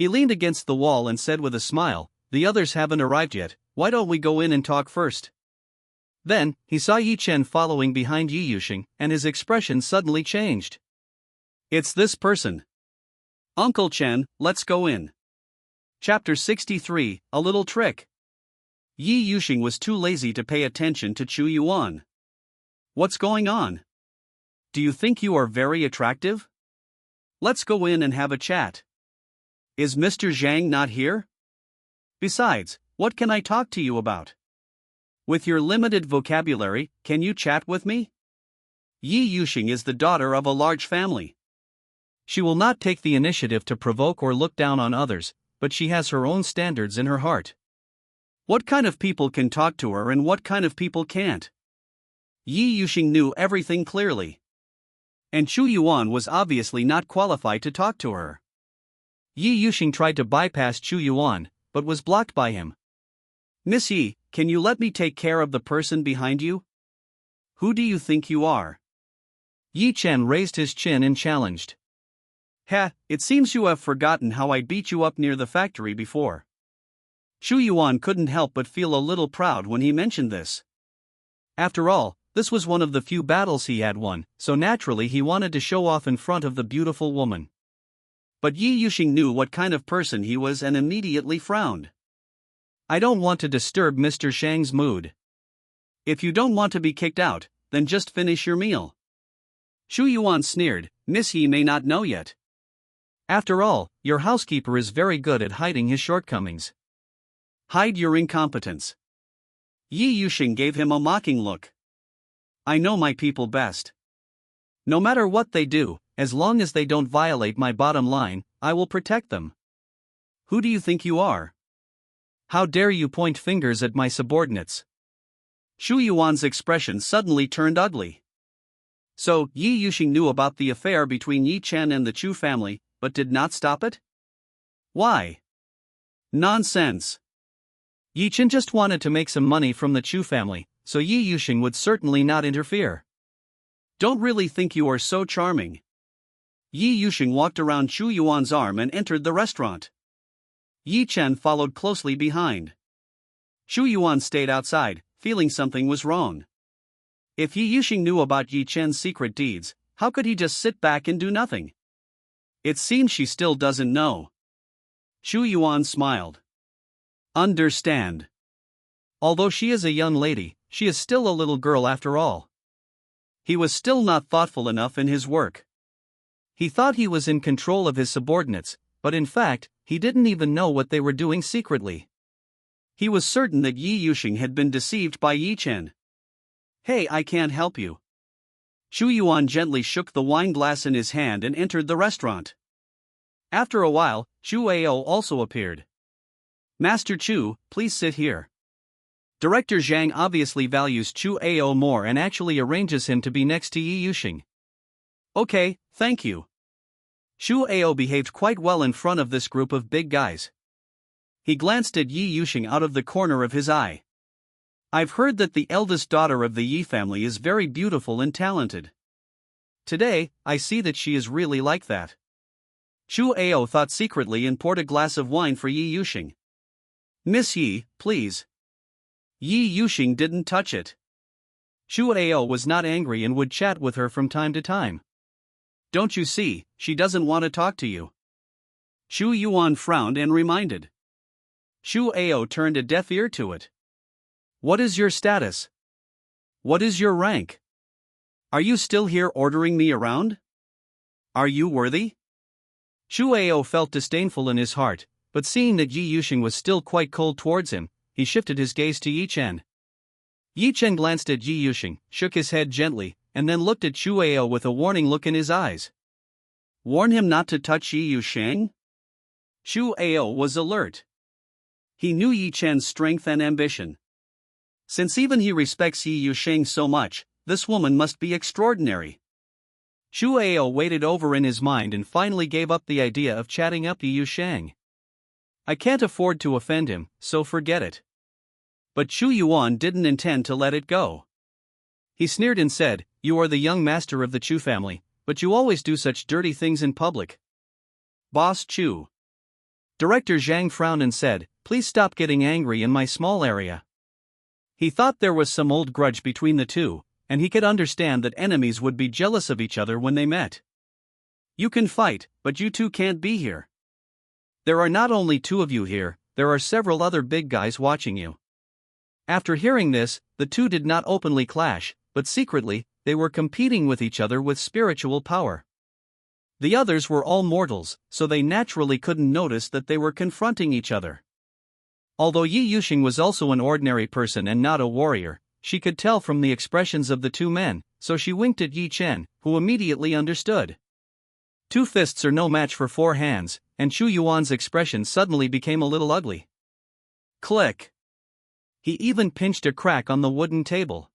He leaned against the wall and said with a smile, "The others haven't arrived yet, why don't we go in and talk first?" Then, he saw Yi Chen following behind Yi Yusheng, and his expression suddenly changed. "It's this person. Uncle Chen, let's go in." Chapter 63, A Little Trick. Yi Yusheng was too lazy to pay attention to Chu Yuan. "What's going on? Do you think you are very attractive? Let's go in and have a chat. Is Mr. Zhang not here? Besides, what can I talk to you about? With your limited vocabulary, can you chat with me?" Yi Yusheng is the daughter of a large family. She will not take the initiative to provoke or look down on others, but she has her own standards in her heart. What kind of people can talk to her and what kind of people can't? Yi Yusheng knew everything clearly. And Chu Yuan was obviously not qualified to talk to her. Yi Yusheng tried to bypass Chu Yuan, but was blocked by him. "Miss Yi, can you let me take care of the person behind you? Who do you think you are?" Yi Chen raised his chin and challenged. "Ha, it seems you have forgotten how I beat you up near the factory before." Chu Yuan couldn't help but feel a little proud when he mentioned this. After all, this was one of the few battles he had won, so naturally he wanted to show off in front of the beautiful woman. But Yi Yusheng knew what kind of person he was and immediately frowned. "I don't want to disturb Mr. Shang's mood. If you don't want to be kicked out, then just finish your meal." Chu Yuan sneered, "Miss Yi may not know yet. After all, your housekeeper is very good at hiding his shortcomings. Hide your incompetence." Yi Yusheng gave him a mocking look. "I know my people best. No matter what they do, as long as they don't violate my bottom line, I will protect them. Who do you think you are? How dare you point fingers at my subordinates?" Chu Yuan's expression suddenly turned ugly. So, Yi Yusheng knew about the affair between Yi Chen and the Chu family, but did not stop it? Why? Nonsense. Yi Chen just wanted to make some money from the Chu family, so Yi Yusheng would certainly not interfere. "Don't really think you are so charming." Yi Yusheng walked around Chu Yuan's arm and entered the restaurant. Yi Chen followed closely behind. Chu Yuan stayed outside, feeling something was wrong. If Yi Yusheng knew about Yi Chen's secret deeds, how could he just sit back and do nothing? It seems she still doesn't know. Chu Yuan smiled. "Understand. Although she is a young lady, she is still a little girl after all." He was still not thoughtful enough in his work. He thought he was in control of his subordinates, but in fact, he didn't even know what they were doing secretly. He was certain that Yi Yusheng had been deceived by Yi Chen. "Hey, I can't help you." Chu Yuan gently shook the wine glass in his hand and entered the restaurant. After a while, Chu Ao also appeared. "Master Chu, please sit here." Director Zhang obviously values Chu Ao more and actually arranges him to be next to Yi Yusheng. "Okay, thank you." Chu Ao behaved quite well in front of this group of big guys. He glanced at Yi Yusheng out of the corner of his eye. "I've heard that the eldest daughter of the Yi family is very beautiful and talented. Today, I see that she is really like that." Chu Ao thought secretly and poured a glass of wine for Yi Yusheng. "Miss Yi, please." Yi Yusheng didn't touch it. Chu Ao was not angry and would chat with her from time to time. "Don't you see, she doesn't want to talk to you." Chu Yuan frowned and reminded. Chu Ao turned a deaf ear to it. "What is your status? What is your rank? Are you still here ordering me around? Are you worthy?" Chu Ao felt disdainful in his heart, but seeing that Yi Yusheng was still quite cold towards him, he shifted his gaze to Yi Chen. Yi Chen glanced at Yi Yusheng, shook his head gently, and then looked at Chu Ao with a warning look in his eyes. Warn him not to touch Yi Yusheng? Chu Ao was alert. He knew Yi Chen's strength and ambition. Since even he respects Yi Yusheng so much, this woman must be extraordinary. Chu Ao waited over in his mind and finally gave up the idea of chatting up Yi Yusheng. "I can't afford to offend him, so forget it." But Chu Yuan didn't intend to let it go. He sneered and said, "You are the young master of the Chu family, but you always do such dirty things in public." Boss Chu. Director Zhang frowned and said, "Please stop getting angry in my small area." He thought there was some old grudge between the two, and he could understand that enemies would be jealous of each other when they met. "You can fight, but you two can't be here. There are not only two of you here, there are several other big guys watching you." After hearing this, the two did not openly clash, but secretly, they were competing with each other with spiritual power. The others were all mortals, so they naturally couldn't notice that they were confronting each other. Although Yi Yuxing was also an ordinary person and not a warrior, she could tell from the expressions of the two men, so she winked at Yi Chen, who immediately understood. Two fists are no match for four hands, and Chu Yuan's expression suddenly became a little ugly. Click! He even pinched a crack on the wooden table.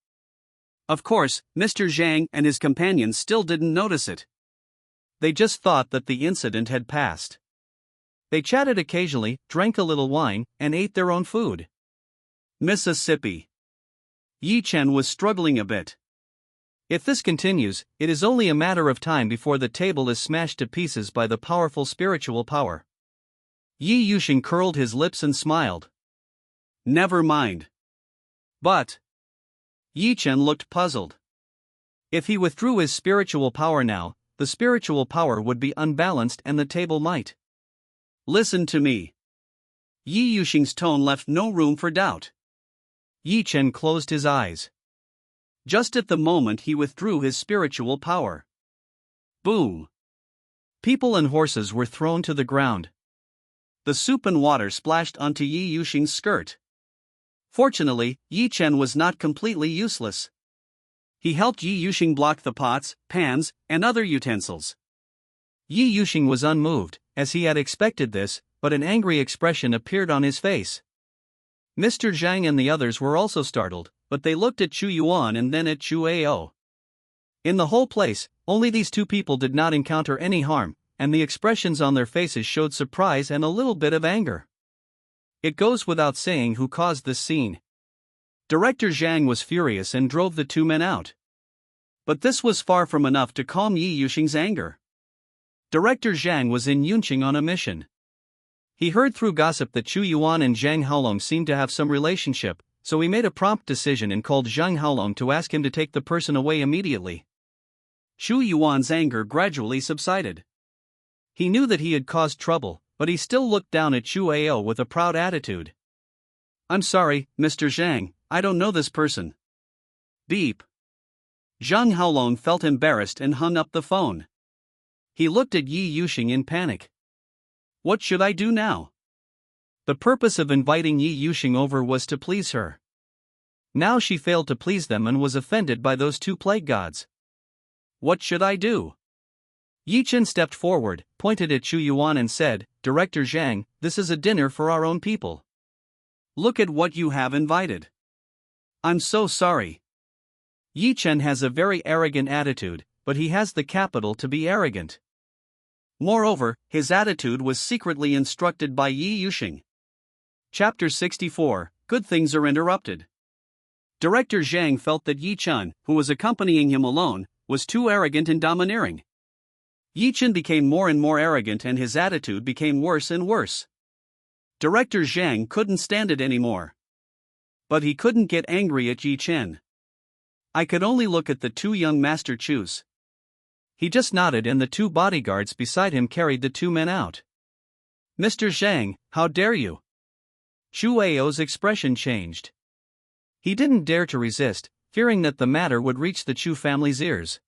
Of course, Mr. Zhang and his companions still didn't notice it. They just thought that the incident had passed. They chatted occasionally, drank a little wine, and ate their own food. Mississippi. Yi Chen was struggling a bit. If this continues, it is only a matter of time before the table is smashed to pieces by the powerful spiritual power. Yi Yuxing curled his lips and smiled. Never mind. But Yi Chen looked puzzled. If he withdrew his spiritual power now, the spiritual power would be unbalanced and the table might. Listen to me. Yi Yuxing's tone left no room for doubt. Yi Chen closed his eyes. Just at the moment he withdrew his spiritual power. Boom! People and horses were thrown to the ground. The soup and water splashed onto Yi Yuxing's skirt. Fortunately, Yi Chen was not completely useless. He helped Yi Yuxing block the pots, pans, and other utensils. Yi Yuxing was unmoved, as he had expected this, but an angry expression appeared on his face. Mr. Zhang and the others were also startled, but they looked at Chu Yuan and then at Chu Ao. In the whole place, only these two people did not encounter any harm, and the expressions on their faces showed surprise and a little bit of anger. It goes without saying who caused this scene. Director Zhang was furious and drove the two men out. But this was far from enough to calm Yi Yuxing's anger. Director Zhang was in Yunqing on a mission. He heard through gossip that Chu Yuan and Zhang Haolong seemed to have some relationship, so he made a prompt decision and called Zhang Haolong to ask him to take the person away immediately. Chu Yuan's anger gradually subsided. He knew that he had caused trouble, but he still looked down at Chu Ao with a proud attitude. "I'm sorry, Mr. Zhang, I don't know this person." Beep. Zhang Haolong felt embarrassed and hung up the phone. He looked at Yi Yuxing in panic. What should I do now? The purpose of inviting Yi Yuxing over was to please her. Now she failed to please them and was offended by those two plague gods. What should I do? Yi Chen stepped forward, pointed at Chu Yuan and said, "Director Zhang, this is a dinner for our own people. Look at what you have invited." "I'm so sorry." Yi Chen has a very arrogant attitude, but he has the capital to be arrogant. Moreover, his attitude was secretly instructed by Yi Yuxing. Chapter 64, Good Things Are Interrupted. Director Zhang felt that Yi Chen, who was accompanying him alone, was too arrogant and domineering. Yi Chen became more and more arrogant and his attitude became worse and worse. Director Zhang couldn't stand it anymore. But he couldn't get angry at Yi Chen. I could only look at the two young master Chus. He just nodded and the two bodyguards beside him carried the two men out. "Mr. Zhang, how dare you?" Chu Ao's expression changed. He didn't dare to resist, fearing that the matter would reach the Chu family's ears.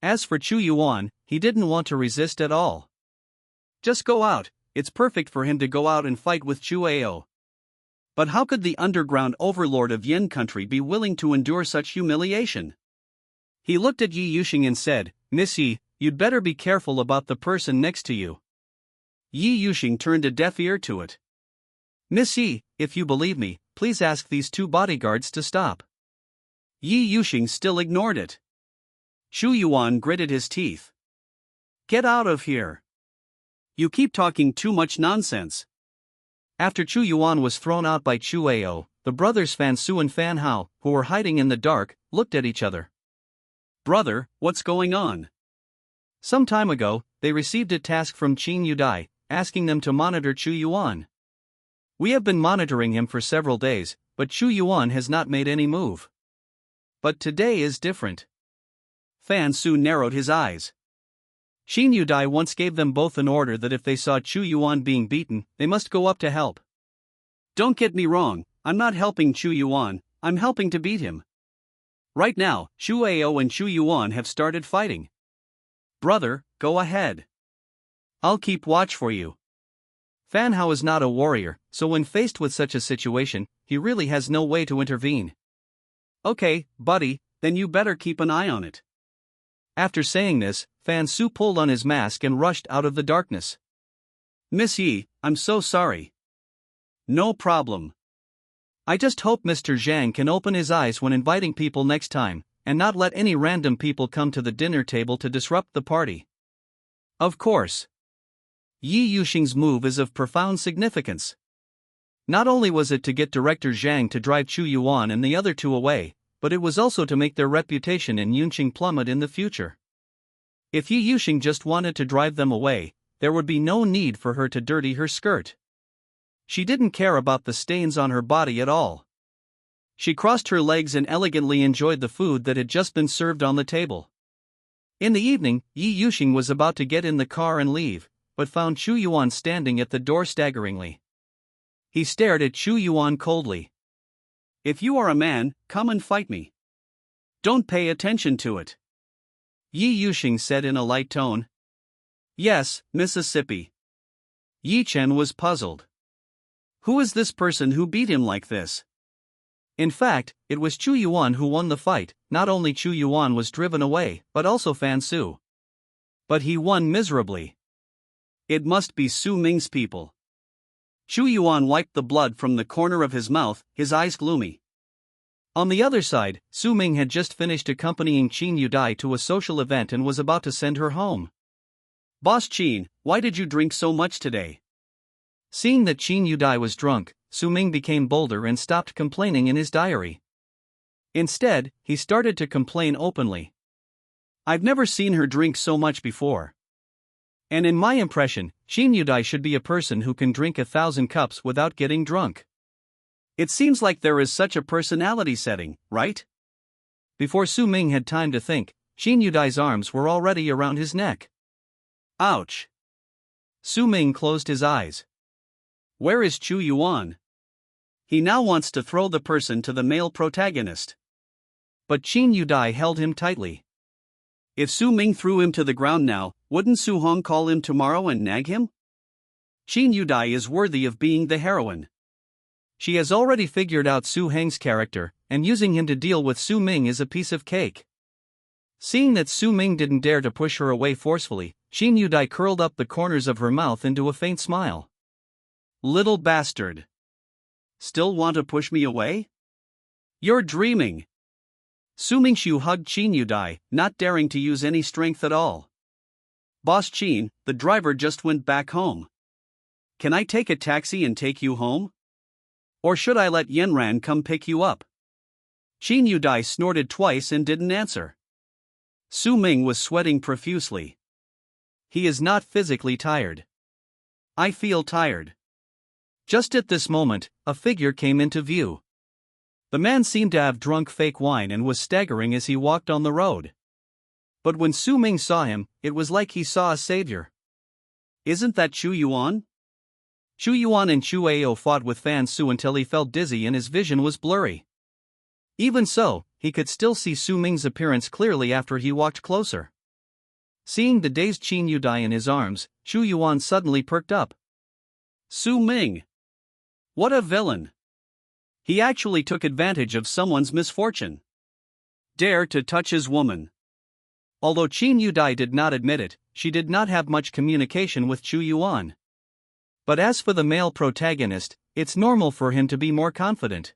As for Chu Yuan, he didn't want to resist at all. Just go out, it's perfect for him to go out and fight with Chu Ao. But how could the underground overlord of Yin country be willing to endure such humiliation? He looked at Yi Yuxing and said, "Miss Yi, you'd better be careful about the person next to you." Yi Yuxing turned a deaf ear to it. "Miss Yi, if you believe me, please ask these two bodyguards to stop." Yi Yuxing still ignored it. Chu Yuan gritted his teeth. "Get out of here. You keep talking too much nonsense." After Chu Yuan was thrown out by Chu Ao, the brothers Fan Su and Fan Hao, who were hiding in the dark, looked at each other. "Brother, what's going on?" Some time ago, they received a task from Qin Yudai, asking them to monitor Chu Yuan. We have been monitoring him for several days, but Chu Yuan has not made any move. But today is different. Fan Su narrowed his eyes. Qin Yudai once gave them both an order that if they saw Chu Yuan being beaten, they must go up to help. Don't get me wrong, I'm not helping Chu Yuan, I'm helping to beat him. Right now, Chu Ao and Chu Yuan have started fighting. Brother, go ahead. I'll keep watch for you. Fan Hao is not a warrior, so when faced with such a situation, he really has no way to intervene. Okay, buddy, then you better keep an eye on it. After saying this, Fan Su pulled on his mask and rushed out of the darkness. Miss Yi, I'm so sorry. No problem. I just hope Mr. Zhang can open his eyes when inviting people next time, and not let any random people come to the dinner table to disrupt the party. Of course. Yi Yuxing's move is of profound significance. Not only was it to get Director Zhang to drive Chu Yuan and the other two away, but it was also to make their reputation in Yunqing plummet in the future. If Yi Yuxing just wanted to drive them away, there would be no need for her to dirty her skirt. She didn't care about the stains on her body at all. She crossed her legs and elegantly enjoyed the food that had just been served on the table. In the evening, Yi Yuxing was about to get in the car and leave, but found Chu Yuan standing at the door staggeringly. He stared at Chu Yuan coldly. If you are a man, come and fight me. Don't pay attention to it. Yi Yuxing said in a light tone. Yes, Mississippi. Yi Chen was puzzled. Who is this person who beat him like this? In fact, it was Chu Yuan who won the fight. Not only Chu Yuan was driven away, but also Fan Su. But he won miserably. It must be Su Ming's people. Chu Yuan wiped the blood from the corner of his mouth, his eyes gloomy. On the other side, Su Ming had just finished accompanying Qin Yudai to a social event and was about to send her home. Boss Qin, why did you drink so much today? Seeing that Qin Yudai was drunk, Su Ming became bolder and stopped complaining in his diary. Instead, he started to complain openly. I've never seen her drink so much before. And in my impression, Qin Yudai should be a person who can drink 1,000 cups without getting drunk. It seems like there is such a personality setting, right? Before Su Ming had time to think, Qin Yudai's arms were already around his neck. Ouch! Su Ming closed his eyes. Where is Chu Yuan? He now wants to throw the person to the male protagonist. But Qin Yudai held him tightly. If Su Ming threw him to the ground now, wouldn't Su Hong call him tomorrow and nag him? Qin Yudai is worthy of being the heroine. She has already figured out Su Heng's character, and using him to deal with Su Ming is a piece of cake. Seeing that Su Ming didn't dare to push her away forcefully, Qin Yudai curled up the corners of her mouth into a faint smile. Little bastard. Still want to push me away? You're dreaming. Su Mingxiu hugged Qin Yudai, not daring to use any strength at all. Boss Qin, the driver just went back home. Can I take a taxi and take you home? Or should I let Yanran come pick you up? Qin Yudai snorted twice and didn't answer. Su Ming was sweating profusely. He is not physically tired. I feel tired. Just at this moment, a figure came into view. The man seemed to have drunk fake wine and was staggering as he walked on the road. But when Su Ming saw him, it was like he saw a savior. Isn't that Chu Yuan? Chu Yuan and Chu Ao fought with Fan Su until he felt dizzy and his vision was blurry. Even so, he could still see Su Ming's appearance clearly after he walked closer. Seeing the dazed Qin Yudai in his arms, Chu Yuan suddenly perked up. Su Ming! What a villain! He actually took advantage of someone's misfortune. Dare to touch his woman. Although Qin Yudai did not admit it, she did not have much communication with Chu Yuan. But as for the male protagonist, it's normal for him to be more confident.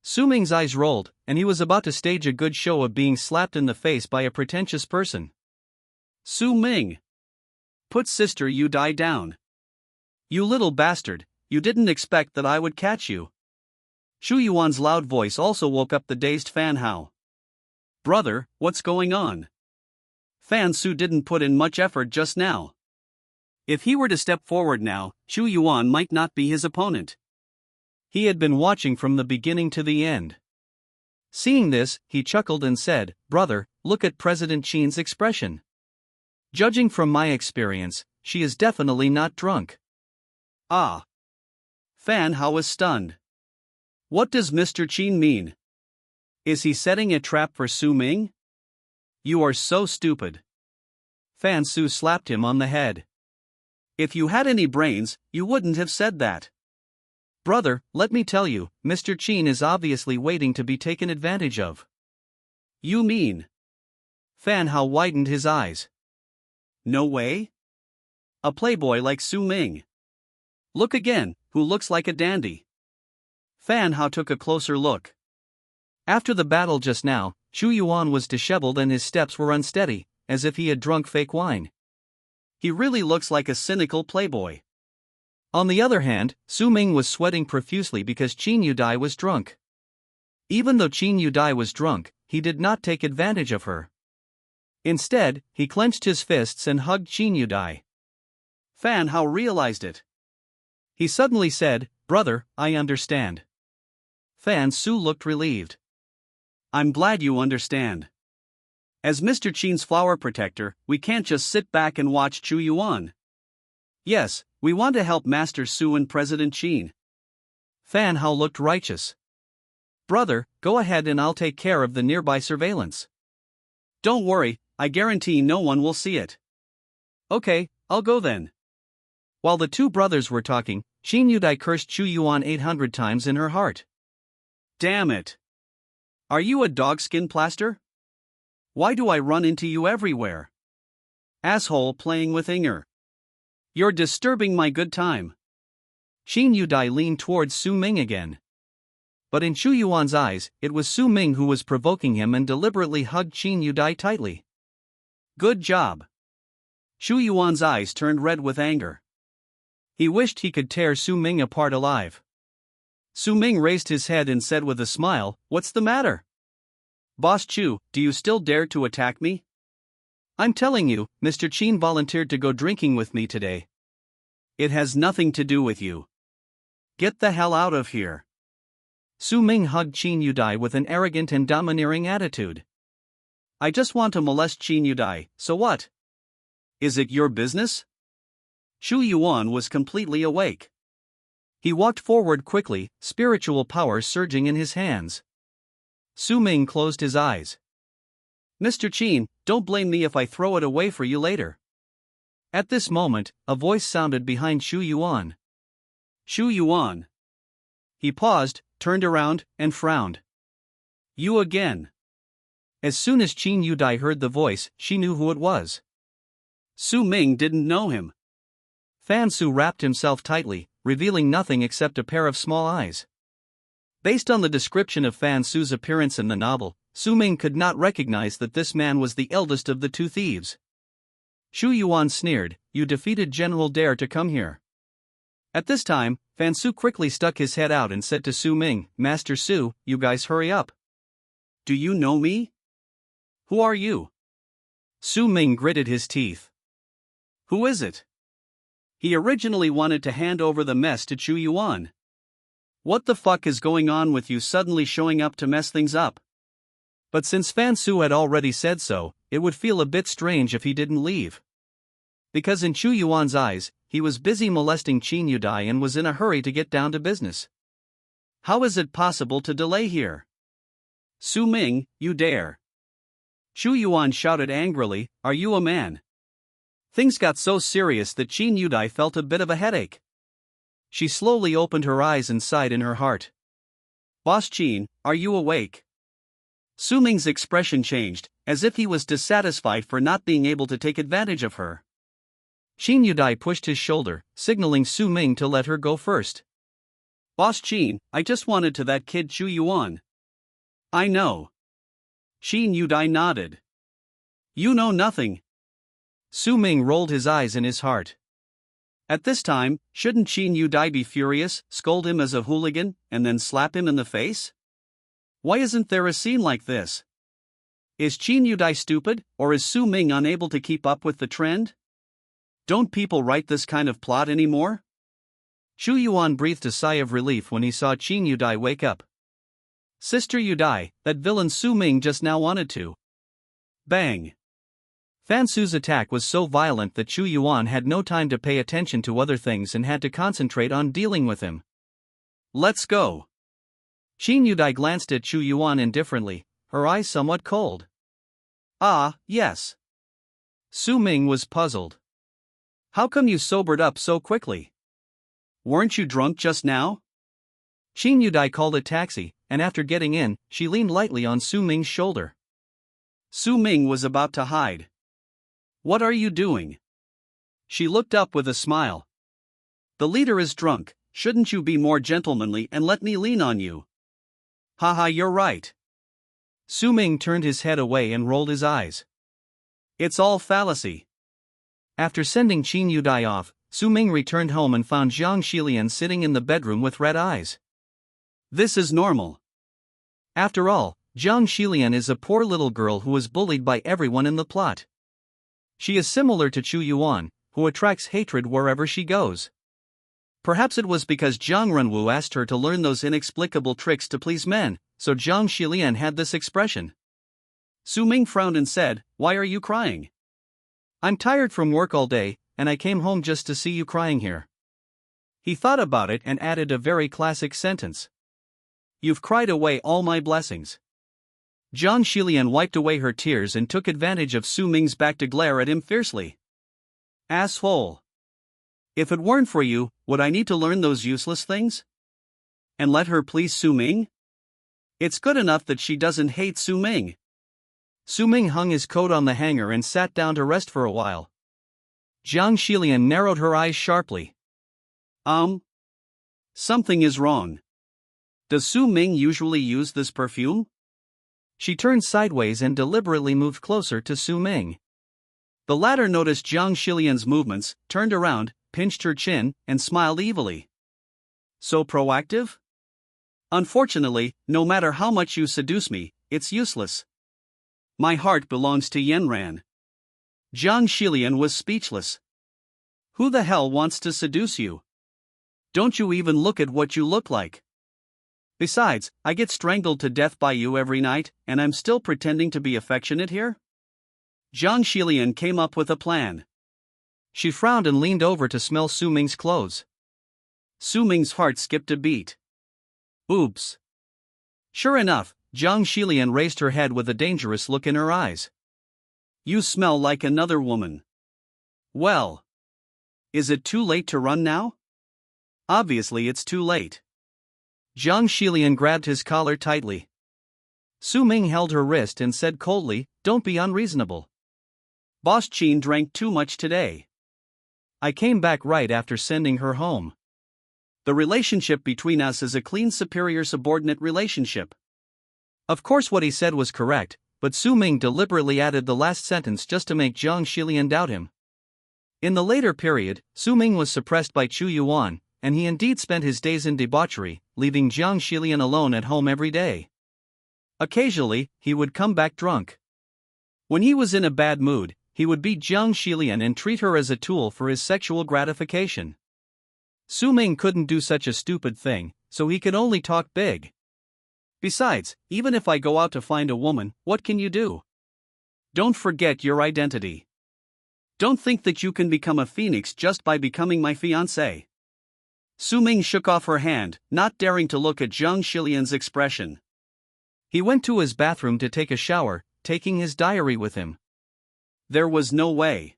Su Ming's eyes rolled, and he was about to stage a good show of being slapped in the face by a pretentious person. Su Ming! Put Sister Yudai down. You little bastard, you didn't expect that I would catch you. Chu Yuan's loud voice also woke up the dazed Fan Hao. Brother, what's going on? Fan Su didn't put in much effort just now. If he were to step forward now, Chu Yuan might not be his opponent. He had been watching from the beginning to the end. Seeing this, he chuckled and said, "Brother, look at President Qin's expression. Judging from my experience, she is definitely not drunk." Ah! Fan Hao was stunned. What does Mr. Qin mean? Is he setting a trap for Su Ming? You are so stupid. Fan Su slapped him on the head. If you had any brains, you wouldn't have said that. Brother, let me tell you, Mr. Qin is obviously waiting to be taken advantage of. You mean? Fan Hao widened his eyes. No way? A playboy like Su Ming. Look again, who looks like a dandy. Fan Hao took a closer look. After the battle just now, Chu Yuan was disheveled and his steps were unsteady, as if he had drunk fake wine. He really looks like a cynical playboy. On the other hand, Su Ming was sweating profusely because Qin Yudai was drunk. Even though Qin Yudai was drunk, he did not take advantage of her. Instead, he clenched his fists and hugged Qin Yudai. Fan Hao realized it. He suddenly said, "Brother, I understand." Fan Su looked relieved. I'm glad you understand. As Mr. Qin's flower protector, we can't just sit back and watch Chu Yuan. Yes, we want to help Master Su and President Qin. Fan Hao looked righteous. "Brother, go ahead and I'll take care of the nearby surveillance." Don't worry, I guarantee no one will see it. Okay, I'll go then. While the two brothers were talking, Qin Yudai cursed Chu Yuan 800 times in her heart. Damn it. Are you a dogskin plaster? Why do I run into you everywhere? Asshole playing with Inger. You're disturbing my good time. Qin Yudai leaned towards Su Ming again. But in Chu Yuan's eyes, it was Su Ming who was provoking him and deliberately hugged Qin Yudai tightly. Good job. Chu Yuan's eyes turned red with anger. He wished he could tear Su Ming apart alive. Su Ming raised his head and said with a smile, "What's the matter? Boss Chu, do you still dare to attack me?" "I'm telling you, Mr. Qin volunteered to go drinking with me today." "It has nothing to do with you. Get the hell out of here." Su Ming hugged Qin Yudai with an arrogant and domineering attitude. "I just want to molest Qin Yudai, so what? Is it your business?" Chu Yuan was completely awake. He walked forward quickly, spiritual power surging in his hands. Su Ming closed his eyes. "Mr. Qin, don't blame me if I throw it away for you later." At this moment, a voice sounded behind Chu Yuan. Chu Yuan. He paused, turned around, and frowned. "You again." As soon as Qin Yudai heard the voice, she knew who it was. Su Ming didn't know him. Fan Su wrapped himself tightly, revealing nothing except a pair of small eyes. Based on the description of Fan Su's appearance in the novel, Su Ming could not recognize that this man was the eldest of the two thieves. Chu Yuan sneered, "You defeated General Dare to come here." At this time, Fan Su quickly stuck his head out and said to Su Ming, "Master Su, you guys hurry up." "Do you know me? Who are you?" Su Ming gritted his teeth. "Who is it?" He originally wanted to hand over the mess to Chu Yuan. What the fuck is going on with you suddenly showing up to mess things up? But since Fan Su had already said so, it would feel a bit strange if he didn't leave. Because in Chu Yuan's eyes, he was busy molesting Qin Yudai and was in a hurry to get down to business. How is it possible to delay here? Su Ming, you dare. Chu Yuan shouted angrily, "Are you a man?" Things got so serious that Qin Yudai felt a bit of a headache. She slowly opened her eyes and sighed in her heart. "Boss Qin, are you awake?" Su Ming's expression changed, as if he was dissatisfied for not being able to take advantage of her. Qin Yudai pushed his shoulder, signaling Su Ming to let her go first. "Boss Qin, I just wanted to that kid Chu Yuan." "I know." Qin Yudai nodded. "You know nothing." Su Ming rolled his eyes in his heart. At this time, shouldn't Qin Yudai be furious, scold him as a hooligan, and then slap him in the face? Why isn't there a scene like this? Is Qin Yudai stupid, or is Su Ming unable to keep up with the trend? Don't people write this kind of plot anymore? Chu Yuan breathed a sigh of relief when he saw Qin Yudai wake up. Sister Yudai, that villain Su Ming just now wanted to. Bang! Fan Su's attack was so violent that Chu Yuan had no time to pay attention to other things and had to concentrate on dealing with him. Let's go. Qin Yudai glanced at Chu Yuan indifferently, her eyes somewhat cold. Ah, yes. Su Ming was puzzled. How come you sobered up so quickly? Weren't you drunk just now? Qin Yudai called a taxi, and after getting in, she leaned lightly on Su Ming's shoulder. Su Ming was about to hide. What are you doing? She looked up with a smile. The leader is drunk, shouldn't you be more gentlemanly and let me lean on you? Haha, you're right. Su Ming turned his head away and rolled his eyes. It's all fallacy. After sending Qin Yudai off, Su Ming returned home and found Jiang Xilian sitting in the bedroom with red eyes. This is normal. After all, Jiang Xilian is a poor little girl who was bullied by everyone in the plot. She is similar to Chu Yuan, who attracts hatred wherever she goes. Perhaps it was because Jiang Renwu asked her to learn those inexplicable tricks to please men, so Jiang Xilian had this expression. Su Ming frowned and said, "Why are you crying?" I'm tired from work all day, and I came home just to see you crying here. He thought about it and added a very classic sentence. You've cried away all my blessings. Jiang Xilian wiped away her tears and took advantage of Su Ming's back to glare at him fiercely. Asshole. If it weren't for you, would I need to learn those useless things? And let her please Su Ming? It's good enough that she doesn't hate Su Ming. Su Ming hung his coat on the hanger and sat down to rest for a while. Jiang Xilian narrowed her eyes sharply. Something is wrong. Does Su Ming usually use this perfume? She turned sideways and deliberately moved closer to Su Ming. The latter noticed Jiang Xilian's movements, turned around, pinched her chin, and smiled evilly. So proactive? Unfortunately, no matter how much you seduce me, it's useless. My heart belongs to Yanran. Jiang Xilian was speechless. Who the hell wants to seduce you? Don't you even look at what you look like? Besides, I get strangled to death by you every night, and I'm still pretending to be affectionate here? Jiang Xilian came up with a plan. She frowned and leaned over to smell Su Ming's clothes. Su Ming's heart skipped a beat. Oops. Sure enough, Jiang Xilian raised her head with a dangerous look in her eyes. You smell like another woman. Well. Is it too late to run now? Obviously it's too late. Jiang Xilian grabbed his collar tightly. Su Ming held her wrist and said coldly, "Don't be unreasonable. Boss Qin drank too much today. I came back right after sending her home. The relationship between us is a clean superior-subordinate relationship." Of course what he said was correct, but Su Ming deliberately added the last sentence just to make Jiang Xilian doubt him. In the later period, Su Ming was suppressed by Chu Yuan, and he indeed spent his days in debauchery, leaving Jiang Xilian alone at home every day. Occasionally, he would come back drunk. When he was in a bad mood, he would beat Jiang Xilian and treat her as a tool for his sexual gratification. Su Ming couldn't do such a stupid thing, so he could only talk big. Besides, even if I go out to find a woman, what can you do? Don't forget your identity. Don't think that you can become a phoenix just by becoming my fiancé. Su Ming shook off her hand, not daring to look at Jiang Xilian's expression. He went to his bathroom to take a shower, taking his diary with him. There was no way.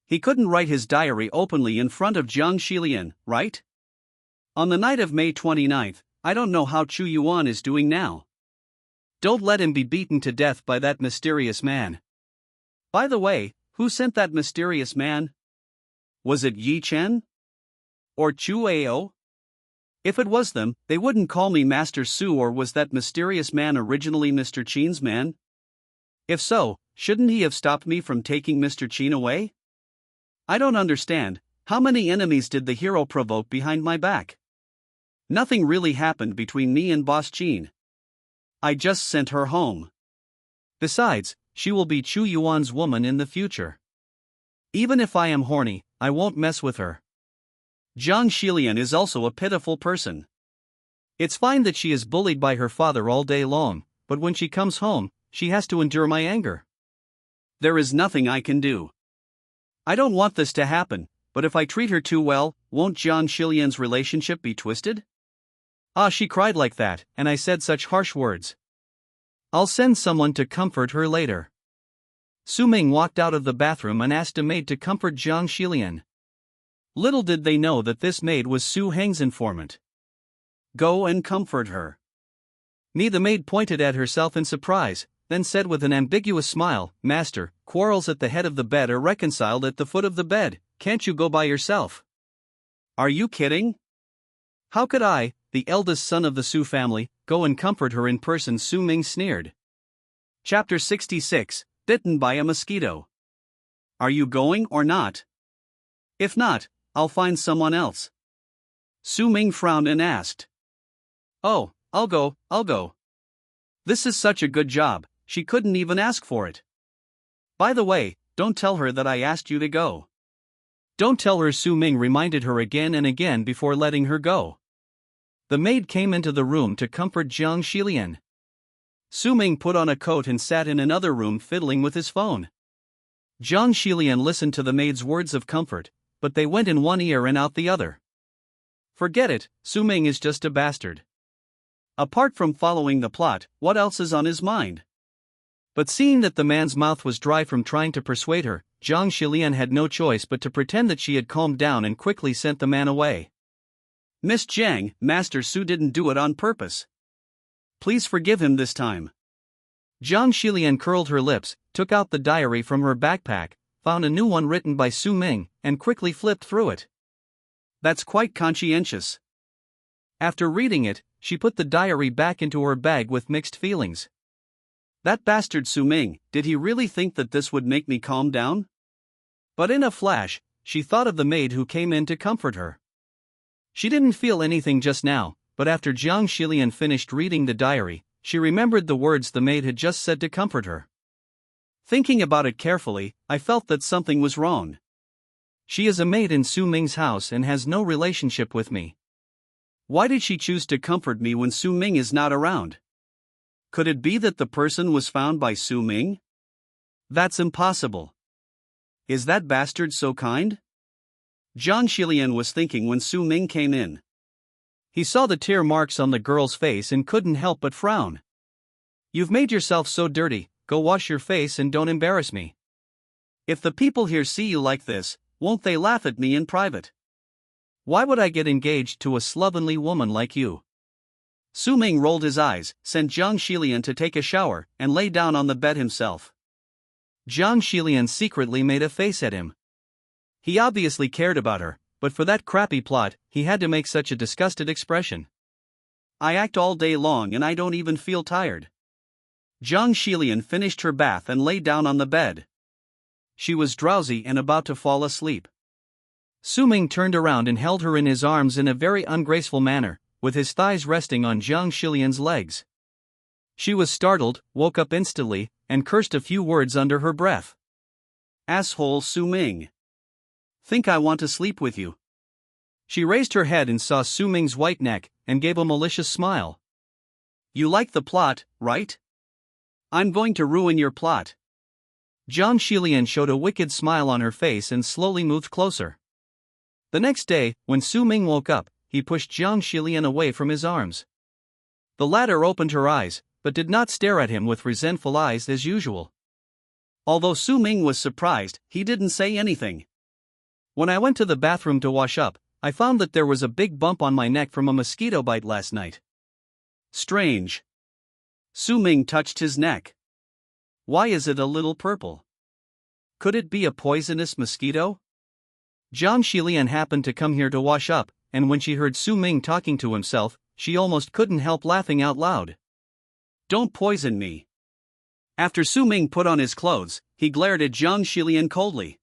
He couldn't write his diary openly in front of Jiang Xilian, right? On the night of May 29th, I don't know how Chu Yuan is doing now. Don't let him be beaten to death by that mysterious man. By the way, who sent that mysterious man? Was it Yi Chen? Or Chu Ao? If it was them, they wouldn't call me Master Su, or was that mysterious man originally Mr. Qin's man? If so, shouldn't he have stopped me from taking Mr. Qin away? I don't understand, how many enemies did the hero provoke behind my back? Nothing really happened between me and Boss Qin. I just sent her home. Besides, she will be Chu Yuan's woman in the future. Even if I am horny, I won't mess with her. Zhang Xilian is also a pitiful person. It's fine that she is bullied by her father all day long, but when she comes home, she has to endure my anger. There is nothing I can do. I don't want this to happen, but if I treat her too well, won't Zhang Xilian's relationship be twisted? Ah, she cried like that, and I said such harsh words. I'll send someone to comfort her later. Su Ming walked out of the bathroom and asked a maid to comfort Zhang Xilian. Little did they know that this maid was Su Heng's informant. Go and comfort her. The maid pointed at herself in surprise, then said with an ambiguous smile, Master, quarrels at the head of the bed are reconciled at the foot of the bed, can't you go by yourself? Are you kidding? How could I, the eldest son of the Su family, go and comfort her in person? Su Ming sneered. Chapter 66, Bitten by a Mosquito. Are you going or not? If not, I'll find someone else. Su Ming frowned and asked. Oh, I'll go. This is such a good job, she couldn't even ask for it. By the way, don't tell her that I asked you to go. Don't tell her, Su Ming reminded her again and again before letting her go. The maid came into the room to comfort Zhang Xilian. Su Ming put on a coat and sat in another room fiddling with his phone. Zhang Xilian listened to the maid's words of comfort, but they went in one ear and out the other. Forget it, Su Ming is just a bastard. Apart from following the plot, what else is on his mind? But seeing that the man's mouth was dry from trying to persuade her, Zhang Xilian had no choice but to pretend that she had calmed down and quickly sent the man away. Miss Zhang, Master Su didn't do it on purpose. Please forgive him this time. Zhang Xilian curled her lips, took out the diary from her backpack, found a new one written by Su Ming, and quickly flipped through it. That's quite conscientious. After reading it, she put the diary back into her bag with mixed feelings. That bastard Su Ming, did he really think that this would make me calm down? But in a flash, she thought of the maid who came in to comfort her. She didn't feel anything just now, but after Zhang Xilian finished reading the diary, she remembered the words the maid had just said to comfort her. Thinking about it carefully, I felt that something was wrong. She is a maid in Su Ming's house and has no relationship with me. Why did she choose to comfort me when Su Ming is not around? Could it be that the person was found by Su Ming? That's impossible. Is that bastard so kind? Zhang Xilian was thinking when Su Ming came in. He saw the tear marks on the girl's face and couldn't help but frown. You've made yourself so dirty, go wash your face and don't embarrass me. If the people here see you like this, won't they laugh at me in private? Why would I get engaged to a slovenly woman like you? Su Ming rolled his eyes, sent Zhang Xilian to take a shower, and lay down on the bed himself. Zhang Xilian secretly made a face at him. He obviously cared about her, but for that crappy plot, he had to make such a disgusted expression. I act all day long and I don't even feel tired. Zhang Xilian finished her bath and lay down on the bed. She was drowsy and about to fall asleep. Su Ming turned around and held her in his arms in a very ungraceful manner, with his thighs resting on Zhang Xilian's legs. She was startled, woke up instantly, and cursed a few words under her breath. Asshole Su Ming. Think I want to sleep with you. She raised her head and saw Su Ming's white neck, and gave a malicious smile. You like the plot, right? I'm going to ruin your plot. Zhang Xilian showed a wicked smile on her face and slowly moved closer. The next day, when Su Ming woke up, he pushed Zhang Xilian away from his arms. The latter opened her eyes, but did not stare at him with resentful eyes as usual. Although Su Ming was surprised, he didn't say anything. When I went to the bathroom to wash up, I found that there was a big bump on my neck from a mosquito bite last night. Strange. Su Ming touched his neck. Why is it a little purple? Could it be a poisonous mosquito? Zhang Xilian happened to come here to wash up, and when she heard Su Ming talking to himself, she almost couldn't help laughing out loud. Don't poison me. After Su Ming put on his clothes, he glared at Zhang Xilian coldly.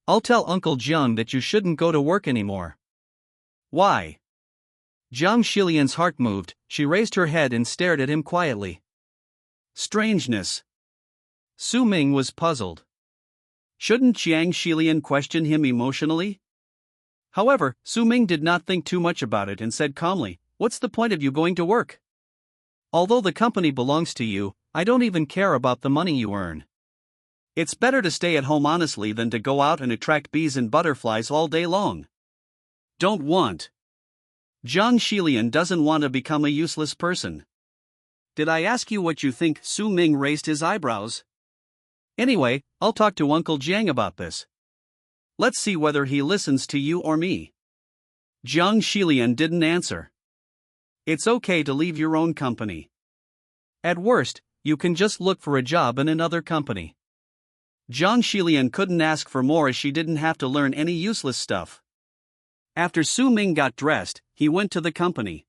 I'll tell Uncle Zhang that you shouldn't go to work anymore. Why? Zhang Xilian's heart moved, she raised her head and stared at him quietly. Strangeness. Su Ming was puzzled. Shouldn't Jiang Shilian question him emotionally? However, Su Ming did not think too much about it and said calmly, "What's the point of you going to work? Although the company belongs to you, I don't even care about the money you earn. It's better to stay at home honestly than to go out and attract bees and butterflies all day long. Don't want. Jiang Shilian doesn't want to become a useless person." "Did I ask you what you think?" Su Ming raised his eyebrows. "Anyway, I'll talk to Uncle Jiang about this. Let's see whether he listens to you or me." Jiang Shilian didn't answer. "It's okay to leave your own company. At worst, you can just look for a job in another company." Jiang Shilian couldn't ask for more as she didn't have to learn any useless stuff. After Su Ming got dressed, he went to the company.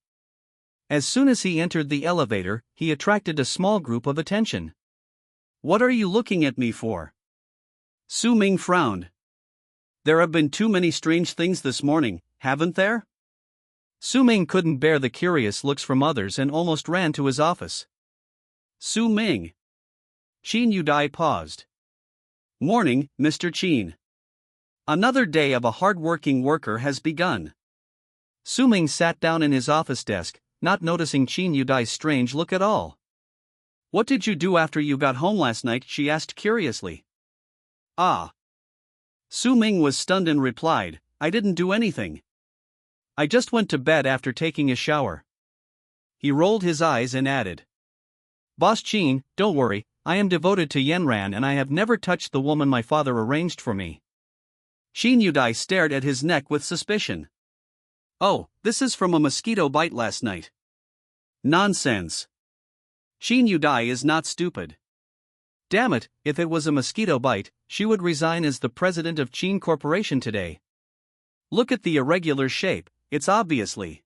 As soon as he entered the elevator, he attracted a small group of attention. "What are you looking at me for?" Su Ming frowned. "There have been too many strange things this morning, haven't there?" Su Ming couldn't bear the curious looks from others and almost ran to his office. Su Ming. Qin Yudai paused. "Morning, Mr. Qin. Another day of a hard-working worker has begun." Su Ming sat down in his office desk, not noticing Qin Yudai's strange look at all. "What did you do after you got home last night?" she asked curiously. "Ah." Su Ming was stunned and replied, "I didn't do anything. I just went to bed after taking a shower." He rolled his eyes and added, "Boss Qin, don't worry, I am devoted to Yanran and I have never touched the woman my father arranged for me." Qin Yudai stared at his neck with suspicion. "Oh, this is from a mosquito bite last night." "Nonsense. Qin Yudai is not stupid." "Damn it, if it was a mosquito bite, she would resign as the president of Qin Corporation today. Look at the irregular shape, it's obviously."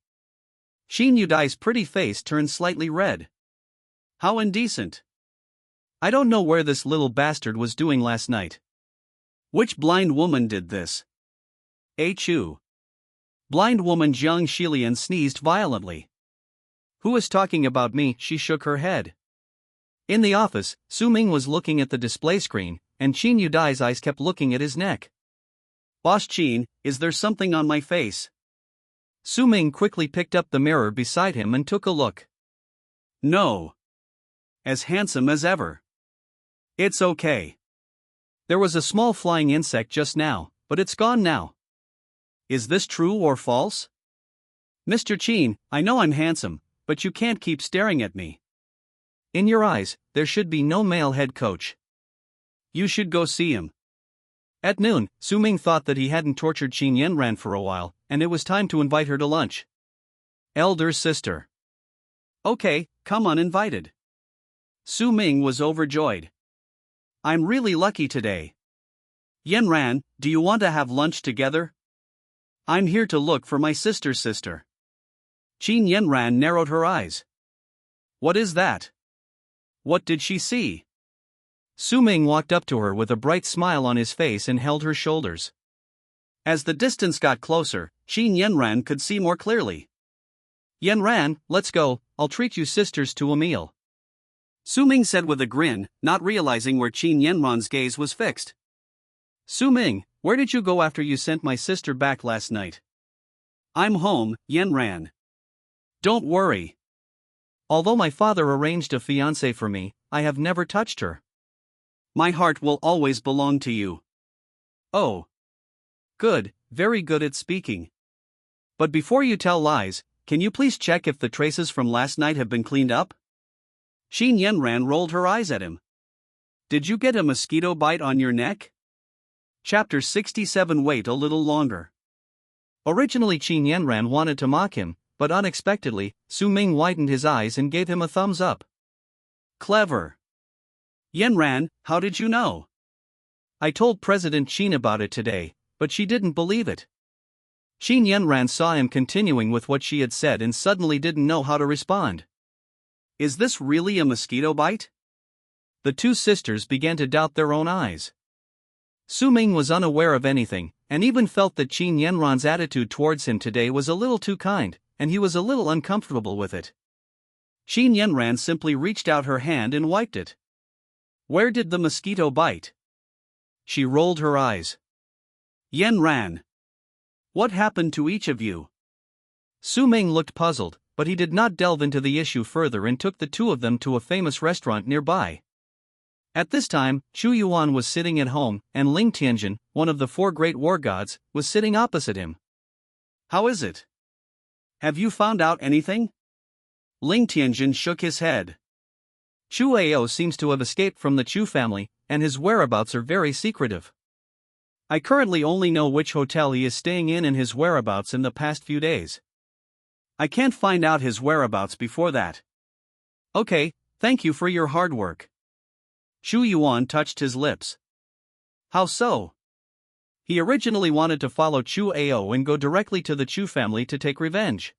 Qin Yudai's pretty face turned slightly red. "How indecent. I don't know where this little bastard was doing last night." "Which blind woman did this?" Chu. Blind woman Jiang Shilian sneezed violently. "Who is talking about me?" She shook her head. In the office, Su Ming was looking at the display screen, and Qin Yudai's eyes kept looking at his neck. "Boss Qin, is there something on my face?" Su Ming quickly picked up the mirror beside him and took a look. "No. As handsome as ever." "It's okay. There was a small flying insect just now, but it's gone now." "Is this true or false?" "Mr. Qin, I know I'm handsome, but you can't keep staring at me. In your eyes, there should be no male head coach. You should go see him." At noon, Su Ming thought that he hadn't tortured Qin Yanran for a while, and it was time to invite her to lunch. Elder sister. "Okay, come uninvited." Su Ming was overjoyed. "I'm really lucky today. Yanran, do you want to have lunch together? I'm here to look for my sister's sister." Qin Yanran narrowed her eyes. "What is that? What did she see?" Su Ming walked up to her with a bright smile on his face and held her shoulders. As the distance got closer, Qin Yanran could see more clearly. "Yanran, let's go, I'll treat you sisters to a meal," Su Ming said with a grin, not realizing where Qin Yanran's gaze was fixed. "Su Ming, where did you go after you sent my sister back last night?" "I'm home, Yanran. Don't worry. Although my father arranged a fiancée for me, I have never touched her." "My heart will always belong to you." "Oh. Good, very good at speaking. But before you tell lies, can you please check if the traces from last night have been cleaned up?" Qin Yanran rolled her eyes at him. "Did you get a mosquito bite on your neck?" Chapter 67. Wait a little longer. Originally Qin Yanran wanted to mock him, but unexpectedly, Su Ming widened his eyes and gave him a thumbs up. "Clever. Yanran, how did you know?" "I told President Qin about it today, but she didn't believe it." Qin Yanran saw him continuing with what she had said and suddenly didn't know how to respond. "Is this really a mosquito bite?" The two sisters began to doubt their own eyes. Su Ming was unaware of anything, and even felt that Qin Yanran's attitude towards him today was a little too kind, and he was a little uncomfortable with it. Qin Yanran simply reached out her hand and wiped it. "Where did the mosquito bite?" She rolled her eyes. Yanran. What happened to each of you? Su Ming looked puzzled, but he did not delve into the issue further and took the two of them to a famous restaurant nearby. At this time, Chu Yuan was sitting at home, and Ling Tianjin, one of the four great war gods, was sitting opposite him. How is it? Have you found out anything? Ling Tianjin shook his head. Chu Ao seems to have escaped from the Chu family, and his whereabouts are very secretive. I currently only know which hotel he is staying in and his whereabouts in the past few days. I can't find out his whereabouts before that. Okay, thank you for your hard work. Chu Yuan touched his lips. How so? He originally wanted to follow Chu Ao and go directly to the Chu family to take revenge.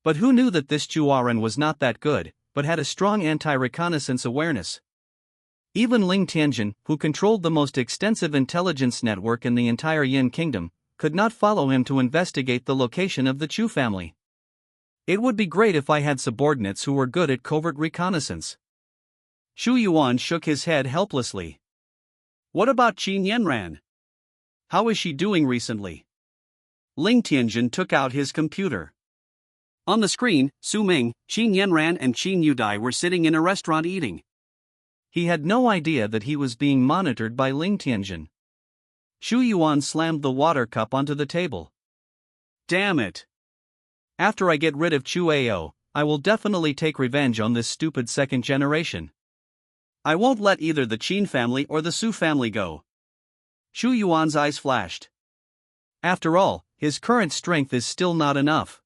But who knew that this Chu Yanran was not that good, but had a strong anti-reconnaissance awareness. Even Ling Tianjin, who controlled the most extensive intelligence network in the entire Yin kingdom, could not follow him to investigate the location of the Chu family. It would be great if I had subordinates who were good at covert reconnaissance. Chu Yuan shook his head helplessly. What about Qin Yanran? How is she doing recently? Ling Tianjin took out his computer. On the screen, Su Ming, Qin Yanran and Qin Yudai were sitting in a restaurant eating. He had no idea that he was being monitored by Ling Tianjin. Chu Yuan slammed the water cup onto the table. Damn it! After I get rid of Chu Ao, I will definitely take revenge on this stupid second generation. I won't let either the Qin family or the Su family go. Chu Yuan's eyes flashed. After all, his current strength is still not enough.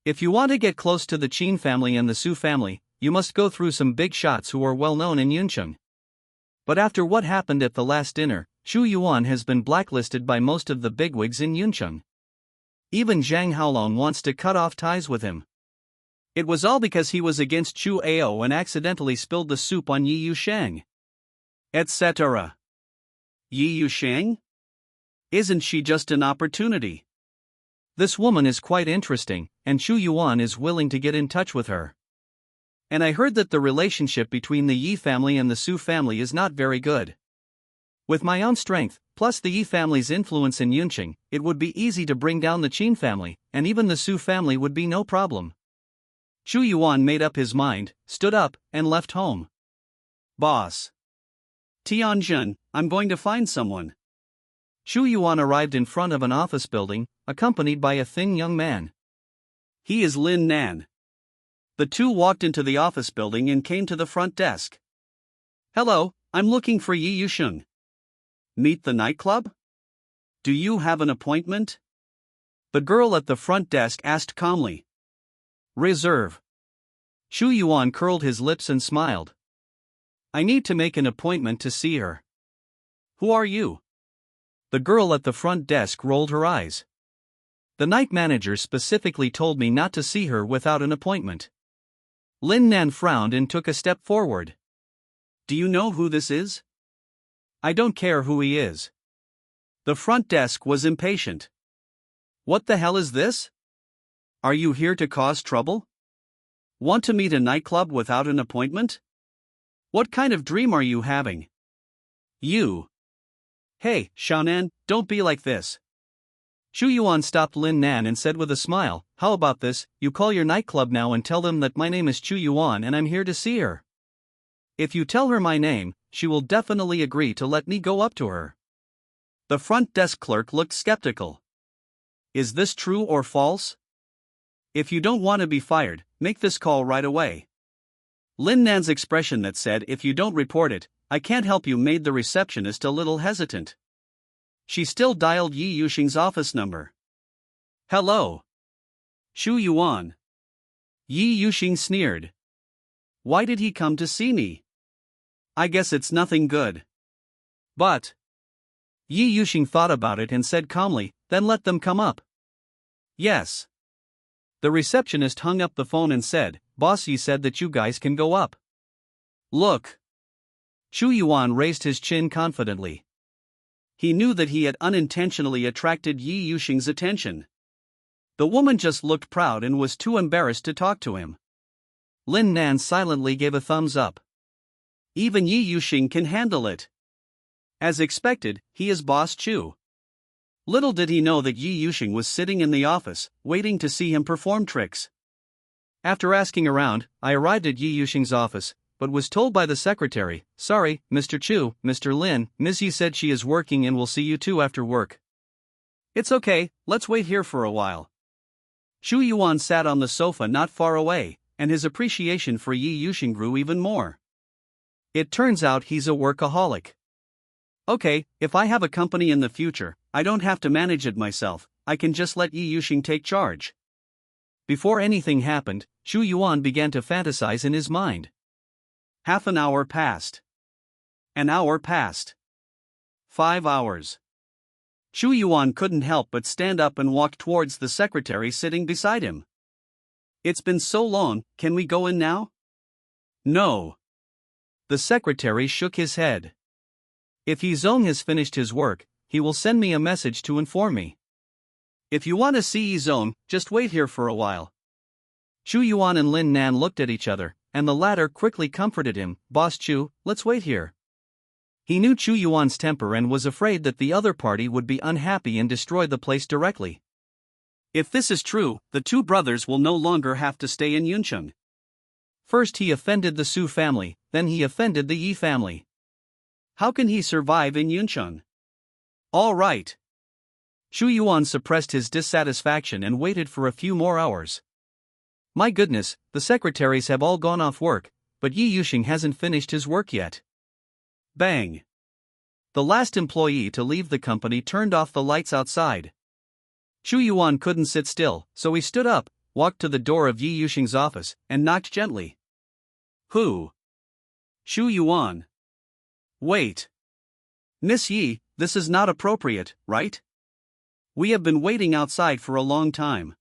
If you want to get close to the Qin family and the Su family, you must go through some big shots who are well known in Yuncheng. But after what happened at the last dinner, Chu Yuan has been blacklisted by most of the bigwigs in Yuncheng. Even Zhang Haolong wants to cut off ties with him. It was all because he was against Chu Ao and accidentally spilled the soup on Yi Yusheng. Etc. Yi Yusheng? Isn't she just an opportunity? This woman is quite interesting, and Chu Yuan is willing to get in touch with her. And I heard that the relationship between the Yi family and the Su family is not very good. With my own strength, plus the Yi family's influence in Yuncheng, it would be easy to bring down the Qin family, and even the Su family would be no problem. Chu Yuan made up his mind, stood up, and left home. Boss. Tianjin, I'm going to find someone. Chu Yuan arrived in front of an office building, accompanied by a thin young man. He is Lin Nan. The two walked into the office building and came to the front desk. Hello, I'm looking for Yi Yusheng. Meet the nightclub? Do you have an appointment? The girl at the front desk asked calmly. Reserve. Chu Yuan curled his lips and smiled. I need to make an appointment to see her. Who are you? The girl at the front desk rolled her eyes. The night manager specifically told me not to see her without an appointment. Lin Nan frowned and took a step forward. Do you know who this is? I don't care who he is. The front desk was impatient. What the hell is this? Are you here to cause trouble? Want to meet a nightclub without an appointment? What kind of dream are you having? You. Hey, Xiaonan, don't be like this. Chu Yuan stopped Lin Nan and said with a smile, how about this, you call your nightclub now and tell them that my name is Chu Yuan and I'm here to see her. If you tell her my name, she will definitely agree to let me go up to her. The front desk clerk looked skeptical. Is this true or false? If you don't want to be fired, make this call right away. Lin Nan's expression that said if you don't report it, I can't help you made the receptionist a little hesitant. She still dialed Yi Yusheng's office number. Hello. Chu Yuan. Yi Yusheng sneered. Why did he come to see me? I guess it's nothing good. But Yi Yusheng thought about it and said calmly, then let them come up. Yes. The receptionist hung up the phone and said, Boss, you said that you guys can go up. Look. Chu Yuan raised his chin confidently. He knew that he had unintentionally attracted Yi Yusheng's attention. The woman just looked proud and was too embarrassed to talk to him. Lin Nan silently gave a thumbs up. Even Yi Yusheng can handle it. As expected, he is Boss Chu. Little did he know that Yi Yuxing was sitting in the office, waiting to see him perform tricks. After asking around, I arrived at Yi Yuxing's office, but was told by the secretary, "Sorry, Mr. Chu, Mr. Lin, Ms. Yi said she is working and will see you two after work." "It's okay, let's wait here for a while." Chu Yuan sat on the sofa not far away, and his appreciation for Yi Yuxing grew even more. It turns out he's a workaholic. Okay, if I have a company in the future, I don't have to manage it myself, I can just let Yi Yuxing take charge. Before anything happened, Chu Yuan began to fantasize in his mind. Half an hour passed. An hour passed. 5 hours. Chu Yuan couldn't help but stand up and walk towards the secretary sitting beside him. "It's been so long, can we go in now?" "No." The secretary shook his head. "If Yi Zong has finished his work, he will send me a message to inform me. If you want to see Yi Zong, just wait here for a while." Chu Yuan and Lin Nan looked at each other, and the latter quickly comforted him, "Boss Chu, let's wait here." He knew Chu Yuan's temper and was afraid that the other party would be unhappy and destroy the place directly. If this is true, the two brothers will no longer have to stay in Yuncheng. First he offended the Su family, then he offended the Yi family. How can he survive in Yuncheng? All right. Chu Yuan suppressed his dissatisfaction and waited for a few more hours. My goodness, the secretaries have all gone off work, but Yi Yuxing hasn't finished his work yet. Bang! The last employee to leave the company turned off the lights outside. Chu Yuan couldn't sit still, so he stood up, walked to the door of Yi Yuxing's office, and knocked gently. Who? Chu Yuan. Wait. Miss Yi, this is not appropriate, right? We have been waiting outside for a long time.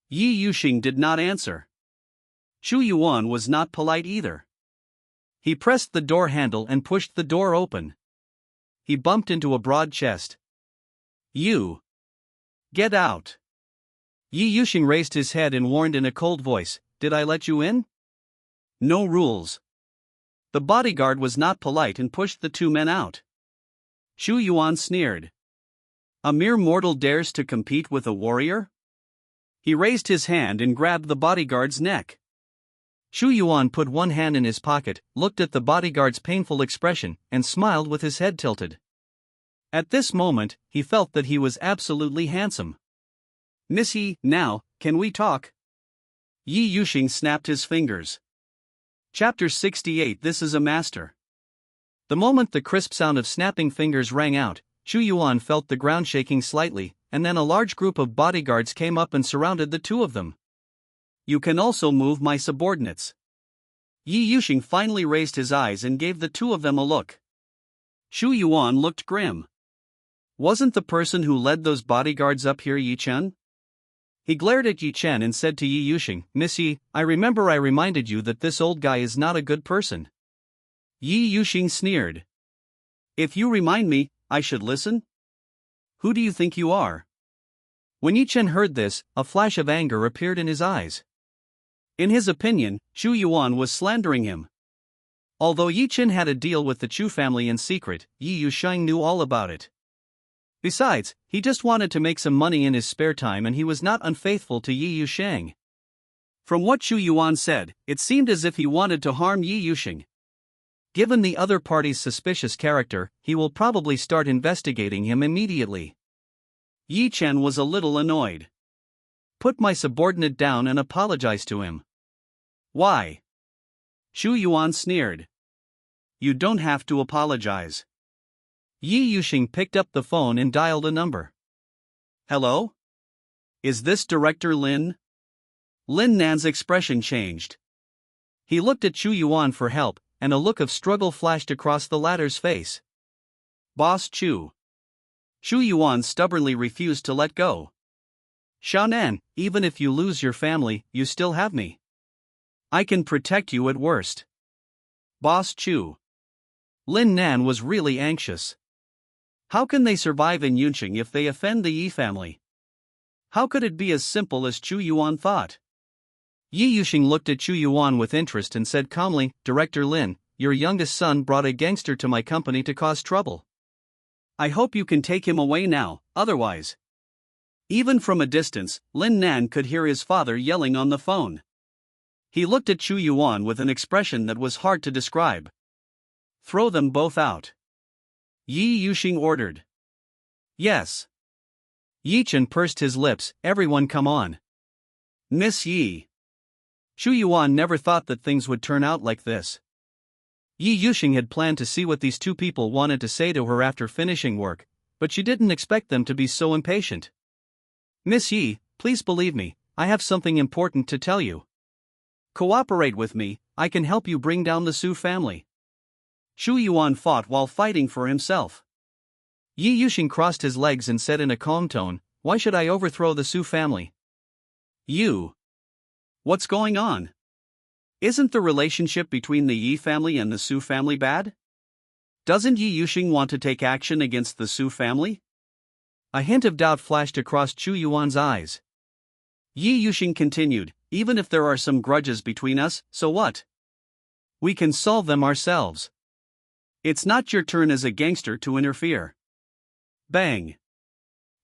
Yi Yuxing did not answer. Chu Yuan was not polite either. He pressed the door handle and pushed the door open. He bumped into a broad chest. You. Get out. Yi Yuxing raised his head and warned in a cold voice, "Did I let you in?" No rules. The bodyguard was not polite and pushed the two men out. Chu Yuan sneered. A mere mortal dares to compete with a warrior? He raised his hand and grabbed the bodyguard's neck. Chu Yuan put one hand in his pocket, looked at the bodyguard's painful expression, and smiled with his head tilted. At this moment, he felt that he was absolutely handsome. Miss Yi, now, can we talk? Yi Yuxing snapped his fingers. Chapter 68. This is a master. The moment the crisp sound of snapping fingers rang out, Chu Yuan felt the ground shaking slightly, and then a large group of bodyguards came up and surrounded the two of them. You can also move my subordinates. Yi Yuxing finally raised his eyes and gave the two of them a look. Chu Yuan looked grim. Wasn't the person who led those bodyguards up here Yi Chen? He glared at Yi Chen and said to Yi Yuxing, "Miss Yi, I remember I reminded you that this old guy is not a good person." Yi Yuxing sneered. If you remind me, I should listen? Who do you think you are? When Yi Chen heard this, a flash of anger appeared in his eyes. In his opinion, Chu Yuan was slandering him. Although Yi Chen had a deal with the Chu family in secret, Yi Yuxing knew all about it. Besides, he just wanted to make some money in his spare time and he was not unfaithful to Yi Yuxing. From what Chu Yuan said, it seemed as if he wanted to harm Yi Yuxing. Given the other party's suspicious character, he will probably start investigating him immediately. Yi Chen was a little annoyed. Put my subordinate down and apologize to him. Why? Chu Yuan sneered. You don't have to apologize. Yi Yuxing picked up the phone and dialed a number. Hello? Is this Director Lin? Lin Nan's expression changed. He looked at Chu Yuan for help, and a look of struggle flashed across the latter's face. Boss Chu. Chu Yuan stubbornly refused to let go. Xiaonan, even if you lose your family, you still have me. I can protect you at worst. Boss Chu. Lin Nan was really anxious. How can they survive in Yuncheng if they offend the Yi family? How could it be as simple as Chu Yuan thought? Yi Yuxing looked at Chu Yuan with interest and said calmly, Director Lin, your youngest son brought a gangster to my company to cause trouble. I hope you can take him away now, otherwise. Even from a distance, Lin Nan could hear his father yelling on the phone. He looked at Chu Yuan with an expression that was hard to describe. Throw them both out. Yi Yuxing ordered. Yes. Yi Chen pursed his lips. Everyone come on. Miss Yi. Chu Yuan never thought that things would turn out like this. Yi Yuxing had planned to see what these two people wanted to say to her after finishing work, but she didn't expect them to be so impatient. Miss Yi, please believe me, I have something important to tell you. Cooperate with me, I can help you bring down the Su family. Chu Yuan fought while fighting for himself. Yi Yuxing crossed his legs and said in a calm tone, why should I overthrow the Su family? You. What's going on? Isn't the relationship between the Yi family and the Su family bad? Doesn't Yi Yuxing want to take action against the Su family? A hint of doubt flashed across Chu Yuan's eyes. Yi Yuxing continued, even if there are some grudges between us, so what? We can solve them ourselves. It's not your turn as a gangster to interfere. Bang.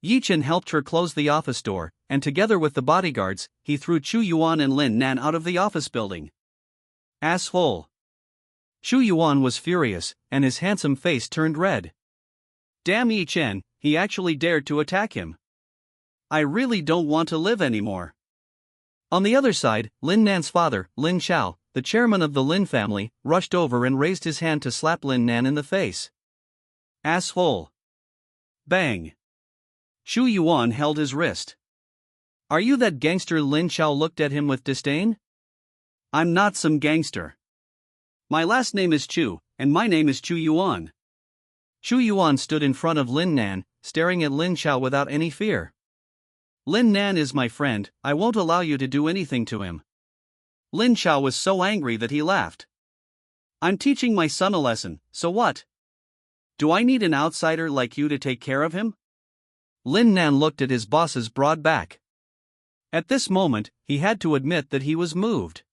Yi Chen helped her close the office door, and together with the bodyguards, he threw Chu Yuan and Lin Nan out of the office building. Asshole. Chu Yuan was furious, and his handsome face turned red. Damn Yi Chen, he actually dared to attack him. I really don't want to live anymore. On the other side, Lin Nan's father, Lin Xiao, the chairman of the Lin family, rushed over and raised his hand to slap Lin Nan in the face. Asshole. Bang. Chu Yuan held his wrist. Are you that gangster? Lin Xiao looked at him with disdain. I'm not some gangster. My last name is Chu, and my name is Chu Yuan. Chu Yuan stood in front of Lin Nan, staring at Lin Xiao without any fear. Lin Nan is my friend, I won't allow you to do anything to him. Lin Xiao was so angry that he laughed. I'm teaching my son a lesson, so what? Do I need an outsider like you to take care of him? Lin Nan looked at his boss's broad back. At this moment, he had to admit that he was moved.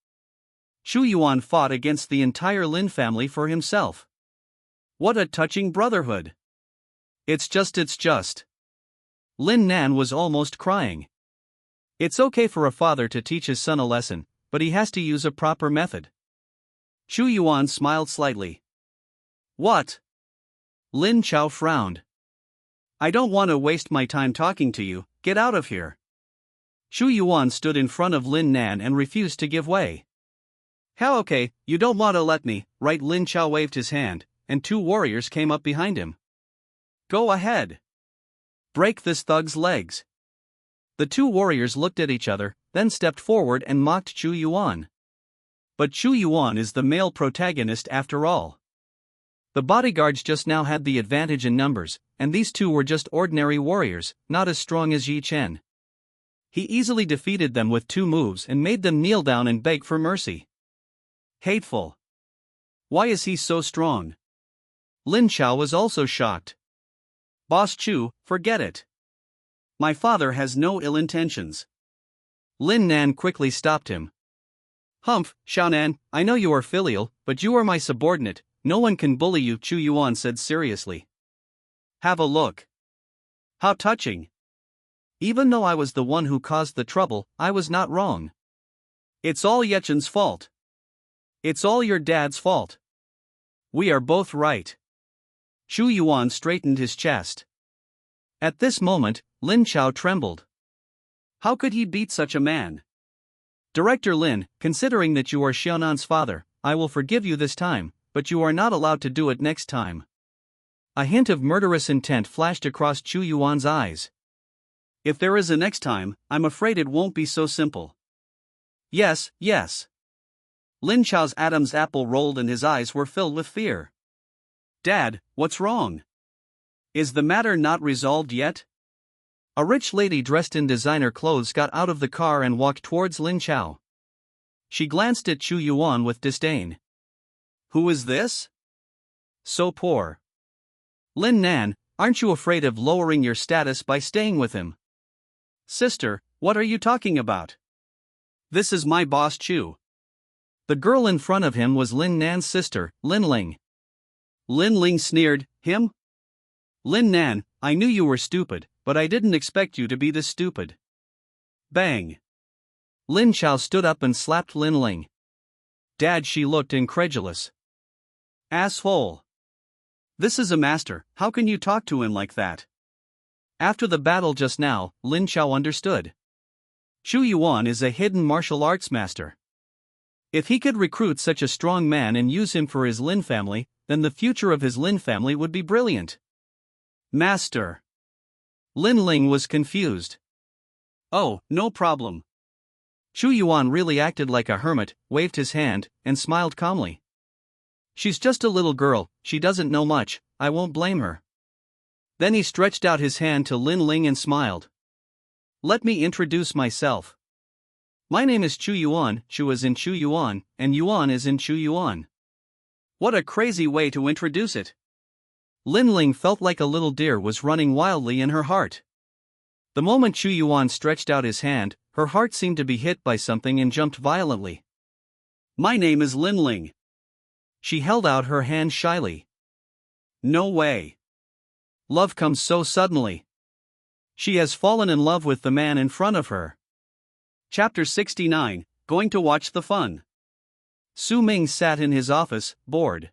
Chu Yuan fought against the entire Lin family for himself. What a touching brotherhood. It's just. Lin Nan was almost crying. It's okay for a father to teach his son a lesson, but he has to use a proper method. Chu Yuan smiled slightly. What? Lin Xiao frowned. I don't want to waste my time talking to you, get out of here. Chu Yuan stood in front of Lin Nan and refused to give way. How okay, you don't want to let me, right? Lin Xiao waved his hand, and two warriors came up behind him. Go ahead. Break this thug's legs. The two warriors looked at each other, then stepped forward and mocked Chu Yuan. But Chu Yuan is the male protagonist after all. The bodyguards just now had the advantage in numbers, and these two were just ordinary warriors, not as strong as Yi Chen. He easily defeated them with 2 moves and made them kneel down and beg for mercy. Hateful. Why is he so strong? Lin Xiao was also shocked. Boss Chu, forget it. My father has no ill intentions. Lin Nan quickly stopped him. Humph, Xiaonan, I know you are filial, but you are my subordinate, no one can bully you, Chu Yuan said seriously. Have a look. How touching. Even though I was the one who caused the trouble, I was not wrong. It's all Yechen's fault. It's all your dad's fault. We are both right. Chu Yuan straightened his chest. At this moment, Lin Xiao trembled. How could he beat such a man? Director Lin, considering that you are Xiaonan's father, I will forgive you this time, but you are not allowed to do it next time. A hint of murderous intent flashed across Chu Yuan's eyes. If there is a next time, I'm afraid it won't be so simple. Yes. Lin Xiao's Adam's apple rolled and his eyes were filled with fear. Dad, what's wrong? Is the matter not resolved yet? A rich lady dressed in designer clothes got out of the car and walked towards Lin Xiao. She glanced at Chu Yuan with disdain. Who is this? So poor. Lin Nan, aren't you afraid of lowering your status by staying with him? Sister, what are you talking about? This is my boss Chu. The girl in front of him was Lin Nan's sister, Lin Ling. Lin Ling sneered, him? Lin Nan, I knew you were stupid, but I didn't expect you to be this stupid. Bang! Lin Chao stood up and slapped Lin Ling. Dad, she looked incredulous. Asshole! This is a master, how can you talk to him like that? After the battle just now, Lin Chao understood. Chu Yuan is a hidden martial arts master. If he could recruit such a strong man and use him for his Lin family, then the future of his Lin family would be brilliant. Master! Lin Ling was confused. Oh, no problem. Chu Yuan really acted like a hermit, waved his hand, and smiled calmly. She's just a little girl, she doesn't know much, I won't blame her. Then he stretched out his hand to Lin Ling and smiled. Let me introduce myself. My name is Chu Yuan, Chu is in Chu Yuan, and Yuan is in Chu Yuan. What a crazy way to introduce it. Lin Ling felt like a little deer was running wildly in her heart. The moment Chu Yuan stretched out his hand, her heart seemed to be hit by something and jumped violently. My name is Lin Ling. She held out her hand shyly. No way. Love comes so suddenly. She has fallen in love with the man in front of her. Chapter 69, Going to Watch the Fun. Su Ming sat in his office, bored.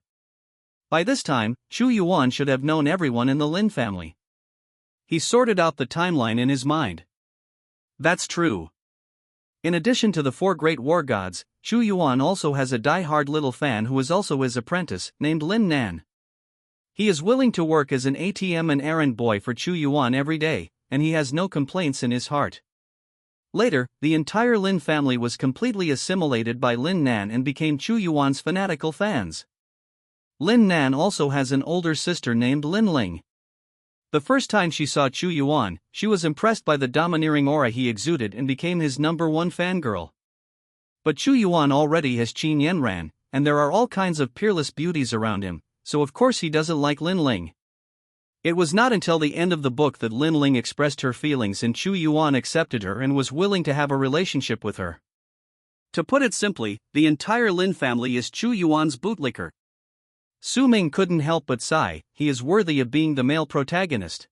By this time, Chu Yuan should have known everyone in the Lin family. He sorted out the timeline in his mind. That's true. In addition to the 4 great war gods, Chu Yuan also has a die-hard little fan who is also his apprentice, named Lin Nan. He is willing to work as an ATM and errand boy for Chu Yuan every day, and he has no complaints in his heart. Later, the entire Lin family was completely assimilated by Lin Nan and became Chu Yuan's fanatical fans. Lin Nan also has an older sister named Lin Ling. The first time she saw Chu Yuan, she was impressed by the domineering aura he exuded and became his #1 fangirl. But Chu Yuan already has Qin Yanran, and there are all kinds of peerless beauties around him, so of course he doesn't like Lin Ling. It was not until the end of the book that Lin Ling expressed her feelings and Chu Yuan accepted her and was willing to have a relationship with her. To put it simply, the entire Lin family is Chu Yuan's bootlicker. Su Ming couldn't help but sigh, he is worthy of being the male protagonist.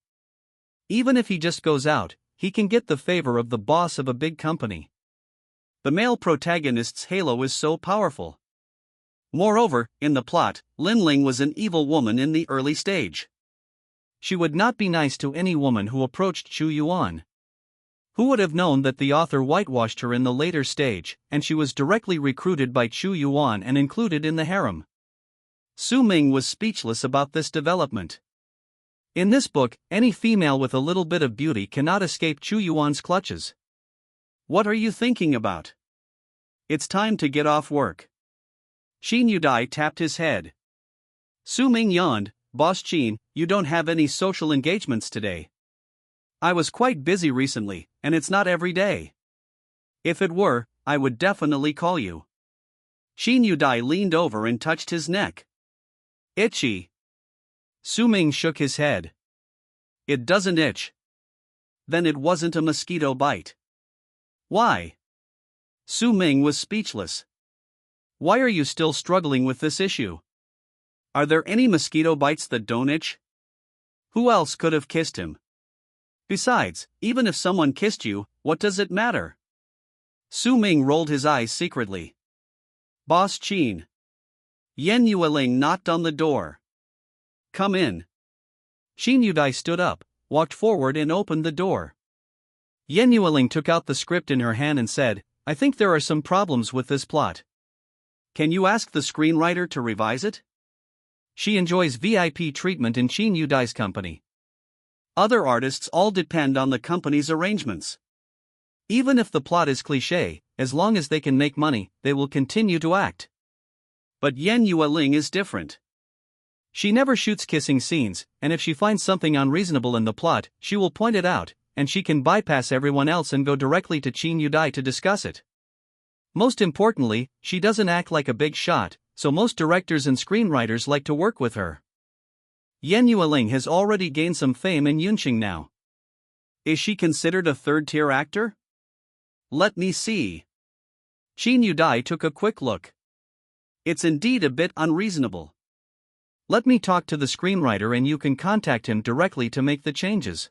Even if he just goes out, he can get the favor of the boss of a big company. The male protagonist's halo is so powerful. Moreover, in the plot, Lin Ling was an evil woman in the early stage. She would not be nice to any woman who approached Chu Yuan. Who would have known that the author whitewashed her in the later stage, and she was directly recruited by Chu Yuan and included in the harem? Su Ming was speechless about this development. In this book, any female with a little bit of beauty cannot escape Chu Yuan's clutches. What are you thinking about? It's time to get off work. Qin Yudai tapped his head. Su Ming yawned, Boss Qin, you don't have any social engagements today. I was quite busy recently, and it's not every day. If it were, I would definitely call you. Qin Yudai leaned over and touched his neck. Itchy. Su Ming shook his head. It doesn't itch. Then it wasn't a mosquito bite. Why? Su Ming was speechless. Why are you still struggling with this issue? Are there any mosquito bites that don't itch? Who else could have kissed him? Besides, even if someone kissed you, what does it matter? Su Ming rolled his eyes secretly. Boss Qin. Yan Yueling knocked on the door. Come in. Qin Yudai stood up, walked forward and opened the door. Yan Yueling took out the script in her hand and said, I think there are some problems with this plot. Can you ask the screenwriter to revise it? She enjoys VIP treatment in Qin Yudai's company. Other artists all depend on the company's arrangements. Even if the plot is cliché, as long as they can make money, they will continue to act. But Yan Yueling is different. She never shoots kissing scenes, and if she finds something unreasonable in the plot, she will point it out, and she can bypass everyone else and go directly to Qin Yudai to discuss it. Most importantly, she doesn't act like a big shot, so most directors and screenwriters like to work with her. Yan Yueling has already gained some fame in Yunqing now. Is she considered a third-tier actor? Let me see. Qin Yudai took a quick look. It's indeed a bit unreasonable. Let me talk to the screenwriter and you can contact him directly to make the changes.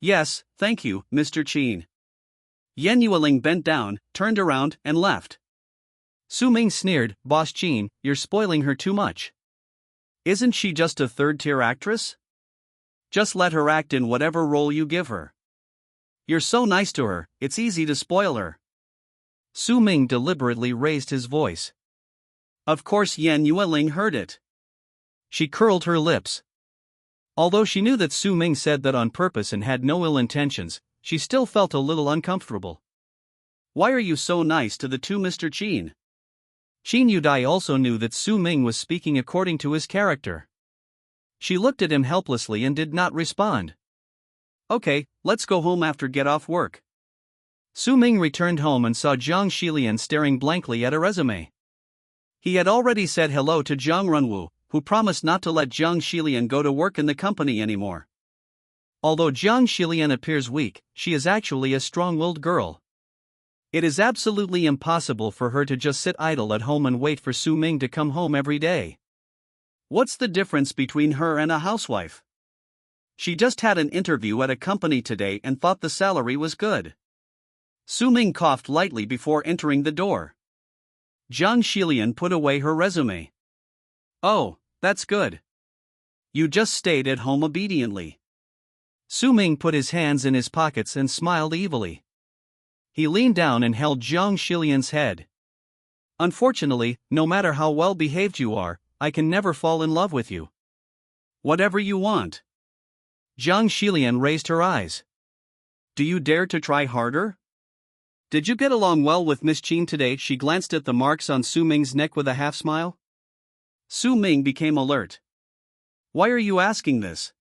Yes, thank you, Mr. Qin. Yan Yueling bent down, turned around, and left. Su Ming sneered, Boss Qin, you're spoiling her too much. Isn't she just a third-tier actress? Just let her act in whatever role you give her. You're so nice to her, it's easy to spoil her. Su Ming deliberately raised his voice. Of course Yan Yueling heard it. She curled her lips. Although she knew that Su Ming said that on purpose and had no ill intentions, she still felt a little uncomfortable. Why are you so nice to the two Mr. Qin? Qin Yudai also knew that Su Ming was speaking according to his character. She looked at him helplessly and did not respond. Okay, let's go home after get off work. Su Ming returned home and saw Zhang Xilian staring blankly at a resume. He had already said hello to Zhang Runwu, who promised not to let Zhang Xilian go to work in the company anymore. Although Zhang Xilian appears weak, she is actually a strong-willed girl. It is absolutely impossible for her to just sit idle at home and wait for Su Ming to come home every day. What's the difference between her and a housewife? She just had an interview at a company today and thought the salary was good. Su Ming coughed lightly before entering the door. Zhang Xilian put away her resume. Oh, that's good. You just stayed at home obediently. Su Ming put his hands in his pockets and smiled evilly. He leaned down and held Zhang Xilian's head. Unfortunately, no matter how well behaved you are, I can never fall in love with you. Whatever you want. Zhang Xilian raised her eyes. Do you dare to try harder? Did you get along well with Miss Qin today? She glanced at the marks on Su Ming's neck with a half smile. Su Ming became alert. Why are you asking this?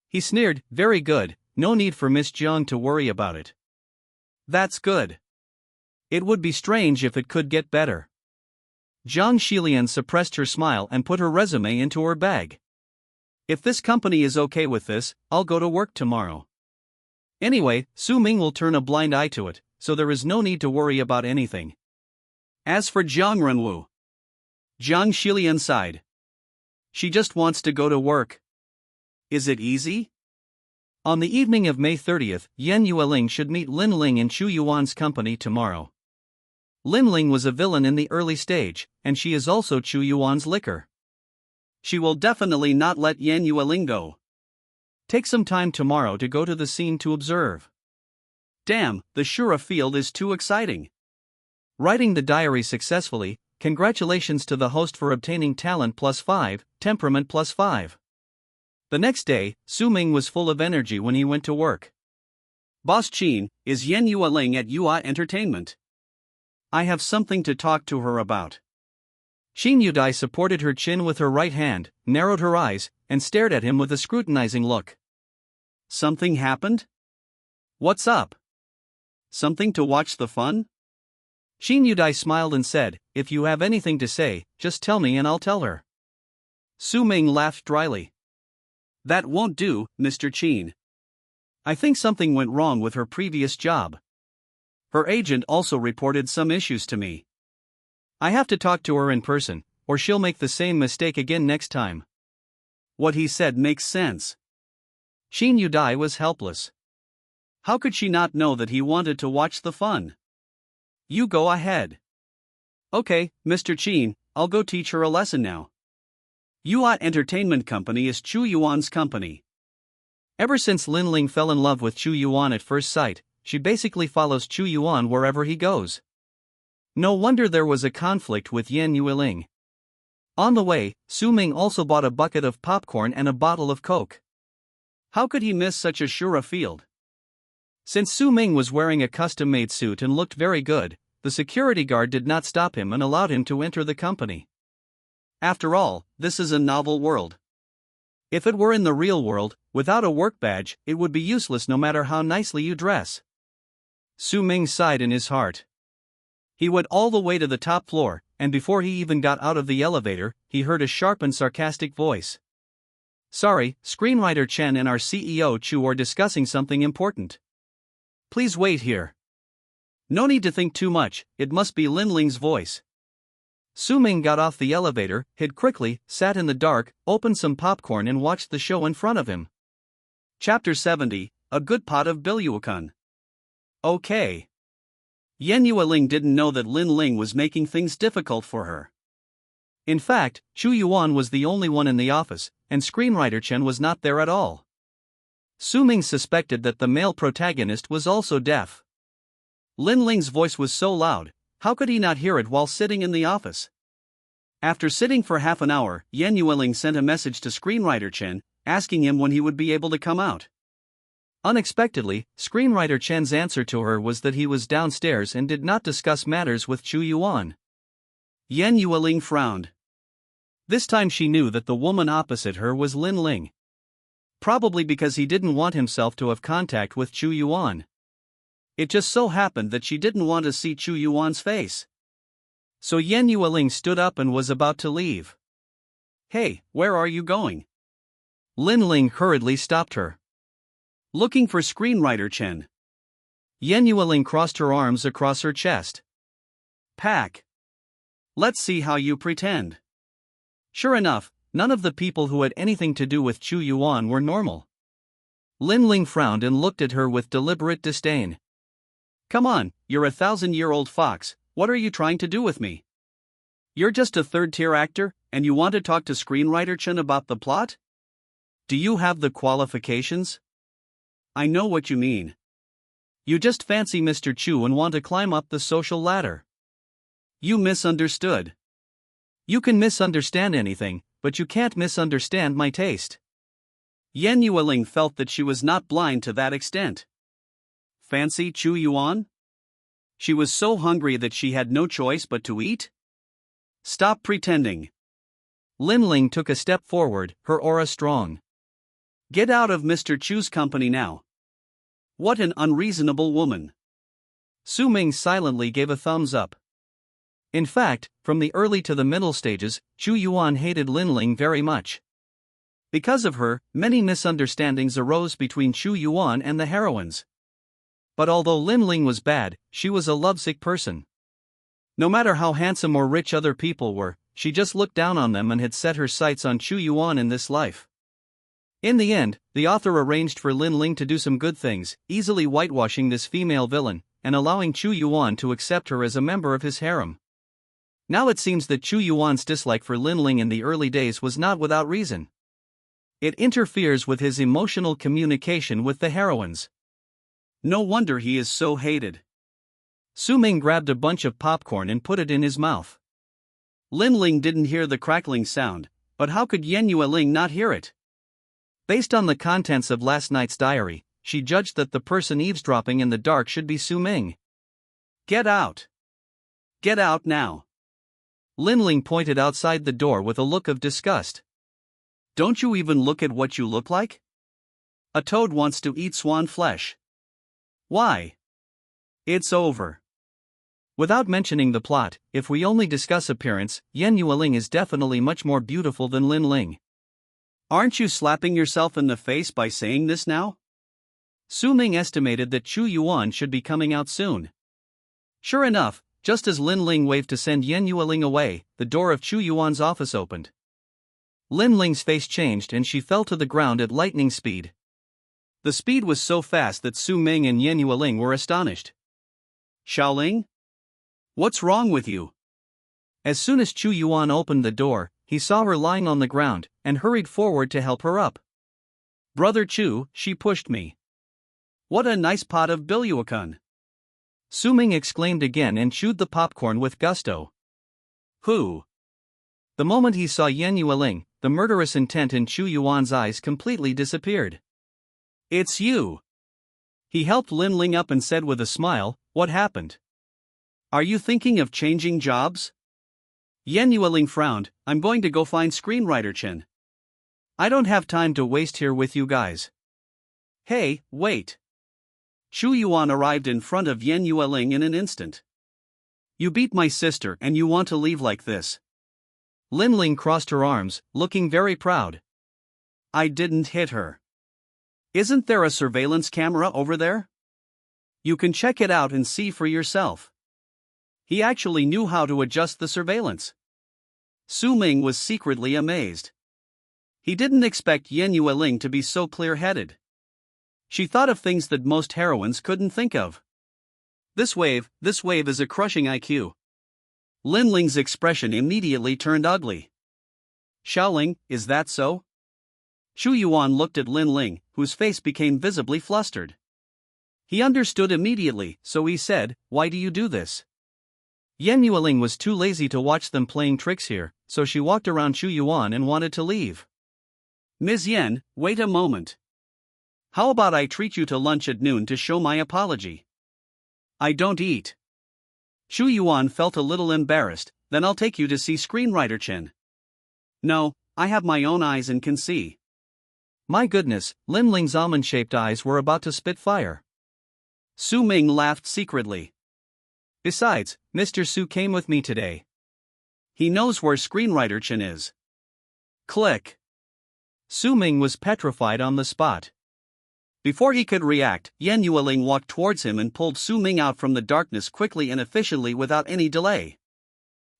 He sneered, very good, no need for Miss Zhang to worry about it. That's good. It would be strange if it could get better. Zhang Xilian suppressed her smile and put her resume into her bag. If this company is okay with this, I'll go to work tomorrow. Anyway, Su Ming will turn a blind eye to it, so there is no need to worry about anything. As for Zhang Runwu, Zhang Xilian sighed. She just wants to go to work. Is it easy? On the evening of May 30th, Yan Yueling should meet Lin Ling in Chu Yuan's company tomorrow. Lin Ling was a villain in the early stage, and she is also Chu Yuan's licker. She will definitely not let Yan Yueling go. Take some time tomorrow to go to the scene to observe. Damn, the Shura field is too exciting. Writing the diary successfully, congratulations to the host for obtaining talent +5, temperament +5. The next day, Su Ming was full of energy when he went to work. Boss Qin, is Yan Yueling at UA Entertainment? I have something to talk to her about. Qin Yudai supported her chin with her right hand, narrowed her eyes, and stared at him with a scrutinizing look. Something happened? What's up? Something to watch the fun? Qin Yudai smiled and said, if you have anything to say, just tell me and I'll tell her. Su Ming laughed dryly. That won't do, Mr. Qin. I think something went wrong with her previous job. Her agent also reported some issues to me. I have to talk to her in person, or she'll make the same mistake again next time. What he said makes sense. Qin Yudai was helpless. How could she not know that he wanted to watch the fun? You go ahead. Okay, Mr. Qin, I'll go teach her a lesson now. UA Entertainment Company is Chu Yuan's company. Ever since Lin Ling fell in love with Chu Yuan at first sight, she basically follows Chu Yuan wherever he goes. No wonder there was a conflict with Yan Yueling. On the way, Su Ming also bought a bucket of popcorn and a bottle of Coke. How could he miss such a Shura field? Since Su Ming was wearing a custom-made suit and looked very good, the security guard did not stop him and allowed him to enter the company. After all, this is a novel world. If it were in the real world, without a work badge, it would be useless no matter how nicely you dress. Su Ming sighed in his heart. He went all the way to the top floor, and before he even got out of the elevator, he heard a sharp and sarcastic voice. Sorry, screenwriter Chen and our CEO Chu are discussing something important. Please wait here. No need to think too much, it must be Lin Ling's voice. Su Ming got off the elevator, hid quickly, sat in the dark, opened some popcorn and watched the show in front of him. Chapter 70, A Good Pot of Bilyuokun. Okay. Yan Yueling didn't know that Lin Ling was making things difficult for her. In fact, Chu Yuan was the only one in the office, and screenwriter Chen was not there at all. Su Ming suspected that the male protagonist was also deaf. Lin Ling's voice was so loud, how could he not hear it while sitting in the office? After sitting for half an hour, Yan Yueling sent a message to screenwriter Chen, asking him when he would be able to come out. Unexpectedly, screenwriter Chen's answer to her was that he was downstairs and did not discuss matters with Chu Yuan. Yan Yueling frowned. This time she knew that the woman opposite her was Lin Ling. Probably because he didn't want himself to have contact with Chu Yuan. It just so happened that she didn't want to see Chu Yuan's face. So Yan Yueling stood up and was about to leave. Hey, where are you going? Lin Ling hurriedly stopped her. Looking for screenwriter Chen. Yan Yueling crossed her arms across her chest. Pack. Let's see how you pretend. Sure enough, none of the people who had anything to do with Chu Yuan were normal. Lin Ling frowned and looked at her with deliberate disdain. Come on, you're a 1,000-year-old fox, what are you trying to do with me? You're just a third-tier actor, and you want to talk to screenwriter Chen about the plot? Do you have the qualifications? I know what you mean. You just fancy Mr. Chu and want to climb up the social ladder. You misunderstood. You can misunderstand anything, but you can't misunderstand my taste. Yan Yueling felt that she was not blind to that extent. Fancy Chu Yuan? She was so hungry that she had no choice but to eat? Stop pretending. Lin Ling took a step forward, her aura strong. Get out of Mr. Chu's company now. What an unreasonable woman. Su Ming silently gave a thumbs up. In fact, from the early to the middle stages, Chu Yuan hated Lin Ling very much. Because of her, many misunderstandings arose between Chu Yuan and the heroines. But although Lin Ling was bad, she was a lovesick person. No matter how handsome or rich other people were, she just looked down on them and had set her sights on Chu Yuan in this life. In the end, the author arranged for Lin Ling to do some good things, easily whitewashing this female villain, and allowing Chu Yuan to accept her as a member of his harem. Now it seems that Chu Yuan's dislike for Lin Ling in the early days was not without reason. It interferes with his emotional communication with the heroines. No wonder he is so hated. Su Ming grabbed a bunch of popcorn and put it in his mouth. Lin Ling didn't hear the crackling sound, but how could Yan Yueling not hear it? Based on the contents of last night's diary, she judged that the person eavesdropping in the dark should be Su Ming. Get out. Get out now. Lin Ling pointed outside the door with a look of disgust. Don't you even look at what you look like? A toad wants to eat swan flesh. Why? It's over. Without mentioning the plot, if we only discuss appearance, Yan Yueling is definitely much more beautiful than Lin Ling. Aren't you slapping yourself in the face by saying this now? Su Ming estimated that Chu Yuan should be coming out soon. Sure enough, just as Lin Ling waved to send Yan Yueling away, the door of Chu Yuan's office opened. Lin Ling's face changed and she fell to the ground at lightning speed. The speed was so fast that Su Ming and Yan Yueling were astonished. Xiaoling? What's wrong with you? As soon as Chu Yuan opened the door, he saw her lying on the ground, and hurried forward to help her up. Brother Chu, she pushed me. What a nice pot of bilyuokun. Su Ming exclaimed again and chewed the popcorn with gusto. Who? The moment he saw Yan Yueling, the murderous intent in Chu Yuan's eyes completely disappeared. It's you. He helped Lin Ling up and said with a smile, what happened? Are you thinking of changing jobs? Yan Yueling frowned, I'm going to go find screenwriter Chen. I don't have time to waste here with you guys. Hey, wait. Chu Yuan arrived in front of Yan Yueling in an instant. You beat my sister and you want to leave like this. Lin Ling crossed her arms, looking very proud. I didn't hit her. Isn't there a surveillance camera over there? You can check it out and see for yourself. He actually knew how to adjust the surveillance. Su Ming was secretly amazed. He didn't expect Yan Yueling to be so clear-headed. She thought of things that most heroines couldn't think of. This wave is a crushing IQ. Lin Ling's expression immediately turned ugly. Xiaoling, is that so? Xu Yuan looked at Lin Ling, whose face became visibly flustered. He understood immediately, so he said, "Why do you do this?" Yan Yueling was too lazy to watch them playing tricks here, so she walked around Xu Yuan and wanted to leave. "Ms. Yan, wait a moment. How about I treat you to lunch at noon to show my apology?" "I don't eat." Xu Yuan felt a little embarrassed. "Then I'll take you to see screenwriter Qin." "No, I have my own eyes and can see." My goodness, Lin Ling's almond-shaped eyes were about to spit fire. Su Ming laughed secretly. "Besides, Mr. Su came with me today. He knows where screenwriter Qin is." Click. Su Ming was petrified on the spot. Before he could react, Yan Yueling walked towards him and pulled Su Ming out from the darkness quickly and efficiently without any delay.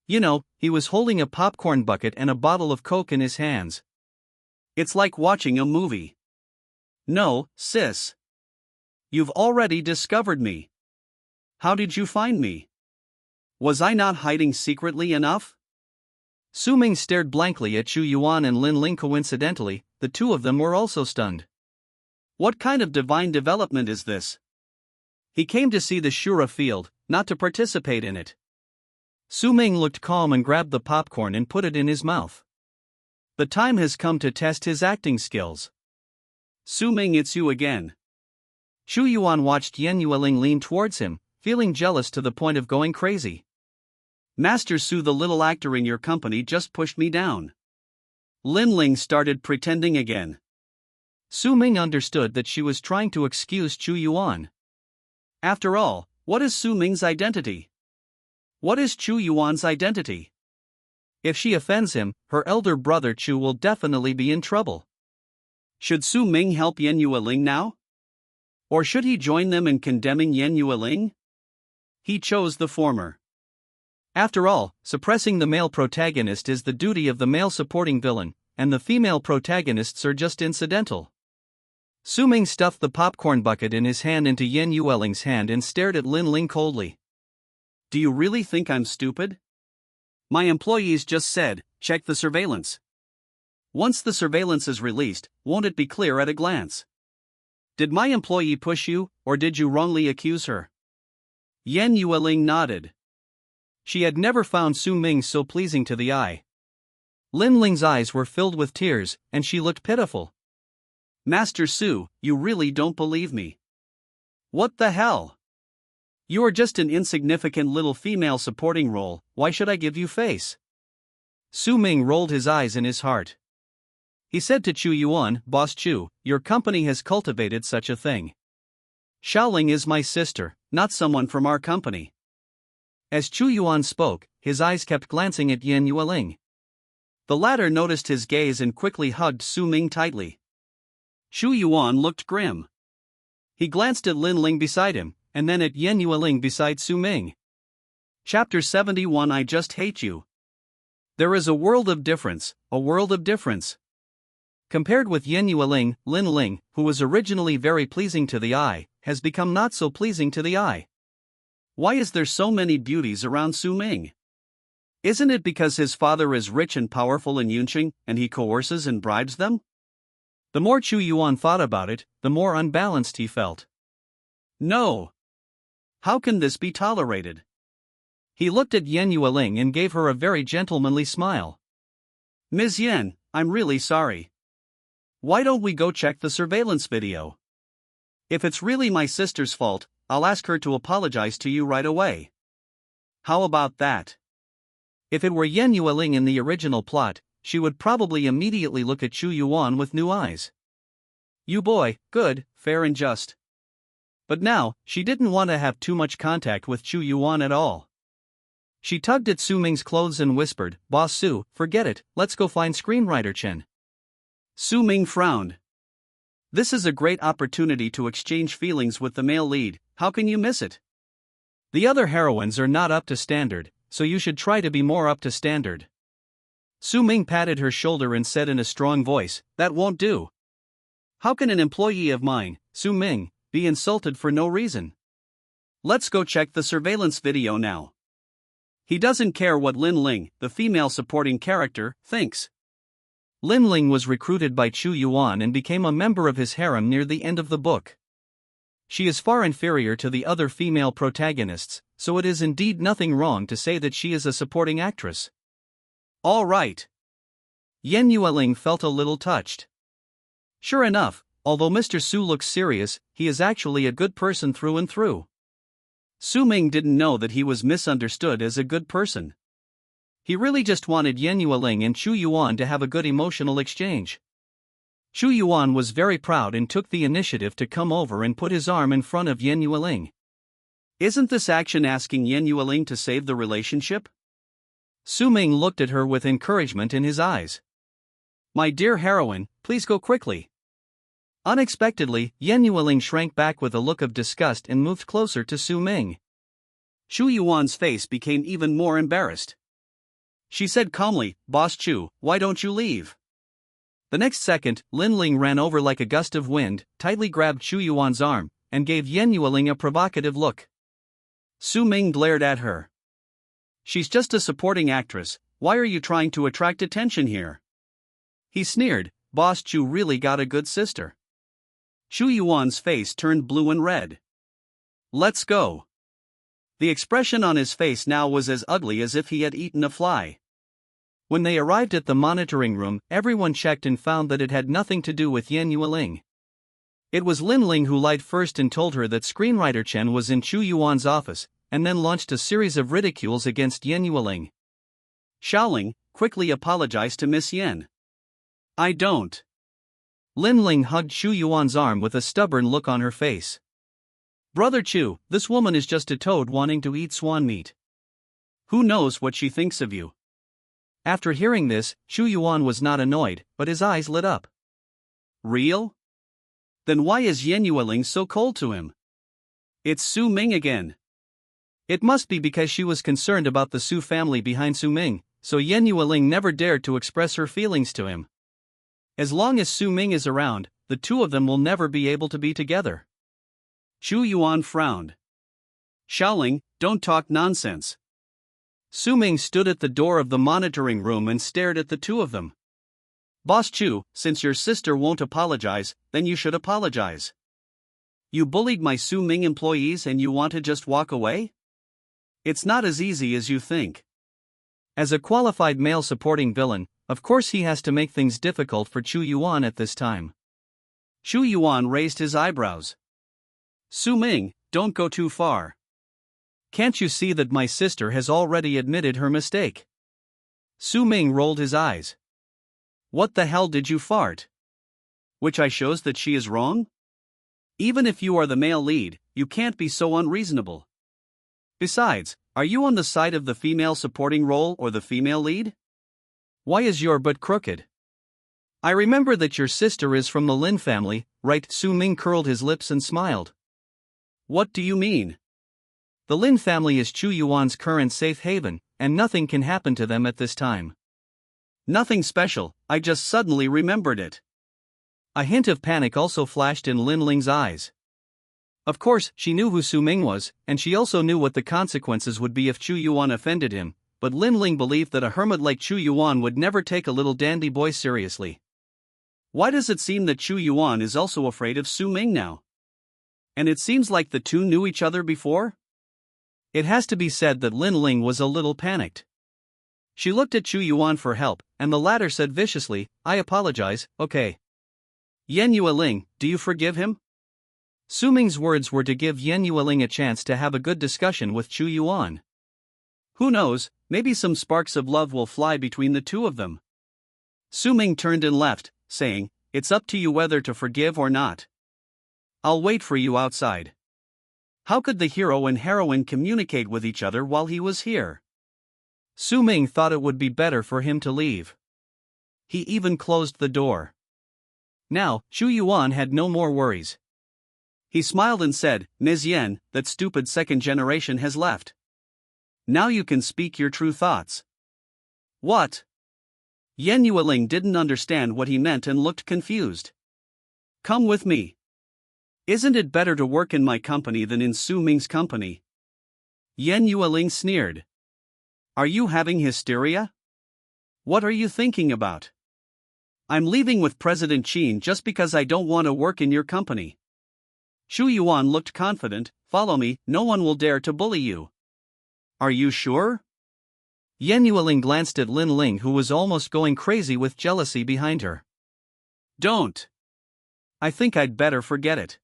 You know, he was holding a popcorn bucket and a bottle of Coke in his hands. It's like watching a movie. "No, sis. You've already discovered me. How did you find me? Was I not hiding secretly enough?" Su Ming stared blankly at Xu Yuan and Lin Ling. Coincidentally, the two of them were also stunned. What kind of divine development is this? He came to see the Shura field, not to participate in it. Su Ming looked calm and grabbed the popcorn and put it in his mouth. The time has come to test his acting skills. "Su Ming, it's you again." Xu Yuan watched Yan Yueling lean towards him, feeling jealous to the point of going crazy. "Master Su, the little actor in your company just pushed me down." Lin Ling started pretending again. Su Ming understood that she was trying to excuse Xu Yuan. After all, what is Su Ming's identity? What is Xu Yuan's identity? If she offends him, her elder brother Chu will definitely be in trouble. Should Su Ming help Yan Yueling now? Or should he join them in condemning Yan Yueling? He chose the former. After all, suppressing the male protagonist is the duty of the male supporting villain, and the female protagonists are just incidental. Su Ming stuffed the popcorn bucket in his hand into Yan Yueling's hand and stared at Lin Ling coldly. "Do you really think I'm stupid? My employees just said, check the surveillance. Once the surveillance is released, won't it be clear at a glance? Did my employee push you, or did you wrongly accuse her?" Yan Yueling nodded. She had never found Su Ming so pleasing to the eye. Lin Ling's eyes were filled with tears, and she looked pitiful. "Master Su, you really don't believe me. What the hell? You are just an insignificant little female supporting role, why should I give you face?" Su Ming rolled his eyes in his heart. He said to Chu Yuan, "Boss Chu, your company has cultivated such a thing. Xiaoling is my sister, not someone from our company." As Chu Yuan spoke, his eyes kept glancing at Yan Yueling. The latter noticed his gaze and quickly hugged Su Ming tightly. Xu Yuan looked grim. He glanced at Lin Ling beside him, and then at Yan Yueling beside Su Ming. Chapter 71, I Just Hate You. There is a world of difference, a world of difference. Compared with Yan Yueling, Lin Ling, who was originally very pleasing to the eye, has become not so pleasing to the eye. Why is there so many beauties around Su Ming? Isn't it because his father is rich and powerful in Yunqing, and he coerces and bribes them? The more Chu Yuan thought about it, the more unbalanced he felt. No. How can this be tolerated? He looked at Yan Yueling and gave her a very gentlemanly smile. "Ms. Yan, I'm really sorry. Why don't we go check the surveillance video? If it's really my sister's fault, I'll ask her to apologize to you right away. How about that?" If it were Yan Yueling in the original plot, she would probably immediately look at Chu Yuan with new eyes. You boy, good, fair and just. But now, she didn't want to have too much contact with Chu Yuan at all. She tugged at Su Ming's clothes and whispered, "Boss Su, forget it, let's go find screenwriter Qin." Su Ming frowned. "This is a great opportunity to exchange feelings with the male lead, how can you miss it? The other heroines are not up to standard, so you should try to be more up to standard." Su Ming patted her shoulder and said in a strong voice, "That won't do. How can an employee of mine, Su Ming, be insulted for no reason? Let's go check the surveillance video now." He doesn't care what Lin Ling, the female supporting character, thinks. Lin Ling was recruited by Chu Yuan and became a member of his harem near the end of the book. She is far inferior to the other female protagonists, so it is indeed nothing wrong to say that she is a supporting actress. All right. Yan Yueling felt a little touched. Sure enough, although Mr. Su looks serious, he is actually a good person through and through. Su Ming didn't know that he was misunderstood as a good person. He really just wanted Yan Yueling and Chu Yuan to have a good emotional exchange. Chu Yuan was very proud and took the initiative to come over and put his arm in front of Yan Yueling. Isn't this action asking Yan Yueling to save the relationship? Su Ming looked at her with encouragement in his eyes. "My dear heroine, please go quickly." Unexpectedly, Yan Yueling shrank back with a look of disgust and moved closer to Su Ming. Chu Yuan's face became even more embarrassed. She said calmly, "Boss Chu, why don't you leave?" The next second, Lin Ling ran over like a gust of wind, tightly grabbed Chu Yuan's arm, and gave Yan Yueling a provocative look. Su Ming glared at her. "She's just a supporting actress, why are you trying to attract attention here?" He sneered, "Boss Chu really got a good sister." Chu Yuan's face turned blue and red. "Let's go." The expression on his face now was as ugly as if he had eaten a fly. When they arrived at the monitoring room, everyone checked and found that it had nothing to do with Yan Yueling. It was Lin Ling who lied first and told her that screenwriter Chen was in Chu Yuan's office, and then launched a series of ridicules against Yan Yueling. Xiaoling quickly apologized to Miss Yan. "I don't." Lin Ling hugged Chu Yuan's arm with a stubborn look on her face. "Brother Chu, this woman is just a toad wanting to eat swan meat. Who knows what she thinks of you?" After hearing this, Chu Yuan was not annoyed, but his eyes lit up. "Real? Then why is Yan Yueling so cold to him? It's Su Ming again." It must be because she was concerned about the Su family behind Su Ming, so Yan Yueling never dared to express her feelings to him. As long as Su Ming is around, the two of them will never be able to be together. Chu Yuan frowned. "Xiaoling, don't talk nonsense." Su Ming stood at the door of the monitoring room and stared at the two of them. "Boss Chu, since your sister won't apologize, then you should apologize. You bullied my Su Ming employees and you want to just walk away? It's not as easy as you think." As a qualified male supporting villain, of course he has to make things difficult for Chu Yuan at this time. Chu Yuan raised his eyebrows. "Su Ming, don't go too far. Can't you see that my sister has already admitted her mistake?" Su Ming rolled his eyes. "What the hell did you fart? Which eye shows that she is wrong? Even if you are the male lead, you can't be so unreasonable. Besides, are you on the side of the female supporting role or the female lead? Why is your butt crooked? I remember that your sister is from the Lin family, right?" Su Ming curled his lips and smiled. "What do you mean?" "The Lin family is Chu Yuan's current safe haven, and nothing can happen to them at this time." "Nothing special, I just suddenly remembered it." A hint of panic also flashed in Lin Ling's eyes. Of course, she knew who Su Ming was, and she also knew what the consequences would be if Chu Yuan offended him, but Lin Ling believed that a hermit like Chu Yuan would never take a little dandy boy seriously. Why does it seem that Chu Yuan is also afraid of Su Ming now? And it seems like the two knew each other before? It has to be said that Lin Ling was a little panicked. She looked at Chu Yuan for help, and the latter said viciously, "I apologize, okay. Yan Yueling, do you forgive him?" Su Ming's words were to give Yan Yueling a chance to have a good discussion with Chu Yuan. Who knows, maybe some sparks of love will fly between the two of them. Su Ming turned and left, saying, "It's up to you whether to forgive or not. I'll wait for you outside." How could the hero and heroine communicate with each other while he was here? Su Ming thought it would be better for him to leave. He even closed the door. Now, Chu Yuan had no more worries. He smiled and said, "Ms. Yan, that stupid second generation has left. Now you can speak your true thoughts." "What?" Yan Yueling didn't understand what he meant and looked confused. Come with me. Isn't it better to work in my company than in Su Ming's company? Yan Yueling sneered. Are you having hysteria? What are you thinking about? I'm leaving with President Qin just because I don't want to work in your company. Xu Yuan looked confident. Follow me, no one will dare to bully you. Are you sure? Yan Yueling glanced at Lin Ling, who was almost going crazy with jealousy behind her. Don't. I think I'd better forget it.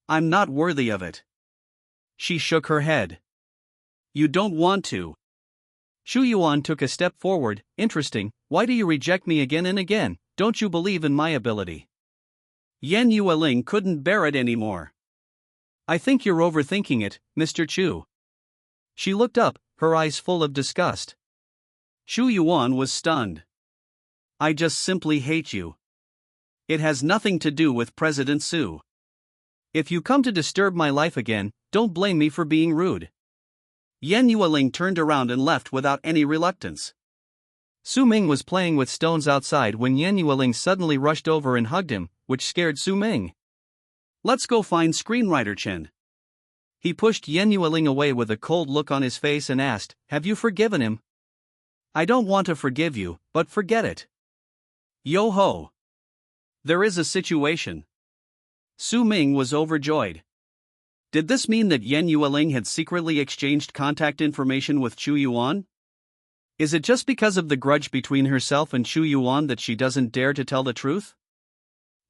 I'm not worthy of it. She shook her head. You don't want to. Xu Yuan took a step forward. Interesting, why do you reject me again and again? Don't you believe in my ability? Yan Yueling couldn't bear it anymore. I think you're overthinking it, Mr. Chu. She looked up, her eyes full of disgust. Xu Yuan was stunned. I just simply hate you. It has nothing to do with President Su. If you come to disturb my life again, don't blame me for being rude. Yan Yueling turned around and left without any reluctance. Su Ming was playing with stones outside when Yan Yueling suddenly rushed over and hugged him, which scared Su Ming. Let's go find screenwriter Chen. He pushed Yan Yueling away with a cold look on his face and asked, have you forgiven him? I don't want to forgive you, but forget it. Yo ho. There is a situation. Su Ming was overjoyed. Did this mean that Yan Yueling had secretly exchanged contact information with Xu Yuan? Is it just because of the grudge between herself and Xu Yuan that she doesn't dare to tell the truth?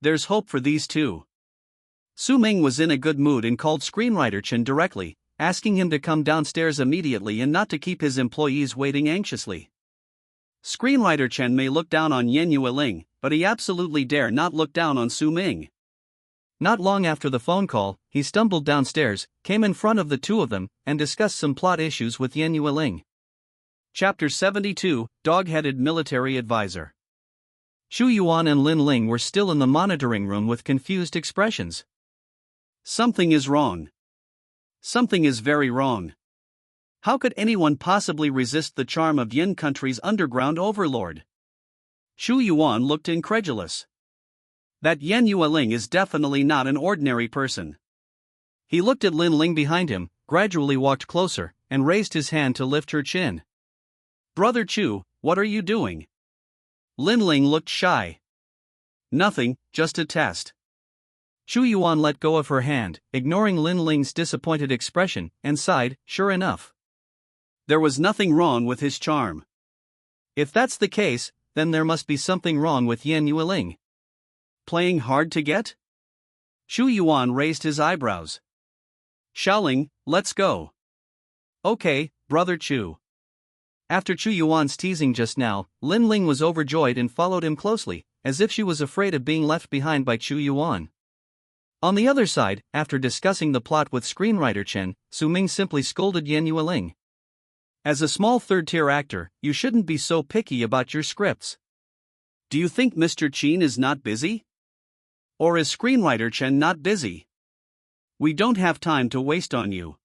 There's hope for these two. Su Ming was in a good mood and called screenwriter Chen directly, asking him to come downstairs immediately and not to keep his employees waiting anxiously. Screenwriter Chen may look down on Yan Yueling, but he absolutely dare not look down on Su Ming. Not long after the phone call, he stumbled downstairs, came in front of the two of them, and discussed some plot issues with Yan Yueling. Chapter 72, Dog-Headed Military Advisor. Xu Yuan and Lin Ling were still in the monitoring room with confused expressions. Something is wrong. Something is very wrong. How could anyone possibly resist the charm of Yin country's underground overlord? Xu Yuan looked incredulous. That Yan Yueling is definitely not an ordinary person. He looked at Lin Ling behind him, gradually walked closer, and raised his hand to lift her chin. Brother Chu, what are you doing? Lin Ling looked shy. Nothing, just a test. Xu Yuan let go of her hand, ignoring Lin Ling's disappointed expression, and sighed. Sure enough. There was nothing wrong with his charm. If that's the case, then there must be something wrong with Yan Yueling. Playing hard to get? Xu Yuan raised his eyebrows. Xiaoling, let's go. Okay, Brother Chu. After Xu Yuan's teasing just now, Lin Ling was overjoyed and followed him closely, as if she was afraid of being left behind by Xu Yuan. On the other side, after discussing the plot with screenwriter Chen, Su Ming simply scolded Yan Yueling. As a small third-tier actor, you shouldn't be so picky about your scripts. Do you think Mr. Qin is not busy? Or is screenwriter Chen not busy? We don't have time to waste on you.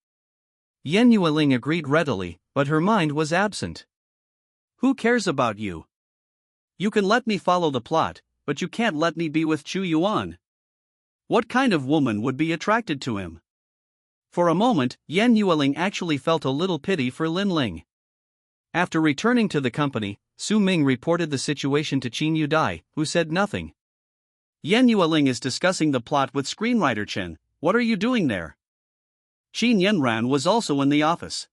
Yan Yueling agreed readily, but her mind was absent. Who cares about you? You can let me follow the plot, but you can't let me be with Xu Yuan. What kind of woman would be attracted to him? For a moment, Yan Yueling actually felt a little pity for Lin Ling. After returning to the company, Su Ming reported the situation to Qin Yudai, who said nothing. Yan Yueling is discussing the plot with screenwriter Chen. What are you doing there? Qin Yanran was also in the office.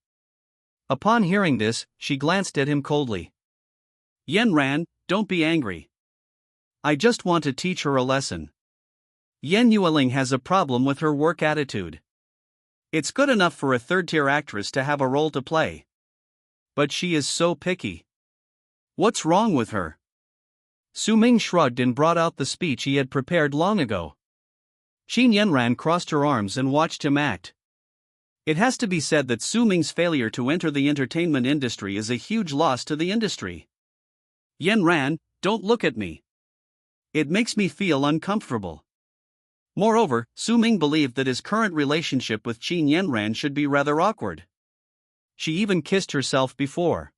Upon hearing this, she glanced at him coldly. Yanran, don't be angry. I just want to teach her a lesson. Yan Yueling has a problem with her work attitude. It's good enough for a third-tier actress to have a role to play. But she is so picky. What's wrong with her? Su Ming shrugged and brought out the speech he had prepared long ago. Qin Yanran crossed her arms and watched him act. It has to be said that Su Ming's failure to enter the entertainment industry is a huge loss to the industry. Yanran, don't look at me. It makes me feel uncomfortable. Moreover, Su Ming believed that his current relationship with Qin Yanran should be rather awkward. She even kissed herself before.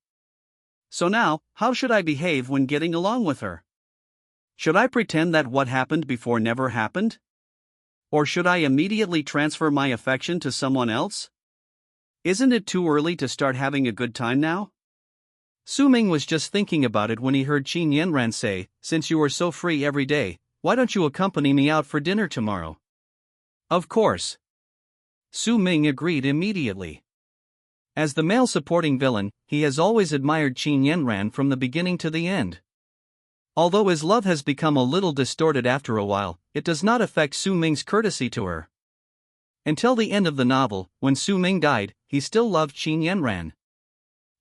So now, how should I behave when getting along with her? Should I pretend that what happened before never happened? Or should I immediately transfer my affection to someone else? Isn't it too early to start having a good time now? Su Ming was just thinking about it when he heard Qin Yanran say, "Since you are so free every day, why don't you accompany me out for dinner tomorrow?" Of course. Su Ming agreed immediately. As the male supporting villain, he has always admired Qin Yanran from the beginning to the end. Although his love has become a little distorted after a while, it does not affect Su Ming's courtesy to her. Until the end of the novel, when Su Ming died, he still loved Qin Yanran.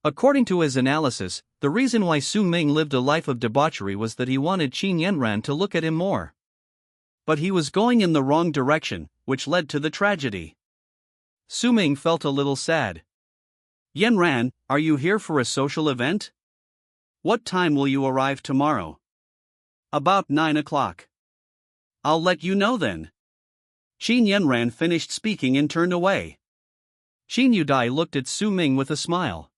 According to his analysis, the reason why Su Ming lived a life of debauchery was that he wanted Qin Yanran to look at him more. But he was going in the wrong direction, which led to the tragedy. Su Ming felt a little sad. Yanran, are you here for a social event? What time will you arrive tomorrow? About 9 o'clock. I'll let you know then. Qin Yanran finished speaking and turned away. Qin Yudai looked at Su Ming with a smile.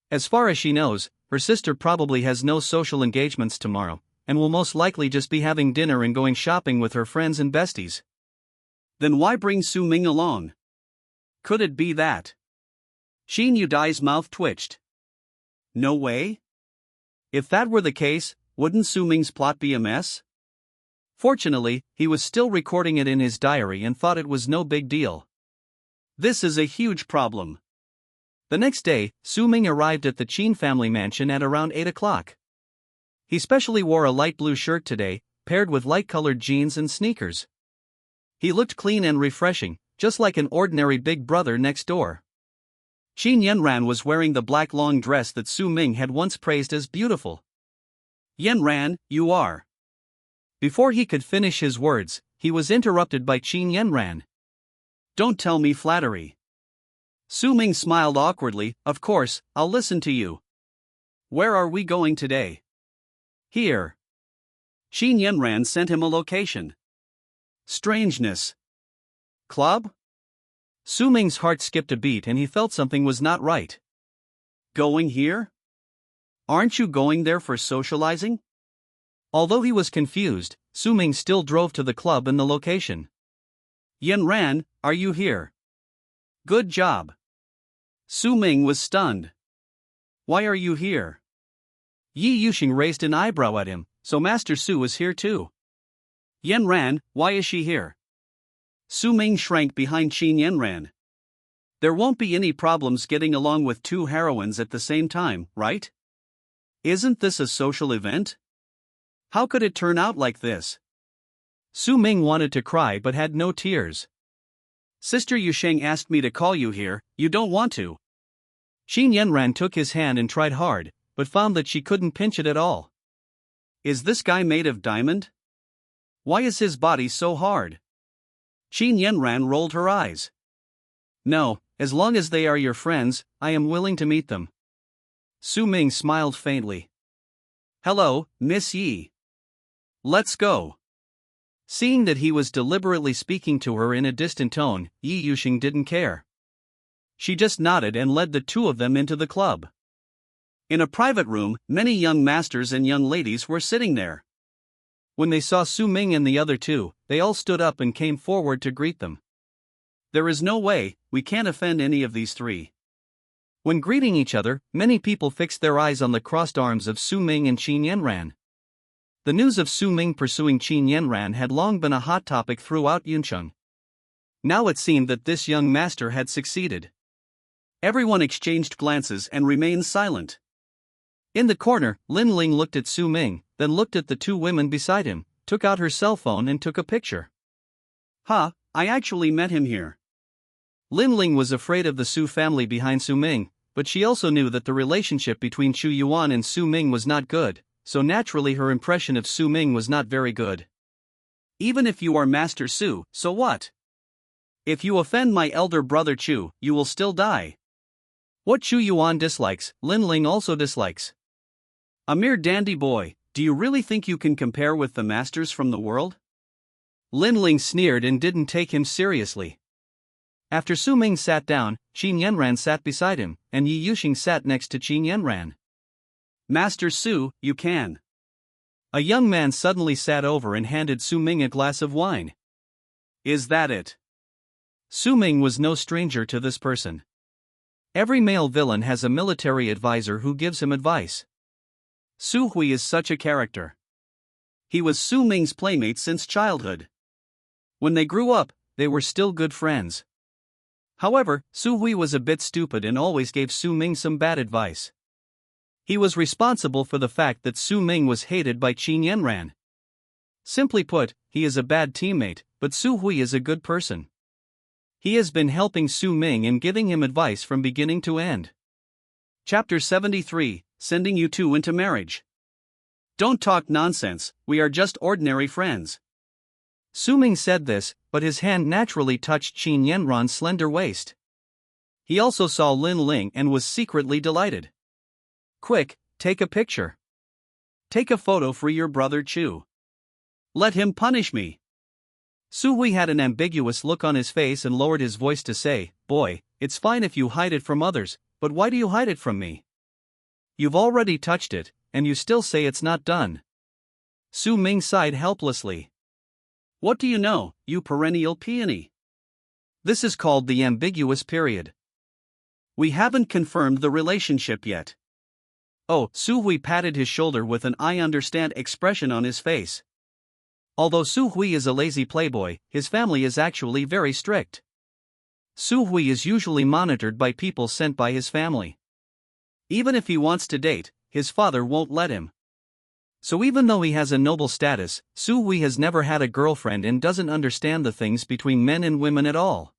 As far as she knows, her sister probably has no social engagements tomorrow, and will most likely just be having dinner and going shopping with her friends and besties. Then why bring Su Ming along? Could it be that? Qin Yudai's mouth twitched. No way? If that were the case, wouldn't Su Ming's plot be a mess? Fortunately, he was still recording it in his diary and thought it was no big deal. This is a huge problem. The next day, Su Ming arrived at the Qin family mansion at around 8 o'clock. He specially wore a light blue shirt today, paired with light-colored jeans and sneakers. He looked clean and refreshing, just like an ordinary big brother next door. Qin Yanran was wearing the black long dress that Su Ming had once praised as beautiful. Yanran, you are. Before he could finish his words, he was interrupted by Qin Yanran. Don't tell me flattery. Su Ming smiled awkwardly. Of course, I'll listen to you. Where are we going today? Here. Qin Yanran sent him a location. Strangeness. Club? Su Ming's heart skipped a beat and he felt something was not right. Going here? Aren't you going there for socializing? Although he was confused, Su Ming still drove to the club and the location. Yanran, are you here? Good job. Su Ming was stunned. Why are you here? Yi Yuxing raised an eyebrow at him, so Master Su is here too. Yanran, why is she here? Su Ming shrank behind Qin Yanran. There won't be any problems getting along with two heroines at the same time, right? Isn't this a social event? How could it turn out like this? Su Ming wanted to cry but had no tears. Sister Yusheng asked me to call you here, you don't want to. Qin Yanran took his hand and tried hard, but found that she couldn't pinch it at all. Is this guy made of diamond? Why is his body so hard? Qin Yanran rolled her eyes. No, as long as they are your friends, I am willing to meet them. Su Ming smiled faintly. Hello, Miss Yi. Let's go. Seeing that he was deliberately speaking to her in a distant tone, Yi Yuxing didn't care. She just nodded and led the two of them into the club. In a private room, many young masters and young ladies were sitting there. When they saw Su Ming and the other two, they all stood up and came forward to greet them. There is no way, we can't offend any of these three. When greeting each other, many people fixed their eyes on the crossed arms of Su Ming and Qin Yanran. The news of Su Ming pursuing Qin Yanran had long been a hot topic throughout Yuncheng. Now it seemed that this young master had succeeded. Everyone exchanged glances and remained silent. In the corner, Lin Ling looked at Su Ming, then looked at the two women beside him, took out her cell phone and took a picture. I actually met him here. Lin Ling was afraid of the Su family behind Su Ming, but she also knew that the relationship between Chu Yuan and Su Ming was not good, so naturally her impression of Su Ming was not very good. Even if you are Master Su, so what? If you offend my elder brother Chu, you will still die. What Chu Yuan dislikes, Lin Ling also dislikes. A mere dandy boy, do you really think you can compare with the masters from the world? Lin Ling sneered and didn't take him seriously. After Su Ming sat down, Qin Yanran sat beside him, and Yi Yuxing sat next to Qin Yanran. Master Su, you can. A young man suddenly sat over and handed Su Ming a glass of wine. Is that it? Su Ming was no stranger to this person. Every male villain has a military advisor who gives him advice. Su Hui is such a character. He was Su Ming's playmate since childhood. When they grew up, they were still good friends. However, Su Hui was a bit stupid and always gave Su Ming some bad advice. He was responsible for the fact that Su Ming was hated by Qin Yanran. Simply put, he is a bad teammate, but Su Hui is a good person. He has been helping Su Ming and giving him advice from beginning to end. Chapter 73, Sending You Two into Marriage. Don't talk nonsense, we are just ordinary friends. Su Ming said this, but his hand naturally touched Qin Yanran's slender waist. He also saw Lin Ling and was secretly delighted. Quick, take a picture. Take a photo for your brother Chu. Let him punish me. Su Hui had an ambiguous look on his face and lowered his voice to say, "Boy, it's fine if you hide it from others, but why do you hide it from me? You've already touched it, and you still say it's not done." Su Ming sighed helplessly. What do you know, you perennial peony? This is called the ambiguous period. We haven't confirmed the relationship yet. Oh, Su Hui patted his shoulder with an "I understand" expression on his face. Although Su Hui is a lazy playboy, his family is actually very strict. Su Hui is usually monitored by people sent by his family. Even if he wants to date, his father won't let him. So even though he has a noble status, Su Hui has never had a girlfriend and doesn't understand the things between men and women at all.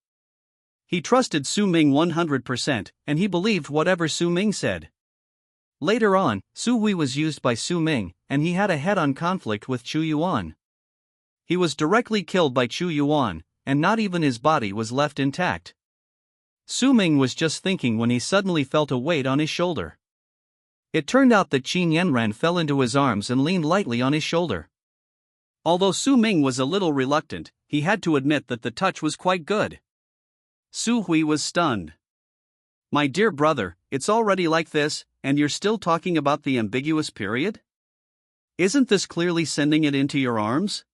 He trusted Su Ming 100%, and he believed whatever Su Ming said. Later on, Su Hui was used by Su Ming, and he had a head-on conflict with Chu Yuan. He was directly killed by Chu Yuan, and not even his body was left intact. Su Ming was just thinking when he suddenly felt a weight on his shoulder. It turned out that Qin Yanran fell into his arms and leaned lightly on his shoulder. Although Su Ming was a little reluctant, he had to admit that the touch was quite good. Su Hui was stunned. My dear brother, it's already like this, and you're still talking about the ambiguous period? Isn't this clearly sending it into your arms?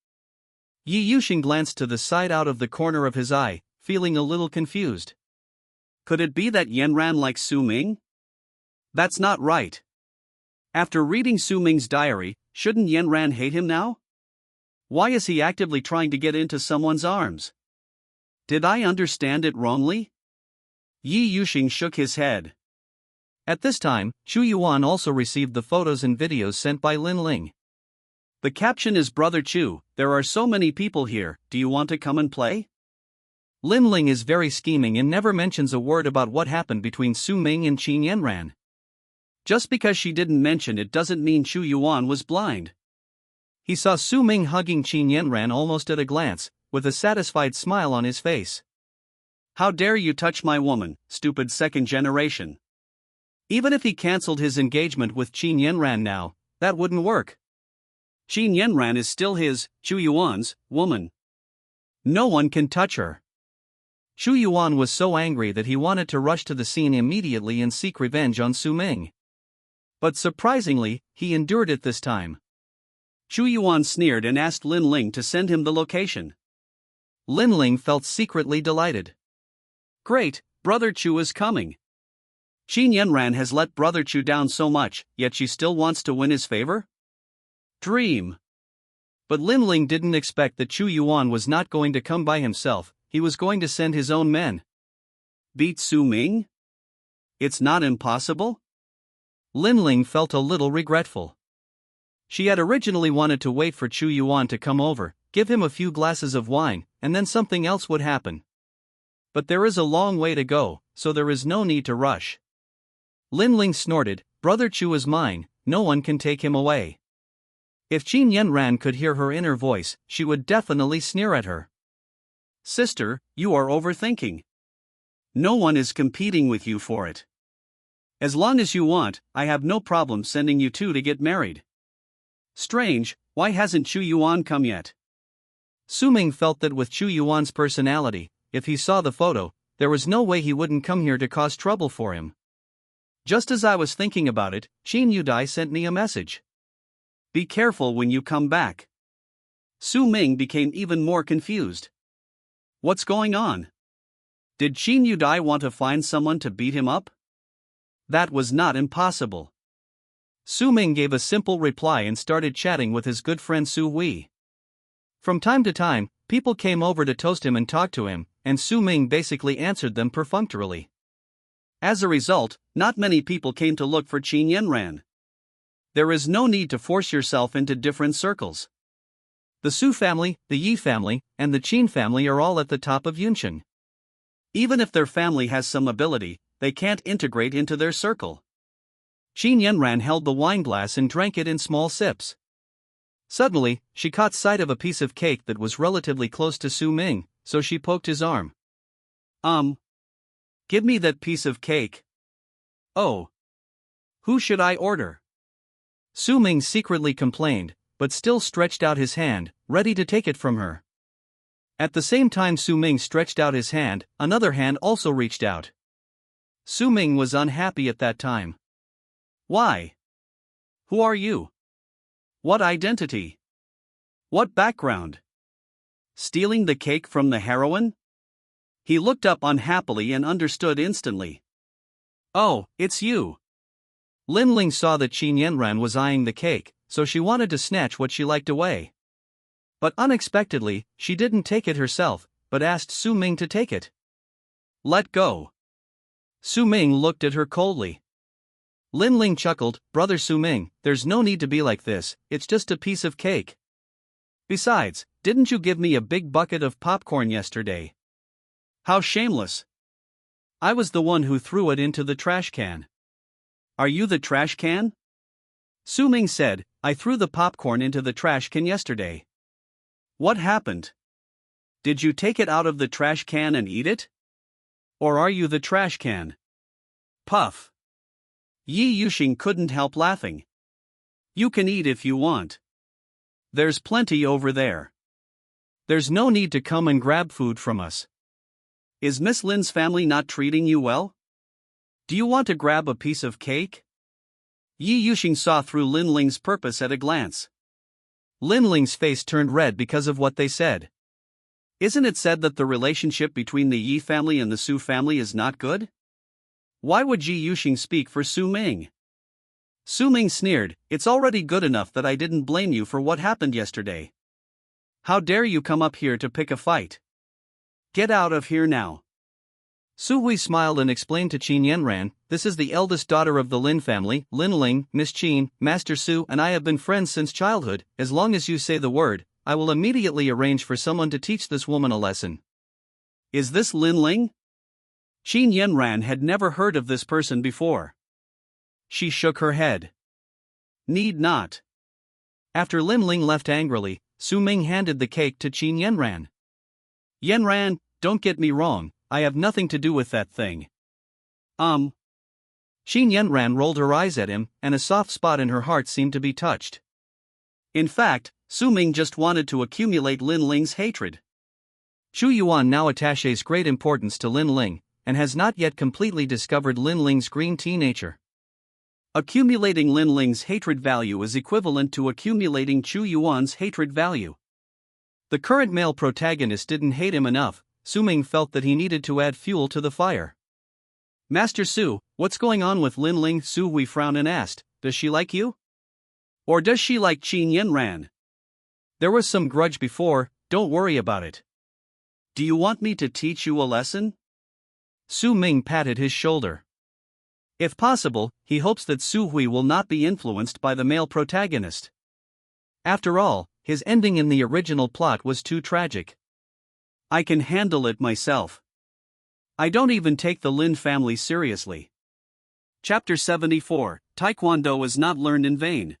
Yi Yuxing glanced to the side out of the corner of his eye, feeling a little confused. Could it be that Yanran likes Su Ming? That's not right. After reading Su Ming's diary, shouldn't Yanran hate him now? Why is he actively trying to get into someone's arms? Did I understand it wrongly? Yi Yuxing shook his head. At this time, Chu Yuan also received the photos and videos sent by Lin Ling. The caption is Brother Chu, there are so many people here, do you want to come and play? Lin Ling is very scheming and never mentions a word about what happened between Su Ming and Qin Yanran. Just because she didn't mention it doesn't mean Chu Yuan was blind. He saw Su Ming hugging Qin Yanran almost at a glance, with a satisfied smile on his face. How dare you touch my woman, stupid second generation. Even if he cancelled his engagement with Qin Yanran now, that wouldn't work. Qin Yanran is still his, Chu Yuan's, woman. No one can touch her. Chu Yuan was so angry that he wanted to rush to the scene immediately and seek revenge on Su Ming. But surprisingly, he endured it this time. Chu Yuan sneered and asked Lin Ling to send him the location. Lin Ling felt secretly delighted. Great, Brother Chu is coming. Qin Yanran has let Brother Chu down so much, yet she still wants to win his favor? Dream. But Lin Ling didn't expect that Chu Yuan was not going to come by himself, he was going to send his own men. Beat Su Ming? It's not impossible? Lin Ling felt a little regretful. She had originally wanted to wait for Chu Yuan to come over, give him a few glasses of wine, and then something else would happen. But there is a long way to go, so there is no need to rush. Lin Ling snorted, Brother Chu is mine, no one can take him away. If Qin Yanran could hear her inner voice, she would definitely sneer at her. Sister, you are overthinking. No one is competing with you for it. As long as you want, I have no problem sending you two to get married. Strange, why hasn't Chu Yuan come yet? Su Ming felt that with Chu Yuan's personality, if he saw the photo, there was no way he wouldn't come here to cause trouble for him. Just as I was thinking about it, Qin Yudai sent me a message. Be careful when you come back. Su Ming became even more confused. What's going on? Did Qin Yudai want to find someone to beat him up? That was not impossible. Su Ming gave a simple reply and started chatting with his good friend Su Hui. From time to time, people came over to toast him and talk to him, and Su Ming basically answered them perfunctorily. As a result, not many people came to look for Qin Yanran. There is no need to force yourself into different circles. The Su family, the Yi family, and the Qin family are all at the top of Yuncheng. Even if their family has some ability, they can't integrate into their circle. Qin Yanran held the wine glass and drank it in small sips. Suddenly, she caught sight of a piece of cake that was relatively close to Su Ming, so she poked his arm. Give me that piece of cake. Oh. Who should I order? Su Ming secretly complained, but still stretched out his hand, ready to take it from her. At the same time Su Ming stretched out his hand, another hand also reached out. Su Ming was unhappy at that time. Why? Who are you? What identity? What background? Stealing the cake from the heroine? He looked up unhappily and understood instantly. Oh, it's you. Lin Ling saw that Qin Yanran was eyeing the cake, so she wanted to snatch what she liked away. But unexpectedly, she didn't take it herself, but asked Su Ming to take it. Let go. Su Ming looked at her coldly. Lin Ling chuckled, Brother Su Ming, there's no need to be like this, it's just a piece of cake. Besides, didn't you give me a big bucket of popcorn yesterday? How shameless. I was the one who threw it into the trash can. Are you the trash can? Su Ming said, I threw the popcorn into the trash can yesterday. What happened? Did you take it out of the trash can and eat it? Or are you the trash can? Puff. Yi Yuxing couldn't help laughing. You can eat if you want. There's plenty over there. There's no need to come and grab food from us. Is Miss Lin's family not treating you well? Do you want to grab a piece of cake? Yi Yuxing saw through Lin Ling's purpose at a glance. Lin Ling's face turned red because of what they said. Isn't it said that the relationship between the Yi family and the Su family is not good? Why would Yi Yuxing speak for Su Ming? Su Ming sneered, it's already good enough that I didn't blame you for what happened yesterday. How dare you come up here to pick a fight? Get out of here now. Su Hui smiled and explained to Qin Yanran, this is the eldest daughter of the Lin family, Lin Ling, Miss Qin, Master Su and I have been friends since childhood, as long as you say the word, I will immediately arrange for someone to teach this woman a lesson. Is this Lin Ling? Qin Yanran had never heard of this person before. She shook her head. Need not. After Lin Ling left angrily, Su Ming handed the cake to Qin Yanran. Yanran, don't get me wrong, I have nothing to do with that thing. Qin Yanran rolled her eyes at him, and a soft spot in her heart seemed to be touched. In fact, Su Ming just wanted to accumulate Lin Ling's hatred. Chu Yuan now attaches great importance to Lin Ling, and has not yet completely discovered Lin Ling's green tea nature. Accumulating Lin Ling's hatred value is equivalent to accumulating Chu Yuan's hatred value. The current male protagonist didn't hate him enough. Su Ming felt that he needed to add fuel to the fire. Master Su, what's going on with Lin Ling? Su Hui frowned and asked, does she like you? Or does she like Qin Yanran? There was some grudge before, don't worry about it. Do you want me to teach you a lesson? Su Ming patted his shoulder. If possible, he hopes that Su Hui will not be influenced by the male protagonist. After all, his ending in the original plot was too tragic. I can handle it myself. I don't even take the Lin family seriously. Chapter 74, Taekwondo is not learned in vain.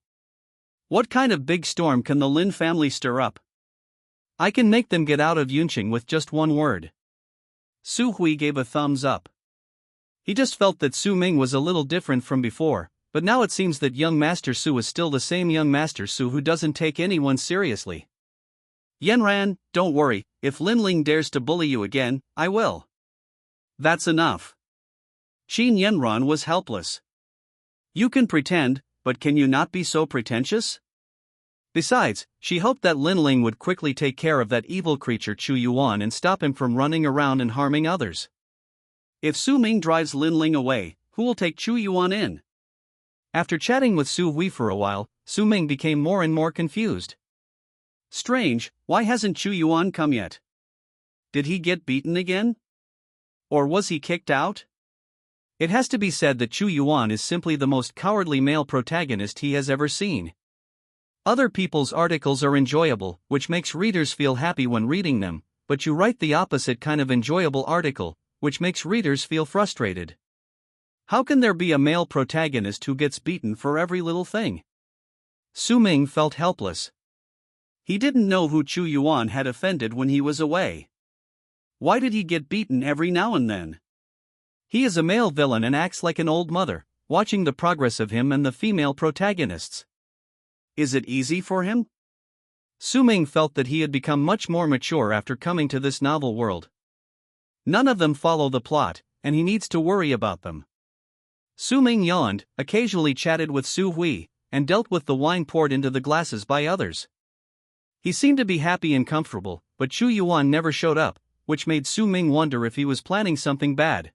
What kind of big storm can the Lin family stir up? I can make them get out of Yuncheng with just one word. Su Hui gave a thumbs up. He just felt that Su Ming was a little different from before, but now it seems that young Master Su is still the same young Master Su who doesn't take anyone seriously. Yanran, don't worry, if Lin Ling dares to bully you again, I will. That's enough. Qin Yanran was helpless. You can pretend, but can you not be so pretentious? Besides, she hoped that Lin Ling would quickly take care of that evil creature Chu Yuan and stop him from running around and harming others. If Su Ming drives Lin Ling away, who will take Chu Yuan in? After chatting with Su Hui for a while, Su Ming became more and more confused. Strange, why hasn't Chu Yuan come yet? Did he get beaten again? Or was he kicked out? It has to be said that Chu Yuan is simply the most cowardly male protagonist he has ever seen. Other people's articles are enjoyable, which makes readers feel happy when reading them, but you write the opposite kind of enjoyable article, which makes readers feel frustrated. How can there be a male protagonist who gets beaten for every little thing? Su Ming felt helpless. He didn't know who Chu Yuan had offended when he was away. Why did he get beaten every now and then? He is a male villain and acts like an old mother, watching the progress of him and the female protagonists. Is it easy for him? Su Ming felt that he had become much more mature after coming to this novel world. None of them follow the plot, and he needs to worry about them. Su Ming yawned, occasionally chatted with Su Hui, and dealt with the wine poured into the glasses by others. He seemed to be happy and comfortable, but Chu Yuan never showed up, which made Su Ming wonder if he was planning something bad.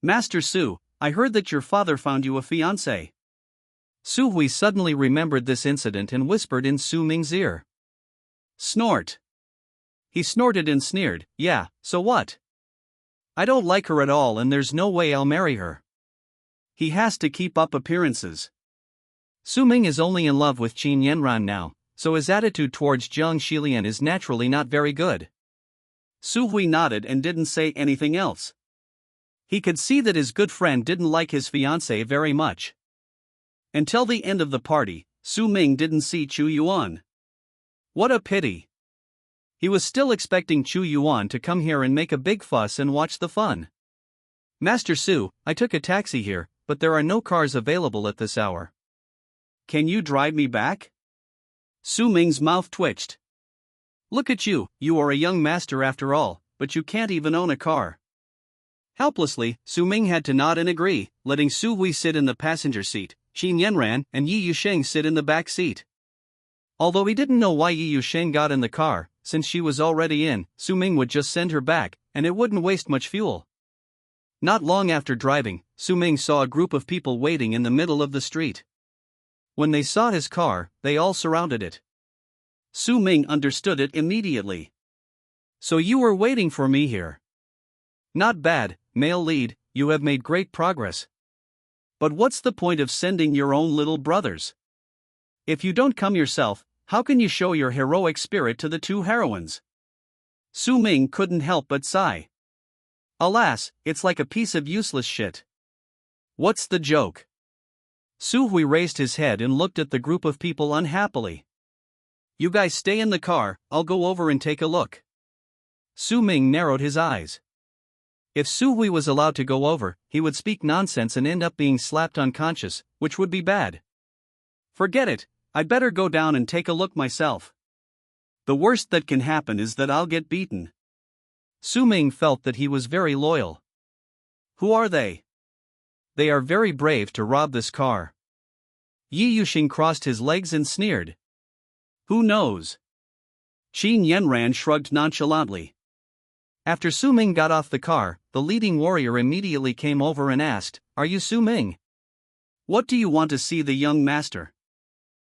Master Su, I heard that your father found you a fiancé. Su Hui suddenly remembered this incident and whispered in Su Ming's ear. Snort. He snorted and sneered, yeah, so what? I don't like her at all and there's no way I'll marry her. He has to keep up appearances. Su Ming is only in love with Qin Yanran now, so his attitude towards Jiang Shilian is naturally not very good. Su Hui nodded and didn't say anything else. He could see that his good friend didn't like his fiancée very much. Until the end of the party, Su Ming didn't see Chu Yuan. What a pity. He was still expecting Chu Yuan to come here and make a big fuss and watch the fun. Master Su, I took a taxi here, but there are no cars available at this hour. Can you drive me back? Su Ming's mouth twitched. Look at you, you are a young master after all, but you can't even own a car. Helplessly, Su Ming had to nod and agree, letting Su Hui sit in the passenger seat, Qin Yanran and Yi Yusheng sit in the back seat. Although he didn't know why Yi Yusheng got in the car, since she was already in, Su Ming would just send her back, and it wouldn't waste much fuel. Not long after driving, Su Ming saw a group of people waiting in the middle of the street. When they saw his car, they all surrounded it. Su Ming understood it immediately. So you were waiting for me here. Not bad, male lead, you have made great progress. But what's the point of sending your own little brothers? If you don't come yourself, how can you show your heroic spirit to the two heroines? Su Ming couldn't help but sigh. Alas, it's like a piece of useless shit. What's the joke? Su Hui raised his head and looked at the group of people unhappily. You guys stay in the car, I'll go over and take a look. Su Ming narrowed his eyes. If Su Hui was allowed to go over, he would speak nonsense and end up being slapped unconscious, which would be bad. Forget it, I'd better go down and take a look myself. The worst that can happen is that I'll get beaten. Su Ming felt that he was very loyal. Who are they? They are very brave to rob this car. Yi Yusheng crossed his legs and sneered. Who knows? Qin Yanran shrugged nonchalantly. After Su Ming got off the car, the leading warrior immediately came over and asked, Are you Su Ming? What do you want to see the young master?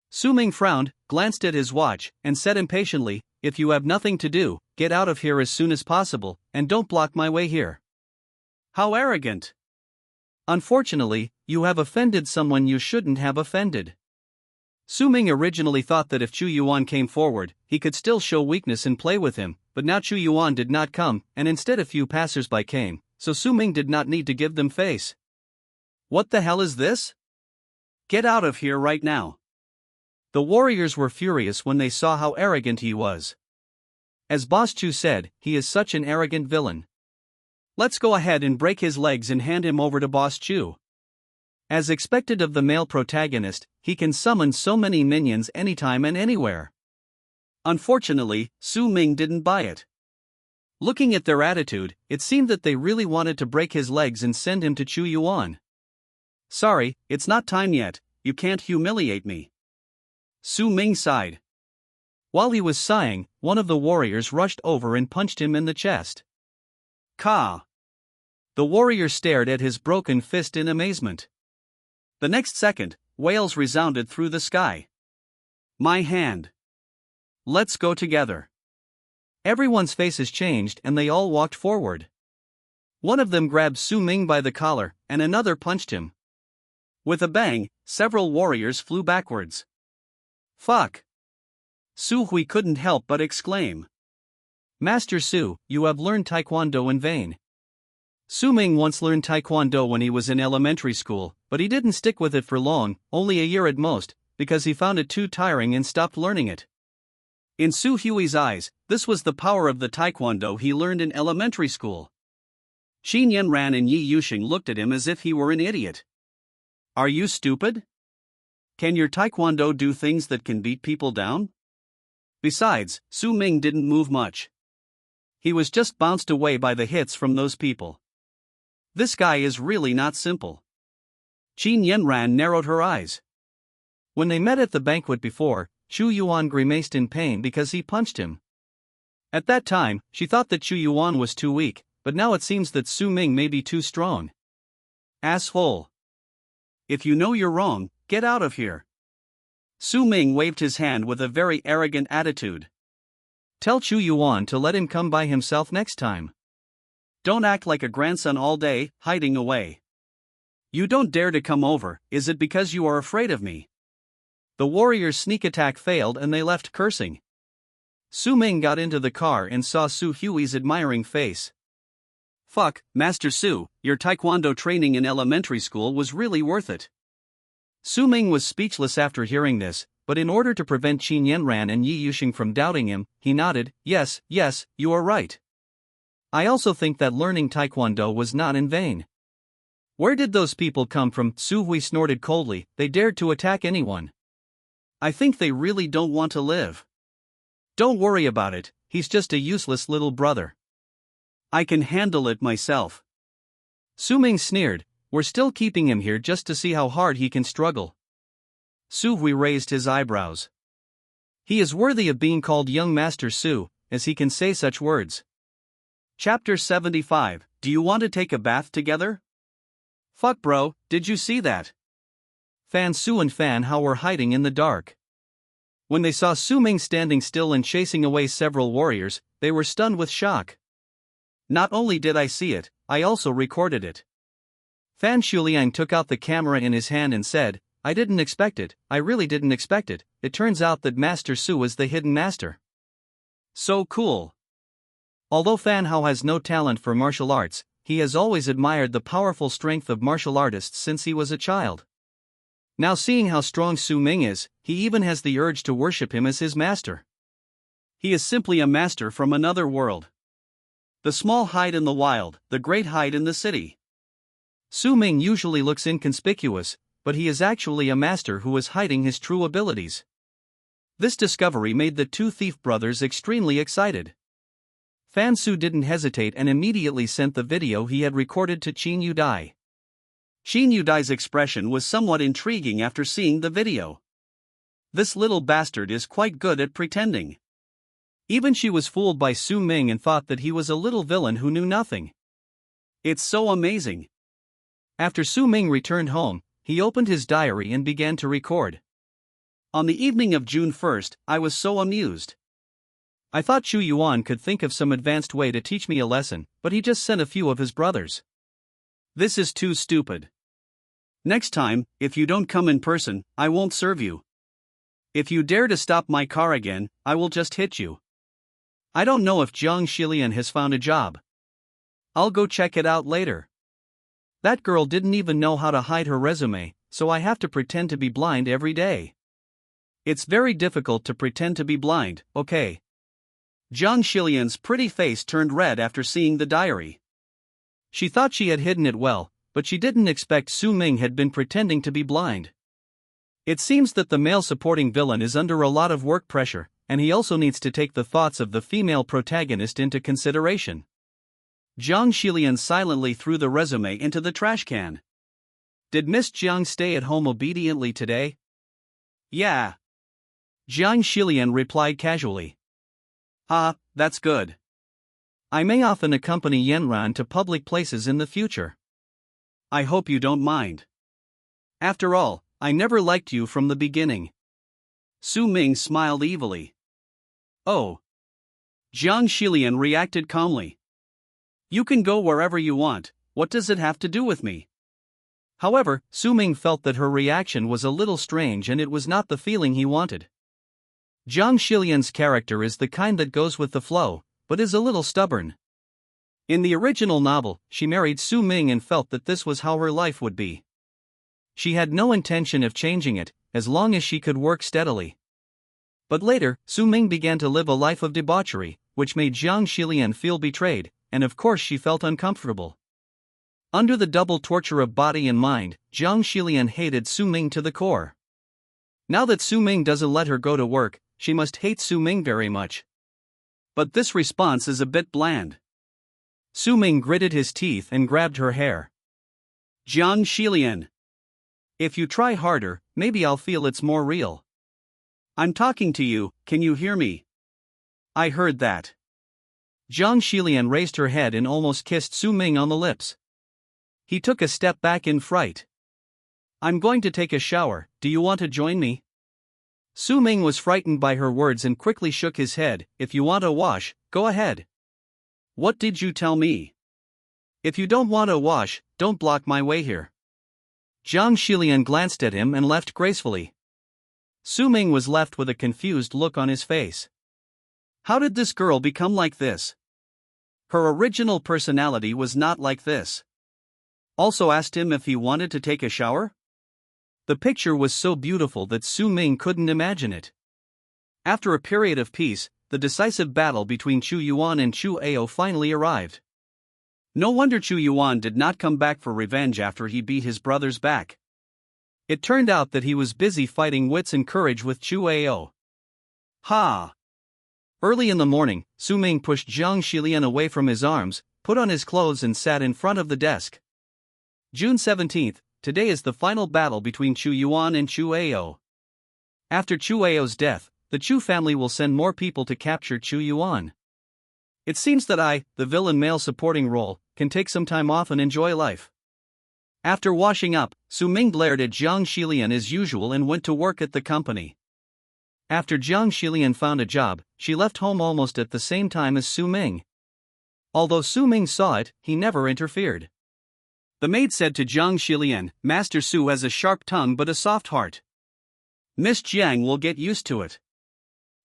Su Ming frowned, glanced at his watch, and said impatiently, If you have nothing to do, get out of here as soon as possible, and don't block my way here. How arrogant! Unfortunately, you have offended someone you shouldn't have offended. Su Ming originally thought that if Chu Yuan came forward, he could still show weakness and play with him, but now Chu Yuan did not come, and instead a few passers-by came, so Su Ming did not need to give them face. What the hell is this? Get out of here right now. The warriors were furious when they saw how arrogant he was. As Boss Chu said, he is such an arrogant villain. Let's go ahead and break his legs and hand him over to Boss Chu. As expected of the male protagonist, he can summon so many minions anytime and anywhere. Unfortunately, Su Ming didn't buy it. Looking at their attitude, it seemed that they really wanted to break his legs and send him to Chu Yuan. Sorry, it's not time yet, you can't humiliate me. Su Ming sighed. While he was sighing, one of the warriors rushed over and punched him in the chest. Ka! The warrior stared at his broken fist in amazement. The next second, wails resounded through the sky. My hand. Let's go together. Everyone's faces changed and they all walked forward. One of them grabbed Su Ming by the collar, and another punched him. With a bang, several warriors flew backwards. Fuck! Su Hui couldn't help but exclaim. Master Su, you have learned Taekwondo in vain. Su Ming once learned Taekwondo when he was in elementary school, but he didn't stick with it for long, only a year at most, because he found it too tiring and stopped learning it. In Su Hui's eyes, this was the power of the Taekwondo he learned in elementary school. Qin Yanran and Yi Yuxing looked at him as if he were an idiot. Are you stupid? Can your Taekwondo do things that can beat people down? Besides, Su Ming didn't move much. He was just bounced away by the hits from those people. This guy is really not simple. Qin Yanran narrowed her eyes. When they met at the banquet before, Chu Yuan grimaced in pain because he punched him. At that time, she thought that Chu Yuan was too weak, but now it seems that Su Ming may be too strong. Asshole. If you know you're wrong, get out of here. Su Ming waved his hand with a very arrogant attitude. Tell Chu Yuan to let him come by himself next time. Don't act like a grandson all day, hiding away. You don't dare to come over, is it because you are afraid of me? The warrior's sneak attack failed and they left cursing. Su Ming got into the car and saw Su Hui's admiring face. Fuck, Master Su, your Taekwondo training in elementary school was really worth it. Su Ming was speechless after hearing this, but in order to prevent Qin Yanran and Yi Yuxing from doubting him, he nodded, yes, you are right. I also think that learning Taekwondo was not in vain. Where did those people come from? Su Hui snorted coldly, they dared to attack anyone. I think they really don't want to live. Don't worry about it, he's just a useless little brother. I can handle it myself. Su Ming sneered, we're still keeping him here just to see how hard he can struggle. Su Hui raised his eyebrows. He is worthy of being called young Master Su, as he can say such words. Chapter 75, Do you want to take a bath together? Fuck bro, did you see that? Fan Su and Fan Hao were hiding in the dark. When they saw Su Ming standing still and chasing away several warriors, they were stunned with shock. Not only did I see it, I also recorded it. Fan Shuliang took out the camera in his hand and said, I didn't expect it, I really didn't expect it, it turns out that Master Su is the hidden master. So cool. Although Fan Hao has no talent for martial arts, he has always admired the powerful strength of martial artists since he was a child. Now seeing how strong Su Ming is, he even has the urge to worship him as his master. He is simply a master from another world. The small hide in the wild, the great hide in the city. Su Ming usually looks inconspicuous, but he is actually a master who is hiding his true abilities. This discovery made the two thief brothers extremely excited. Fan Su didn't hesitate and immediately sent the video he had recorded to Qin Yudai. Qin Yudai's expression was somewhat intriguing after seeing the video. This little bastard is quite good at pretending. Even she was fooled by Su Ming and thought that he was a little villain who knew nothing. It's so amazing. After Su Ming returned home, he opened his diary and began to record. On the evening of June 1st, I was so amused. I thought Chu Yuan could think of some advanced way to teach me a lesson, but he just sent a few of his brothers. This is too stupid. Next time, if you don't come in person, I won't serve you. If you dare to stop my car again, I will just hit you. I don't know if Jiang Shilian has found a job. I'll go check it out later. That girl didn't even know how to hide her resume, so I have to pretend to be blind every day. It's very difficult to pretend to be blind, okay? Jiang Shilian's pretty face turned red after seeing the diary. She thought she had hidden it well, but she didn't expect Su Ming had been pretending to be blind. It seems that the male supporting villain is under a lot of work pressure, and he also needs to take the thoughts of the female protagonist into consideration. Jiang Shilian silently threw the resume into the trash can. Did Miss Jiang stay at home obediently today? Yeah. Jiang Shilian replied casually. Ah, that's good. I may often accompany Yanran to public places in the future. I hope you don't mind. After all, I never liked you from the beginning. Su Ming smiled evilly. Oh. Jiang Shilian reacted calmly. You can go wherever you want, what does it have to do with me? However, Su Ming felt that her reaction was a little strange and it was not the feeling he wanted. Jiang Shilian's character is the kind that goes with the flow, but is a little stubborn. In the original novel, she married Su Ming and felt that this was how her life would be. She had no intention of changing it, as long as she could work steadily. But later, Su Ming began to live a life of debauchery, which made Jiang Shilian feel betrayed, and of course she felt uncomfortable. Under the double torture of body and mind, Jiang Shilian hated Su Ming to the core. Now that Su Ming doesn't let her go to work, she must hate Su Ming very much. But this response is a bit bland. Su Ming gritted his teeth and grabbed her hair. Jiang Shilian. If you try harder, maybe I'll feel it's more real. I'm talking to you, can you hear me? I heard that. Jiang Shilian raised her head and almost kissed Su Ming on the lips. He took a step back in fright. I'm going to take a shower, do you want to join me? Su Ming was frightened by her words and quickly shook his head. If you want a wash, go ahead. What did you tell me? If you don't want a wash, don't block my way here. Jiang Shilian glanced at him and left gracefully. Su Ming was left with a confused look on his face. How did this girl become like this? Her original personality was not like this. Also asked him if he wanted to take a shower? The picture was so beautiful that Su Ming couldn't imagine it. After a period of peace, the decisive battle between Chu Yuan and Chu Ao finally arrived. No wonder Chu Yuan did not come back for revenge after he beat his brother's back. It turned out that he was busy fighting wits and courage with Chu Ao. Ha! Early in the morning, Su Ming pushed Jiang Shilian away from his arms, put on his clothes and sat in front of the desk. June 17th, today is the final battle between Chu Yuan and Chu Ao. After Chu Ao's death, the Chu family will send more people to capture Chu Yuan. It seems that I, the villain male supporting role, can take some time off and enjoy life. After washing up, Su Ming glared at Jiang Shilian as usual and went to work at the company. After Jiang Shilian found a job, she left home almost at the same time as Su Ming. Although Su Ming saw it, he never interfered. The maid said to Jiang Shilian, Master Su has a sharp tongue but a soft heart. Miss Jiang will get used to it.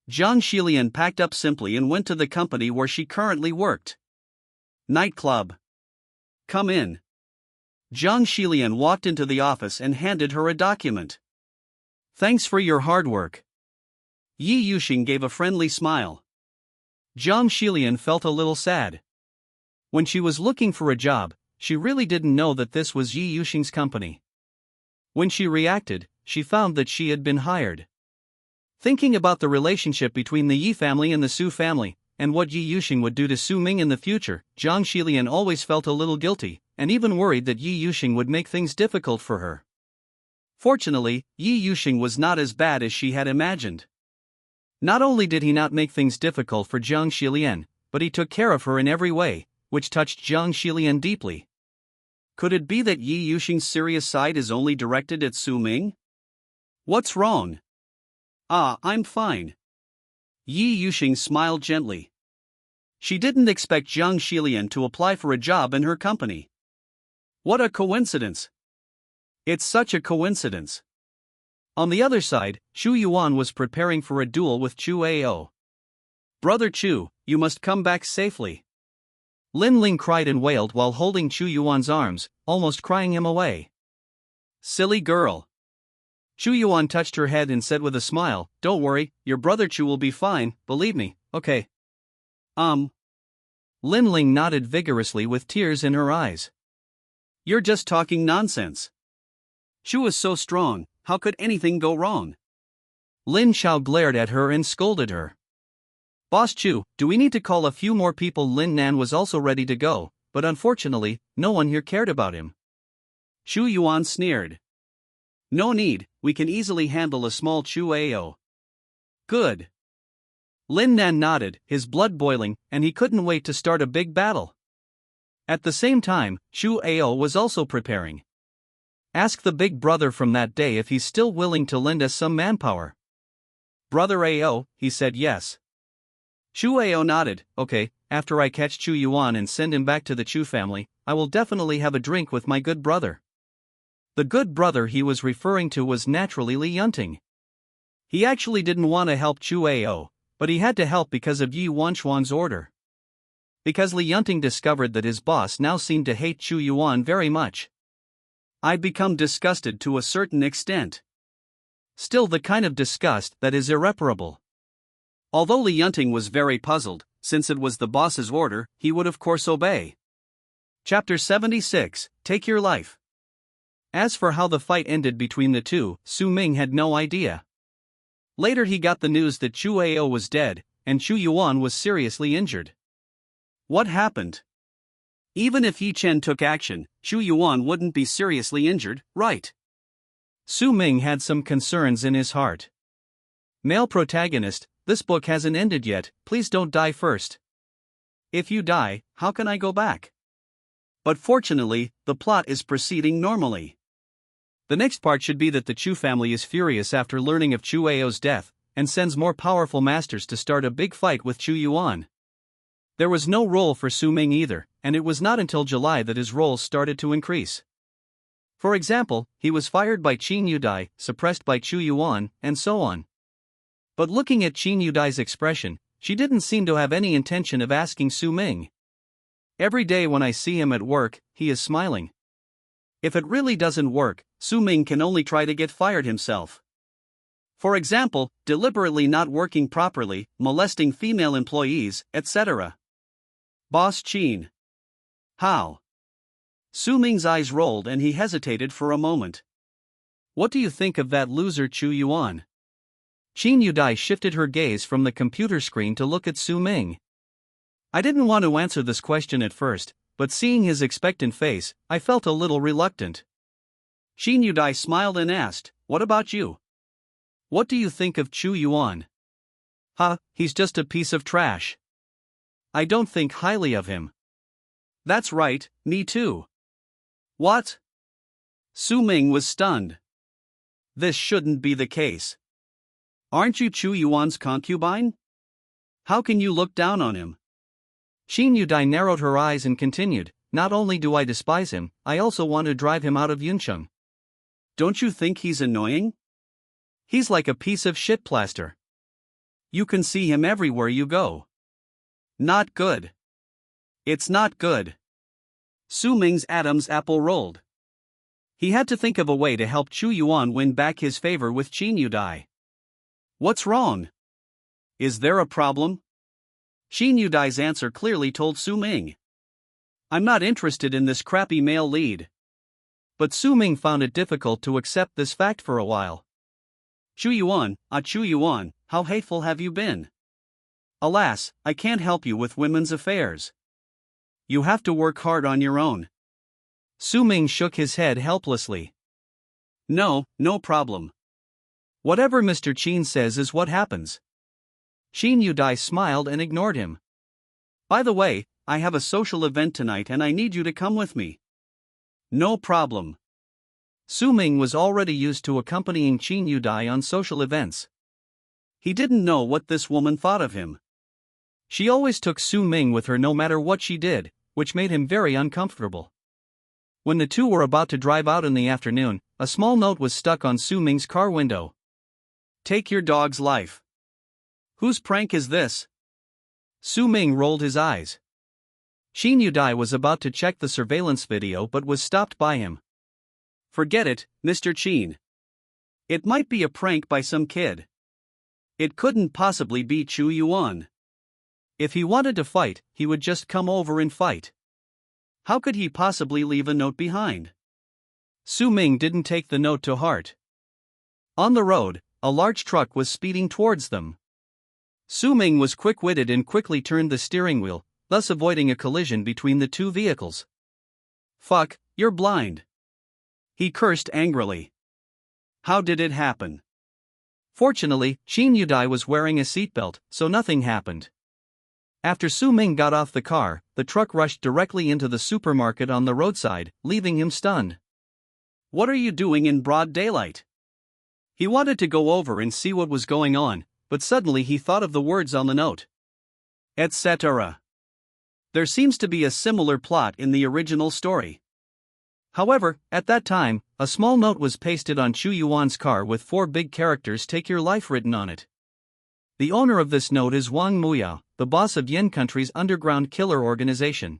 Jiang Shilian packed up simply and went to the company where she currently worked. Nightclub. Come in. Jiang Shilian walked into the office and handed her a document. Thanks for your hard work. Yi Yuxing gave a friendly smile. Jiang Shilian felt a little sad. When she was looking for a job, she really didn't know that this was Yi Yuxing's company. When she reacted, she found that she had been hired. Thinking about the relationship between the Yi family and the Su family, and what Yi Yuxing would do to Su Ming in the future, Jiang Shilian always felt a little guilty, and even worried that Yi Yuxing would make things difficult for her. Fortunately, Yi Yuxing was not as bad as she had imagined. Not only did he not make things difficult for Jiang Shilian, but he took care of her in every way, which touched Jiang Shilian deeply. Could it be that Yi Yuxing's serious side is only directed at Su Ming? What's wrong? Ah, I'm fine. Yi Yuxing smiled gently. She didn't expect Jiang Shilian to apply for a job in her company. What a coincidence! It's such a coincidence. On the other side, Chu Yuan was preparing for a duel with Chu Ao. Brother Chu, you must come back safely. Lin Ling cried and wailed while holding Chu Yuan's arms, almost crying him away. Silly girl. Chu Yuan touched her head and said with a smile, Don't worry, your brother Chu will be fine, believe me, okay. Lin Ling nodded vigorously with tears in her eyes. You're just talking nonsense. Chu is so strong, how could anything go wrong? Lin Xiao glared at her and scolded her. Boss Chu, do we need to call a few more people? Lin Nan was also ready to go, but unfortunately, no one here cared about him. Chu Yuan sneered. No need, we can easily handle a small Chu Ao. Good. Lin Nan nodded, his blood boiling, and he couldn't wait to start a big battle. At the same time, Chu Ao was also preparing. Ask the big brother from that day if he's still willing to lend us some manpower. Brother Ao, he said yes. Chu Ao nodded, okay, after I catch Chu Yuan and send him back to the Chu family, I will definitely have a drink with my good brother. The good brother he was referring to was naturally Li Yunting. He actually didn't want to help Chu Ao, but he had to help because of Yi Wanchuan's order. Because Li Yunting discovered that his boss now seemed to hate Chu Yuan very much. I'd become disgusted to a certain extent. Still the kind of disgust that is irreparable. Although Li Yunting was very puzzled, since it was the boss's order, he would of course obey. Chapter 76, Take Your Life. As for how the fight ended between the two, Su Ming had no idea. Later he got the news that Chu Ao was dead, and Chu Yuan was seriously injured. What happened? Even if Yi Chen took action, Chu Yuan wouldn't be seriously injured, right? Su Ming had some concerns in his heart. Male protagonist, this book hasn't ended yet, please don't die first. If you die, how can I go back? But fortunately, the plot is proceeding normally. The next part should be that the Chu family is furious after learning of Chu Ao's death, and sends more powerful masters to start a big fight with Chu Yuan. There was no role for Su Ming either, and it was not until July that his roles started to increase. For example, he was fired by Qin Yudai, suppressed by Chu Yuan, and so on. But looking at Qin Yudai's expression, she didn't seem to have any intention of asking Su Ming. Every day when I see him at work, he is smiling. If it really doesn't work, Su Ming can only try to get fired himself. For example, deliberately not working properly, molesting female employees, etc. Boss Qin. How? Su Ming's eyes rolled and he hesitated for a moment. What do you think of that loser Chu Yuan? Qin Yudai shifted her gaze from the computer screen to look at Su Ming. I didn't want to answer this question at first, but seeing his expectant face, I felt a little reluctant. Qin Yudai smiled and asked, what about you? What do you think of Chu Yuan? He's just a piece of trash. I don't think highly of him. That's right, me too. What? Su Ming was stunned. This shouldn't be the case. Aren't you Chu Yuan's concubine? How can you look down on him? Qin Yudai narrowed her eyes and continued, not only do I despise him, I also want to drive him out of Yuncheng. Don't you think he's annoying? He's like a piece of shit plaster. You can see him everywhere you go. Not good. It's not good. Su Ming's Adam's apple rolled. He had to think of a way to help Chu Yuan win back his favor with Qin Yudai. What's wrong? Is there a problem? Qin Yudai's answer clearly told Su Ming. I'm not interested in this crappy male lead. But Su Ming found it difficult to accept this fact for a while. Chu Yuan, how hateful have you been? Alas, I can't help you with women's affairs. You have to work hard on your own. Su Ming shook his head helplessly. No problem. Whatever Mr. Qin says is what happens. Qin Yudai smiled and ignored him. By the way, I have a social event tonight and I need you to come with me. No problem. Su Ming was already used to accompanying Qin Yudai on social events. He didn't know what this woman thought of him. She always took Su Ming with her no matter what she did, which made him very uncomfortable. When the two were about to drive out in the afternoon, a small note was stuck on Su Ming's car window. Take your dog's life. Whose prank is this? Su Ming rolled his eyes. Qin Yudai was about to check the surveillance video but was stopped by him. Forget it, Mr. Qin. It might be a prank by some kid. It couldn't possibly be Chu Yuan. If he wanted to fight, he would just come over and fight. How could he possibly leave a note behind? Su Ming didn't take the note to heart. On the road, a large truck was speeding towards them. Su Ming was quick-witted and quickly turned the steering wheel, thus avoiding a collision between the two vehicles. Fuck, you're blind. He cursed angrily. How did it happen? Fortunately, Qin Yudai was wearing a seatbelt, so nothing happened. After Su Ming got off the car, the truck rushed directly into the supermarket on the roadside, leaving him stunned. What are you doing in broad daylight? He wanted to go over and see what was going on, but suddenly he thought of the words on the note. Etc. There seems to be a similar plot in the original story. However, at that time, a small note was pasted on Chu Yuan's car with 4 big characters "Take Your Life" written on it. The owner of this note is Wang Muyao, the boss of Yin Country's underground killer organization.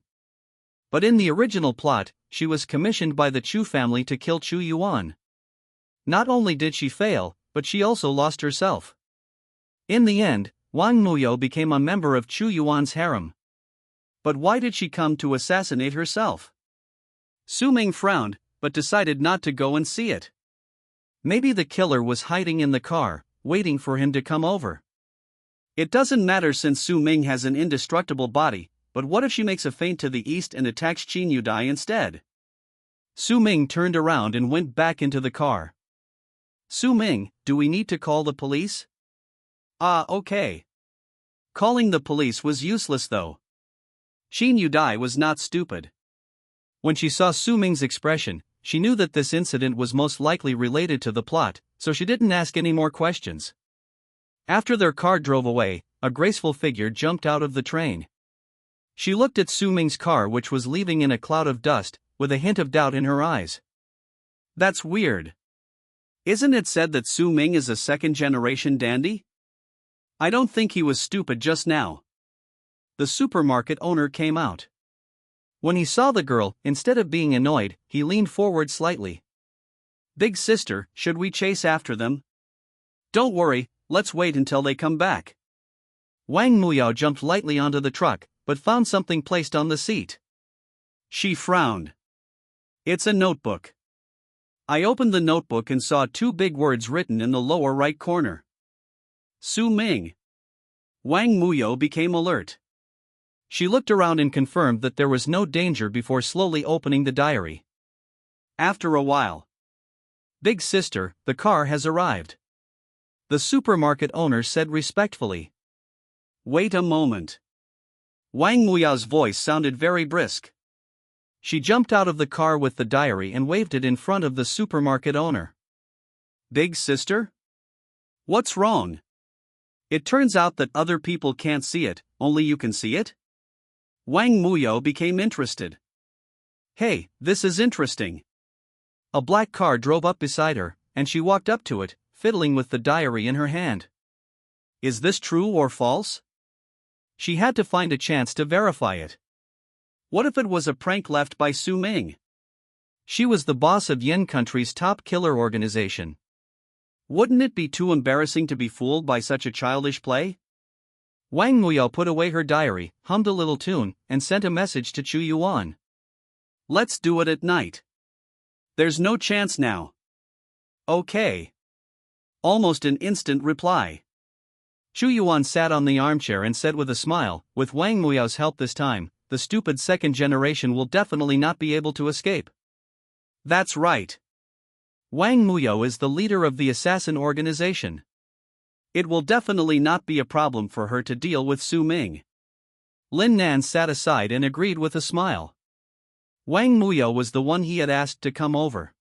But in the original plot, she was commissioned by the Chu family to kill Chu Yuan. Not only did she fail, but she also lost herself. In the end, Wang Muyao became a member of Chu Yuan's harem. But why did she come to assassinate herself? Su Ming frowned, but decided not to go and see it. Maybe the killer was hiding in the car, waiting for him to come over. It doesn't matter since Su Ming has an indestructible body, but what if she makes a feint to the east and attacks Qin Yudai instead? Su Ming turned around and went back into the car. Su Ming, do we need to call the police? Okay. Calling the police was useless though. Qin Yudai was not stupid. When she saw Su Ming's expression, she knew that this incident was most likely related to the plot, so she didn't ask any more questions. After their car drove away, a graceful figure jumped out of the train. She looked at Su Ming's car, which was leaving in a cloud of dust, with a hint of doubt in her eyes. That's weird. Isn't it said that Su Ming is a second-generation dandy? I don't think he was stupid just now. The supermarket owner came out. When he saw the girl, instead of being annoyed, he leaned forward slightly. Big sister, should we chase after them? Don't worry, let's wait until they come back. Wang Muyao jumped lightly onto the truck, but found something placed on the seat. She frowned. It's a notebook. I opened the notebook and saw 2 big words written in the lower right corner. Su Ming. Wang Muyao became alert. She looked around and confirmed that there was no danger before slowly opening the diary. After a while. Big sister, the car has arrived. The supermarket owner said respectfully. Wait a moment. Wang Muyao's voice sounded very brisk. She jumped out of the car with the diary and waved it in front of the supermarket owner. Big sister? What's wrong? It turns out that other people can't see it, only you can see it? Wang Muyao became interested. Hey, this is interesting. A black car drove up beside her, and she walked up to it, fiddling with the diary in her hand. Is this true or false? She had to find a chance to verify it. What if it was a prank left by Su Ming? She was the boss of Yin Country's top killer organization. Wouldn't it be too embarrassing to be fooled by such a childish play? Wang Muyao put away her diary, hummed a little tune, and sent a message to Chu Yuan. Let's do it at night. There's no chance now. Okay. Almost an instant reply. Chu Yuan sat on the armchair and said with a smile, with Wang Muyao's help this time, the stupid second generation will definitely not be able to escape. That's right. Wang Muyao is the leader of the assassin organization. It will definitely not be a problem for her to deal with Su Ming. Lin Nan sat aside and agreed with a smile. Wang Muyao was the one he had asked to come over.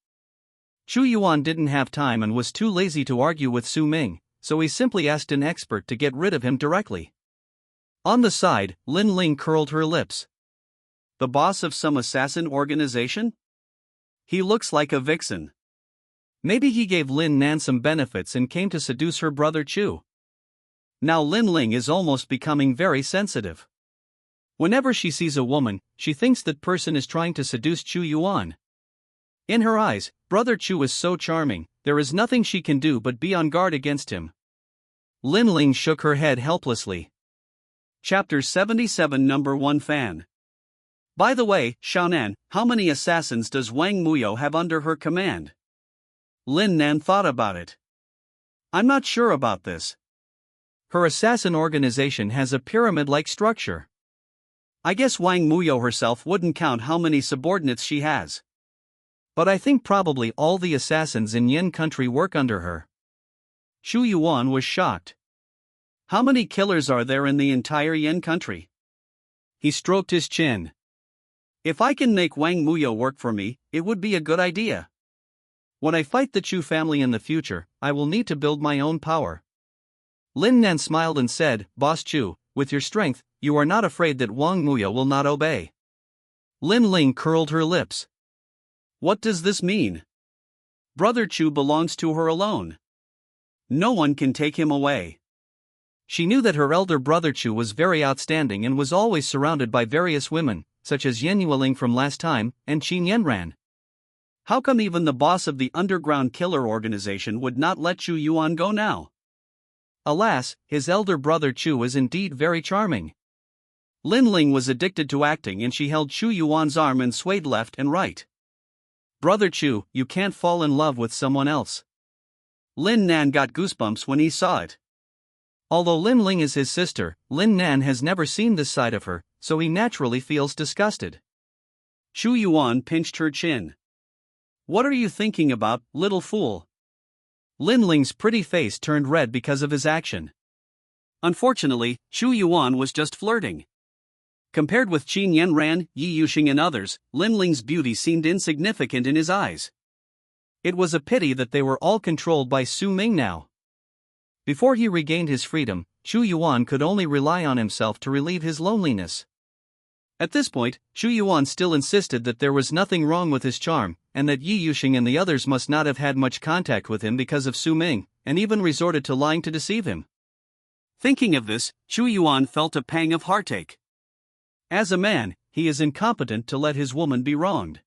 Chu Yuan didn't have time and was too lazy to argue with Su Ming, so he simply asked an expert to get rid of him directly. On the side, Lin Ling curled her lips. The boss of some assassin organization? He looks like a vixen. Maybe he gave Lin Nan some benefits and came to seduce her brother Chu. Now Lin Ling is almost becoming very sensitive. Whenever she sees a woman, she thinks that person is trying to seduce Chu Yuan. In her eyes, brother Chu is so charming, there is nothing she can do but be on guard against him. Lin Ling shook her head helplessly. Chapter 77 Number 1 Fan. By the way, Xiaonan, how many assassins does Wang Muyao have under her command? Lin Nan thought about it. I'm not sure about this. Her assassin organization has a pyramid-like structure. I guess Wang Muyao herself wouldn't count how many subordinates she has. But I think probably all the assassins in Yin country work under her. Xu Yuan was shocked. How many killers are there in the entire Yin country? He stroked his chin. If I can make Wang Muyo work for me, it would be a good idea. When I fight the Chu family in the future, I will need to build my own power. Lin Nan smiled and said, Boss Chu, with your strength, you are not afraid that Wang Muyo will not obey. Lin Ling curled her lips. What does this mean? Brother Chu belongs to her alone. No one can take him away. She knew that her elder brother Chu was very outstanding and was always surrounded by various women, such as Yen Yueling from last time, and Qin Yanran. How come even the boss of the underground killer organization would not let Xu Yuan go now? Alas, his elder brother Chu is indeed very charming. Lin Ling was addicted to acting and she held Xu Yuan's arm and swayed left and right. Brother Chu, you can't fall in love with someone else. Lin Nan got goosebumps when he saw it. Although Lin Ling is his sister, Lin Nan has never seen this side of her, so he naturally feels disgusted. Xu Yuan pinched her chin. What are you thinking about, little fool? Lin Ling's pretty face turned red because of his action. Unfortunately, Xu Yuan was just flirting. Compared with Qin Yanran, Yi Yuxing and others, Lin Ling's beauty seemed insignificant in his eyes. It was a pity that they were all controlled by Su Ming now. Before he regained his freedom, Xu Yuan could only rely on himself to relieve his loneliness. At this point, Xu Yuan still insisted that there was nothing wrong with his charm, and that Yi Yuxing and the others must not have had much contact with him because of Su Ming, and even resorted to lying to deceive him. Thinking of this, Xu Yuan felt a pang of heartache. As a man, he is incompetent to let his woman be wronged.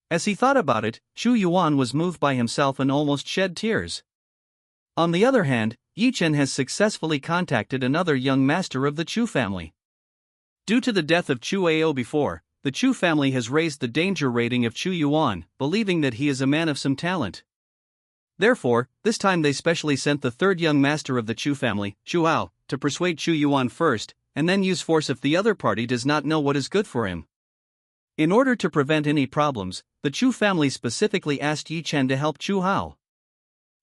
As he thought about it, Xu Yuan was moved by himself and almost shed tears. On the other hand, Yi Chen has successfully contacted another young master of the Chu family. Due to the death of Chu Ao before, the Chu family has raised the danger rating of Xu Yuan, believing that he is a man of some talent. Therefore, this time they specially sent the third young master of the Chu family, Xu Hao, to persuade Xu Yuan first, and then use force if the other party does not know what is good for him. In order to prevent any problems, the Chu family specifically asked Yi Chen to help Xu Hao.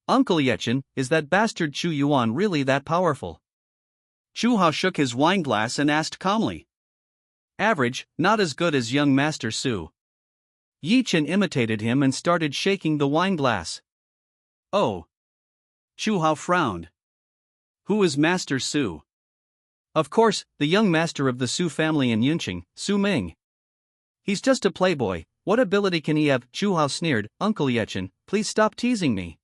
Uncle Yechen, is that bastard Xu Yuan really that powerful? Xu Hao shook his wine glass and asked calmly. Average, not as good as young Master Su. Yi Chen imitated him and started shaking the wine glass. Oh. Xu Hao frowned. Who is Master Su? Of course, the young master of the Su family in Yunqing, Su Ming. He's just a playboy, what ability can he have? Xu Hao sneered. Uncle Yechen, please stop teasing me.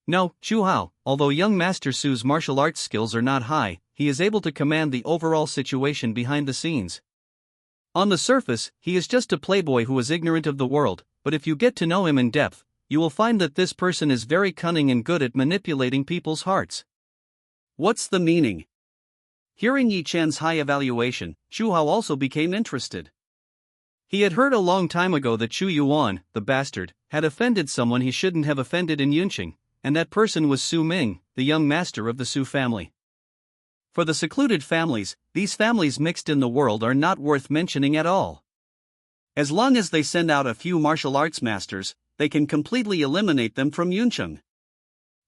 No, Xu Hao, although young Master Su's martial arts skills are not high, he is able to command the overall situation behind the scenes. On the surface, he is just a playboy who is ignorant of the world, but if you get to know him in depth, you will find that this person is very cunning and good at manipulating people's hearts. What's the meaning? Hearing Yi Chen's high evaluation, Xu Hao also became interested. He had heard a long time ago that Xu Yuan, the bastard, had offended someone he shouldn't have offended in Yunqing, and that person was Su Ming, the young master of the Su family. For the secluded families, these families mixed in the world are not worth mentioning at all. As long as they send out a few martial arts masters, they can completely eliminate them from Yunqing.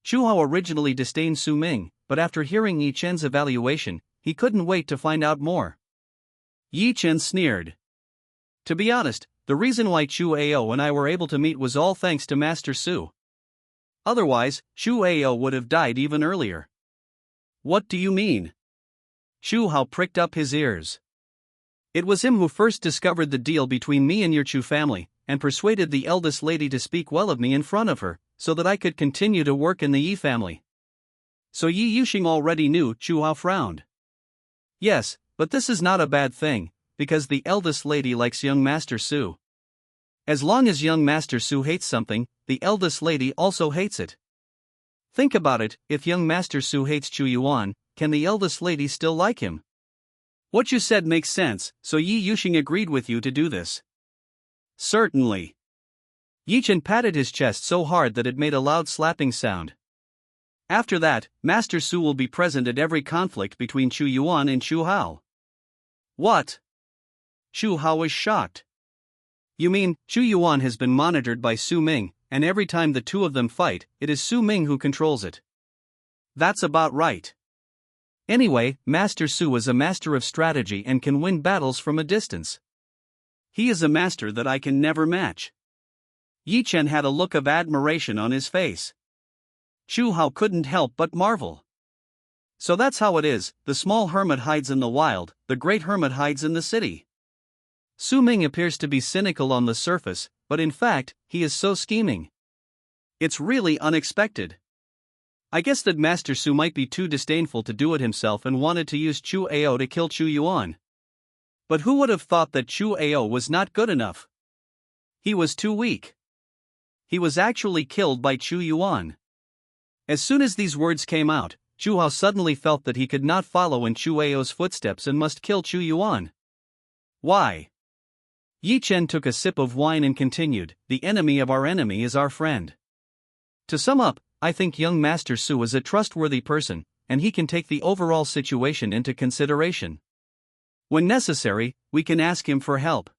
Xu Hao originally disdained Su Ming, but after hearing Yi Chen's evaluation, he couldn't wait to find out more. Yi Chen sneered. To be honest, the reason why Chu Ao and I were able to meet was all thanks to Master Su. Otherwise, Chu Ao would have died even earlier. What do you mean? Xu Hao pricked up his ears. It was him who first discovered the deal between me and your Chu family, and persuaded the eldest lady to speak well of me in front of her, so that I could continue to work in the Yi family. So Yi Yuxing already knew? Xu Hao frowned. Yes, but this is not a bad thing, because the eldest lady likes young Master Su. As long as young Master Su hates something, the eldest lady also hates it. Think about it, if young Master Su hates Xu Yuan, can the eldest lady still like him? What you said makes sense, so Yi Yuxing agreed with you to do this. Certainly. Yi Chen patted his chest so hard that it made a loud slapping sound. After that, Master Su will be present at every conflict between Xu Yuan and Xu Hao. What? Xu Hao was shocked. You mean, Chu Yuan has been monitored by Su Ming, and every time the two of them fight, it is Su Ming who controls it. That's about right. Anyway, Master Su is a master of strategy and can win battles from a distance. He is a master that I can never match. Yi Chen had a look of admiration on his face. Chu Hao couldn't help but marvel. So that's how it is, the small hermit hides in the wild, the great hermit hides in the city. Su Ming appears to be cynical on the surface, but in fact, he is so scheming. It's really unexpected. I guess that Master Su might be too disdainful to do it himself and wanted to use Chu Ao to kill Chu Yuan. But who would have thought that Chu Ao was not good enough? He was too weak. He was actually killed by Chu Yuan. As soon as these words came out, Chu Hao suddenly felt that he could not follow in Chu Ao's footsteps and must kill Chu Yuan. Why? Yi Chen took a sip of wine and continued, "The enemy of our enemy is our friend." To sum up, I think young Master Su is a trustworthy person, and he can take the overall situation into consideration. When necessary, we can ask him for help.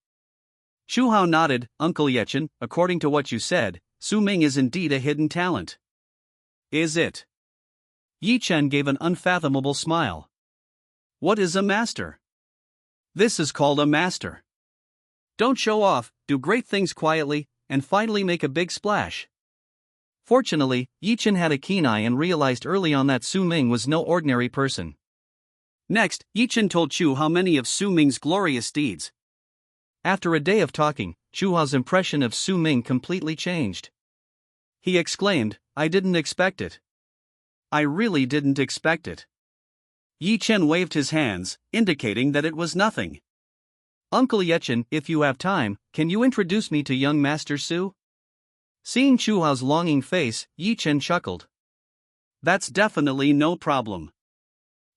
Chu Hao nodded. Uncle Yechen, according to what you said, Su Ming is indeed a hidden talent. Is it? Yi Chen gave an unfathomable smile. What is a master? This is called a master. Don't show off, do great things quietly, and finally make a big splash. Fortunately, Yi Chen had a keen eye and realized early on that Su Ming was no ordinary person. Next, Yi Chen told Chu how many of Su Ming's glorious deeds. After a day of talking, Chu Hao's impression of Su Ming completely changed. He exclaimed, "I didn't expect it. I really didn't expect it." Yi Chen waved his hands, indicating that it was nothing. Uncle Yechen, if you have time, can you introduce me to young Master Su? Seeing Chu Hao's longing face, Yi Chen chuckled. That's definitely no problem.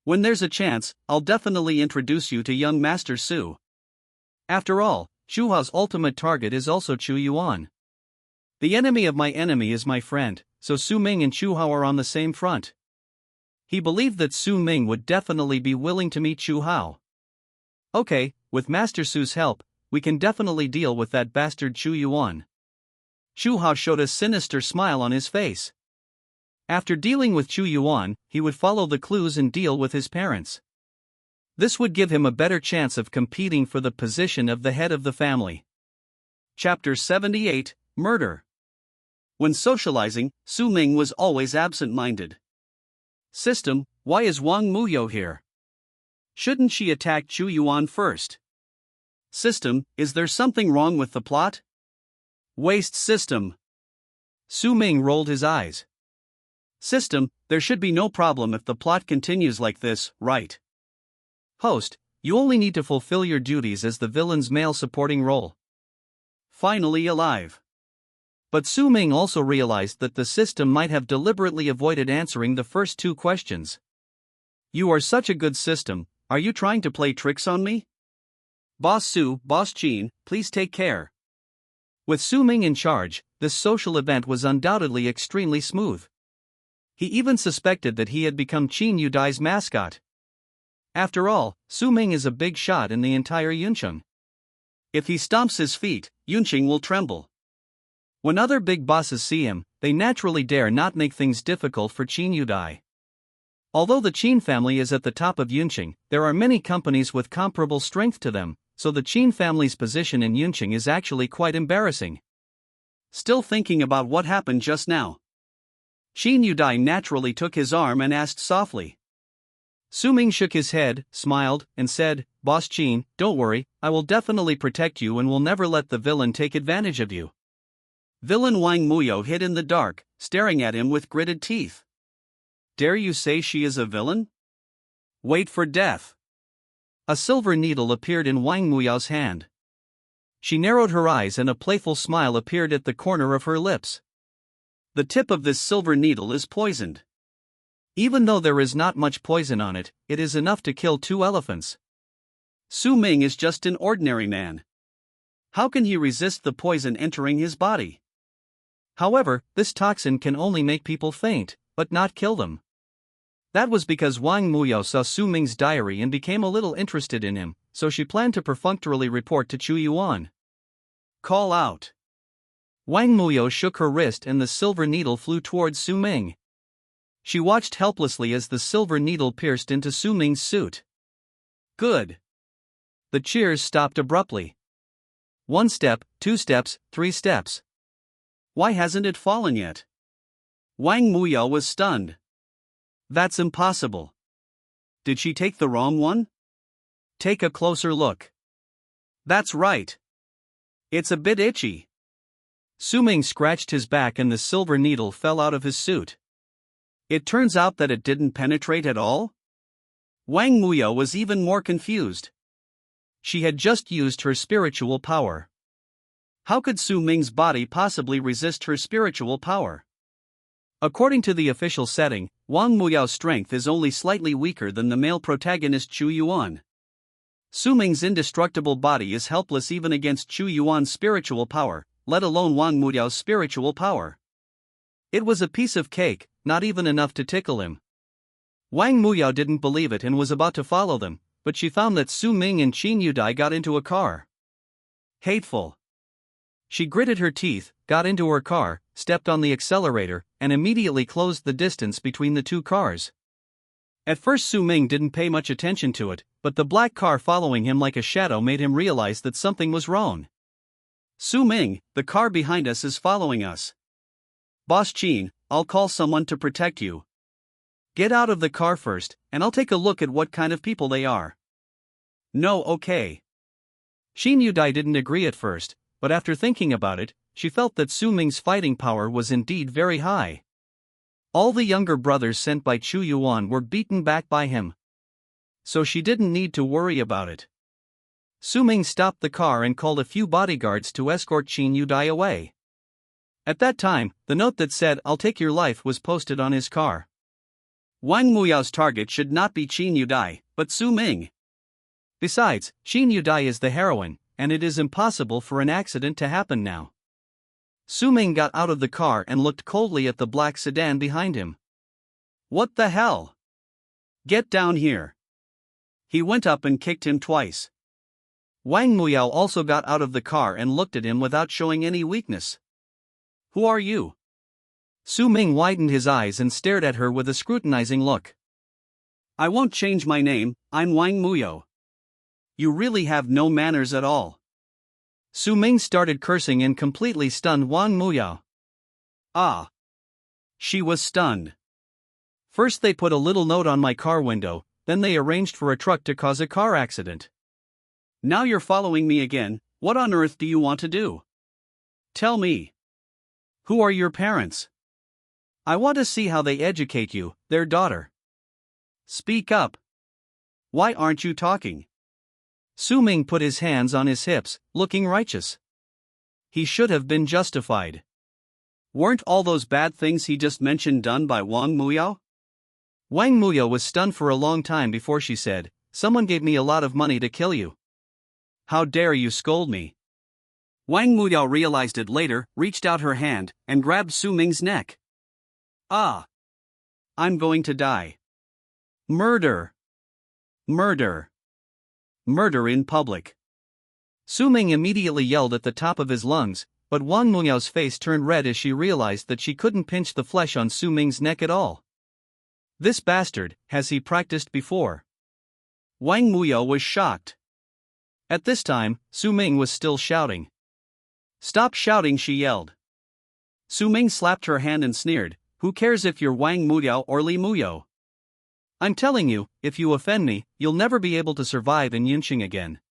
When there's a chance, I'll definitely introduce you to young Master Su. After all, Chu Hao's ultimate target is also Chu Yuan. The enemy of my enemy is my friend, so Su Ming and Chu Hao are on the same front. He believed that Su Ming would definitely be willing to meet Chu Hao. Okay, with Master Su's help, we can definitely deal with that bastard Chu Yuan. Chu Hao showed a sinister smile on his face. After dealing with Chu Yuan, he would follow the clues and deal with his parents. This would give him a better chance of competing for the position of the head of the family. Chapter 78, Murder. When socializing, Su Ming was always absent-minded. System, why is Wang Muyo here? Shouldn't she attack Chu Yuan first? System, is there something wrong with the plot? Waste system. Su Ming rolled his eyes. System, there should be no problem if the plot continues like this, right? Host, you only need to fulfill your duties as the villain's male supporting role. Finally alive. But Su Ming also realized that the system might have deliberately avoided answering the first two questions. You are such a good system, are you trying to play tricks on me? Boss Su, Boss Qin, please take care. With Su Ming in charge, this social event was undoubtedly extremely smooth. He even suspected that he had become Qin Yudai's mascot. After all, Su Ming is a big shot in the entire Yuncheng. If he stomps his feet, Yuncheng will tremble. When other big bosses see him, they naturally dare not make things difficult for Qin Yudai. Although the Qin family is at the top of Yuncheng, there are many companies with comparable strength to them, so the Qin family's position in Yuncheng is actually quite embarrassing. Still thinking about what happened just now. Qin Yudai naturally took his arm and asked softly. Su Ming shook his head, smiled, and said, Boss Qin, don't worry, I will definitely protect you and will never let the villain take advantage of you. Villain Wang Muyo hid in the dark, staring at him with gritted teeth. Dare you say she is a villain? Wait for death. A silver needle appeared in Wang Muyao's hand. She narrowed her eyes and a playful smile appeared at the corner of her lips. The tip of this silver needle is poisoned. Even though there is not much poison on it, it is enough to kill 2 elephants. Su Ming is just an ordinary man. How can he resist the poison entering his body? However, this toxin can only make people faint, but not kill them. That was because Wang Muyo saw Su Ming's diary and became a little interested in him, so she planned to perfunctorily report to Chu Yuan. call out. Wang Muyo shook her wrist and the silver needle flew towards Su Ming. She watched helplessly as the silver needle pierced into Su Ming's suit. Good. The cheers stopped abruptly. 1 step, 2 steps, 3 steps. Why hasn't it fallen yet? Wang Muyo was stunned. That's impossible. Did she take the wrong one? Take a closer look. That's right. It's a bit itchy. Su Ming scratched his back and the silver needle fell out of his suit. It turns out that it didn't penetrate at all? Wang Muyo was even more confused. She had just used her spiritual power. How could Su Ming's body possibly resist her spiritual power? According to the official setting, Wang Muyao's strength is only slightly weaker than the male protagonist Qu Yuan. Su Ming's indestructible body is helpless even against Qu Yuan's spiritual power, let alone Wang Muyao's spiritual power. It was a piece of cake, not even enough to tickle him. Wang Muyao didn't believe it and was about to follow them, but she found that Su Ming and Qin Yudai got into a car. Hateful. She gritted her teeth, got into her car, stepped on the accelerator, and immediately closed the distance between the two cars. At first Su Ming didn't pay much attention to it, but the black car following him like a shadow made him realize that something was wrong. Su Ming, the car behind us is following us. Boss Qin, I'll call someone to protect you. Get out of the car first, and I'll take a look at what kind of people they are. No, okay. Qin Yudai didn't agree at first, but after thinking about it, she felt that Su Ming's fighting power was indeed very high. All the younger brothers sent by Qu Yuan were beaten back by him. So she didn't need to worry about it. Su Ming stopped the car and called a few bodyguards to escort Qin Yudai away. At that time, the note that said "I'll take your life" was posted on his car. Wang Muyao's target should not be Qin Yudai, but Su Ming. Besides, Qin Yudai is the heroine, and it is impossible for an accident to happen now. Su Ming got out of the car and looked coldly at the black sedan behind him. What the hell? Get down here. He went up and kicked him twice. Wang Muyao also got out of the car and looked at him without showing any weakness. Who are you? Su Ming widened his eyes and stared at her with a scrutinizing look. I won't change my name, I'm Wang Muyo. You really have no manners at all. Su Ming started cursing and completely stunned Wang Muyao. Ah. She was stunned. First they put a little note on my car window, then they arranged for a truck to cause a car accident. Now you're following me again, what on earth do you want to do? Tell me. Who are your parents? I want to see how they educate you, their daughter. Speak up. Why aren't you talking? Su Ming put his hands on his hips, looking righteous. He should have been justified. Weren't all those bad things he just mentioned done by Wang Muyao? Wang Muyao was stunned for a long time before she said, "Someone gave me a lot of money to kill you. How dare you scold me?" Wang Muyao realized it later, reached out her hand, and grabbed Su Ming's neck. Ah! I'm going to die. Murder! Murder! Murder in public. Su Ming immediately yelled at the top of his lungs, but Wang Muyao's face turned red as she realized that she couldn't pinch the flesh on Su Ming's neck at all. This bastard, has he practiced before? Wang Muyao was shocked. At this time, Su Ming was still shouting. Stop shouting, she yelled. Su Ming slapped her hand and sneered, who cares if you're Wang Muyao or Li Muyo? I'm telling you, if you offend me, you'll never be able to survive in Yunqing again.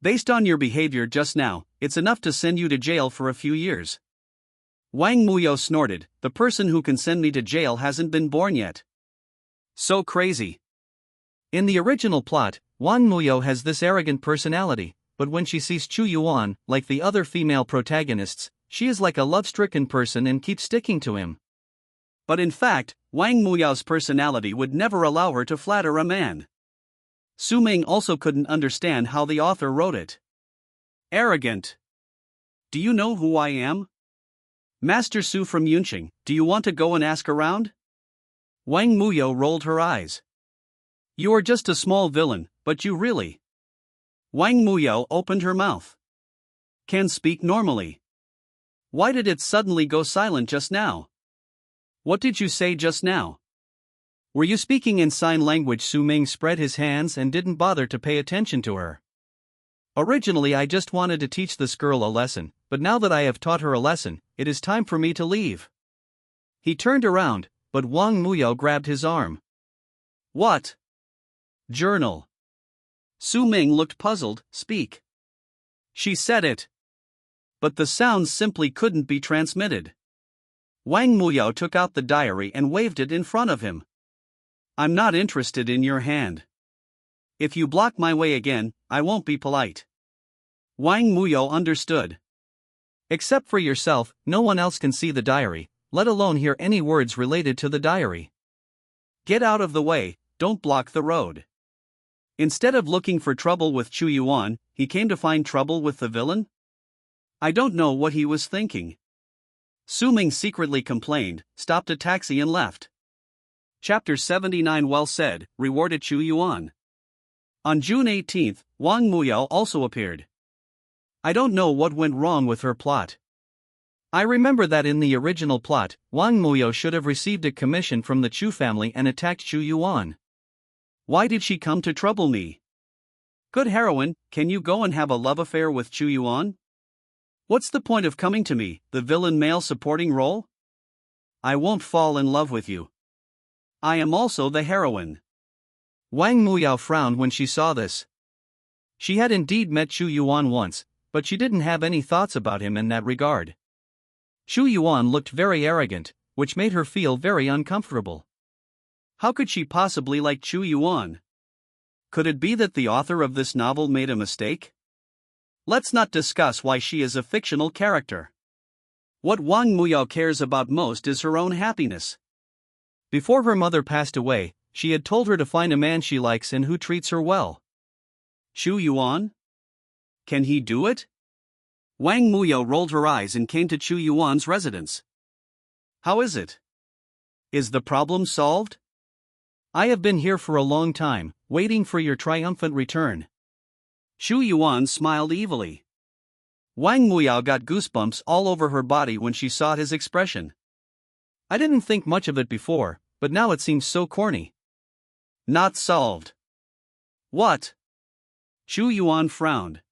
Based on your behavior just now, it's enough to send you to jail for a few years. Wang Muyo snorted, the person who can send me to jail hasn't been born yet. So crazy. In the original plot, Wang Muyo has this arrogant personality, but when she sees Qu Yuan, like the other female protagonists, she is like a love-stricken person and keeps sticking to him. But in fact, Wang Muyao's personality would never allow her to flatter a man. Su Ming also couldn't understand how the author wrote it. Arrogant. Do you know who I am? Master Su from Yunqing, do you want to go and ask around? Wang Muyo rolled her eyes. You are just a small villain, but you really... Wang Muyo opened her mouth. can speak normally. Why did it suddenly go silent just now? What did you say just now? Were you speaking in sign language? Su Ming spread his hands and didn't bother to pay attention to her. Originally I just wanted to teach this girl a lesson, but now that I have taught her a lesson, it is time for me to leave. He turned around, but Wang Muyao grabbed his arm. What? Journal. Su Ming looked puzzled. Speak. She said it. But the sounds simply couldn't be transmitted. Wang Muyao took out the diary and waved it in front of him. I'm not interested in your hand. If you block my way again, I won't be polite. Wang Muyao understood. Except for yourself, no one else can see the diary, let alone hear any words related to the diary. Get out of the way, don't block the road. Instead of looking for trouble with Chu Yuan, he came to find trouble with the villain? I don't know what he was thinking. Su Ming secretly complained, stopped a taxi and left. Chapter 79. Well said, rewarded Chu Yuan. On June 18, Wang Muyao also appeared. I don't know what went wrong with her plot. I remember that in the original plot, Wang Muyao should have received a commission from the Chu family and attacked Chu Yuan. Why did she come to trouble me? Good heroine, can you go and have a love affair with Chu Yuan? What's the point of coming to me, the villain male supporting role? I won't fall in love with you. I am also the heroine. Wang Muyao frowned when she saw this. She had indeed met Chu Yuan once, but she didn't have any thoughts about him in that regard. Chu Yuan looked very arrogant, which made her feel very uncomfortable. How could she possibly like Chu Yuan? Could it be that the author of this novel made a mistake? Let's not discuss why she is a fictional character. What Wang Muyao cares about most is her own happiness. Before her mother passed away, she had told her to find a man she likes and who treats her well. Chu Yuan? Can he do it? Wang Muyao rolled her eyes and came to Chu Yuan's residence. How is it? Is the problem solved? I have been here for a long time, waiting for your triumphant return. Chu Yuan smiled evilly. Wang Muyao got goosebumps all over her body when she saw his expression. I didn't think much of it before, but now it seems so corny. Not solved. What? Chu Yuan frowned.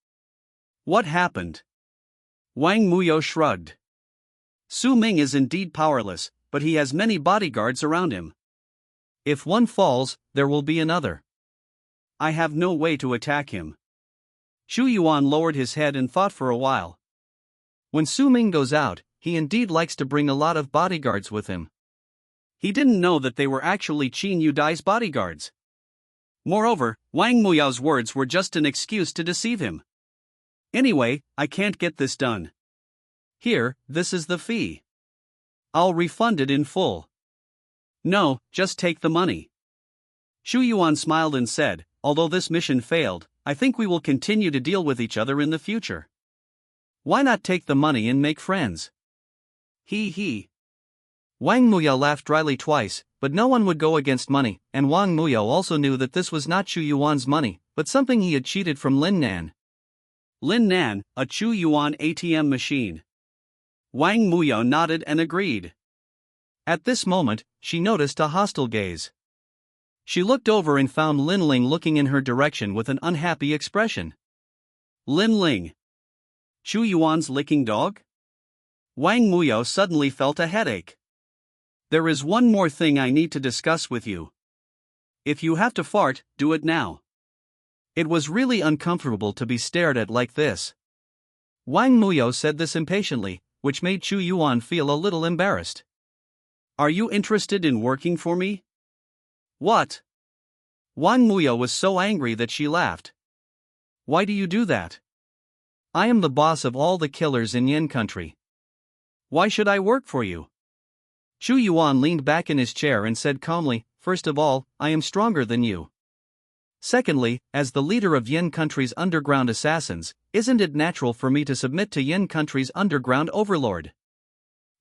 What happened? Wang Muyao shrugged. Su Ming is indeed powerless, but he has many bodyguards around him. If one falls, there will be another. I have no way to attack him. Chu Yuan lowered his head and thought for a while. When Su Ming goes out, he indeed likes to bring a lot of bodyguards with him. He didn't know that they were actually Qin Yudai's bodyguards. Moreover, Wang Muyao's words were just an excuse to deceive him. Anyway, I can't get this done. Here, this is the fee. I'll refund it in full. No, just take the money. Chu Yuan smiled and said, although this mission failed, I think we will continue to deal with each other in the future. Why not take the money and make friends? He. Wang Muyao laughed dryly twice, but no one would go against money, and Wang Muyao also knew that this was not Chu Yuan's money, but something he had cheated from Lin Nan. Lin Nan, a Chu Yuan ATM machine. Wang Muyao nodded and agreed. At this moment, she noticed a hostile gaze. She looked over and found Lin Ling looking in her direction with an unhappy expression. Lin Ling. Chu Yuan's licking dog? Wang Muyao suddenly felt a headache. There is one more thing I need to discuss with you. If you have to fart, do it now. It was really uncomfortable to be stared at like this. Wang Muyao said this impatiently, which made Chu Yuan feel a little embarrassed. Are you interested in working for me? What? Wang Muyao was so angry that she laughed. Why do you do that? I am the boss of all the killers in Yin country. Why should I work for you? Chu Yuan leaned back in his chair and said calmly, first of all, I am stronger than you. Secondly, as the leader of Yin country's underground assassins, isn't it natural for me to submit to Yin country's underground overlord?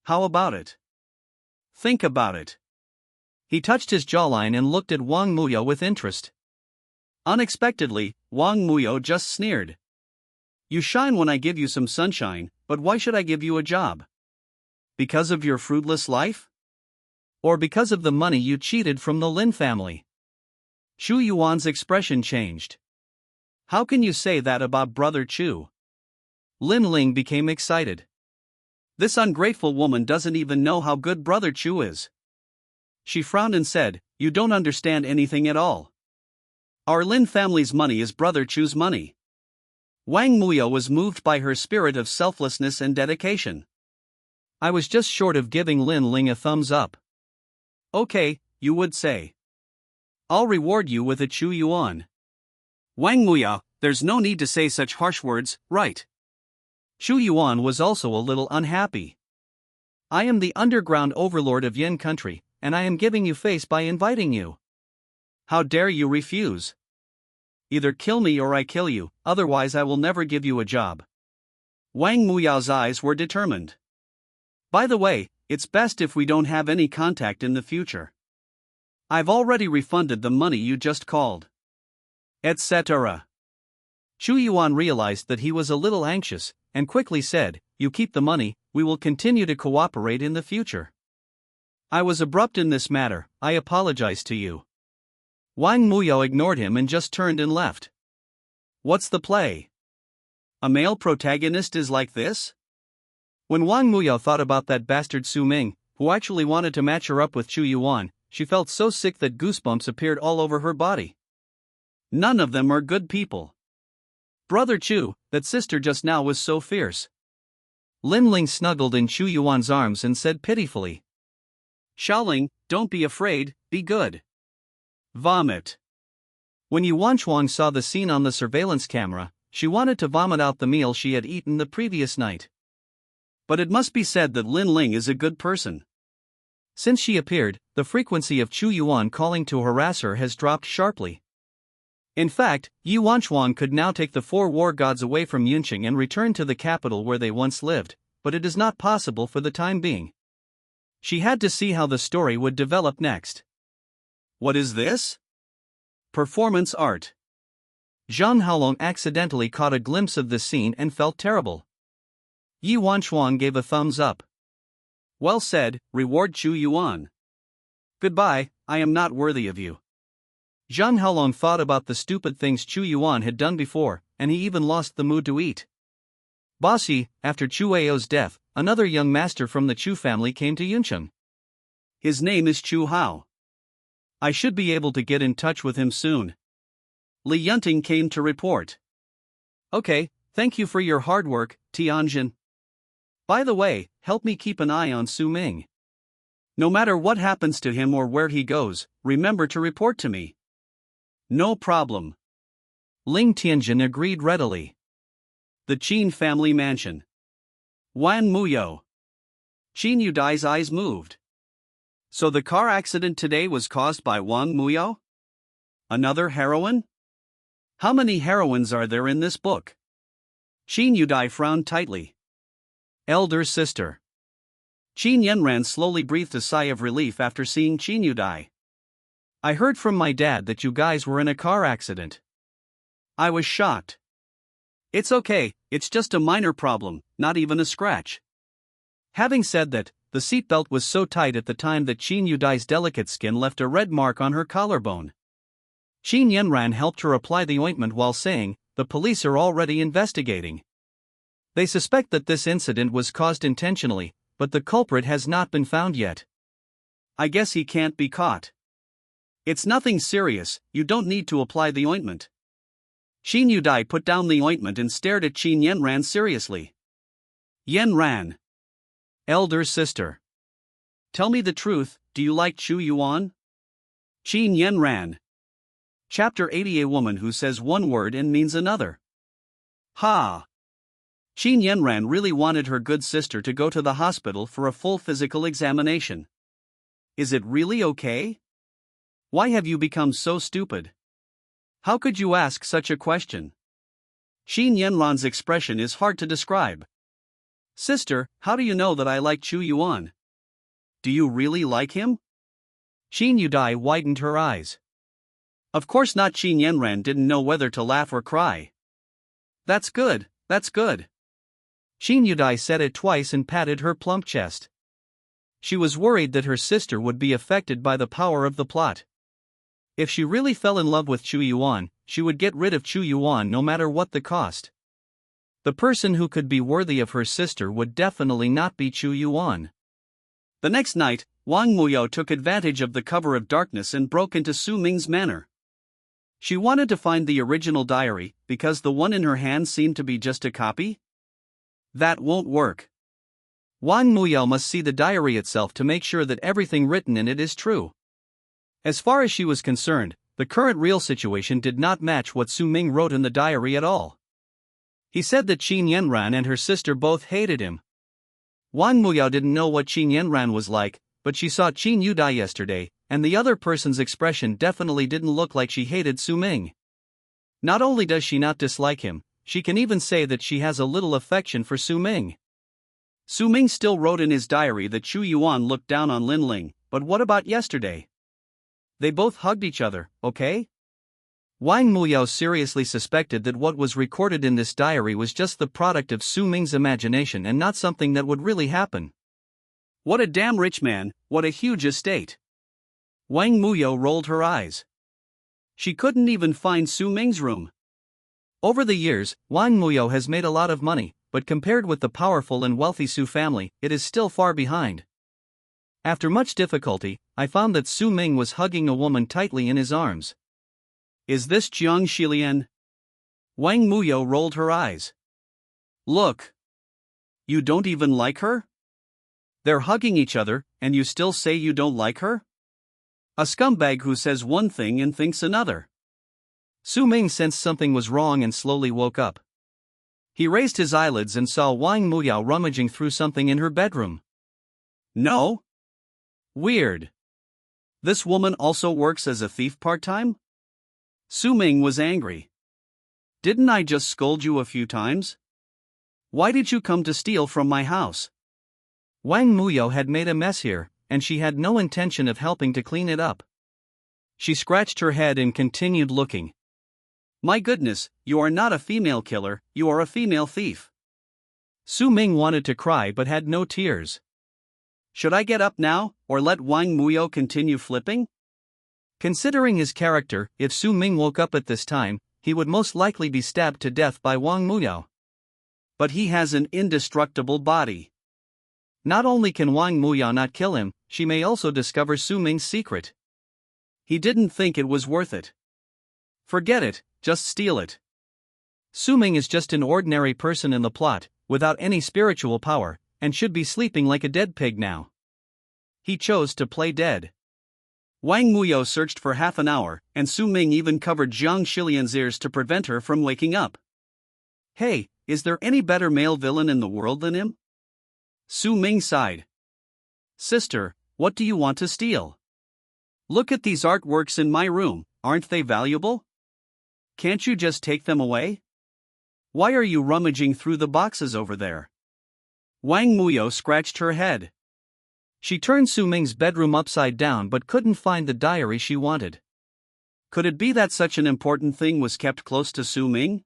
How about it? Think about it. He touched his jawline and looked at Wang Muyao with interest. Unexpectedly, Wang Muyao just sneered. You shine when I give you some sunshine, but why should I give you a job? Because of your fruitless life? Or because of the money you cheated from the Lin family? Chu Yuan's expression changed. How can you say that about Brother Chu? Lin Ling became excited. This ungrateful woman doesn't even know how good Brother Chu is. She frowned and said, "You don't understand anything at all. Our Lin family's money is Brother Chu's money." Wang Muyo was moved by her spirit of selflessness and dedication. I was just short of giving Lin Ling a thumbs up. Okay, you would say. I'll reward you with a Chu Yuan. Wang Muyo, there's no need to say such harsh words, right? Chu Yuan was also a little unhappy. I am the underground overlord of Yin country, and I am giving you face by inviting you. How dare you refuse? Either kill me or I kill you, otherwise I will never give you a job. Wang Muyao's eyes were determined. By the way, it's best if we don't have any contact in the future. I've already refunded the money you just called. Etc. Chu Yuan realized that he was a little anxious, and quickly said, "You keep the money, we will continue to cooperate in the future." I was abrupt in this matter, I apologize to you. Wang Muyo ignored him and just turned and left. What's the play? A male protagonist is like this? When Wang Muyo thought about that bastard Su Ming, who actually wanted to match her up with Chu Yuan, she felt so sick that goosebumps appeared all over her body. None of them are good people. Brother Chu, that sister just now was so fierce. Lin Ling snuggled in Chu Yuan's arms and said pitifully, "Xiaoling, don't be afraid, be good." Vomit. When Yuan Chuang saw the scene on the surveillance camera, she wanted to vomit out the meal she had eaten the previous night. But it must be said that Lin Ling is a good person. Since she appeared, the frequency of Chu Yuan calling to harass her has dropped sharply. In fact, Yuan Chuang could now take the 4 war gods away from Yunqing and return to the capital where they once lived, but it is not possible for the time being. She had to see how the story would develop next. What is this? Performance art. Zhang Haolong accidentally caught a glimpse of this scene and felt terrible. Yuan Chuang gave a thumbs up. Well said, reward Chu Yuan. Goodbye, I am not worthy of you. Zhang Haolong thought about the stupid things Chu Yuan had done before, and he even lost the mood to eat. Bossy, after Chu Ao's death, another young master from the Chu family came to Yunqing. His name is Chu Hao. I should be able to get in touch with him soon. Li Yunting came to report. Okay, thank you for your hard work, Tianjin. By the way, help me keep an eye on Su Ming. No matter what happens to him or where he goes, remember to report to me. No problem. Ling Tianjin agreed readily. The Qin family mansion. Wan Muyo. Qin Yudai's eyes moved. So the car accident today was caused by Wang Muyo? Another heroine? How many heroines are there in this book? Qin Yudai frowned tightly. Elder sister. Qin Yanran slowly breathed a sigh of relief after seeing Qin Yudai. I heard from my dad that you guys were in a car accident. I was shocked. It's okay, it's just a minor problem, not even a scratch. Having said that, the seatbelt was so tight at the time that Qin Yudai's delicate skin left a red mark on her collarbone. Qin Yanran helped her apply the ointment while saying, "The police are already investigating. They suspect that this incident was caused intentionally, but the culprit has not been found yet. I guess he can't be caught. It's nothing serious, you don't need to apply the ointment." Qin Yudai put down the ointment and stared at Qin Yanran seriously. Yanran. Elder sister. Tell me the truth, do you like Chu Yuan? Qin Yanran. Chapter 80. A woman who says one word and means another. Ha! Qin Yanran really wanted her good sister to go to the hospital for a full physical examination. Is it really okay? Why have you become so stupid? How could you ask such a question? Qin Yanran's expression is hard to describe. Sister, how do you know that I like Chu Yuan? Do you really like him? Qin Yudai widened her eyes. Of course not. Qin Yanran didn't know whether to laugh or cry. That's good, that's good. Qin Yudai said it twice and patted her plump chest. She was worried that her sister would be affected by the power of the plot. If she really fell in love with Chu Yuan, she would get rid of Chu Yuan no matter what the cost. The person who could be worthy of her sister would definitely not be Chu Yuan. The next night, Wang Muyao took advantage of the cover of darkness and broke into Su Ming's manor. She wanted to find the original diary, because the one in her hand seemed to be just a copy. That won't work. Wang Muyao must see the diary itself to make sure that everything written in it is true. As far as she was concerned, the current real situation did not match what Su Ming wrote in the diary at all. He said that Qin Yanran and her sister both hated him. Wang Muyao didn't know what Qin Yanran was like, but she saw Qin Yudai yesterday, and the other person's expression definitely didn't look like she hated Su Ming. Not only does she not dislike him, she can even say that she has a little affection for Su Ming. Su Ming still wrote in his diary that Chu Yuan looked down on Lin Ling, but what about yesterday? They both hugged each other, okay? Wang Muyao seriously suspected that what was recorded in this diary was just the product of Su Ming's imagination and not something that would really happen. What a damn rich man, what a huge estate. Wang Muyao rolled her eyes. She couldn't even find Su Ming's room. Over the years, Wang Muyao has made a lot of money, but compared with the powerful and wealthy Su family, it is still far behind. After much difficulty, I found that Su Ming was hugging a woman tightly in his arms. Is this Jiang Shilian? Wang Muyao rolled her eyes. Look. You don't even like her? They're hugging each other, and you still say you don't like her? A scumbag who says one thing and thinks another. Su Ming sensed something was wrong and slowly woke up. He raised his eyelids and saw Wang Muyao rummaging through something in her bedroom. No? Weird. This woman also works as a thief part-time? Su Ming was angry. Didn't I just scold you a few times? Why did you come to steal from my house? Wang Muyao had made a mess here, and she had no intention of helping to clean it up. She scratched her head and continued looking. My goodness, you are not a female killer, you are a female thief. Su Ming wanted to cry but had no tears. Should I get up now, or let Wang Muyao continue flipping? Considering his character, if Su Ming woke up at this time, he would most likely be stabbed to death by Wang Muyao. But he has an indestructible body. Not only can Wang Muyao not kill him, she may also discover Su Ming's secret. He didn't think it was worth it. Forget it, just steal it. Su Ming is just an ordinary person in the plot, without any spiritual power, and should be sleeping like a dead pig now. He chose to play dead. Wang Muyao searched for half an hour, and Su Ming even covered Jiang Shilian's ears to prevent her from waking up. Hey, is there any better male villain in the world than him? Su Ming sighed. Sister, what do you want to steal? Look at these artworks in my room, aren't they valuable? Can't you just take them away? Why are you rummaging through the boxes over there? Wang Muyao scratched her head. She turned Su Ming's bedroom upside down but couldn't find the diary she wanted. Could it be that such an important thing was kept close to Su Ming?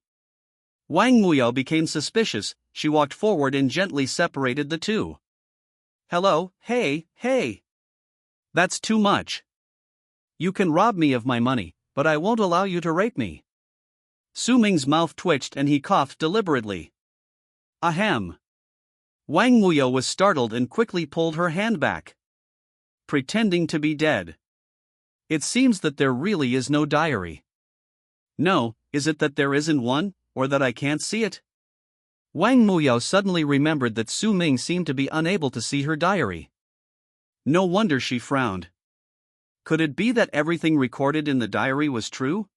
Wang Muyao became suspicious. She walked forward and gently separated the two. Hello, hey. That's too much. You can rob me of my money, but I won't allow you to rape me. Su Ming's mouth twitched and he coughed deliberately. Ahem. Wang Muyao was startled and quickly pulled her hand back. Pretending to be dead. It seems that there really is no diary. No, is it that there isn't one, or that I can't see it? Wang Muyao suddenly remembered that Su Ming seemed to be unable to see her diary. No wonder she frowned. Could it be that everything recorded in the diary was true?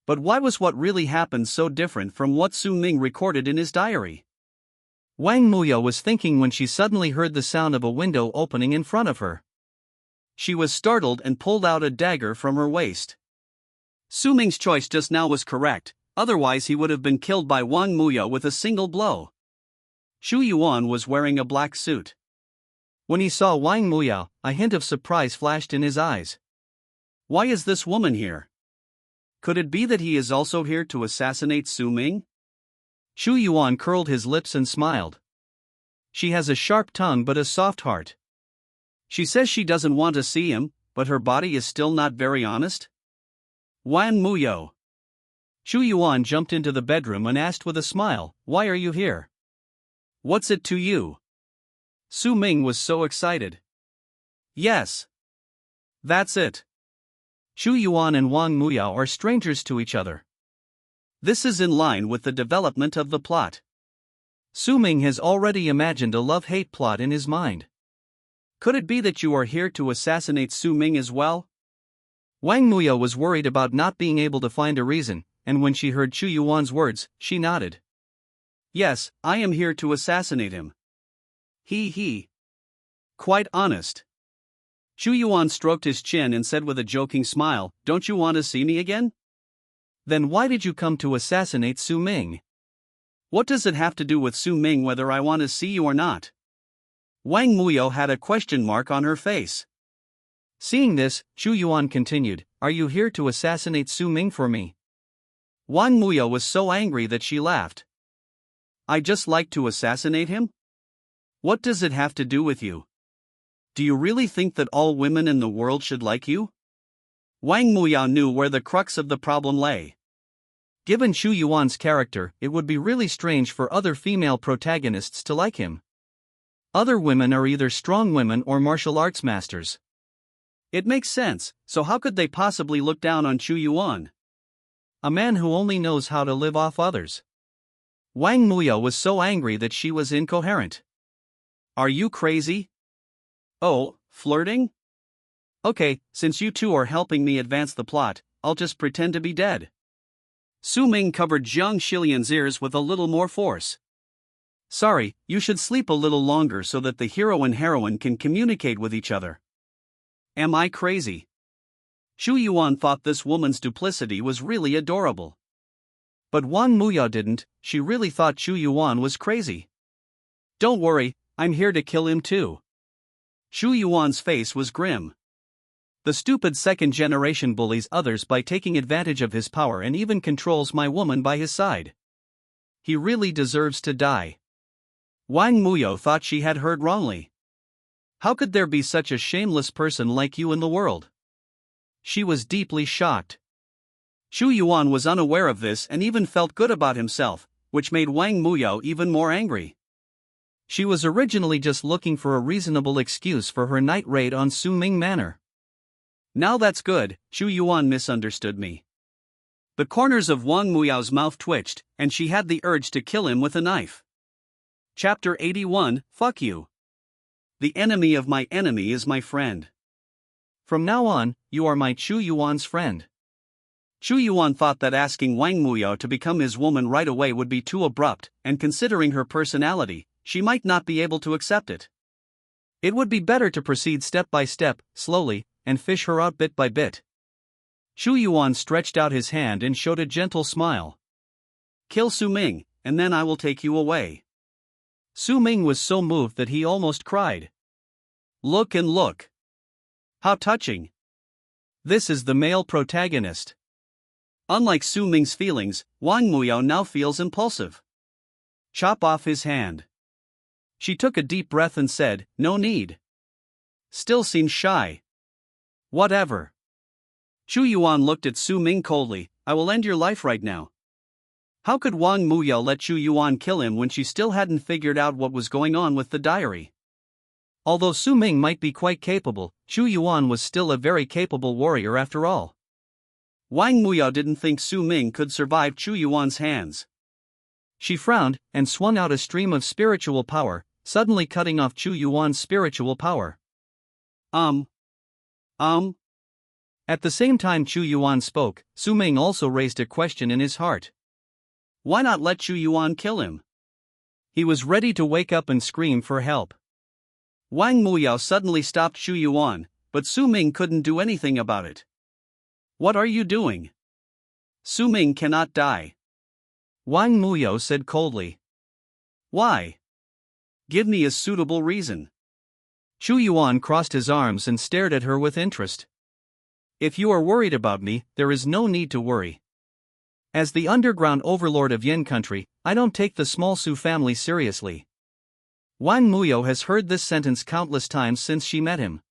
But why was what really happened so different from what Su Ming recorded in his diary? Wang Muyao was thinking when she suddenly heard the sound of a window opening in front of her. She was startled and pulled out a dagger from her waist. Su Ming's choice just now was correct, otherwise he would have been killed by Wang Muyao with a single blow. Chu Yuan was wearing a black suit. When he saw Wang Muyao, a hint of surprise flashed in his eyes. Why is this woman here? Could it be that he is also here to assassinate Su Ming? Xu Yuan curled his lips and smiled. She has a sharp tongue but a soft heart. She says she doesn't want to see him, but her body is still not very honest? Wan Muyo. Xu Yuan jumped into the bedroom and asked with a smile, "Why are you here?" What's it to you? Su Ming was so excited. Yes. That's it. Xu Yuan and Wang Muyao are strangers to each other. This is in line with the development of the plot. Su Ming has already imagined a love-hate plot in his mind. Could it be that you are here to assassinate Su Ming as well? Wang Muyao was worried about not being able to find a reason, and when she heard Xu Yuan's words, she nodded. Yes, I am here to assassinate him. He. Quite honest. Xu Yuan stroked his chin and said with a joking smile, "Don't you want to see me again?" Then why did you come to assassinate Su Ming? What does it have to do with Su Ming whether I want to see you or not? Wang Muyo had a question mark on her face. Seeing this, Xu Yuan continued, "Are you here to assassinate Su Ming for me?" Wang Muyo was so angry that she laughed. I just like to assassinate him? What does it have to do with you? Do you really think that all women in the world should like you? Wang Muyao knew where the crux of the problem lay. Given Xu Yuan's character, it would be really strange for other female protagonists to like him. Other women are either strong women or martial arts masters. It makes sense, so how could they possibly look down on Xu Yuan? A man who only knows how to live off others. Wang Muyao was so angry that she was incoherent. Are you crazy? Oh, flirting? Okay, since you two are helping me advance the plot, I'll just pretend to be dead. Su Ming covered Jiang Xilian's ears with a little more force. Sorry, you should sleep a little longer so that the hero and heroine can communicate with each other. Am I crazy? Xu Yuan thought this woman's duplicity was really adorable. But Wang Muyao didn't, she really thought Xu Yuan was crazy. Don't worry, I'm here to kill him too. Xu Yuan's face was grim. The stupid second-generation bullies others by taking advantage of his power and even controls my woman by his side. He really deserves to die. Wang Muyao thought she had heard wrongly. How could there be such a shameless person like you in the world? She was deeply shocked. Xu Yuan was unaware of this and even felt good about himself, which made Wang Muyao even more angry. She was originally just looking for a reasonable excuse for her night raid on Su Ming Manor. Now that's good, Xu Yuan misunderstood me. The corners of Wang Muyao's mouth twitched, and she had the urge to kill him with a knife. Chapter 81, Fuck You. The enemy of my enemy is my friend. From now on, you are my Xu Yuan's friend. Xu Yuan thought that asking Wang Muyao to become his woman right away would be too abrupt, and considering her personality, she might not be able to accept it. It would be better to proceed step by step, slowly, and fish her out bit by bit. Xu Yuan stretched out his hand and showed a gentle smile. Kill Su Ming, and then I will take you away. Su Ming was so moved that he almost cried. Look and look. How touching. This is the male protagonist. Unlike Su Ming's feelings, Wang Muyao now feels impulsive. Chop off his hand. She took a deep breath and said, "No need." Still seems shy. Whatever. Xu Yuan looked at Su Ming coldly. I will end your life right now. How could Wang Muyao let Xu Yuan kill him when she still hadn't figured out what was going on with the diary? Although Su Ming might be quite capable, Xu Yuan was still a very capable warrior after all. Wang Muyao didn't think Su Ming could survive Xu Yuan's hands. She frowned and swung out a stream of spiritual power, suddenly cutting off Xu Yuan's spiritual power. At the same time Xu Yuan spoke, Su Ming also raised a question in his heart. Why not let Xu Yuan kill him? He was ready to wake up and scream for help. Wang Muyao suddenly stopped Xu Yuan, but Su Ming couldn't do anything about it. What are you doing? Su Ming cannot die. Wang Muyao said coldly. Why? Give me a suitable reason. Xu Yuan crossed his arms and stared at her with interest. If you are worried about me, there is no need to worry. As the underground overlord of Yin country, I don't take the small Su family seriously. Wang Muyo has heard this sentence countless times since she met him.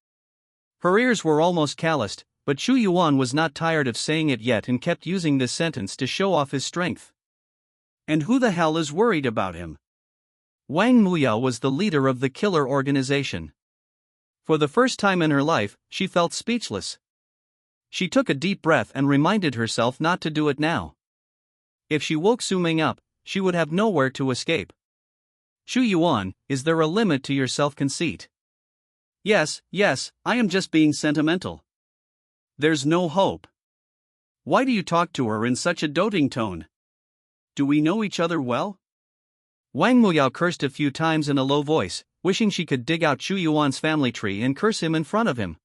Her ears were almost calloused, but Chu Yuan was not tired of saying it yet and kept using this sentence to show off his strength. And who the hell is worried about him? Wang Muyo was the leader of the killer organization. For the first time in her life, she felt speechless. She took a deep breath and reminded herself not to do it now. If she woke Su Ming up, she would have nowhere to escape. Chu Yuan, is there a limit to your self-conceit? Yes, I am just being sentimental. There's no hope. Why do you talk to her in such a doting tone? Do we know each other well? Wang Muyao cursed a few times in a low voice, wishing she could dig out Chu Yuan's family tree and curse him in front of him.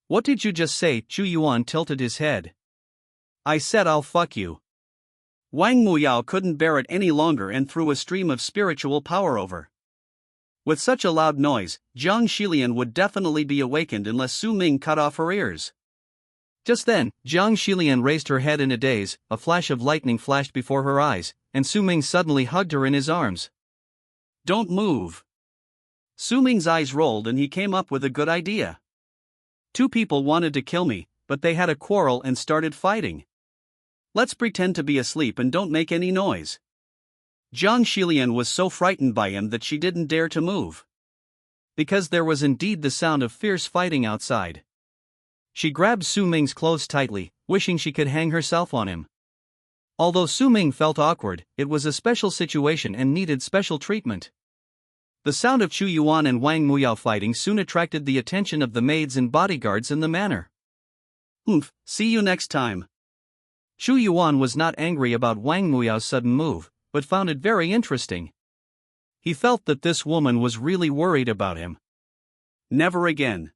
What did you just say? Chu Yuan tilted his head. I said I'll fuck you. Wang Muyao couldn't bear it any longer and threw a stream of spiritual power over. With such a loud noise, Jiang Shilian would definitely be awakened unless Su Ming cut off her ears. Just then, Jiang Shilian raised her head in a daze, a flash of lightning flashed before her eyes, and Su Ming suddenly hugged her in his arms. Don't move. Su Ming's eyes rolled and he came up with a good idea. Two people wanted to kill me, but they had a quarrel and started fighting. Let's pretend to be asleep and don't make any noise. Jiang Shilian was so frightened by him that she didn't dare to move. Because there was indeed the sound of fierce fighting outside. She grabbed Su Ming's clothes tightly, wishing she could hang herself on him. Although Su Ming felt awkward, it was a special situation and needed special treatment. The sound of Chu Yuan and Wang Muyao fighting soon attracted the attention of the maids and bodyguards in the manor. See you next time. Chu Yuan was not angry about Wang Muyao's sudden move, but found it very interesting. He felt that this woman was really worried about him. Never again.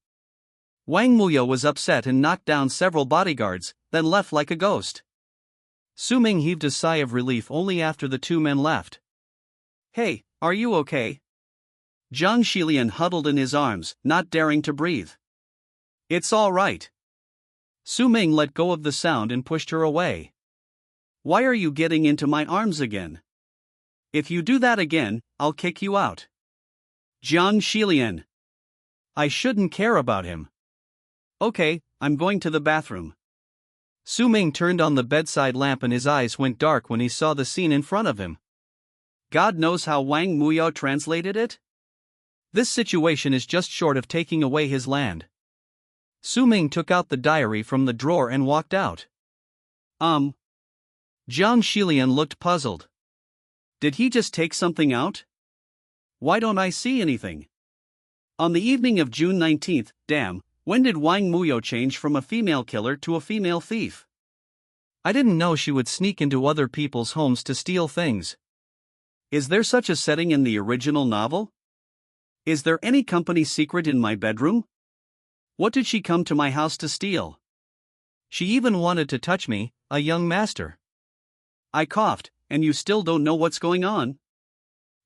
Wang Muyao was upset and knocked down several bodyguards, then left like a ghost. Su Ming heaved a sigh of relief only after the two men left. Hey, are you okay? Jiang Shilian huddled in his arms, not daring to breathe. It's all right. Su Ming let go of the sound and pushed her away. Why are you getting into my arms again? If you do that again, I'll kick you out. Jiang Shilian. I shouldn't care about him. Okay, I'm going to the bathroom. Su Ming turned on the bedside lamp and his eyes went dark when he saw the scene in front of him. God knows how Wang Muyao translated it? This situation is just short of taking away his land. Su Ming took out the diary from the drawer and walked out. Jiang Shilian looked puzzled. Did he just take something out? Why don't I see anything? On the evening of June 19th, damn, when did Wang Muyao change from a female killer to a female thief? I didn't know she would sneak into other people's homes to steal things. Is there such a setting in the original novel? Is there any company secret in my bedroom? What did she come to my house to steal? She even wanted to touch me, a young master. I coughed, and you still don't know what's going on?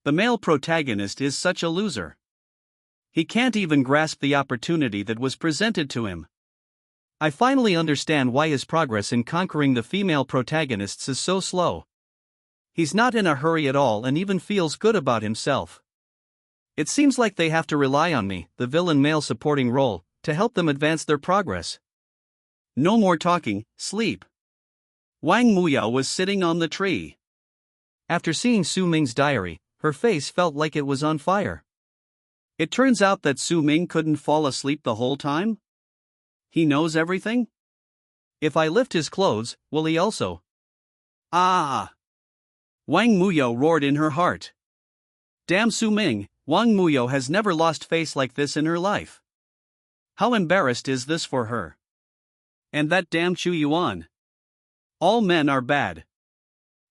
The male protagonist is such a loser. He can't even grasp the opportunity that was presented to him. I finally understand why his progress in conquering the female protagonists is so slow. He's not in a hurry at all and even feels good about himself. It seems like they have to rely on me, the villain male supporting role, to help them advance their progress. No more talking, sleep. Wang Muyao was sitting on the tree. After seeing Su Ming's diary, her face felt like it was on fire. It turns out that Su Ming couldn't fall asleep the whole time? He knows everything? If I lift his clothes, will he also? Ah! Wang Muyao roared in her heart. Damn Su Ming, Wang Muyao has never lost face like this in her life. How embarrassed is this for her? And that damn Chu Yuan. All men are bad.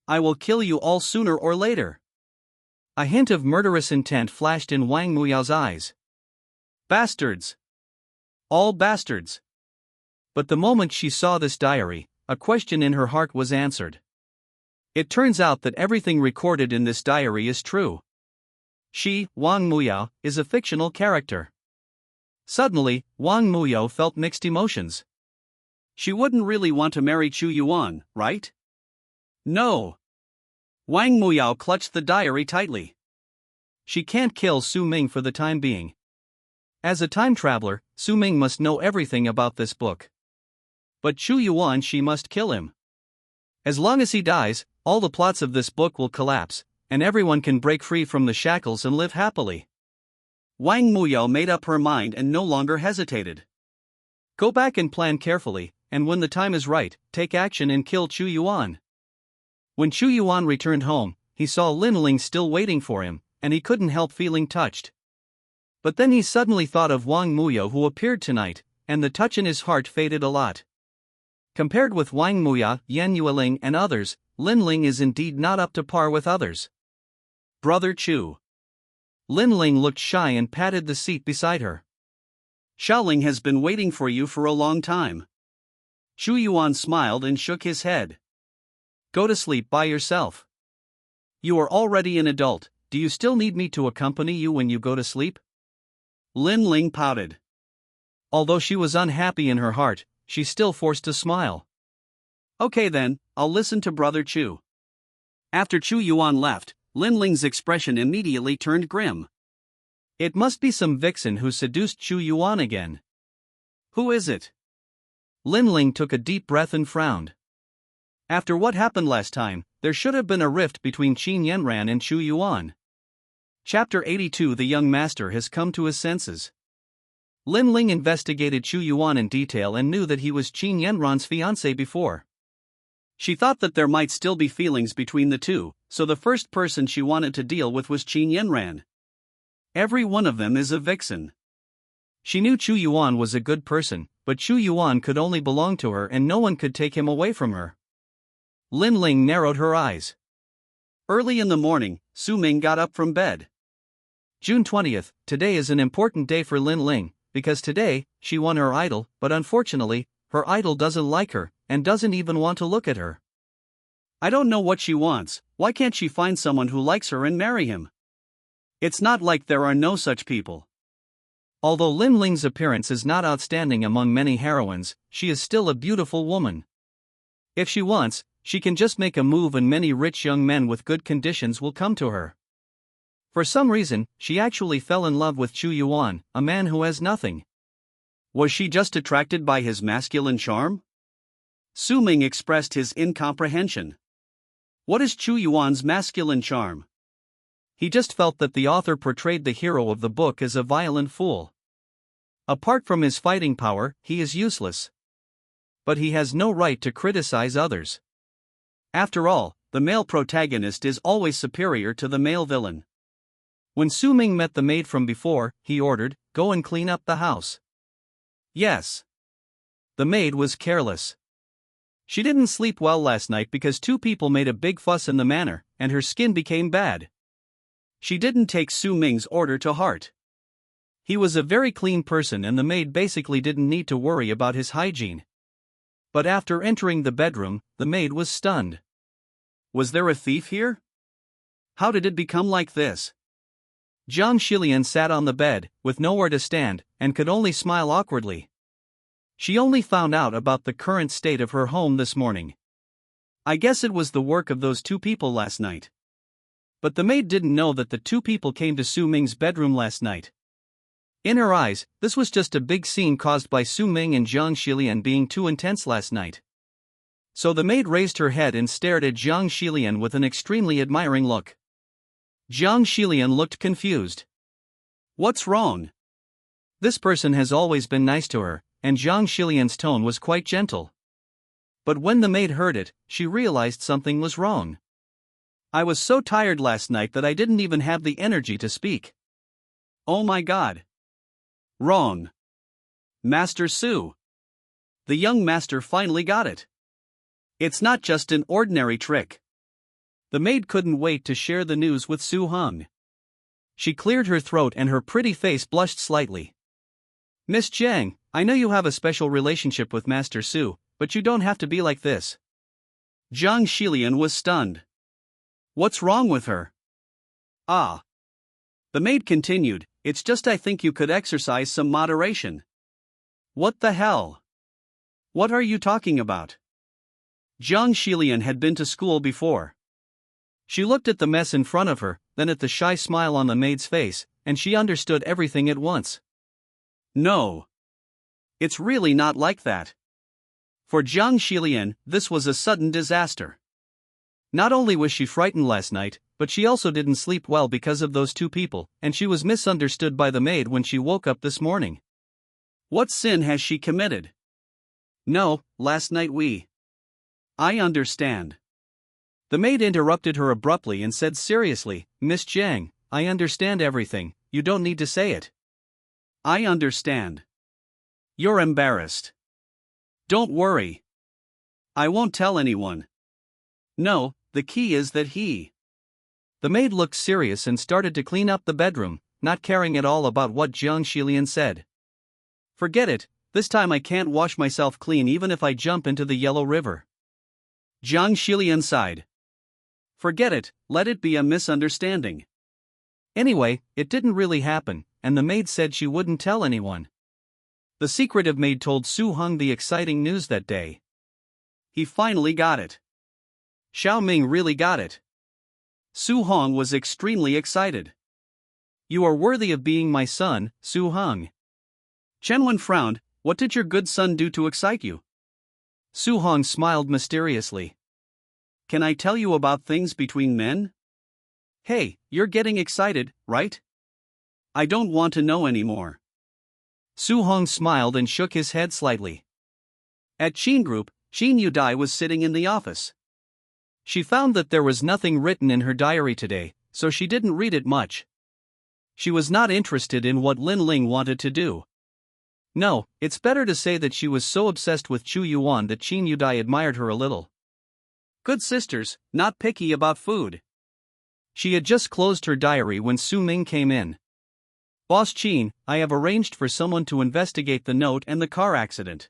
I will kill you all sooner or later. A hint of murderous intent flashed in Wang Muyao's eyes. Bastards. All bastards. But the moment she saw this diary, a question in her heart was answered. It turns out that everything recorded in this diary is true. She, Wang Muyao, is a fictional character. Suddenly, Wang Muyao felt mixed emotions. She wouldn't really want to marry Chu Yuan, right? No. Wang Muyao clutched the diary tightly. She can't kill Su Ming for the time being. As a time traveler, Su Ming must know everything about this book. But Chu Yuan, she must kill him. As long as he dies, all the plots of this book will collapse, and everyone can break free from the shackles and live happily. Wang Muyao made up her mind and no longer hesitated. Go back and plan carefully, and when the time is right, take action and kill Chu Yuan. When Chu Yuan returned home, he saw Lin Ling still waiting for him, and he couldn't help feeling touched. But then he suddenly thought of Wang Muyao who appeared tonight, and the touch in his heart faded a lot. Compared with Wang Muyao, Yan Yueling and others, Lin Ling is indeed not up to par with others. Brother Chu. Lin Ling looked shy and patted the seat beside her. Xiaoling has been waiting for you for a long time. Chu Yuan smiled and shook his head. Go to sleep by yourself. You are already an adult, do you still need me to accompany you when you go to sleep? Lin Ling pouted. Although she was unhappy in her heart, she still forced a smile. Okay then, I'll listen to Brother Chu. After Chu Yuan left, Lin Ling's expression immediately turned grim. It must be some vixen who seduced Chu Yuan again. Who is it? Lin Ling took a deep breath and frowned. After what happened last time, there should have been a rift between Qin Yanran and Chu Yuan. Chapter 82. The young master has come to his senses. Lin Ling investigated Chu Yuan in detail and knew that he was Qin Yanran's fiancé before. She thought that there might still be feelings between the two, so the first person she wanted to deal with was Qin Yanran. Every one of them is a vixen. She knew Chu Yuan was a good person, but Chu Yuan could only belong to her and no one could take him away from her. Lin Ling narrowed her eyes. Early in the morning, Su Ming got up from bed. June 20th, today is an important day for Lin Ling, because today, she won her idol, but unfortunately, her idol doesn't like her, and doesn't even want to look at her. I don't know what she wants, why can't she find someone who likes her and marry him? It's not like there are no such people. Although Lin Ling's appearance is not outstanding among many heroines, she is still a beautiful woman. If she wants, she can just make a move and many rich young men with good conditions will come to her. For some reason, she actually fell in love with Chu Yuan, a man who has nothing. Was she just attracted by his masculine charm? Su Ming expressed his incomprehension. What is Chu Yuan's masculine charm? He just felt that the author portrayed the hero of the book as a violent fool. Apart from his fighting power, he is useless. But he has no right to criticize others. After all, the male protagonist is always superior to the male villain. When Su Ming met the maid from before, he ordered, "Go and clean up the house." Yes. The maid was careless. She didn't sleep well last night because two people made a big fuss in the manor, and her skin became bad. She didn't take Su Ming's order to heart. He was a very clean person and the maid basically didn't need to worry about his hygiene. But after entering the bedroom, the maid was stunned. Was there a thief here? How did it become like this? Zhang Xilian sat on the bed, with nowhere to stand, and could only smile awkwardly. She only found out about the current state of her home this morning. I guess it was the work of those two people last night. But the maid didn't know that the two people came to Su Ming's bedroom last night. In her eyes, this was just a big scene caused by Su Ming and Zhang Xilian being too intense last night. So the maid raised her head and stared at Zhang Xilian with an extremely admiring look. Zhang Xilian looked confused. What's wrong? This person has always been nice to her, and Zhang Xilian's tone was quite gentle. But when the maid heard it, she realized something was wrong. I was so tired last night that I didn't even have the energy to speak. Oh my God. Wrong. Master Su. The young master finally got it. It's not just an ordinary trick. The maid couldn't wait to share the news with Su Heng. She cleared her throat and her pretty face blushed slightly. Miss Jiang, I know you have a special relationship with Master Su, but you don't have to be like this. Zhang Xilian was stunned. What's wrong with her? Ah. The maid continued, it's just I think you could exercise some moderation. What the hell? What are you talking about? Jiang Shilian had been to school before. She looked at the mess in front of her, then at the shy smile on the maid's face, and she understood everything at once. No. It's really not like that. For Jiang Shilian, this was a sudden disaster. Not only was she frightened last night, but she also didn't sleep well because of those two people, and she was misunderstood by the maid when she woke up this morning. What sin has she committed? No, last night I understand. The maid interrupted her abruptly and said seriously, Miss Jiang, I understand everything, you don't need to say it. I understand. You're embarrassed. Don't worry. I won't tell anyone. No, the key is that The maid looked serious and started to clean up the bedroom, not caring at all about what Jiang Shilian said. Forget it, this time I can't wash myself clean even if I jump into the Yellow River. Jiang Shilian sighed. Forget it, let it be a misunderstanding. Anyway, it didn't really happen, and the maid said she wouldn't tell anyone. The secretive maid told Su Hong the exciting news that day. He finally got it. Xiao Ming really got it. Su Hong was extremely excited. You are worthy of being my son, Su Hong. Chen Wen frowned. What did your good son do to excite you? Su Hong smiled mysteriously. Can I tell you about things between men? Hey, you're getting excited, right? I don't want to know anymore. Su Hong smiled and shook his head slightly. At Qin Group, Qin Yudai was sitting in the office. She found that there was nothing written in her diary today, so she didn't read it much. She was not interested in what Lin Ling wanted to do. No, it's better to say that she was so obsessed with Chu Yuan that Qin Yudai admired her a little. Good sisters, not picky about food. She had just closed her diary when Su Ming came in. Boss Qin, I have arranged for someone to investigate the note and the car accident.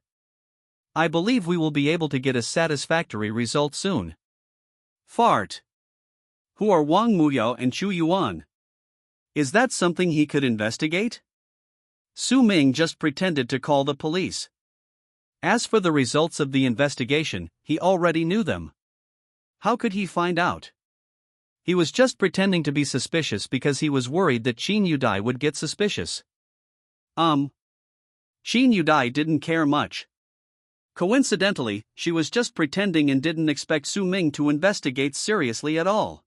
I believe we will be able to get a satisfactory result soon. Fart. Who are Wang Muyao and Chu Yuan? Is that something he could investigate? Su Ming just pretended to call the police. As for the results of the investigation, he already knew them. How could he find out? He was just pretending to be suspicious because he was worried that Qin Yudai would get suspicious. Qin Yudai didn't care much. Coincidentally, she was just pretending and didn't expect Su Ming to investigate seriously at all.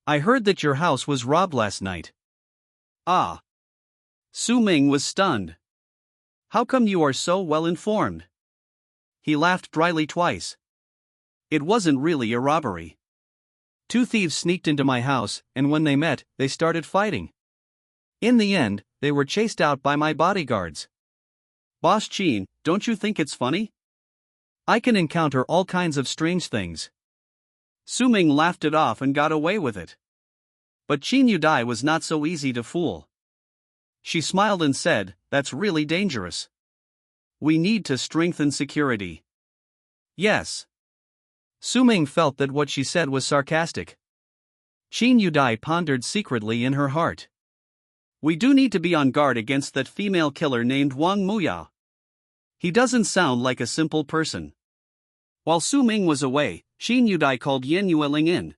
I heard that your house was robbed last night. Ah. Su Ming was stunned. How come you are so well informed? He laughed dryly twice. It wasn't really a robbery. Two thieves sneaked into my house, and when they met, they started fighting. In the end, they were chased out by my bodyguards. Boss Qin, don't you think it's funny? I can encounter all kinds of strange things. Su Ming laughed it off and got away with it. But Qin Yudai was not so easy to fool. She smiled and said, that's really dangerous. We need to strengthen security. Yes. Su Ming felt that what she said was sarcastic. Qin Yudai pondered secretly in her heart. We do need to be on guard against that female killer named Wang Muyao. He doesn't sound like a simple person. While Su Ming was away, Qin Yudai called Yan Yueling in.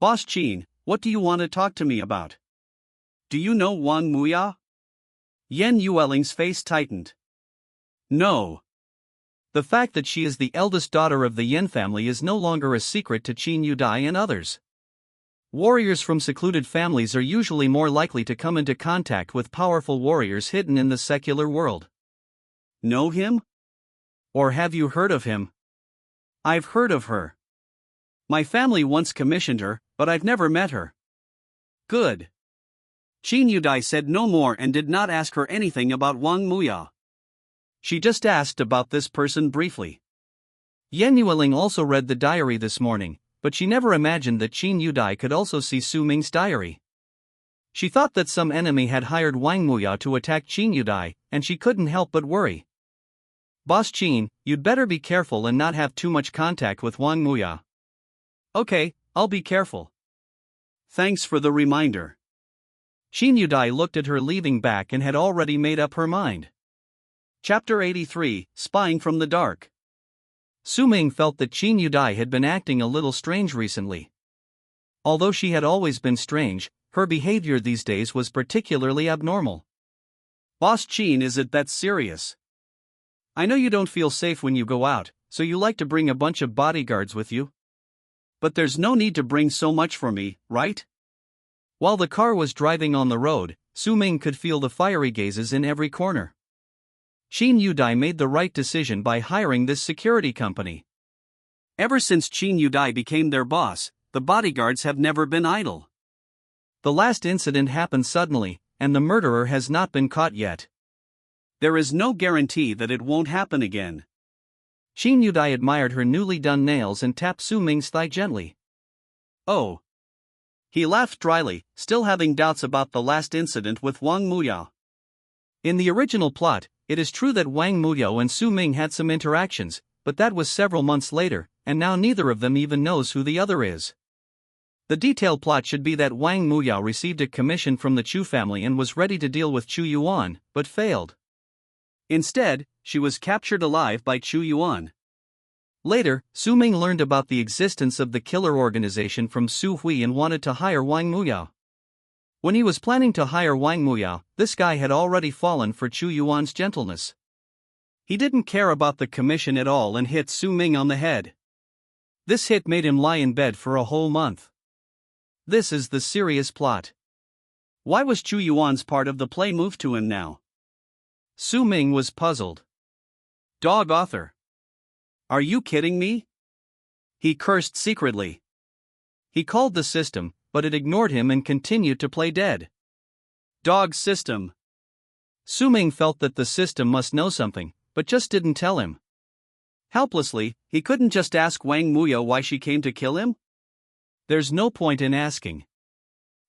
Boss Qin, what do you want to talk to me about? Do you know Wang Muyao? Yan Yueling's face tightened. No. The fact that she is the eldest daughter of the Yan family is no longer a secret to Qin Yudai and others. Warriors from secluded families are usually more likely to come into contact with powerful warriors hidden in the secular world. Know him? Or have you heard of him? I've heard of her. My family once commissioned her, but I've never met her. Good. Qin Yudai said no more and did not ask her anything about Wang Muyao. She just asked about this person briefly. Yan Yueling also read the diary this morning, but she never imagined that Qin Yudai could also see Su Ming's diary. She thought that some enemy had hired Wang Muyao to attack Qin Yudai, and she couldn't help but worry. Boss Qin, you'd better be careful and not have too much contact with Wang Muyao. Okay, I'll be careful. Thanks for the reminder. Qin Yudai looked at her leaving back and had already made up her mind. Chapter 83, Spying from the Dark. Su Ming felt that Qin Yudai had been acting a little strange recently. Although she had always been strange, her behavior these days was particularly abnormal. Boss Qin, is it that serious? I know you don't feel safe when you go out, so you like to bring a bunch of bodyguards with you. But there's no need to bring so much for me, right? While the car was driving on the road, Su Ming could feel the fiery gazes in every corner. Qin Yudai made the right decision by hiring this security company. Ever since Qin Yudai became their boss, the bodyguards have never been idle. The last incident happened suddenly, and the murderer has not been caught yet. There is no guarantee that it won't happen again. Qin Yudai admired her newly done nails and tapped Su Ming's thigh gently. Oh. He laughed dryly, still having doubts about the last incident with Wang Muyao. In the original plot, it is true that Wang Muyao and Su Ming had some interactions, but that was several months later, and now neither of them even knows who the other is. The detailed plot should be that Wang Muyao received a commission from the Chu family and was ready to deal with Chu Yuan, but failed. Instead, she was captured alive by Chu Yuan. Later, Su Ming learned about the existence of the killer organization from Su Hui and wanted to hire Wang Muyao. When he was planning to hire Wang Muyao, this guy had already fallen for Chu Yuan's gentleness. He didn't care about the commission at all and hit Su Ming on the head. This hit made him lie in bed for a whole month. This is the serious plot. Why was Chu Yuan's part of the play moved to him now? Su Ming was puzzled. Dog author. Are you kidding me? He cursed secretly. He called the system, but it ignored him and continued to play dead. Dog system. Su Ming felt that the system must know something, but just didn't tell him. Helplessly, he couldn't just ask Wang Muyao why she came to kill him? There's no point in asking.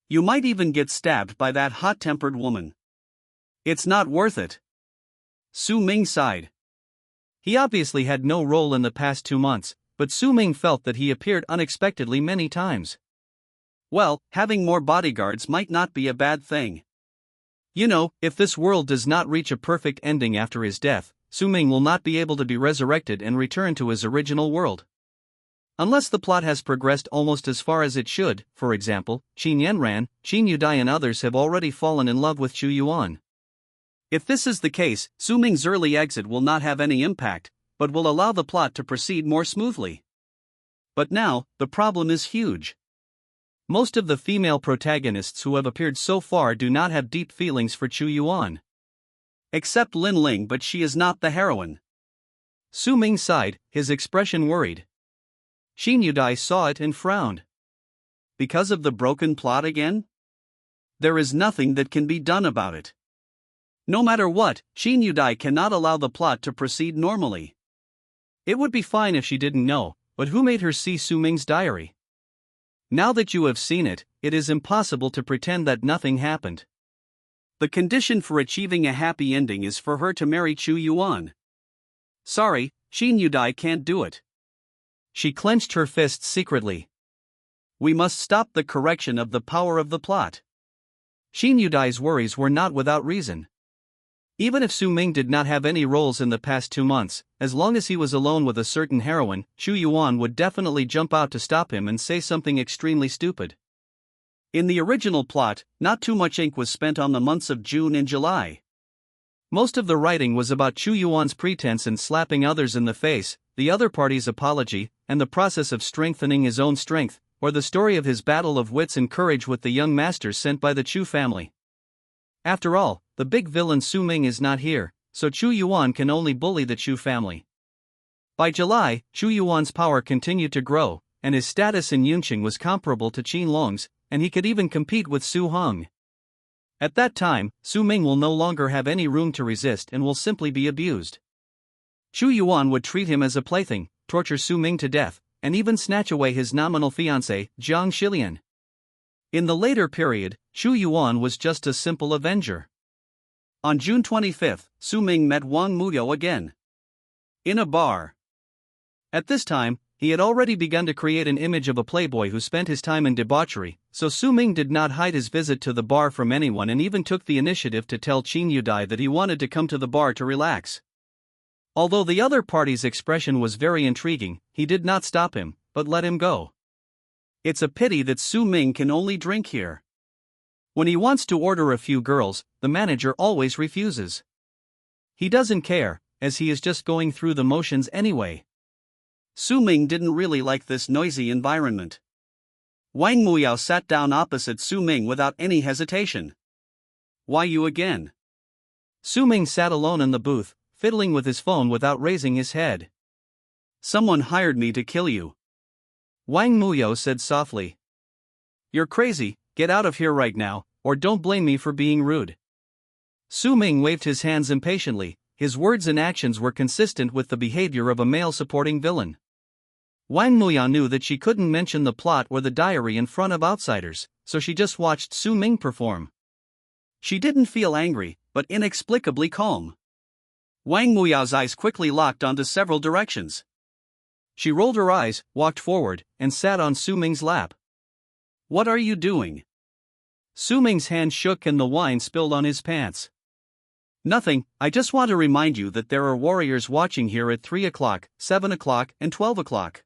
You might even get stabbed by that hot-tempered woman. It's not worth it. Su Ming sighed. He obviously had no role in the past 2 months, but Su Ming felt that he appeared unexpectedly many times. Well, having more bodyguards might not be a bad thing. You know, if this world does not reach a perfect ending after his death, Su Ming will not be able to be resurrected and return to his original world. Unless the plot has progressed almost as far as it should, for example, Qin Yanran, Qin Yudai and others have already fallen in love with Chu Yuan. If this is the case, Su Ming's early exit will not have any impact, but will allow the plot to proceed more smoothly. But now, the problem is huge. Most of the female protagonists who have appeared so far do not have deep feelings for Chu Yuan. Except Lin Ling, but she is not the heroine. Su Ming sighed, his expression worried. Qin Yudai saw it and frowned. Because of the broken plot again? There is nothing that can be done about it. No matter what, Qin Yudai cannot allow the plot to proceed normally. It would be fine if she didn't know, but who made her see Su Ming's diary? Now that you have seen it, it is impossible to pretend that nothing happened. The condition for achieving a happy ending is for her to marry Chu Yuan. Sorry, Qin Yudai can't do it. She clenched her fists secretly. We must stop the correction of the power of the plot. Qin Yudai's worries were not without reason. Even if Su Ming did not have any roles in the past 2 months, as long as he was alone with a certain heroine, Chu Yuan would definitely jump out to stop him and say something extremely stupid. In the original plot, not too much ink was spent on the months of June and July. Most of the writing was about Chu Yuan's pretense in slapping others in the face, the other party's apology, and the process of strengthening his own strength, or the story of his battle of wits and courage with the young masters sent by the Chu family. After all, the big villain Su Ming is not here, so Chu Yuan can only bully the Chu family. By July, Chu Yuan's power continued to grow, and his status in Yunqing was comparable to Qin Long's, and he could even compete with Su Hong. At that time, Su Ming will no longer have any room to resist and will simply be abused. Chu Yuan would treat him as a plaything, torture Su Ming to death, and even snatch away his nominal fiancée, Jiang Shilian. In the later period, Chu Yuan was just a simple avenger. On June 25, Su Ming met Wang Muyao again. In a bar. At this time, he had already begun to create an image of a playboy who spent his time in debauchery, so Su Ming did not hide his visit to the bar from anyone and even took the initiative to tell Qin Yudai that he wanted to come to the bar to relax. Although the other party's expression was very intriguing, he did not stop him, but let him go. It's a pity that Su Ming can only drink here. When he wants to order a few girls, the manager always refuses. He doesn't care, as he is just going through the motions anyway. Su Ming didn't really like this noisy environment. Wang Muyao sat down opposite Su Ming without any hesitation. Why you again? Su Ming sat alone in the booth, fiddling with his phone without raising his head. Someone hired me to kill you. Wang Muyao said softly. You're crazy, get out of here right now, or don't blame me for being rude. Su Ming waved his hands impatiently, his words and actions were consistent with the behavior of a male-supporting villain. Wang Muyao knew that she couldn't mention the plot or the diary in front of outsiders, so she just watched Su Ming perform. She didn't feel angry, but inexplicably calm. Wang Muyao's eyes quickly locked onto several directions. She rolled her eyes, walked forward, and sat on Su Ming's lap. What are you doing? Su Ming's hand shook and the wine spilled on his pants. Nothing, I just want to remind you that there are warriors watching here at 3 o'clock, 7 o'clock, and 12 o'clock.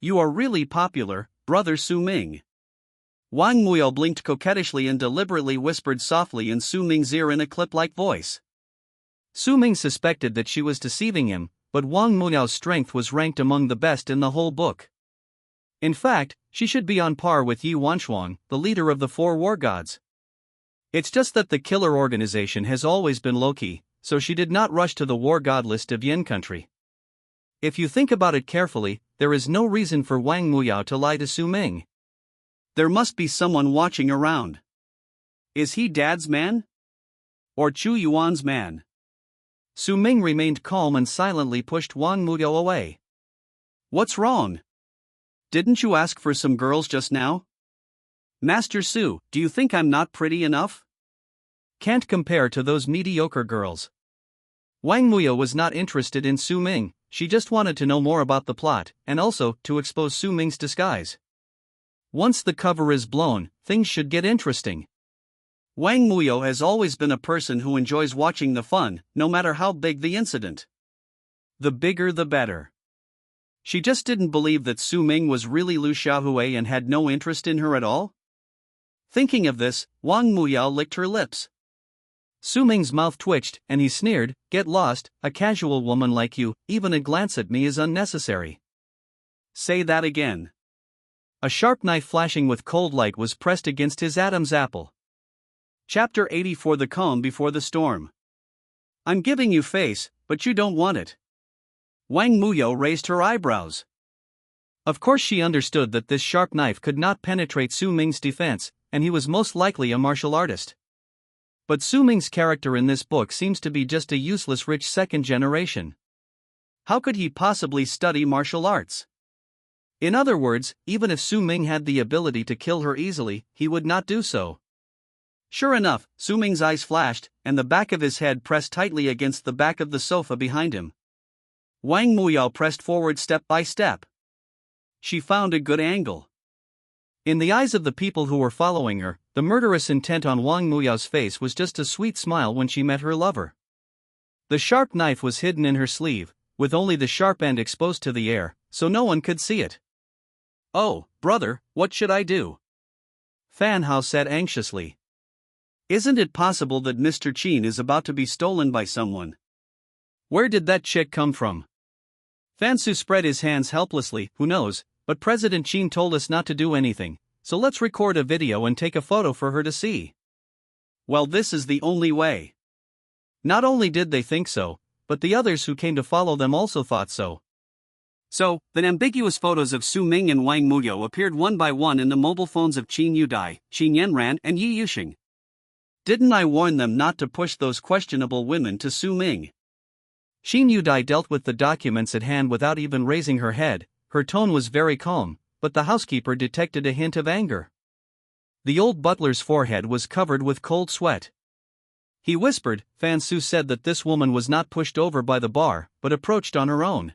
You are really popular, brother Su Ming. Wang Muyao blinked coquettishly and deliberately whispered softly in Su Ming's ear in a clip-like voice. Su Ming suspected that she was deceiving him, but Wang Muyao's strength was ranked among the best in the whole book. In fact, she should be on par with Yi Wanshuang, the leader of the 4 war gods. It's just that the killer organization has always been low-key, so she did not rush to the war god list of Yin country. If you think about it carefully, there is no reason for Wang Muyao to lie to Su Ming. There must be someone watching around. Is he Dad's man? Or Chu Yuan's man? Su Ming remained calm and silently pushed Wang Muyao away. What's wrong? Didn't you ask for some girls just now? Master Su, do you think I'm not pretty enough? Can't compare to those mediocre girls. Wang Muyao was not interested in Su Ming, she just wanted to know more about the plot, and also to expose Su Ming's disguise. Once the cover is blown, things should get interesting. Wang Muyao has always been a person who enjoys watching the fun, no matter how big the incident. The bigger the better. She just didn't believe that Su Ming was really Lu Xiaohui and had no interest in her at all. Thinking of this, Wang Muyao licked her lips. Su Ming's mouth twitched, and he sneered, "Get lost, a casual woman like you, even a glance at me is unnecessary." Say that again. A sharp knife flashing with cold light was pressed against his Adam's apple. Chapter 84 The Calm Before the Storm. I'm giving you face, but you don't want it. Wang Muyao raised her eyebrows. Of course she understood that this sharp knife could not penetrate Su Ming's defense, and he was most likely a martial artist. But Su Ming's character in this book seems to be just a useless rich second generation. How could he possibly study martial arts? In other words, even if Su Ming had the ability to kill her easily, he would not do so. Sure enough, Su Ming's eyes flashed, and the back of his head pressed tightly against the back of the sofa behind him. Wang Muyao pressed forward step by step. She found a good angle. In the eyes of the people who were following her, the murderous intent on Wang Muyao's face was just a sweet smile when she met her lover. The sharp knife was hidden in her sleeve, with only the sharp end exposed to the air, so no one could see it. Oh, brother, what should I do? Fan Hao said anxiously. Isn't it possible that Mr. Qin is about to be stolen by someone? Where did that chick come from? Fan Su spread his hands helplessly. Who knows, but President Qin told us not to do anything, so let's record a video and take a photo for her to see. Well, this is the only way. Not only did they think so, but the others who came to follow them also thought so. So, the ambiguous photos of Su Ming and Wang Muyao appeared one by one in the mobile phones of Qin Yudai, Qin Yanran, and Yi Yuxing. Didn't I warn them not to push those questionable women to Su Ming? Qin Yudai dealt with the documents at hand without even raising her head. Her tone was very calm, but the housekeeper detected a hint of anger. The old butler's forehead was covered with cold sweat. He whispered. Fan Su said that this woman was not pushed over by the bar, but approached on her own.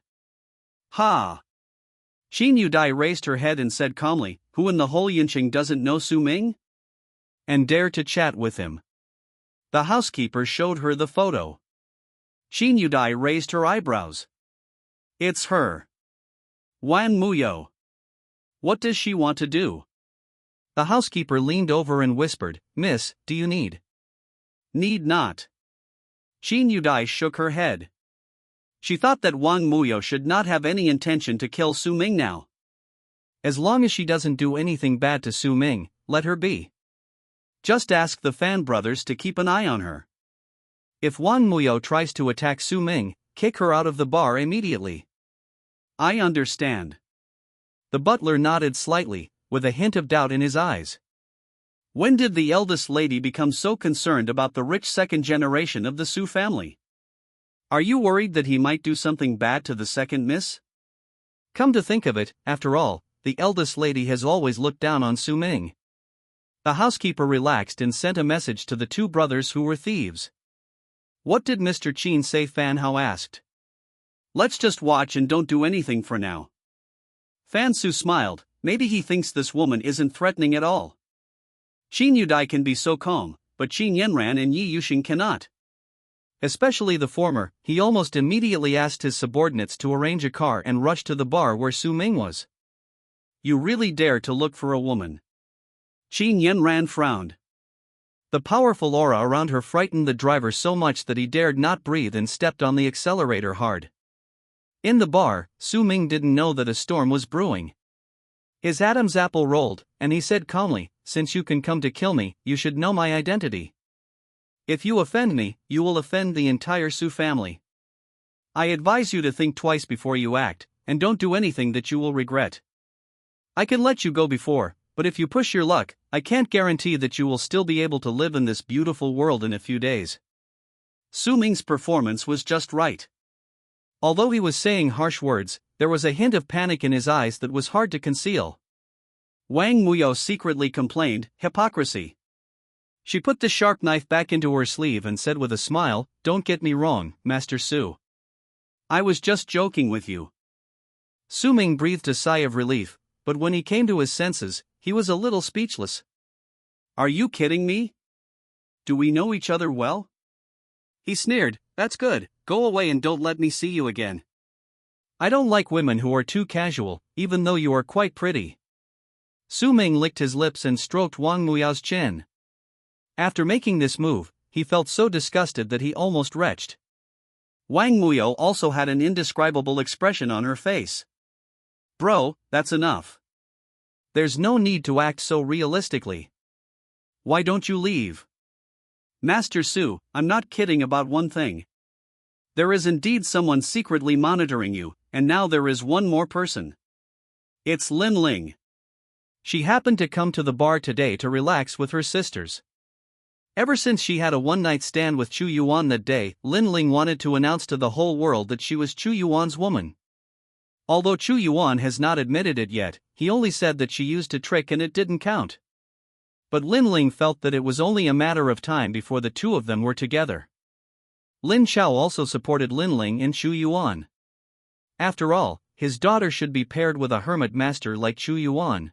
Ha! Qin Yudai raised her head and said calmly, who in the whole Yinqing doesn't know Su Ming? And dare to chat with him. The housekeeper showed her the photo. Qin Yudai raised her eyebrows. It's her. Wang Muyo. What does she want to do? The housekeeper leaned over and whispered, Miss, do you need? Need not. Qin Yudai shook her head. She thought that Wang Muyo should not have any intention to kill Su Ming now. As long as she doesn't do anything bad to Su Ming, let her be. Just ask the Fan brothers to keep an eye on her. If Wang Muyo tries to attack Su Ming, kick her out of the bar immediately. I understand. The butler nodded slightly, with a hint of doubt in his eyes. When did the eldest lady become so concerned about the rich second generation of the Su family? Are you worried that he might do something bad to the second miss? Come to think of it, after all, the eldest lady has always looked down on Su Ming. The housekeeper relaxed and sent a message to the two brothers who were thieves. What did Mr. Qin say? Fan Hao asked. Let's just watch and don't do anything for now. Fan Su smiled. Maybe he thinks this woman isn't threatening at all. Qin Yudai can be so calm, but Qin Yanran and Yi Yuxing cannot. Especially the former, he almost immediately asked his subordinates to arrange a car and rush to the bar where Su Ming was. You really dare to look for a woman? Qin Yanran frowned. The powerful aura around her frightened the driver so much that he dared not breathe and stepped on the accelerator hard. In the bar, Su Ming didn't know that a storm was brewing. His Adam's apple rolled, and he said calmly, Since you can come to kill me, you should know my identity. If you offend me, you will offend the entire Su family. I advise you to think twice before you act, and don't do anything that you will regret. I can let you go before, but if you push your luck, I can't guarantee that you will still be able to live in this beautiful world in a few days. Su Ming's performance was just right. Although he was saying harsh words, there was a hint of panic in his eyes that was hard to conceal. Wang Muyo secretly complained, hypocrisy. She put the sharp knife back into her sleeve and said with a smile, Don't get me wrong, Master Su. I was just joking with you. Su Ming breathed a sigh of relief, but when he came to his senses, he was a little speechless. Are you kidding me? Do we know each other well? He sneered, That's good, go away and don't let me see you again. I don't like women who are too casual, even though you are quite pretty. Su Ming licked his lips and stroked Wang Muyao's chin. After making this move, he felt so disgusted that he almost retched. Wang Muyo also had an indescribable expression on her face. Bro, that's enough. There's no need to act so realistically. Why don't you leave? Master Su, I'm not kidding about one thing. There is indeed someone secretly monitoring you, and now there is one more person. It's Lin Ling. She happened to come to the bar today to relax with her sisters. Ever since she had a one-night stand with Chu Yuan that day, Lin Ling wanted to announce to the whole world that she was Chu Yuan's woman. Although Chu Yuan has not admitted it yet, he only said that she used a trick and it didn't count. But Lin Ling felt that it was only a matter of time before the two of them were together. Lin Chao also supported Lin Ling and Chu Yuan. After all, his daughter should be paired with a hermit master like Chu Yuan.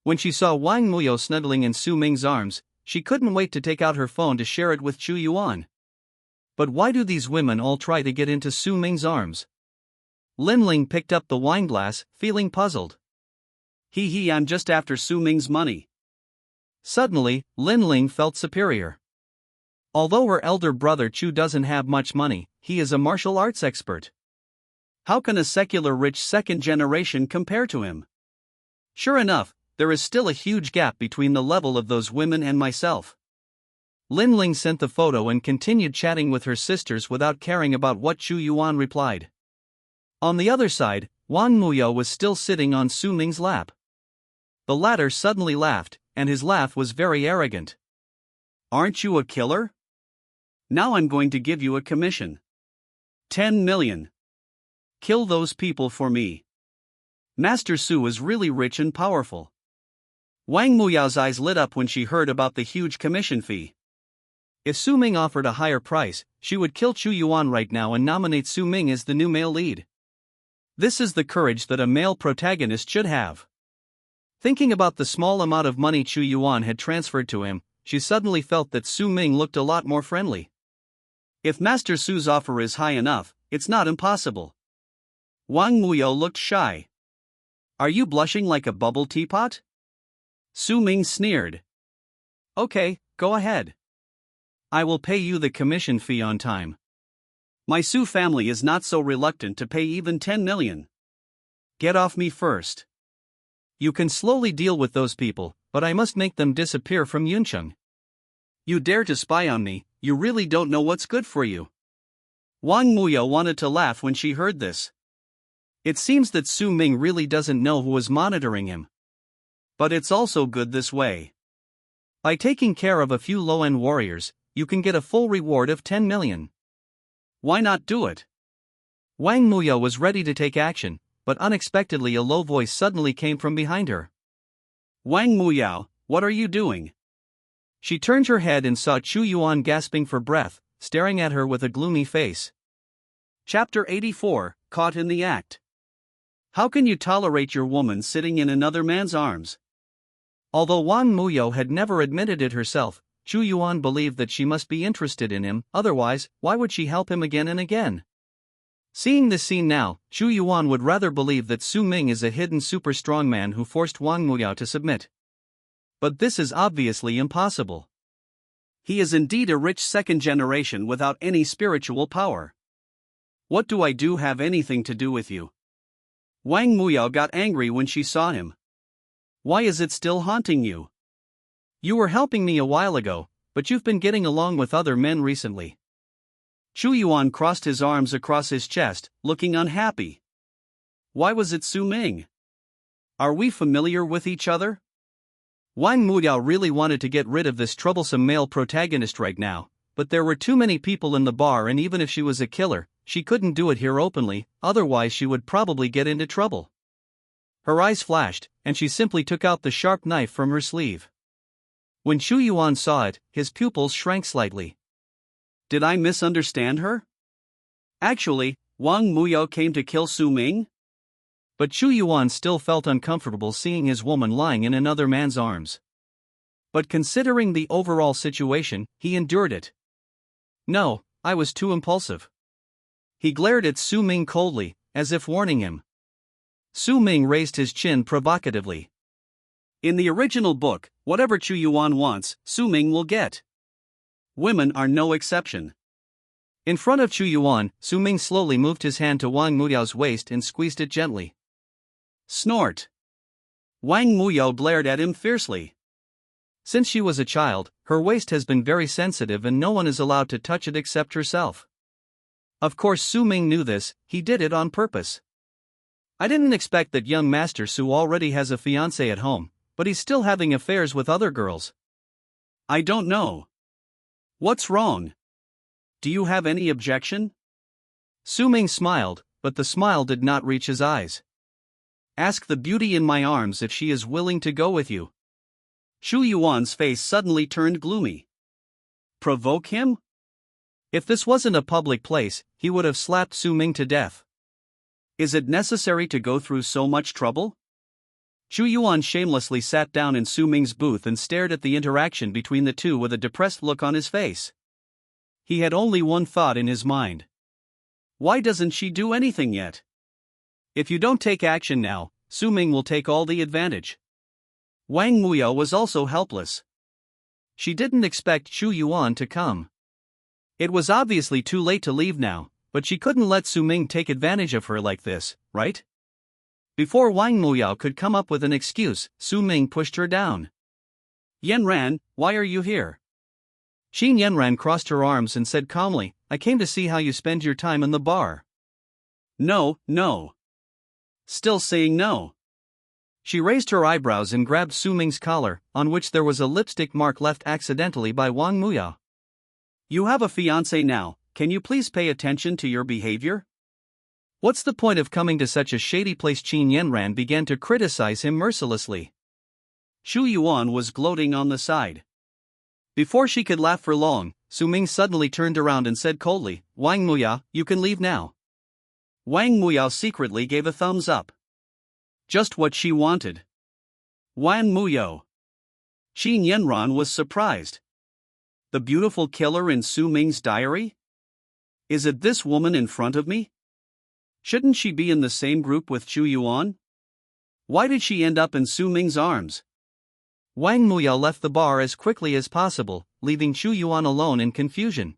When she saw Wang Muyo snuggling in Su Ming's arms, she couldn't wait to take out her phone to share it with Chu Yuan. But why do these women all try to get into Su Ming's arms? Lin Ling picked up the wineglass, feeling puzzled. I'm just after Su Ming's money. Suddenly, Lin Ling felt superior. Although her elder brother Chu doesn't have much money, he is a martial arts expert. How can a secular rich second generation compare to him? Sure enough, there is still a huge gap between the level of those women and myself. Lin Ling sent the photo and continued chatting with her sisters without caring about what Chu Yuan replied. On the other side, Wang Muyo was still sitting on Su Ming's lap. The latter suddenly laughed, and his laugh was very arrogant. Aren't you a killer? Now I'm going to give you a commission. 10 million. Kill those people for me. Master Su is really rich and powerful. Wang Muyao's eyes lit up when she heard about the huge commission fee. If Su Ming offered a higher price, she would kill Chu Yuan right now and nominate Su Ming as the new male lead. This is the courage that a male protagonist should have. Thinking about the small amount of money Chu Yuan had transferred to him, she suddenly felt that Su Ming looked a lot more friendly. If Master Su's offer is high enough, it's not impossible. Wang Muyao looked shy. Are you blushing like a bubble teapot? Su Ming sneered. Okay, go ahead. I will pay you the commission fee on time. My Su family is not so reluctant to pay even 10 million. Get off me first. You can slowly deal with those people, but I must make them disappear from Yuncheng. You dare to spy on me, you really don't know what's good for you. Wang Muyao wanted to laugh when she heard this. It seems that Su Ming really doesn't know who was monitoring him. But it's also good this way. By taking care of a few low-end warriors, you can get a full reward of 10 million. Why not do it? Wang Muyao was ready to take action, but unexpectedly a low voice suddenly came from behind her. Wang Muyao, what are you doing? She turned her head and saw Chu Yuan gasping for breath, staring at her with a gloomy face. Chapter 84, Caught in the Act. How can you tolerate your woman sitting in another man's arms? Although Wang Muyao had never admitted it herself, Chu Yuan believed that she must be interested in him, otherwise, why would she help him again and again? Seeing this scene now, Chu Yuan would rather believe that Su Ming is a hidden super strong man who forced Wang Muyao to submit. But this is obviously impossible. He is indeed a rich second generation without any spiritual power. What do I do have anything to do with you? Wang Muyao got angry when she saw him. Why is it still haunting you? You were helping me a while ago, but you've been getting along with other men recently. Chu Yuan crossed his arms across his chest, looking unhappy. Why was it Su Ming? Are we familiar with each other? Wang Muyao really wanted to get rid of this troublesome male protagonist right now, but there were too many people in the bar, and even if she was a killer, she couldn't do it here openly, otherwise she would probably get into trouble. Her eyes flashed, and she simply took out the sharp knife from her sleeve. When Chu Yuan saw it, his pupils shrank slightly. Did I misunderstand her? Actually, Wang Muyao came to kill Su Ming? But Chu Yuan still felt uncomfortable seeing his woman lying in another man's arms. But considering the overall situation, he endured it. No, I was too impulsive. He glared at Su Ming coldly, as if warning him. Su Ming raised his chin provocatively. In the original book, whatever Chu Yuan wants, Su Ming will get. Women are no exception. In front of Chu Yuan, Su Ming slowly moved his hand to Wang Muyao's waist and squeezed it gently. Snort. Wang Muyao glared at him fiercely. Since she was a child, her waist has been very sensitive and no one is allowed to touch it except herself. Of course Su Ming knew this, he did it on purpose. I didn't expect that young Master Su already has a fiancé at home, but he's still having affairs with other girls. I don't know. What's wrong? Do you have any objection? Su Ming smiled, but the smile did not reach his eyes. Ask the beauty in my arms if she is willing to go with you. Chu Yuan's face suddenly turned gloomy. Provoke him? If this wasn't a public place, he would have slapped Su Ming to death. Is it necessary to go through so much trouble? Chu Yuan shamelessly sat down in Su Ming's booth and stared at the interaction between the two with a depressed look on his face. He had only one thought in his mind. Why doesn't she do anything yet? If you don't take action now, Su Ming will take all the advantage. Wang Muyao was also helpless. She didn't expect Chu Yuan to come. It was obviously too late to leave now, but she couldn't let Su Ming take advantage of her like this, right? Before Wang Muyao could come up with an excuse, Su Ming pushed her down. Yanran, why are you here? Qin Yanran crossed her arms and said calmly, I came to see how you spend your time in the bar. No, no. Still saying no. She raised her eyebrows and grabbed Su Ming's collar, on which there was a lipstick mark left accidentally by Wang Muyao. You have a fiancé now, can you please pay attention to your behavior? What's the point of coming to such a shady place? Qin Yanran began to criticize him mercilessly. Chu Yuan was gloating on the side. Before she could laugh for long, Su Ming suddenly turned around and said coldly, Wang Muyao, you can leave now. Wang Muyao secretly gave a thumbs up. Just what she wanted. Wang Muyao. Qin Yanran was surprised. The beautiful killer in Su Ming's diary? Is it this woman in front of me? Shouldn't she be in the same group with Chu Yuan? Why did she end up in Su Ming's arms? Wang Muya left the bar as quickly as possible, leaving Chu Yuan alone in confusion.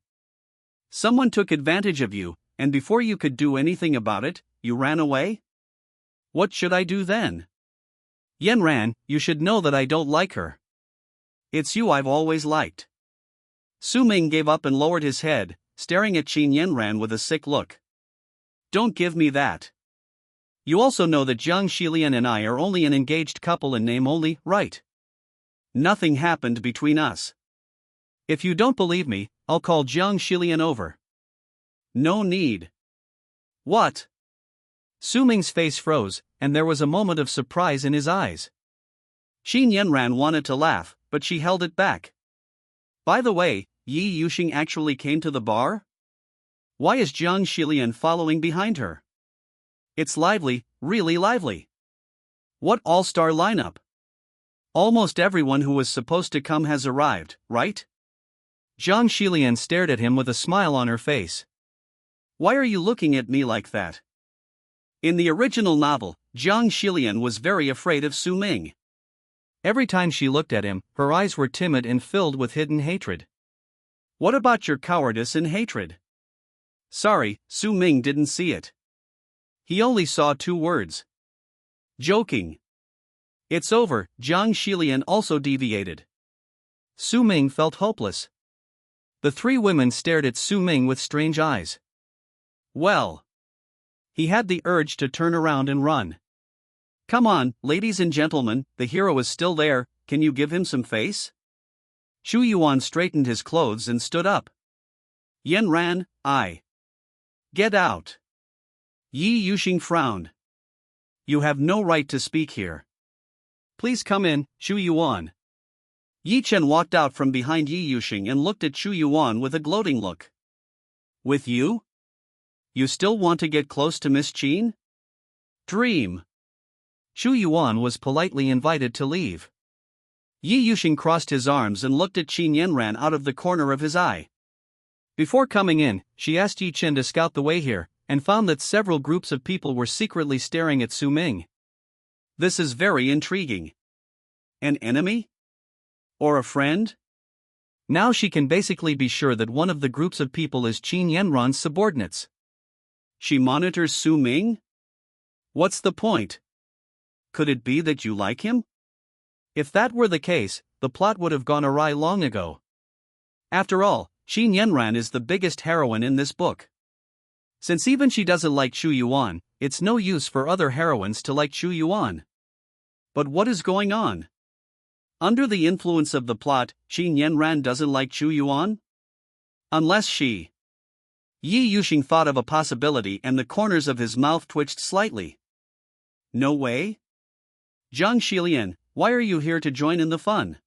Someone took advantage of you, and before you could do anything about it, you ran away? What should I do then? Yanran, you should know that I don't like her. It's you I've always liked. Su Ming gave up and lowered his head, staring at Qin Yanran with a sick look. Don't give me that. You also know that Jiang Xilian and I are only an engaged couple in name only, right? Nothing happened between us. If you don't believe me, I'll call Jiang Xilian over. No need. What? Su Ming's face froze, and there was a moment of surprise in his eyes. Qin Yanran wanted to laugh, but she held it back. By the way, Yi Yuxing actually came to the bar? Why is Jiang Xilian following behind her? It's lively, really lively. What all-star lineup? Almost everyone who was supposed to come has arrived, right? Jiang Xilian stared at him with a smile on her face. Why are you looking at me like that? In the original novel, Jiang Xilian was very afraid of Su Ming. Every time she looked at him, her eyes were timid and filled with hidden hatred. What about your cowardice and hatred? Sorry, Su Ming didn't see it. He only saw 2 words. Joking. It's over, Jiang Xilian also deviated. Su Ming felt hopeless. The 3 women stared at Su Ming with strange eyes. Well. He had the urge to turn around and run. Come on, ladies and gentlemen, the hero is still there, can you give him some face? Chu Yuan straightened his clothes and stood up. Yanran, I. Get out. Yi Yuxing frowned. You have no right to speak here. Please come in, Chu Yuan. Yi Chen walked out from behind Yi Yuxing and looked at Chu Yuan with a gloating look. With you? You still want to get close to Miss Qin? Dream. Chu Yuan was politely invited to leave. Yi Yuxing crossed his arms and looked at Qin Yanran out of the corner of his eye. Before coming in, she asked Yi Chen to scout the way here, and found that several groups of people were secretly staring at Su Ming. This is very intriguing. An enemy? Or a friend? Now she can basically be sure that one of the groups of people is Qin Yanran's subordinates. She monitors Su Ming? What's the point? Could it be that you like him? If that were the case, the plot would have gone awry long ago. After all, Qin Yanran is the biggest heroine in this book. Since even she doesn't like Chu Yuan, it's no use for other heroines to like Chu Yuan. But what is going on? Under the influence of the plot, Qin Yanran doesn't like Chu Yuan? Unless she... Yi Yuxing thought of a possibility and the corners of his mouth twitched slightly. No way? Jiang Xilian, why are you here to join in the fun?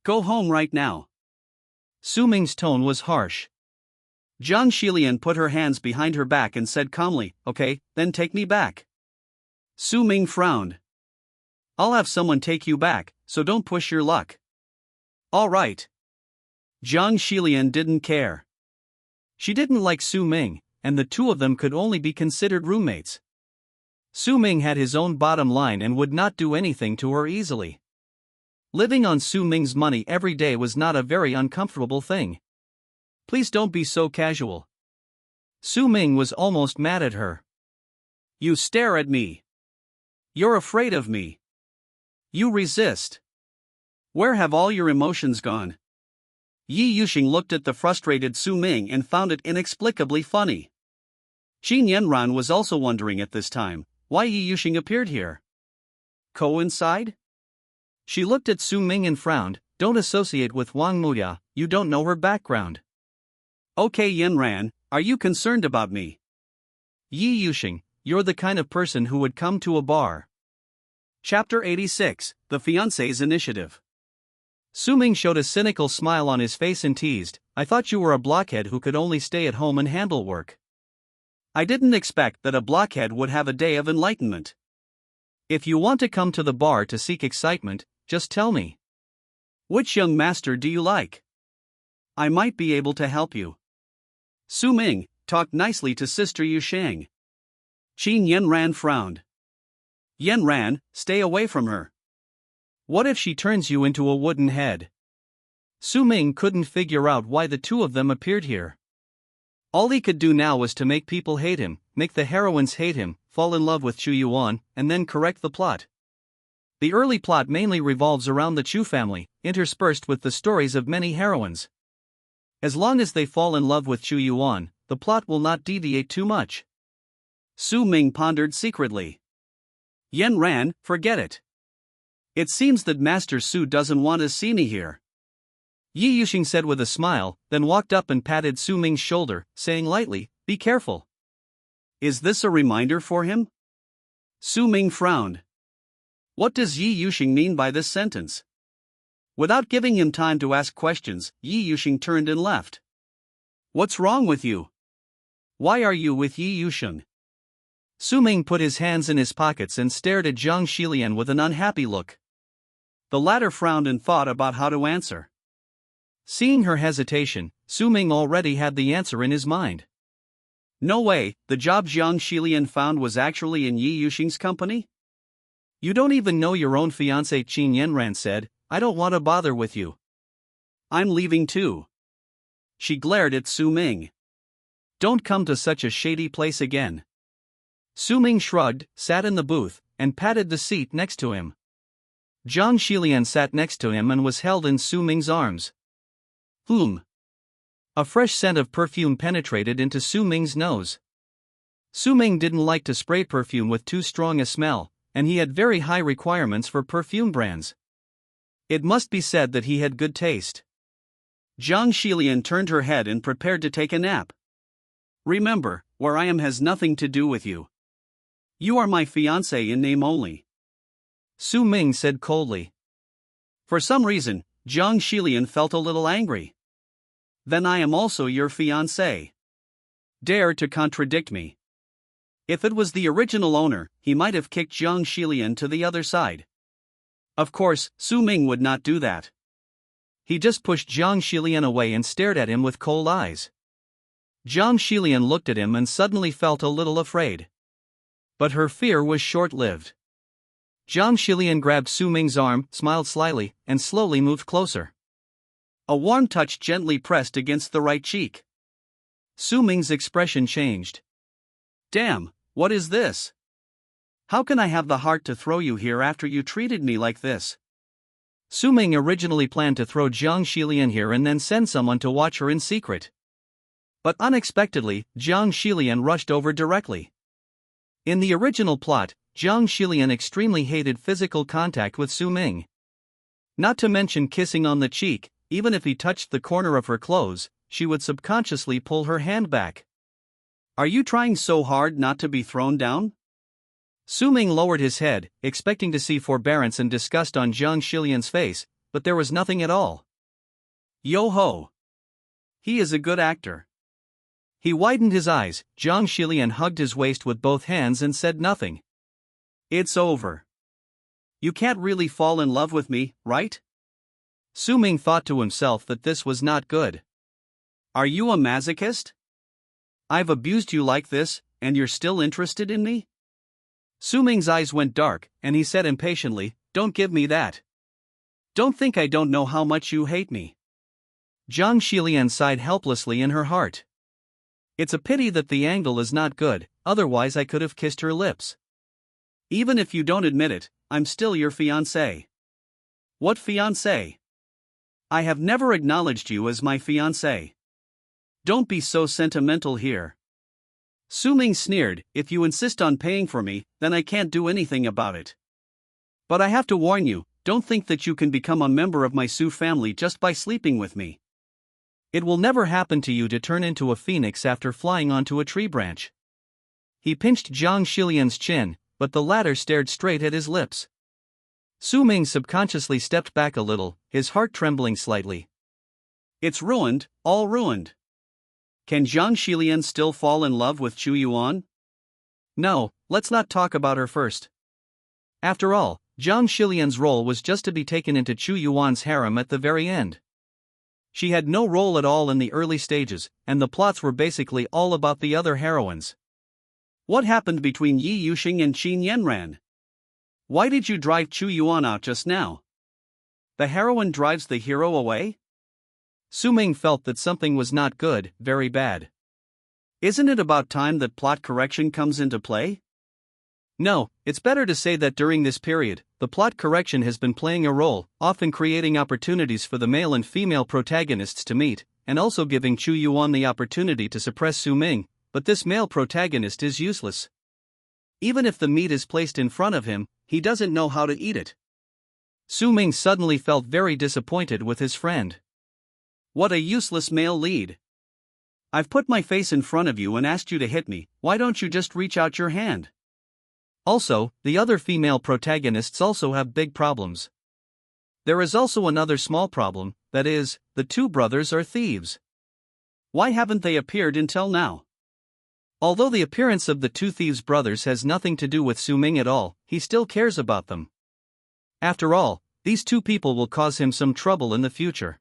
Go home right now. Su Ming's tone was harsh. Jiang Xilian put her hands behind her back and said calmly, Okay, then take me back. Su Ming frowned. I'll have someone take you back, so don't push your luck. All right. Jiang Xilian didn't care. She didn't like Su Ming, and the 2 of them could only be considered roommates. Su Ming had his own bottom line and would not do anything to her easily. Living on Su Ming's money every day was not a very uncomfortable thing. Please don't be so casual. Su Ming was almost mad at her. You stare at me. You're afraid of me. You resist. Where have all your emotions gone? Yi Yuxing looked at the frustrated Su Ming and found it inexplicably funny. Qin Yanran was also wondering at this time why Yi Yuxing appeared here. Coincide? She looked at Su Ming and frowned. Don't associate with Wang Muya, you don't know her background. Okay Yanran, are you concerned about me? Yi Yuxing, you're the kind of person who would come to a bar. Chapter 86, The Fiancé's Initiative. Su Ming showed a cynical smile on his face and teased, I thought you were a blockhead who could only stay at home and handle work. I didn't expect that a blockhead would have a day of enlightenment. If you want to come to the bar to seek excitement, just tell me. Which young master do you like? I might be able to help you. Su Ming, talk nicely to Sister Yusheng. Qin Yanran frowned. Yanran, stay away from her. What if she turns you into a wooden head? Su Ming couldn't figure out why the two of them appeared here. All he could do now was to make people hate him, make the heroines hate him, fall in love with Chu Yuan, and then correct the plot. The early plot mainly revolves around the Chu family, interspersed with the stories of many heroines. As long as they fall in love with Chu Yuan, the plot will not deviate too much. Su Ming pondered secretly. Yanran, forget it. It seems that Master Su doesn't want to see me here. Yi Yushing said with a smile, then walked up and patted Su Ming's shoulder, saying lightly, "Be careful." Is this a reminder for him? Su Ming frowned. What does Yi Yushing mean by this sentence? Without giving him time to ask questions, Yi Yushing turned and left. What's wrong with you? Why are you with Yi Yushing? Su Ming put his hands in his pockets and stared at Zhang Xilian with an unhappy look. The latter frowned and thought about how to answer. Seeing her hesitation, Su Ming already had the answer in his mind. No way, the job Zhang Xilian found was actually in Yi Yushing's company? You don't even know your own fiancé, Qin Yanran said. I don't want to bother with you. I'm leaving too. She glared at Su Ming. Don't come to such a shady place again. Su Ming shrugged, sat in the booth, and patted the seat next to him. Zhang Xilian sat next to him and was held in Su Ming's arms. A fresh scent of perfume penetrated into Su Ming's nose. Su Ming didn't like to spray perfume with too strong a smell, and he had very high requirements for perfume brands. It must be said that he had good taste. Zhang Xilian turned her head and prepared to take a nap. Remember, where I am has nothing to do with you. You are my fiancé in name only. Su Ming said coldly. For some reason, Zhang Xilian felt a little angry. Then I am also your fiancé. Dare to contradict me. If it was the original owner, he might have kicked Zhang Xilian to the other side. Of course, Su Ming would not do that. He just pushed Zhang Xilian away and stared at him with cold eyes. Zhang Xilian looked at him and suddenly felt a little afraid. But her fear was short-lived. Zhang Xilian grabbed Su Ming's arm, smiled slyly, and slowly moved closer. A warm touch gently pressed against the right cheek. Su Ming's expression changed. Damn, what is this? How can I have the heart to throw you here after you treated me like this? Su Ming originally planned to throw Zhang Xilian here and then send someone to watch her in secret. But unexpectedly, Zhang Xilian rushed over directly. In the original plot, Zhang Xilian extremely hated physical contact with Su Ming. Not to mention kissing on the cheek, even if he touched the corner of her clothes, she would subconsciously pull her hand back. Are you trying so hard not to be thrown down? Su Ming lowered his head, expecting to see forbearance and disgust on Zhang Xilian's face, but there was nothing at all. Yo-ho! He is a good actor. He widened his eyes. Zhang Xilian hugged his waist with both hands and said nothing. It's over. You can't really fall in love with me, right? Su Ming thought to himself that this was not good. Are you a masochist? I've abused you like this, and you're still interested in me? Su Ming's eyes went dark, and he said impatiently, "Don't give me that. Don't think I don't know how much you hate me." Zhang Xilian sighed helplessly in her heart. It's a pity that the angle is not good, otherwise I could have kissed her lips. Even if you don't admit it, I'm still your fiancé. What fiancé? I have never acknowledged you as my fiancé. Don't be so sentimental here. Su Ming sneered, if you insist on paying for me, then I can't do anything about it. But I have to warn you, don't think that you can become a member of my Su family just by sleeping with me. It will never happen to you to turn into a phoenix after flying onto a tree branch. He pinched Zhang Xilian's chin, but the latter stared straight at his lips. Su Ming subconsciously stepped back a little, his heart trembling slightly. It's ruined, all ruined. Can Zhang Xilian still fall in love with Chu Yuan? No, let's not talk about her first. After all, Zhang Xilian's role was just to be taken into Chu Yuan's harem at the very end. She had no role at all in the early stages, and the plots were basically all about the other heroines. What happened between Yi Yuxing and Qin Yanran? Why did you drive Chu Yuan out just now? The heroine drives the hero away? Su Ming felt that something was not good, very bad. Isn't it about time that plot correction comes into play? No, it's better to say that during this period, the plot correction has been playing a role, often creating opportunities for the male and female protagonists to meet, and also giving Chu Yuan the opportunity to suppress Su Ming, but this male protagonist is useless. Even if the meat is placed in front of him, he doesn't know how to eat it. Su Ming suddenly felt very disappointed with his friend. What a useless male lead. I've put my face in front of you and asked you to hit me, why don't you just reach out your hand? Also, the other female protagonists also have big problems. There is also another small problem, that is, the two brothers are thieves. Why haven't they appeared until now? Although the appearance of the two thieves' brothers has nothing to do with Su Ming at all, he still cares about them. After all, these two people will cause him some trouble in the future.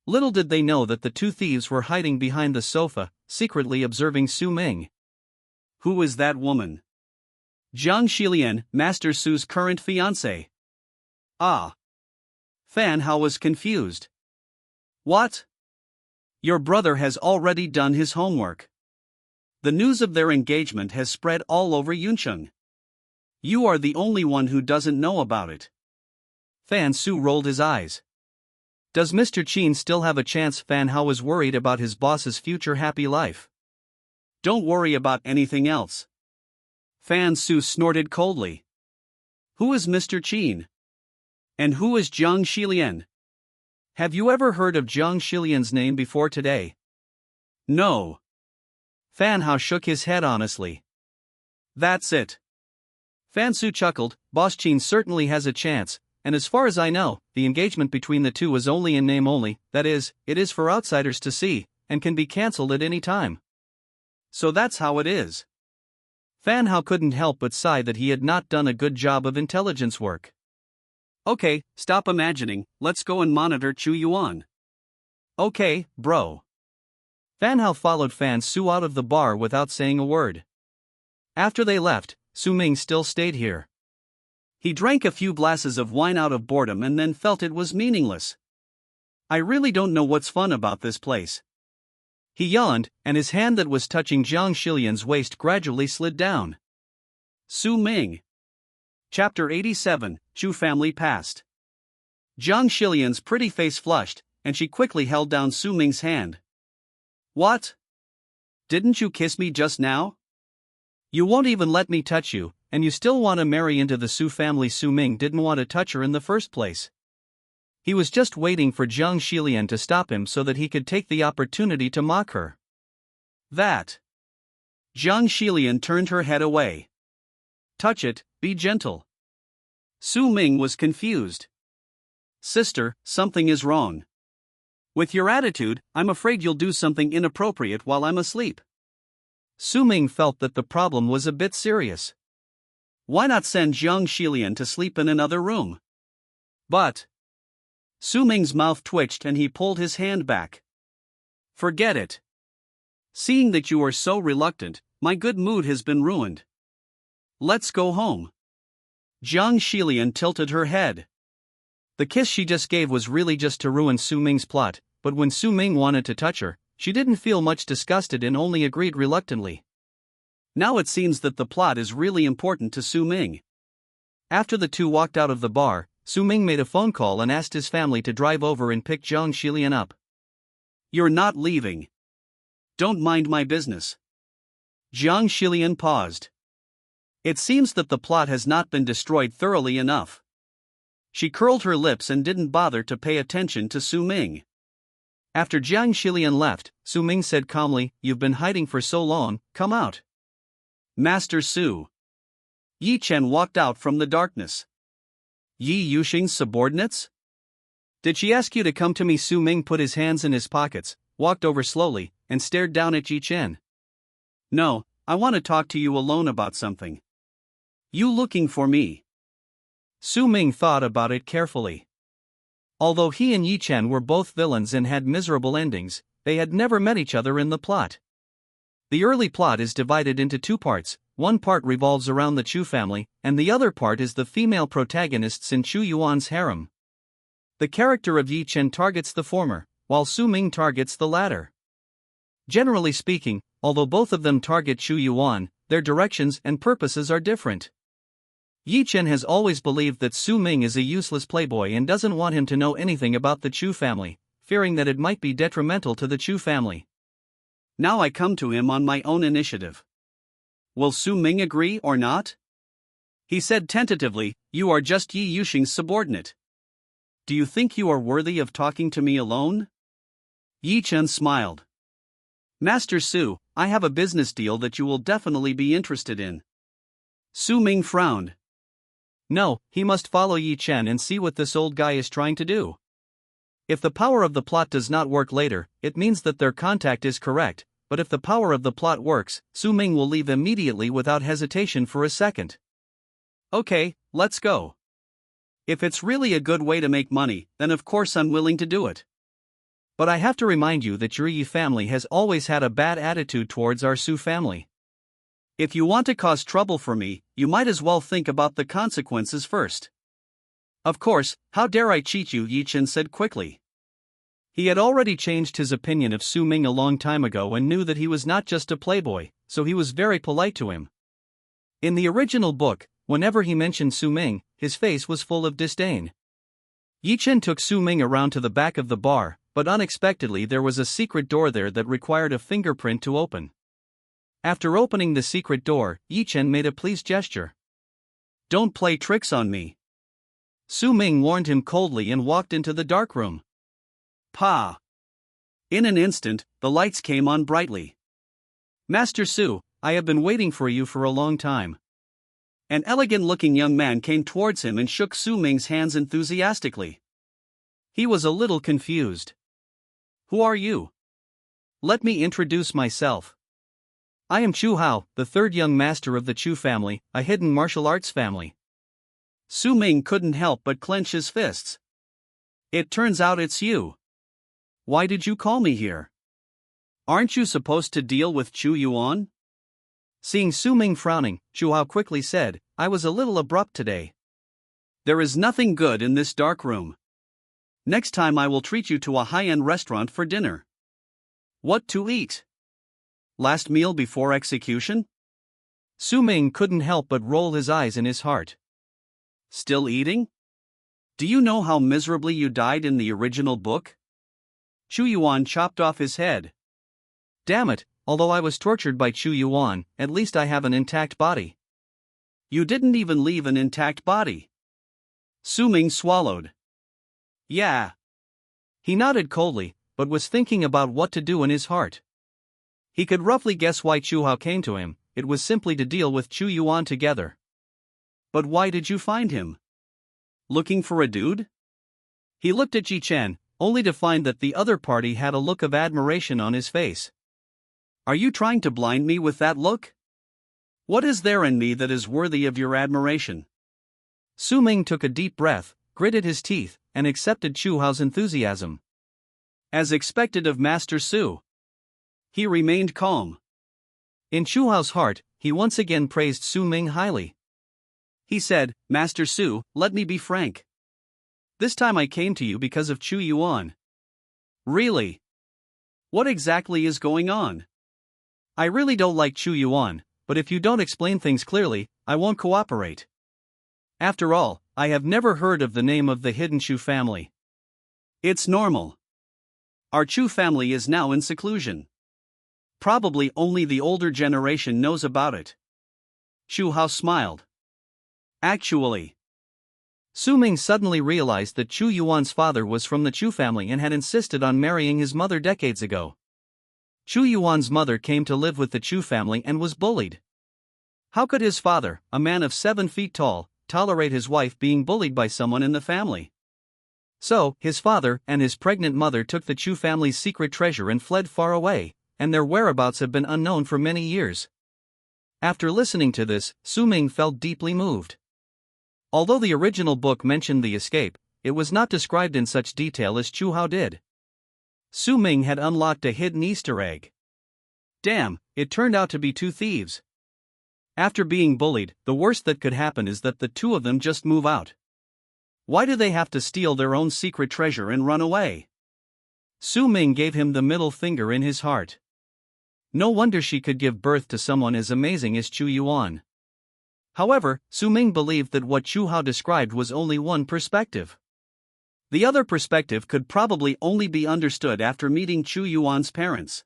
Little did they know that the two thieves were hiding behind the sofa, secretly observing Su Ming. Who is that woman? Zhang Xilian, Master Su's current fiancée. Ah. Fan Hao was confused. What? Your brother has already done his homework. The news of their engagement has spread all over Yuncheng. You are the only one who doesn't know about it. Fan Su rolled his eyes. Does Mr. Qin still have a chance? Fan Hao was worried about his boss's future happy life. Don't worry about anything else. Fan Su snorted coldly. Who is Mr. Qin? And who is Zhang Xilian? Have you ever heard of Zhang Xilian's name before today? No. Fan Hao shook his head honestly. That's it. Fan Su chuckled. Boss Qin certainly has a chance, and as far as I know, the engagement between the two is only in name only, that is, it is for outsiders to see, and can be cancelled at any time. So that's how it is. Fan Hao couldn't help but sigh that he had not done a good job of intelligence work. Okay, stop imagining, let's go and monitor Chu Yuan. Okay, bro. Fan Hao followed Fan Su out of the bar without saying a word. After they left, Su Ming still stayed here. He drank a few glasses of wine out of boredom and then felt it was meaningless. I really don't know what's fun about this place. He yawned, and his hand that was touching Zhang Xilian's waist gradually slid down. Su Ming. Chapter 87, Chu Family Past. Zhang Xilian's pretty face flushed, and she quickly held down Su Ming's hand. What? Didn't you kiss me just now? You won't even let me touch you, and you still want to marry into the Su family. Su Ming didn't want to touch her in the first place. He was just waiting for Zhang Xilian to stop him so that he could take the opportunity to mock her. That. Zhang Xilian turned her head away. Touch it, be gentle. Su Ming was confused. Sister, something is wrong. With your attitude, I'm afraid you'll do something inappropriate while I'm asleep. Su Ming felt that the problem was a bit serious. Why not send Zhang Xilian to sleep in another room? But Su Ming's mouth twitched and he pulled his hand back. Forget it. Seeing that you are so reluctant, my good mood has been ruined. Let's go home. Zhang Xilian tilted her head. The kiss she just gave was really just to ruin Su Ming's plot, but when Su Ming wanted to touch her, she didn't feel much disgusted and only agreed reluctantly. Now it seems that the plot is really important to Su Ming. After the two walked out of the bar, Su Ming made a phone call and asked his family to drive over and pick Zhang Xilian up. You're not leaving. Don't mind my business. Zhang Xilian paused. It seems that the plot has not been destroyed thoroughly enough. She curled her lips and didn't bother to pay attention to Su Ming. After Zhang Xilian left, Su Ming said calmly, "You've been hiding for so long, come out." Master Su. Yi Chen walked out from the darkness. Yi Yuxing's subordinates? Did she ask you to come to me? Su Ming put his hands in his pockets, walked over slowly, and stared down at Yi Chen. No, I want to talk to you alone about something. You looking for me? Su Ming thought about it carefully. Although he and Yi Chen were both villains and had miserable endings, they had never met each other in the plot. The early plot is divided into two parts. One part revolves around the Chu family, and the other part is the female protagonists in Chu Yuan's harem. The character of Yi Chen targets the former, while Su Ming targets the latter. Generally speaking, although both of them target Chu Yuan, their directions and purposes are different. Yi Chen has always believed that Su Ming is a useless playboy and doesn't want him to know anything about the Chu family, fearing that it might be detrimental to the Chu family. Now I come to him on my own initiative. Will Su Ming agree or not? He said tentatively, "You are just Yi Yuxing's subordinate. Do you think you are worthy of talking to me alone?" Yi Chen smiled. "Master Su, I have a business deal that you will definitely be interested in." Su Ming frowned. No, he must follow Yi Chen and see what this old guy is trying to do. If the power of the plot does not work later, it means that their contact is correct, but if the power of the plot works, Su Ming will leave immediately without hesitation for a second. Okay, let's go. If it's really a good way to make money, then of course I'm willing to do it. But I have to remind you that your Yi family has always had a bad attitude towards our Su family. If you want to cause trouble for me, you might as well think about the consequences first. Of course, how dare I cheat you, Yi Chen said quickly. He had already changed his opinion of Su Ming a long time ago and knew that he was not just a playboy, so he was very polite to him. In the original book, whenever he mentioned Su Ming, his face was full of disdain. Yi Chen took Su Ming around to the back of the bar, but unexpectedly there was a secret door there that required a fingerprint to open. After opening the secret door, Yi Chen made a pleased gesture. "Don't play tricks on me." Su Ming warned him coldly and walked into the dark room. Pa! In an instant, the lights came on brightly. "Master Su, I have been waiting for you for a long time." An elegant-looking young man came towards him and shook Su Ming's hands enthusiastically. He was a little confused. "Who are you?" "Let me introduce myself. I am Chu Hao, the third young master of the Chu family, a hidden martial arts family." Su Ming couldn't help but clench his fists. "It turns out it's you. Why did you call me here? Aren't you supposed to deal with Chu Yuan?" Seeing Su Ming frowning, Chu Hao quickly said, "I was a little abrupt today." "There is nothing good in this dark room. Next time I will treat you to a high-end restaurant for dinner." "What to eat? Last meal before execution?" Su Ming couldn't help but roll his eyes in his heart. "Still eating? Do you know how miserably you died in the original book? Chu Yuan chopped off his head." "Damn it, although I was tortured by Chu Yuan, at least I have an intact body." "You didn't even leave an intact body." Su Ming swallowed. "Yeah." He nodded coldly, but was thinking about what to do in his heart. He could roughly guess why Chu Hao came to him. It was simply to deal with Chu Yuan together. "But why did you find him? Looking for a dude?" He looked at Yi Chen, only to find that the other party had a look of admiration on his face. "Are you trying to blind me with that look? What is there in me that is worthy of your admiration?" Su Ming took a deep breath, gritted his teeth, and accepted Chu Hao's enthusiasm. As expected of Master Su, he remained calm. In Chu Hao's heart, he once again praised Su Ming highly. He said, "Master Su, let me be frank. This time I came to you because of Chu Yuan." "Really? What exactly is going on?" "I really don't like Chu Yuan, but if you don't explain things clearly, I won't cooperate. After all, I have never heard of the name of the hidden Chu family." "It's normal. Our Chu family is now in seclusion. Probably only the older generation knows about it." Chu Hao smiled. "Actually." Su Ming suddenly realized that Chu Yuan's father was from the Chu family and had insisted on marrying his mother decades ago. Chu Yuan's mother came to live with the Chu family and was bullied. How could his father, a man of 7 feet tall, tolerate his wife being bullied by someone in the family? So, his father and his pregnant mother took the Chu family's secret treasure and fled far away, and their whereabouts have been unknown for many years. After listening to this, Su Ming felt deeply moved. Although the original book mentioned the escape, it was not described in such detail as Chu Hao did. Su Ming had unlocked a hidden Easter egg. Damn, it turned out to be two thieves. After being bullied, the worst that could happen is that the two of them just move out. Why do they have to steal their own secret treasure and run away? Su Ming gave him the middle finger in his heart. No wonder she could give birth to someone as amazing as Chu Yuan. However, Su Ming believed that what Chu Hao described was only one perspective. The other perspective could probably only be understood after meeting Chu Yuan's parents.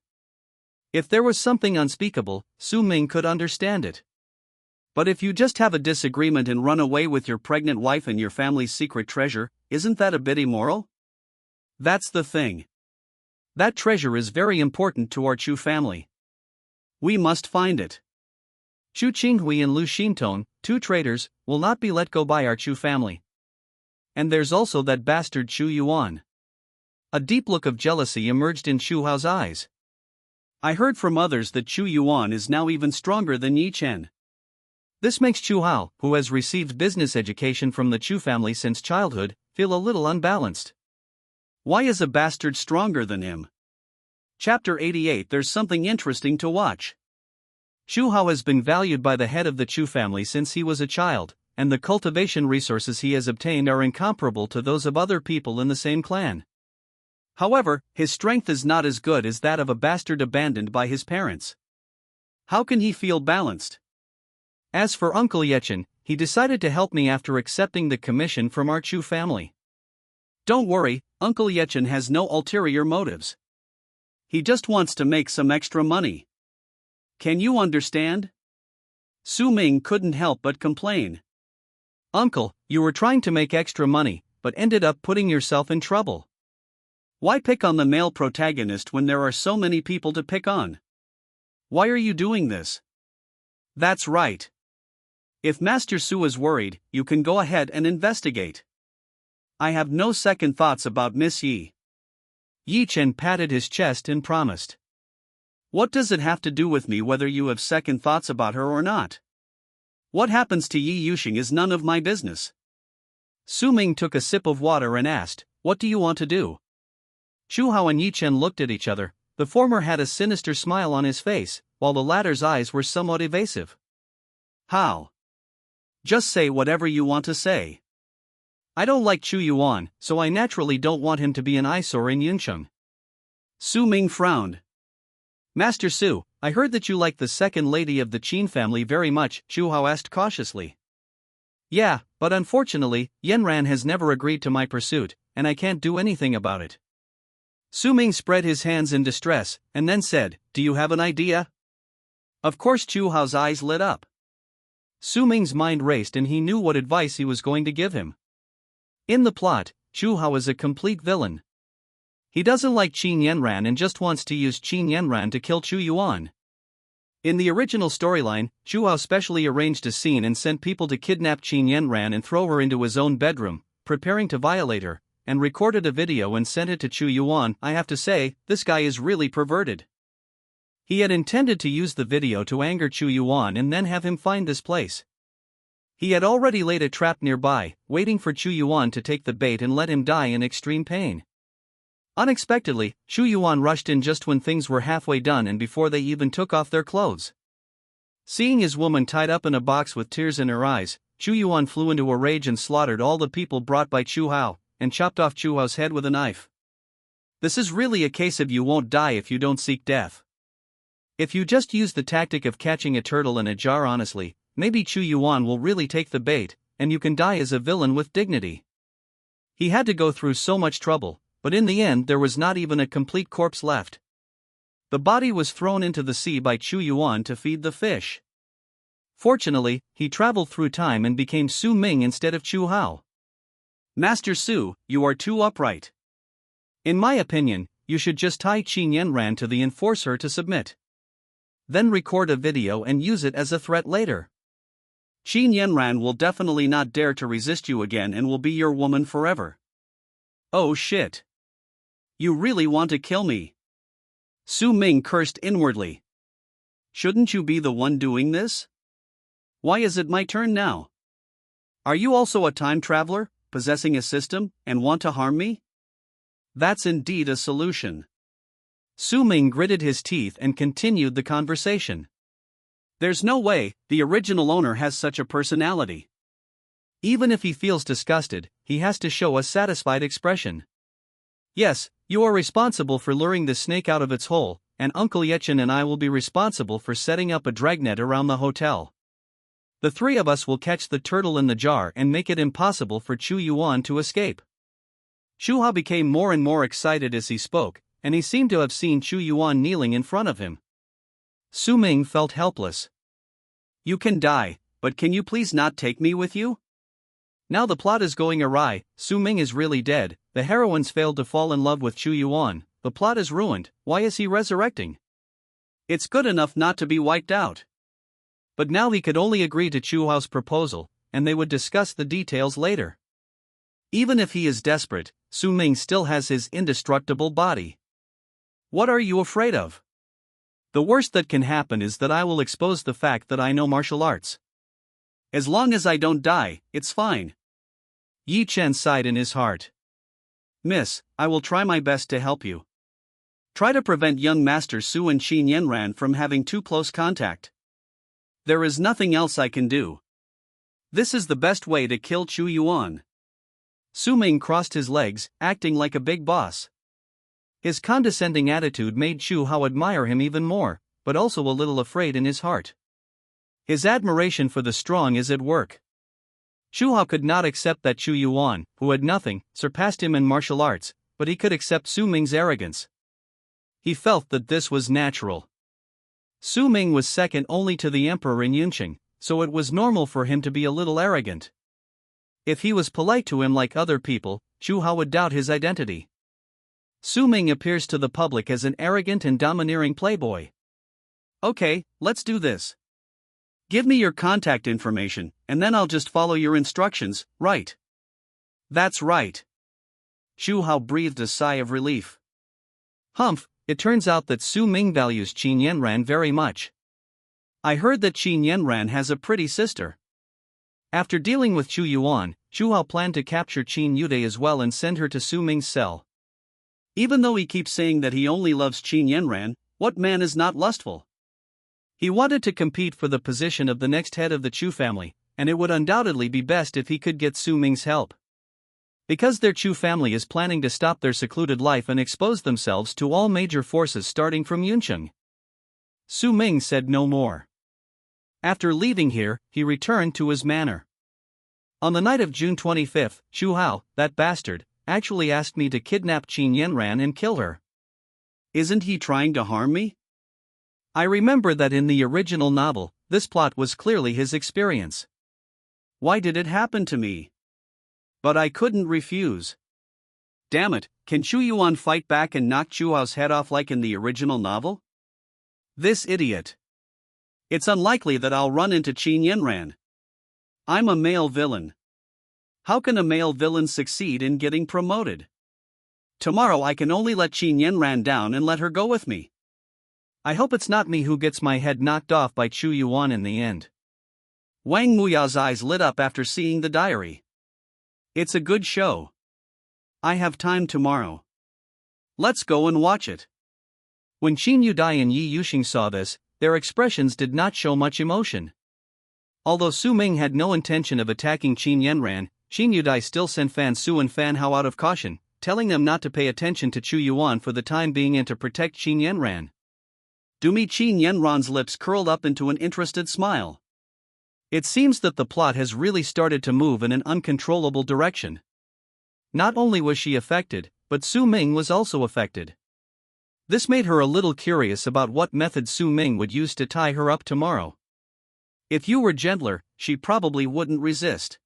If there was something unspeakable, Su Ming could understand it. But if you just have a disagreement and run away with your pregnant wife and your family's secret treasure, isn't that a bit immoral? That's the thing. That treasure is very important to our Chu family. We must find it. Chu Qinghui and Lu Xintong, two traitors, will not be let go by our Chu family. And there's also that bastard Chu Yuan. A deep look of jealousy emerged in Chu Hao's eyes. I heard from others that Chu Yuan is now even stronger than Yi Chen. This makes Chu Hao, who has received business education from the Chu family since childhood, feel a little unbalanced. Why is a bastard stronger than him? Chapter 88. There's something interesting to watch. Chu Hao has been valued by the head of the Chu family since he was a child, and the cultivation resources he has obtained are incomparable to those of other people in the same clan. However, his strength is not as good as that of a bastard abandoned by his parents. How can he feel balanced? As for Uncle Yechen, he decided to help me after accepting the commission from our Chu family. Don't worry, Uncle Yechen has no ulterior motives. He just wants to make some extra money. Can you understand? Su Ming couldn't help but complain. Uncle, you were trying to make extra money, but ended up putting yourself in trouble. Why pick on the male protagonist when there are so many people to pick on? Why are you doing this? That's right. If Master Su is worried, you can go ahead and investigate. I have no second thoughts about Miss Yi. Yi Chen patted his chest and promised. What does it have to do with me whether you have second thoughts about her or not? What happens to Yi Yuxing is none of my business. Su Ming took a sip of water and asked, what do you want to do? Chu Hao and Yi Chen looked at each other. The former had a sinister smile on his face, while the latter's eyes were somewhat evasive. How? Just say whatever you want to say. I don't like Chu Yuan, so I naturally don't want him to be an eyesore in Yuncheng. Su Ming frowned. Master Su, I heard that you like the second lady of the Qin family very much, Chu Hao asked cautiously. Yeah, but unfortunately, Yanran has never agreed to my pursuit, and I can't do anything about it. Su Ming spread his hands in distress, and then said, do you have an idea? Of course. Chu Hao's eyes lit up. Su Ming's mind raced and he knew what advice he was going to give him. In the plot, Chu Hao is a complete villain. He doesn't like Qin Yanran and just wants to use Qin Yanran to kill Chu Yuan. In the original storyline, Chu Hao specially arranged a scene and sent people to kidnap Qin Yanran and throw her into his own bedroom, preparing to violate her, and recorded a video and sent it to Chu Yuan. I have to say, this guy is really perverted. He had intended to use the video to anger Chu Yuan and then have him find this place. He had already laid a trap nearby, waiting for Chu Yuan to take the bait and let him die in extreme pain. Unexpectedly, Chu Yuan rushed in just when things were halfway done and before they even took off their clothes. Seeing his woman tied up in a box with tears in her eyes, Chu Yuan flew into a rage and slaughtered all the people brought by Chu Hao, and chopped off Chu Hao's head with a knife. This is really a case of you won't die if you don't seek death. If you just use the tactic of catching a turtle in a jar honestly, maybe Chu Yuan will really take the bait, and you can die as a villain with dignity. He had to go through so much trouble, but in the end there was not even a complete corpse left. The body was thrown into the sea by Chu Yuan to feed the fish. Fortunately, he traveled through time and became Su Ming instead of Chu Hao. Master Su, you are too upright. In my opinion, you should just tie Qin Yanran to the enforcer to submit. Then record a video and use it as a threat later. Qin Yanran will definitely not dare to resist you again and will be your woman forever. Oh shit. You really want to kill me? Su Ming cursed inwardly. Shouldn't you be the one doing this? Why is it my turn now? Are you also a time traveler? possessing a system and want to harm me? That's indeed a solution. Su Ming gritted his teeth and continued the conversation. There's no way the original owner has such a personality. Even if he feels disgusted, he has to show a satisfied expression. Yes, you are responsible for luring the snake out of its hole, and Uncle Yechen and I will be responsible for setting up a dragnet around the hotel. The three of us will catch the turtle in the jar and make it impossible for Chu Yuan to escape. Shu Hao became more and more excited as he spoke, and he seemed to have seen Chu Yuan kneeling in front of him. Su Ming felt helpless. You can die, but can you please not take me with you? Now the plot is going awry. Su Ming is really dead, the heroines failed to fall in love with Chu Yuan, the plot is ruined, why is he resurrecting? It's good enough not to be wiped out. But now he could only agree to Chu Hao's proposal, and they would discuss the details later. Even if he is desperate, Su Ming still has his indestructible body. What are you afraid of? The worst that can happen is that I will expose the fact that I know martial arts. As long as I don't die, it's fine. Yi Chen sighed in his heart. Miss, I will try my best to help you. Try to prevent young Master Su and Qin Yanran from having too close contact. There is nothing else I can do. This is the best way to kill Chu Yuan. Su Ming crossed his legs, acting like a big boss. His condescending attitude made Chu Hao admire him even more, but also a little afraid in his heart. His admiration for the strong is at work. Chu Hao could not accept that Chu Yuan, who had nothing, surpassed him in martial arts, but he could accept Su Ming's arrogance. He felt that this was natural. Su Ming was second only to the emperor in Yunqing, so it was normal for him to be a little arrogant. If he was polite to him like other people, Chu Hao would doubt his identity. Su Ming appears to the public as an arrogant and domineering playboy. Okay, let's do this. Give me your contact information, and then I'll just follow your instructions, right? That's right. Chu Hao breathed a sigh of relief. Humph, it turns out that Su Ming values Qin Yanran very much. I heard that Qin Yanran has a pretty sister. After dealing with Chu Yuan, Chu Hao planned to capture Qin Yude as well and send her to Su Ming's cell. Even though he keeps saying that he only loves Qin Yanran, what man is not lustful? He wanted to compete for the position of the next head of the Chu family, and it would undoubtedly be best if he could get Su Ming's help. Because their Chu family is planning to stop their secluded life and expose themselves to all major forces starting from Yunqing. Su Ming said no more. After leaving here, he returned to his manor. On the night of June 25, Chu Hao, that bastard, actually asked me to kidnap Qin Yanran and kill her. Isn't he trying to harm me? I remember that in the original novel, this plot was clearly his experience. Why did it happen to me? But I couldn't refuse. Damn it, can Chu Yuan fight back and knock Chu Hao's head off like in the original novel? This idiot. It's unlikely that I'll run into Qin Yanran. I'm a male villain. How can a male villain succeed in getting promoted? Tomorrow I can only let Qin Yanran down and let her go with me. I hope it's not me who gets my head knocked off by Chu Yuan in the end. Wang Muya's eyes lit up after seeing the diary. It's a good show. I have time tomorrow. Let's go and watch it. When Qin Yudai and Yi Yuxing saw this, their expressions did not show much emotion. Although Su Ming had no intention of attacking Qin Yanran, Qin Yudai still sent Fan Su and Fan Hao out of caution, telling them not to pay attention to Chu Yuan for the time being and to protect Qin Yanran. Dumi Qin Yanran's lips curled up into an interested smile. It seems that the plot has really started to move in an uncontrollable direction. Not only was she affected, but Su Ming was also affected. This made her a little curious about what method Su Ming would use to tie her up tomorrow. If you were gentler, she probably wouldn't resist.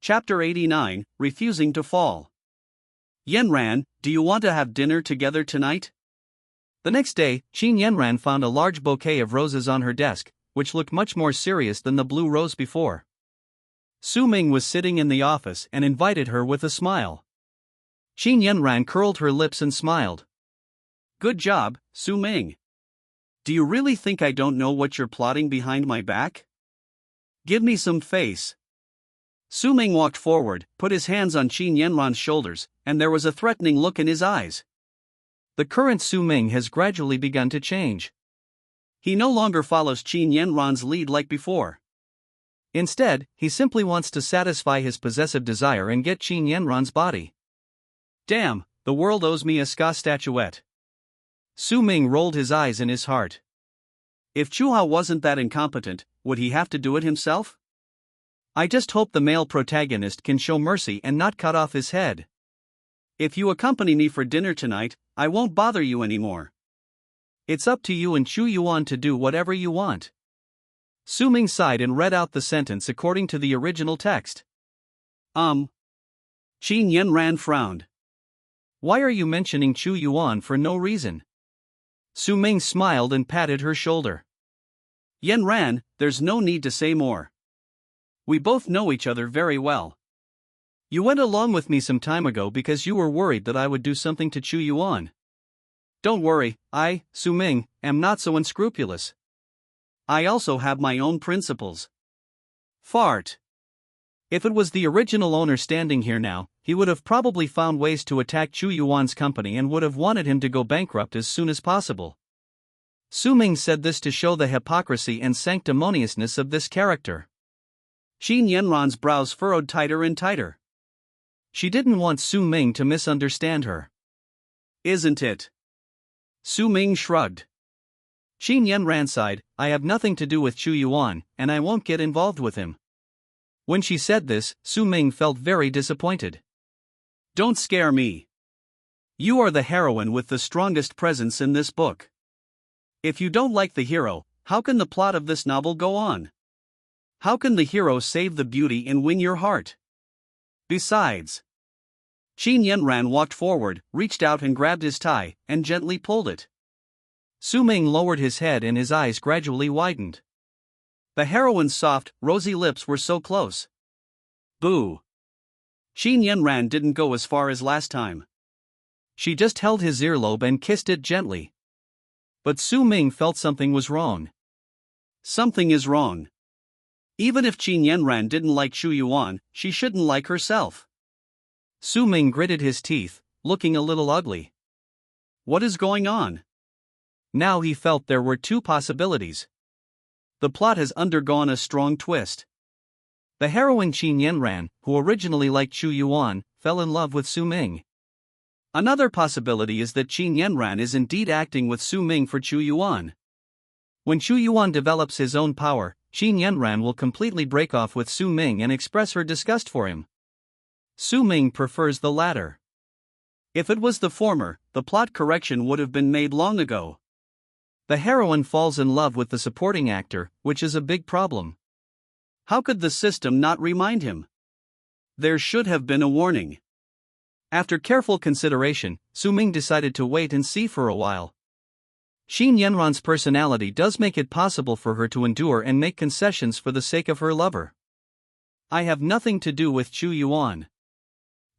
Chapter 89, Refusing to Fall. Yanran, do you want to have dinner together tonight? The next day, Qin Yanran found a large bouquet of roses on her desk, which looked much more serious than the blue rose before. Su Ming was sitting in the office and invited her with a smile. Qin Yanran curled her lips and smiled. Good job, Su Ming. Do you really think I don't know what you're plotting behind my back? Give me some face. Su Ming walked forward, put his hands on Qin Yanran's shoulders, and there was a threatening look in his eyes. The current Su Ming has gradually begun to change. He no longer follows Qin Yanran's lead like before. Instead, he simply wants to satisfy his possessive desire and get Qin Yanran's body. Damn, the world owes me a ska statuette. Su Ming rolled his eyes in his heart. If Chuha wasn't that incompetent, would he have to do it himself? I just hope the male protagonist can show mercy and not cut off his head. If you accompany me for dinner tonight, I won't bother you anymore. It's up to you and Chu Yuan to do whatever you want. Su Ming sighed and read out the sentence according to the original text. Qin Yanran frowned. Why are you mentioning Chu Yuan for no reason? Su Ming smiled and patted her shoulder. Yanran, there's no need to say more. We both know each other very well. You went along with me some time ago because you were worried that I would do something to Chu Yuan. Don't worry, Su Ming, am not so unscrupulous. I also have my own principles. Fart. If it was the original owner standing here now, he would have probably found ways to attack Chu Yuan's company and would have wanted him to go bankrupt as soon as possible. Su Ming said this to show the hypocrisy and sanctimoniousness of this character. Qin Yanran's brows furrowed tighter and tighter. She didn't want Su Ming to misunderstand her. Isn't it? Su Ming shrugged. Qin Yanran sighed, I have nothing to do with Chu Yuan, and I won't get involved with him. When she said this, Su Ming felt very disappointed. Don't scare me. You are the heroine with the strongest presence in this book. If you don't like the hero, how can the plot of this novel go on? How can the hero save the beauty and win your heart? Besides, Qin Yanran walked forward, reached out and grabbed his tie, and gently pulled it. Su Ming lowered his head and his eyes gradually widened. The heroine's soft, rosy lips were so close. Boo. Qin Yanran didn't go as far as last time. She just held his earlobe and kissed it gently. But Su Ming felt something was wrong. Something is wrong. Even if Qin Yanran didn't like Chu Yuan, she shouldn't like herself. Su Ming gritted his teeth, looking a little ugly. What is going on? Now he felt there were two possibilities. The plot has undergone a strong twist. The heroine Qin Yanran, who originally liked Chu Yuan, fell in love with Su Ming. Another possibility is that Qin Yanran is indeed acting with Su Ming for Chu Yuan. When Chu Yuan develops his own power, Qin Yanran will completely break off with Su Ming and express her disgust for him. Su Ming prefers the latter. If it was the former, the plot correction would have been made long ago. The heroine falls in love with the supporting actor, which is a big problem. How could the system not remind him? There should have been a warning. After careful consideration, Su Ming decided to wait and see for a while. Qin Yanran's personality does make it possible for her to endure and make concessions for the sake of her lover. I have nothing to do with Chu Yuan.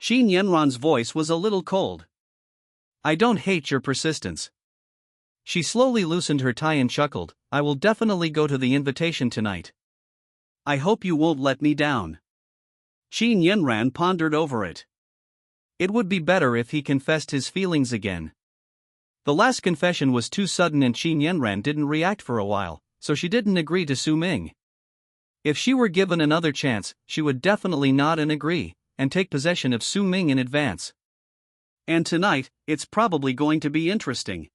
Qin Yanran's voice was a little cold. I don't hate your persistence. She slowly loosened her tie and chuckled, I will definitely go to the invitation tonight. I hope you won't let me down. Qin Yanran pondered over it. It would be better if he confessed his feelings again. The last confession was too sudden and Qin Yanran didn't react for a while, so she didn't agree to Su Ming. If she were given another chance, she would definitely nod and agree, and take possession of Su Ming in advance. And tonight, it's probably going to be interesting.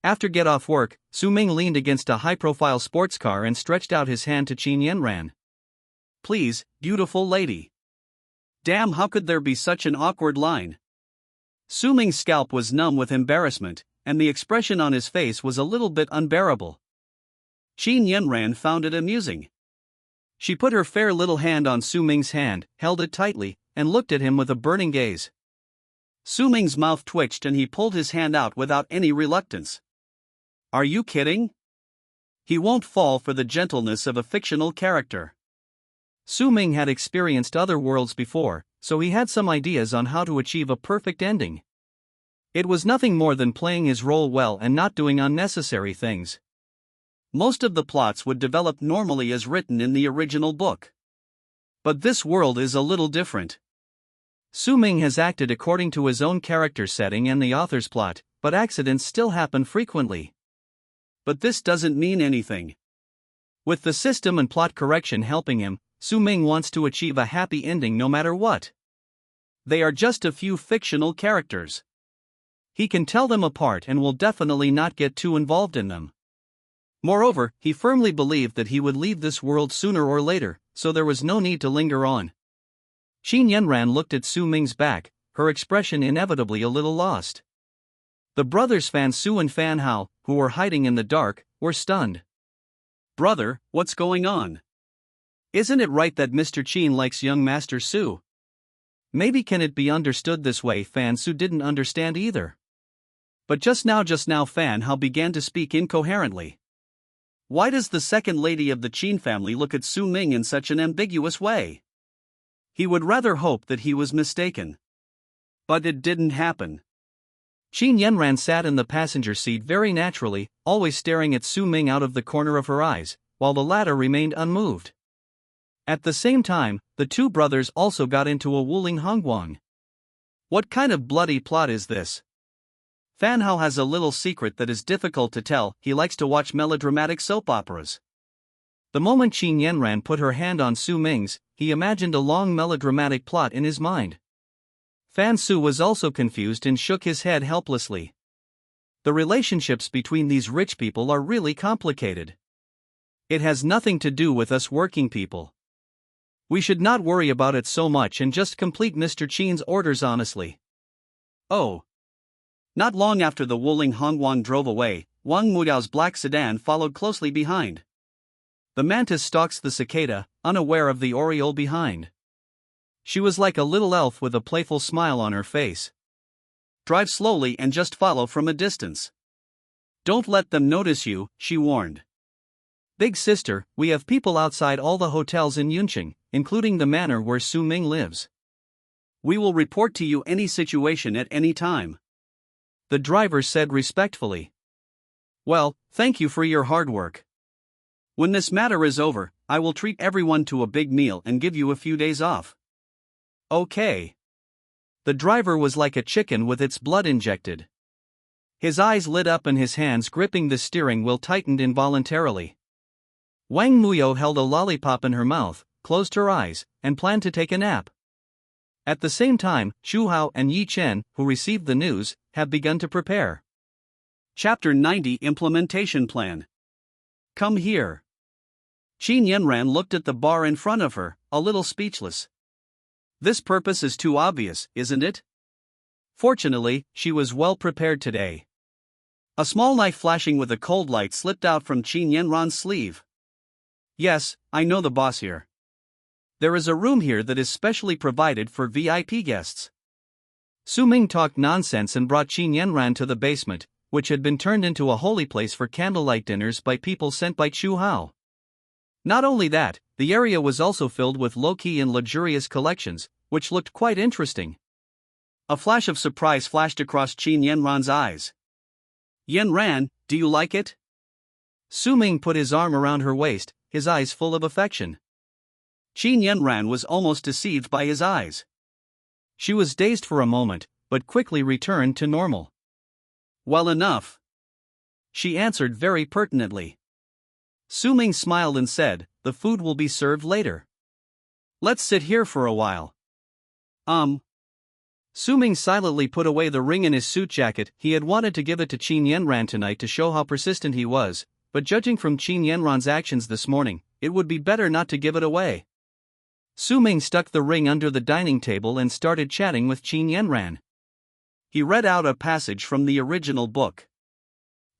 After get off work, Su Ming leaned against a high-profile sports car and stretched out his hand to Qin Yanran. Please, beautiful lady. Damn, how could there be such an awkward line? Su Ming's scalp was numb with embarrassment, and the expression on his face was a little bit unbearable. Qin Yanran found it amusing. She put her fair little hand on Su Ming's hand, held it tightly, and looked at him with a burning gaze. Su Ming's mouth twitched and he pulled his hand out without any reluctance. Are you kidding? He won't fall for the gentleness of a fictional character. Su Ming had experienced other worlds before, so he had some ideas on how to achieve a perfect ending. It was nothing more than playing his role well and not doing unnecessary things. Most of the plots would develop normally as written in the original book. But this world is a little different. Su Ming has acted according to his own character setting and the author's plot, but accidents still happen frequently. But this doesn't mean anything. With the system and plot correction helping him, Su Ming wants to achieve a happy ending no matter what. They are just a few fictional characters. He can tell them apart and will definitely not get too involved in them. Moreover, he firmly believed that he would leave this world sooner or later, so there was no need to linger on. Qin Yanran looked at Su Ming's back, her expression inevitably a little lost. The brothers Fan Su and Fan Hao, who were hiding in the dark, were stunned. "Brother, what's going on? Isn't it right that Mr. Qin likes young Master Su?" Maybe can it be understood this way? Fan Su didn't understand either. But just now Fan Hao began to speak incoherently. Why does the second lady of the Qin family look at Su Ming in such an ambiguous way? He would rather hope that he was mistaken. But it didn't happen. Qin Yanran sat in the passenger seat very naturally, always staring at Su Ming out of the corner of her eyes, while the latter remained unmoved. At the same time, the two brothers also got into a Wuling Hongguang. What kind of bloody plot is this? Fan Hao has a little secret that is difficult to tell. He likes to watch melodramatic soap operas. The moment Qin Yanran put her hand on Su Ming's, he imagined a long melodramatic plot in his mind. Fan Su was also confused and shook his head helplessly. The relationships between these rich people are really complicated. It has nothing to do with us working people. We should not worry about it so much and just complete Mr. Qin's orders honestly. Oh. Not long after the Wuling Hongguang drove away, Wang Muyao's black sedan followed closely behind. The mantis stalks the cicada, unaware of the oriole behind. She was like a little elf with a playful smile on her face. Drive slowly and just follow from a distance. Don't let them notice you, she warned. Big sister, we have people outside all the hotels in Yunqing, including the manor where Su Ming lives. We will report to you any situation at any time. The driver said respectfully. Well, thank you for your hard work. When this matter is over, I will treat everyone to a big meal and give you a few days off. Okay. The driver was like a chicken with its blood injected. His eyes lit up and his hands gripping the steering wheel tightened involuntarily. Wang Muyao held a lollipop in her mouth, closed her eyes, and planned to take a nap. At the same time, Xu Hao and Yi Chen, who received the news, have begun to prepare. Chapter 90 Implementation Plan. Come here. Qin Yanran looked at the bar in front of her, a little speechless. This purpose is too obvious, isn't it? Fortunately, she was well prepared today. A small knife flashing with a cold light slipped out from Qin Yanran's sleeve. Yes, I know the boss here. There is a room here that is specially provided for VIP guests. Su Ming talked nonsense and brought Qin Yanran to the basement, which had been turned into a holy place for candlelight dinners by people sent by Chu Hao. Not only that, the area was also filled with low-key and luxurious collections, which looked quite interesting. A flash of surprise flashed across Qin Yanran's eyes. Yanran, do you like it? Su Ming put his arm around her waist, his eyes full of affection. Qin Yanran was almost deceived by his eyes. She was dazed for a moment, but quickly returned to normal. Well enough. She answered very pertinently. Su Ming smiled and said, the food will be served later. Let's sit here for a while. Su Ming silently put away the ring in his suit jacket. He had wanted to give it to Qin Yanran tonight to show how persistent he was, but judging from Qin Yanran's actions this morning, it would be better not to give it away. Su Ming stuck the ring under the dining table and started chatting with Qin Yanran. He read out a passage from the original book.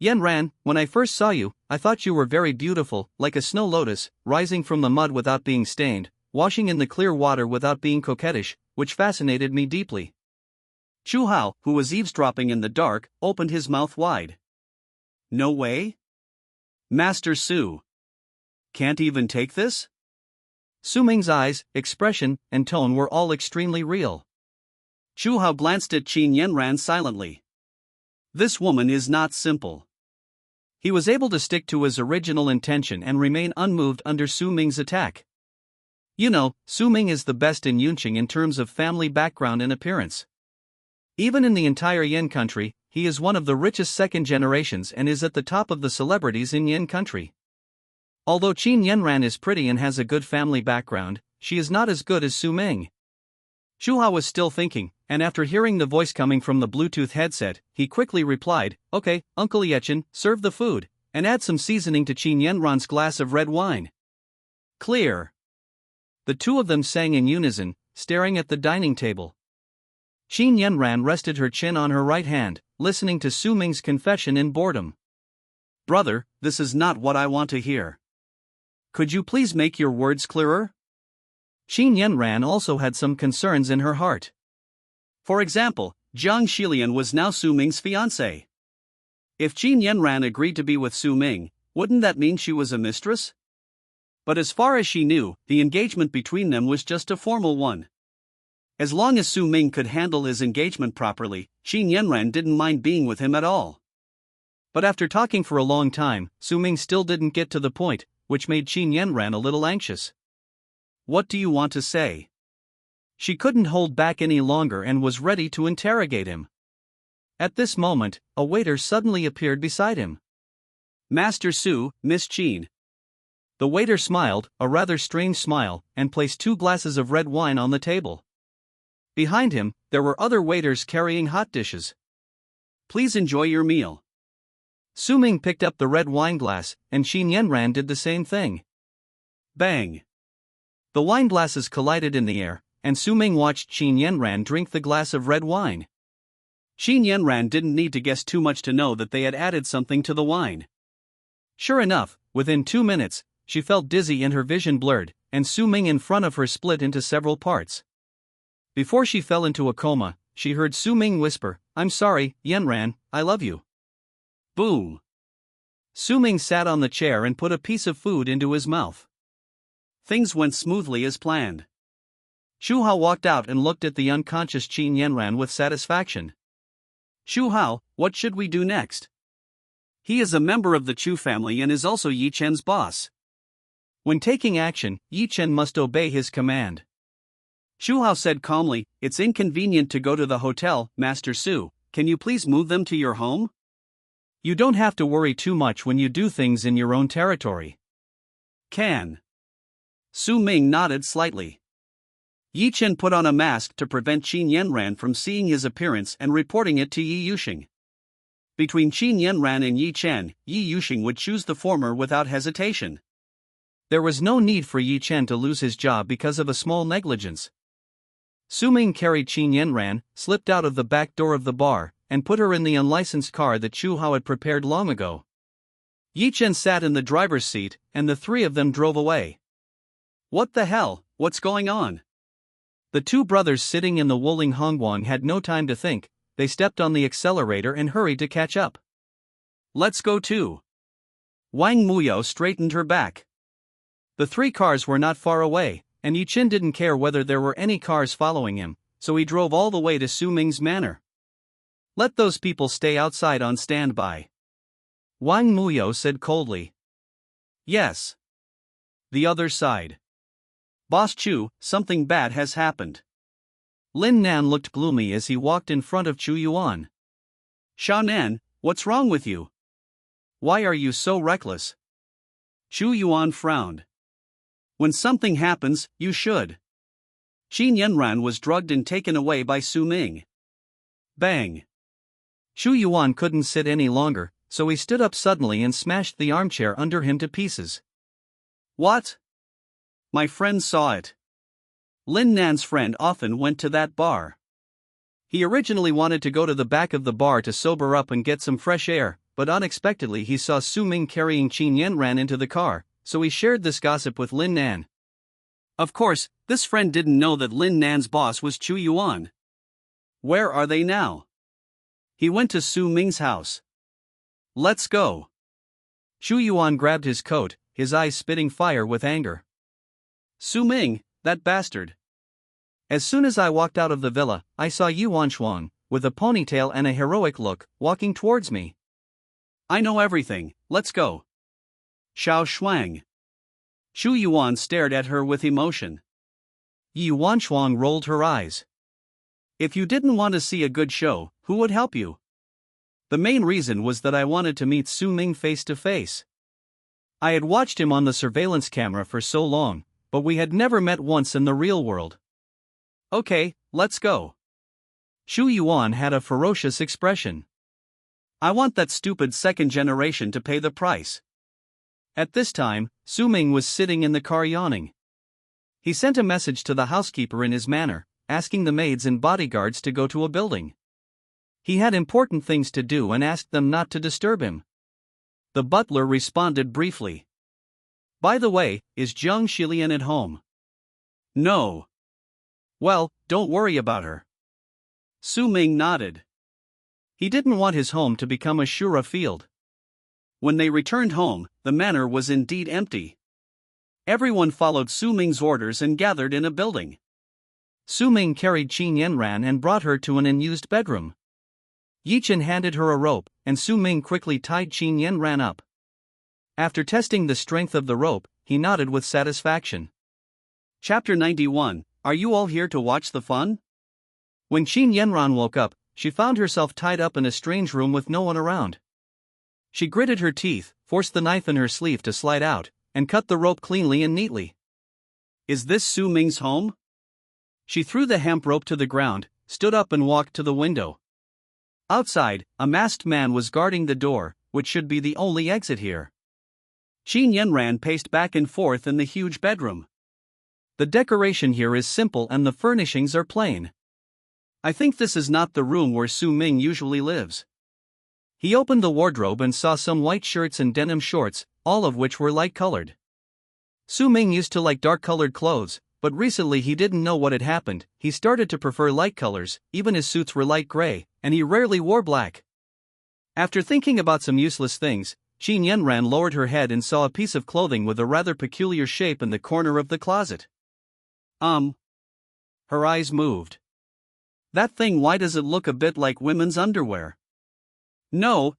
Yanran, when I first saw you, I thought you were very beautiful, like a snow lotus, rising from the mud without being stained, washing in the clear water without being coquettish, which fascinated me deeply. Chu Hao, who was eavesdropping in the dark, opened his mouth wide. No way? Master Su. Can't even take this? Su Ming's eyes, expression, and tone were all extremely real. Chu Hao glanced at Qin Yanran silently. This woman is not simple. He was able to stick to his original intention and remain unmoved under Su Ming's attack. You know, Su Ming is the best in Yunqing in terms of family background and appearance. Even in the entire Yin country, he is one of the richest second generations and is at the top of the celebrities in Yin country. Although Qin Yanran is pretty and has a good family background, she is not as good as Su Ming. Shu Hao was still thinking, and after hearing the voice coming from the Bluetooth headset, he quickly replied, "Okay, Uncle Yechen, serve the food, and add some seasoning to Qin Yanran's glass of red wine." Clear. The two of them sang in unison, staring at the dining table. Qin Yanran rested her chin on her right hand, listening to Su Ming's confession in boredom. "Brother, this is not what I want to hear. Could you please make your words clearer?" Qin Yanran also had some concerns in her heart. For example, Jiang Xilian was now Su Ming's fiancée. If Qin Yanran agreed to be with Su Ming, wouldn't that mean she was a mistress? But as far as she knew, the engagement between them was just a formal one. As long as Su Ming could handle his engagement properly, Qin Yanran didn't mind being with him at all. But after talking for a long time, Su Ming still didn't get to the point, which made Qin Yanran a little anxious. "What do you want to say?" She couldn't hold back any longer and was ready to interrogate him. At this moment, a waiter suddenly appeared beside him. "Master Su, Miss Qin." The waiter smiled, a rather strange smile, and placed 2 glasses of red wine on the table. Behind him, there were other waiters carrying hot dishes. "Please enjoy your meal." Su Ming picked up the red wine glass, and Qin Yanran did the same thing. Bang! The wine glasses collided in the air, and Su Ming watched Qin Yanran drink the glass of red wine. Qin Yanran didn't need to guess too much to know that they had added something to the wine. Sure enough, within 2 minutes, she felt dizzy and her vision blurred, and Su Ming in front of her split into several parts. Before she fell into a coma, she heard Su Ming whisper, "I'm sorry, Yanran, I love you." Boom! Su Ming sat on the chair and put a piece of food into his mouth. Things went smoothly as planned. Shu Hao walked out and looked at the unconscious Qin Yanran with satisfaction. "Shu Hao, what should we do next?" He is a member of the Chu family and is also Yi Chen's boss. When taking action, Yi Chen must obey his command. Shu Hao said calmly, "It's inconvenient to go to the hotel, Master Su. Can you please move them to your home? You don't have to worry too much when you do things in your own territory." Can. Su Ming nodded slightly. Yi Chen put on a mask to prevent Qin Yanran from seeing his appearance and reporting it to Yi Yuxing. Between Qin Yanran and Yi Chen, Yi Yuxing would choose the former without hesitation. There was no need for Yi Chen to lose his job because of a small negligence. Su Ming carried Qin Yanran, slipped out of the back door of the bar, and put her in the unlicensed car that Chu Hao had prepared long ago. Yi Chen sat in the driver's seat, and the 3 of them drove away. What the hell, what's going on? The 2 brothers sitting in the Wuling Hongguang had no time to think, they stepped on the accelerator and hurried to catch up. "Let's go too." Wang Muyao straightened her back. The 3 cars were not far away, and Yi Chen didn't care whether there were any cars following him, so he drove all the way to Su Ming's manor. "Let those people stay outside on standby," Wang Muyao said coldly. "Yes." The other side. "Boss Chu, something bad has happened." Lin Nan looked gloomy as he walked in front of Chu Yuan. "Xiao Nan, what's wrong with you? Why are you so reckless?" Chu Yuan frowned. "When something happens, you should." Qin Yanran was drugged and taken away by Su Ming. Bang! Chu Yuan couldn't sit any longer, so he stood up suddenly and smashed the armchair under him to pieces. "What?" My friend saw it. Lin Nan's friend often went to that bar. He originally wanted to go to the back of the bar to sober up and get some fresh air, but unexpectedly he saw Su Ming carrying Qin Yanran into the car, so he shared this gossip with Lin Nan. Of course, this friend didn't know that Lin Nan's boss was Chu Yuan. Where are they now? He went to Su Ming's house. "Let's go." Chu Yuan grabbed his coat, his eyes spitting fire with anger. "Su Ming, that bastard. As soon as I walked out of the villa, I saw Yuan Shuang, with a ponytail and a heroic look, walking towards me. I know everything, let's go." Xiao Shuang. Chu Yuan stared at her with emotion. Yi Wanchuang rolled her eyes. If you didn't want to see a good show, who would help you? The main reason was that I wanted to meet Su Ming face to face. I had watched him on the surveillance camera for so long, but we had never met once in the real world. Okay, let's go. Shu Yuan had a ferocious expression. I want that stupid second generation to pay the price. At this time, Su Ming was sitting in the car yawning. He sent a message to the housekeeper in his manner, asking the maids and bodyguards to go to a building. He had important things to do and asked them not to disturb him. The butler responded briefly. By the way, is Zhang Xilian at home? No. Well, don't worry about her. Su Ming nodded. He didn't want his home to become a Shura field. When they returned home, the manor was indeed empty. Everyone followed Su Ming's orders and gathered in a building. Su Ming carried Qin Yanran and brought her to an unused bedroom. Yi Chen handed her a rope, and Su Ming quickly tied Qin Yanran up. After testing the strength of the rope, he nodded with satisfaction. Chapter 91. Are you all here to watch the fun? When Qin Yanran woke up, she found herself tied up in a strange room with no one around. She gritted her teeth, forced the knife in her sleeve to slide out, and cut the rope cleanly and neatly. Is this Su Ming's home? She threw the hemp rope to the ground, stood up and walked to the window. Outside, a masked man was guarding the door, which should be the only exit here. Qin Yanran paced back and forth in the huge bedroom. The decoration here is simple and the furnishings are plain. I think this is not the room where Su Ming usually lives. He opened the wardrobe and saw some white shirts and denim shorts, all of which were light-colored. Su Ming used to like dark-colored clothes, but recently he didn't know what had happened. He started to prefer light colors, even his suits were light gray, and he rarely wore black. After thinking about some useless things, Qin Yanran lowered her head and saw a piece of clothing with a rather peculiar shape in the corner of the closet. Her eyes moved. That thing, why does it look a bit like women's underwear? No.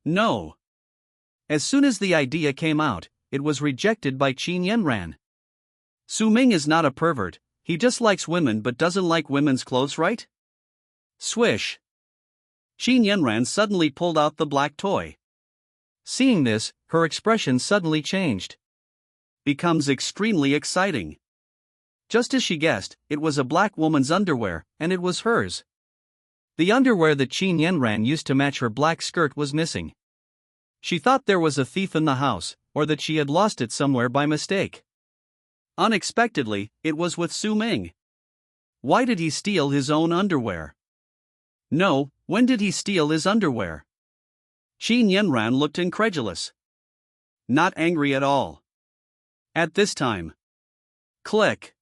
As soon as the idea came out, it was rejected by Qin Yanran. Su Ming is not a pervert, he just likes women but doesn't like women's clothes, right? Swish. Qin Yanran suddenly pulled out the black toy. Seeing this, her expression suddenly changed. Becomes extremely exciting. Just as she guessed, it was a black woman's underwear, and it was hers. The underwear that Qin Yanran used to match her black skirt was missing. She thought there was a thief in the house, or that she had lost it somewhere by mistake. Unexpectedly, it was with Su Ming. Why did he steal his own underwear? No, when did he steal his underwear? Qin Yanran looked incredulous. Not angry at all. At this time. Click.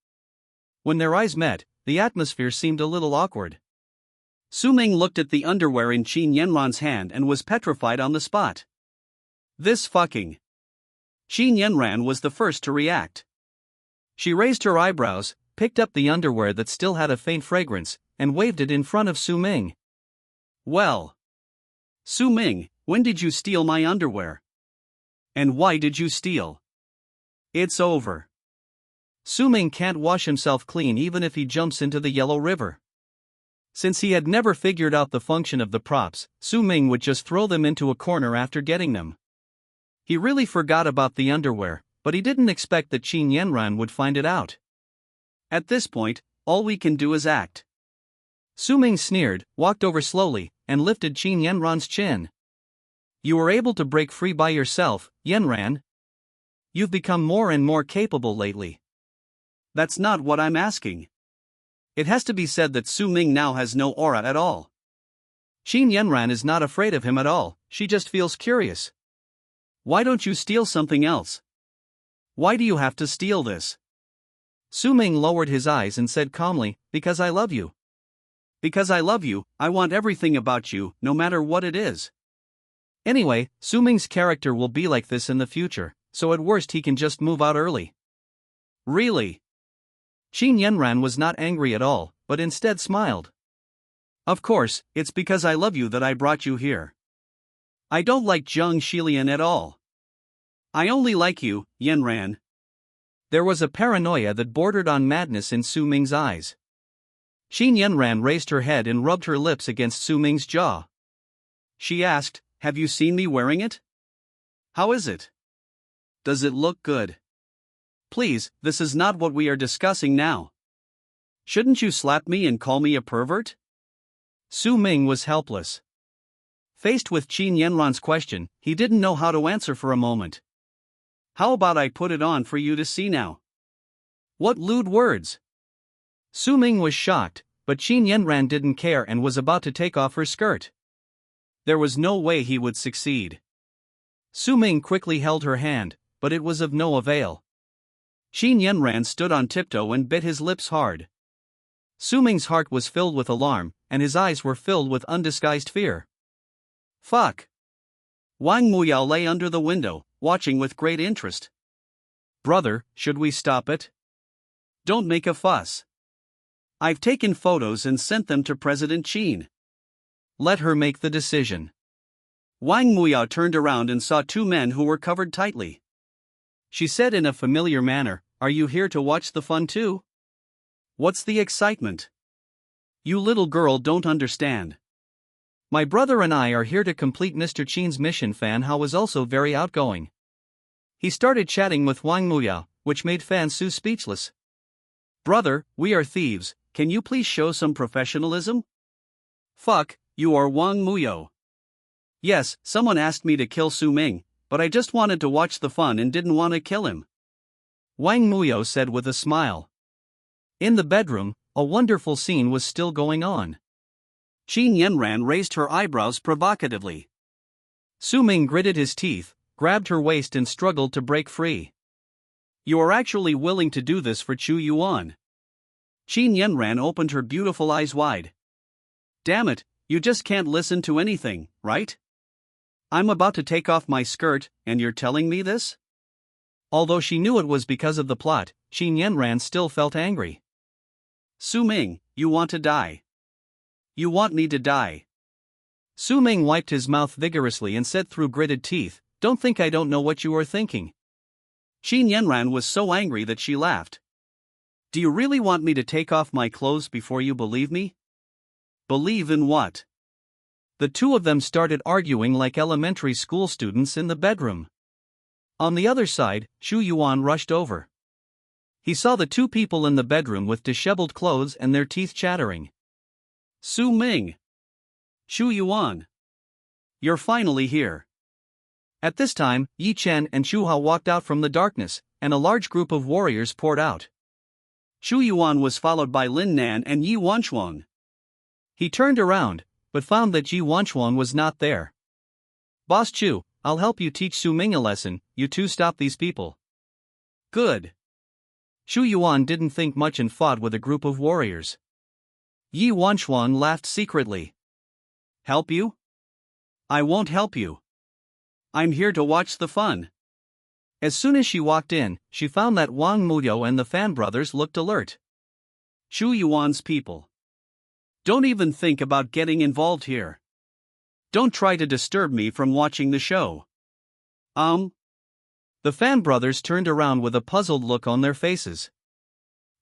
When their eyes met, the atmosphere seemed a little awkward. Su Ming looked at the underwear in Qin Yanran's hand and was petrified on the spot. This fucking. Qin Yanran was the first to react. She raised her eyebrows, picked up the underwear that still had a faint fragrance, and waved it in front of Su Ming. Well. Su Ming, when did you steal my underwear? And why did you steal? It's over. Su Ming can't wash himself clean even if he jumps into the Yellow River. Since he had never figured out the function of the props, Su Ming would just throw them into a corner after getting them. He really forgot about the underwear, but he didn't expect that Qin Yanran would find it out. At this point, all we can do is act. Su Ming sneered, walked over slowly, and lifted Qin Yanran's chin. You were able to break free by yourself, Yanran. You've become more and more capable lately. That's not what I'm asking. It has to be said that Su Ming now has no aura at all. Qin Yanran is not afraid of him at all, she just feels curious. Why don't you steal something else? Why do you have to steal this? Su Ming lowered his eyes and said calmly, because I love you. Because I love you, I want everything about you, no matter what it is. Anyway, Su Ming's character will be like this in the future, so at worst he can just move out early. Really? Qin Yanran was not angry at all, but instead smiled. Of course, it's because I love you that I brought you here. I don't like Zhang Xilian at all. I only like you, Yanran. There was a paranoia that bordered on madness in Su Ming's eyes. Qin Yanran raised her head and rubbed her lips against Su Ming's jaw. She asked, "Have you seen me wearing it? How is it? Does it look good? Please, this is not what we are discussing now. Shouldn't you slap me and call me a pervert?" Su Ming was helpless. Faced with Qin Yanran's question, he didn't know how to answer for a moment. "How about I put it on for you to see now?" What lewd words! Su Ming was shocked, but Qin Yanran didn't care and was about to take off her skirt. There was no way he would succeed. Su Ming quickly held her hand, but it was of no avail. Qin Yanran stood on tiptoe and bit his lips hard. Su Ming's heart was filled with alarm, and his eyes were filled with undisguised fear. Fuck! Wang Muyao lay under the window, watching with great interest. "Brother, should we stop it? Don't make a fuss. I've taken photos and sent them to President Qin. Let her make the decision." Wang Muyao turned around and saw two men who were covered tightly. She said in a familiar manner, "Are you here to watch the fun too? What's the excitement? You little girl don't understand. My brother and I are here to complete Mr. Qin's mission." Fan Hao was also very outgoing. He started chatting with Wang Muyao, which made Fan Su speechless. "Brother, we are thieves, can you please show some professionalism?" "Fuck, you are Wang Muyao." "Yes, someone asked me to kill Su Ming, but I just wanted to watch the fun and didn't want to kill him," Wang Muyao said with a smile. In the bedroom, a wonderful scene was still going on. Qin Yanran raised her eyebrows provocatively. Su Ming gritted his teeth, grabbed her waist and struggled to break free. "You are actually willing to do this for Chu Yuan?" Qin Yanran opened her beautiful eyes wide. "Damn it, you just can't listen to anything, right? I'm about to take off my skirt, and you're telling me this?" Although she knew it was because of the plot, Qin Yanran still felt angry. "Su Ming, you want to die. You want me to die." Su Ming wiped his mouth vigorously and said through gritted teeth, "Don't think I don't know what you are thinking." Qin Yanran was so angry that she laughed. "Do you really want me to take off my clothes before you believe me?" "Believe in what?" The two of them started arguing like elementary school students in the bedroom. On the other side, Xu Yuan rushed over. He saw the two people in the bedroom with disheveled clothes and their teeth chattering. "Su Ming! Xu Yuan! You're finally here." At this time, Yi Chen and Xu Hao walked out from the darkness, and a large group of warriors poured out. Xu Yuan was followed by Lin Nan and Yi Wanchuang. He turned around, but found that Yi Wanchuang was not there. "Boss Chu, I'll help you teach Su Ming a lesson, you two stop these people." "Good." Xu Yuan didn't think much and fought with a group of warriors. Yi Wanchuan laughed secretly. "Help you? I won't help you. I'm here to watch the fun." As soon as she walked in, she found that Wang Muyao and the Fan brothers looked alert. "Xu Yuan's people. Don't even think about getting involved here. Don't try to disturb me from watching the show." The Fan brothers turned around with a puzzled look on their faces.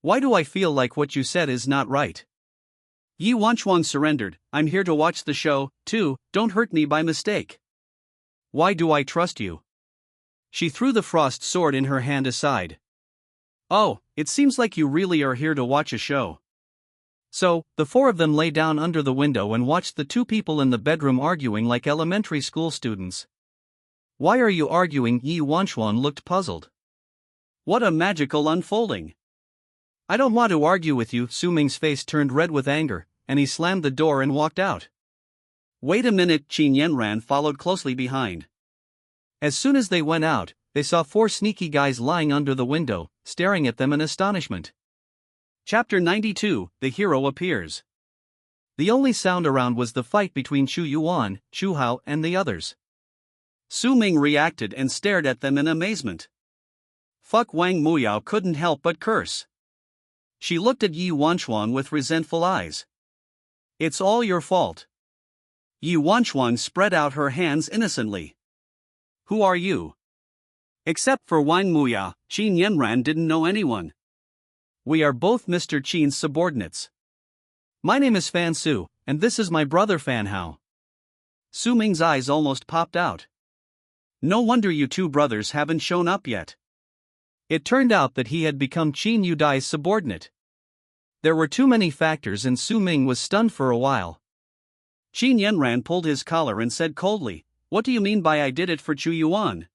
"Why do I feel like what you said is not right?" Yi Wanchuang surrendered. "I'm here to watch the show, too, don't hurt me by mistake." "Why do I trust you?" She threw the frost sword in her hand aside. "Oh, it seems like you really are here to watch a show." So, the four of them lay down under the window and watched the two people in the bedroom arguing like elementary school students. "Why are you arguing?" Yi Wanchuan looked puzzled. "What a magical unfolding." "I don't want to argue with you." Su Ming's face turned red with anger, and he slammed the door and walked out. "Wait a minute." Qin Yanran followed closely behind. As soon as they went out, they saw four sneaky guys lying under the window, staring at them in astonishment. Chapter 92, The Hero Appears. The only sound around was the fight between Xu Yuan, Xu Hao, and the others. Su Ming reacted and stared at them in amazement. Fuck, Wang Muyao couldn't help but curse. She looked at Yi Wanchuan with resentful eyes. "It's all your fault." Yi Wanchuan spread out her hands innocently. "Who are you?" Except for Wang Muya, Qin Yanran didn't know anyone. We are both Mr. Qin's subordinates. My name is Fan Su, and this is my brother Fan Hao. Su Ming's eyes almost popped out. No wonder you two brothers haven't shown up yet. It turned out that he had become Qin Yudai's subordinate. There were too many factors and Su Ming was stunned for a while. Qin Yanran pulled his collar and said coldly, "What do you mean by I did it for Chu Yuan?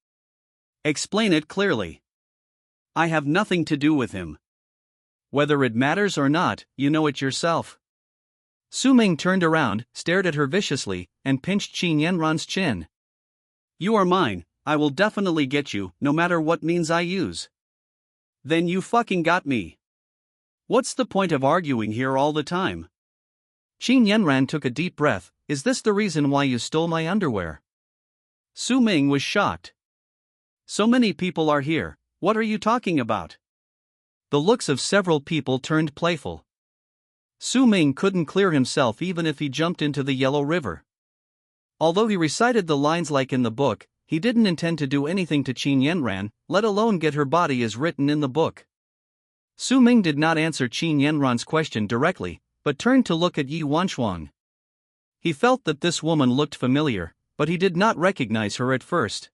Explain it clearly. I have nothing to do with him." "Whether it matters or not, you know it yourself." Su Ming turned around, stared at her viciously, and pinched Qin Yanran's chin. "You are mine, I will definitely get you, no matter what means I use." "Then you fucking got me. What's the point of arguing here all the time?" Qin Yanran took a deep breath. "Is this the reason why you stole my underwear?" Su Ming was shocked. "So many people are here, what are you talking about?" The looks of several people turned playful. Su Ming couldn't clear himself even if he jumped into the Yellow River. Although he recited the lines like in the book, he didn't intend to do anything to Qin Yanran, let alone get her body as written in the book. Su Ming did not answer Qin Yanran's question directly, but turned to look at Yi Wanchuang. He felt that this woman looked familiar, but he did not recognize her at first.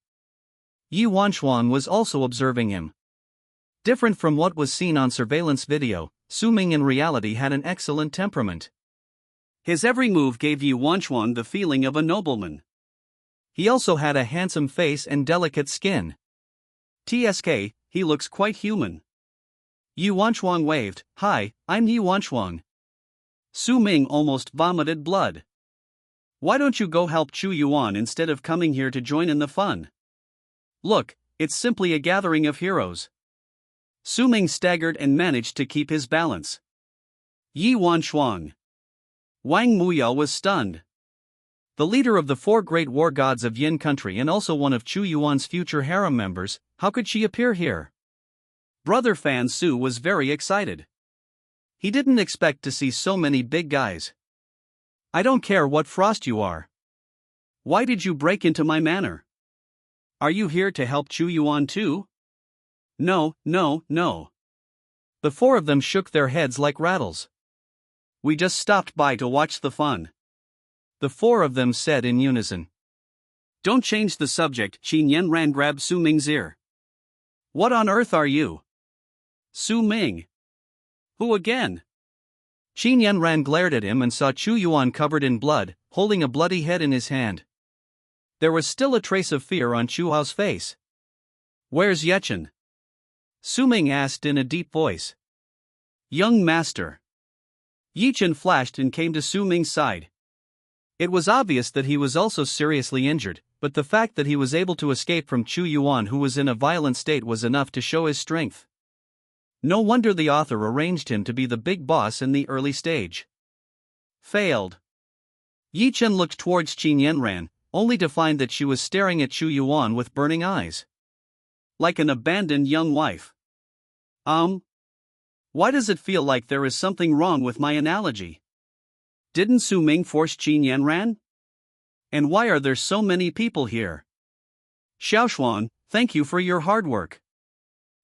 Yi Wanchuang was also observing him. Different from what was seen on surveillance video, Su Ming in reality had an excellent temperament. His every move gave Yi Wanchuan the feeling of a nobleman. He also had a handsome face and delicate skin. TSK, he looks quite human. Yi Wanchuang waved. "Hi, I'm Yi Wanchuang." Su Ming almost vomited blood. "Why don't you go help Chu Yuan instead of coming here to join in the fun? Look, it's simply a gathering of heroes." Su Ming staggered and managed to keep his balance. Yi Wanchuang. Wang Muya was stunned. The leader of the 4 great war gods of Yin country and also one of Chu Yuan's future harem members, how could she appear here? Brother Fan Su was very excited. He didn't expect to see so many big guys. "I don't care what frost you are. Why did you break into my manor? Are you here to help Chu Yuan too?" "No, no, no." The 4 of them shook their heads like rattles. "We just stopped by to watch the fun," the 4 of them said in unison. "Don't change the subject." Qin Yanran grabbed Su Ming's ear. "What on earth are you?" "Su Ming." "Who again?" Qin Yanran glared at him and saw Chu Yuan covered in blood, holding a bloody head in his hand. There was still a trace of fear on Chu Hao's face. "Where's Yechen?" Su Ming asked in a deep voice. "Young master." Yechen flashed and came to Su Ming's side. It was obvious that he was also seriously injured, but the fact that he was able to escape from Chu Yuan, who was in a violent state, was enough to show his strength. No wonder the author arranged him to be the big boss in the early stage. Failed. Yechen looked towards Qin Yanran, only to find that she was staring at Chu Yuan with burning eyes. Like an abandoned young wife. Why does it feel like there is something wrong with my analogy? Didn't Su Ming force Qin Yanran? And why are there so many people here? Xiaoshuan, thank you for your hard work.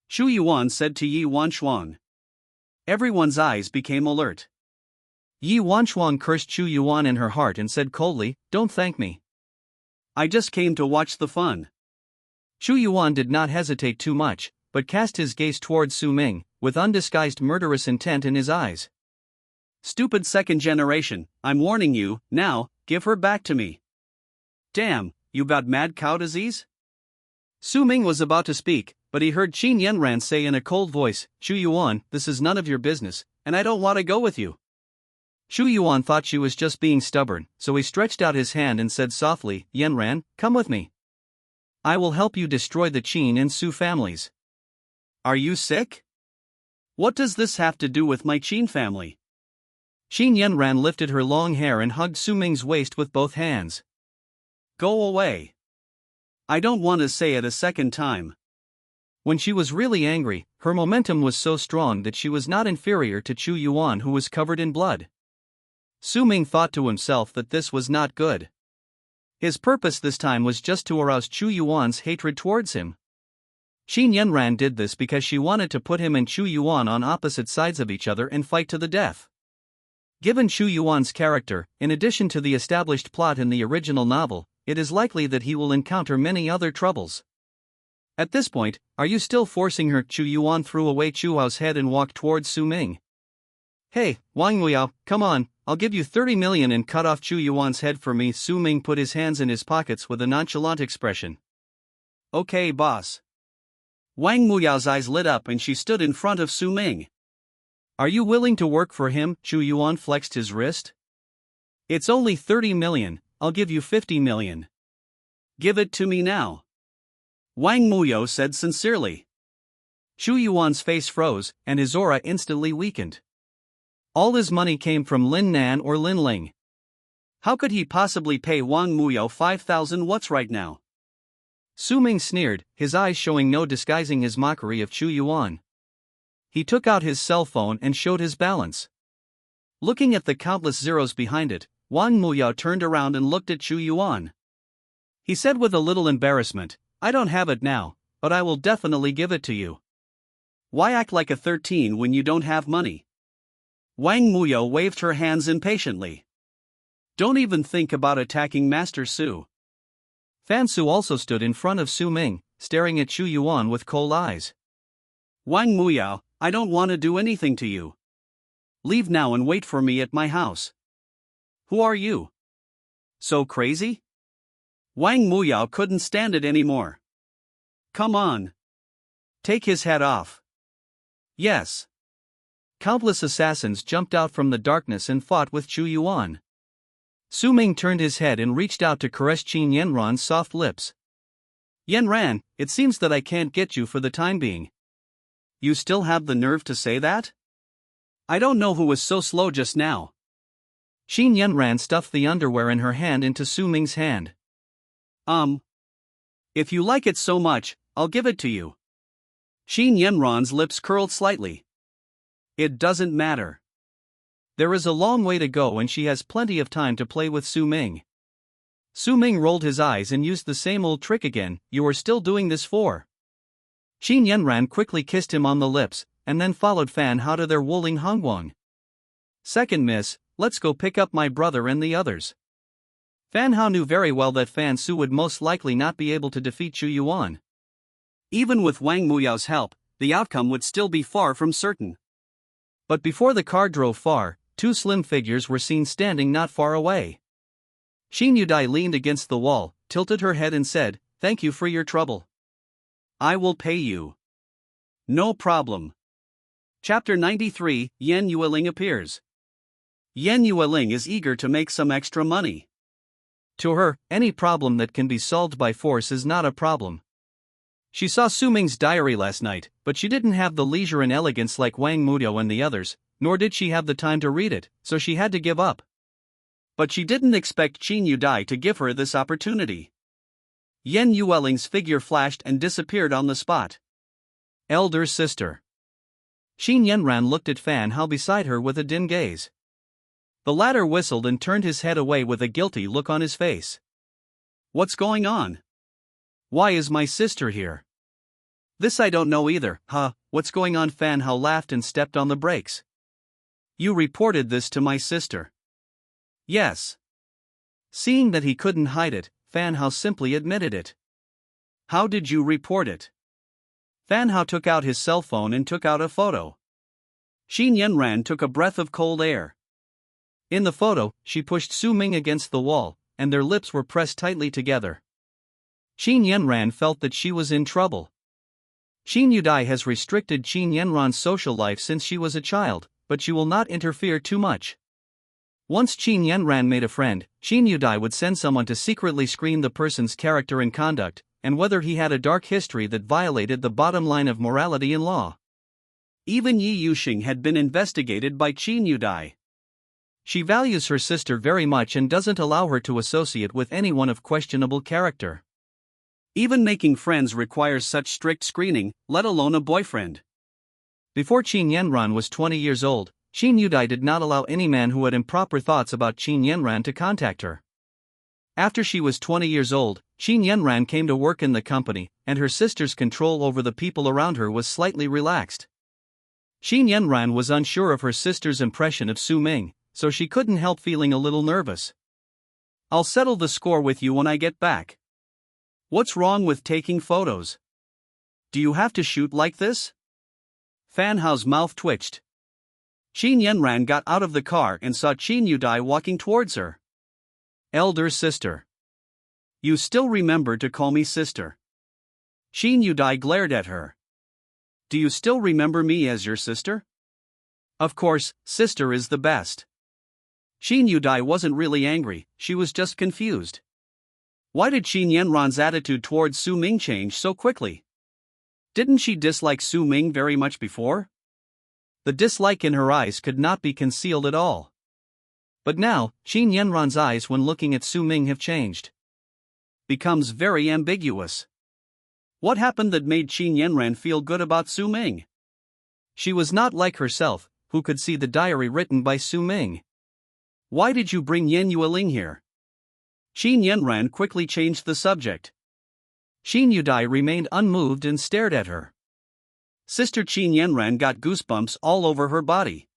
Chu Yuan said to Yi Wanchuang. Everyone's eyes became alert. Yi Wanchuang cursed Chu Yuan in her heart and said coldly, "Don't thank me. I just came to watch the fun." Chu Yuan did not hesitate too much, but cast his gaze towards Su Ming, with undisguised murderous intent in his eyes. Stupid second generation, I'm warning you, now, give her back to me. Damn, you got mad cow disease? Su Ming was about to speak, but he heard Qin Yanran say in a cold voice, "Chu Yuan, this is none of your business, and I don't want to go with you." Chu Yuan thought she was just being stubborn, so he stretched out his hand and said softly, "Yanran, come with me. I will help you destroy the Qin and Su families." Are you sick? What does this have to do with my Qin family? Qin Yanran lifted her long hair and hugged Su Ming's waist with both hands. Go away. I don't want to say it a second time. When she was really angry, her momentum was so strong that she was not inferior to Chu Yuan, who was covered in blood. Su Ming thought to himself that this was not good. His purpose this time was just to arouse Chu Yuan's hatred towards him. Qin Yanran did this because she wanted to put him and Chu Yuan on opposite sides of each other and fight to the death. Given Chu Yuan's character, in addition to the established plot in the original novel, it is likely that he will encounter many other troubles. At this point, are you still forcing her? Chu Yuan threw away Chu Hao's head and walked towards Su Ming. Hey, Wang Muyao, come on, I'll give you 30 million and cut off Chu Yuan's head for me. Su Ming put his hands in his pockets with a nonchalant expression. Okay, boss. Wang Muyao's eyes lit up and she stood in front of Su Ming. Are you willing to work for him? Chu Yuan flexed his wrist. It's only 30 million, I'll give you 50 million. Give it to me now. Wang Muyao said sincerely. Chu Yuan's face froze, and his aura instantly weakened. All his money came from Lin Nan or Lin Ling. How could he possibly pay Wang Muyao 5,000 watts right now? Su Ming sneered, his eyes showing no disguising his mockery of Chu Yuan. He took out his cell phone and showed his balance. Looking at the countless zeros behind it, Wang Muyao turned around and looked at Chu Yuan. He said with a little embarrassment, I don't have it now, but I will definitely give it to you. Why act like a 13 when you don't have money? Wang Muyao waved her hands impatiently. Don't even think about attacking Master Su. Fan Su also stood in front of Su Ming, staring at Chu Yuan with cold eyes. Wang Muyao, I don't want to do anything to you. Leave now and wait for me at my house. Who are you? So crazy? Wang Muyao couldn't stand it anymore. Come on. Take his head off. Yes. Countless assassins jumped out from the darkness and fought with Chu Yuan. Su Ming turned his head and reached out to caress Qin Yanran's soft lips. Yanran, it seems that I can't get you for the time being. You still have the nerve to say that? I don't know who was so slow just now. Qin Yanran stuffed the underwear in her hand into Su Ming's hand. If you like it so much, I'll give it to you. Qin Yanran's lips curled slightly. It doesn't matter. There is a long way to go and she has plenty of time to play with Su Ming. Su Ming rolled his eyes and used the same old trick again. You are still doing this for? Qin Yanran quickly kissed him on the lips, and then followed Fan Hao to their Wuling Hongguang. Second miss, let's go pick up my brother and the others. Fan Hao knew very well that Fan Su would most likely not be able to defeat Chu Yuan. Even with Wang Muyao's help, the outcome would still be far from certain. But before the car drove far, two slim figures were seen standing not far away. Xin Yudai leaned against the wall, tilted her head and said, Thank you for your trouble. I will pay you. No problem. Chapter 93, Yan Yueling appears. Yan Yueling is eager to make some extra money. To her, any problem that can be solved by force is not a problem. She saw Su Ming's diary last night, but she didn't have the leisure and elegance like Wang Muyao and the others, nor did she have the time to read it, so she had to give up. But she didn't expect Qin Yudai to give her this opportunity. Yan Yueling's figure flashed and disappeared on the spot. Elder sister. Qin Yanran looked at Fan Hao beside her with a dim gaze. The latter whistled and turned his head away with a guilty look on his face. What's going on? Why is my sister here? This I don't know either. What's going on? Fan Hao laughed and stepped on the brakes. You reported this to my sister. Yes. Seeing that he couldn't hide it, Fan Hao simply admitted it. How did you report it? Fan Hao took out his cell phone and took out a photo. Qin Yanran took a breath of cold air. In the photo, she pushed Su Ming against the wall, and their lips were pressed tightly together. Qin Yanran felt that she was in trouble. Qin Yudai has restricted Qin Yanran's social life since she was a child, but she will not interfere too much. Once Qin Yanran made a friend, Qin Yudai would send someone to secretly screen the person's character and conduct, and whether he had a dark history that violated the bottom line of morality and law. Even Yi Yuxing had been investigated by Qin Yudai. She values her sister very much and doesn't allow her to associate with anyone of questionable character. Even making friends requires such strict screening, let alone a boyfriend. Before Qin Yanran was 20 years old, Qin Yudai did not allow any man who had improper thoughts about Qin Yanran to contact her. After she was 20 years old, Qin Yanran came to work in the company, and her sister's control over the people around her was slightly relaxed. Qin Yanran was unsure of her sister's impression of Su Ming, so she couldn't help feeling a little nervous. "I'll settle the score with you when I get back." "What's wrong with taking photos? Do you have to shoot like this?" Fan Hao's mouth twitched. Qin Yanran got out of the car and saw Qin Yudai walking towards her. "Elder sister. You still remember to call me sister." Qin Yudai glared at her. "Do you still remember me as your sister?" "Of course, sister is the best." Qin Yudai wasn't really angry, she was just confused. Why did Qin Yanran's attitude towards Su Ming change so quickly? Didn't she dislike Su Ming very much before? The dislike in her eyes could not be concealed at all. But now, Qin Yanran's eyes when looking at Su Ming have changed. Becomes very ambiguous. What happened that made Qin Yanran feel good about Su Ming? She was not like herself, who could see the diary written by Su Ming. "Why did you bring Yan Yueling here?" Qin Yanran quickly changed the subject. Qin Yudai remained unmoved and stared at her. Sister Qin Yanran got goosebumps all over her body.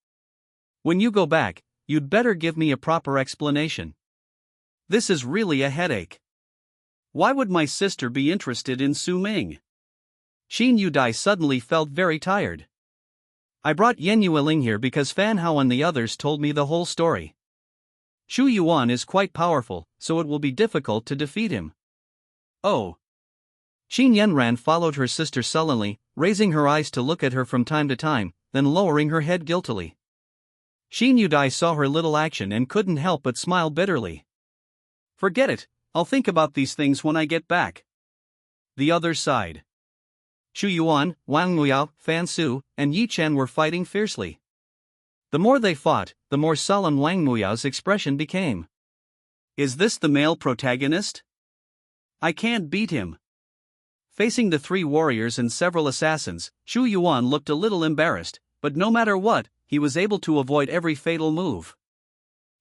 "When you go back, you'd better give me a proper explanation. This is really a headache. Why would my sister be interested in Su Ming?" Qin Yudai suddenly felt very tired. "I brought Yan Yueling here because Fan Hao and the others told me the whole story. Shu Yuan is quite powerful, so it will be difficult to defeat him." "Oh." Qin Yanran followed her sister sullenly, raising her eyes to look at her from time to time, then lowering her head guiltily. Qin Yudai saw her little action and couldn't help but smile bitterly. "Forget it, I'll think about these things when I get back." The other side. Shu Yuan, Wang Muyao, Fan Su, and Yi Chen were fighting fiercely. The more they fought, the more solemn Wang Muyao's expression became. "Is this the male protagonist? I can't beat him." Facing the three warriors and several assassins, Shu Yuan looked a little embarrassed, but no matter what, he was able to avoid every fatal move.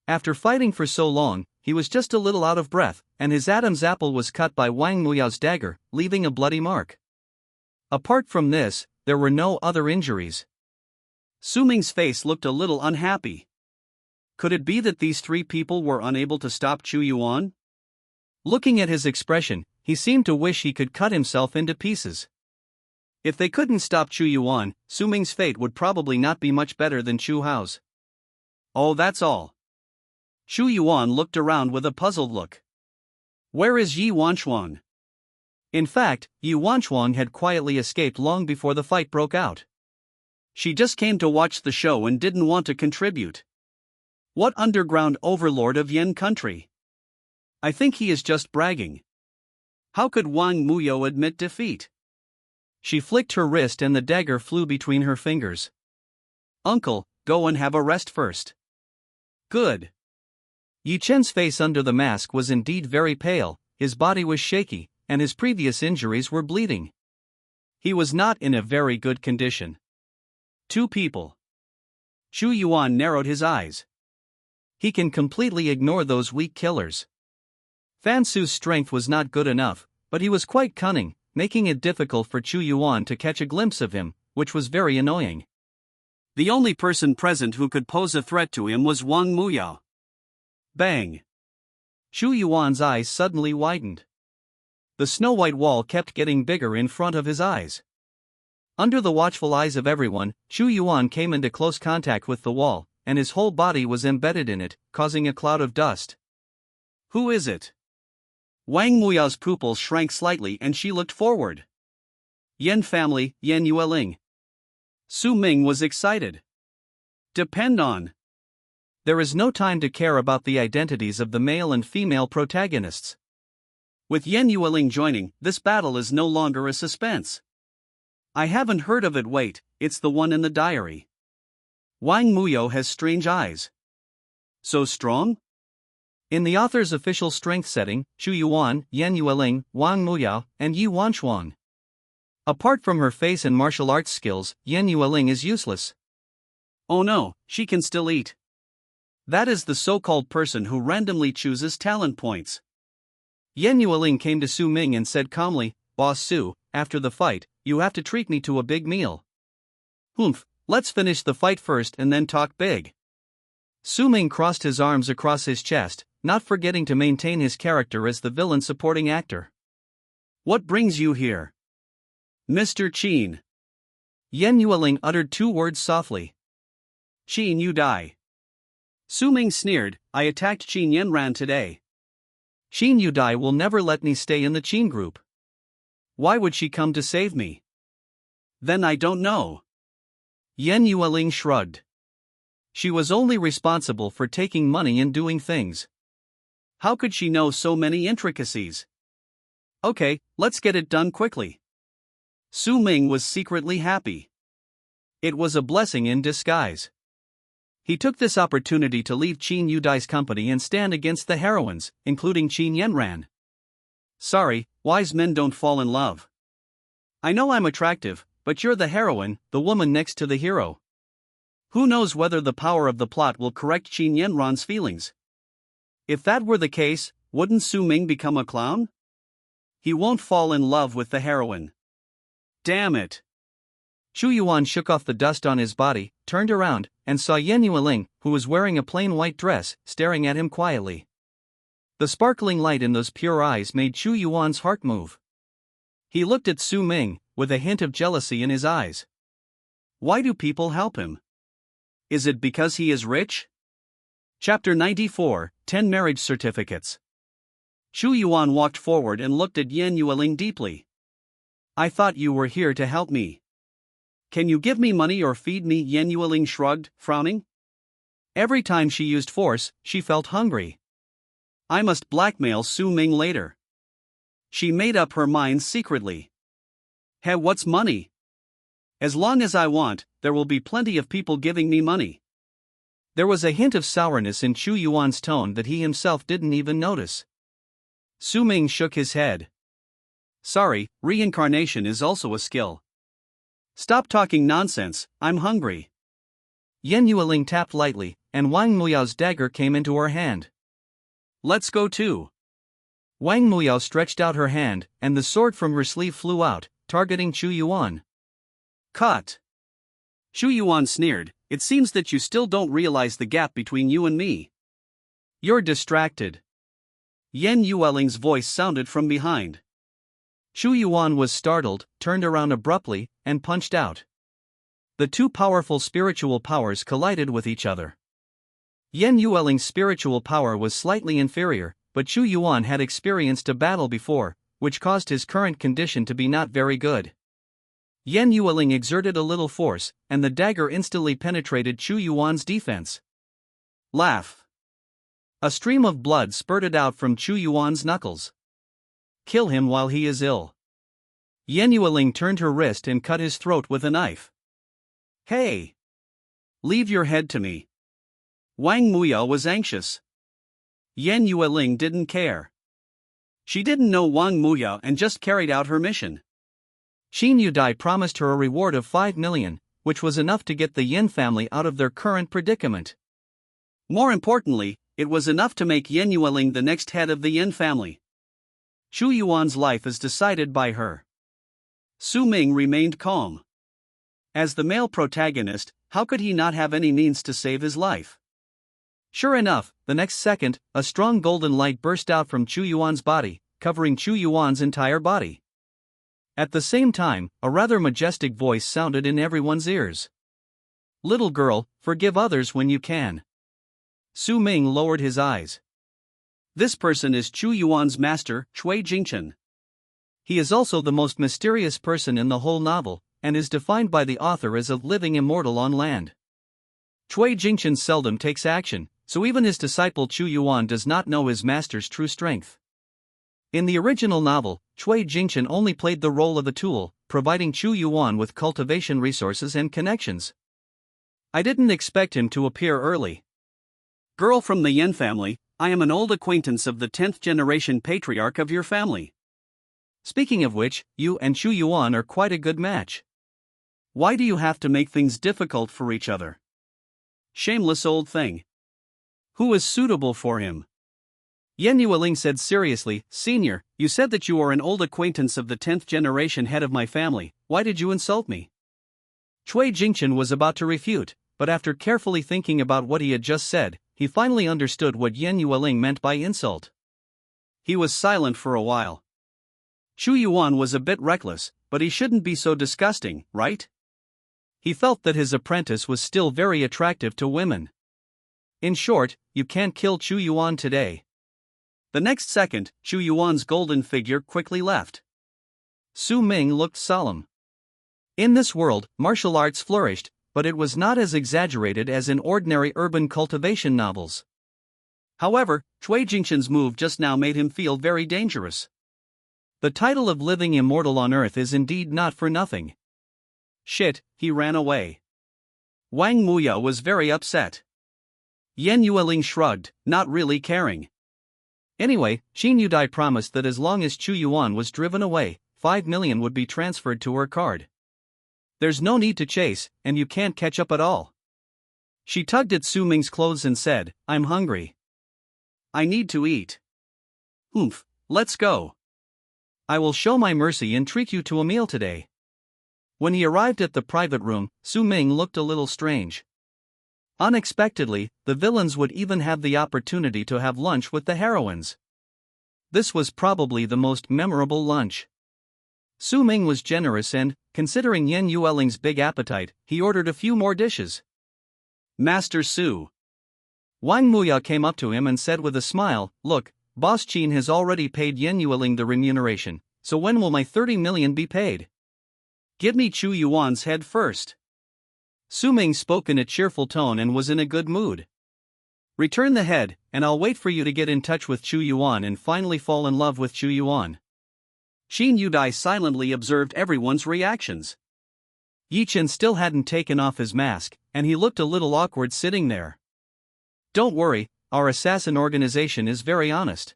After fighting for so long, he was just a little out of breath, and his Adam's apple was cut by Wang Muyao's dagger, leaving a bloody mark. Apart from this, there were no other injuries. Su Ming's face looked a little unhappy. Could it be that these three people were unable to stop Chu Yuan? Looking at his expression, he seemed to wish he could cut himself into pieces. If they couldn't stop Chu Yuan, Su Ming's fate would probably not be much better than Chu Hao's. "Oh, that's all." Chu Yuan looked around with a puzzled look. "Where is Yi Wanchuang?" In fact, Yi Wanchuang had quietly escaped long before the fight broke out. She just came to watch the show and didn't want to contribute. What underground overlord of Yen country? I think he is just bragging. How could Wang Muyao admit defeat? She flicked her wrist and the dagger flew between her fingers. "Uncle, go and have a rest first." "Good." Yi Chen's face under the mask was indeed very pale, his body was shaky, and his previous injuries were bleeding. He was not in a very good condition. Two people. Chu Yuan narrowed his eyes. He can completely ignore those weak killers. Fan Su's strength was not good enough, but he was quite cunning, making it difficult for Chu Yuan to catch a glimpse of him, which was very annoying. The only person present who could pose a threat to him was Wang Muyao. Bang! Chu Yuan's eyes suddenly widened. The snow-white wall kept getting bigger in front of his eyes. Under the watchful eyes of everyone, Chu Yuan came into close contact with the wall, and his whole body was embedded in it, causing a cloud of dust. Who is it? Wang Muyao's pupils shrank slightly and she looked forward. Yan family, Yan Yueling. Su Ming was excited. Depend on. There is no time to care about the identities of the male and female protagonists. With Yan Yueling joining, this battle is no longer a suspense. I haven't heard of it. Wait, it's the one in the diary. Wang Muyao has strange eyes. So strong? In the author's official strength setting, Chu Yuan, Yan Yueling, Wang Muyao, and Yi Wanchuang. Apart from her face and martial arts skills, Yan Yueling is useless. Oh no, she can still eat. That is the so-called person who randomly chooses talent points. Yan Yueling came to Su Ming and said calmly, "Boss Su, after the fight, you have to treat me to a big meal." "Humph, let's finish the fight first and then talk big." Su Ming crossed his arms across his chest, not forgetting to maintain his character as the villain supporting actor. "What brings you here?" "Mr. Qin." Yan Yueling uttered 2 words softly. "Qin, you die." Su Ming sneered, "I attacked Qin Yanran today. Qin Yudai will never let me stay in the Qin group. Why would she come to save me?" "Then I don't know." Yan Yueling shrugged. She was only responsible for taking money and doing things. How could she know so many intricacies? "Okay, let's get it done quickly." Su Ming was secretly happy. It was a blessing in disguise. He took this opportunity to leave Qin Yudai's company and stand against the heroines, including Qin Yanran. "Sorry, wise men don't fall in love. I know I'm attractive, but you're the heroine, the woman next to the hero. Who knows whether the power of the plot will correct Qin Yanran's feelings? If that were the case, wouldn't Su Ming become a clown? He won't fall in love with the heroine. Damn it." Chu Yuan shook off the dust on his body, turned around, and saw Yan Yueling, who was wearing a plain white dress, staring at him quietly. The sparkling light in those pure eyes made Chu Yuan's heart move. He looked at Su Ming, with a hint of jealousy in his eyes. Why do people help him? Is it because he is rich? Chapter 94, 10 Marriage Certificates. Chu Yuan walked forward and looked at Yan Yueling deeply. "I thought you were here to help me. Can you give me money or feed me?" Yan Yueling shrugged, frowning. Every time she used force, she felt hungry. I must blackmail Su Ming later. She made up her mind secretly. Hey, what's money? As long as I want, there will be plenty of people giving me money. There was a hint of sourness in Chu Yuan's tone that he himself didn't even notice. Su Ming shook his head. Sorry, reincarnation is also a skill. Stop talking nonsense, I'm hungry. Yan Yueling tapped lightly, and Wang Muyao's dagger came into her hand. Let's go too. Wang Muyao stretched out her hand, and the sword from her sleeve flew out, targeting Chu Yuan. Cut! Chu Yuan sneered, it seems that you still don't realize the gap between you and me. You're distracted. Yan Yueling's voice sounded from behind. Chu Yuan was startled, turned around abruptly, and punched out. The two powerful spiritual powers collided with each other. Yan Yueling's spiritual power was slightly inferior, but Chu Yuan had experienced a battle before, which caused his current condition to be not very good. Yan Yueling exerted a little force, and the dagger instantly penetrated Chu Yuan's defense. Laugh. A stream of blood spurted out from Chu Yuan's knuckles. Kill him while he is ill. Yan Yueling turned her wrist and cut his throat with a knife. Hey! Leave your head to me. Wang Muyao was anxious. Yan Yueling didn't care. She didn't know Wang Muyao and just carried out her mission. Qin Yudai promised her a reward of 5 million, which was enough to get the Yin family out of their current predicament. More importantly, it was enough to make Yan Yueling the next head of the Yin family. Chu Yuan's life is decided by her. Su Ming remained calm. As the male protagonist, how could he not have any means to save his life? Sure enough, the next second, a strong golden light burst out from Chu Yuan's body, covering Chu Yuan's entire body. At the same time, a rather majestic voice sounded in everyone's ears. Little girl, forgive others when you can. Su Ming lowered his eyes. This person is Chu Yuan's master, Cui Jingchen. He is also the most mysterious person in the whole novel, and is defined by the author as a living immortal on land. Cui Jingchen seldom takes action, so even his disciple Chu Yuan does not know his master's true strength. In the original novel, Cui Jingchen only played the role of a tool, providing Chu Yuan with cultivation resources and connections. I didn't expect him to appear early. Girl from the Yin family, I am an old acquaintance of the 10th generation patriarch of your family. Speaking of which, you and Chu Yuan are quite a good match. Why do you have to make things difficult for each other? Shameless old thing. Who is suitable for him? Yan Yueling said seriously, Senior, you said that you are an old acquaintance of the 10th generation head of my family, why did you insult me? Cui Jingchen was about to refute, but after carefully thinking about what he had just said, he finally understood what Yan Yueling meant by insult. He was silent for a while. Chu Yuan was a bit reckless, but he shouldn't be so disgusting, right? He felt that his apprentice was still very attractive to women. In short, you can't kill Chu Yuan today. The next second, Chu Yuan's golden figure quickly left. Su Ming looked solemn. In this world, martial arts flourished, but it was not as exaggerated as in ordinary urban cultivation novels. However, Cui Jingchen's move just now made him feel very dangerous. The title of living immortal on earth is indeed not for nothing. Shit, he ran away. Wang Muya was very upset. Yan Yueling shrugged, not really caring. Anyway, Qin Yudai promised that as long as Chu Yuan was driven away, 5 million would be transferred to her card. There's no need to chase, and you can't catch up at all. She tugged at Su Ming's clothes and said, I'm hungry. I need to eat. Oomph, let's go. I will show my mercy and treat you to a meal today. When he arrived at the private room, Su Ming looked a little strange. Unexpectedly, the villains would even have the opportunity to have lunch with the heroines. This was probably the most memorable lunch. Su Ming was generous and, considering Yan Yueling's big appetite, he ordered a few more dishes. Master Su. Wang Muya came up to him and said with a smile, Look, Boss Qin has already paid Yan Yueling the remuneration, so when will my 30 million be paid? Give me Chu Yuan's head first. Su Ming spoke in a cheerful tone and was in a good mood. Return the head, and I'll wait for you to get in touch with Chu Yuan and finally fall in love with Chu Yuan. Qin Yudai silently observed everyone's reactions. Yi Chen still hadn't taken off his mask, and he looked a little awkward sitting there. Don't worry, our assassin organization is very honest.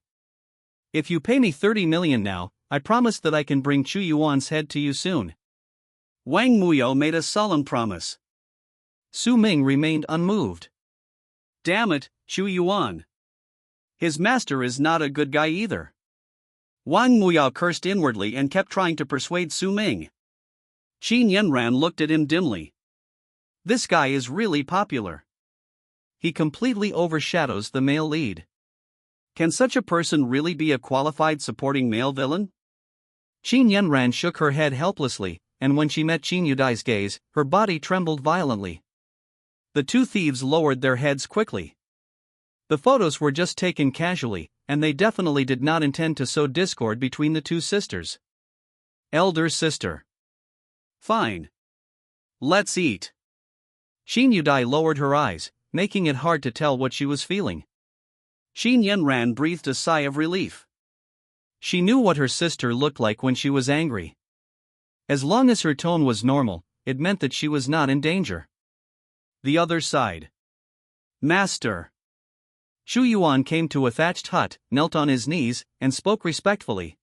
If you pay me 30 million now, I promise that I can bring Chu Yuan's head to you soon. Wang Muyo made a solemn promise. Su Ming remained unmoved. Damn it, Chu Yuan. His master is not a good guy either. Wang Muyao cursed inwardly and kept trying to persuade Su Ming. Qin Yanran looked at him dimly. This guy is really popular. He completely overshadows the male lead. Can such a person really be a qualified supporting male villain? Qin Yanran shook her head helplessly, and when she met Qin Yudai's gaze, her body trembled violently. The two thieves lowered their heads quickly. The photos were just taken casually, and they definitely did not intend to sow discord between the two sisters. Elder sister. Fine. Let's eat. Qin Yudai lowered her eyes, making it hard to tell what she was feeling. Qin Yanran breathed a sigh of relief. She knew what her sister looked like when she was angry. As long as her tone was normal, it meant that she was not in danger. The other side. Master. Chu Yuan came to a thatched hut, knelt on his knees, and spoke respectfully.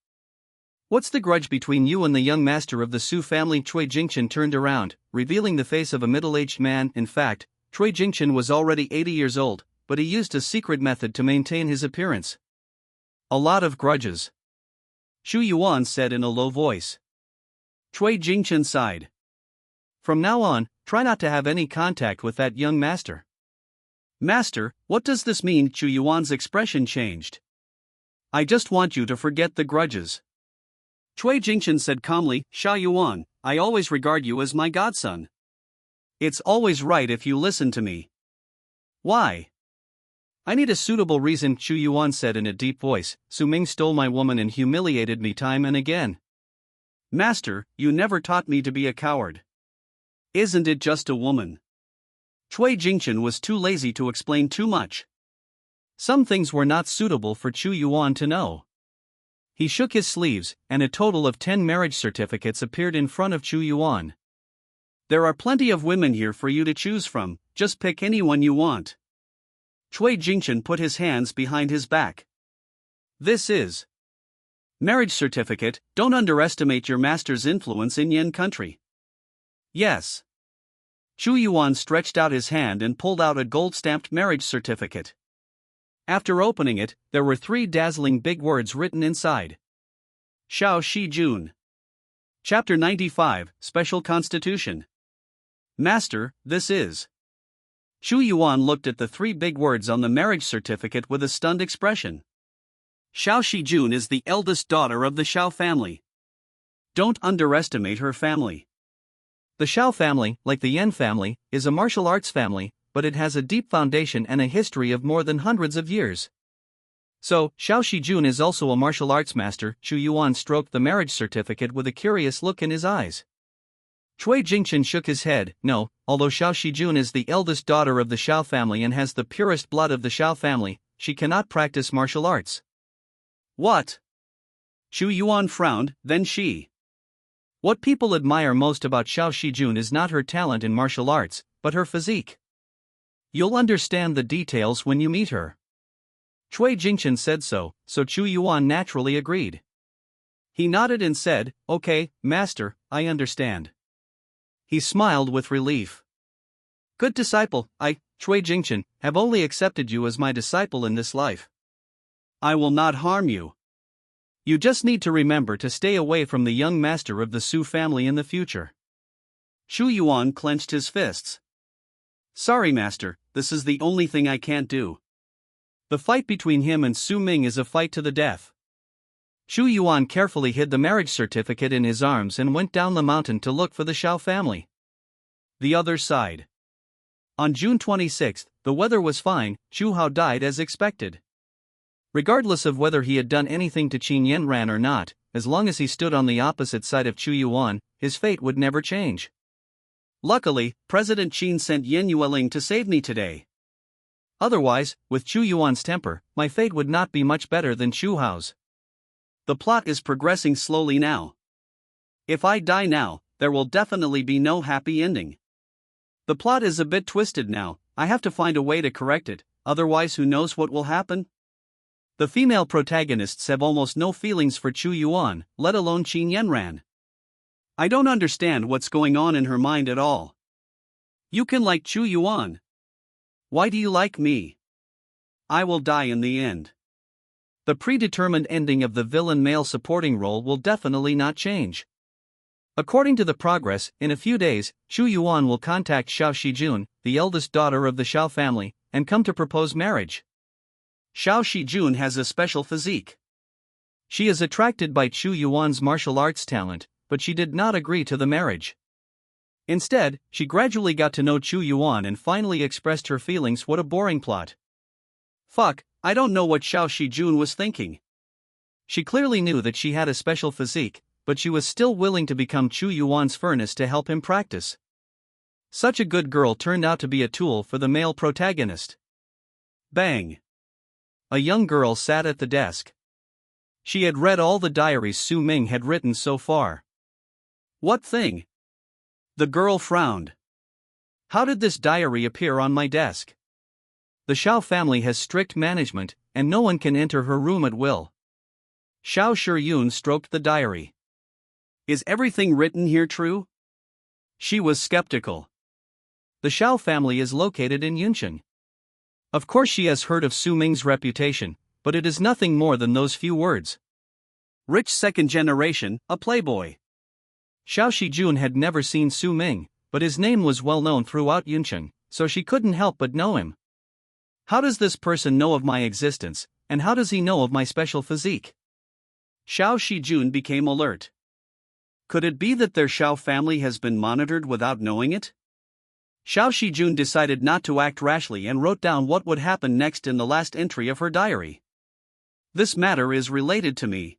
What's the grudge between you and the young master of the Su family? Cui Jingchen turned around, revealing the face of a middle-aged man. In fact, Cui Jingchen was already 80 years old, but he used a secret method to maintain his appearance. A lot of grudges. Chu Yuan said in a low voice. Cui Jingchen sighed. From now on, try not to have any contact with that young master. Master, what does this mean? Chu Yuan's expression changed. I just want you to forget the grudges. Cui Jingchen said calmly, Sha Yuan, I always regard you as my godson. It's always right if you listen to me. Why? I need a suitable reason, Chu Yuan said in a deep voice. Su Ming stole my woman and humiliated me time and again. Master, you never taught me to be a coward. Isn't it just a woman? Cui Jingchen was too lazy to explain too much. Some things were not suitable for Chu Yuan to know. He shook his sleeves, and a total of 10 marriage certificates appeared in front of Chu Yuan. There are plenty of women here for you to choose from, just pick anyone you want. Cui Jingchen put his hands behind his back. This is marriage certificate. Don't underestimate your master's influence in Yin country. Yes. Chu Yuan stretched out his hand and pulled out a gold-stamped marriage certificate. After opening it, there were 3 dazzling big words written inside. Xiao Shijun. Chapter 95, Special Constitution. Master, this is. Chu Yuan looked at the 3 big words on the marriage certificate with a stunned expression. Xiao Shijun is the eldest daughter of the Xiao family. Don't underestimate her family. The Xiao family, like the Yan family, is a martial arts family, but it has a deep foundation and a history of more than hundreds of years. So, Xiao Shijun is also a martial arts master. Chu Yuan stroked the marriage certificate with a curious look in his eyes. Cui Jingchen shook his head. No, although Xiao Shijun is the eldest daughter of the Xiao family and has the purest blood of the Xiao family, she cannot practice martial arts. What? Chu Yuan frowned, then she. What people admire most about Xiao Shijun is not her talent in martial arts, but her physique. You'll understand the details when you meet her. Cui Jingchen said so Chu Yuan naturally agreed. He nodded and said, Okay, master, I understand. He smiled with relief. Good disciple, Cui Jingchen, have only accepted you as my disciple in this life. I will not harm you. You just need to remember to stay away from the young master of the Su family in the future. Chu Yuan clenched his fists. Sorry, master, this is the only thing I can't do. The fight between him and Su Ming is a fight to the death. Chu Yuan carefully hid the marriage certificate in his arms and went down the mountain to look for the Xiao family. The other side. On June 26, the weather was fine. Chu Hao died as expected. Regardless of whether he had done anything to Qin Yanran or not, as long as he stood on the opposite side of Chu Yuan, his fate would never change. Luckily, President Qin sent Yan Yueling to save me today. Otherwise, with Chu Yuan's temper, my fate would not be much better than Chu Hao's. The plot is progressing slowly now. If I die now, there will definitely be no happy ending. The plot is a bit twisted now. I have to find a way to correct it, otherwise who knows what will happen? The female protagonists have almost no feelings for Chu Yuan, let alone Qin Yanran. I don't understand what's going on in her mind at all. You can like Chu Yuan. Why do you like me? I will die in the end. The predetermined ending of the villain male supporting role will definitely not change. According to the progress, in a few days, Chu Yuan will contact Xiao Shijun, the eldest daughter of the Xiao family, and come to propose marriage. Xiao Shijun has a special physique. She is attracted by Chu Yuan's martial arts talent, but she did not agree to the marriage. Instead, she gradually got to know Chu Yuan and finally expressed her feelings. What a boring plot. Fuck, I don't know what Xiao Shijun was thinking. She clearly knew that she had a special physique, but she was still willing to become Chu Yuan's furnace to help him practice. Such a good girl turned out to be a tool for the male protagonist. Bang. A young girl sat at the desk. She had read all the diaries Su Ming had written so far. What thing? The girl frowned. How did this diary appear on my desk? The Xiao family has strict management, and no one can enter her room at will. Xiao Shiyun stroked the diary. Is everything written here true? She was skeptical. The Xiao family is located in Yuncheng. Of course she has heard of Su Ming's reputation, but it is nothing more than those few words. Rich second generation, a playboy. Xiao Shijun had never seen Su Ming, but his name was well known throughout Yuncheng, so she couldn't help but know him. How does this person know of my existence, and how does he know of my special physique? Xiao Shijun became alert. Could it be that their Xiao family has been monitored without knowing it? Xiao Shijun decided not to act rashly and wrote down what would happen next in the last entry of her diary. This matter is related to me.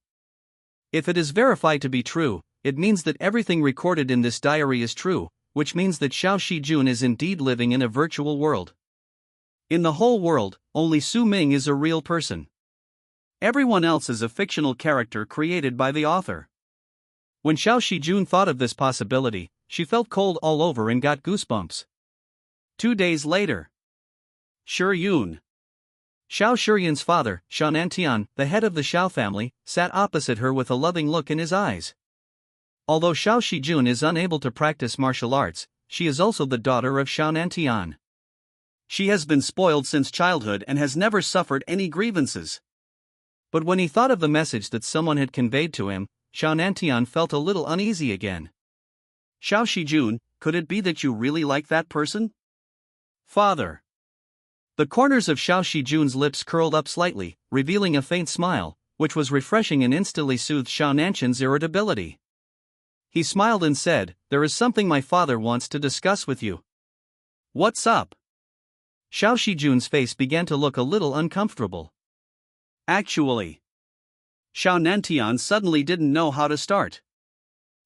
If it is verified to be true, it means that everything recorded in this diary is true, which means that Xiao Shijun is indeed living in a virtual world. In the whole world, only Su Ming is a real person. Everyone else is a fictional character created by the author. When Xiao Shijun thought of this possibility, she felt cold all over and got goosebumps. 2 days later. Shiyun. Xiao Shiyun's father, Shanantian, the head of the Xiao family, sat opposite her with a loving look in his eyes. Although Xiao Shijun is unable to practice martial arts, she is also the daughter of Shanantian. She has been spoiled since childhood and has never suffered any grievances. But when he thought of the message that someone had conveyed to him, Xiao Nantian felt a little uneasy again. Xiao Shijun, could it be that you really like that person? Father. The corners of Xiao Shijun's lips curled up slightly, revealing a faint smile, which was refreshing and instantly soothed Xiao Nantian's irritability. He smiled and said, "There is something my father wants to discuss with you." What's up? Xiao Shijun's face began to look a little uncomfortable. Actually, Xiao Nantian suddenly didn't know how to start.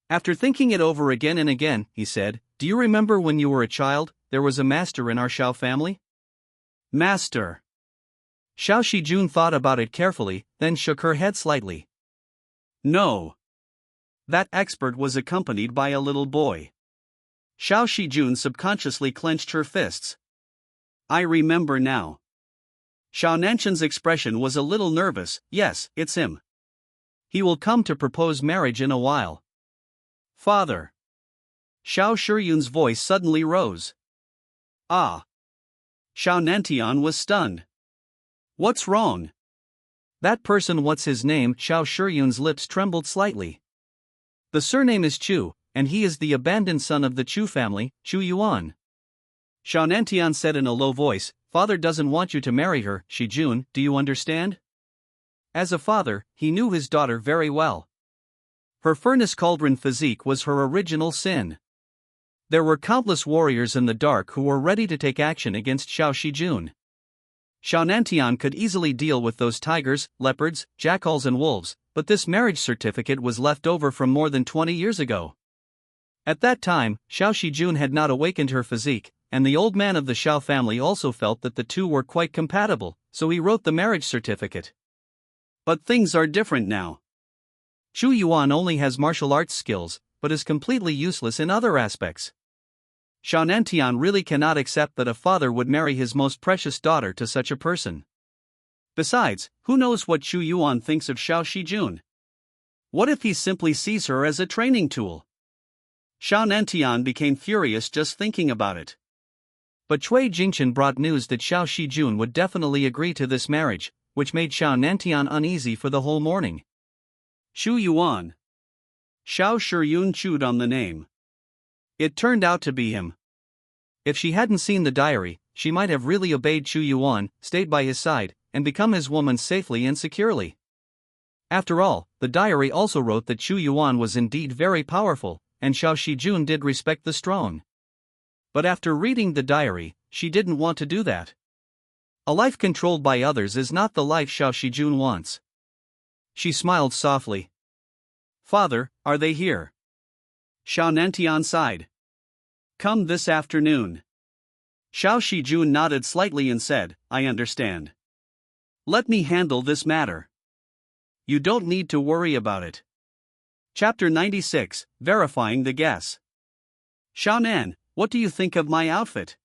After thinking it over again and again, he said, "Do you remember when you were a child, there was a master in our Xiao family?" Master. Xiao Shijun thought about it carefully, then shook her head slightly. No. That expert was accompanied by a little boy. Xiao Shijun subconsciously clenched her fists. I remember now. Xiao Nantian's expression was a little nervous. Yes, it's him. He will come to propose marriage in a while. Father. Xiao Shiyun's voice suddenly rose. Ah. Xiao Nantian was stunned. What's wrong? That person, what's his name? Xiao Shiyun's lips trembled slightly. The surname is Chu, and he is the abandoned son of the Chu family, Chu Yuan. Xiao Nantian said in a low voice, "Father doesn't want you to marry her, Shijun, do you understand?" As a father, he knew his daughter very well. Her furnace cauldron physique was her original sin. There were countless warriors in the dark who were ready to take action against Xiao Shijun. Xiao Nantian could easily deal with those tigers, leopards, jackals and wolves, but this marriage certificate was left over from more than 20 years ago. At that time, Xiao Shijun had not awakened her physique, and the old man of the Xiao family also felt that the two were quite compatible, so he wrote the marriage certificate. But things are different now. Chu Yuan only has martial arts skills, but is completely useless in other aspects. Xiao Nantian really cannot accept that a father would marry his most precious daughter to such a person. Besides, who knows what Chu Yuan thinks of Xiao Shijun? What if he simply sees her as a training tool? Xiao Nantian became furious just thinking about it. But Cui Jingchen brought news that Xiao Shijun would definitely agree to this marriage, which made Xiao Nantian uneasy for the whole morning. Chu Yuan. Xiao Shiyun chewed on the name. It turned out to be him. If she hadn't seen the diary, she might have really obeyed Chu Yuan, stayed by his side, and become his woman safely and securely. After all, the diary also wrote that Chu Yuan was indeed very powerful, and Xiao Shijun did respect the strong. But after reading the diary, she didn't want to do that. A life controlled by others is not the life Xiao Shijun wants. She smiled softly. Father, are they here? Xiao Nantian sighed. Come this afternoon. Xiao Shijun nodded slightly and said, I understand. Let me handle this matter. You don't need to worry about it. Chapter 96, Verifying the Guess. Xiaonan, what do you think of my outfit?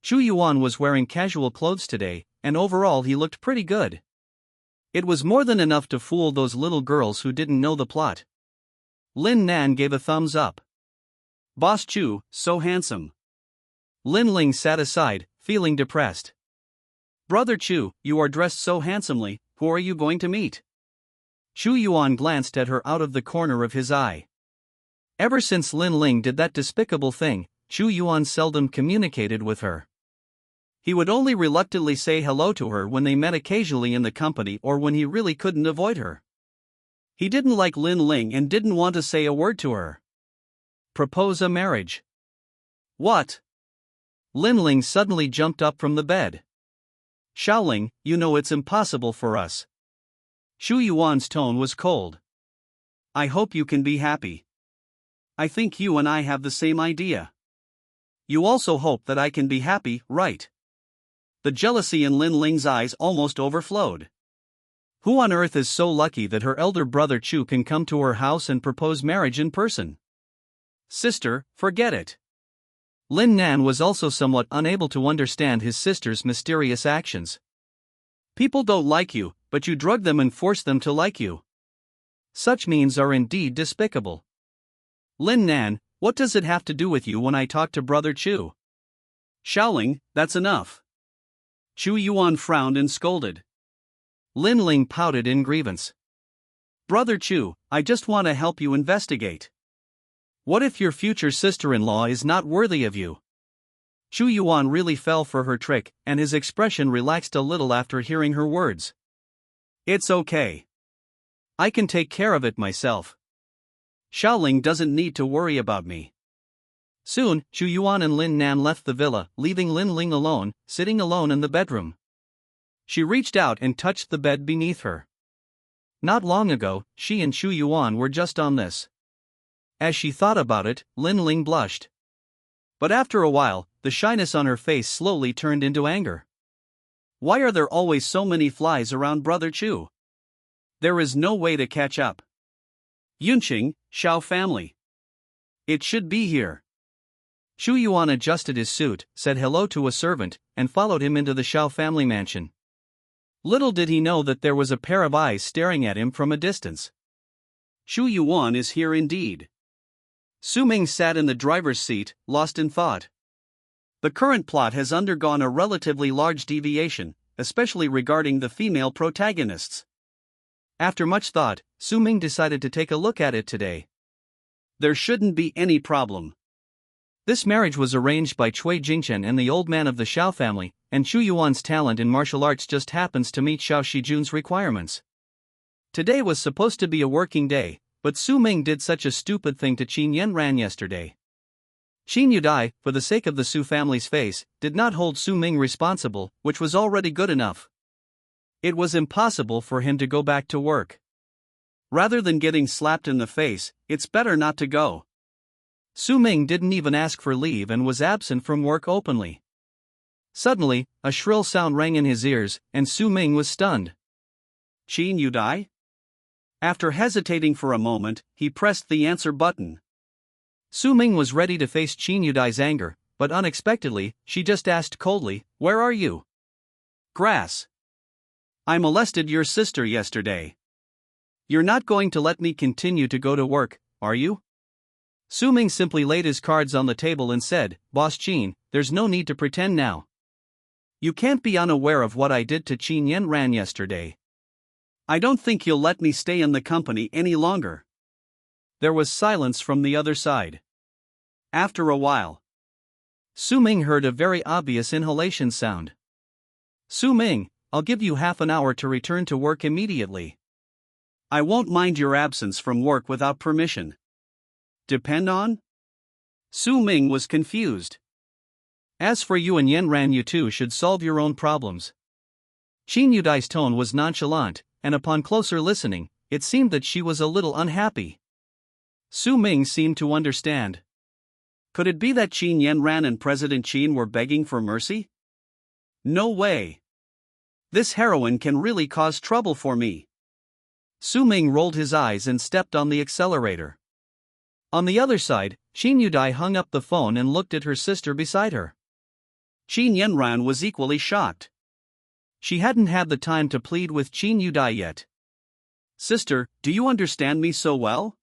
Chu Yuan was wearing casual clothes today, and overall he looked pretty good. It was more than enough to fool those little girls who didn't know the plot. Lin Nan gave a thumbs up. Boss Chu, so handsome. Lin Ling sat aside, feeling depressed. Brother Chu, you are dressed so handsomely, who are you going to meet? Chu Yuan glanced at her out of the corner of his eye. Ever since Lin Ling did that despicable thing, Chu Yuan seldom communicated with her. He would only reluctantly say hello to her when they met occasionally in the company or when he really couldn't avoid her. He didn't like Lin Ling and didn't want to say a word to her. Propose a marriage. What? Lin Ling suddenly jumped up from the bed. Xiaoling, you know it's impossible for us. Chu Yuan's tone was cold. I hope you can be happy. I think you and I have the same idea. You also hope that I can be happy, right? The jealousy in Lin Ling's eyes almost overflowed. Who on earth is so lucky that her elder brother Chu can come to her house and propose marriage in person? Sister, forget it. Lin Nan was also somewhat unable to understand his sister's mysterious actions. People don't like you, but you drug them and force them to like you. Such means are indeed despicable. Lin Nan, what does it have to do with you when I talk to Brother Chu? Xiaoling, that's enough. Chu Yuan frowned and scolded. Lin Ling pouted in grievance. Brother Chu, I just want to help you investigate. What if your future sister-in-law is not worthy of you? Chu Yuan really fell for her trick, and his expression relaxed a little after hearing her words. It's okay. I can take care of it myself. Xiaoling doesn't need to worry about me. Soon, Chu Yuan and Lin Nan left the villa, leaving Lin Ling alone, sitting alone in the bedroom. She reached out and touched the bed beneath her. Not long ago, she and Chu Yuan were just on this. As she thought about it, Lin Ling blushed. But after a while, the shyness on her face slowly turned into anger. Why are there always so many flies around Brother Chu? There is no way to catch up. Yunqing, Xiao family. It should be here. Chu Yuan adjusted his suit, said hello to a servant, and followed him into the Xiao family mansion. Little did he know that there was a pair of eyes staring at him from a distance. Chu Yuan is here indeed. Su Ming sat in the driver's seat, lost in thought. The current plot has undergone a relatively large deviation, especially regarding the female protagonists. After much thought, Su Ming decided to take a look at it today. There shouldn't be any problem. This marriage was arranged by Cui Jingchen and the old man of the Xiao family, and Chu Yuan's talent in martial arts just happens to meet Xiao Shijun's requirements. Today was supposed to be a working day, but Su Ming did such a stupid thing to Qin Yanran yesterday. Qin Yudai, for the sake of the Su family's face, did not hold Su Ming responsible, which was already good enough. It was impossible for him to go back to work. Rather than getting slapped in the face, it's better not to go. Su Ming didn't even ask for leave and was absent from work openly. Suddenly, a shrill sound rang in his ears, and Su Ming was stunned. Qin Yudai? After hesitating for a moment, he pressed the answer button. Su Ming was ready to face Qin Yudai's anger, but unexpectedly, she just asked coldly, "Where are you?" "Grass. I molested your sister yesterday. You're not going to let me continue to go to work, are you?" Su Ming simply laid his cards on the table and said, "Boss Qin, there's no need to pretend now. You can't be unaware of what I did to Qin Yanran yesterday. I don't think you'll let me stay in the company any longer." There was silence from the other side. After a while, Su Ming heard a very obvious inhalation sound. "Su Ming, I'll give you half an hour to return to work immediately." "I won't mind your absence from work without permission." "Depend on?" Su Ming was confused. "As for you and Yanran, you two should solve your own problems." Qin Yudai's tone was nonchalant, and upon closer listening, it seemed that she was a little unhappy. Su Ming seemed to understand. Could it be that Qin Yanran and President Qin were begging for mercy? No way. This heroine can really cause trouble for me. Su Ming rolled his eyes and stepped on the accelerator. On the other side, Qin Yudai hung up the phone and looked at her sister beside her. Qin Yanran was equally shocked. She hadn't had the time to plead with Qin Yudai yet. "Sister, do you understand me so well?"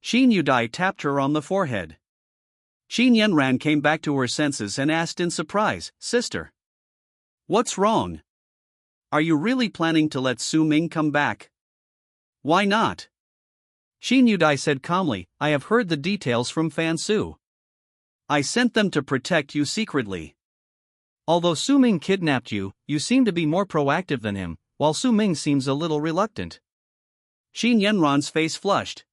Qin Yudai tapped her on the forehead. Qin Yanran came back to her senses and asked in surprise, "Sister, what's wrong? Are you really planning to let Su Ming come back?" "Why not?" Qin Yudai said calmly, "I have heard the details from Fan Su. I sent them to protect you secretly. Although Su Ming kidnapped you, you seem to be more proactive than him, while Su Ming seems a little reluctant." Qin Yanran's face flushed.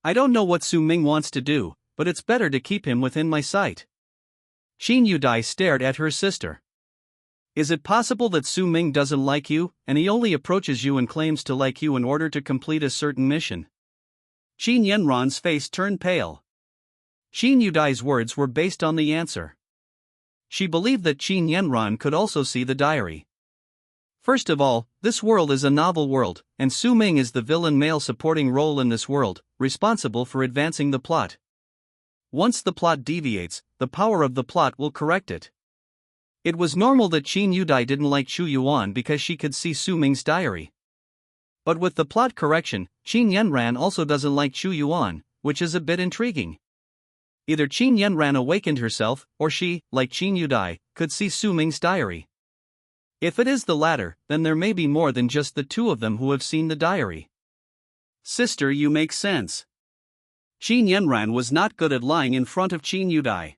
"I don't know what Su Ming wants to do, but it's better to keep him within my sight." Qin Yudai stared at her sister. "Is it possible that Su Ming doesn't like you, and he only approaches you and claims to like you in order to complete a certain mission?" Qin Yanran's face turned pale. Qin Yudai's words were based on the answer. She believed that Qin Yanran could also see the diary. First of all, this world is a novel world, and Su Ming is the villain male supporting role in this world, responsible for advancing the plot. Once the plot deviates, the power of the plot will correct it. It was normal that Qin Yudai didn't like Chu Yuan because she could see Su Ming's diary. But with the plot correction, Qin Yanran also doesn't like Chu Yuan, which is a bit intriguing. Either Qin Yanran awakened herself, or she, like Qin Yudai, could see Su Ming's diary. If it is the latter, then there may be more than just the two of them who have seen the diary. Sister, you make sense. Qin Yanran was not good at lying in front of Qin Yudai.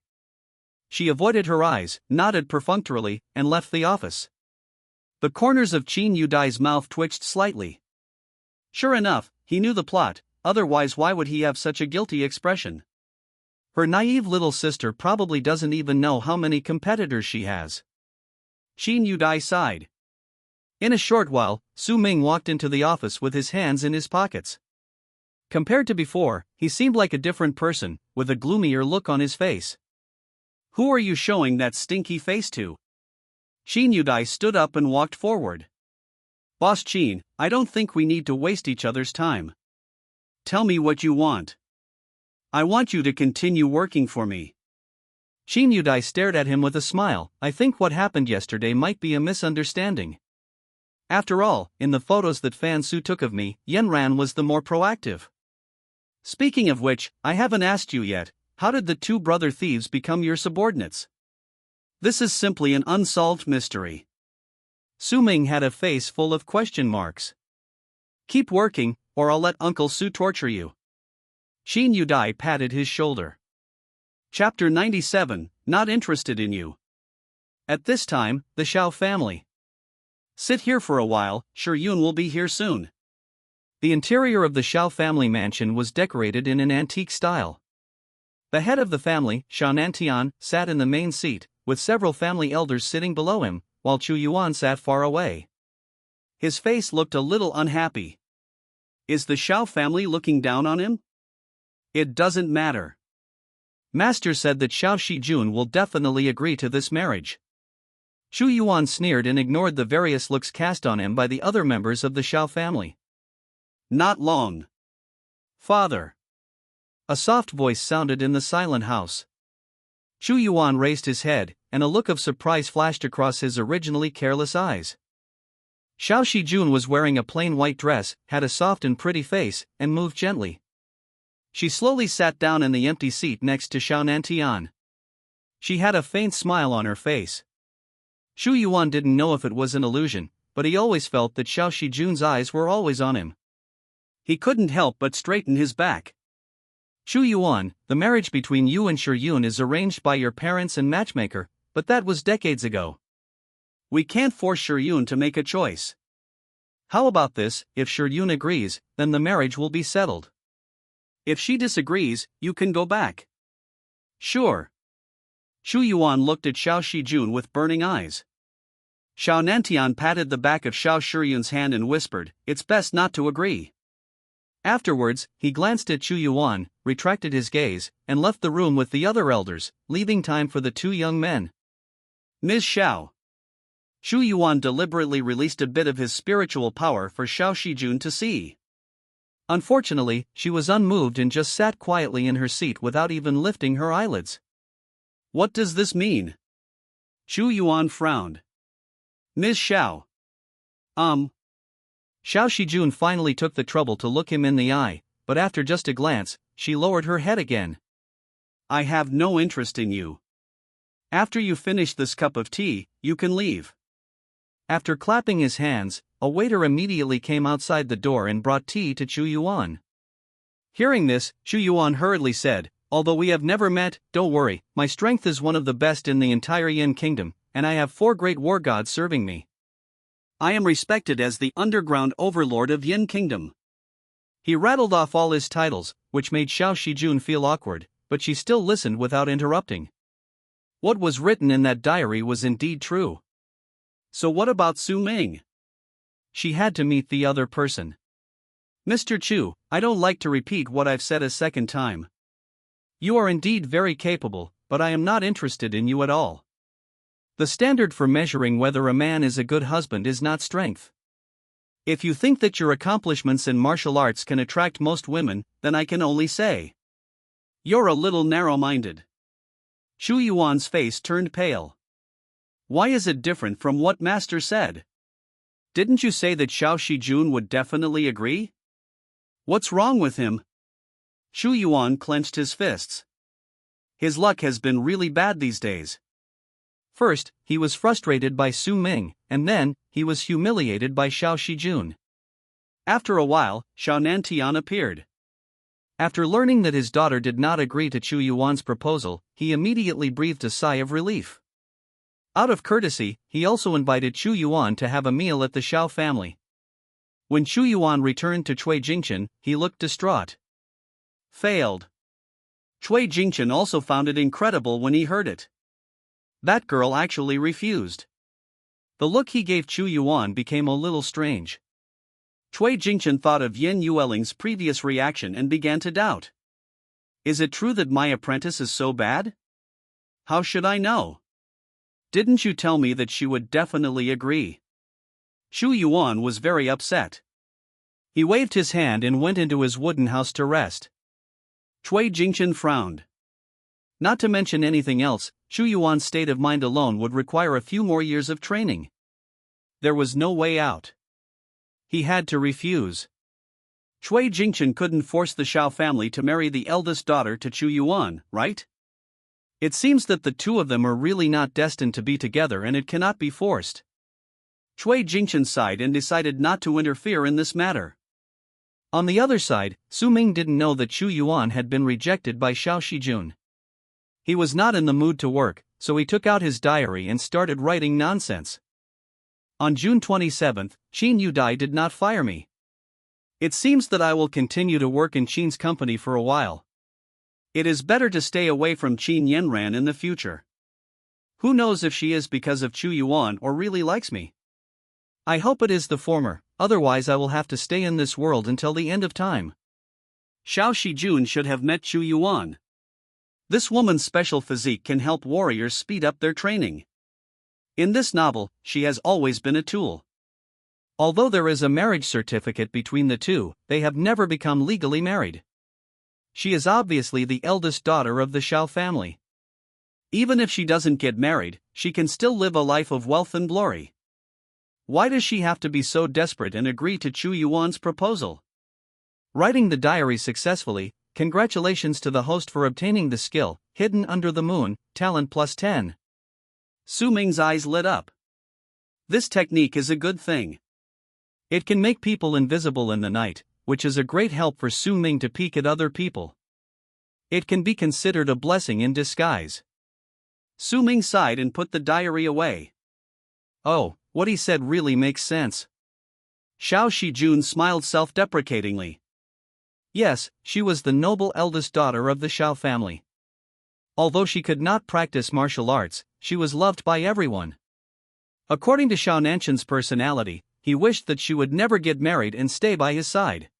She avoided her eyes, nodded perfunctorily, and left the office. The corners of Qin Yudai's mouth twitched slightly. Sure enough, he knew the plot, otherwise why would he have such a guilty expression? Her naive little sister probably doesn't even know how many competitors she has. Qin Yudai sighed. In a short while, Su Ming walked into the office with his hands in his pockets. Compared to before, he seemed like a different person, with a gloomier look on his face. Who are you showing that stinky face to? Qin Yudai stood up and walked forward. Boss Qin, I don't think we need to waste each other's time. Tell me what you want. I want you to continue working for me. Qin Yudai stared at him with a smile. I think what happened yesterday might be a misunderstanding. After all, in the photos that Fan Su took of me, Yanran was the more proactive. Speaking of which, I haven't asked you yet, how did the two brother thieves become your subordinates? This is simply an unsolved mystery. Su Ming had a face full of question marks. Keep working, or I'll let Uncle Su torture you. Qin Yudai patted his shoulder. Chapter 97, Not Interested in You. At this time, the Xiao family. Sit here for a while, Yun will be here soon. The interior of the Xiao family mansion was decorated in an antique style. The head of the family, Nantian, sat in the main seat, with several family elders sitting below him, while Chu Yuan sat far away. His face looked a little unhappy. Is the Xiao family looking down on him? It doesn't matter. Master said that Xiao Shijun will definitely agree to this marriage. Chu Yuan sneered and ignored the various looks cast on him by the other members of the Xiao family. Not long. Father. A soft voice sounded in the silent house. Chu Yuan raised his head, and a look of surprise flashed across his originally careless eyes. Xiao Shijun was wearing a plain white dress, had a soft and pretty face, and moved gently. She slowly sat down in the empty seat next to Xiao Nantian. She had a faint smile on her face. Xu Yuan didn't know if it was an illusion, but he always felt that Xiao Shijun's eyes were always on him. He couldn't help but straighten his back. Xu Yuan, the marriage between you and Yun is arranged by your parents and matchmaker, but that was decades ago. We can't force Yun to make a choice. How about this? If Yun agrees, then the marriage will be settled. If she disagrees, you can go back. Sure. Xu Yuan looked at Xiao Shijun with burning eyes. Xiao Nantian patted the back of Xiao Shiyun's hand and whispered, "It's best not to agree." Afterwards, he glanced at Xu Yuan, retracted his gaze, and left the room with the other elders, leaving time for the two young men. Ms. Xiao. Xu Yuan deliberately released a bit of his spiritual power for Xiao Shijun to see. Unfortunately, she was unmoved and just sat quietly in her seat without even lifting her eyelids. What does this mean? Xu Yuan frowned. Ms. Xiao. Xiao Shijun finally took the trouble to look him in the eye, but after just a glance, she lowered her head again. I have no interest in you. After you finish this cup of tea, you can leave. After clapping his hands, a waiter immediately came outside the door and brought tea to Xu Yuan. Hearing this, Xu Yuan hurriedly said, "Although we have never met, don't worry, my strength is one of the best in the entire Yin kingdom, and I have 4 great war gods serving me. I am respected as the underground overlord of Yin kingdom." He rattled off all his titles, which made Xiao Shijun feel awkward, but she still listened without interrupting. What was written in that diary was indeed true. So what about Su Ming? She had to meet the other person. Mr. Chu, I don't like to repeat what I've said a second time. You are indeed very capable, but I am not interested in you at all. The standard for measuring whether a man is a good husband is not strength. If you think that your accomplishments in martial arts can attract most women, then I can only say, you're a little narrow-minded. Xu Yuan's face turned pale. Why is it different from what Master said? Didn't you say that Xiao Shijun would definitely agree? What's wrong with him? Xu Yuan clenched his fists. His luck has been really bad these days. First, he was frustrated by Su Ming, and then, he was humiliated by Xiao Shijun. After a while, Xiao Nantian appeared. After learning that his daughter did not agree to Chu Yuan's proposal, he immediately breathed a sigh of relief. Out of courtesy, he also invited Chu Yuan to have a meal at the Xiao family. When Chu Yuan returned to Cui Jingchen, he looked distraught. Failed. Cui Jingchen also found it incredible when he heard it. That girl actually refused. The look he gave Chu Yuan became a little strange. Cui Jingchen thought of Yin Yueling's previous reaction and began to doubt. Is it true that my apprentice is so bad? How should I know? Didn't you tell me that she would definitely agree? Chu Yuan was very upset. He waved his hand and went into his wooden house to rest. Cui Jingchen frowned. Not to mention anything else, Chu Yuan's state of mind alone would require a few more years of training. There was no way out. He had to refuse. Cui Jingchen couldn't force the Xiao family to marry the eldest daughter to Chu Yuan, right? It seems that the two of them are really not destined to be together and it cannot be forced. Cui Jingchen sighed and decided not to interfere in this matter. On the other side, Su Ming didn't know that Chu Yuan had been rejected by Xiao Shijun. He was not in the mood to work, so he took out his diary and started writing nonsense. On June 27, Qin Yudai did not fire me. It seems that I will continue to work in Qin's company for a while. It is better to stay away from Qin Yanran in the future. Who knows if she is because of Chu Yuan or really likes me? I hope it is the former, otherwise I will have to stay in this world until the end of time. Xiao Shijun should have met Chu Yuan. This woman's special physique can help warriors speed up their training. In this novel, she has always been a tool. Although there is a marriage certificate between the two, they have never become legally married. She is obviously the eldest daughter of the Xiao family. Even if she doesn't get married, she can still live a life of wealth and glory. Why does she have to be so desperate and agree to Chu Yuan's proposal? Writing the diary successfully, congratulations to the host for obtaining the skill, Hidden Under the Moon, talent +10. Su Ming's eyes lit up. This technique is a good thing. It can make people invisible in the night, which is a great help for Su Ming to peek at other people. It can be considered a blessing in disguise. Su Ming sighed and put the diary away. Oh, what he said really makes sense. Xiao Shijun smiled self-deprecatingly. Yes, she was the noble eldest daughter of the Xiao family. Although she could not practice martial arts, she was loved by everyone. According to Xiao Nanshan's personality, he wished that she would never get married and stay by his side.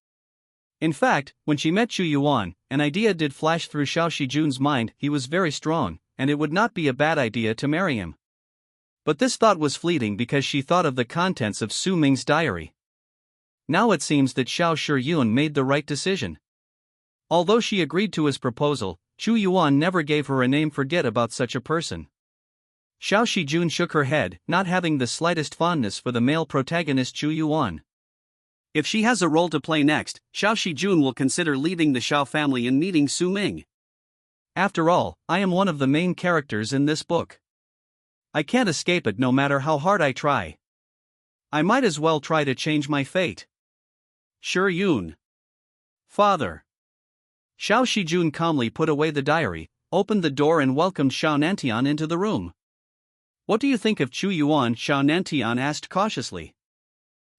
In fact, when she met Chu Yuan, an idea did flash through Xiao Shijun's mind. He was very strong, and it would not be a bad idea to marry him. But this thought was fleeting because she thought of the contents of Su Ming's diary. Now it seems that Xiao Shiyun made the right decision. Although she agreed to his proposal, Chu Yuan never gave her a name. Forget about such a person. Xiao Shijun shook her head, not having the slightest fondness for the male protagonist Chu Yuan. If she has a role to play next, Xiao Shijun will consider leaving the Xiao family and meeting Su Ming. After all, I am one of the main characters in this book. I can't escape it no matter how hard I try. I might as well try to change my fate. Yun. Father. Xiao Shijun calmly put away the diary, opened the door and welcomed Xiao Nantian into the room. What do you think of Chu Yuan? Xiao Nantian asked cautiously.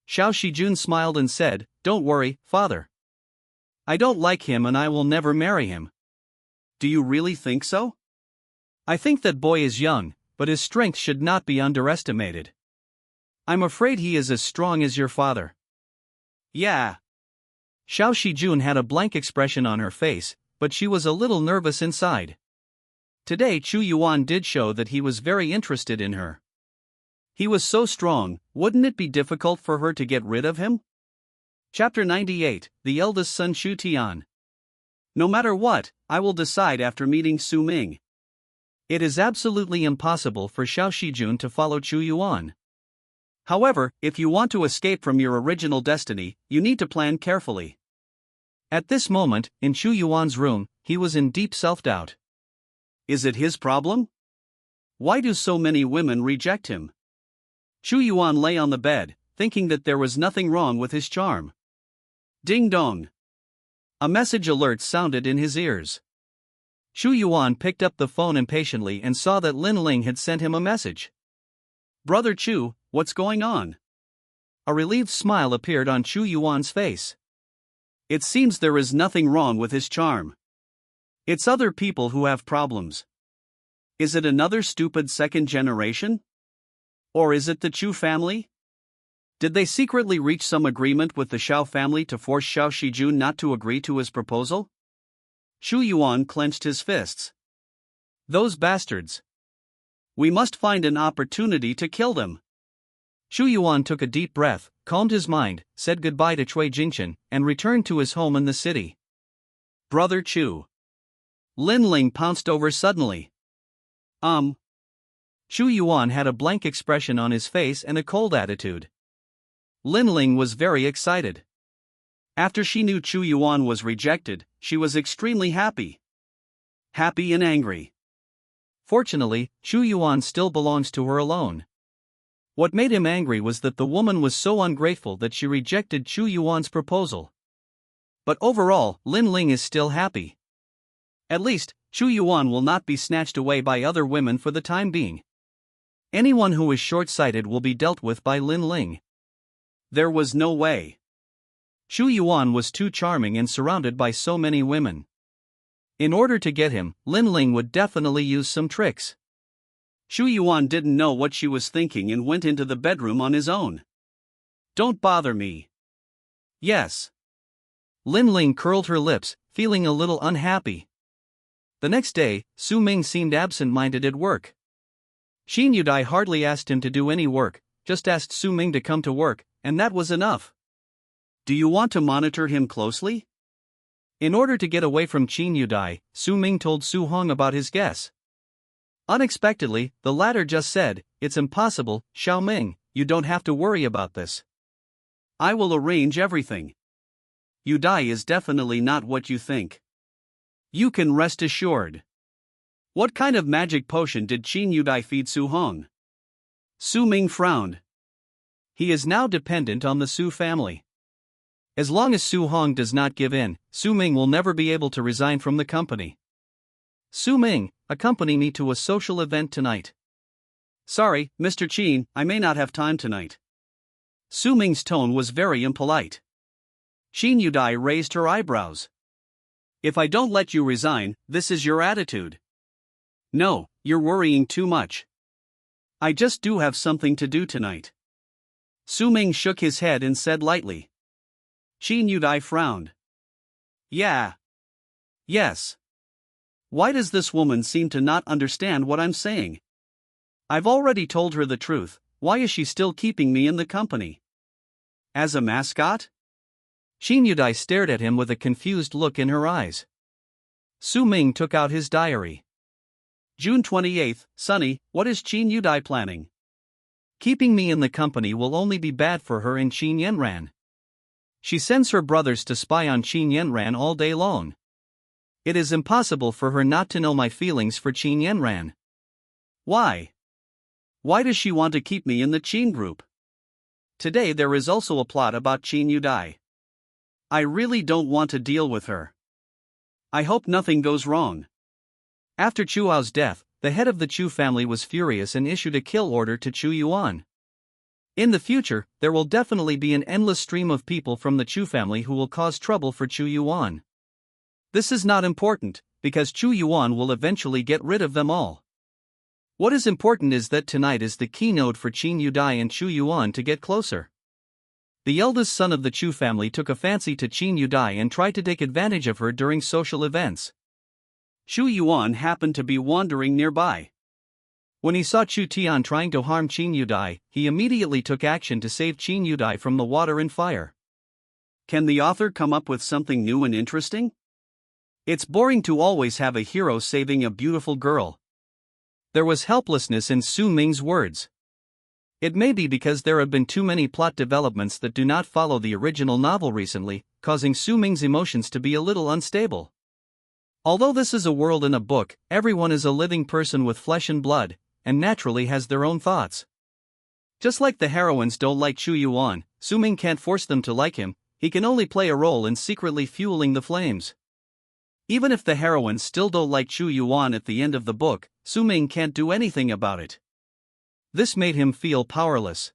Xiao Shijun smiled and said, Don't worry, father. I don't like him and I will never marry him. Do you really think so? I think that boy is young, but his strength should not be underestimated. I'm afraid he is as strong as your father. Yeah. Xiao Shijun had a blank expression on her face, but she was a little nervous inside. Today Chu Yuan did show that he was very interested in her. He was so strong, wouldn't it be difficult for her to get rid of him? Chapter 98, The Eldest Son Xu Tian. No matter what, I will decide after meeting Su Ming. It is absolutely impossible for Xiao Shijun to follow Chu Yuan. However, if you want to escape from your original destiny, you need to plan carefully. At this moment, in Chu Yuan's room, he was in deep self-doubt. Is it his problem? Why do so many women reject him? Chu Yuan lay on the bed, thinking that there was nothing wrong with his charm. Ding dong! A message alert sounded in his ears. Chu Yuan picked up the phone impatiently and saw that Lin Ling had sent him a message. Brother Chu, what's going on? A relieved smile appeared on Chu Yuan's face. It seems there is nothing wrong with his charm. It's other people who have problems. Is it another stupid second generation? Or is it the Chu family? Did they secretly reach some agreement with the Xiao family to force Xiao Shijun not to agree to his proposal? Chu Yuan clenched his fists. Those bastards! We must find an opportunity to kill them. Chu Yuan took a deep breath, calmed his mind, said goodbye to Cui Jingchen, and returned to his home in the city. Brother Chu. Lin Ling pounced over suddenly. Chu Yuan had a blank expression on his face and a cold attitude. Lin Ling was very excited. After she knew Chu Yuan was rejected, she was extremely happy. Happy and angry. Fortunately, Chu Yuan still belongs to her alone. What made him angry was that the woman was so ungrateful that she rejected Chu Yuan's proposal. But overall, Lin Ling is still happy. At least, Chu Yuan will not be snatched away by other women for the time being. Anyone who is short-sighted will be dealt with by Lin Ling. There was no way. Chu Yuan was too charming and surrounded by so many women. In order to get him, Lin Ling would definitely use some tricks. Chu Yuan didn't know what she was thinking and went into the bedroom on his own. Don't bother me. Yes. Lin Ling curled her lips, feeling a little unhappy. The next day, Su Ming seemed absent-minded at work. Qin Yudai hardly asked him to do any work, just asked Su Ming to come to work, and that was enough. Do you want to monitor him closely? In order to get away from Qin Yudai, Su Ming told Su Hong about his guess. Unexpectedly, the latter just said, "It's impossible, Xiao Ming, you don't have to worry about this. I will arrange everything. Yudai is definitely not what you think. You can rest assured." What kind of magic potion did Qin Yudai feed Su Hong? Su Ming frowned. He is now dependent on the Su family. As long as Su Hong does not give in, Su Ming will never be able to resign from the company. Su Ming, accompany me to a social event tonight. Sorry, Mr. Qin, I may not have time tonight. Su Ming's tone was very impolite. Qin Yudai raised her eyebrows. If I don't let you resign, this is your attitude. No, you're worrying too much. I just do have something to do tonight. Su Ming shook his head and said lightly. Qin Yudai frowned. Yeah. Yes. Why does this woman seem to not understand what I'm saying? I've already told her the truth, why is she still keeping me in the company? As a mascot? Qin Yudai stared at him with a confused look in her eyes. Su Ming took out his diary. June 28, Sunny, what is Qin Yudai planning? Keeping me in the company will only be bad for her and Qin Yanran. She sends her brothers to spy on Qin Yanran all day long. It is impossible for her not to know my feelings for Qin Yanran. Why? Why does she want to keep me in the Qin group? Today there is also a plot about Qin Yudai. I really don't want to deal with her. I hope nothing goes wrong. After Chu Ao's death, the head of the Chu family was furious and issued a kill order to Chu Yuan. In the future, there will definitely be an endless stream of people from the Chu family who will cause trouble for Chu Yuan. This is not important, because Chu Yuan will eventually get rid of them all. What is important is that tonight is the keynote for Qin Yudai and Chu Yuan to get closer. The eldest son of the Chu family took a fancy to Qin Yudai and tried to take advantage of her during social events. Chu Yuan happened to be wandering nearby. When he saw Chu Tian trying to harm Qin Yudai, he immediately took action to save Qin Yudai from the water and fire. Can the author come up with something new and interesting? It's boring to always have a hero saving a beautiful girl. There was helplessness in Su Ming's words. It may be because there have been too many plot developments that do not follow the original novel recently, causing Su Ming's emotions to be a little unstable. Although this is a world in a book, everyone is a living person with flesh and blood, and naturally has their own thoughts. Just like the heroines don't like Chu Yuan, Su Ming can't force them to like him, he can only play a role in secretly fueling the flames. Even if the heroines still don't like Chu Yuan at the end of the book, Su Ming can't do anything about it. This made him feel powerless.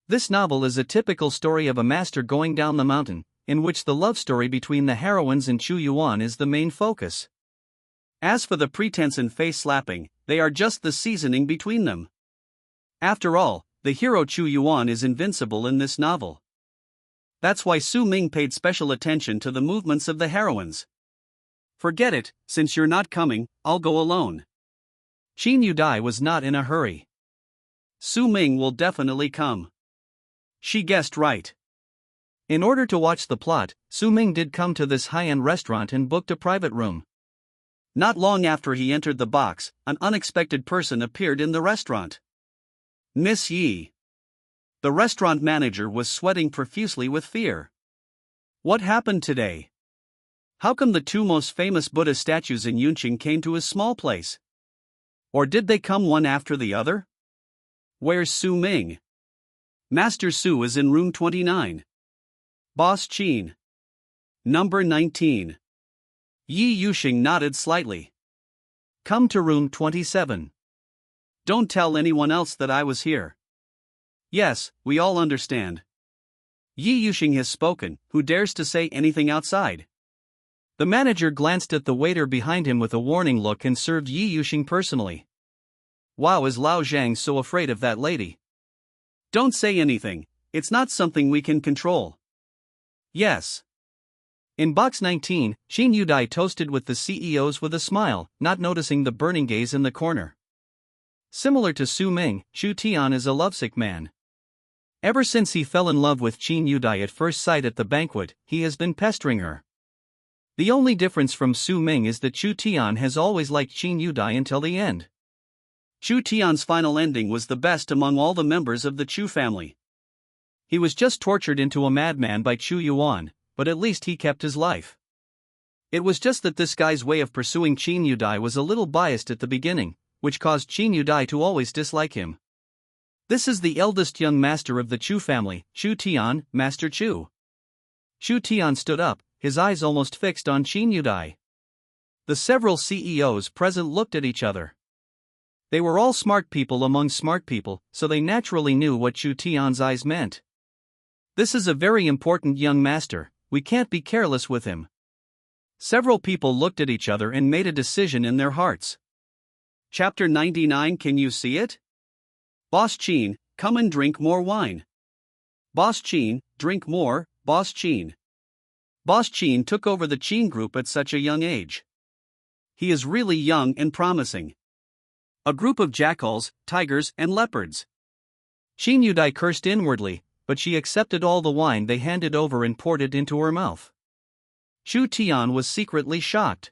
This novel is a typical story of a master going down the mountain, in which the love story between the heroines and Chu Yuan is the main focus. As for the pretense and face slapping, they are just the seasoning between them. After all, the hero Chu Yuan is invincible in this novel. That's why Su Ming paid special attention to the movements of the heroines. Forget it, since you're not coming, I'll go alone. Qin Yudai was not in a hurry. Su Ming will definitely come. She guessed right. In order to watch the plot, Su Ming did come to this high-end restaurant and booked a private room. Not long after he entered the box, an unexpected person appeared in the restaurant. Miss Yi. The restaurant manager was sweating profusely with fear. What happened today? How come the two most famous Buddha statues in Yunqing came to his small place? Or did they come one after the other? Where's Su Ming? Master Su is in room 29. Boss Qin. Number 19. Yi Yuxing nodded slightly. Come to room 27. Don't tell anyone else that I was here. Yes, we all understand. Yi Yuxing has spoken, who dares to say anything outside? The manager glanced at the waiter behind him with a warning look and served Yi Yuxing personally. Wow, is Lao Zhang so afraid of that lady? Don't say anything, it's not something we can control. Yes. In box 19, Qin Yudai toasted with the CEOs with a smile, not noticing the burning gaze in the corner. Similar to Su Ming, Chu Tian is a lovesick man. Ever since he fell in love with Qin Yudai at first sight at the banquet, he has been pestering her. The only difference from Su Ming is that Chu Tian has always liked Qin Yudai until the end. Chu Tian's final ending was the best among all the members of the Chu family. He was just tortured into a madman by Chu Yuan, but at least he kept his life. It was just that this guy's way of pursuing Qin Yudai was a little biased at the beginning, which caused Qin Yudai to always dislike him. This is the eldest young master of the Chu family, Chu Tian, Master Chu. Chu Tian stood up, his eyes almost fixed on Qin Yudai. The several CEOs present looked at each other. They were all smart people among smart people, so they naturally knew what Chu Tian's eyes meant. This is a very important young master, we can't be careless with him. Several people looked at each other and made a decision in their hearts. Chapter 99. Can you see it? Boss Qin, come and drink more wine. Boss Qin, drink more, Boss Qin. Boss Qin took over the Qin group at such a young age. He is really young and promising. A group of jackals, tigers, and leopards. Qin Yudai cursed inwardly, but she accepted all the wine they handed over and poured it into her mouth. Chu Tian was secretly shocked.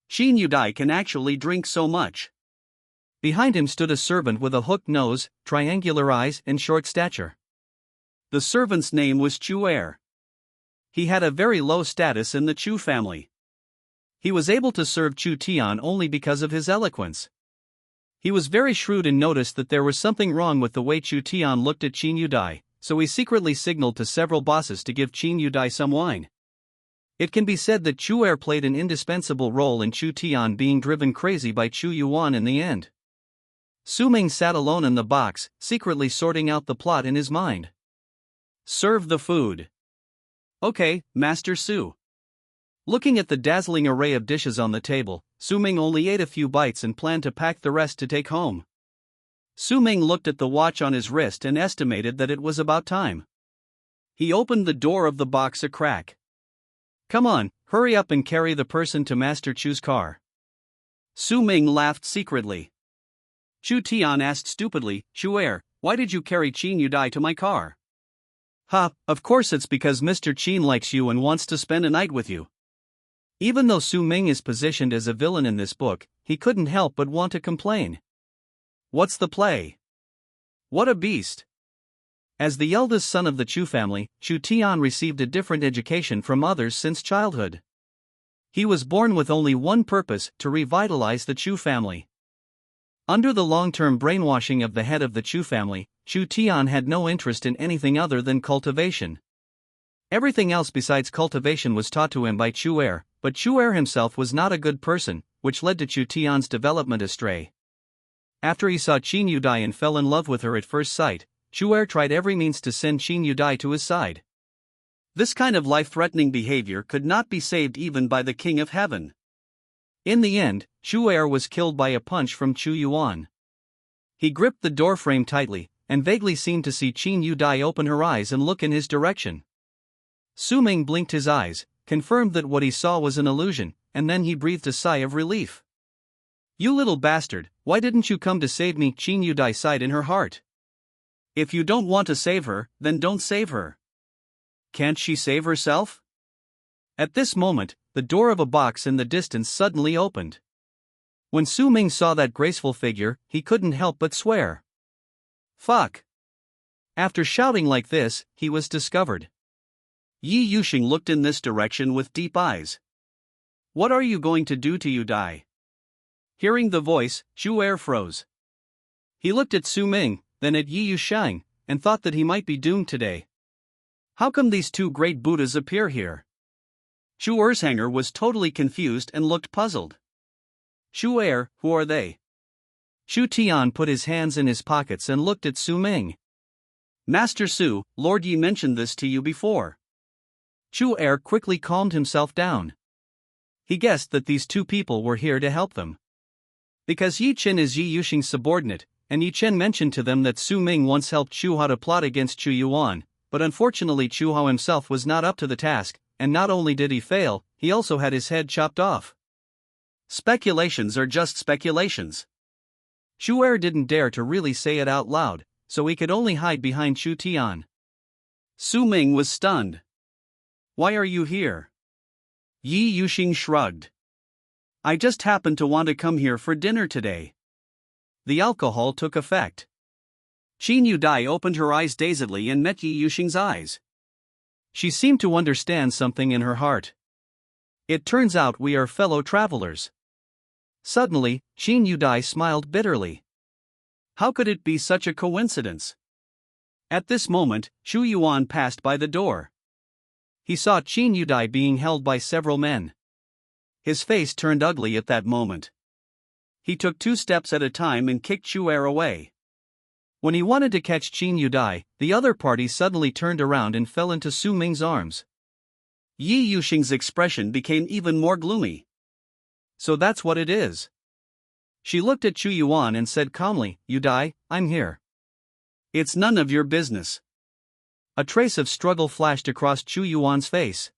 Qin Yudai can actually drink so much. Behind him stood a servant with a hooked nose, triangular eyes, and short stature. The servant's name was Chu Er. He had a very low status in the Chu family. He was able to serve Chu Tian only because of his eloquence. He was very shrewd and noticed that there was something wrong with the way Chu Tian looked at Qin Yudai, so he secretly signaled to several bosses to give Qin Yudai some wine. It can be said that Chu Er played an indispensable role in Chu Tian being driven crazy by Chu Yuan in the end. Su Ming sat alone in the box, secretly sorting out the plot in his mind. Serve the food. Okay, Master Su. Looking at the dazzling array of dishes on the table, Su Ming only ate a few bites and planned to pack the rest to take home. Su Ming looked at the watch on his wrist and estimated that it was about time. He opened the door of the box a crack. Come on, hurry up and carry the person to Master Chu's car. Su Ming laughed secretly. Chu Tian asked stupidly, Chu Er, why did you carry Qin Yudai to my car? Ha, of course it's because Mr. Qin likes you and wants to spend a night with you. Even though Su Ming is positioned as a villain in this book, he couldn't help but want to complain. What's the play? What a beast! As the eldest son of the Chu family, Chu Tian received a different education from others since childhood. He was born with only one purpose: to revitalize the Chu family. Under the long-term brainwashing of the head of the Chu family, Chu Tian had no interest in anything other than cultivation. Everything else besides cultivation was taught to him by Chu Er, but Chu Er himself was not a good person, which led to Chu Tian's development astray. After he saw Qin Yudai and fell in love with her at first sight, Chu Er tried every means to send Qin Yudai to his side. This kind of life-threatening behavior could not be saved even by the King of Heaven. In the end, Chu Er was killed by a punch from Chu Yuan. He gripped the doorframe tightly, and vaguely seemed to see Qin Yudai open her eyes and look in his direction. Su Ming blinked his eyes, confirmed that what he saw was an illusion, and then he breathed a sigh of relief. "You little bastard, why didn't you come to save me?" Qin Yudai sighed in her heart. "If you don't want to save her, then don't save her. Can't she save herself?" At this moment, the door of a box in the distance suddenly opened. When Su Ming saw that graceful figure, he couldn't help but swear. "Fuck!" After shouting like this, he was discovered. Yi Yuxing looked in this direction with deep eyes. "What are you going to do to Yudai?" Hearing the voice, Chu Er froze. He looked at Su Ming, then at Yi Yuxing, and thought that he might be doomed today. How come these two great Buddhas appear here? Chu Er's hanger was totally confused and looked puzzled. "Chu Er, who are they?" Chu Tian put his hands in his pockets and looked at Su Ming. "Master Su, Lord Yi mentioned this to you before." Chu Er quickly calmed himself down. He guessed that these two people were here to help them. Because Yi Chen is Yi Yuxing's subordinate, and Yi Chen mentioned to them that Su Ming once helped Chu Hao to plot against Chu Yuan, but unfortunately Chu Hao himself was not up to the task, and not only did he fail, he also had his head chopped off. Speculations are just speculations. Chu Er didn't dare to really say it out loud, so he could only hide behind Chu Tian. Su Ming was stunned. "Why are you here?" Yi Yuxing shrugged. "I just happened to want to come here for dinner today." The alcohol took effect. Qin Yudai opened her eyes dazedly and met Yi Yuxing's eyes. She seemed to understand something in her heart. "It turns out we are fellow travelers." Suddenly, Qin Yudai smiled bitterly. How could it be such a coincidence? At this moment, Chu Yuan passed by the door. He saw Qin Yudai being held by several men. His face turned ugly at that moment. He took 2 steps at a time and kicked Chu Er away. When he wanted to catch Qin Yudai, the other party suddenly turned around and fell into Su Ming's arms. Yi Yuxing's expression became even more gloomy. "So that's what it is." She looked at Chu Yuan and said calmly, "Yudai, I'm here." "It's none of your business." A trace of struggle flashed across Chu Yuan's face.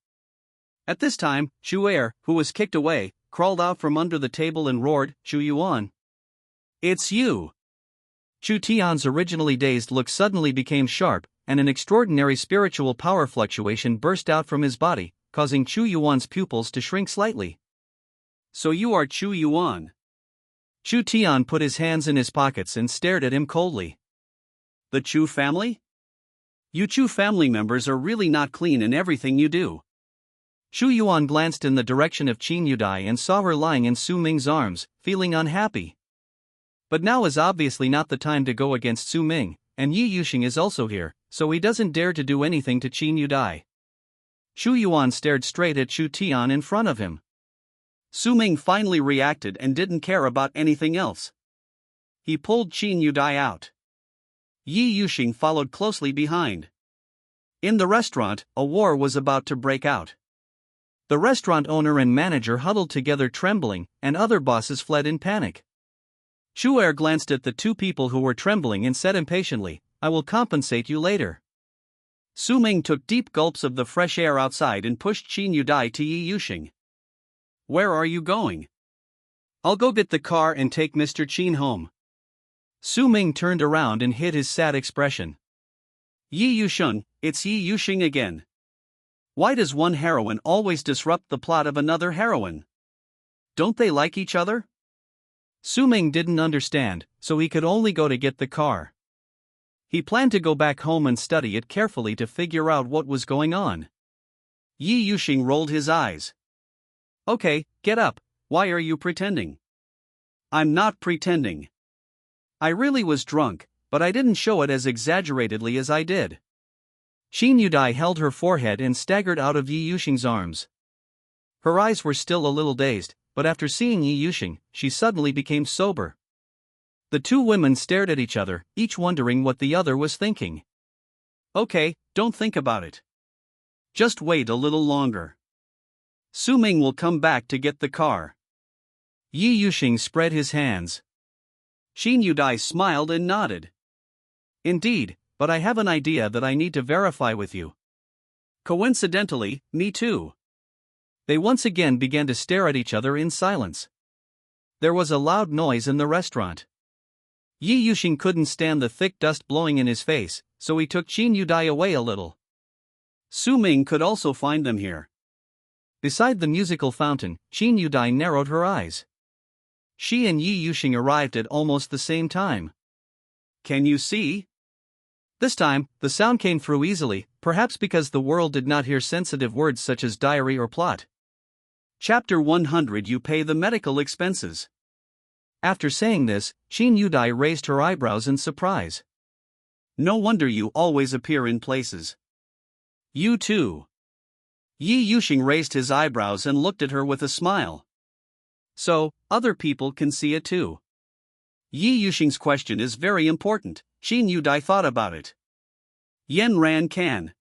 At this time, Chu Er, who was kicked away, crawled out from under the table and roared, "Chu Yuan! It's you!" Chu Tian's originally dazed look suddenly became sharp, and an extraordinary spiritual power fluctuation burst out from his body, causing Chu Yuan's pupils to shrink slightly. "So you are Chu Yuan?" Chu Tian put his hands in his pockets and stared at him coldly. "The Chu family? You Chu family members are really not clean in everything you do." Chu Yuan glanced in the direction of Qin Yudai and saw her lying in Su Ming's arms, feeling unhappy. But now is obviously not the time to go against Su Ming, and Yi Yuxing is also here, so he doesn't dare to do anything to Qin Yudai. Chu Yuan stared straight at Chu Tian in front of him. Su Ming finally reacted and didn't care about anything else. He pulled Qin Yudai out. Yi Yuxing followed closely behind. In the restaurant, a war was about to break out. The restaurant owner and manager huddled together trembling, and other bosses fled in panic. Chu Er glanced at the 2 people who were trembling and said impatiently, "I will compensate you later." Su Ming took deep gulps of the fresh air outside and pushed Qin Yudai to Yi Yuxing. "Where are you going?" "I'll go get the car and take Mr. Qin home." Su Ming turned around and hid his sad expression. "Yi Yuxing, it's Yi Yuxing again. Why does one heroine always disrupt the plot of another heroine? Don't they like each other?" Su Ming didn't understand, so he could only go to get the car. He planned to go back home and study it carefully to figure out what was going on. Yi Yuxing rolled his eyes. Okay, get up, why are you pretending? I'm not pretending. I really was drunk, but I didn't show it as exaggeratedly as I did. Qin Yudai held her forehead and staggered out of Yi Yuxing's arms. Her eyes were still a little dazed, but after seeing Yi Yuxing, she suddenly became sober. The two women stared at each other, each wondering what the other was thinking. Okay, don't think about it. Just wait a little longer. Su Ming will come back to get the car. Yi Yuxing spread his hands. Qin Yudai smiled and nodded. Indeed, but I have an idea that I need to verify with you. Coincidentally, me too. They once again began to stare at each other in silence. There was a loud noise in the restaurant. Yi Yuxing couldn't stand the thick dust blowing in his face, so he took Qin Yudai away a little. Su Ming could also find them here. Beside the musical fountain, Qin Yudai narrowed her eyes. She and Yi Yuxing arrived at almost the same time. Can you see? This time, the sound came through easily, perhaps because the world did not hear sensitive words such as diary or plot. Chapter 100. You pay the medical expenses. After saying this, Qin Yudai raised her eyebrows in surprise. No wonder you always appear in places. You too. Yi Yuxing raised his eyebrows and looked at her with a smile. So, other people can see it too. Yi Yuxing's question is very important. Qin Yudai thought about it. Yanran can.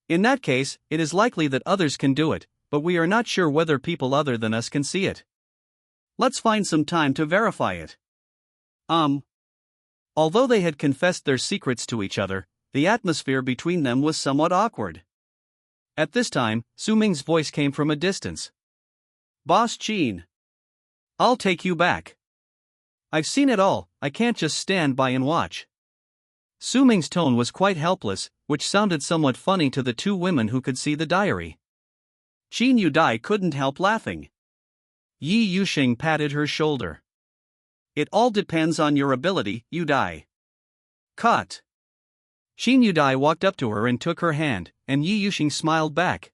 In that case, it is likely that others can do it, but we are not sure whether people other than us can see it. Let's find some time to verify it. Although they had confessed their secrets to each other, the atmosphere between them was somewhat awkward. At this time, Su Ming's voice came from a distance. Boss Qin. I'll take you back. I've seen it all, I can't just stand by and watch. Su Ming's tone was quite helpless, which sounded somewhat funny to the two women who could see the diary. Qin Yudai couldn't help laughing. Yi Yuxing patted her shoulder. It all depends on your ability, Yudai. Cut. Qin Yudai walked up to her and took her hand, and Yi Yuxing smiled back.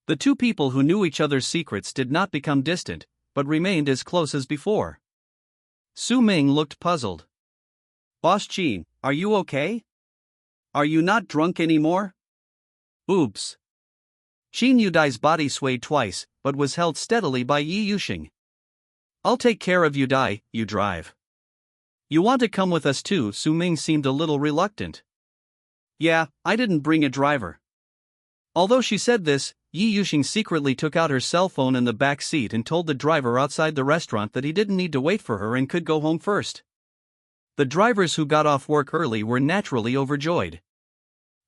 The two people who knew each other's secrets did not become distant, but remained as close as before. Su Ming looked puzzled. Boss Qin, are you okay? Are you not drunk anymore? Oops. Qin Yudai's body swayed twice, but was held steadily by Yi Yuxing. I'll take care of Yudai, you drive. You want to come with us too? Su Ming seemed a little reluctant. Yeah, I didn't bring a driver. Although she said this, Yi Yuxing secretly took out her cell phone in the back seat and told the driver outside the restaurant that he didn't need to wait for her and could go home first. The drivers who got off work early were naturally overjoyed.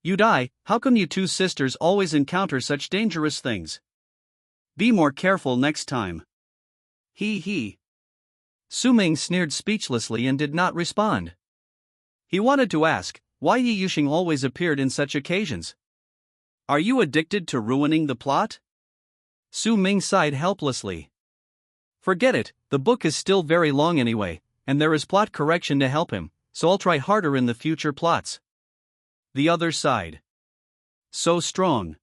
Yudai, how come you two sisters always encounter such dangerous things? Be more careful next time. He. Su Ming sneered speechlessly and did not respond. He wanted to ask why Yi Yuxing always appeared in such occasions. Are you addicted to ruining the plot? Su Ming sighed helplessly. Forget it, the book is still very long anyway, and there is plot correction to help him, so I'll try harder in the future plots. The other sighed. So strong.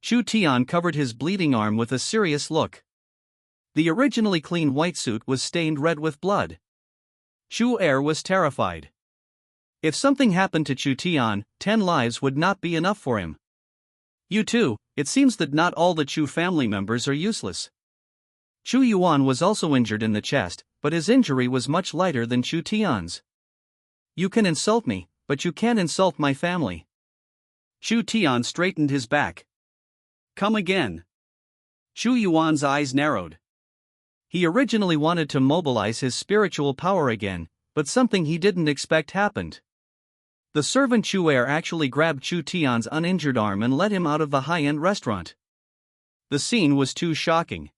Chu Tian covered his bleeding arm with a serious look. The originally clean white suit was stained red with blood. Chu Er was terrified. If something happened to Chu Tian, 10 lives would not be enough for him. You too, it seems that not all the Chu family members are useless. Chu Yuan was also injured in the chest, but his injury was much lighter than Chu Tian's. You can insult me, but you can't insult my family. Chu Tian straightened his back. Come again. Chu Yuan's eyes narrowed. He originally wanted to mobilize his spiritual power again, but something he didn't expect happened. The servant Chu Er actually grabbed Chu Tian's uninjured arm and led him out of the high-end restaurant. The scene was too shocking.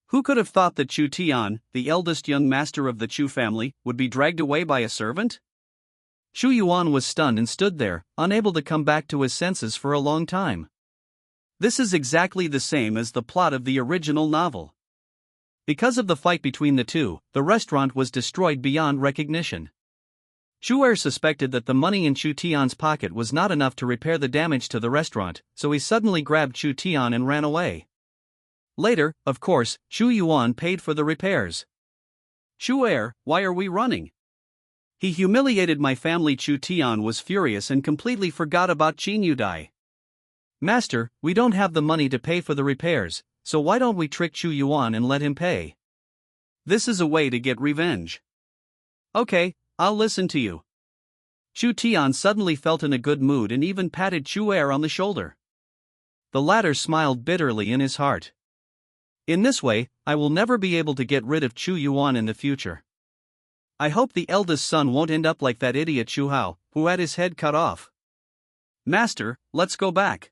Who could have thought that Chu Tian, the eldest young master of the Chu family, would be dragged away by a servant? Chu Yuan was stunned and stood there, unable to come back to his senses for a long time. This is exactly the same as the plot of the original novel. Because of the fight between the two, the restaurant was destroyed beyond recognition. Chu Er suspected that the money in Chu Tian's pocket was not enough to repair the damage to the restaurant, so he suddenly grabbed Chu Tian and ran away. Later, of course, Chu Yuan paid for the repairs. Chu Er, why are we running? He humiliated my family. Chu Tian was furious and completely forgot about Qin Yudai. Master, we don't have the money to pay for the repairs, so why don't we trick Chu Yuan and let him pay? This is a way to get revenge. Okay, I'll listen to you. Chu Tian suddenly felt in a good mood and even patted Chu Er on the shoulder. The latter smiled bitterly in his heart. In this way, I will never be able to get rid of Chu Yuan in the future. I hope the eldest son won't end up like that idiot Chu Hao, who had his head cut off. Master, let's go back.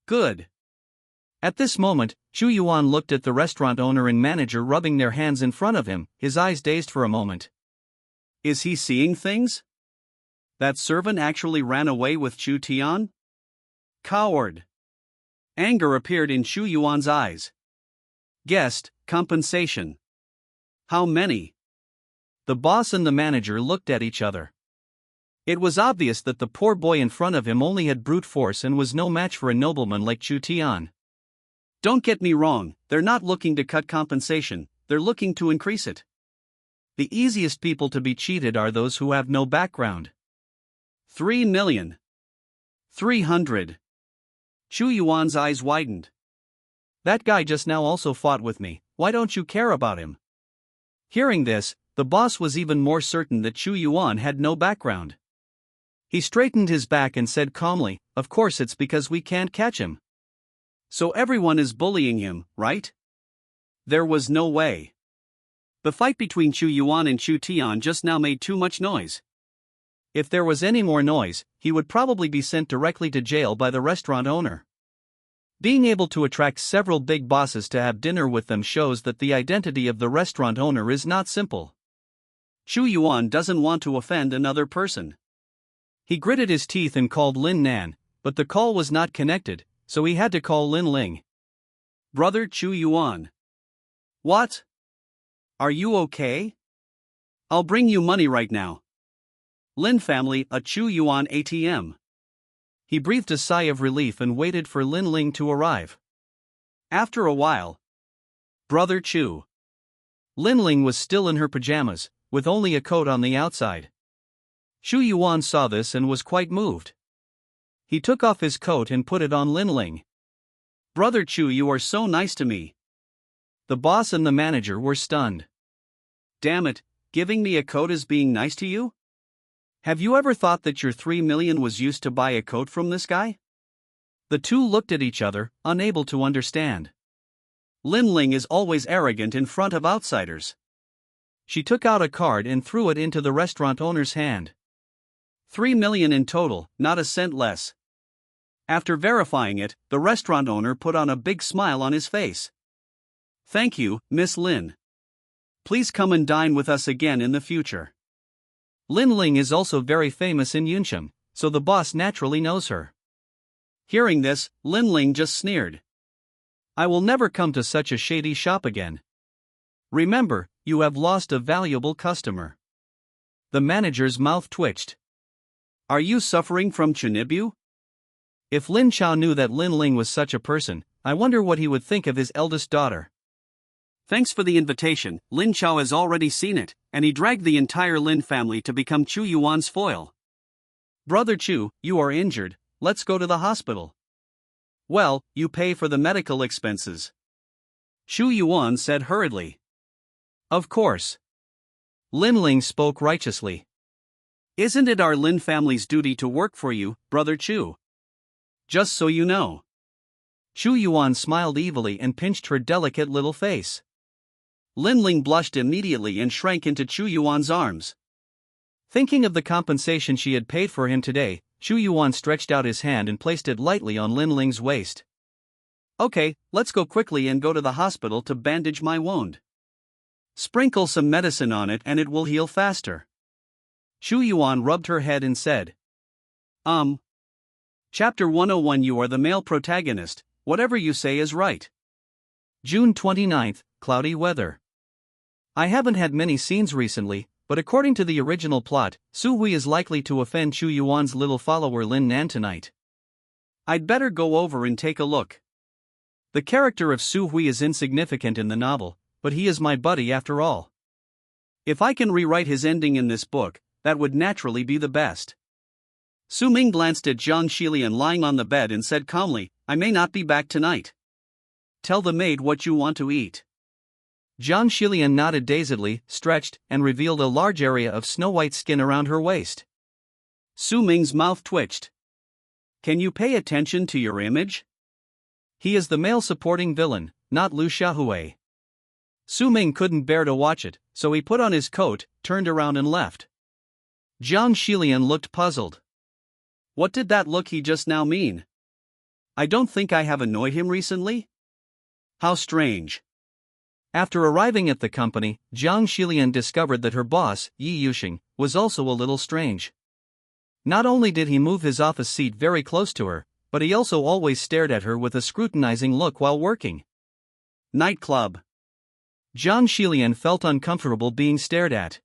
Good. At this moment, Chu Yuan looked at the restaurant owner and manager rubbing their hands in front of him, his eyes dazed for a moment. Is he seeing things? That servant actually ran away with Chu Tian? Coward. Anger appeared in Chu Yuan's eyes. Guest, compensation. How many? The boss and the manager looked at each other. It was obvious that the poor boy in front of him only had brute force and was no match for a nobleman like Chu Tian. Don't get me wrong, they're not looking to cut compensation, they're looking to increase it. The easiest people to be cheated are those who have no background. 3 million. 300. Chu Yuan's eyes widened. That guy just now also fought with me, why don't you care about him? Hearing this, the boss was even more certain that Chu Yuan had no background. He straightened his back and said calmly, of course it's because we can't catch him. So everyone is bullying him, right? There was no way. The fight between Chu Yuan and Chu Tian just now made too much noise. If there was any more noise, he would probably be sent directly to jail by the restaurant owner. Being able to attract several big bosses to have dinner with them shows that the identity of the restaurant owner is not simple. Chu Yuan doesn't want to offend another person. He gritted his teeth and called Lin Nan, but the call was not connected, so he had to call Lin Ling. Brother Chu Yuan. What? Are you okay? I'll bring you money right now. Lin family, a Chu Yuan ATM. He breathed a sigh of relief and waited for Lin Ling to arrive. After a while. Brother Chu. Lin Ling was still in her pajamas, with only a coat on the outside. Chu Yuan saw this and was quite moved. He took off his coat and put it on Lin Ling. Brother Chu, you are so nice to me. The boss and the manager were stunned. Damn it, giving me a coat is being nice to you? Have you ever thought that your 3 million was used to buy a coat from this guy? The two looked at each other, unable to understand. Lin Ling is always arrogant in front of outsiders. She took out a card and threw it into the restaurant owner's hand. 3 million in total, not a cent less. After verifying it, the restaurant owner put on a big smile on his face. Thank you, Miss Lin. Please come and dine with us again in the future. Lin Ling is also very famous in Yunsheng, so the boss naturally knows her. Hearing this, Lin Ling just sneered. I will never come to such a shady shop again. Remember, you have lost a valuable customer. The manager's mouth twitched. Are you suffering from Chinibu? If Lin Chao knew that Lin Ling was such a person, I wonder what he would think of his eldest daughter. Thanks for the invitation, Lin Chao has already seen it, and he dragged the entire Lin family to become Chu Yuan's foil. Brother Chu, you are injured, let's go to the hospital. Well, you pay for the medical expenses. Chu Yuan said hurriedly. Of course. Lin Ling spoke righteously. Isn't it our Lin family's duty to work for you, Brother Chu? Just so you know. Chu Yuan smiled evilly and pinched her delicate little face. Lin Ling blushed immediately and shrank into Chu Yuan's arms. Thinking of the compensation she had paid for him today, Chu Yuan stretched out his hand and placed it lightly on Lin Ling's waist. Okay, let's go quickly and go to the hospital to bandage my wound. Sprinkle some medicine on it and it will heal faster. Chu Yuan rubbed her head and said. Chapter 101. You are the male protagonist, whatever you say is right. June 29th, cloudy weather. I haven't had many scenes recently, but according to the original plot, Su Hui is likely to offend Chu Yuan's little follower Lin Nan tonight. I'd better go over and take a look. The character of Su Hui is insignificant in the novel, but he is my buddy after all. If I can rewrite his ending in this book, that would naturally be the best. Su Ming glanced at Zhang Xilian lying on the bed and said calmly, I may not be back tonight. Tell the maid what you want to eat. Zhang Xilian nodded dazedly, stretched, and revealed a large area of snow-white skin around her waist. Su Ming's mouth twitched. Can you pay attention to your image? He is the male supporting villain, not Lu Xiaohui. Su Ming couldn't bear to watch it, so he put on his coat, turned around and left. Zhang Xilian looked puzzled. What did that look he just now mean? I don't think I have annoyed him recently? How strange. After arriving at the company, Zhang Xilian discovered that her boss, Yi Yuxing, was also a little strange. Not only did he move his office seat very close to her, but he also always stared at her with a scrutinizing look while working. Nightclub. Zhang Xilian felt uncomfortable being stared at.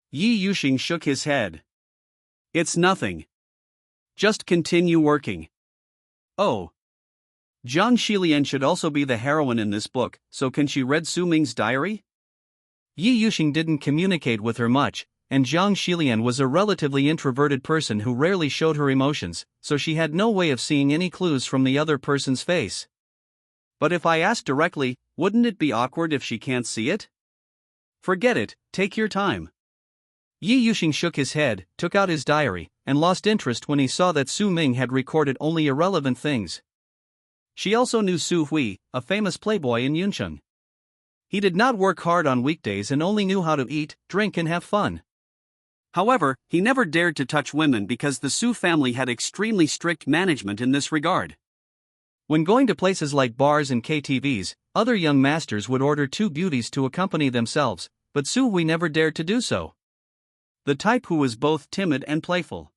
Yi Yuxing shook his head. It's nothing. Just continue working. Oh. Zhang Xilian should also be the heroine in this book, so can she read Su Ming's diary? Yi Yuxing didn't communicate with her much, and Zhang Xilian was a relatively introverted person who rarely showed her emotions, so she had no way of seeing any clues from the other person's face. But if I ask directly, wouldn't it be awkward if she can't see it? Forget it, take your time. Yi Yuxing shook his head, took out his diary, and lost interest when he saw that Su Ming had recorded only irrelevant things. She also knew Su Hui, a famous playboy in Yuncheng. He did not work hard on weekdays and only knew how to eat, drink and have fun. However, he never dared to touch women because the Su family had extremely strict management in this regard. When going to places like bars and KTVs, other young masters would order two beauties to accompany themselves, but Su Hui never dared to do so. The type who was both timid and playful.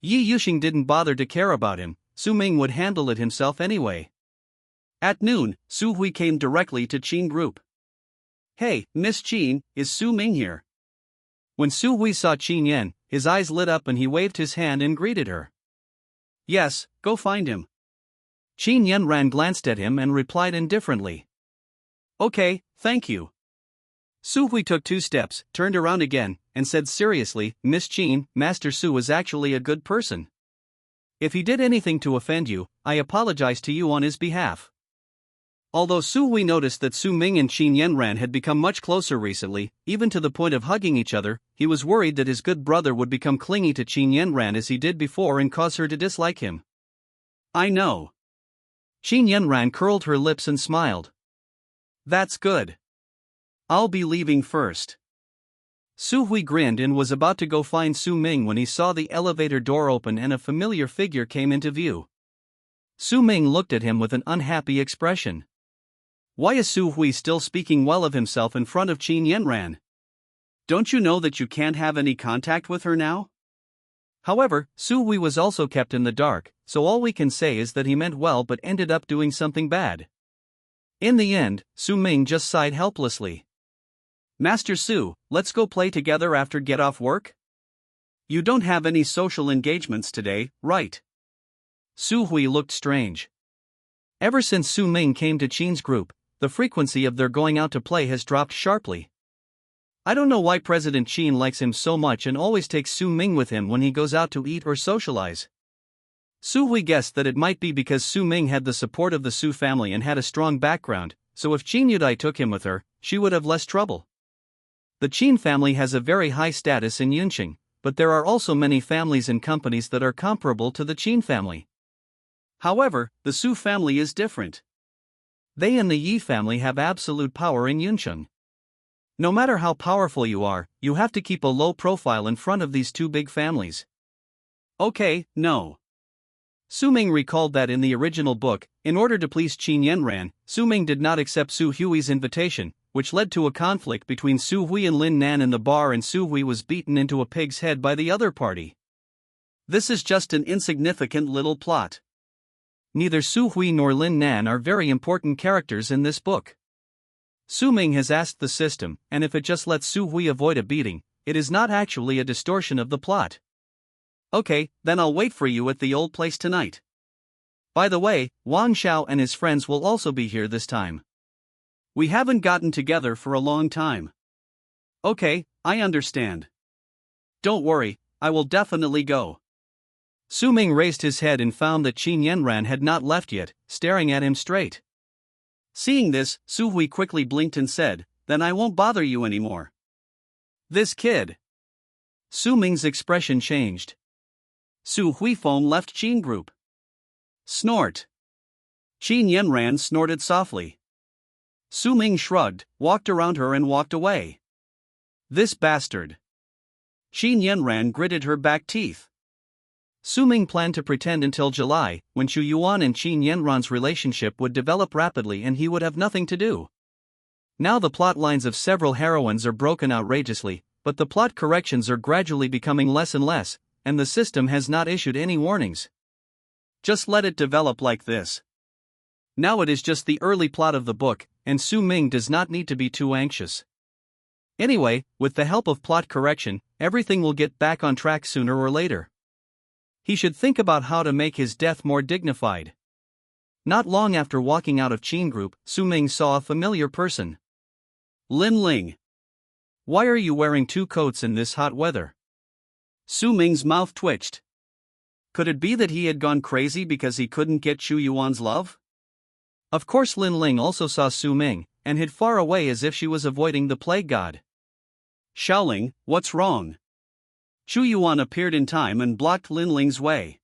Yi Yuxing didn't bother to care about him, Su Ming would handle it himself anyway. At noon, Su Hui came directly to Qin Group. Hey, Miss Qin, is Su Ming here? When Su Hui saw Qin Yan, his eyes lit up and he waved his hand and greeted her. Yes, go find him. Qin Yanran glanced at him and replied indifferently. Okay, thank you. Su Hui took 2 steps, turned around again, and said seriously, Miss Qin, Master Su is actually a good person. If he did anything to offend you, I apologize to you on his behalf. Although Su Hui noticed that Su Ming and Qin Yanran had become much closer recently, even to the point of hugging each other, he was worried that his good brother would become clingy to Qin Yanran as he did before and cause her to dislike him. I know. Qin Yanran curled her lips and smiled. That's good. I'll be leaving first. Su Hui grinned and was about to go find Su Ming when he saw the elevator door open and a familiar figure came into view. Su Ming looked at him with an unhappy expression. Why is Su Hui still speaking well of himself in front of Qin Yanran? Don't you know that you can't have any contact with her now? However, Su Hui was also kept in the dark, so all we can say is that he meant well but ended up doing something bad. In the end, Su Ming just sighed helplessly. Master Su, let's go play together after get off work? You don't have any social engagements today, right? Su Hui looked strange. Ever since Su Ming came to Qin's group, the frequency of their going out to play has dropped sharply. I don't know why President Qin likes him so much and always takes Su Ming with him when he goes out to eat or socialize. Su Hui guessed that it might be because Su Ming had the support of the Su family and had a strong background, so if Qin Yudai took him with her, she would have less trouble. The Qin family has a very high status in Yunqing, but there are also many families and companies that are comparable to the Qin family. However, the Su family is different. They and the Yi family have absolute power in Yunqing. No matter how powerful you are, you have to keep a low profile in front of these two big families. Okay, no. Su Ming recalled that in the original book, in order to please Qin Yanran, Su Ming did not accept Su Hui's invitation, which led to a conflict between Su Hui and Lin Nan in the bar, and Su Hui was beaten into a pig's head by the other party. This is just an insignificant little plot. Neither Su Hui nor Lin Nan are very important characters in this book. Su Ming has asked the system, and if it just lets Su Hui avoid a beating, it is not actually a distortion of the plot. Okay, then I'll wait for you at the old place tonight. By the way, Wang Xiao and his friends will also be here this time. We haven't gotten together for a long time. Okay, I understand. Don't worry, I will definitely go. Su Ming raised his head and found that Qin Yanran had not left yet, staring at him straight. Seeing this, Su Hui quickly blinked and said, "Then I won't bother you anymore." This kid. Su Ming's expression changed. Su Hui phone left Qin group. Snort. Qin Yanran snorted softly. Su Ming shrugged, walked around her and walked away. This bastard. Qin Yanran gritted her back teeth. Su Ming planned to pretend until July, when Xu Yuan and Qin Yanran's relationship would develop rapidly and he would have nothing to do. Now the plot lines of several heroines are broken outrageously, but the plot corrections are gradually becoming less and less, and the system has not issued any warnings. Just let it develop like this. Now it is just the early plot of the book, and Su Ming does not need to be too anxious. Anyway, with the help of plot correction, everything will get back on track sooner or later. He should think about how to make his death more dignified. Not long after walking out of Qin Group, Su Ming saw a familiar person. Lin Ling. Why are you wearing two coats in this hot weather? Su Ming's mouth twitched. Could it be that he had gone crazy because he couldn't get Xu Yuan's love? Of course Lin Ling also saw Su Ming, and hid far away as if she was avoiding the plague god. Xiaoling, what's wrong? Xu Yuan appeared in time and blocked Lin Ling's way.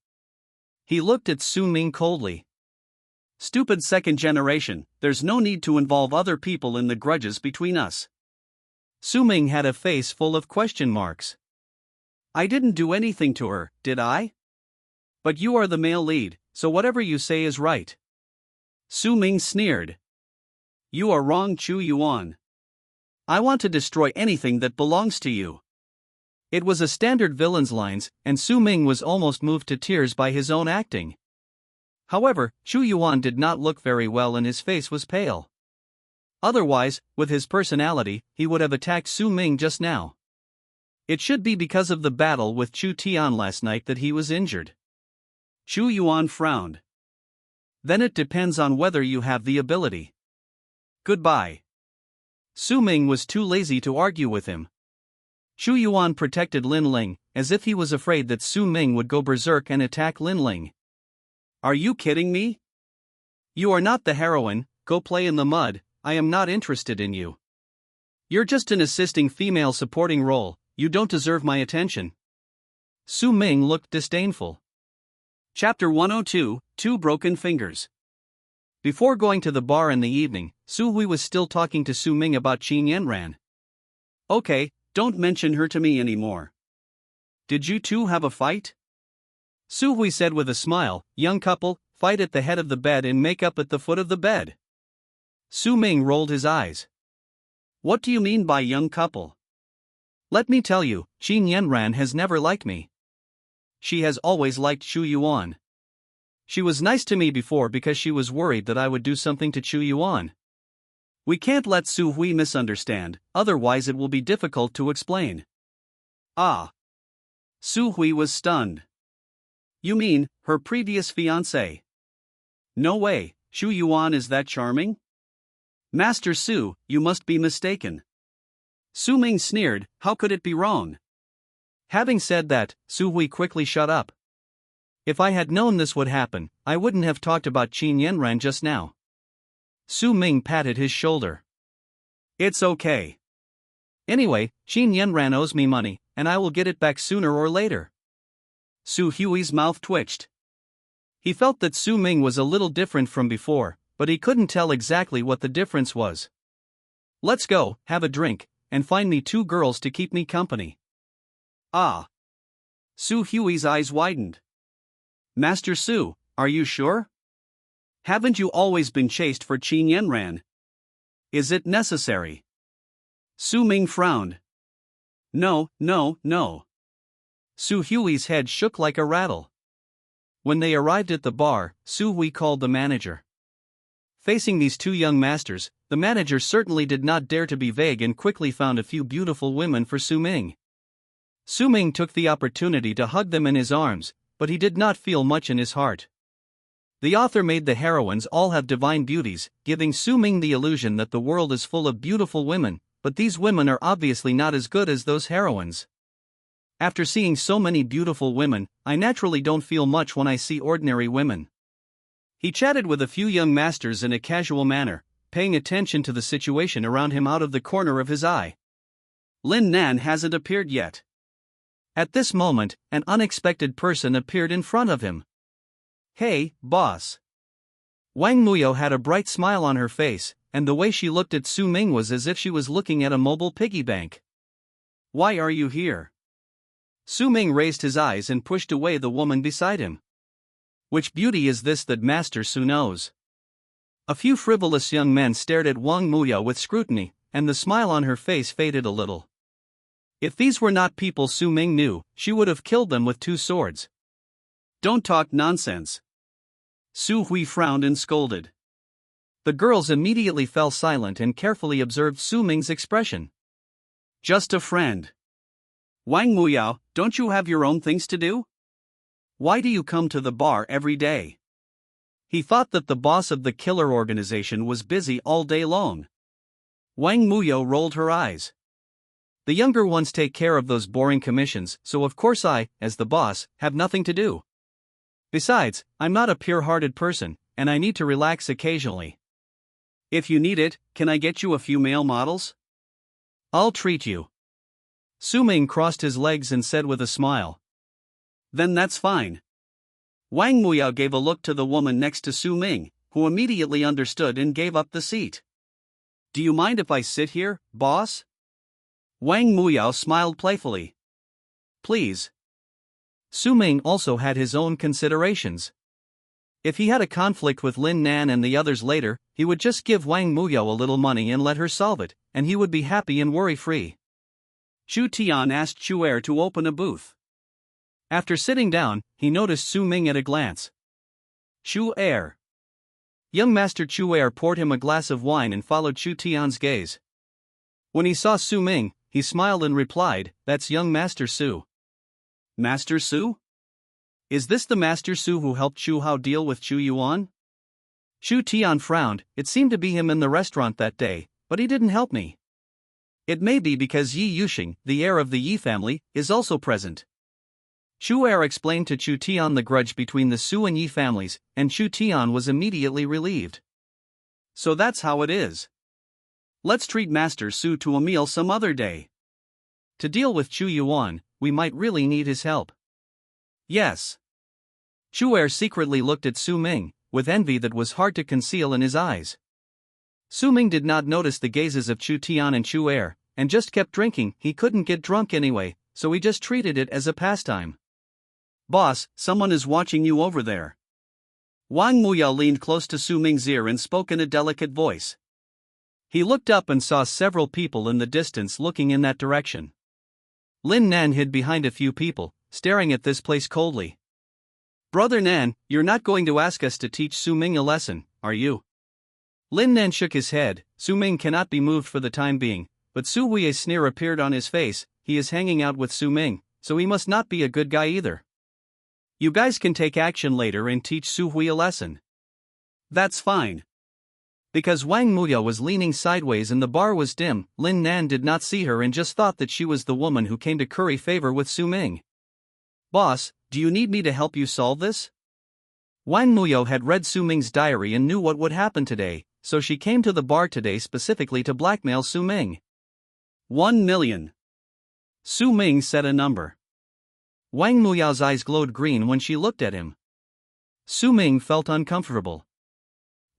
He looked at Su Ming coldly. Stupid second generation, there's no need to involve other people in the grudges between us. Su Ming had a face full of question marks. I didn't do anything to her, did I? But you are the male lead, so whatever you say is right. Su Ming sneered. You are wrong, Xu Yuan. I want to destroy anything that belongs to you. It was a standard villain's lines, and Su Ming was almost moved to tears by his own acting. However, Xu Yuan did not look very well and his face was pale. Otherwise, with his personality, he would have attacked Su Ming just now. It should be because of the battle with Chu Tian last night that he was injured. Xu Yuan frowned. Then it depends on whether you have the ability. Goodbye. Su Ming was too lazy to argue with him. Xu Yuan protected Lin Ling, as if he was afraid that Su Ming would go berserk and attack Lin Ling. Are you kidding me? You are not the heroine, go play in the mud, I am not interested in you. You're just an assisting female supporting role, you don't deserve my attention. Su Ming looked disdainful. Chapter 102, Two Broken Fingers. Before going to the bar in the evening, Su Hui was still talking to Su Ming about Qin Yanran. Okay, don't mention her to me anymore. Did you two have a fight? Su Hui said with a smile, young couple, fight at the head of the bed and make up at the foot of the bed. Su Ming rolled his eyes. What do you mean by young couple? Let me tell you, Qin Yanran has never liked me. She has always liked Xu Yuan. She was nice to me before because she was worried that I would do something to Xu Yuan. We can't let Su Hui misunderstand, otherwise it will be difficult to explain. Ah. Su Hui was stunned. You mean, her previous fiancé? No way, Xu Yuan is that charming? Master Su, you must be mistaken. Su Ming sneered, how could it be wrong? Having said that, Su Hui quickly shut up. If I had known this would happen, I wouldn't have talked about Qin Yanran just now. Su Ming patted his shoulder. It's okay. Anyway, Qin Yanran owes me money, and I will get it back sooner or later. Su Hui's mouth twitched. He felt that Su Ming was a little different from before, but he couldn't tell exactly what the difference was. Let's go, have a drink, and find me 2 girls to keep me company. Ah. Su Hui's eyes widened. Master Su, are you sure? Haven't you always been chaste for Qin Yanran? Is it necessary? Su Ming frowned. No. Su Hui's head shook like a rattle. When they arrived at the bar, Su Hui called the manager. Facing these 2 young masters, the manager certainly did not dare to be vague and quickly found a few beautiful women for Su Ming. Su Ming took the opportunity to hug them in his arms, but he did not feel much in his heart. The author made the heroines all have divine beauties, giving Su Ming the illusion that the world is full of beautiful women, but these women are obviously not as good as those heroines. After seeing so many beautiful women, I naturally don't feel much when I see ordinary women. He chatted with a few young masters in a casual manner, paying attention to the situation around him out of the corner of his eye. Lin Nan hasn't appeared yet. At this moment, an unexpected person appeared in front of him. "Hey, boss." Wang Muyo had a bright smile on her face, and the way she looked at Su Ming was as if she was looking at a mobile piggy bank. "Why are you here?" Su Ming raised his eyes and pushed away the woman beside him. "Which beauty is this that Master Su knows?" A few frivolous young men stared at Wang Muyo with scrutiny, and the smile on her face faded a little. If these were not people Su Ming knew, she would have killed them with 2 swords. "Don't talk nonsense." Su Hui frowned and scolded. The girls immediately fell silent and carefully observed Su Ming's expression. "Just a friend." "Wang Muyao, don't you have your own things to do? Why do you come to the bar every day?" He thought that the boss of the killer organization was busy all day long. Wang Muyo rolled her eyes. "The younger ones take care of those boring commissions, so of course I, as the boss, have nothing to do. Besides, I'm not a pure-hearted person, and I need to relax occasionally. If you need it, can I get you a few male models? I'll treat you." Su Ming crossed his legs and said with a smile. "Then that's fine." Wang Muyao gave a look to the woman next to Su Ming, who immediately understood and gave up the seat. "Do you mind if I sit here, boss?" Wang Muyao smiled playfully. "Please." Su Ming also had his own considerations. If he had a conflict with Lin Nan and the others later, he would just give Wang Muyo a little money and let her solve it, and he would be happy and worry-free. Chu Tian asked Chu Er to open a booth. After sitting down, he noticed Su Ming at a glance. "Chu Er." Young Master Chu Er poured him a glass of wine and followed Chu Tian's gaze. When he saw Su Ming, he smiled and replied, "That's young Master Su." "Master Su? Is this the Master Su who helped Chu Hao deal with Chu Yuan?" Chu Tian frowned. It seemed to be him in the restaurant that day, but he didn't help me. It may be because Yi Yuxing, the heir of the Yi family, is also present. Chu Er explained to Chu Tian the grudge between the Su and Yi families, and Chu Tian was immediately relieved. "So that's how it is. Let's treat Master Su to a meal some other day. To deal with Chu Yuan, we might really need his help." "Yes." Chu Er secretly looked at Su Ming, with envy that was hard to conceal in his eyes. Su Ming did not notice the gazes of Chu Tian and Chu Er, and just kept drinking. He couldn't get drunk anyway, so he just treated it as a pastime. "Boss, someone is watching you over there." Wang Muyao leaned close to Su Ming's ear and spoke in a delicate voice. He looked up and saw several people in the distance looking in that direction. Lin Nan hid behind a few people, staring at this place coldly. "Brother Nan, you're not going to ask us to teach Su Ming a lesson, are you?" Lin Nan shook his head. Su Ming cannot be moved for the time being, but Su Hui's sneer appeared on his face. He is hanging out with Su Ming, so he must not be a good guy either. "You guys can take action later and teach Su Hui a lesson." "That's fine." Because Wang Muyo was leaning sideways and the bar was dim, Lin Nan did not see her and just thought that she was the woman who came to curry favor with Su Ming. "Boss, do you need me to help you solve this?" Wang Muyo had read Su Ming's diary and knew what would happen today, so she came to the bar today specifically to blackmail Su Ming. 1 million. Su Ming said a number. Wang Muyao's eyes glowed green when she looked at him. Su Ming felt uncomfortable.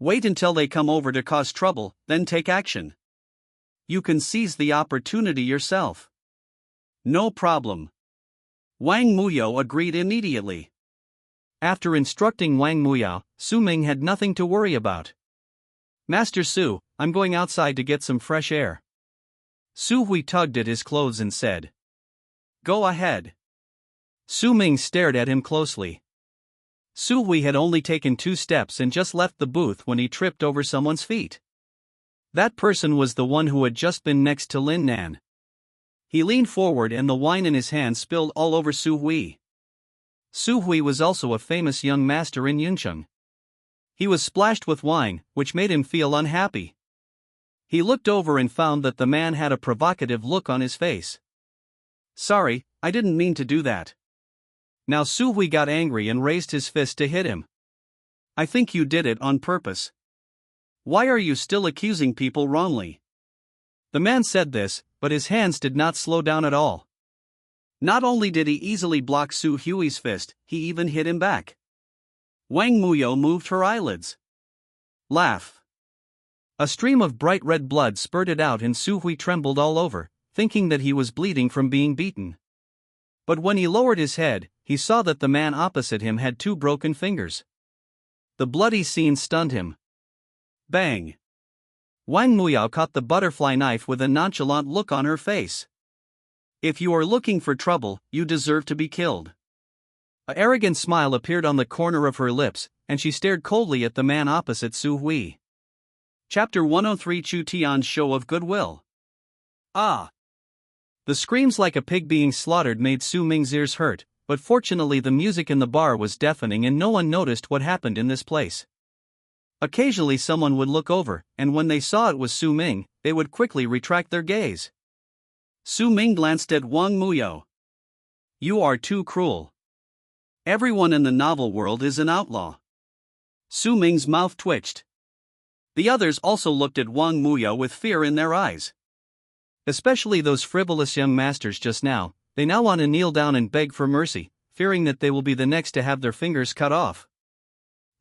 "Wait until they come over to cause trouble, then take action. You can seize the opportunity yourself." "No problem." Wang Muyo agreed immediately. After instructing Wang Muyao, Su Ming had nothing to worry about. "Master Su, I'm going outside to get some fresh air." Su Hui tugged at his clothes and said, "Go ahead." Su Ming stared at him closely. Su Hui had only taken 2 steps and just left the booth when he tripped over someone's feet. That person was the one who had just been next to Lin Nan. He leaned forward and the wine in his hand spilled all over Su Hui. Su Hui was also a famous young master in Yuncheng. He was splashed with wine, which made him feel unhappy. He looked over and found that the man had a provocative look on his face. "Sorry, I didn't mean to do that." Now Su Hui got angry and raised his fist to hit him. "I think you did it on purpose. Why are you still accusing people wrongly?" The man said this, but his hands did not slow down at all. Not only did he easily block Su Hui's fist, he even hit him back. Wang Muyo moved her eyelids. Laugh. A stream of bright red blood spurted out and Su Hui trembled all over, thinking that he was bleeding from being beaten. But when he lowered his head, he saw that the man opposite him had 2 broken fingers. The bloody scene stunned him. Bang! Wang Muyao caught the butterfly knife with a nonchalant look on her face. "If you are looking for trouble, you deserve to be killed." An arrogant smile appeared on the corner of her lips, and she stared coldly at the man opposite Su Hui. Chapter 103 Chu Tian's Show of Goodwill. Ah! The screams like a pig being slaughtered made Su Ming's ears hurt, but fortunately the music in the bar was deafening and no one noticed what happened in this place. Occasionally someone would look over, and when they saw it was Su Ming, they would quickly retract their gaze. Su Ming glanced at Wang Muyo. "You are too cruel. Everyone in the novel world is an outlaw." Su Ming's mouth twitched. The others also looked at Wang Muyo with fear in their eyes. Especially those frivolous young masters just now, they now want to kneel down and beg for mercy, fearing that they will be the next to have their fingers cut off.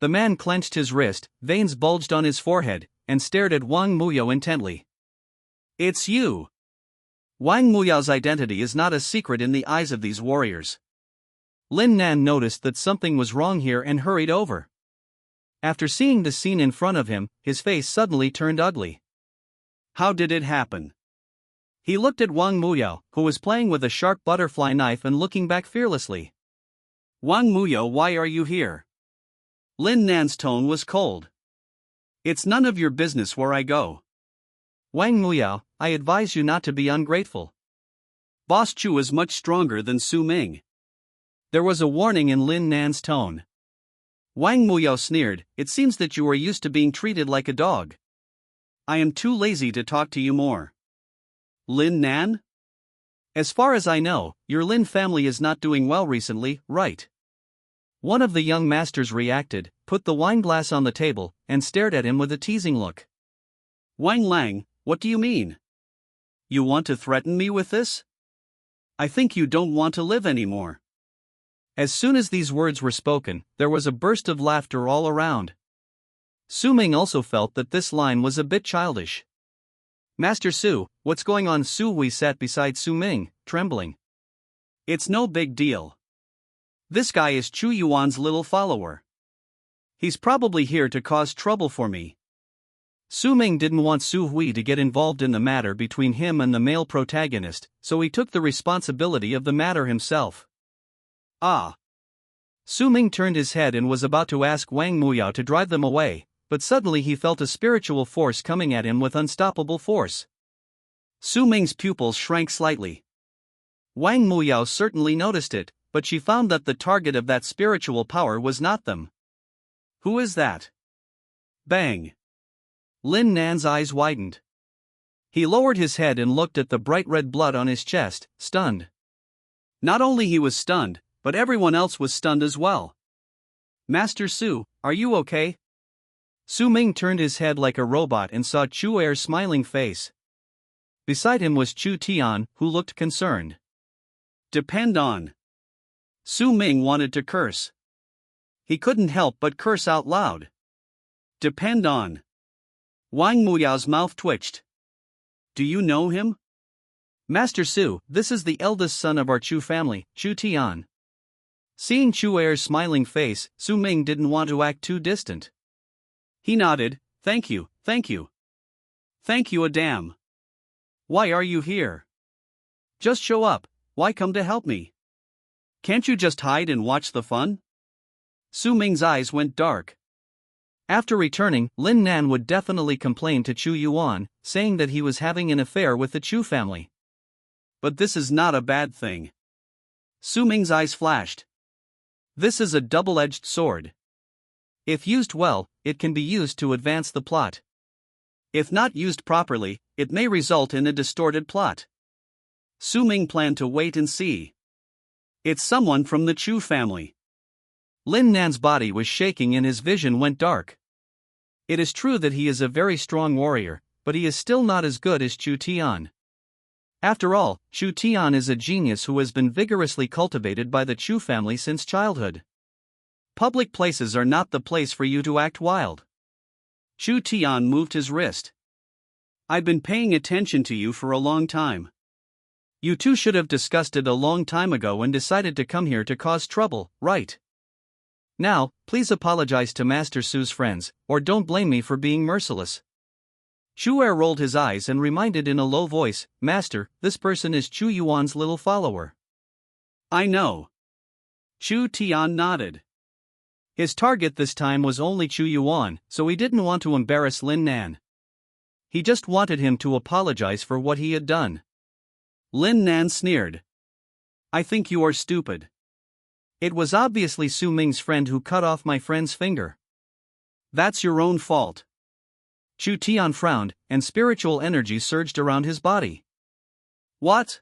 The man clenched his wrist, veins bulged on his forehead, and stared at Wang Muyo intently. "It's you!" Wang Muyao's identity is not a secret in the eyes of these warriors. Lin Nan noticed that something was wrong here and hurried over. After seeing the scene in front of him, his face suddenly turned ugly. How did it happen? He looked at Wang Muyao, who was playing with a sharp butterfly knife and looking back fearlessly. "Wang Muyo, why are you here?" Lin Nan's tone was cold. "It's none of your business where I go." "Wang Muyao, I advise you not to be ungrateful. Boss Chu is much stronger than Su Ming." There was a warning in Lin Nan's tone. Wang Muyao sneered, "It seems that you are used to being treated like a dog. I am too lazy to talk to you more." "Lin Nan? As far as I know, your Lin family is not doing well recently, right?" One of the young masters reacted, put the wineglass on the table, and stared at him with a teasing look. "Wang Lang, what do you mean? You want to threaten me with this? I think you don't want to live anymore." As soon as these words were spoken, there was a burst of laughter all around. Su Ming also felt that this line was a bit childish. "Master Su, what's going on?" Su Hui sat beside Su Ming, trembling. "It's no big deal. This guy is Chu Yuan's little follower. He's probably here to cause trouble for me." Su Ming didn't want Su Hui to get involved in the matter between him and the male protagonist, so he took the responsibility of the matter himself. "Ah." Su Ming turned his head and was about to ask Wang Muyao to drive them away, but suddenly he felt a spiritual force coming at him with unstoppable force. Su Ming's pupils shrank slightly. Wang Muyao certainly noticed it, but she found that the target of that spiritual power was not them. "Who is that?" Bang! Lin Nan's eyes widened. He lowered his head and looked at the bright red blood on his chest, stunned. Not only he was stunned, but everyone else was stunned as well. "Master Su, are you okay?" Su Ming turned his head like a robot and saw Chu Er's smiling face. Beside him was Chu Tian, who looked concerned. "Depend on." Su Ming wanted to curse. He couldn't help but curse out loud. "Depend on." Wang Muyao's mouth twitched. "Do you know him?" "Master Su, this is the eldest son of our Chu family, Chu Tian." Seeing Chu Er's smiling face, Su Ming didn't want to act too distant. He nodded, Thank you, thank you. Thank you a damn. Why are you here? Just show up, why come to help me? Can't you just hide and watch the fun?" Su Ming's eyes went dark. After returning, Lin Nan would definitely complain to Chu Yuan, saying that he was having an affair with the Chu family. But this is not a bad thing. Su Ming's eyes flashed. This is a double-edged sword. If used well, it can be used to advance the plot. If not used properly, it may result in a distorted plot. Su Ming planned to wait and see. It's someone from the Chu family. Lin Nan's body was shaking and his vision went dark. It is true that he is a very strong warrior, but he is still not as good as Chu Tian. After all, Chu Tian is a genius who has been vigorously cultivated by the Chu family since childhood. Public places are not the place for you to act wild. Chu Tian moved his wrist. I've been paying attention to you for a long time. You two should have discussed it a long time ago and decided to come here to cause trouble, right? Now, please apologize to Master Su's friends, or don't blame me for being merciless. Chu'er rolled his eyes and reminded in a low voice, Master, this person is Chu Yuan's little follower. I know. Chu Tian nodded. His target this time was only Chu Yuan, so he didn't want to embarrass Lin Nan. He just wanted him to apologize for what he had done. Lin Nan sneered. I think you are stupid. It was obviously Su Ming's friend who cut off my friend's finger. That's your own fault. Chu Tian frowned, and spiritual energy surged around his body. What?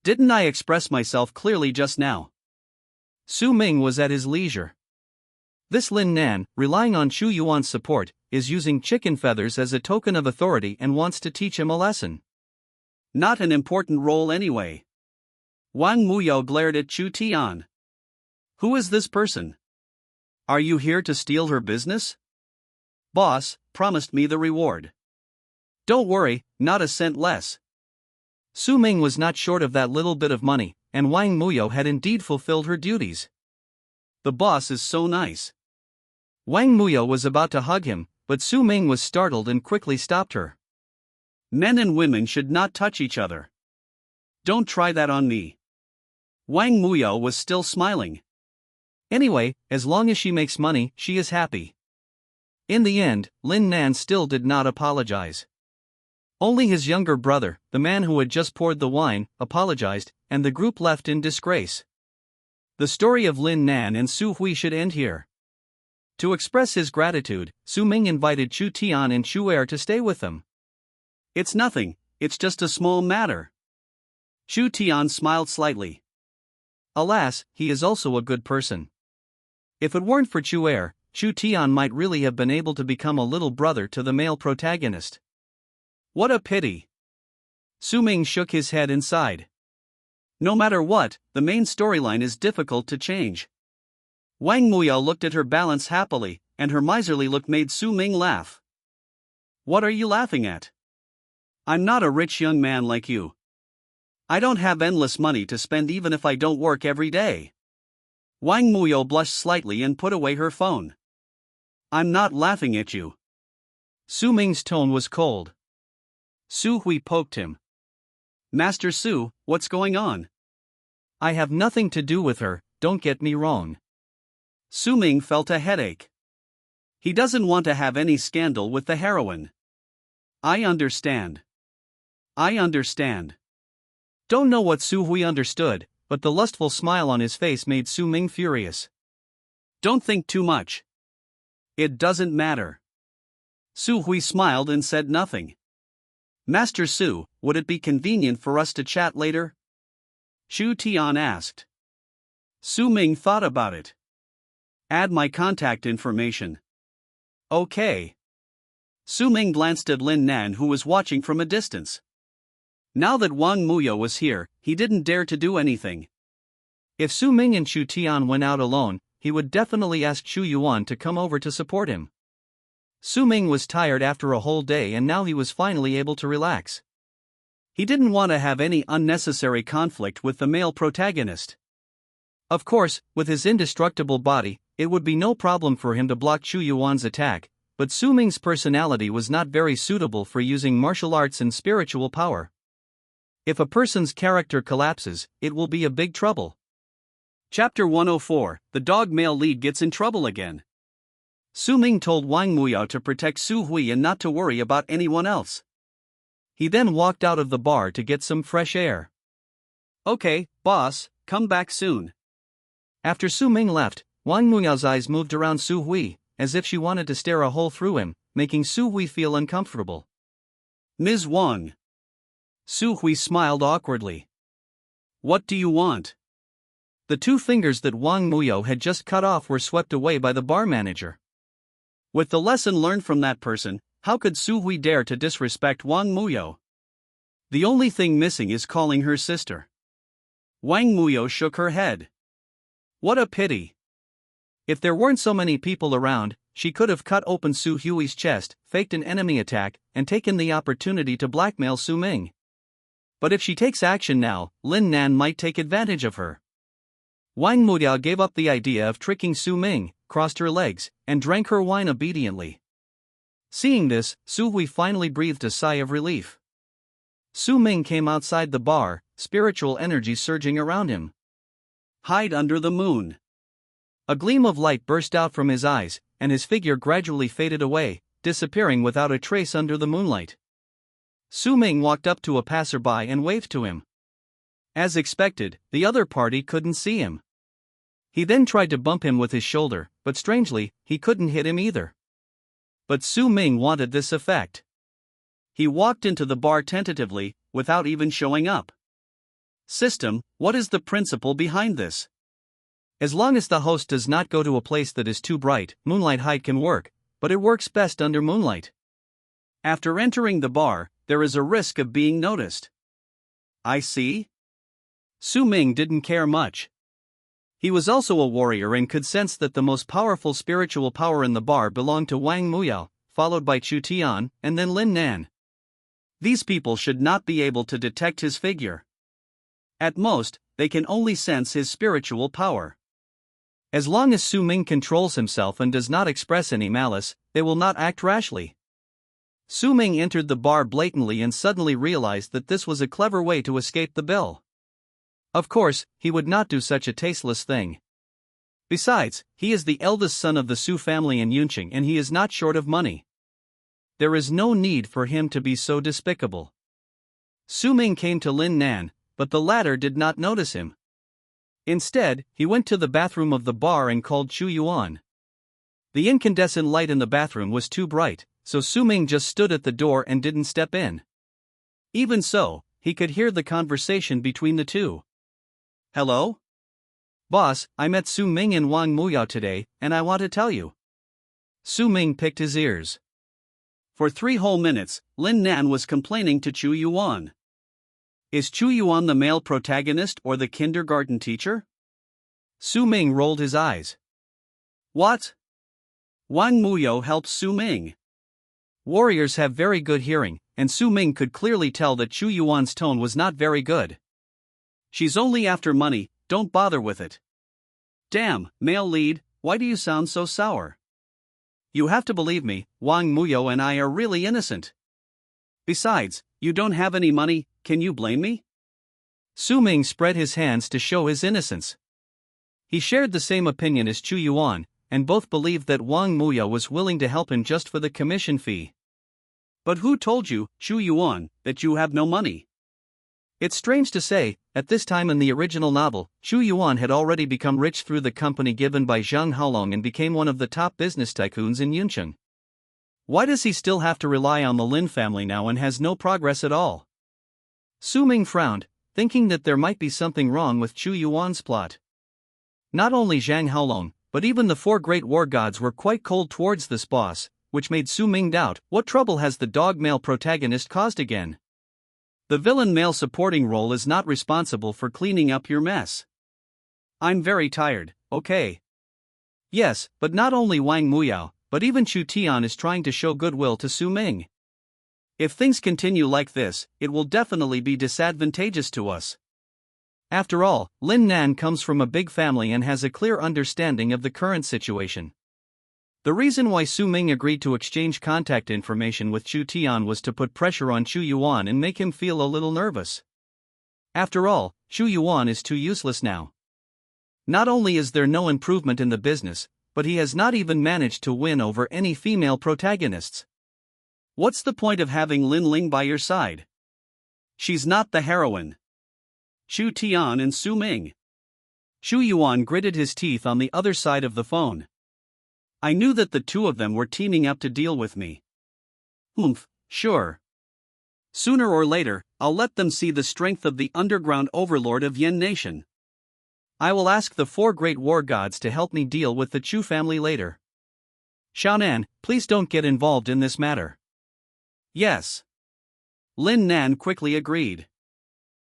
Didn't I express myself clearly just now? Su Ming was at his leisure. This Lin Nan, relying on Chu Yuan's support, is using chicken feathers as a token of authority and wants to teach him a lesson. Not an important role anyway. Wang Muyao glared at Chu Tian. Who is this person? Are you here to steal her business? Boss promised me the reward. Don't worry, not a cent less. Su Ming was not short of that little bit of money, and Wang Muyao had indeed fulfilled her duties. The boss is so nice. Wang Muyao was about to hug him, but Su Ming was startled and quickly stopped her. Men and women should not touch each other. Don't try that on me. Wang Muyao was still smiling. Anyway, as long as she makes money, she is happy. In the end, Lin Nan still did not apologize. Only his younger brother, the man who had just poured the wine, apologized, and the group left in disgrace. The story of Lin Nan and Su Hui should end here. To express his gratitude, Su Ming invited Chu Tian and Chu'er to stay with them. It's nothing, it's just a small matter. Chu Tian smiled slightly. Alas, he is also a good person. If it weren't for Chu'er, Chu Tian might really have been able to become a little brother to the male protagonist. What a pity. Su Ming shook his head and sighed. No matter what, the main storyline is difficult to change. Wang Muyao looked at her balance happily, and her miserly look made Su Ming laugh. What are you laughing at? I'm not a rich young man like you. I don't have endless money to spend even if I don't work every day. Wang Muyao blushed slightly and put away her phone. I'm not laughing at you. Su Ming's tone was cold. Su Hui poked him. Master Su, what's going on? I have nothing to do with her, don't get me wrong. Su Ming felt a headache. He doesn't want to have any scandal with the heroine. I understand. I understand. Don't know what Su Hui understood, but the lustful smile on his face made Su Ming furious. Don't think too much. It doesn't matter. Su Hui smiled and said nothing. Master Su, would it be convenient for us to chat later? Chu Tian asked. Su Ming thought about it. Add my contact information. Okay. Su Ming glanced at Lin Nan, who was watching from a distance. Now that Wang Muyao was here, he didn't dare to do anything. If Su Ming and Chu Tian went out alone, he would definitely ask Chu Yuan to come over to support him. Su Ming was tired after a whole day and now he was finally able to relax. He didn't want to have any unnecessary conflict with the male protagonist. Of course, with his indestructible body, it would be no problem for him to block Chu Yuan's attack, but Su Ming's personality was not very suitable for using martial arts and spiritual power. If a person's character collapses, it will be a big trouble. Chapter 104, The Dog Male Lead Gets in Trouble Again. Su Ming told Wang Muyao to protect Su Hui and not to worry about anyone else. He then walked out of the bar to get some fresh air. Okay, boss, come back soon. After Su Ming left, Wang Muyao's eyes moved around Su Hui, as if she wanted to stare a hole through him, making Su Hui feel uncomfortable. Ms. Wang. Su Hui smiled awkwardly. What do you want? The 2 fingers that Wang Muyo had just cut off were swept away by the bar manager. With the lesson learned from that person, how could Su Hui dare to disrespect Wang Muyo? The only thing missing is calling her sister. Wang Muyo shook her head. What a pity. If there weren't so many people around, she could have cut open Su Hui's chest, faked an enemy attack, and taken the opportunity to blackmail Su Ming. But if she takes action now, Lin Nan might take advantage of her. Wang Muyo gave up the idea of tricking Su Ming, crossed her legs, and drank her wine obediently. Seeing this, Su Hui finally breathed a sigh of relief. Su Ming came outside the bar, spiritual energy surging around him. Hide under the moon. A gleam of light burst out from his eyes, and his figure gradually faded away, disappearing without a trace under the moonlight. Su Ming walked up to a passerby and waved to him. As expected, the other party couldn't see him. He then tried to bump him with his shoulder, but strangely, he couldn't hit him either. But Su Ming wanted this effect. He walked into the bar tentatively, without even showing up. System, what is the principle behind this? As long as the host does not go to a place that is too bright, moonlight hide can work, but it works best under moonlight. After entering the bar, there is a risk of being noticed. I see. Su Ming didn't care much. He was also a warrior and could sense that the most powerful spiritual power in the bar belonged to Wang Muyo, followed by Chu Tian, and then Lin Nan. These people should not be able to detect his figure. At most, they can only sense his spiritual power. As long as Su Ming controls himself and does not express any malice, they will not act rashly. Su Ming entered the bar blatantly and suddenly realized that this was a clever way to escape the bill. Of course, he would not do such a tasteless thing. Besides, he is the eldest son of the Su family in Yunqing and he is not short of money. There is no need for him to be so despicable. Su Ming came to Lin Nan, but the latter did not notice him. Instead, he went to the bathroom of the bar and called Chu Yuan. The incandescent light in the bathroom was too bright, so Su Ming just stood at the door and didn't step in. Even so, he could hear the conversation between the two. Hello? Boss, I met Su Ming and Wang Muyo today, and I want to tell you. Su Ming picked his ears. For 3 whole minutes, Lin Nan was complaining to Chu Yuan. Is Chu Yuan the male protagonist or the kindergarten teacher? Su Ming rolled his eyes. What? Wang Muyo helps Su Ming. Warriors have very good hearing, and Su Ming could clearly tell that Chu Yuan's tone was not very good. She's only after money, don't bother with it. Damn, male lead, why do you sound so sour? You have to believe me, Wang Muyo and I are really innocent. Besides, you don't have any money, can you blame me? Su Ming spread his hands to show his innocence. He shared the same opinion as Chu Yuan, and both believed that Wang Muyo was willing to help him just for the commission fee. But who told you, Chu Yuan, that you have no money? It's strange to say, at this time in the original novel, Chu Yuan had already become rich through the company given by Zhang Haolong and became one of the top business tycoons in Yunqing. Why does he still have to rely on the Lin family now and has no progress at all? Su Ming frowned, thinking that there might be something wrong with Chu Yuan's plot. Not only Zhang Haolong, but even the 4 great war gods were quite cold towards this boss, which made Su Ming doubt, what trouble has the dog male protagonist caused again? The villain male supporting role is not responsible for cleaning up your mess. I'm very tired, okay? Yes, but not only Wang Muyo, but even Chu Tian is trying to show goodwill to Su Ming. If things continue like this, it will definitely be disadvantageous to us. After all, Lin Nan comes from a big family and has a clear understanding of the current situation. The reason why Su Ming agreed to exchange contact information with Chu Tian was to put pressure on Chu Yuan and make him feel a little nervous. After all, Chu Yuan is too useless now. Not only is there no improvement in the business, but he has not even managed to win over any female protagonists. What's the point of having Lin Ling by your side? She's not the heroine. Chu Tian and Su Ming. Chu Yuan gritted his teeth on the other side of the phone. I knew that the two of them were teaming up to deal with me. Sure. Sooner or later, I'll let them see the strength of the underground overlord of Yen Nation. I will ask the 4 great war gods to help me deal with the Chu family later. Xiaonan, please don't get involved in this matter. Yes. Lin Nan quickly agreed.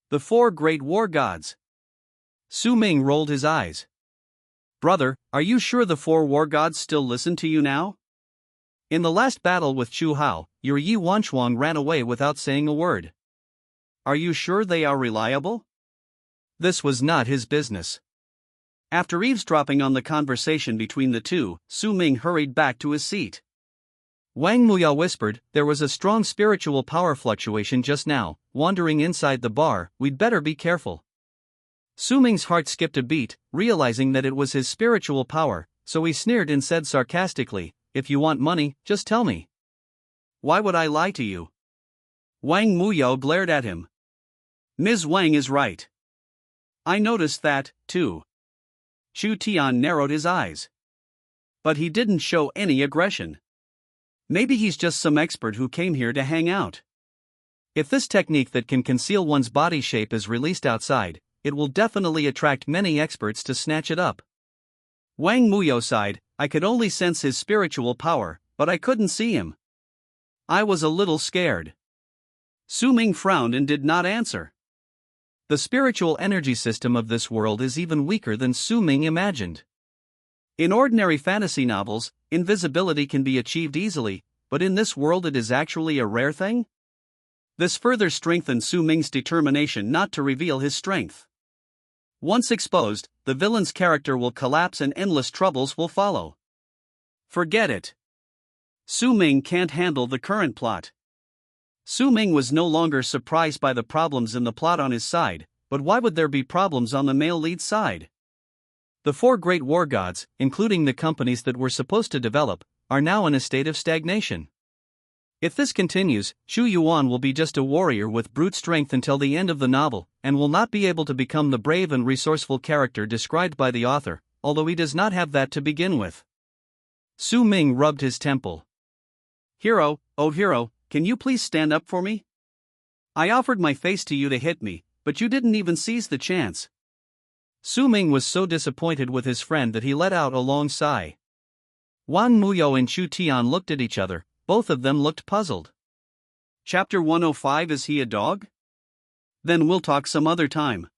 The 4 great war gods. Su Ming rolled his eyes. Brother, are you sure the 4 war gods still listen to you now? In the last battle with Chu Hao, your Yi Wanchuang ran away without saying a word. Are you sure they are reliable? This was not his business. After eavesdropping on the conversation between the two, Su Ming hurried back to his seat. Wang Muya whispered, there was a strong spiritual power fluctuation just now, wandering inside the bar, we'd better be careful. Su Ming's heart skipped a beat, realizing that it was his spiritual power, so he sneered and said sarcastically, if you want money, just tell me. Why would I lie to you? Wang Muyao glared at him. Ms. Wang is right. I noticed that, too. Chu Tian narrowed his eyes. But he didn't show any aggression. Maybe he's just some expert who came here to hang out. If this technique that can conceal one's body shape is released outside, it will definitely attract many experts to snatch it up. Wang Muyao sighed, I could only sense his spiritual power, but I couldn't see him. I was a little scared. Su Ming frowned and did not answer. The spiritual energy system of this world is even weaker than Su Ming imagined. In ordinary fantasy novels, invisibility can be achieved easily, but in this world it is actually a rare thing? This further strengthened Su Ming's determination not to reveal his strength. Once exposed, the villain's character will collapse and endless troubles will follow. Forget it. Su Ming can't handle the current plot. Su Ming was no longer surprised by the problems in the plot on his side, but why would there be problems on the male lead's side? The 4 great war gods, including the companies that were supposed to develop, are now in a state of stagnation. If this continues, Xu Yuan will be just a warrior with brute strength until the end of the novel, and will not be able to become the brave and resourceful character described by the author, although he does not have that to begin with. Su Ming rubbed his temple. Hero, oh hero, can you please stand up for me? I offered my face to you to hit me, but you didn't even seize the chance. Su Ming was so disappointed with his friend that he let out a long sigh. Wang Muyao and Chu Tian looked at each other, both of them looked puzzled. Chapter 105 Is he a dog? Then we'll talk some other time.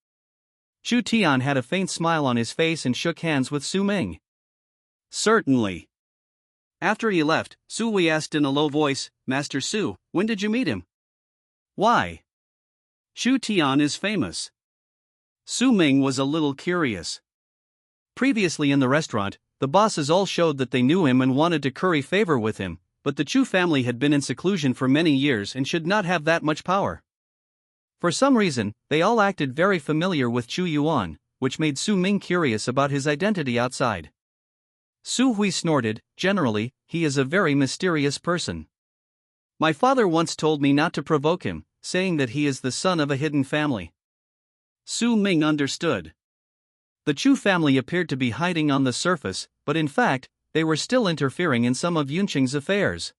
Chu Tian had a faint smile on his face and shook hands with Su Ming. Certainly. After he left, Su Wei asked in a low voice, Master Su, when did you meet him? Why? Chu Tian is famous. Su Ming was a little curious. Previously in the restaurant, the bosses all showed that they knew him and wanted to curry favor with him, but the Chu family had been in seclusion for many years and should not have that much power. For some reason, they all acted very familiar with Chu Yuan, which made Su Ming curious about his identity outside. Su Hui snorted, generally, he is a very mysterious person. My father once told me not to provoke him, saying that he is the son of a hidden family. Su Ming understood. The Chu family appeared to be hiding on the surface, but in fact, they were still interfering in some of Yunqing's affairs.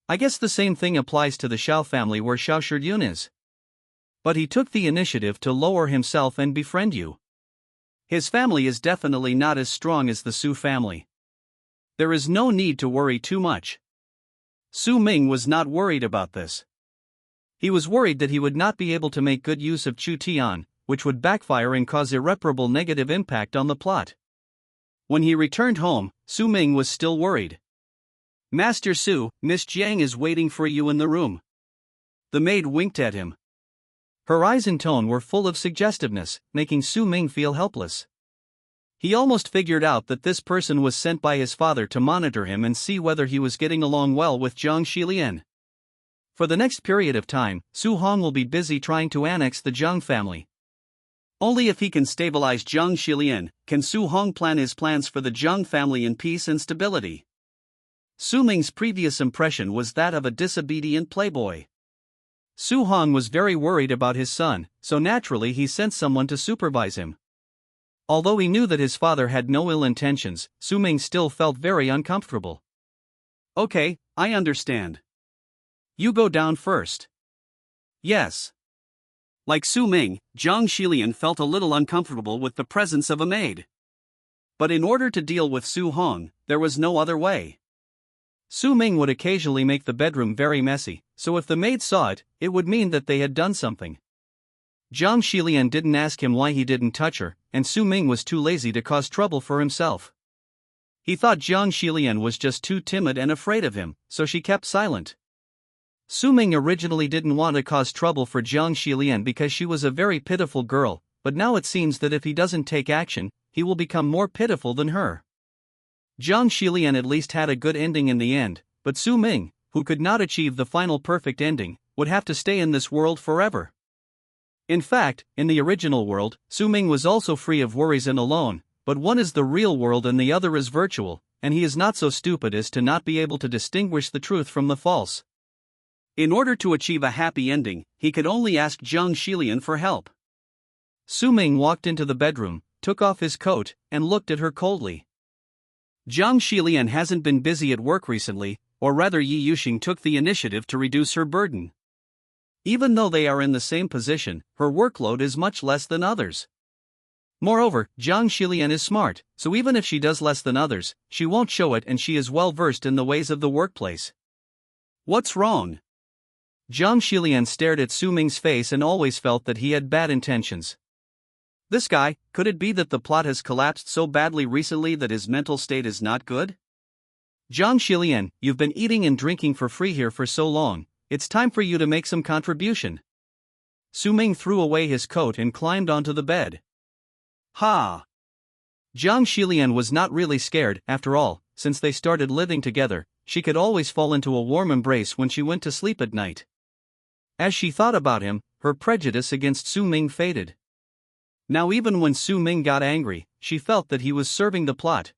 I guess the same thing applies to the Xiao family where Xiao Shiyun is. But he took the initiative to lower himself and befriend you. His family is definitely not as strong as the Su family. There is no need to worry too much. Su Ming was not worried about this. He was worried that he would not be able to make good use of Chu Tian, which would backfire and cause irreparable negative impact on the plot. When he returned home, Su Ming was still worried. Master Su, Miss Jiang is waiting for you in the room. The maid winked at him. Her eyes and tone were full of suggestiveness, making Su Ming feel helpless. He almost figured out that this person was sent by his father to monitor him and see whether he was getting along well with Zhang Xilian. For the next period of time, Su Hong will be busy trying to annex the Zhang family. Only if he can stabilize Zhang Xilian can Su Hong plan his plans for the Zhang family in peace and stability. Su Ming's previous impression was that of a disobedient playboy. Su Hong was very worried about his son, so naturally he sent someone to supervise him. Although he knew that his father had no ill intentions, Su Ming still felt very uncomfortable. Okay, I understand. You go down first. Yes. Like Su Ming, Zhang Xilian felt a little uncomfortable with the presence of a maid. But in order to deal with Su Hong, there was no other way. Su Ming would occasionally make the bedroom very messy, so if the maid saw it, it would mean that they had done something. Zhang Xilian didn't ask him why he didn't touch her, and Su Ming was too lazy to cause trouble for himself. He thought Zhang Xilian was just too timid and afraid of him, so she kept silent. Su Ming originally didn't want to cause trouble for Zhang Xilian because she was a very pitiful girl, but now it seems that if he doesn't take action, he will become more pitiful than her. Zhang Xilian at least had a good ending in the end, but Su Ming, who could not achieve the final perfect ending, would have to stay in this world forever. In fact, in the original world, Su Ming was also free of worries and alone, but one is the real world and the other is virtual, and he is not so stupid as to not be able to distinguish the truth from the false. In order to achieve a happy ending, he could only ask Zhang Xilian for help. Su Ming walked into the bedroom, took off his coat, and looked at her coldly. Zhang Xilian hasn't been busy at work recently, or rather Yi Yuxing took the initiative to reduce her burden. Even though they are in the same position, her workload is much less than others. Moreover, Zhang Xilian is smart, so even if she does less than others, she won't show it and she is well versed in the ways of the workplace. What's wrong? Zhang Xilian stared at Su Ming's face and always felt that he had bad intentions. This guy, could it be that the plot has collapsed so badly recently that his mental state is not good? Zhang Xilian, you've been eating and drinking for free here for so long, it's time for you to make some contribution. Su Ming threw away his coat and climbed onto the bed. Ha! Zhang Xilian was not really scared, after all, since they started living together, she could always fall into a warm embrace when she went to sleep at night. As she thought about him, her prejudice against Su Ming faded. Now even when Su Ming got angry, she felt that he was serving the plot.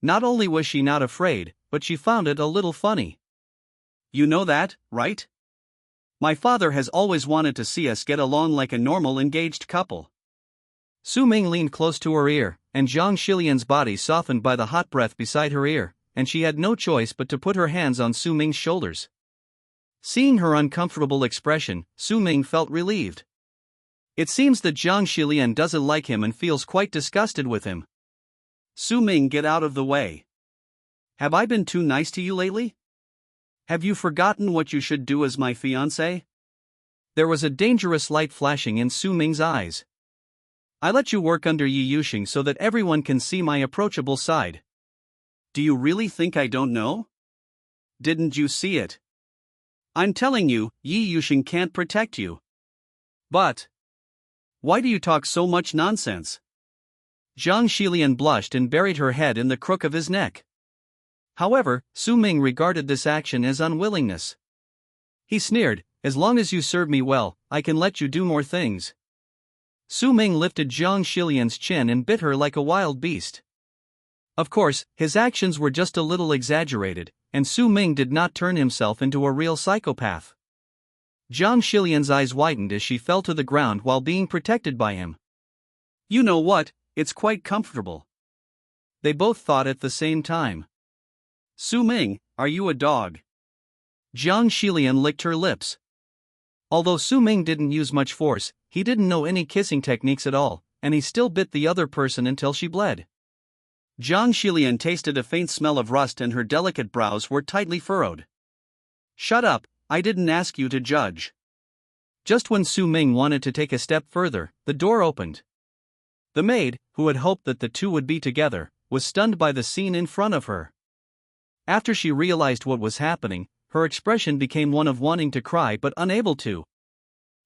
Not only was she not afraid, but she found it a little funny. You know that, right? My father has always wanted to see us get along like a normal engaged couple. Su Ming leaned close to her ear, and Zhang Xilian's body softened by the hot breath beside her ear, and she had no choice but to put her hands on Su Ming's shoulders. Seeing her uncomfortable expression, Su Ming felt relieved. It seems that Zhang Xilian doesn't like him and feels quite disgusted with him. Su Ming, get out of the way. Have I been too nice to you lately? Have you forgotten what you should do as my fiancé? There was a dangerous light flashing in Su Ming's eyes. I let you work under Yi Yuxing so that everyone can see my approachable side. Do you really think I don't know? Didn't you see it? I'm telling you, Yi Yuxing can't protect you. But why do you talk so much nonsense? Zhang Xilian blushed and buried her head in the crook of his neck. However, Su Ming regarded this action as unwillingness. He sneered, as long as you serve me well, I can let you do more things. Su Ming lifted Zhang Xilian's chin and bit her like a wild beast. Of course, his actions were just a little exaggerated, and Su Ming did not turn himself into a real psychopath. Zhang Xilian's eyes widened as she fell to the ground while being protected by him. You know what, it's quite comfortable. They both thought at the same time. Su Ming, are you a dog? Zhang Xilian licked her lips. Although Su Ming didn't use much force, he didn't know any kissing techniques at all, and he still bit the other person until she bled. Zhang Xilian tasted a faint smell of rust and her delicate brows were tightly furrowed. Shut up, I didn't ask you to judge. Just when Su Ming wanted to take a step further, the door opened. The maid, who had hoped that the two would be together, was stunned by the scene in front of her. After she realized what was happening, her expression became one of wanting to cry but unable to.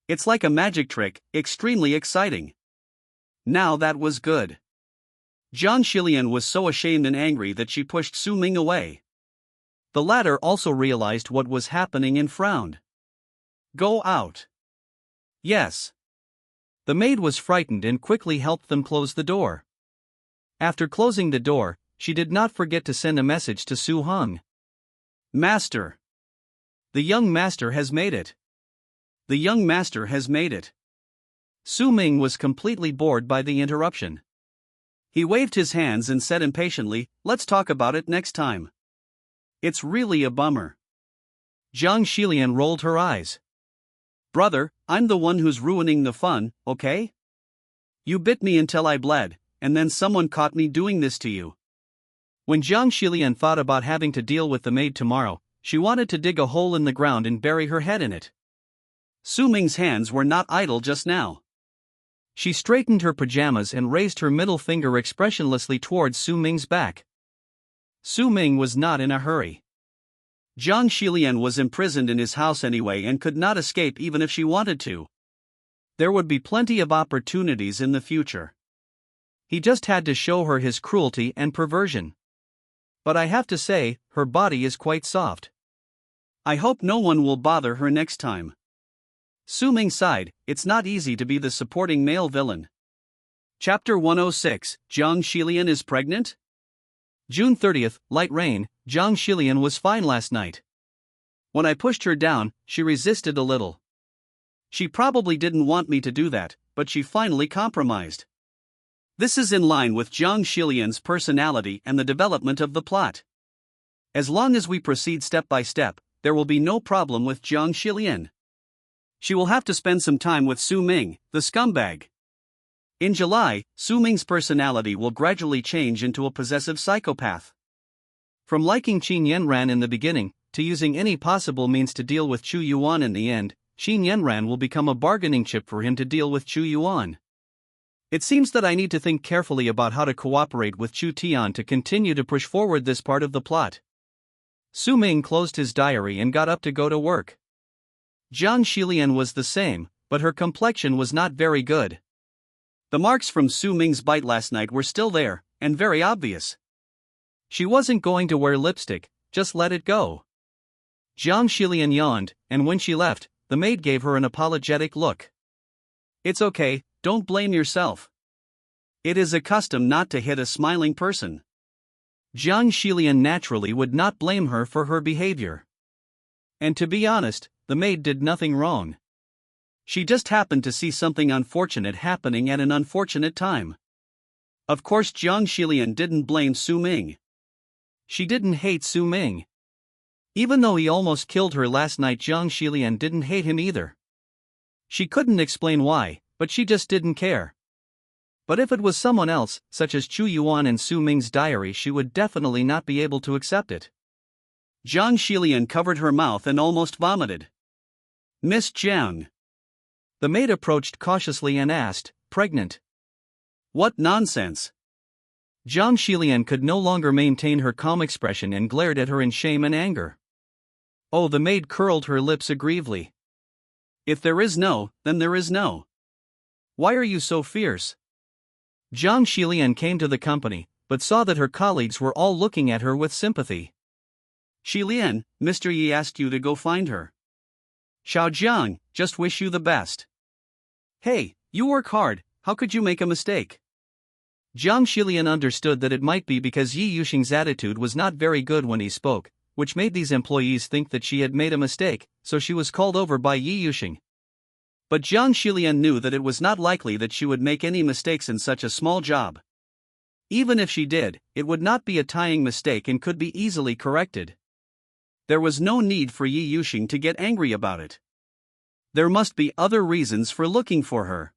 It's like a magic trick, extremely exciting. Now that was good. Zhang Xilian was so ashamed and angry that she pushed Su Ming away. The latter also realized what was happening and frowned. Go out. Yes. The maid was frightened and quickly helped them close the door. After closing the door, she did not forget to send a message to Su Hong. Master. The young master has made it. The young master has made it. Su Ming was completely bored by the interruption. He waved his hands and said impatiently, "Let's talk about it next time." "It's really a bummer." Zhang Xilian rolled her eyes. "Brother, I'm the one who's ruining the fun, okay? You bit me until I bled, and then someone caught me doing this to you." When Zhang Xilian thought about having to deal with the maid tomorrow, she wanted to dig a hole in the ground and bury her head in it. Su Ming's hands were not idle just now. She straightened her pajamas and raised her middle finger expressionlessly towards Su Ming's back. Su Ming was not in a hurry. Zhang Xilian was imprisoned in his house anyway and could not escape even if she wanted to. There would be plenty of opportunities in the future. He just had to show her his cruelty and perversion. But I have to say, her body is quite soft. I hope no one will bother her next time. Su Ming sighed. It's not easy to be the supporting male villain. Chapter 106, Zhang Xilian is pregnant? June 30th, light rain. Zhang Xilian was fine last night. When I pushed her down, she resisted a little. She probably didn't want me to do that, but she finally compromised. This is in line with Zhang Xilian's personality and the development of the plot. As long as we proceed step by step, there will be no problem with Zhang Xilian. She will have to spend some time with Su Ming, the scumbag. In July, Su Ming's personality will gradually change into a possessive psychopath. From liking Qin Yanran in the beginning, to using any possible means to deal with Chu Yuan in the end, Qin Yanran will become a bargaining chip for him to deal with Chu Yuan. It seems that I need to think carefully about how to cooperate with Chu Tian to continue to push forward this part of the plot. Su Ming closed his diary and got up to go to work. Zhang Xilian was the same, but her complexion was not very good. The marks from Su Ming's bite last night were still there, and very obvious. She wasn't going to wear lipstick, just let it go. Zhang Xilian yawned, and when she left, the maid gave her an apologetic look. "It's okay, don't blame yourself. It is a custom not to hit a smiling person." Zhang Xilian naturally would not blame her for her behavior. And to be honest, the maid did nothing wrong. She just happened to see something unfortunate happening at an unfortunate time. Of course Zhang Xilian didn't blame Su Ming. She didn't hate Su Ming. Even though he almost killed her last night, Zhang Xilian didn't hate him either. She couldn't explain why, but she just didn't care. But if it was someone else, such as Chu Yuan in Su Ming's diary, she would definitely not be able to accept it. Zhang Xilian covered her mouth and almost vomited. "Miss Zhang." The maid approached cautiously and asked, "Pregnant?" "What nonsense." Zhang Xilian could no longer maintain her calm expression and glared at her in shame and anger. Oh, the maid curled her lips aggrievedly. "If there is no, then there is no. Why are you so fierce?" Zhang Xilian came to the company, but saw that her colleagues were all looking at her with sympathy. "Xilian, Mr. Yi asked you to go find her." "Xiao Jiang, just wish you the best." "Hey, you work hard, how could you make a mistake?" Zhang Xilian understood that it might be because Yi Yuxing's attitude was not very good when he spoke, which made these employees think that she had made a mistake, so she was called over by Yi Yuxing. But Zhang Xilian knew that it was not likely that she would make any mistakes in such a small job. Even if she did, it would not be a tying mistake and could be easily corrected. There was no need for Yi Yuxing to get angry about it. There must be other reasons for looking for her.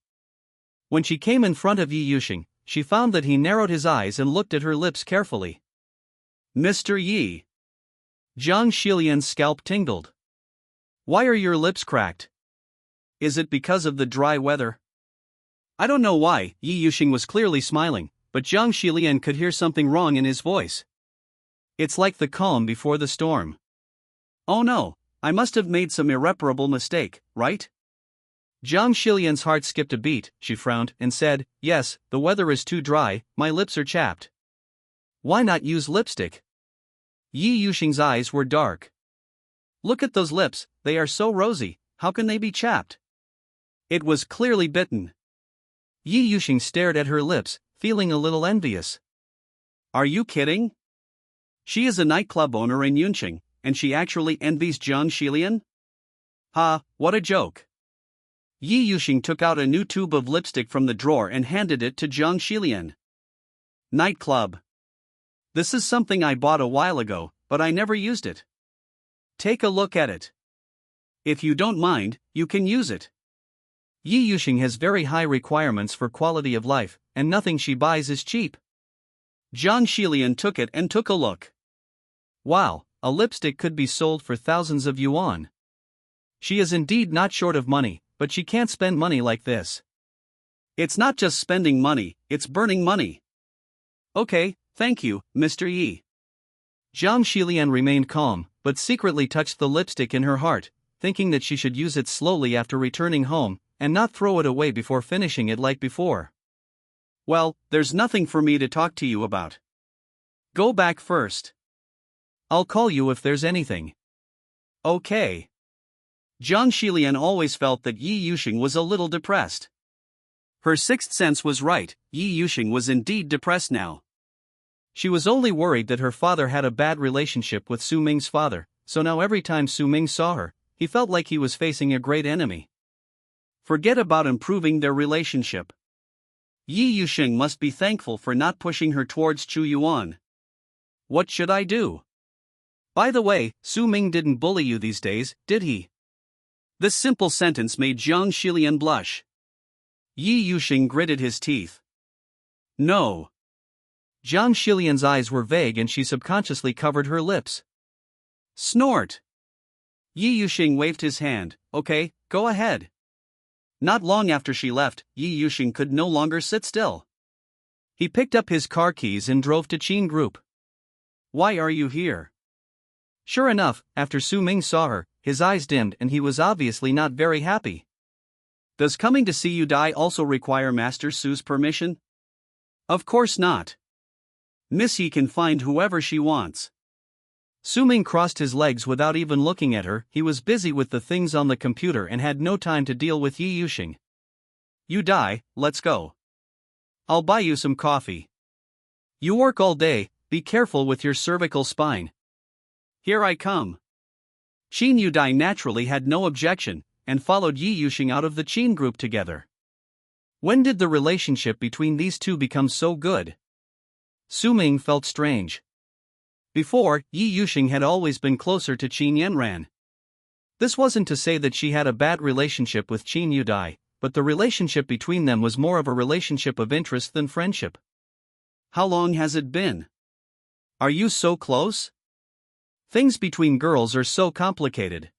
When she came in front of Yi Yuxing, she found that he narrowed his eyes and looked at her lips carefully. "Mr. Yi." Zhang Xilian's scalp tingled. "Why are your lips cracked? Is it because of the dry weather?" I don't know why. Yi Yuxing was clearly smiling, but Zhang Xilian could hear something wrong in his voice. "It's like the calm before the storm." "Oh no, I must have made some irreparable mistake, right?" Zhang Xilian's heart skipped a beat. She frowned and said, "Yes, the weather is too dry, my lips are chapped." "Why not use lipstick?" Yi Yuxing's eyes were dark. "Look at those lips, they are so rosy, how can they be chapped?" It was clearly bitten. Yi Yuxing stared at her lips, feeling a little envious. "Are you kidding? She is a nightclub owner in Yunqing, and she actually envies Zhang Xilian? Ha, what a joke." Yi Yuxing took out a new tube of lipstick from the drawer and handed it to Zhang Xilian. Nightclub. This is something I bought a while ago, but I never used it. Take a look at it. If you don't mind, you can use it. Yi Yuxing has very high requirements for quality of life, and nothing she buys is cheap. Zhang Xilian took it and took a look. Wow, a lipstick could be sold for thousands of yuan. She is indeed not short of money, but she can't spend money like this. It's not just spending money, it's burning money. Okay, thank you, Mr. Yi. Zhang Xilian remained calm, but secretly touched the lipstick in her heart, thinking that she should use it slowly after returning home, and not throw it away before finishing it like before. Well, there's nothing for me to talk to you about. Go back first. I'll call you if there's anything. Okay. Zhang Xilian always felt that Yi Yuxing was a little depressed. Her sixth sense was right, Yi Yuxing was indeed depressed now. She was only worried that her father had a bad relationship with Su Ming's father, so now every time Su Ming saw her, he felt like he was facing a great enemy. Forget about improving their relationship. Yi Yuxing must be thankful for not pushing her towards Chu Yuan. What should I do? By the way, Su Ming didn't bully you these days, did he? This simple sentence made Zhang Xilian blush. Yi Yuxing gritted his teeth. No. Zhang Xilian's eyes were vague and she subconsciously covered her lips. Snort. Yi Yuxing waved his hand. Okay, go ahead. Not long after she left, Yi Yuxing could no longer sit still. He picked up his car keys and drove to Qin Group. Why are you here? Sure enough, after Su Ming saw her, his eyes dimmed and he was obviously not very happy. Does coming to see you die also require Master Su's permission? Of course not. Miss Yi can find whoever she wants. Su Ming crossed his legs without even looking at her. He was busy with the things on the computer and had no time to deal with Yi Yuxing. You die, let's go. I'll buy you some coffee. You work all day, be careful with your cervical spine. Here I come. Qin Yudai naturally had no objection, and followed Yi Yuxing out of the Qin group together. When did the relationship between these two become so good? Su Ming felt strange. Before, Yi Yuxing had always been closer to Qin Yanran. This wasn't to say that she had a bad relationship with Qin Yudai, but the relationship between them was more of a relationship of interest than friendship. How long has it been? Are you so close? Things between girls are so complicated.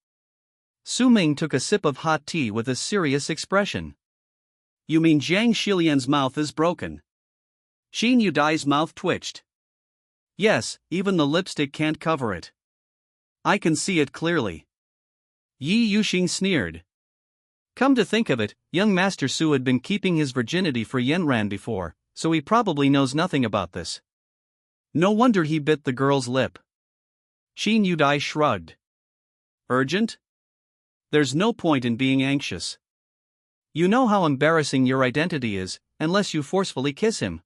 Su Ming took a sip of hot tea with a serious expression. You mean Zhang Xilian's mouth is broken? Qin Yudai's mouth twitched. Yes, even the lipstick can't cover it. I can see it clearly. Yi Yuxing sneered. Come to think of it, young Master Su had been keeping his virginity for Yanran before, so he probably knows nothing about this. No wonder he bit the girl's lip. Qin Yudai shrugged. Urgent? There's no point in being anxious. You know how embarrassing your identity is, unless you forcefully kiss him.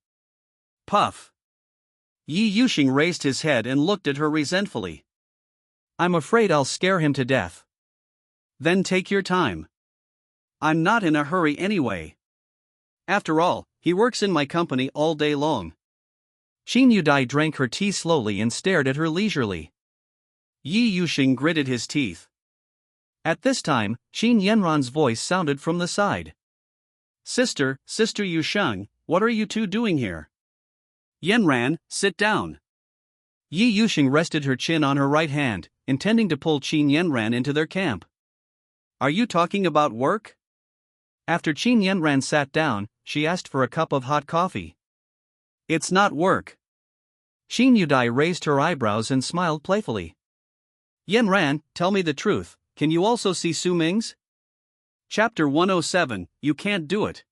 Puff. Yi Yuxing raised his head and looked at her resentfully. I'm afraid I'll scare him to death. Then take your time. I'm not in a hurry anyway. After all, he works in my company all day long. Qin Yudai drank her tea slowly and stared at her leisurely. Yi Yuxing gritted his teeth. At this time, Qin Yanran's voice sounded from the side. Sister Yusheng, what are you two doing here? Yanran, sit down. Yi Yuxing rested her chin on her right hand, intending to pull Qin Yanran into their camp. Are you talking about work? After Qin Yanran sat down, she asked for a cup of hot coffee. It's not work. Qin Yudai raised her eyebrows and smiled playfully. Yanran, tell me the truth, can you also see Su Ming's? Chapter 107, You Can't Do It.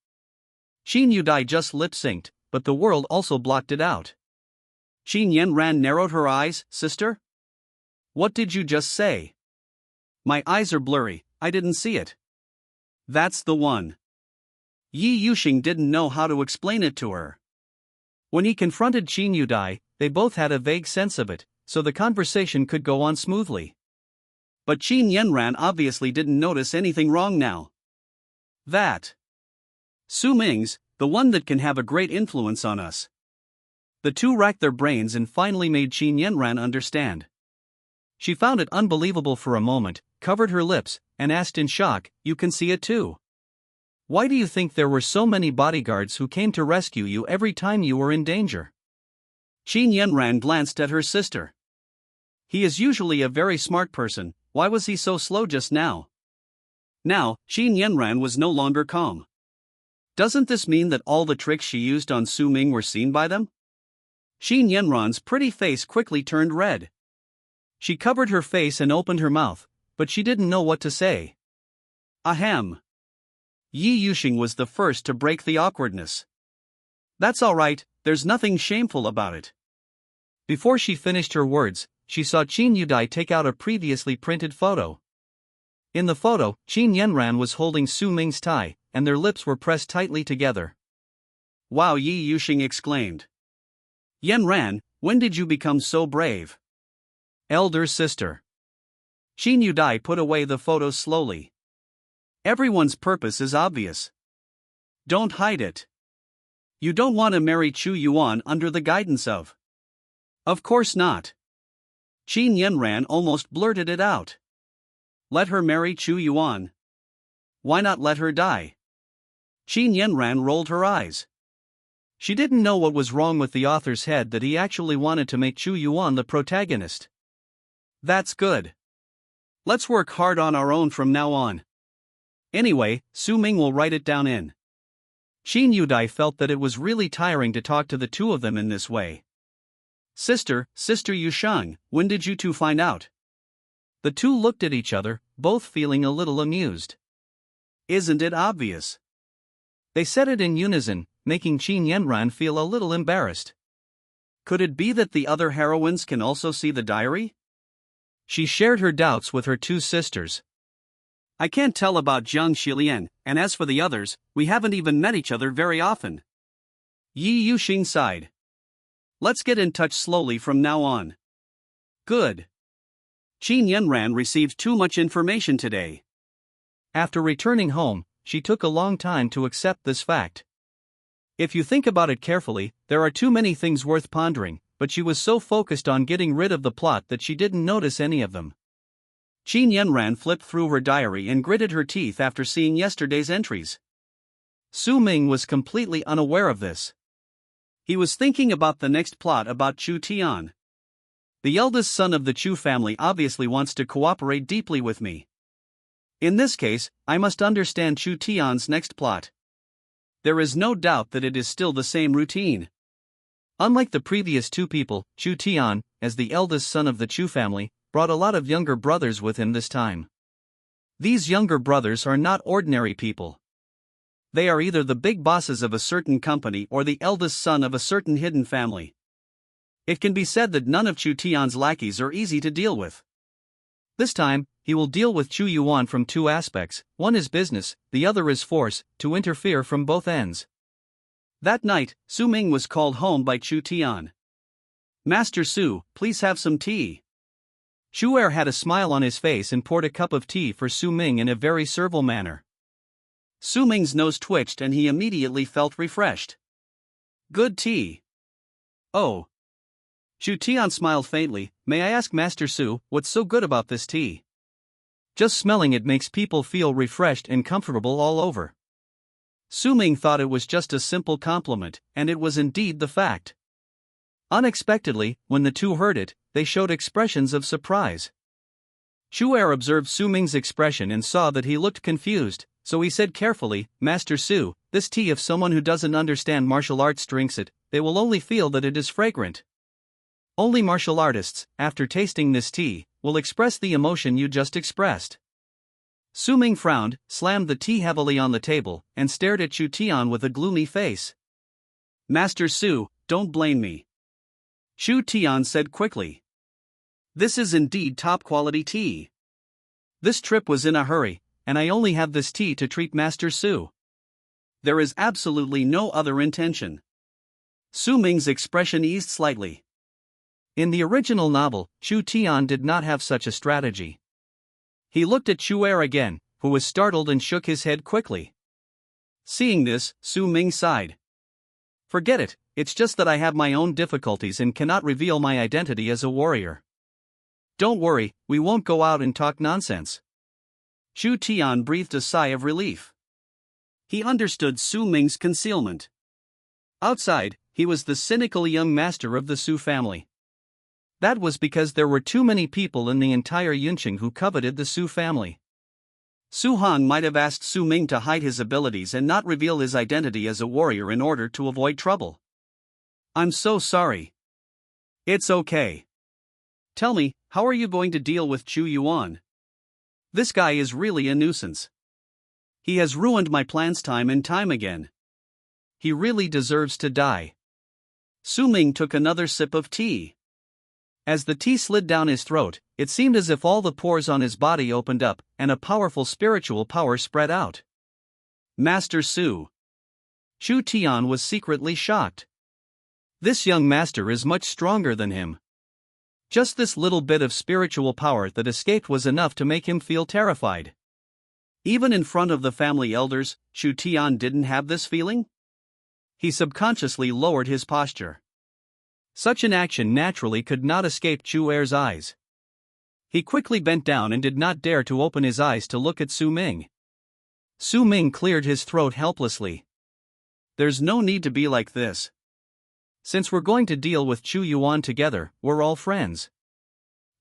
Qin Yudai just lip-synced, but the world also blocked it out. Qin Yanran narrowed her eyes. Sister? What did you just say? My eyes are blurry, I didn't see it. That's the one. Yi Yuxing didn't know how to explain it to her. When he confronted Qin Yudai, they both had a vague sense of it, so the conversation could go on smoothly. But Qin Yanran obviously didn't notice anything wrong now. That Su Ming's, the one that can have a great influence on us. The two racked their brains and finally made Qin Yanran understand. She found it unbelievable for a moment, covered her lips, and asked in shock, "You can see it too? Why do you think there were so many bodyguards who came to rescue you every time you were in danger?" Qin Yanran glanced at her sister. He is usually a very smart person, why was he so slow just now? Now, Qin Yanran was no longer calm. Doesn't this mean that all the tricks she used on Su Ming were seen by them? Qin Yanran's pretty face quickly turned red. She covered her face and opened her mouth, but she didn't know what to say. Ahem. Yi Yuxing was the first to break the awkwardness. "That's all right, there's nothing shameful about it." Before she finished her words, she saw Qin Yudai take out a previously printed photo. In the photo, Qin Yanran was holding Su Ming's tie, and their lips were pressed tightly together. "Wow!" Yi Yuxing exclaimed. "Yanran, when did you become so brave?" "Elder sister." Qin Yudai put away the photo slowly. "Everyone's purpose is obvious. Don't hide it. You don't want to marry Chu Yuan under the guidance of..." "Of course not." Qin Yanran almost blurted it out. "Let her marry Chu Yuan. Why not let her die?" Qin Yanran rolled her eyes. She didn't know what was wrong with the author's head that he actually wanted to make Chu Yuan the protagonist. "That's good. Let's work hard on our own from now on. Anyway, Su Ming will write it down in." Qin Yudai felt that it was really tiring to talk to the two of them in this way. Sister Yushang, when did you two find out?" The two looked at each other, both feeling a little amused. "Isn't it obvious?" They said it in unison, making Qin Yanran feel a little embarrassed. Could it be that the other heroines can also see the diary? She shared her doubts with her two sisters. "I can't tell about Jiang Xilian, and as for the others, we haven't even met each other very often." Yi Yuxing sighed. "Let's get in touch slowly from now on." "Good." Qin Yanran received too much information today. After returning home, she took a long time to accept this fact. If you think about it carefully, there are too many things worth pondering, but she was so focused on getting rid of the plot that she didn't notice any of them. Qin Yanran flipped through her diary and gritted her teeth after seeing yesterday's entries. Su Ming was completely unaware of this. He was thinking about the next plot about Chu Tian. The eldest son of the Chu family obviously wants to cooperate deeply with me. In this case, I must understand Chu Tian's next plot. There is no doubt that it is still the same routine. Unlike the previous two people, Chu Tian, as the eldest son of the Chu family, brought a lot of younger brothers with him this time. These younger brothers are not ordinary people. They are either the big bosses of a certain company or the eldest son of a certain hidden family. It can be said that none of Chu Tian's lackeys are easy to deal with. This time, he will deal with Chu Yuan from two aspects, one is business, the other is force, to interfere from both ends. That night, Su Ming was called home by Chu Tian. "Master Su, please have some tea." Chu Er had a smile on his face and poured a cup of tea for Su Ming in a very servile manner. Su Ming's nose twitched and he immediately felt refreshed. "Good tea." "Oh." Chu Tian smiled faintly. "May I ask Master Su, what's so good about this tea?" "Just smelling it makes people feel refreshed and comfortable all over." Su Ming thought it was just a simple compliment, and it was indeed the fact. Unexpectedly, when the two heard it, they showed expressions of surprise. Chu Er observed Su Ming's expression and saw that he looked confused, so he said carefully, "Master Su, this tea, if someone who doesn't understand martial arts drinks it, they will only feel that it is fragrant. Only martial artists, after tasting this tea, will express the emotion you just expressed." Su Ming frowned, slammed the tea heavily on the table, and stared at Chu Tian with a gloomy face. "Master Su, don't blame me," Chu Tian said quickly. "This is indeed top-quality tea. This trip was in a hurry, and I only have this tea to treat Master Su. There is absolutely no other intention." Su Ming's expression eased slightly. In the original novel, Chu Tian did not have such a strategy. He looked at Chu Er again, who was startled and shook his head quickly. Seeing this, Su Ming sighed. Forget it, it's just that I have my own difficulties and cannot reveal my identity as a warrior. Don't worry, we won't go out and talk nonsense. Chu Tian breathed a sigh of relief. He understood Su Ming's concealment. Outside, he was the cynical young master of the Su family. That was because there were too many people in the entire Yunqing who coveted the Su family. Su Han might have asked Su Ming to hide his abilities and not reveal his identity as a warrior in order to avoid trouble. I'm so sorry. It's okay. Tell me, how are you going to deal with Chu Yuan? This guy is really a nuisance. He has ruined my plans time and time again. He really deserves to die. Su Ming took another sip of tea. As the tea slid down his throat, it seemed as if all the pores on his body opened up, and a powerful spiritual power spread out. Master Su. Chu Tian was secretly shocked. This young master is much stronger than him. Just this little bit of spiritual power that escaped was enough to make him feel terrified. Even in front of the family elders, Chu Tian didn't have this feeling? He subconsciously lowered his posture. Such an action naturally could not escape Chu Er's eyes. He quickly bent down and did not dare to open his eyes to look at Su Ming. Su Ming cleared his throat helplessly. There's no need to be like this. Since we're going to deal with Chu Yuan together, we're all friends.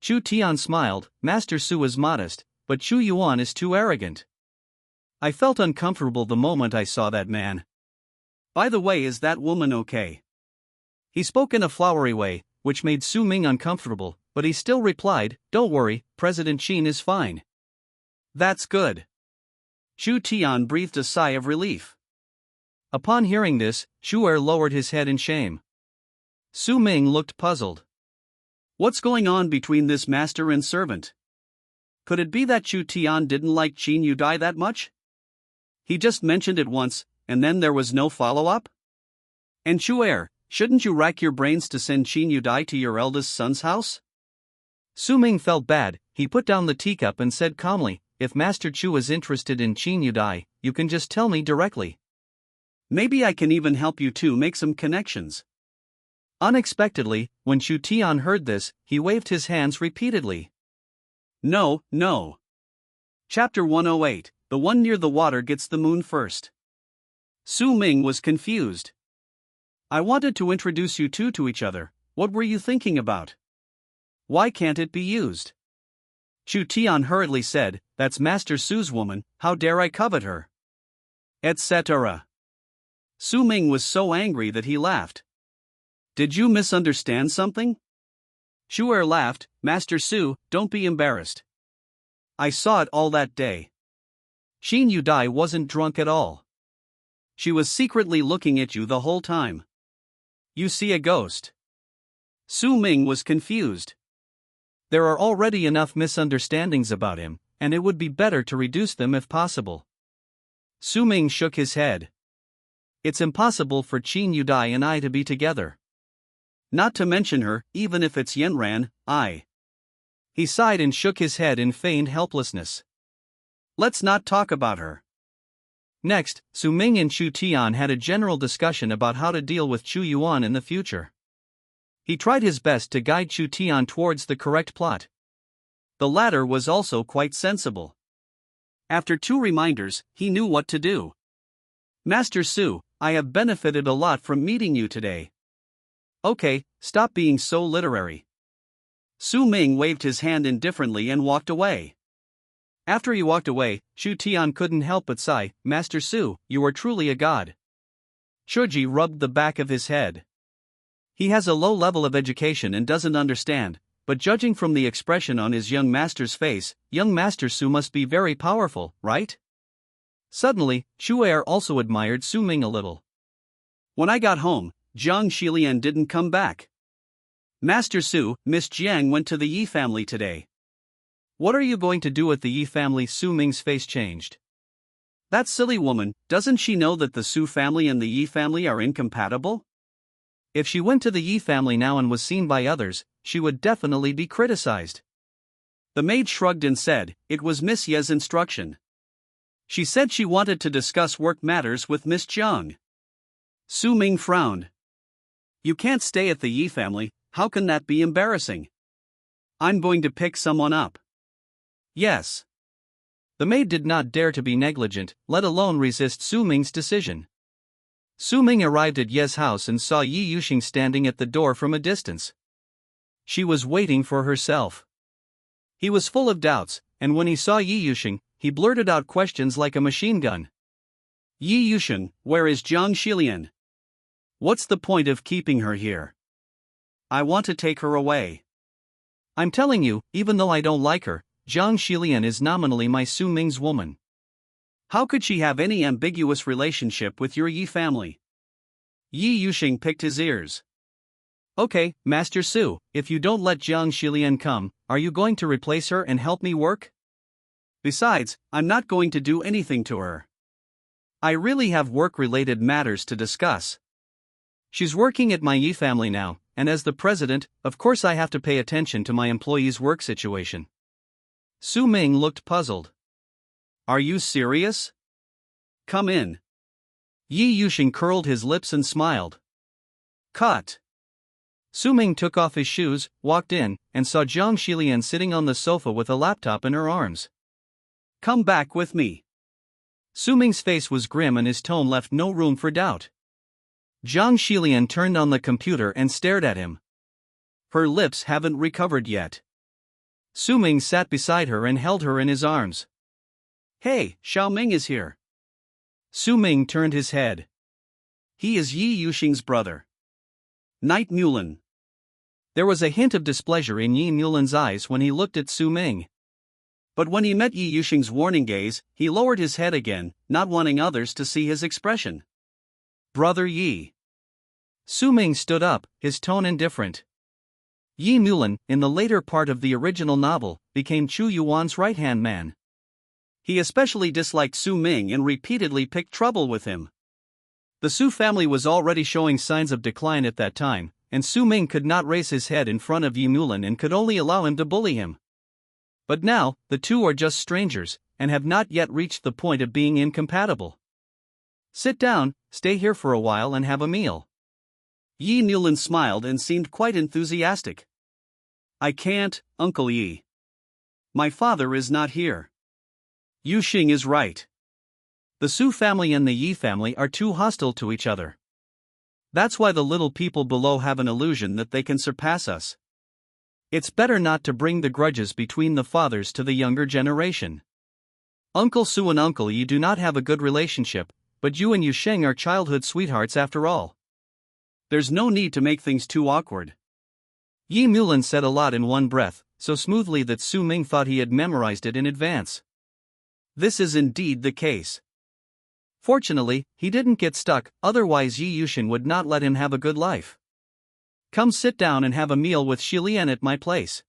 Chu Tian smiled. Master Su is modest, but Chu Yuan is too arrogant. I felt uncomfortable the moment I saw that man. By the way, is that woman okay? He spoke in a flowery way, which made Su Ming uncomfortable, but he still replied, "Don't worry, President Qin is fine." That's good. Chu Tian breathed a sigh of relief. Upon hearing this, Chu Er lowered his head in shame. Su Ming looked puzzled. What's going on between this master and servant? Could it be that Chu Tian didn't like Qin Yudai that much? He just mentioned it once, and then there was no follow-up? And Chu Er, shouldn't you rack your brains to send Qin Yudai to your eldest son's house? Su Ming felt bad. He put down the teacup and said calmly, "If Master Chu is interested in Qin Yudai, you can just tell me directly. Maybe I can even help you two make some connections." Unexpectedly, when Chu Tian heard this, he waved his hands repeatedly. No, no. Chapter 108, the one near the water gets the moon first. Su Ming was confused. I wanted to introduce you two to each other. What were you thinking about? Why can't it be used? Chu Tian hurriedly said, "That's Master Su's woman, how dare I covet her?" Etc. Su Ming was so angry that he laughed. Did you misunderstand something? Chu Er laughed. Master Su, don't be embarrassed. I saw it all that day. Qin Yudai wasn't drunk at all. She was secretly looking at you the whole time. You see a ghost. Su Ming was confused. There are already enough misunderstandings about him, and it would be better to reduce them if possible. Su Ming shook his head. It's impossible for Qin Yudai and I to be together. Not to mention her, even if it's Yanran, He sighed and shook his head in feigned helplessness. Let's not talk about her. Next, Su Ming and Chu Tian had a general discussion about how to deal with Chu Yuan in the future. He tried his best to guide Chu Tian towards the correct plot. The latter was also quite sensible. After 2 reminders, he knew what to do. Master Su, I have benefited a lot from meeting you today. Okay, stop being so literary. Su Ming waved his hand indifferently and walked away. After he walked away, Chu Tian couldn't help but sigh, "Master Su, you are truly a god." Chuji rubbed the back of his head. He has a low level of education and doesn't understand, but judging from the expression on his young master's face, young Master Su must be very powerful, right? Suddenly, Chu Er also admired Su Ming a little. When I got home, Jiang Xilian didn't come back. Master Su, Miss Jiang went to the Yi family today. What are you going to do with the Yi family? Su Ming's face changed. That silly woman, doesn't she know that the Su family and the Yi family are incompatible? If she went to the Yi family now and was seen by others, she would definitely be criticized. The maid shrugged and said, it was Miss Ye's instruction. She said she wanted to discuss work matters with Miss Jiang. Su Ming frowned. You can't stay at the Yi family, how can that be embarrassing? I'm going to pick someone up. Yes. The maid did not dare to be negligent, let alone resist Su Ming's decision. Su Ming arrived at Ye's house and saw Yi Yuxing standing at the door from a distance. She was waiting for herself. He was full of doubts, and when he saw Yi Yuxing, he blurted out questions like a machine gun. Yi Yuxing, where is Jiang Xilian? What's the point of keeping her here? I want to take her away. I'm telling you, even though I don't like her, Jiang Xilian is nominally my Su Ming's woman. How could she have any ambiguous relationship with your Yi family? Yi Yuxing picked his ears. Okay, Master Su, if you don't let Jiang Xilian come, are you going to replace her and help me work? Besides, I'm not going to do anything to her. I really have work-related matters to discuss. She's working at my Yi family now, and as the president, of course I have to pay attention to my employees' work situation. Su Ming looked puzzled. Are you serious? Come in. Yi Yuxing curled his lips and smiled. Cut. Su Ming took off his shoes, walked in, and saw Jiang Xilian sitting on the sofa with a laptop in her arms. Come back with me. Su Ming's face was grim and his tone left no room for doubt. Jiang Xilian turned on the computer and stared at him. Her lips haven't recovered yet. Su Ming sat beside her and held her in his arms. Hey, Xiao Ming is here. Su Ming turned his head. He is Yi Yuxing's brother. Knight Mulan. There was a hint of displeasure in Yi Mulan's eyes when he looked at Su Ming. But when he met Yi Yuxing's warning gaze, he lowered his head again, not wanting others to see his expression. Brother Yi. Su Ming stood up, his tone indifferent. Yi Mulan, in the later part of the original novel, became Chu Yuan's right-hand man. He especially disliked Su Ming and repeatedly picked trouble with him. The Su family was already showing signs of decline at that time, and Su Ming could not raise his head in front of Yi Mulan and could only allow him to bully him. But now, the two are just strangers, and have not yet reached the point of being incompatible. Sit down, stay here for a while and have a meal. Yi Mulan smiled and seemed quite enthusiastic. I can't, Uncle Yi. My father is not here. Yuxing is right. The Su family and the Yi family are too hostile to each other. That's why the little people below have an illusion that they can surpass us. It's better not to bring the grudges between the fathers to the younger generation. Uncle Su and Uncle Yi do not have a good relationship, but you and Yusheng are childhood sweethearts after all. There's no need to make things too awkward. Yi Mulan said a lot in one breath, so smoothly that Su Ming thought he had memorized it in advance. This is indeed the case. Fortunately, he didn't get stuck, otherwise Yi Yuxing would not let him have a good life. Come sit down and have a meal with Xilian at my place.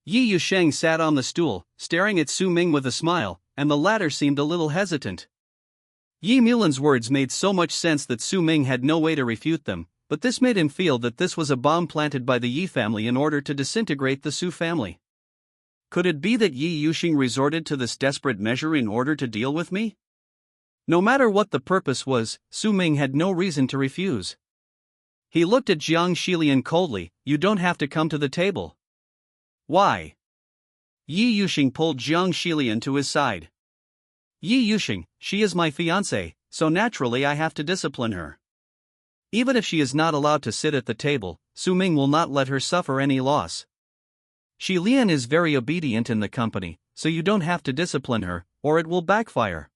Yi Yusheng sat on the stool, staring at Su Ming with a smile, and the latter seemed a little hesitant. Yi Mulan's words made so much sense that Su Ming had no way to refute them, but this made him feel that this was a bomb planted by the Yi family in order to disintegrate the Su family. Could it be that Yi Yuxing resorted to this desperate measure in order to deal with me? No matter what the purpose was, Su Ming had no reason to refuse. He looked at Jiang Xilian coldly. You don't have to come to the table. Why? Yi Yuxing pulled Jiang Xilian to his side. Yi Yuxing, she is my fiancée, so naturally I have to discipline her. Even if she is not allowed to sit at the table, Su Ming will not let her suffer any loss. Xilian is very obedient in the company, so you don't have to discipline her, or it will backfire.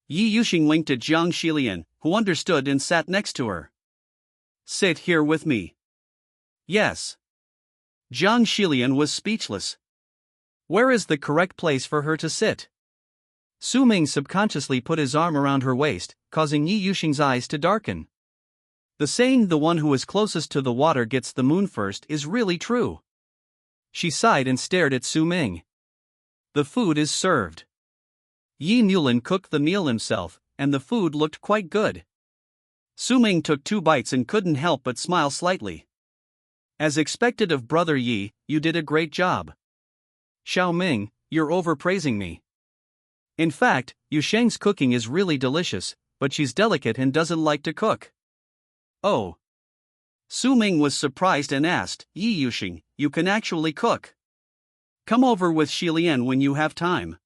Yi Yuxing winked at Jiang Xilian, who understood and sat next to her. Sit here with me. Yes. Jiang Xilian was speechless. Where is the correct place for her to sit? Su Ming subconsciously put his arm around her waist, causing Yi Yuxing's eyes to darken. The saying the one who is closest to the water gets the moon first is really true. She sighed and stared at Su Ming. The food is served. Yi Mulan cooked the meal himself, and the food looked quite good. Su Ming took 2 bites and couldn't help but smile slightly. As expected of Brother Yi, you did a great job. Xiao Ming, you're overpraising me. In fact, Yusheng's cooking is really delicious, but she's delicate and doesn't like to cook. Oh. Su Ming was surprised and asked, Yi Yuxing, you can actually cook? Come over with Xilian when you have time.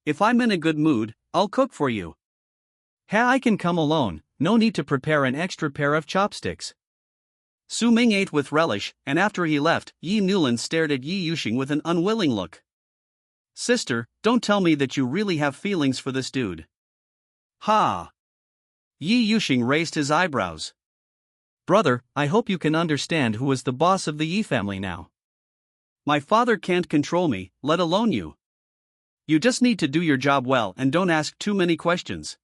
If I'm in a good mood, I'll cook for you. I can come alone, no need to prepare an extra pair of chopsticks. Su Ming ate with relish, and after he left, Yi Nulan stared at Yi Yuxing with an unwilling look. Sister, don't tell me that you really have feelings for this dude. Ha! Yi Yuxing raised his eyebrows. Brother, I hope you can understand who is the boss of the Yi family now. My father can't control me, let alone you. You just need to do your job well and don't ask too many questions.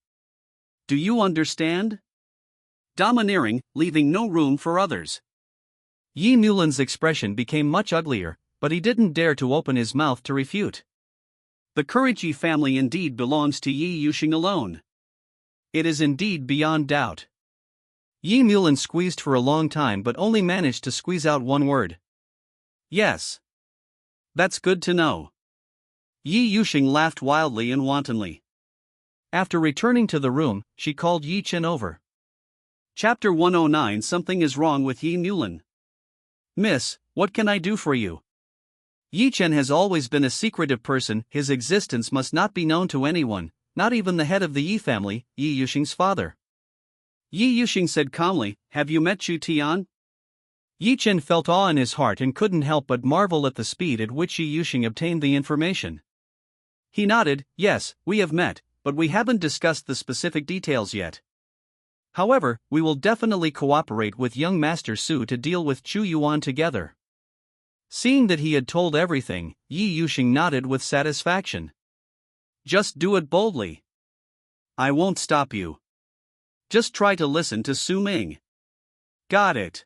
Do you understand? Domineering, leaving no room for others. Yi Nulan's expression became much uglier, but he didn't dare to open his mouth to refute. The courage Yi family indeed belongs to Yi Yuxing alone. It is indeed beyond doubt. Yi Nulan squeezed for a long time but only managed to squeeze out one word. Yes. That's good to know. Yi Yuxing laughed wildly and wantonly. After returning to the room, she called Yi Chen over. Chapter 109. Something is wrong with Yi Nulan. Miss, what can I do for you? Yi Chen has always been a secretive person, his existence must not be known to anyone, not even the head of the Yi family, Yi Yuxing's father. Yi Yuxing said calmly, have you met Chu Tian? Yi Chen felt awe in his heart and couldn't help but marvel at the speed at which Yi Yuxing obtained the information. He nodded, yes, we have met, but we haven't discussed the specific details yet. However, we will definitely cooperate with young Master Su to deal with Chu Yuan together. Seeing that he had told everything, Yi Yuxing nodded with satisfaction. Just do it boldly. I won't stop you. Just try to listen to Su Ming. Got it.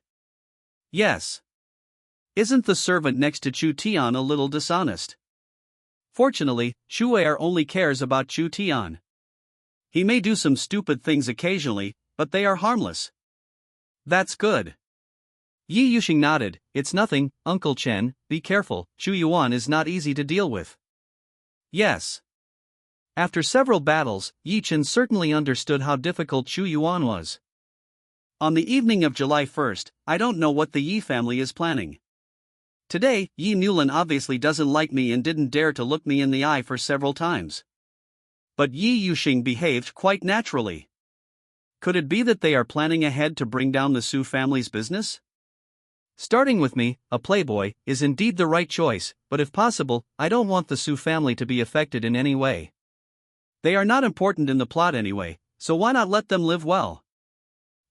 Yes. Isn't the servant next to Chu Tian a little dishonest? Fortunately, Chu Er only cares about Chu Tian. He may do some stupid things occasionally, but they are harmless. That's good. Yi Yuxing nodded, it's nothing, Uncle Chen, be careful, Chu Yuan is not easy to deal with. Yes. After several battles, Yi Chen certainly understood how difficult Chu Yuan was. On the evening of July 1st, I don't know what the Yi family is planning. Today, Yi Nulan obviously doesn't like me and didn't dare to look me in the eye for several times. But Yi Yuxing behaved quite naturally. Could it be that they are planning ahead to bring down the Su family's business? Starting with me, a playboy, is indeed the right choice, but if possible, I don't want the Su family to be affected in any way. They are not important in the plot anyway, so why not let them live well?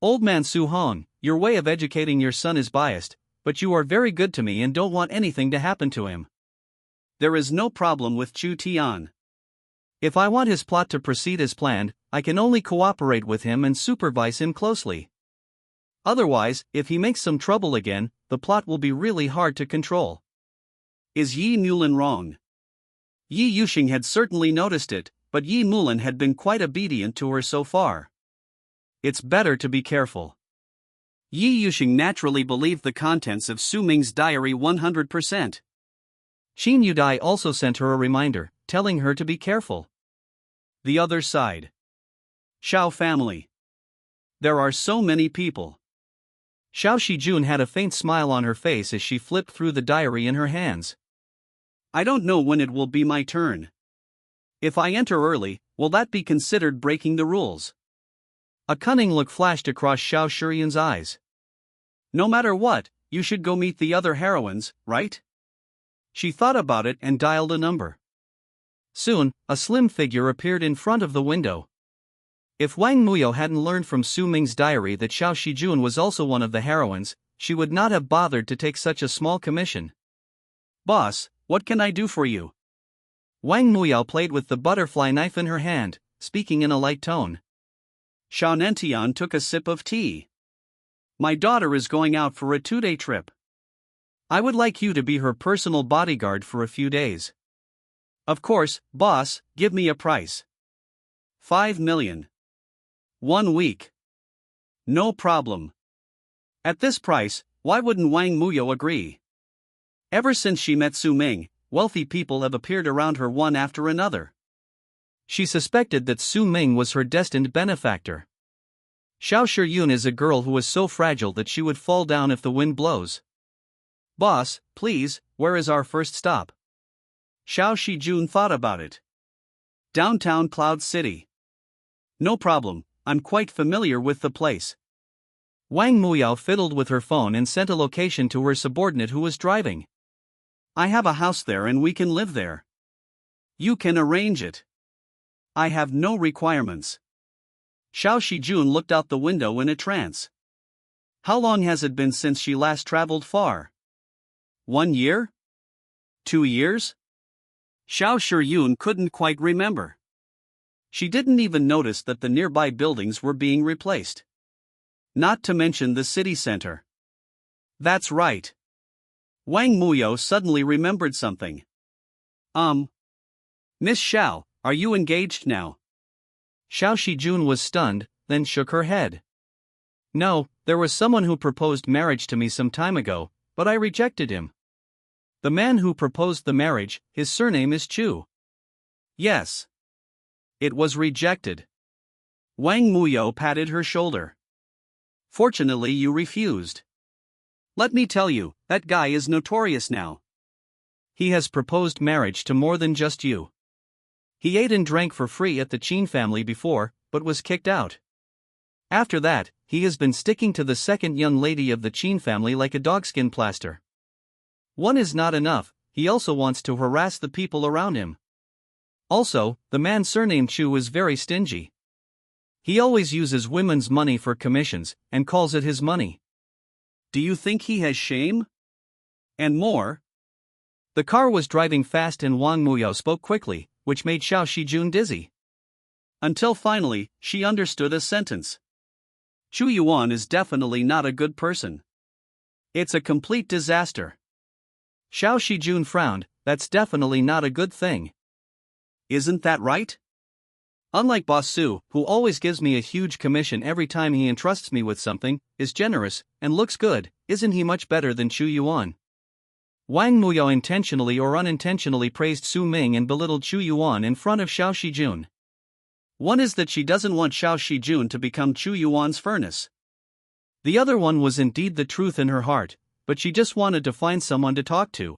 Old man Su Hong, your way of educating your son is biased, but you are very good to me and don't want anything to happen to him. There is no problem with Chu Tian. If I want his plot to proceed as planned, I can only cooperate with him and supervise him closely. Otherwise, if he makes some trouble again, the plot will be really hard to control. Is Yi Nulan wrong? Yi Yuxing had certainly noticed it, but Yi Nulan had been quite obedient to her so far. It's better to be careful. Yi Yuxing naturally believed the contents of Su Ming's diary 100%. Qin Yudai also sent her a reminder, telling her to be careful. The other side. Xiao family. There are so many people. Xiao Shijun had a faint smile on her face as she flipped through the diary in her hands. I don't know when it will be my turn. If I enter early, will that be considered breaking the rules? A cunning look flashed across Xiao Shiyun's eyes. No matter what, you should go meet the other heroines, right? She thought about it and dialed a number. Soon, a slim figure appeared in front of the window. If Wang Muyo hadn't learned from Su Ming's diary that Xiao Shijun was also one of the heroines, she would not have bothered to take such a small commission. Boss, what can I do for you? Wang Muyo played with the butterfly knife in her hand, speaking in a light tone. Xiao Nentian took a sip of tea. My daughter is going out for a 2-day trip. I would like you to be her personal bodyguard for a few days. Of course, boss, give me a price. 5 million. 1 week. No problem. At this price, why wouldn't Wang Muyo agree? Ever since she met Su Ming, wealthy people have appeared around her one after another. She suspected that Su Ming was her destined benefactor. Xiao Shiyun is a girl who is so fragile that she would fall down if the wind blows. Boss, please, where is our first stop? Xiao Shijun thought about it. Downtown Cloud City. No problem, I'm quite familiar with the place. Wang Muyao fiddled with her phone and sent a location to her subordinate who was driving. I have a house there and we can live there. You can arrange it. I have no requirements. Xiao Shijun looked out the window in a trance. How long has it been since she last traveled far? 1 year? 2 years? Xiao Shiyun couldn't quite remember. She didn't even notice that the nearby buildings were being replaced. Not to mention the city center. That's right. Wang Muyao suddenly remembered something. Miss Xiao, are you engaged now? Xiao Shijun was stunned, then shook her head. No, there was someone who proposed marriage to me some time ago, but I rejected him. The man who proposed the marriage, his surname is Chu. Yes. It was rejected. Wang Muyao patted her shoulder. Fortunately, you refused. Let me tell you, that guy is notorious now. He has proposed marriage to more than just you. He ate and drank for free at the Qin family before, but was kicked out. After that, he has been sticking to the second young lady of the Qin family like a dogskin plaster. One is not enough, he also wants to harass the people around him. Also, the man surnamed Chu is very stingy. He always uses women's money for commissions, and calls it his money. Do you think he has shame? And more? The car was driving fast and Wang Muyao spoke quickly, which made Xiao Shijun dizzy. Until finally, she understood a sentence. Chu Yuan is definitely not a good person. It's a complete disaster. Xiao Shijun frowned, that's definitely not a good thing. Isn't that right? Unlike Boss Su, who always gives me a huge commission every time he entrusts me with something, is generous, and looks good, isn't he much better than Chu Yuan? Wang Muyao intentionally or unintentionally praised Su Ming and belittled Chu Yuan in front of Xiao Shijun. One is that she doesn't want Xiao Shijun to become Chu Yuan's furnace. The other one was indeed the truth in her heart, but she just wanted to find someone to talk to.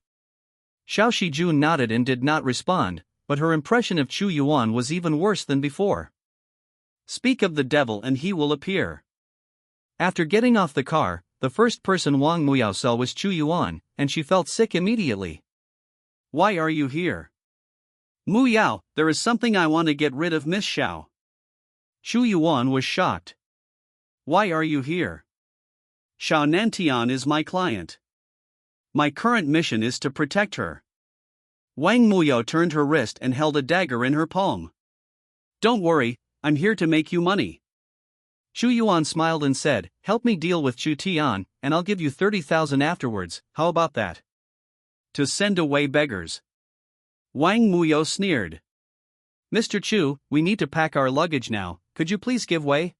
Xiao Shijun nodded and did not respond, but her impression of Chu Yuan was even worse than before. Speak of the devil and he will appear. After getting off the car, the first person Wang Muyao saw was Chu Yuan, and she felt sick immediately. Why are you here? Muyao, there is something I want to get rid of Miss Xiao. Chu Yuan was shocked. Why are you here? Xiao Nantian is my client. My current mission is to protect her. Wang Muyao turned her wrist and held a dagger in her palm. Don't worry, I'm here to make you money. Chu Yuan smiled and said, help me deal with Chu Tian, and I'll give you 30,000 afterwards, how about that? To send away beggars. Wang Muyao sneered. Mr. Chu, we need to pack our luggage now, could you please give way?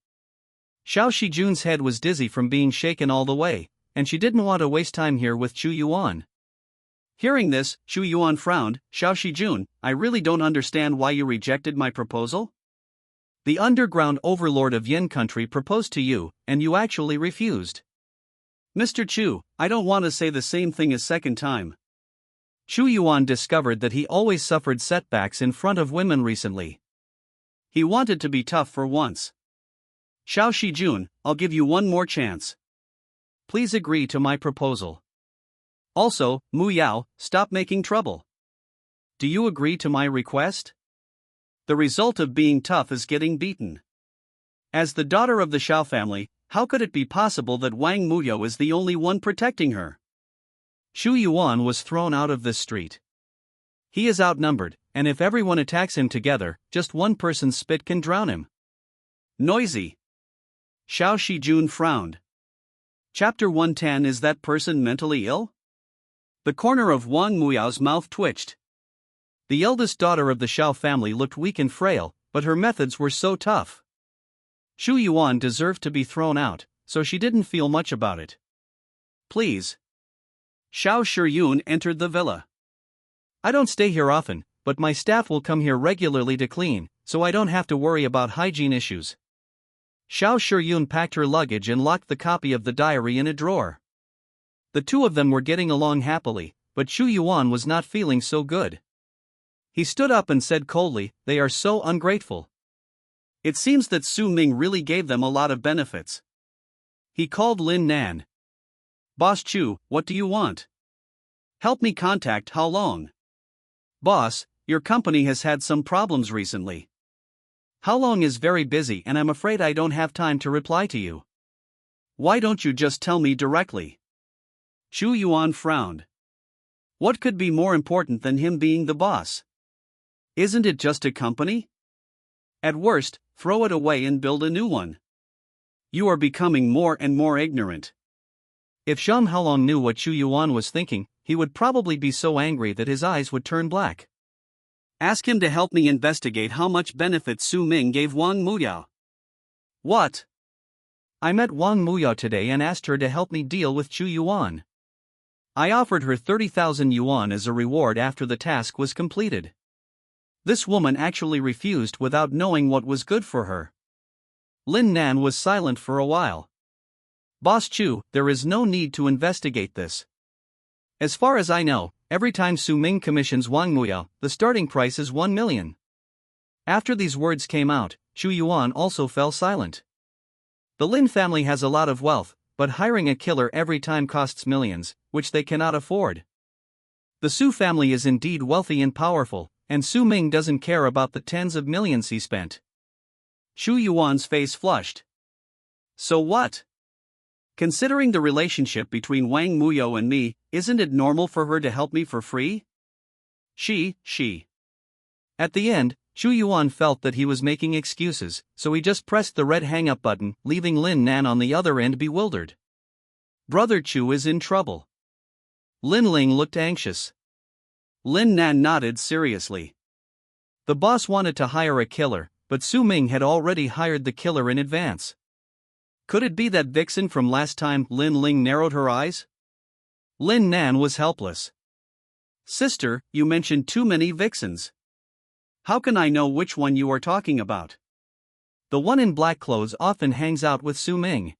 Xiao Shijun's head was dizzy from being shaken all the way, and she didn't want to waste time here with Chu Yuan. Hearing this, Chu Yuan frowned. Xiao Shijun, I really don't understand why you rejected my proposal. The underground overlord of Yin country proposed to you, and you actually refused. Mr. Chu, I don't want to say the same thing a second time. Chu Yuan discovered that he always suffered setbacks in front of women recently. He wanted to be tough for once. Xiao Shijun, I'll give you one more chance. Please agree to my proposal. Also, Muyao, stop making trouble. Do you agree to my request? The result of being tough is getting beaten. As the daughter of the Xiao family, how could it be possible that Wang Muyao is the only one protecting her? Chu Yuan was thrown out of this street. He is outnumbered, and if everyone attacks him together, just one person's spit can drown him. Noisy. Xiao Shijun frowned. Chapter 110. Is that person mentally ill? The corner of Wang Muyao's mouth twitched. The eldest daughter of the Xiao family looked weak and frail, but her methods were so tough. Chu Yuan deserved to be thrown out, so she didn't feel much about it. Please. Xiao Shiyun entered the villa. I don't stay here often, but my staff will come here regularly to clean, so I don't have to worry about hygiene issues. Xiao Shiyun packed her luggage and locked the copy of the diary in a drawer. The two of them were getting along happily, but Chu Yuan was not feeling so good. He stood up and said coldly, "They are so ungrateful." It seems that Su Ming really gave them a lot of benefits. He called Lin Nan. "Boss Chu, what do you want? Help me contact How Long." "Boss, your company has had some problems recently. How Long is very busy and I'm afraid I don't have time to reply to you. Why don't you just tell me directly?" Chu Yuan frowned. What could be more important than him being the boss? Isn't it just a company? At worst, throw it away and build a new one. You are becoming more and more ignorant. If Zhang Haolong knew what Chu Yuan was thinking, he would probably be so angry that his eyes would turn black. Ask him to help me investigate how much benefit Su Ming gave Wang Muyao. What? I met Wang Muyao today and asked her to help me deal with Chu Yuan. I offered her 30,000 yuan as a reward after the task was completed. This woman actually refused without knowing what was good for her. Lin Nan was silent for a while. Boss Chu, there is no need to investigate this. As far as I know, every time Su Ming commissions Wang Muyao, the starting price is 1 million. After these words came out, Chu Yuan also fell silent. The Lin family has a lot of wealth, but hiring a killer every time costs millions, which they cannot afford. The Su family is indeed wealthy and powerful, and Su Ming doesn't care about the tens of millions he spent. Chu Yuan's face flushed. So what? Considering the relationship between Wang Muyao and me, isn't it normal for her to help me for free? She. At the end, Chu Yuan felt that he was making excuses, so he just pressed the red hang-up button, leaving Lin Nan on the other end bewildered. Brother Chu is in trouble. Lin Ling looked anxious. Lin Nan nodded seriously. The boss wanted to hire a killer, but Su Ming had already hired the killer in advance. Could it be that vixen from last time? Lin Ling narrowed her eyes. Lin Nan was helpless. Sister, you mentioned too many vixens. How can I know which one you are talking about? The one in black clothes often hangs out with Su Ming.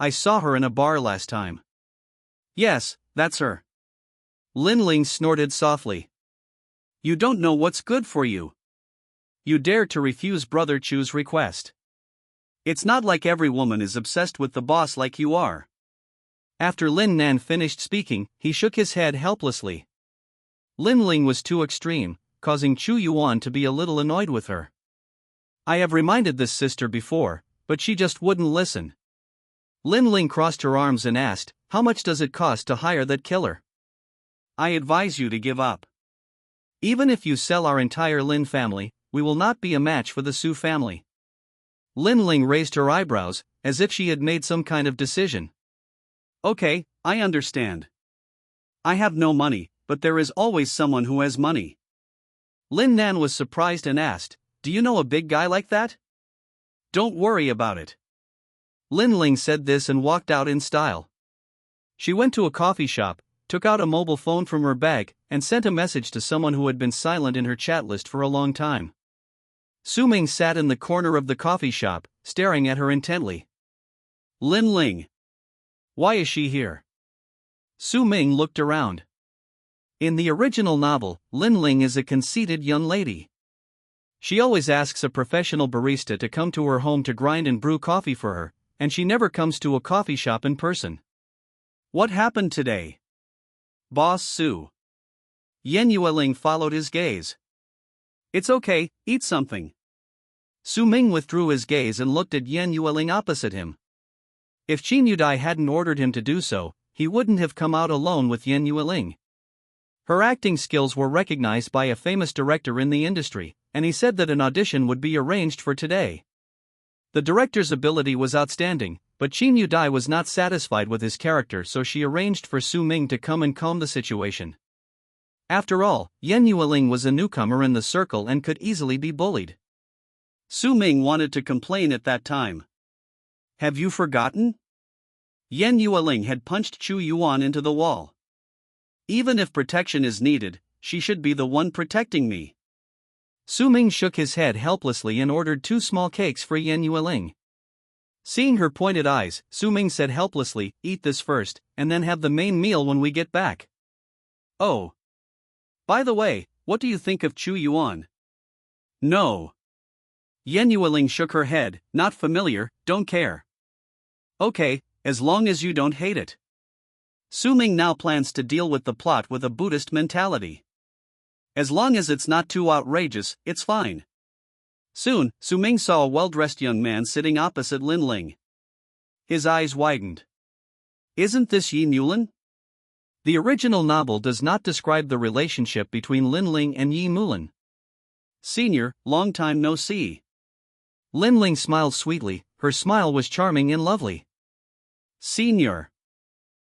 I saw her in a bar last time. Yes, that's her. Lin Ling snorted softly. You don't know what's good for you. You dare to refuse Brother Chu's request. It's not like every woman is obsessed with the boss like you are. After Lin Nan finished speaking, he shook his head helplessly. Lin Ling was too extreme, causing Chu Yuan to be a little annoyed with her. I have reminded this sister before, but she just wouldn't listen. Lin Ling crossed her arms and asked, how much does it cost to hire that killer? I advise you to give up. Even if you sell our entire Lin family, we will not be a match for the Su family. Lin Ling raised her eyebrows, as if she had made some kind of decision. Okay, I understand. I have no money, but there is always someone who has money. Lin Nan was surprised and asked, do you know a big guy like that? Don't worry about it. Lin Ling said this and walked out in style. She went to a coffee shop, took out a mobile phone from her bag, and sent a message to someone who had been silent in her chat list for a long time. Su Ming sat in the corner of the coffee shop, staring at her intently. Lin Ling. Why is she here? Su Ming looked around. In the original novel, Lin Ling is a conceited young lady. She always asks a professional barista to come to her home to grind and brew coffee for her, and she never comes to a coffee shop in person. What happened today? Boss Su. Yan Yueling followed his gaze. It's okay, eat something. Su Ming withdrew his gaze and looked at Yan Yueling opposite him. If Qin Yudai hadn't ordered him to do so, he wouldn't have come out alone with Yan Yueling. Her acting skills were recognized by a famous director in the industry, and he said that an audition would be arranged for today. The director's ability was outstanding, but Qin Yudai was not satisfied with his character, so she arranged for Su Ming to come and calm the situation. After all, Yan Yueling was a newcomer in the circle and could easily be bullied. Su Ming wanted to complain at that time. Have you forgotten? Yan Yueling had punched Chu Yuan into the wall. Even if protection is needed, she should be the one protecting me. Su Ming shook his head helplessly and ordered 2 small cakes for Yan Yueling. Seeing her pointed eyes, Su Ming said helplessly, "Eat this first, and then have the main meal when we get back." "Oh. By the way, what do you think of Chu Yuan?" "No." Yan Yueling shook her head, "Not familiar, don't care." "Okay, as long as you don't hate it." Su Ming now plans to deal with the plot with a Buddhist mentality. As long as it's not too outrageous, it's fine. Soon, Su Ming saw a well-dressed young man sitting opposite Lin Ling. His eyes widened. "Isn't this Yi Mulan?" The original novel does not describe the relationship between Lin Ling and Yi Mulan. "Senior, long time no see." Lin Ling smiled sweetly, her smile was charming and lovely. "Senior."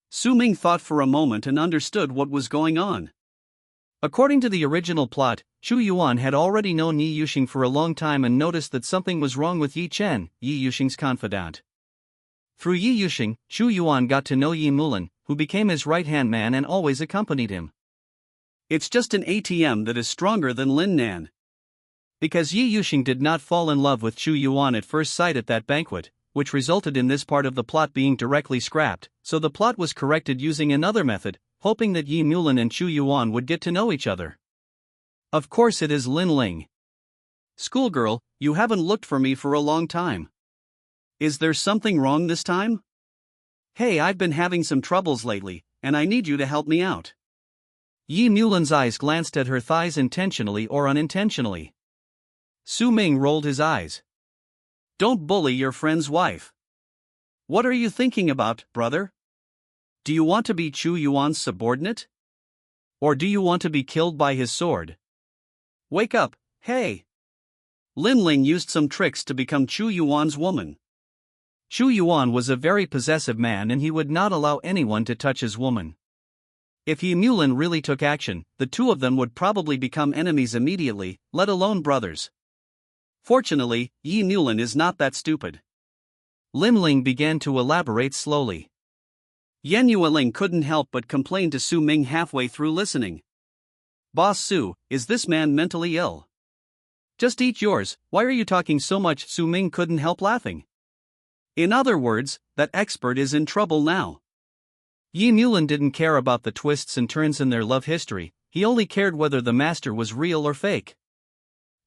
Su Ming thought for a moment and understood what was going on. According to the original plot, Chu Yuan had already known Yi Yuxing for a long time and noticed that something was wrong with Yi Chen, Yi Yuxing's confidant. Through Yi Yuxing, Chu Yuan got to know Yi Mulan, who became his right-hand man and always accompanied him. It's just an ATM that is stronger than Lin Nan. Because Yi Yuxing did not fall in love with Chu Yuan at first sight at that banquet, which resulted in this part of the plot being directly scrapped, so the plot was corrected using another method, hoping that Yi Mulan and Chu Yuan would get to know each other. Of course it is Lin Ling. "Schoolgirl, you haven't looked for me for a long time. Is there something wrong this time?" "Hey, I've been having some troubles lately, and I need you to help me out." Yi Mulan's eyes glanced at her thighs intentionally or unintentionally. Su Ming rolled his eyes. "Don't bully your friend's wife. What are you thinking about, brother? Do you want to be Chu Yuan's subordinate? Or do you want to be killed by his sword? Wake up, hey!" Lin Ling used some tricks to become Chu Yuan's woman. Chu Yuan was a very possessive man and he would not allow anyone to touch his woman. If Yi Mulan really took action, the two of them would probably become enemies immediately, let alone brothers. Fortunately, Yi Mulan is not that stupid. Lin Ling began to elaborate slowly. Yan Yueling couldn't help but complain to Su Ming halfway through listening. "Boss Su, is this man mentally ill?" "Just eat yours, why are you talking so much?" Su Ming couldn't help laughing. In other words, that expert is in trouble now. Yi Mulan didn't care about the twists and turns in their love history, he only cared whether the master was real or fake.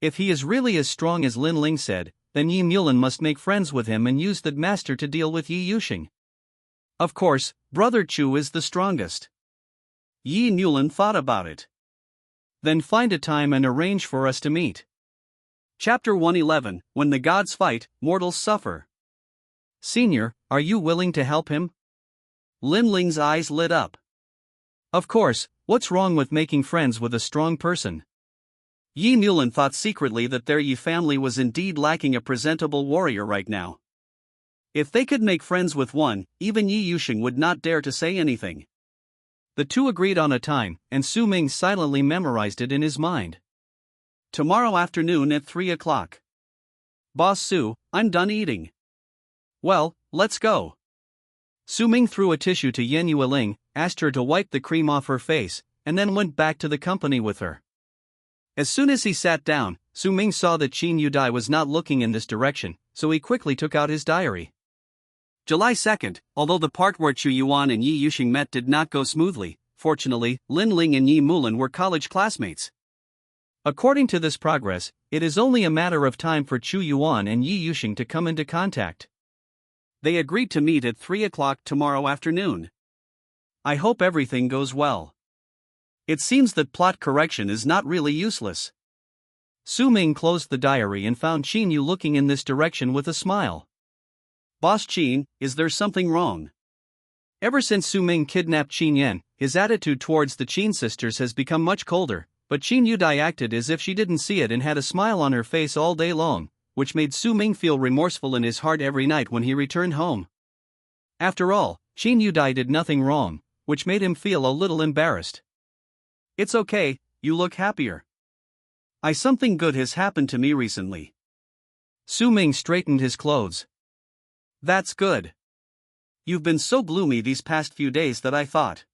If he is really as strong as Lin Ling said, then Yi Mulan must make friends with him and use that master to deal with Yi Yuxing. Of course, Brother Chu is the strongest. Yi Mulan thought about it. "Then find a time and arrange for us to meet." Chapter 111, When the Gods Fight, Mortals Suffer. "Senior, are you willing to help him?" Lin Ling's eyes lit up. "Of course, what's wrong with making friends with a strong person?" Yi Mulan thought secretly that their Yi family was indeed lacking a presentable warrior right now. If they could make friends with one, even Yi Yuxing would not dare to say anything. The two agreed on a time, and Su Ming silently memorized it in his mind. "Tomorrow afternoon at 3 o'clock. Boss Su, I'm done eating." "Well, let's go." Su Ming threw a tissue to Yan Yueling, asked her to wipe the cream off her face, and then went back to the company with her. As soon as he sat down, Su Ming saw that Qin Yudai was not looking in this direction, so he quickly took out his diary. July 2nd, although the part where Chu Yuan and Yi Yuxing met did not go smoothly, fortunately, Lin Ling and Yi Mulan were college classmates. According to this progress, it is only a matter of time for Chu Yuan and Yi Yuxing to come into contact. They agreed to meet at 3 o'clock tomorrow afternoon. I hope everything goes well. It seems that plot correction is not really useless. Su Ming closed the diary and found Qin Yu looking in this direction with a smile. "Boss Qin, is there something wrong?" Ever since Su Ming kidnapped Qin Yan, his attitude towards the Qin sisters has become much colder, but Qin Yudai acted as if she didn't see it and had a smile on her face all day long, which made Su Ming feel remorseful in his heart every night when he returned home. After all, Qin Yudai did nothing wrong, which made him feel a little embarrassed. "It's okay, you look happier." Something good has happened to me recently." Su Ming straightened his clothes. "That's good. You've been so gloomy these past few days that I thought."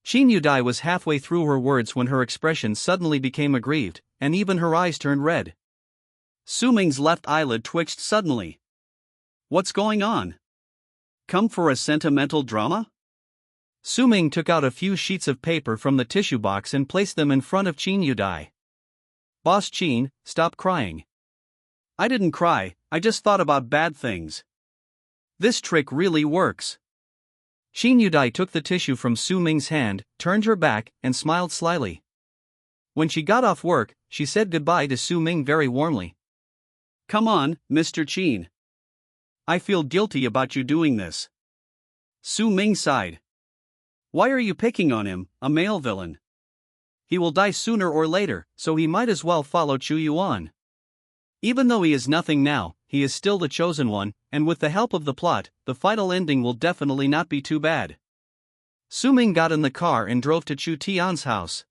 Qin Yudai was halfway through her words when her expression suddenly became aggrieved, and even her eyes turned red. Su Ming's left eyelid twitched suddenly. What's going on? Come for a sentimental drama? Su Ming took out a few sheets of paper from the tissue box and placed them in front of Qin Yudai. Boss Qin, stop crying. I didn't cry, I just thought about bad things. This trick really works. Qin Yudai took the tissue from Su Ming's hand, turned her back, and smiled slyly. When she got off work, she said goodbye to Su Ming very warmly. Come on, Mr. Qin. I feel guilty about you doing this. Su Ming sighed. Why are you picking on him, a male villain? He will die sooner or later, so he might as well follow Chu Yuan. Even though he is nothing now, he is still the chosen one, and with the help of the plot, the final ending will definitely not be too bad. Su Ming got in the car and drove to Chu Tian's house.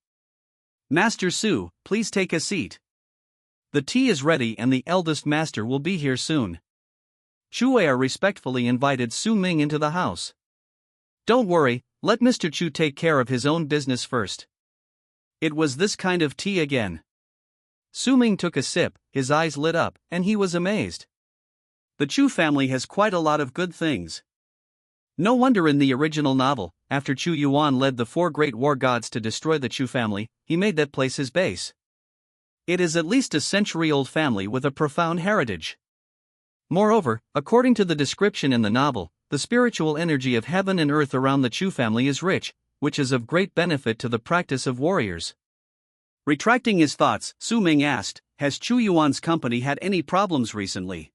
Master Su, please take a seat. The tea is ready and the eldest master will be here soon. Chu Wei respectfully invited Su Ming into the house. Don't worry, let Mr. Chu take care of his own business first. It was this kind of tea again. Su Ming took a sip, his eyes lit up, and he was amazed. The Chu family has quite a lot of good things. No wonder in the original novel, after Chu Yuan led the 4 great war gods to destroy the Chu family, he made that place his base. It is at least a century-old family with a profound heritage. Moreover, according to the description in the novel, the spiritual energy of heaven and earth around the Chu family is rich, which is of great benefit to the practice of warriors. Retracting his thoughts, Su Ming asked, has Chu Yuan's company had any problems recently?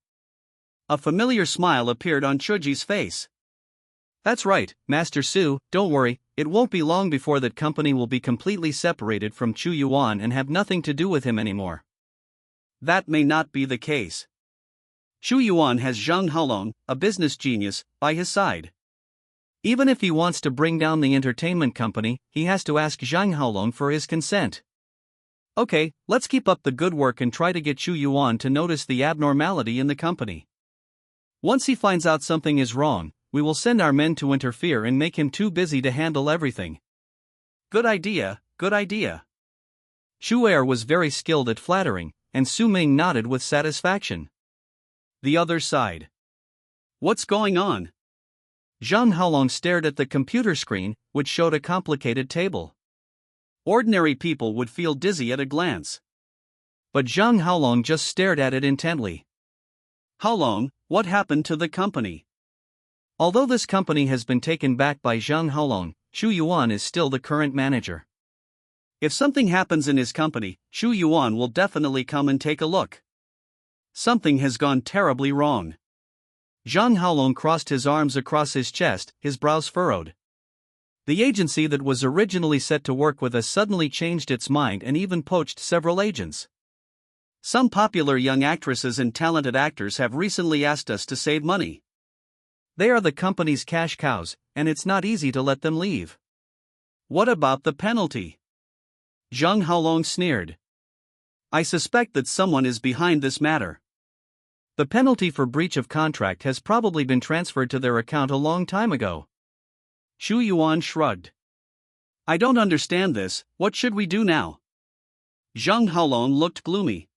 A familiar smile appeared on Chuji's face. That's right, Master Su, don't worry, it won't be long before that company will be completely separated from Chu Yuan and have nothing to do with him anymore. That may not be the case. Chu Yuan has Zhang Haolong, a business genius, by his side. Even if he wants to bring down the entertainment company, he has to ask Zhang Haolong for his consent. Okay, let's keep up the good work and try to get Chu Yuan to notice the abnormality in the company. Once he finds out something is wrong, we will send our men to interfere and make him too busy to handle everything. Good idea, good idea. Chu Wei was very skilled at flattering, and Su Ming nodded with satisfaction. The other side. What's going on? Zhang Haolong stared at the computer screen, which showed a complicated table. Ordinary people would feel dizzy at a glance. But Zhang Haolong just stared at it intently. Haolong, what happened to the company? Although this company has been taken back by Zhang Haolong, Chu Yuan is still the current manager. If something happens in his company, Chu Yuan will definitely come and take a look. Something has gone terribly wrong. Zhang Haolong crossed his arms across his chest, his brows furrowed. The agency that was originally set to work with us suddenly changed its mind and even poached several agents. Some popular young actresses and talented actors have recently asked us to save money. They are the company's cash cows, and it's not easy to let them leave. What about the penalty? Zhang Haolong sneered. I suspect that someone is behind this matter. The penalty for breach of contract has probably been transferred to their account a long time ago. Chu Yuan shrugged. I don't understand this, what should we do now? Zhang Haolong looked gloomy.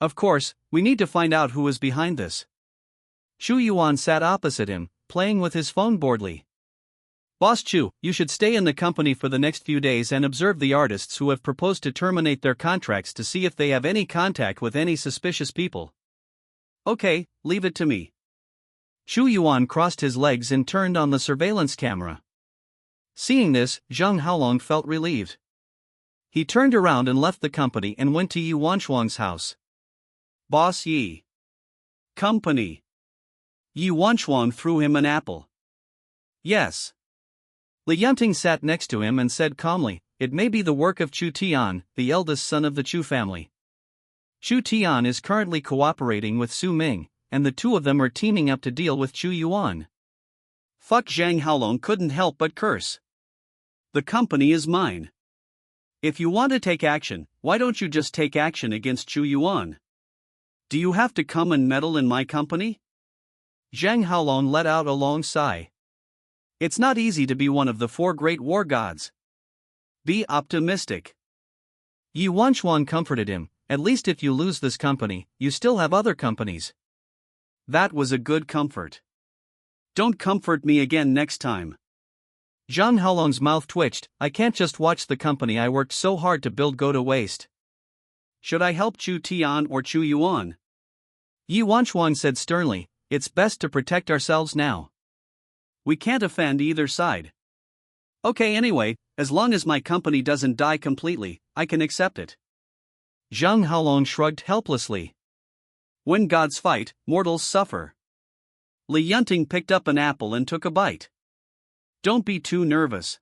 Of course, we need to find out who is behind this. Chu Yuan sat opposite him, playing with his phone boredly. Boss Chu, you should stay in the company for the next few days and observe the artists who have proposed to terminate their contracts to see if they have any contact with any suspicious people. Okay, leave it to me. Chu Yuan crossed his legs and turned on the surveillance camera. Seeing this, Zhang Haolong felt relieved. He turned around and left the company and went to Yi Wanshuang's house. Boss Yi. Company. Yi Wanshuang threw him an apple. Yes. Li Yunting sat next to him and said calmly, it may be the work of Chu Tian, the eldest son of the Chu family. Chu Tian is currently cooperating with Su Ming, and the two of them are teaming up to deal with Chu Yuan. Fuck, Zhang Haolong couldn't help but curse. The company is mine. If you want to take action, why don't you just take action against Chu Yuan? Do you have to come and meddle in my company? Zhang Haolong let out a long sigh. It's not easy to be one of the 4 great war gods. Be optimistic. Yi Wanchuan comforted him, at least if you lose this company, you still have other companies. That was a good comfort. Don't comfort me again next time. Zhang Haolong's mouth twitched. I can't just watch the company I worked so hard to build go to waste. Should I help Chu Tian or Chu Yuan? Yi Wanchuan said sternly, it's best to protect ourselves now. We can't offend either side. Okay, anyway, as long as my company doesn't die completely, I can accept it. Zhang Haolong shrugged helplessly. When gods fight, mortals suffer. Li Yunting picked up an apple and took a bite. Don't be too nervous.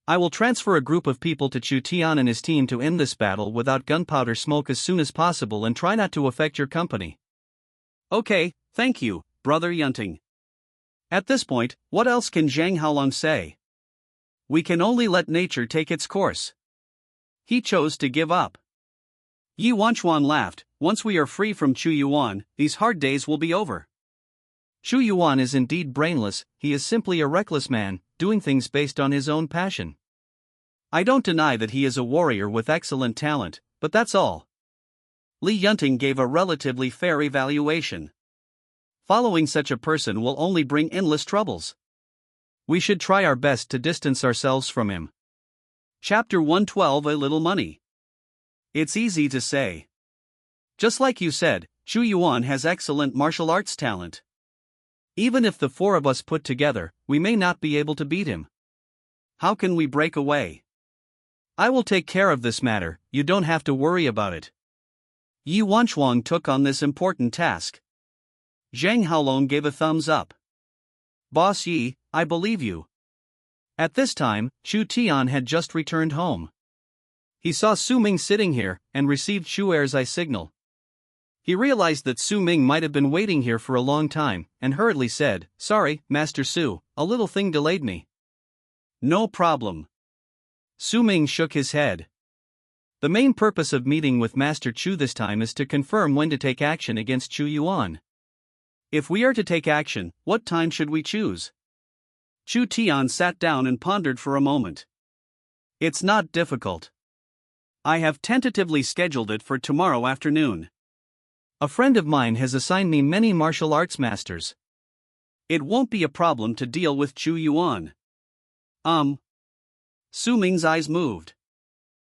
I will transfer a group of people to Chu Tian and his team to end this battle without gunpowder smoke as soon as possible and try not to affect your company. Okay, thank you, Brother Yunting. At this point, what else can Zhang Haolong say? We can only let nature take its course. He chose to give up. Yi Wanchuan laughed. Once we are free from Chu Yuan, these hard days will be over. Chu Yuan is indeed brainless, he is simply a reckless man, doing things based on his own passion. I don't deny that he is a warrior with excellent talent, but that's all. Li Yunting gave a relatively fair evaluation. Following such a person will only bring endless troubles. We should try our best to distance ourselves from him. Chapter 112 A Little Money. It's easy to say. Just like you said, Chu Yuan has excellent martial arts talent. Even if the 4 of us put together, we may not be able to beat him. How can we break away? I will take care of this matter, you don't have to worry about it. Yi Wanchuan took on this important task. Zhang Haolong gave a thumbs up. Boss Yi, I believe you. At this time, Chu Tian had just returned home. He saw Su Ming sitting here, and received Shu Er's eye signal. He realized that Su Ming might have been waiting here for a long time, and hurriedly said, Sorry, Master Su, a little thing delayed me. No problem. Su Ming shook his head. The main purpose of meeting with Master Chu this time is to confirm when to take action against Chu Yuan. If we are to take action, what time should we choose? Chu Tian sat down and pondered for a moment. It's not difficult. I have tentatively scheduled it for tomorrow afternoon. A friend of mine has assigned me many martial arts masters. It won't be a problem to deal with Chu Yuan. Su Ming's eyes moved.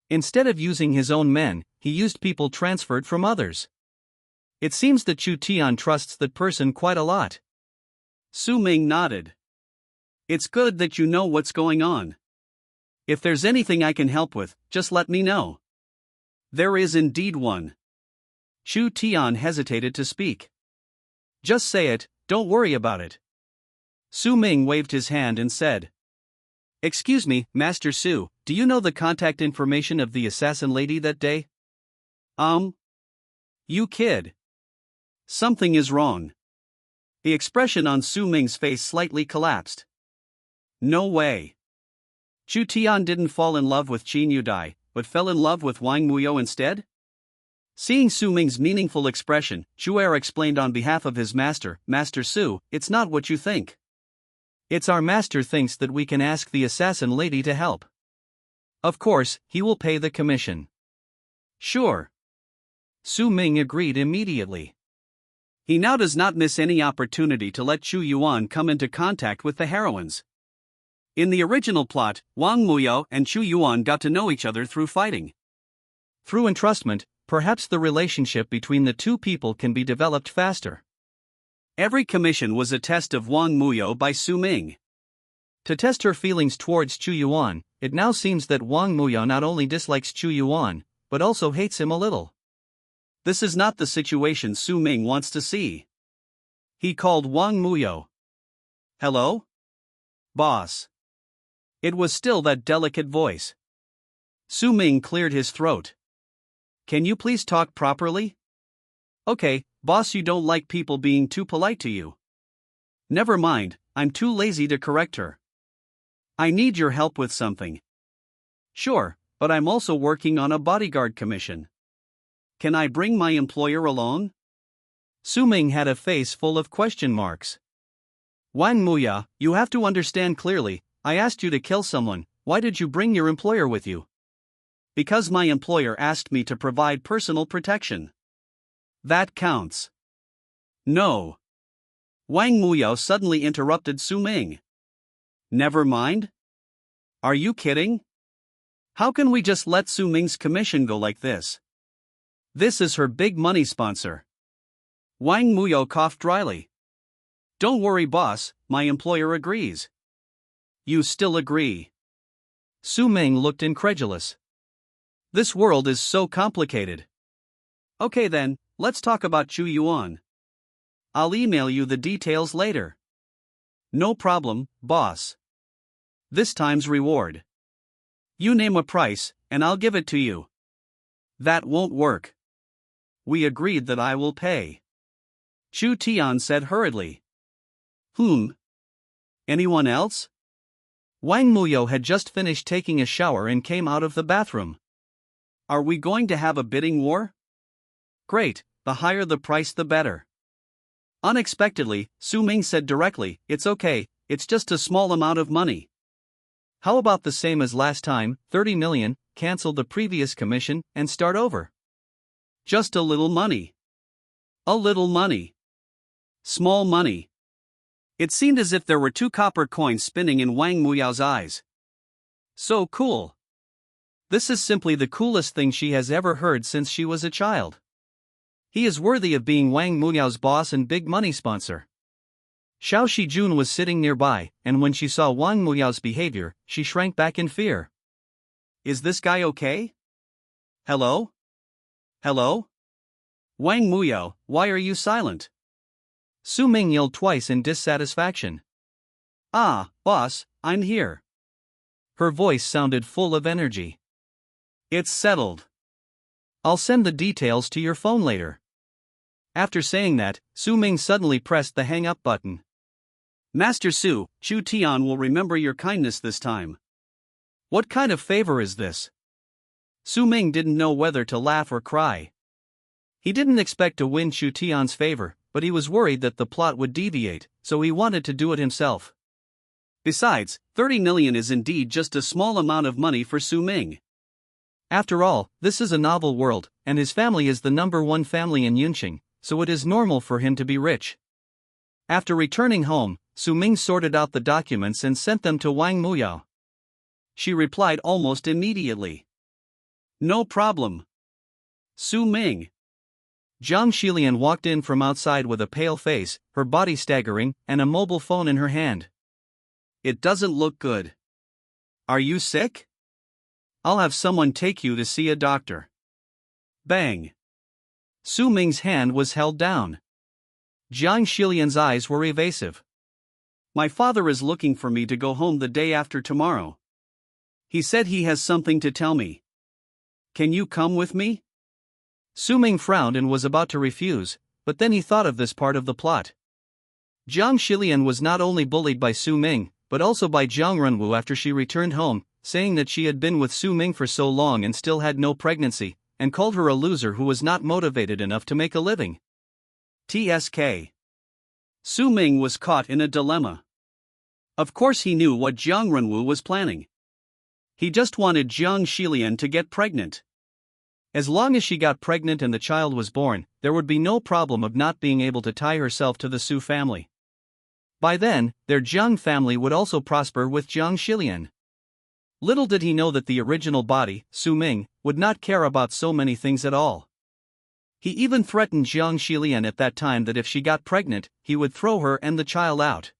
Instead of using his own men, he used people transferred from others. It seems that Chu Tian trusts that person quite a lot. Su Ming nodded. It's good that you know what's going on. If there's anything I can help with, just let me know. There is indeed one. Chu Tian hesitated to speak. Just say it, don't worry about it. Su Ming waved his hand and said. Excuse me, Master Su, do you know the contact information of the assassin lady that day? You kid. Something is wrong. The expression on Su Ming's face slightly collapsed. No way. Chu Tian didn't fall in love with Qin Yudai, but fell in love with Wang Muyo instead? Seeing Su Ming's meaningful expression, Shu Er explained on behalf of his master, Master Su, it's not what you think. It's our master thinks that we can ask the assassin lady to help. Of course, he will pay the commission. Sure. Su Ming agreed immediately. He now does not miss any opportunity to let Chu Yuan come into contact with the heroines. In the original plot, Wang Muyo and Chu Yuan got to know each other through fighting. Through entrustment, perhaps the relationship between the 2 people can be developed faster. Every commission was a test of Wang Muyo by Su Ming. To test her feelings towards Chu Yuan, it now seems that Wang Muyo not only dislikes Chu Yuan, but also hates him a little. This is not the situation Su Ming wants to see. He called Wang Muyo. Hello? Boss. It was still that delicate voice. Su Ming cleared his throat. Can you please talk properly? Okay, boss, you don't like people being too polite to you. Never mind, I'm too lazy to correct her. I need your help with something. Sure, but I'm also working on a bodyguard commission. Can I bring my employer along? Su Ming had a face full of question marks. Wang Muya, you have to understand clearly, I asked you to kill someone, why did you bring your employer with you? Because my employer asked me to provide personal protection. That counts. No. Wang Muyao suddenly interrupted Su Ming. Never mind? Are you kidding? How can we just let Su Ming's commission go like this? This is her big money sponsor. Wang Muyao coughed dryly. Don't worry, boss, my employer agrees. You still agree? Su Ming looked incredulous. This world is so complicated. Okay then, let's talk about Chu Yuan. I'll email you the details later. No problem, boss. This time's reward. You name a price, and I'll give it to you. That won't work. We agreed that I will pay. Chu Tian said hurriedly. Anyone else? Wang Muyo had just finished taking a shower and came out of the bathroom. Are we going to have a bidding war? Great, the higher the price the better. Unexpectedly, Su Ming said directly, it's okay, it's just a small amount of money. How about the same as last time, 30 million, cancel the previous commission, and start over? Just a little money. A little money. Small money. It seemed as if there were 2 copper coins spinning in Wang Muyao's eyes. So cool. This is simply the coolest thing she has ever heard since she was a child. He is worthy of being Wang Muyao's boss and big money sponsor. Xiao Shijun was sitting nearby, and when she saw Wang Muyao's behavior, she shrank back in fear. Is this guy okay? Hello? Hello? Wang Muyao, why are you silent? Su Ming yelled twice in dissatisfaction. Ah, boss, I'm here. Her voice sounded full of energy. It's settled. I'll send the details to your phone later. After saying that, Su Ming suddenly pressed the hang-up button. Master Su, Chu Tian will remember your kindness this time. What kind of favor is this? Su Ming didn't know whether to laugh or cry. He didn't expect to win Chu Tian's favor, but he was worried that the plot would deviate, so he wanted to do it himself. Besides, 30 million is indeed just a small amount of money for Su Ming. After all, this is a novel world, and his family is the #1 family in Yunqing, so it is normal for him to be rich. After returning home, Su Ming sorted out the documents and sent them to Wang Muyao. She replied almost immediately. No problem. Su Ming. Zhang Xilian walked in from outside with a pale face, her body staggering, and a mobile phone in her hand. It doesn't look good. Are you sick? I'll have someone take you to see a doctor. Bang. Su Ming's hand was held down. Zhang Xilian's eyes were evasive. My father is looking for me to go home the day after tomorrow. He said he has something to tell me. Can you come with me? Su Ming frowned and was about to refuse, but then he thought of this part of the plot. Zhang Xilian was not only bullied by Su Ming, but also by Jiang Renwu after she returned home, saying that she had been with Su Ming for so long and still had no pregnancy, and called her a loser who was not motivated enough to make a living. TSK. Su Ming was caught in a dilemma. Of course he knew what Jiang Renwu was planning. He just wanted Zhang Xilian to get pregnant. As long as she got pregnant and the child was born, there would be no problem of not being able to tie herself to the Su family. By then, their Jiang family would also prosper with Zhang Xilian. Little did he know that the original body, Su Ming, would not care about so many things at all. He even threatened Zhang Xilian at that time that if she got pregnant, he would throw her and the child out.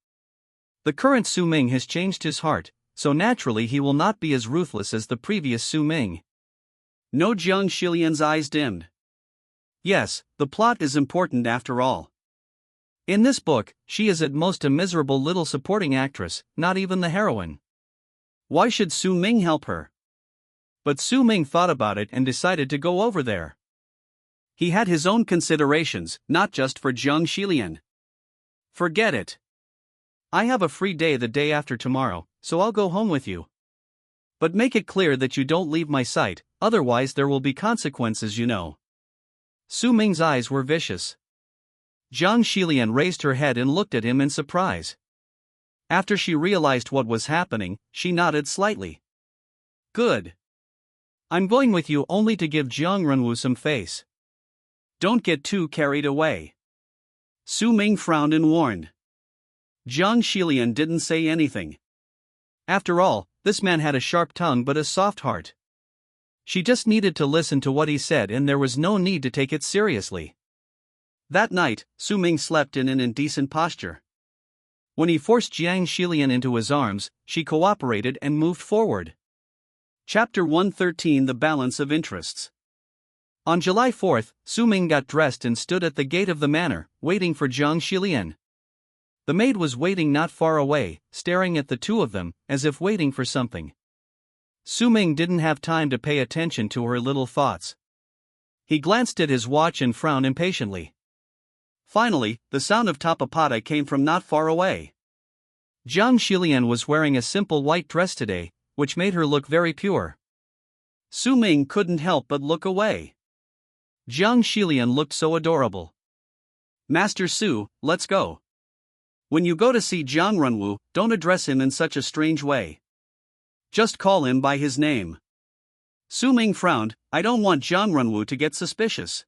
The current Su Ming has changed his heart, so naturally he will not be as ruthless as the previous Su Ming. No, Zhang Xilian's eyes dimmed. Yes, the plot is important after all. In this book, she is at most a miserable little supporting actress, not even the heroine. Why should Su Ming help her? But Su Ming thought about it and decided to go over there. He had his own considerations, not just for Zhang Xilian. Forget it. I have a free day the day after tomorrow, so I'll go home with you. But make it clear that you don't leave my sight, otherwise there will be consequences, you know. Su Ming's eyes were vicious. Zhang Xilian raised her head and looked at him in surprise. After she realized what was happening, she nodded slightly. Good. I'm going with you only to give Jiang Renwu some face. Don't get too carried away. Su Ming frowned and warned. Jiang Xilian didn't say anything. After all, this man had a sharp tongue but a soft heart. She just needed to listen to what he said and there was no need to take it seriously. That night, Su Ming slept in an indecent posture. When he forced Jiang Xilian into his arms, she cooperated and moved forward. Chapter 113 The Balance of Interests. On July 4th, Su Ming got dressed and stood at the gate of the manor, waiting for Jiang Xilian. The maid was waiting not far away, staring at the two of them, as if waiting for something. Su Ming didn't have time to pay attention to her little thoughts. He glanced at his watch and frowned impatiently. Finally, the sound of tapapada came from not far away. Jiang Xilian was wearing a simple white dress today, which made her look very pure. Su Ming couldn't help but look away. Jiang Xilian looked so adorable. Master Su, let's go. When you go to see Jiang Renwu, don't address him in such a strange way. Just call him by his name. Su Ming frowned. I don't want Jiang Renwu to get suspicious.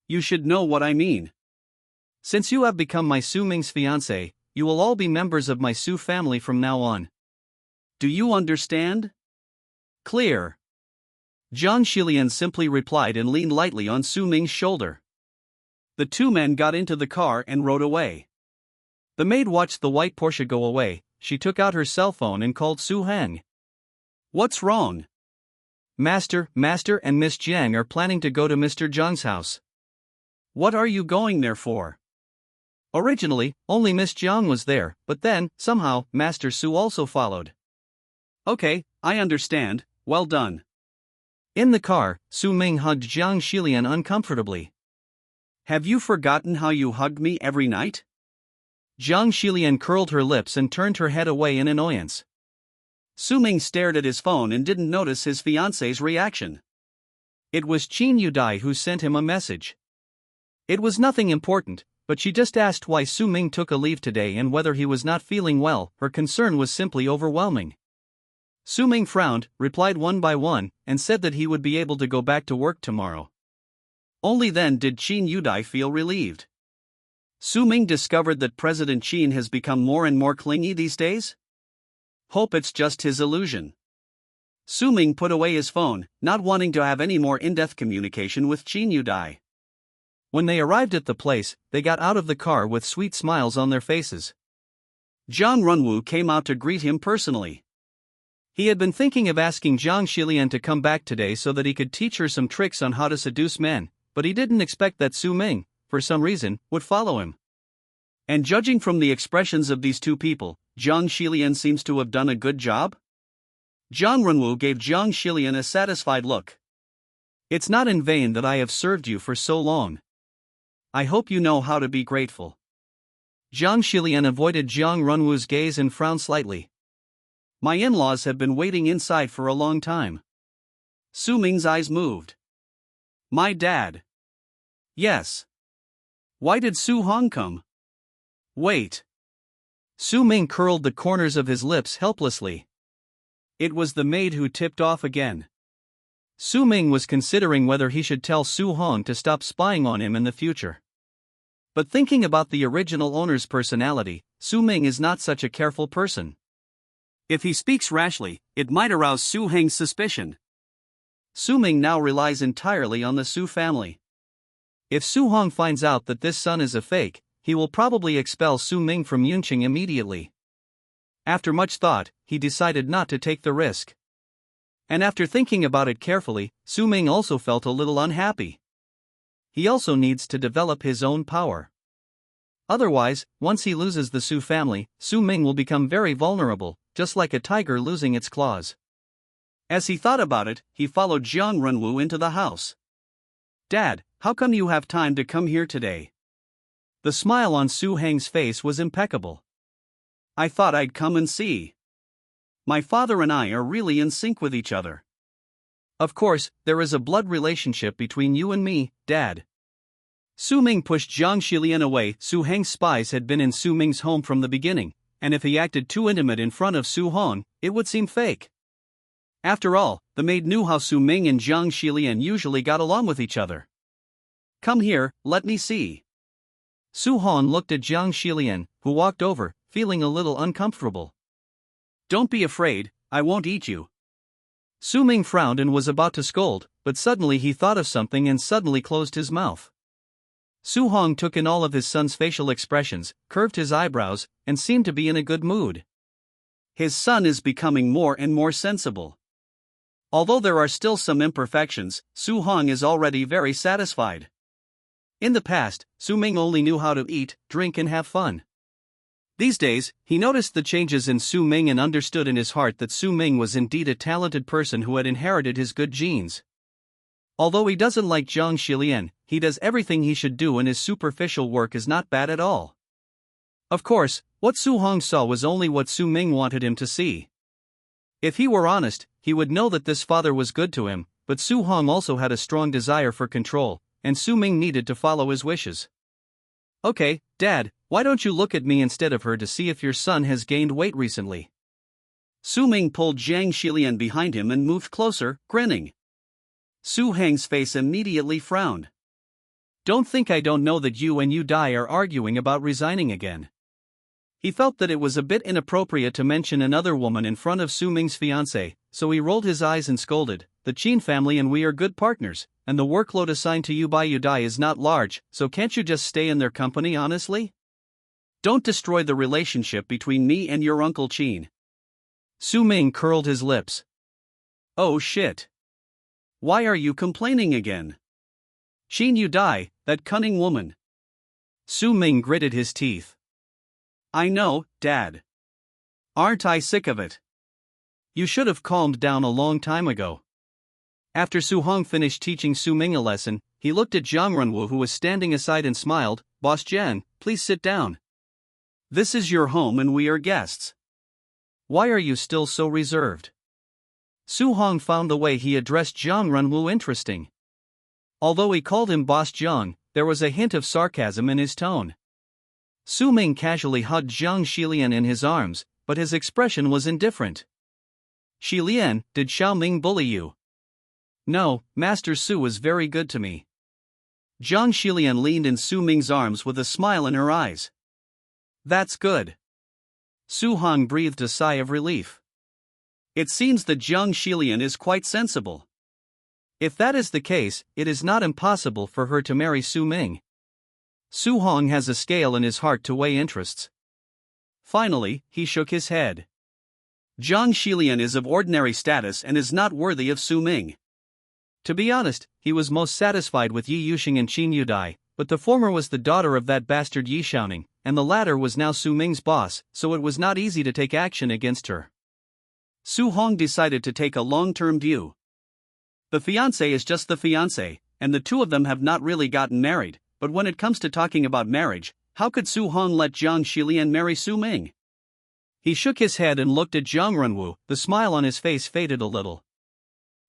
You should know what I mean. Since you have become my Su Ming's fiancé, you will all be members of my Su family from now on. Do you understand? Clear. Jiang Xilian simply replied and leaned lightly on Su Ming's shoulder. The two men got into the car and rode away. The maid watched the white Porsche go away. She took out her cell phone and called Su Heng. What's wrong? Master and Miss Jiang are planning to go to Mr. Zhang's house. What are you going there for? Originally, only Miss Jiang was there, but then, somehow, Master Su also followed. Okay, I understand, well done. In the car, Su Ming hugged Jiang Xilian uncomfortably. Have you forgotten how you hugged me every night? Jiang Xilian curled her lips and turned her head away in annoyance. Su Ming stared at his phone and didn't notice his fiancé's reaction. It was Qin Yanran who sent him a message. It was nothing important, but she just asked why Su Ming took a leave today and whether he was not feeling well. Her concern was simply overwhelming. Su Ming frowned, replied one by one, and said that he would be able to go back to work tomorrow. Only then did Qin Yanran feel relieved. Su Ming discovered that President Qin has become more and more clingy these days? Hope it's just his illusion. Su Ming put away his phone, not wanting to have any more in-depth communication with Qin Yanran. When they arrived at the place, they got out of the car with sweet smiles on their faces. Jiang Renwu came out to greet him personally. He had been thinking of asking Jiang Xilian to come back today so that he could teach her some tricks on how to seduce men, but he didn't expect that Su Ming, for some reason, would follow him. And judging from the expressions of these two people, Jiang Xilian seems to have done a good job? Jiang Renwu gave Jiang Xilian a satisfied look. It's not in vain that I have served you for so long. I hope you know how to be grateful. Jiang Xilian avoided Jiang Renwu's gaze and frowned slightly. My in-laws have been waiting inside for a long time. Su Ming's eyes moved. My dad. Yes. Why did Su Hong come? Wait. Su Ming curled the corners of his lips helplessly. It was the maid who tipped off again. Su Ming was considering whether he should tell Su Hong to stop spying on him in the future. But thinking about the original owner's personality, Su Ming is not such a careful person. If he speaks rashly, it might arouse Su Heng's suspicion. Su Ming now relies entirely on the Su family. If Su Hong finds out that this son is a fake, he will probably expel Su Ming from Yunqing immediately. After much thought, he decided not to take the risk. And after thinking about it carefully, Su Ming also felt a little unhappy. He also needs to develop his own power. Otherwise, once he loses the Su family, Su Ming will become very vulnerable, just like a tiger losing its claws. As he thought about it, he followed Jiang Renwu into the house. Dad, how come you have time to come here today? The smile on Su Heng's face was impeccable. I thought I'd come and see. My father and I are really in sync with each other. Of course, there is a blood relationship between you and me, Dad. Su Ming pushed Jiang Xilian away. Su Heng's spies had been in Su Ming's home from the beginning, and if he acted too intimate in front of Su Hong, it would seem fake. After all, the maid knew how Su Ming and Jiang Xilian usually got along with each other. "Come here, let me see." Su Hong looked at Jiang Xilian, who walked over, feeling a little uncomfortable. "Don't be afraid, I won't eat you." Su Ming frowned and was about to scold, but suddenly he thought of something and suddenly closed his mouth. Su Hong took in all of his son's facial expressions, curved his eyebrows, and seemed to be in a good mood. His son is becoming more and more sensible. Although there are still some imperfections, Su Hong is already very satisfied. In the past, Su Ming only knew how to eat, drink and have fun. These days, he noticed the changes in Su Ming and understood in his heart that Su Ming was indeed a talented person who had inherited his good genes. Although he doesn't like Jiang Xilian, he does everything he should do and his superficial work is not bad at all. Of course, what Su Hong saw was only what Su Ming wanted him to see. If he were honest, he would know that this father was good to him, but Su Hong also had a strong desire for control, and Su Ming needed to follow his wishes. "Okay, Dad, why don't you look at me instead of her to see if your son has gained weight recently?" Su Ming pulled Jiang Xilian behind him and moved closer, grinning. Su Heng's face immediately frowned. "Don't think I don't know that you and Yu Dai are arguing about resigning again." He felt that it was a bit inappropriate to mention another woman in front of Su Ming's fiancée, so he rolled his eyes and scolded, "The Qin family and we are good partners, and the workload assigned to you by Yu Dai is not large, so can't you just stay in their company honestly? Don't destroy the relationship between me and your Uncle Qin." Su Ming curled his lips. "Oh shit. Why are you complaining again? Qin Yu Dai, that cunning woman." Su Ming gritted his teeth. "I know, Dad. Aren't I sick of it? You should have calmed down a long time ago." After Su Hong finished teaching Su Ming a lesson, he looked at Zhang Renwu who was standing aside and smiled, "Boss Jian, please sit down. This is your home and we are guests. Why are you still so reserved?" Su Hong found the way he addressed Zhang Renwu interesting. Although he called him Boss Jiang, there was a hint of sarcasm in his tone. Su Ming casually hugged Jiang Xilian in his arms, but his expression was indifferent. "Xilian, did Xiao Ming bully you?" "No, Master Su was very good to me." Jiang Xilian leaned in Su Ming's arms with a smile in her eyes. "That's good." Su Hong breathed a sigh of relief. It seems that Jiang Xilian is quite sensible. If that is the case, it is not impossible for her to marry Su Ming. Su Hong has a scale in his heart to weigh interests. Finally, he shook his head. Jiang Xilian is of ordinary status and is not worthy of Su Ming. To be honest, he was most satisfied with Yi Yuxing and Qin Yudai, but the former was the daughter of that bastard Yi Xiaoning, and the latter was now Su Ming's boss, so it was not easy to take action against her. Su Hong decided to take a long-term view. The fiancé is just the fiancé, and the two of them have not really gotten married, but when it comes to talking about marriage, how could Su Hong let Jiang Xilian marry Su Ming? He shook his head and looked at Zhang Renwu, the smile on his face faded a little.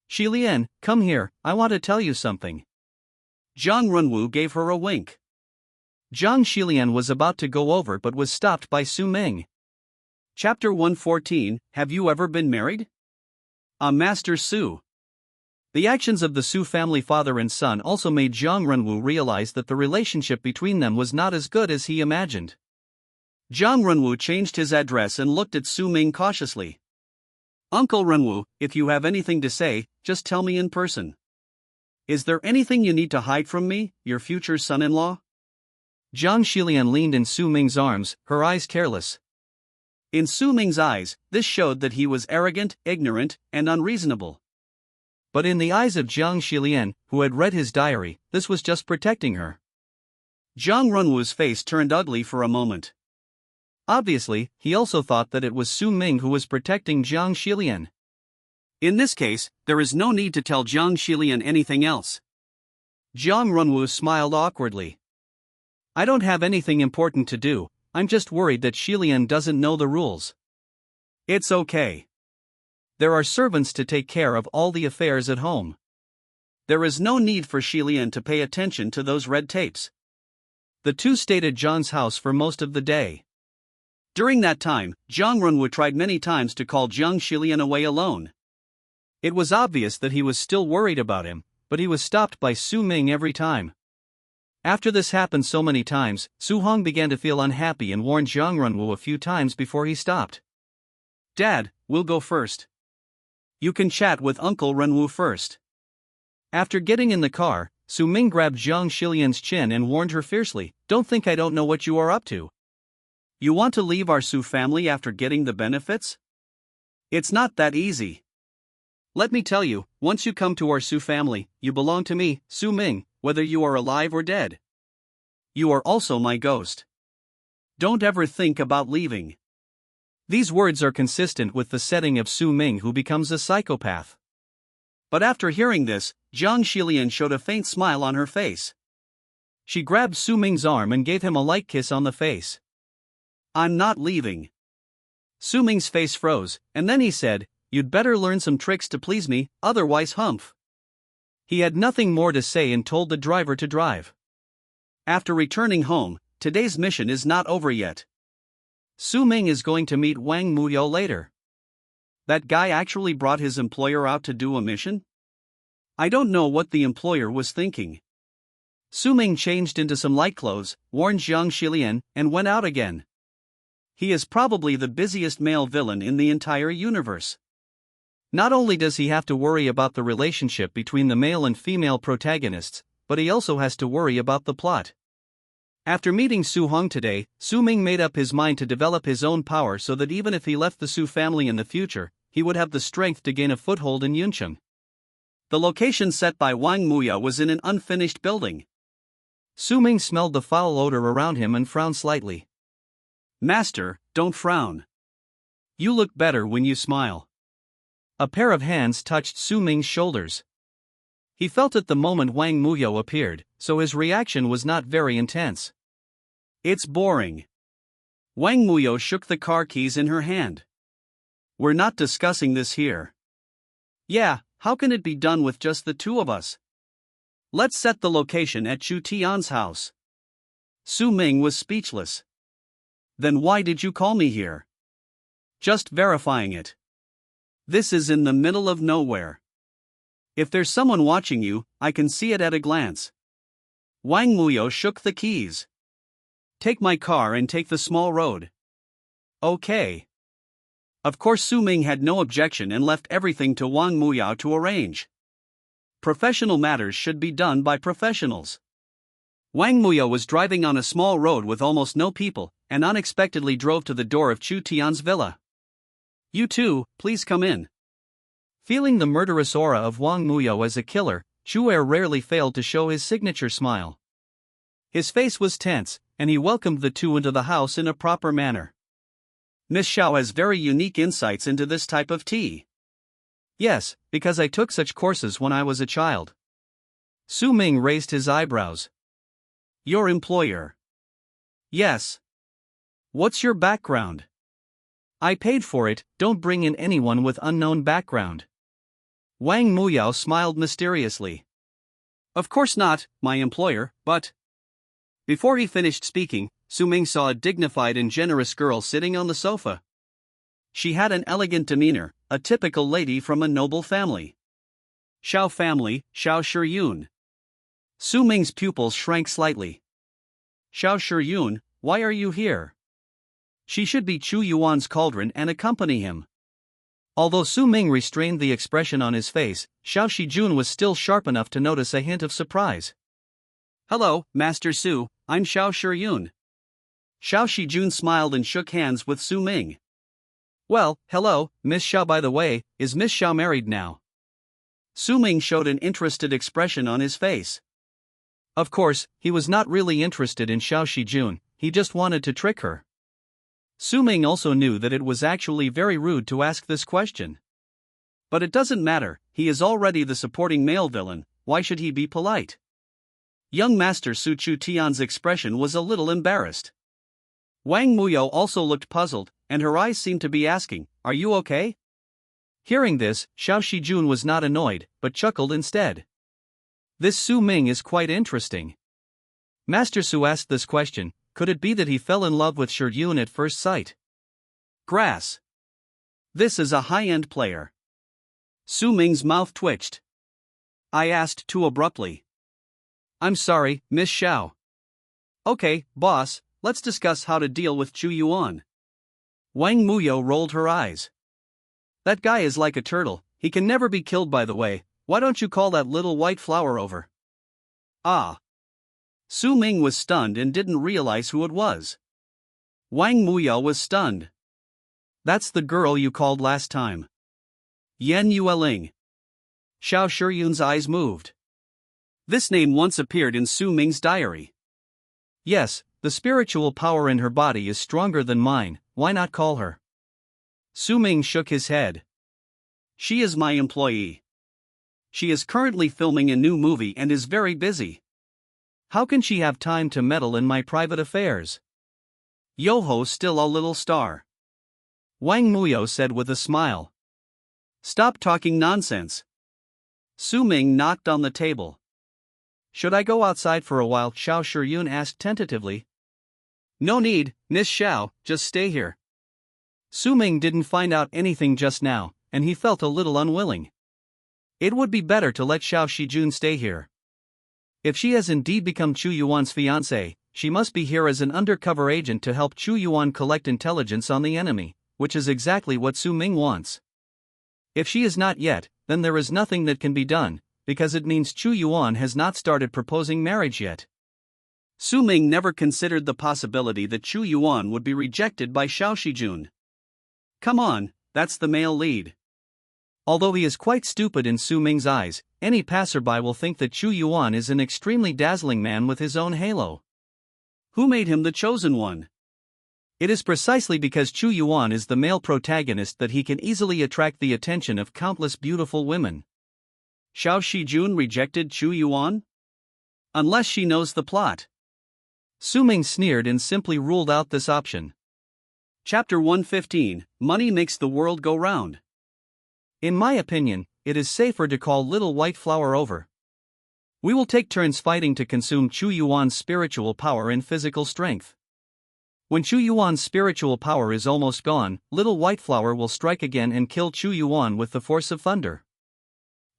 "Xilian, come here, I want to tell you something." Zhang Renwu gave her a wink. Jiang Xilian was about to go over but was stopped by Su Ming. Chapter 114, Have you ever been married? Master Su. The actions of the Su family father and son also made Zhang Renwu realize that the relationship between them was not as good as he imagined. Zhang Renwu changed his address and looked at Su Ming cautiously. "Uncle Renwu, if you have anything to say, just tell me in person. Is there anything you need to hide from me, your future son-in-law?" Jiang Xilian leaned in Su Ming's arms, her eyes careless. In Su Ming's eyes, this showed that he was arrogant, ignorant, and unreasonable. But in the eyes of Jiang Xilian, who had read his diary, this was just protecting her. Zhang Renwu's face turned ugly for a moment. Obviously, he also thought that it was Su Ming who was protecting Jiang Xilian. In this case, there is no need to tell Jiang Xilian anything else. Zhang Renwu smiled awkwardly. "I don't have anything important to do, I'm just worried that Xilian doesn't know the rules." "It's okay. There are servants to take care of all the affairs at home. There is no need for Xilian to pay attention to those red tapes." The two stayed at John's house for most of the day. During that time, Jiang Runwu tried many times to call Jiang Xilian away alone. It was obvious that he was still worried about him, but he was stopped by Su Ming every time. After this happened so many times, Su Hong began to feel unhappy and warned Jiang Runwu a few times before he stopped. "Dad, we'll go first. You can chat with Uncle Runwu first." After getting in the car, Su Ming grabbed Jiang Xilian's chin and warned her fiercely, "Don't think I don't know what you are up to. You want to leave our Su family after getting the benefits? It's not that easy. Let me tell you, once you come to our Su family, you belong to me, Su Ming, whether you are alive or dead. You are also my ghost. Don't ever think about leaving." These words are consistent with the setting of Su Ming, who becomes a psychopath. But after hearing this, Jiang Xilian showed a faint smile on her face. She grabbed Su Ming's arm and gave him a light kiss on the face. "I'm not leaving." Su Ming's face froze, and then he said, "You'd better learn some tricks to please me, otherwise humph." He had nothing more to say and told the driver to drive. After returning home, today's mission is not over yet. Su Ming is going to meet Wang Muyo later. That guy actually brought his employer out to do a mission? I don't know what the employer was thinking. Su Ming changed into some light clothes, warned Jiang Xilian, and went out again. He is probably the busiest male villain in the entire universe. Not only does he have to worry about the relationship between the male and female protagonists, but he also has to worry about the plot. After meeting Su Hong today, Su Ming made up his mind to develop his own power so that even if he left the Su family in the future, he would have the strength to gain a foothold in Yuncheng. The location set by Wang Muya was in an unfinished building. Su Ming smelled the foul odor around him and frowned slightly. "Master, don't frown. You look better when you smile." A pair of hands touched Su Ming's shoulders. He felt it the moment Wang Muyo appeared, so his reaction was not very intense. "It's boring." Wang Muyo shook the car keys in her hand. "We're not discussing this here." "Yeah, how can it be done with just the two of us? Let's set the location at Chu Tian's house." Su Ming was speechless. "Then why did you call me here?" "Just verifying it. This is in the middle of nowhere. If there's someone watching you, I can see it at a glance." Wang Muyo shook the keys. "Take my car and take the small road." "Okay." Of course Su Ming had no objection and left everything to Wang Muyo to arrange. Professional matters should be done by professionals. Wang Muyo was driving on a small road with almost no people, and unexpectedly drove to the door of Chu Tian's villa. "You two, please come in." Feeling the murderous aura of Wang Muyo as a killer, Chu Er rarely failed to show his signature smile. His face was tense, and he welcomed the two into the house in a proper manner. "Miss Xiao has very unique insights into this type of tea." "Yes, because I took such courses when I was a child." Su Ming raised his eyebrows. "Your employer?" "Yes." "What's your background?" "I paid for it, don't bring in anyone with unknown background." Wang Muyo smiled mysteriously. "Of course not, my employer, but..." Before he finished speaking, Su Ming saw a dignified and generous girl sitting on the sofa. She had an elegant demeanor, a typical lady from a noble family. "Xiao family, Xiao Shiyun." Su Ming's pupils shrank slightly. "Xiao Shiyun, why are you here?" She should be Chu Yuan's cauldron and accompany him. Although Su Ming restrained the expression on his face, Xiao Shijun was still sharp enough to notice a hint of surprise. "Hello, Master Su, I'm Xiao Shiyun." Xiao Shijun smiled and shook hands with Su Ming. "Well, hello, Miss Xiao. By the way, is Miss Xiao married now?" Su Ming showed an interested expression on his face. Of course, he was not really interested in Xiao Shijun, he just wanted to trick her. Su Ming also knew that it was actually very rude to ask this question. But it doesn't matter, he is already the supporting male villain, why should he be polite? Young Master Su Chu Tian's expression was a little embarrassed. Wang Muyo also looked puzzled, and her eyes seemed to be asking, "Are you okay?" Hearing this, Xiao Shijun was not annoyed, but chuckled instead. "This Su Ming is quite interesting." Master Su asked this question, could it be that he fell in love with Shiyun at first sight? Grass. This is a high-end player. Su Ming's mouth twitched. I asked too abruptly. I'm sorry, Miss Xiao. Okay, boss, let's discuss how to deal with Chu Yuan. Wang Muyo rolled her eyes. That guy is like a turtle, he can never be killed by the way, why don't you call that little white flower over? Ah. Su Ming was stunned and didn't realize who it was. Wang Muyo was stunned. That's the girl you called last time. Yan Yueling. Xiao Shiyun's eyes moved. This name once appeared in Su Ming's diary. Yes, the spiritual power in her body is stronger than mine, why not call her? Su Ming shook his head. She is my employee. She is currently filming a new movie and is very busy. How can she have time to meddle in my private affairs? Yoho's still a little star. Wang Muyo said with a smile. Stop talking nonsense. Su Ming knocked on the table. Should I go outside for a while? Xiao Shiyun asked tentatively. No need, Miss Xiao, just stay here. Su Ming didn't find out anything just now, and he felt a little unwilling. It would be better to let Xiao Shijun stay here. If she has indeed become Chu Yuan's fiancée, she must be here as an undercover agent to help Chu Yuan collect intelligence on the enemy, which is exactly what Su Ming wants. If she is not yet, then there is nothing that can be done, because it means Chu Yuan has not started proposing marriage yet. Su Ming never considered the possibility that Chu Yuan would be rejected by Xiao Shijun. Come on, that's the male lead. Although he is quite stupid in Su Ming's eyes, any passerby will think that Chu Yuan is an extremely dazzling man with his own halo. Who made him the chosen one? It is precisely because Chu Yuan is the male protagonist that he can easily attract the attention of countless beautiful women. Xiao Shijun rejected Chu Yuan? Unless she knows the plot. Su Ming sneered and simply ruled out this option. Chapter 115, Money Makes the World Go Round. In my opinion, it is safer to call Little White Flower over. We will take turns fighting to consume Chu Yuan's spiritual power and physical strength. When Chu Yuan's spiritual power is almost gone, Little White Flower will strike again and kill Chu Yuan with the force of thunder.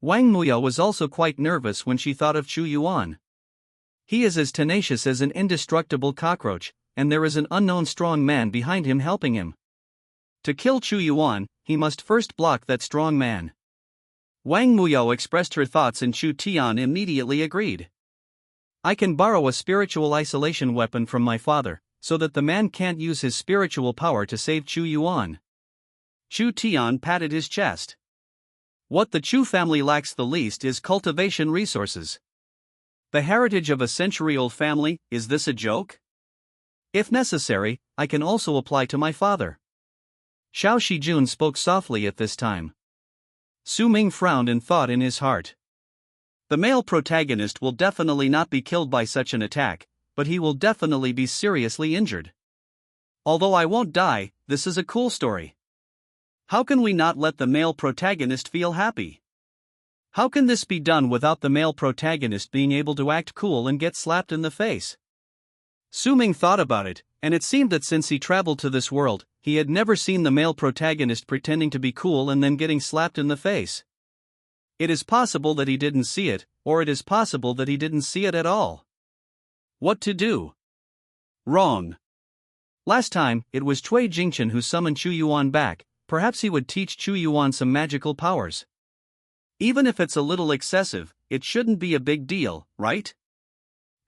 Wang Muyo was also quite nervous when she thought of Chu Yuan. He is as tenacious as an indestructible cockroach, and there is an unknown strong man behind him helping him. To kill Chu Yuan, he must first block that strong man. Wang Muyo expressed her thoughts and Chu Tian immediately agreed. I can borrow a spiritual isolation weapon from my father, so that the man can't use his spiritual power to save Chu Yuan. Chu Tian patted his chest. What the Chu family lacks the least is cultivation resources. The heritage of a century-old family, is this a joke? If necessary, I can also apply to my father. Xiao Shijun spoke softly at this time. Su Ming frowned and thought in his heart. The male protagonist will definitely not be killed by such an attack, but he will definitely be seriously injured. Although I won't die, this is a cool story. How can we not let the male protagonist feel happy? How can this be done without the male protagonist being able to act cool and get slapped in the face? Su Ming thought about it, and it seemed that since he traveled to this world, he had never seen the male protagonist pretending to be cool and then getting slapped in the face. It is possible that he didn't see it, or it is possible that he didn't see it at all. What to do? Wrong. Last time, it was Cui Jingchen who summoned Chu Yuan back. Perhaps he would teach Chu Yuan some magical powers. Even if it's a little excessive, it shouldn't be a big deal, right?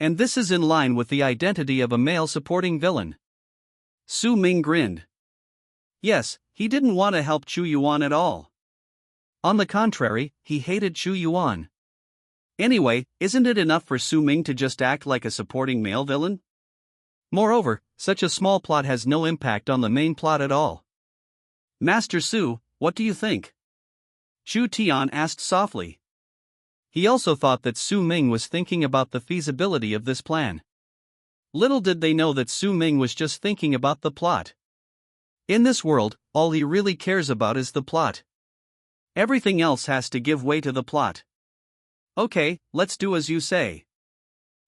And this is in line with the identity of a male supporting villain. Su Ming grinned. Yes, he didn't want to help Chu Yuan at all. On the contrary, he hated Chu Yuan. Anyway, isn't it enough for Su Ming to just act like a supporting male villain? Moreover, such a small plot has no impact on the main plot at all. Master Su, what do you think? Chu Tian asked softly. He also thought that Su Ming was thinking about the feasibility of this plan. Little did they know that Su Ming was just thinking about the plot. In this world, all he really cares about is the plot. Everything else has to give way to the plot. Okay, let's do as you say.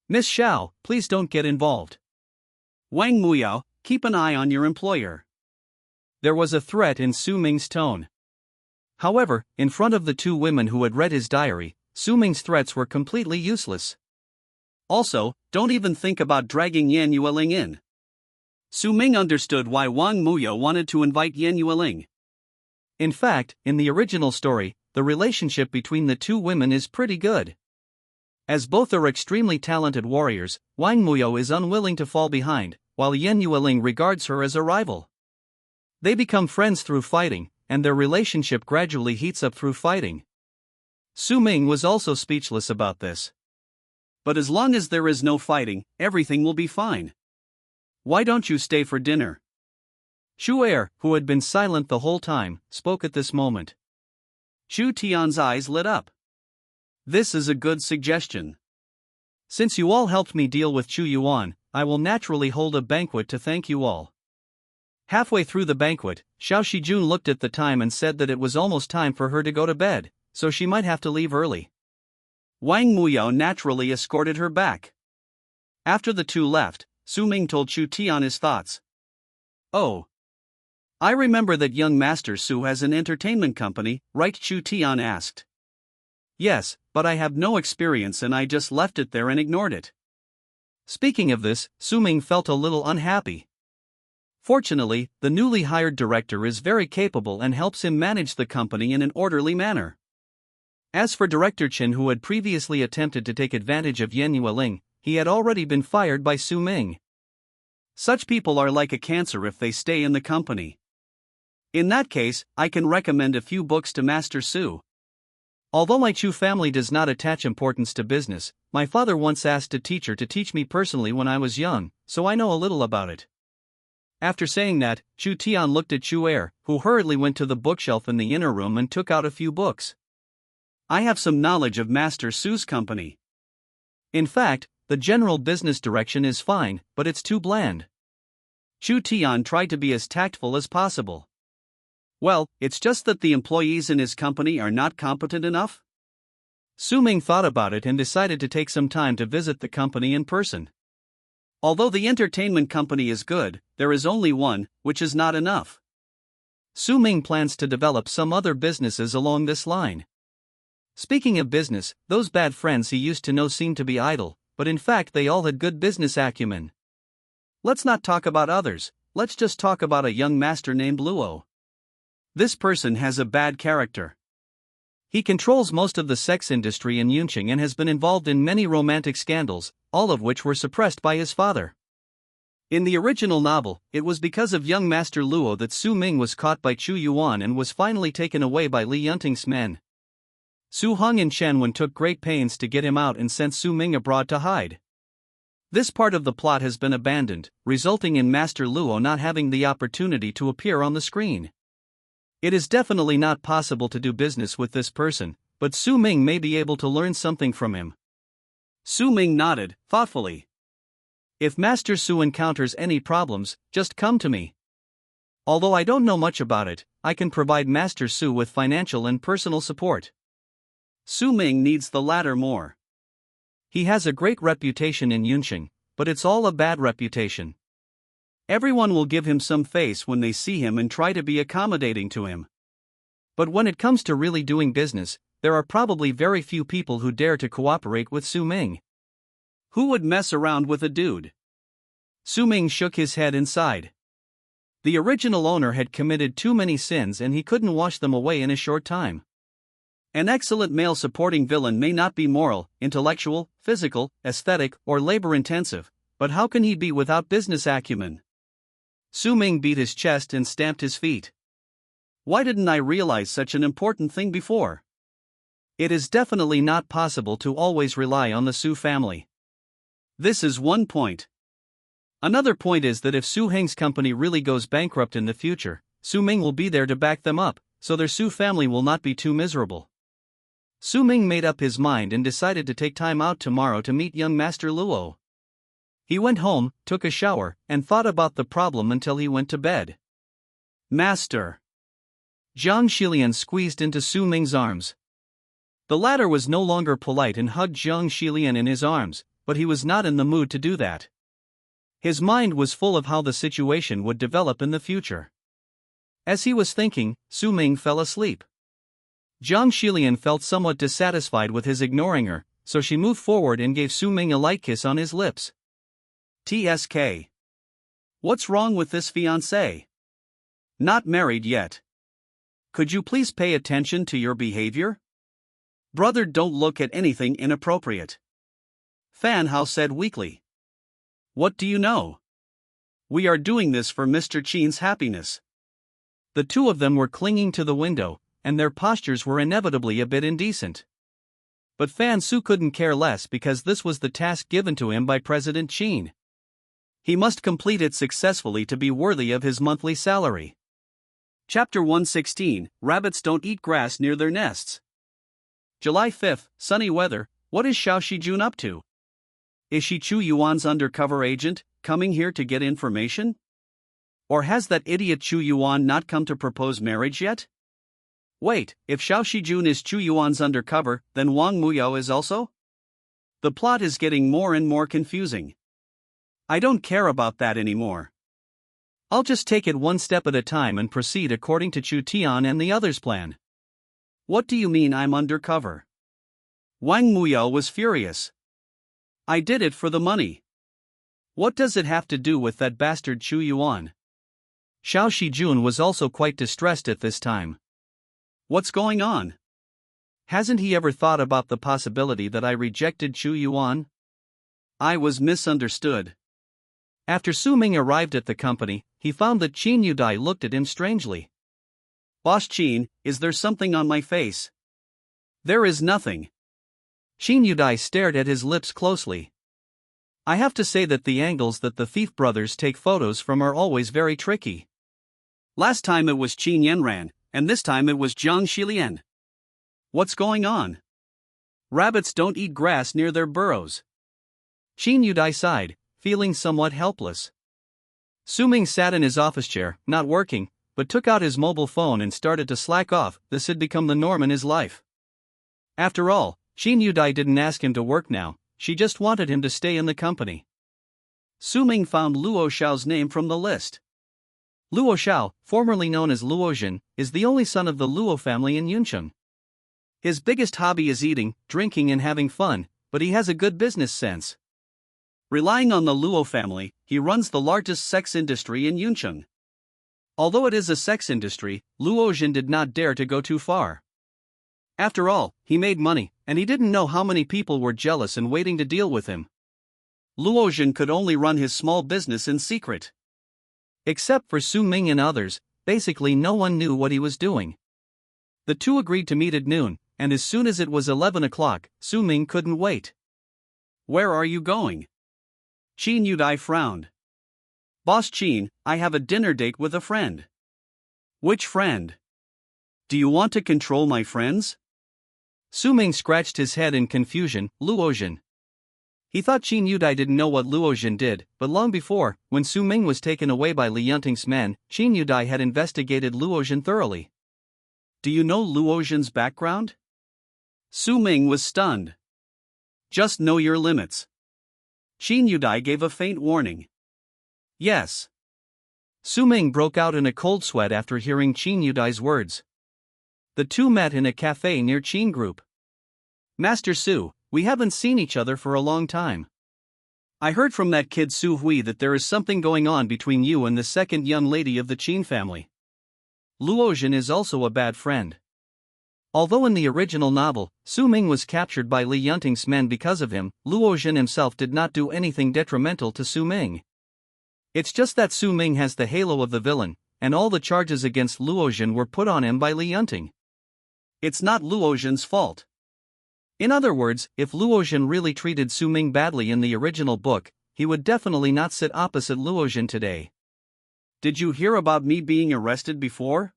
Miss Xiao, please don't get involved. Wang Muyao, keep an eye on your employer. There was a threat in Su Ming's tone. However, in front of the two women who had read his diary, Su Ming's threats were completely useless. Also, don't even think about dragging Yan Yueling in. Su Ming understood why Wang Muyo wanted to invite Yan Yueling. In fact, in the original story, the relationship between the two women is pretty good. As both are extremely talented warriors, Wang Muyo is unwilling to fall behind, while Yan Yueling regards her as a rival. They become friends through fighting, and their relationship gradually heats up through fighting. Su Ming was also speechless about this. But as long as there is no fighting, everything will be fine. Why don't you stay for dinner? Chu Er, who had been silent the whole time, spoke at this moment. Chu Tian's eyes lit up. This is a good suggestion. Since you all helped me deal with Chu Yuan, I will naturally hold a banquet to thank you all. Halfway through the banquet, Xiao Shijun looked at the time and said that it was almost time for her to go to bed, so she might have to leave early. Wang Muyo naturally escorted her back. After the two left, Su Ming told Chu Tian his thoughts. Oh. I remember that young Master Su has an entertainment company, right? Chu Tian asked. Yes, but I have no experience and I just left it there and ignored it. Speaking of this, Su Ming felt a little unhappy. Fortunately, the newly hired director is very capable and helps him manage the company in an orderly manner. As for Director Qin, who had previously attempted to take advantage of Yan Yueling, he had already been fired by Su Ming. Such people are like a cancer if they stay in the company. In that case, I can recommend a few books to Master Su. Although my Chu family does not attach importance to business, my father once asked a teacher to teach me personally when I was young, so I know a little about it. After saying that, Chu Tian looked at Chu Er, who hurriedly went to the bookshelf in the inner room and took out a few books. I have some knowledge of Master Su's company. In fact, the general business direction is fine, but it's too bland. Chu Tian tried to be as tactful as possible. Well, it's just that the employees in his company are not competent enough? Su Ming thought about it and decided to take some time to visit the company in person. Although the entertainment company is good, there is only one, which is not enough. Su Ming plans to develop some other businesses along this line. Speaking of business, those bad friends he used to know seemed to be idle, but in fact they all had good business acumen. Let's not talk about others, let's just talk about a young master named Luo. This person has a bad character. He controls most of the sex industry in Yunqing and has been involved in many romantic scandals, all of which were suppressed by his father. In the original novel, it was because of young Master Luo that Su Ming was caught by Chu Yuan and was finally taken away by Li Yunting's men. Su Hong and Chen Wen took great pains to get him out and sent Su Ming abroad to hide. This part of the plot has been abandoned, resulting in Master Luo not having the opportunity to appear on the screen. It is definitely not possible to do business with this person, but Su Ming may be able to learn something from him. Su Ming nodded, thoughtfully. If Master Su encounters any problems, just come to me. Although I don't know much about it, I can provide Master Su with financial and personal support. Su Ming needs the latter more. He has a great reputation in Yunqing, but it's all a bad reputation. Everyone will give him some face when they see him and try to be accommodating to him. But when it comes to really doing business, there are probably very few people who dare to cooperate with Su Ming. Who would mess around with a dude? Su Ming shook his head and sighed. The original owner had committed too many sins and he couldn't wash them away in a short time. An excellent male supporting villain may not be moral, intellectual, physical, aesthetic, or labor-intensive, but how can he be without business acumen? Su Ming beat his chest and stamped his feet. Why didn't I realize such an important thing before? It is definitely not possible to always rely on the Su family. This is one point. Another point is that if Su Heng's company really goes bankrupt in the future, Su Ming will be there to back them up, so their Su family will not be too miserable. Su Ming made up his mind and decided to take time out tomorrow to meet young Master Luo. He went home, took a shower, and thought about the problem until he went to bed. Master! Zhang Xilian squeezed into Su Ming's arms. The latter was no longer polite and hugged Zhang Xilian in his arms, but he was not in the mood to do that. His mind was full of how the situation would develop in the future. As he was thinking, Su Ming fell asleep. Jiang Xilian felt somewhat dissatisfied with his ignoring her, so she moved forward and gave Su Ming a light kiss on his lips. TSK. What's wrong with this fiancé? Not married yet. Could you please pay attention to your behavior? Brother, don't look at anything inappropriate. Fan Hao said weakly. What do you know? We are doing this for Mr. Qin's happiness. The two of them were clinging to the window, and their postures were inevitably a bit indecent. But Fan Su couldn't care less because this was the task given to him by President Qin. He must complete it successfully to be worthy of his monthly salary. Chapter 116, Rabbits Don't Eat Grass Near Their Nests. July 5th, sunny weather. What is Xiao Shijun up to? Is she Chu Yuan's undercover agent, coming here to get information? Or has that idiot Chu Yuan not come to propose marriage yet? Wait, if Xiao Shijun is Chu Yuan's undercover, then Wang Muyao is also? The plot is getting more and more confusing. I don't care about that anymore. I'll just take it one step at a time and proceed according to Chu Tian and the others' plan. What do you mean I'm undercover? Wang Muyao was furious. I did it for the money. What does it have to do with that bastard Chu Yuan? Xiao Shijun was also quite distressed at this time. What's going on? Hasn't he ever thought about the possibility that I rejected Chu Yuan? I was misunderstood. After Su Ming arrived at the company, he found that Qin Yudai looked at him strangely. Boss Qin, is there something on my face? There is nothing. Qin Yudai stared at his lips closely. I have to say that the angles that the thief brothers take photos from are always very tricky. Last time it was Qin Yanran, and this time it was Jiang Xilian. What's going on? Rabbits don't eat grass near their burrows. Qin Yudai sighed, feeling somewhat helpless. Su Ming sat in his office chair, not working, but took out his mobile phone and started to slack off. This had become the norm in his life. After all, Qin Yudai didn't ask him to work now, she just wanted him to stay in the company. Su Ming found Luo Xiao's name from the list. Luo Xiao, formerly known as Luo Jin, is the only son of the Luo family in Yuncheng. His biggest hobby is eating, drinking and having fun, but he has a good business sense. Relying on the Luo family, he runs the largest sex industry in Yuncheng. Although it is a sex industry, Luo Jin did not dare to go too far. After all, he made money, and he didn't know how many people were jealous and waiting to deal with him. Luo Jin could only run his small business in secret. Except for Su Ming and others, basically no one knew what he was doing. The two agreed to meet at noon, and as soon as it was 11 o'clock, Su Ming couldn't wait. Where are you going? Qin Yudai frowned. Boss Qin, I have a dinner date with a friend. Which friend? Do you want to control my friends? Su Ming scratched his head in confusion. Luo Jin. He thought Qin Yudai didn't know what Luo Jin did, but long before, when Su Ming was taken away by Li Yunting's men, Qin Yudai had investigated Luo Jin thoroughly. Do you know Luo Jin's background? Su Ming was stunned. Just know your limits. Qin Yudai gave a faint warning. Yes. Su Ming broke out in a cold sweat after hearing Qin Yudai's words. The two met in a cafe near Qin Group. Master Su, we haven't seen each other for a long time. I heard from that kid Su Hui that there is something going on between you and the second young lady of the Qin family. Luo Jin is also a bad friend. Although in the original novel, Su Ming was captured by Li Yunting's men because of him, Luo Jin himself did not do anything detrimental to Su Ming. It's just that Su Ming has the halo of the villain, and all the charges against Luo Jin were put on him by Li Yunting. It's not Luo Jin's fault. In other words, if Luo Jin really treated Su Ming badly in the original book, he would definitely not sit opposite Luo Jin today. Did you hear about me being arrested before?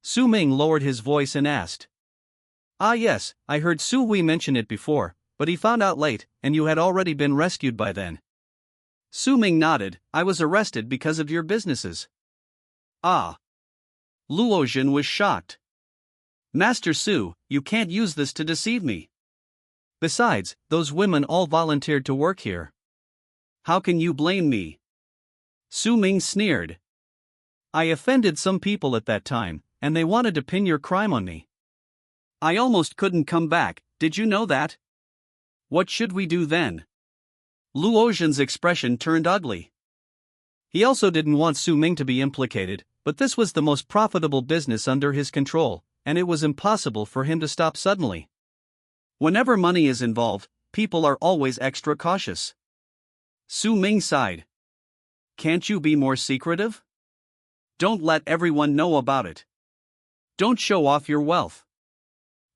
Su Ming lowered his voice and asked. Ah yes, I heard Su Hui mention it before, but he found out late, and you had already been rescued by then. Su Ming nodded. I was arrested because of your businesses. Ah. Luo Jin was shocked. Master Su, you can't use this to deceive me. Besides, those women all volunteered to work here. How can you blame me? Su Ming sneered. I offended some people at that time, and they wanted to pin your crime on me. I almost couldn't come back, did you know that? What should we do then? Luoxian's expression turned ugly. He also didn't want Su Ming to be implicated, but this was the most profitable business under his control, and it was impossible for him to stop suddenly. Whenever money is involved, people are always extra cautious. Su Ming sighed. Can't you be more secretive? Don't let everyone know about it. Don't show off your wealth.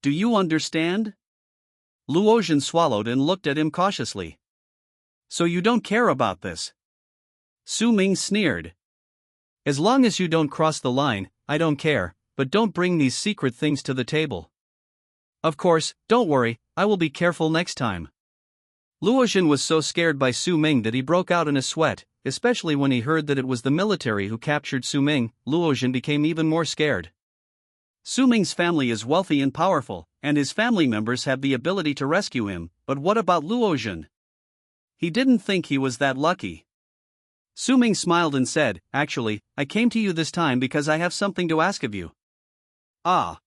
Do you understand? Luoxian swallowed and looked at him cautiously. So you don't care about this? Su Ming sneered. As long as you don't cross the line, I don't care, but don't bring these secret things to the table. Of course, don't worry, I will be careful next time. Luoxian was so scared by Su Ming that he broke out in a sweat, especially when he heard that it was the military who captured Su Ming. Luoxian became even more scared. Su Ming's family is wealthy and powerful, and his family members have the ability to rescue him, but what about Luoxian? He didn't think he was that lucky. Su Ming smiled and said, Actually, I came to you this time because I have something to ask of you. Ah.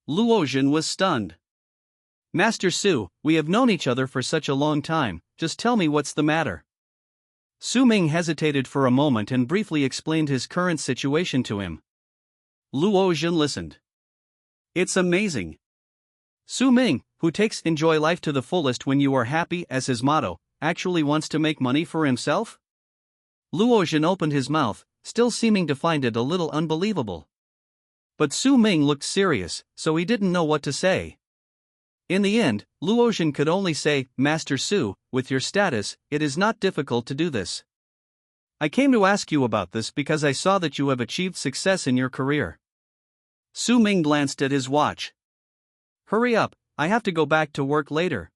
Luoxian was stunned. Master Su, we have known each other for such a long time, just tell me what's the matter. Su Ming hesitated for a moment and briefly explained his current situation to him. Luoxian listened. It's amazing. Su Ming, who takes enjoy life to the fullest when you are happy as his motto, actually wants to make money for himself? Luoxian opened his mouth, still seeming to find it a little unbelievable. But Su Ming looked serious, so he didn't know what to say. In the end, Luoxian could only say, Master Su, with your status, it is not difficult to do this. I came to ask you about this because I saw that you have achieved success in your career. Su Ming glanced at his watch. Hurry up, I have to go back to work later.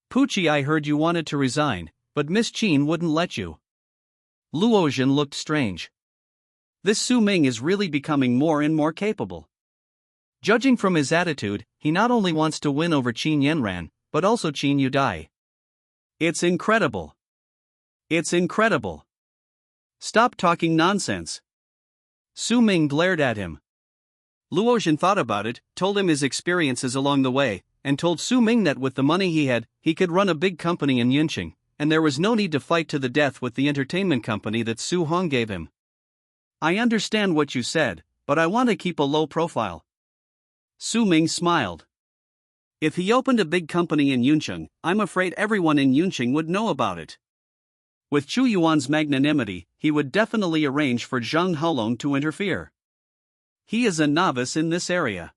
Pucci, I heard you wanted to resign, but Miss Qin wouldn't let you. Luoxian looked strange. This Su Ming is really becoming more and more capable. Judging from his attitude, he not only wants to win over Qin Yanran, but also Qin Yudai. It's incredible. It's incredible. Stop talking nonsense. Su Ming glared at him. Luoxian thought about it, told him his experiences along the way, and told Su Ming that with the money he had, he could run a big company in Yunqing, and there was no need to fight to the death with the entertainment company that Su Hong gave him. I understand what you said, but I want to keep a low profile. Su Ming smiled. If he opened a big company in Yunqing, I'm afraid everyone in Yunqing would know about it. With Chu Yuan's magnanimity, he would definitely arrange for Zhang Haolong to interfere. He is a novice in this area.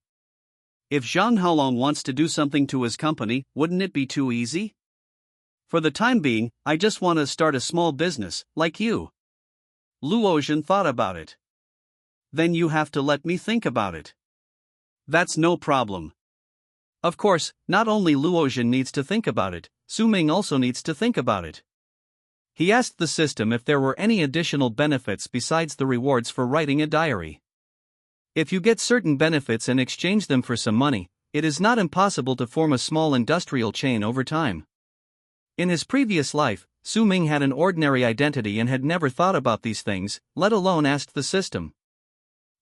If Zhang Haolong wants to do something to his company, wouldn't it be too easy? For the time being, I just want to start a small business, like you. Luoxian thought about it. Then you have to let me think about it. That's no problem. Of course, not only Luoxian needs to think about it, Su Ming also needs to think about it. He asked the system if there were any additional benefits besides the rewards for writing a diary. If you get certain benefits and exchange them for some money, it is not impossible to form a small industrial chain over time. In his previous life, Su Ming had an ordinary identity and had never thought about these things, let alone asked the system.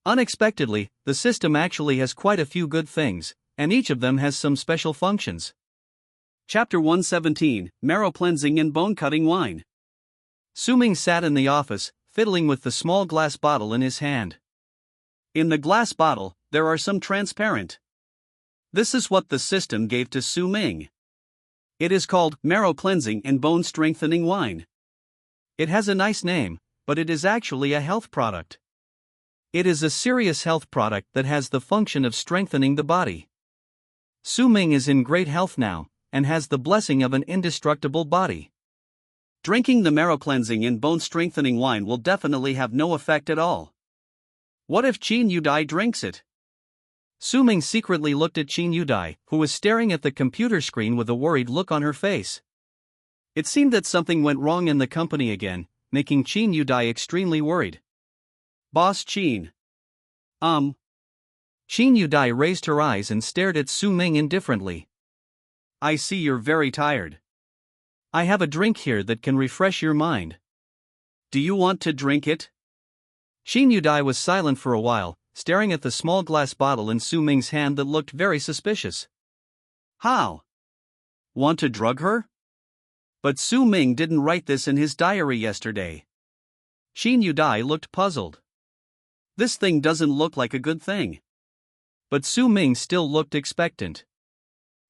Unexpectedly, the system actually has quite a few good things, and each of them has some special functions. Chapter 117, Marrow Cleansing and Bone Cutting Wine. Su Ming sat in the office, fiddling with the small glass bottle in his hand. In the glass bottle, there are some transparent. This is what the system gave to Su Ming. It is called Marrow Cleansing and Bone Strengthening Wine. It has a nice name, but it is actually a health product. It is a serious health product that has the function of strengthening the body. Su Ming is in great health now, and has the blessing of an indestructible body. Drinking the marrow cleansing and bone strengthening wine will definitely have no effect at all. What if Qin Yudai drinks it? Su Ming secretly looked at Qin Yudai, who was staring at the computer screen with a worried look on her face. It seemed that something went wrong in the company again, making Qin Yudai extremely worried. Boss Qin. Qin Yudai raised her eyes and stared at Su Ming indifferently. I see you're very tired. I have a drink here that can refresh your mind. Do you want to drink it? Qin Yudai was silent for a while, staring at the small glass bottle in Su Ming's hand that looked very suspicious. How? Want to drug her? But Su Ming didn't write this in his diary yesterday. Qin Yudai looked puzzled. This thing doesn't look like a good thing. But Su Ming still looked expectant.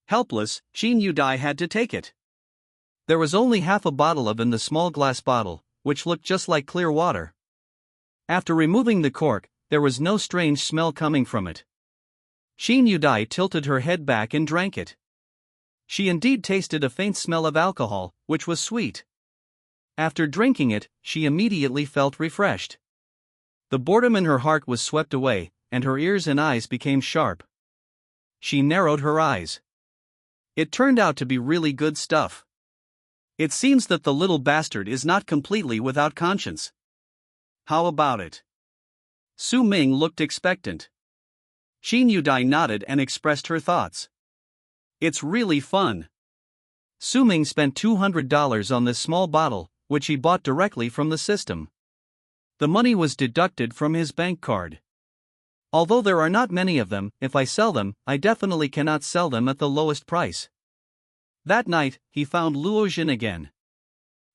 Helpless, Qin Yudai had to take it. There was only half a bottle of in the small glass bottle, which looked just like clear water. After removing the cork, there was no strange smell coming from it. Qin Yudai tilted her head back and drank it. She indeed tasted a faint smell of alcohol, which was sweet. After drinking it, she immediately felt refreshed. The boredom in her heart was swept away, and her ears and eyes became sharp. She narrowed her eyes. It turned out to be really good stuff. It seems that the little bastard is not completely without conscience. How about it? Su Ming looked expectant. Qin Yudai nodded and expressed her thoughts. It's really fun. Su Ming spent $200 on this small bottle, which he bought directly from the system. The money was deducted from his bank card. Although there are not many of them, if I sell them, I definitely cannot sell them at the lowest price. That night, he found Luozhen again.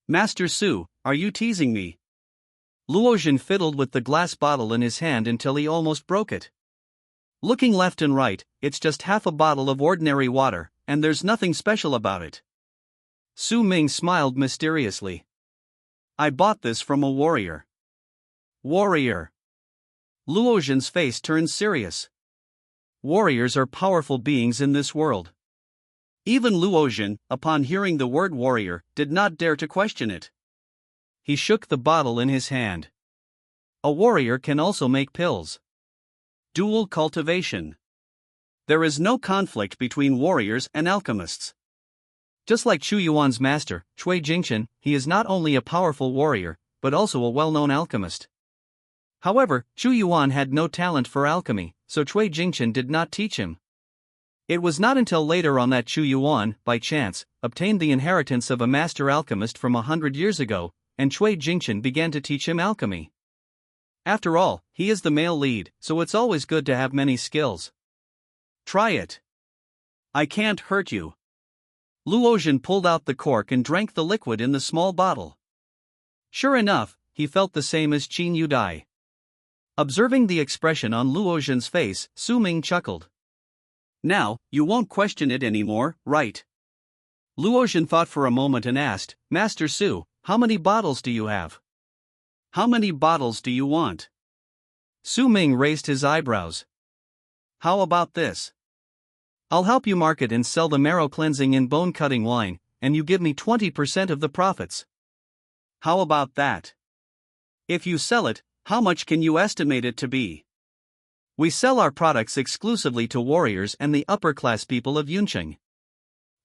Master Su, are you teasing me? Luozhen fiddled with the glass bottle in his hand until he almost broke it. Looking left and right, it's just half a bottle of ordinary water, and there's nothing special about it. Su Ming smiled mysteriously. I bought this from a warrior. Warrior. Luozhen's face turned serious. Warriors are powerful beings in this world. Even Luozhen, upon hearing the word warrior, did not dare to question it. He shook the bottle in his hand. A warrior can also make pills. Dual cultivation. There is no conflict between warriors and alchemists. Just like Chu Yuan's master, Cui Jingchen, he is not only a powerful warrior, but also a well-known alchemist. However, Chu Yuan had no talent for alchemy, so Cui Jingchen did not teach him. It was not until later on that Chu Yuan, by chance, obtained the inheritance of a master alchemist from 100 years ago, and Cui Jingchen began to teach him alchemy. After all, he is the male lead, so it's always good to have many skills. Try it. I can't hurt you. Luozhen pulled out the cork and drank the liquid in the small bottle. Sure enough, he felt the same as Qin Yudai. Observing the expression on Luozhen's face, Su Ming chuckled. Now, you won't question it anymore, right? Luozhen thought for a moment and asked, Master Su, how many bottles do you have? How many bottles do you want? Su Ming raised his eyebrows. How about this? I'll help you market and sell the marrow-cleansing and bone-cutting wine, and you give me 20% of the profits. How about that? If you sell it, how much can you estimate it to be? We sell our products exclusively to warriors and the upper-class people of Yuncheng.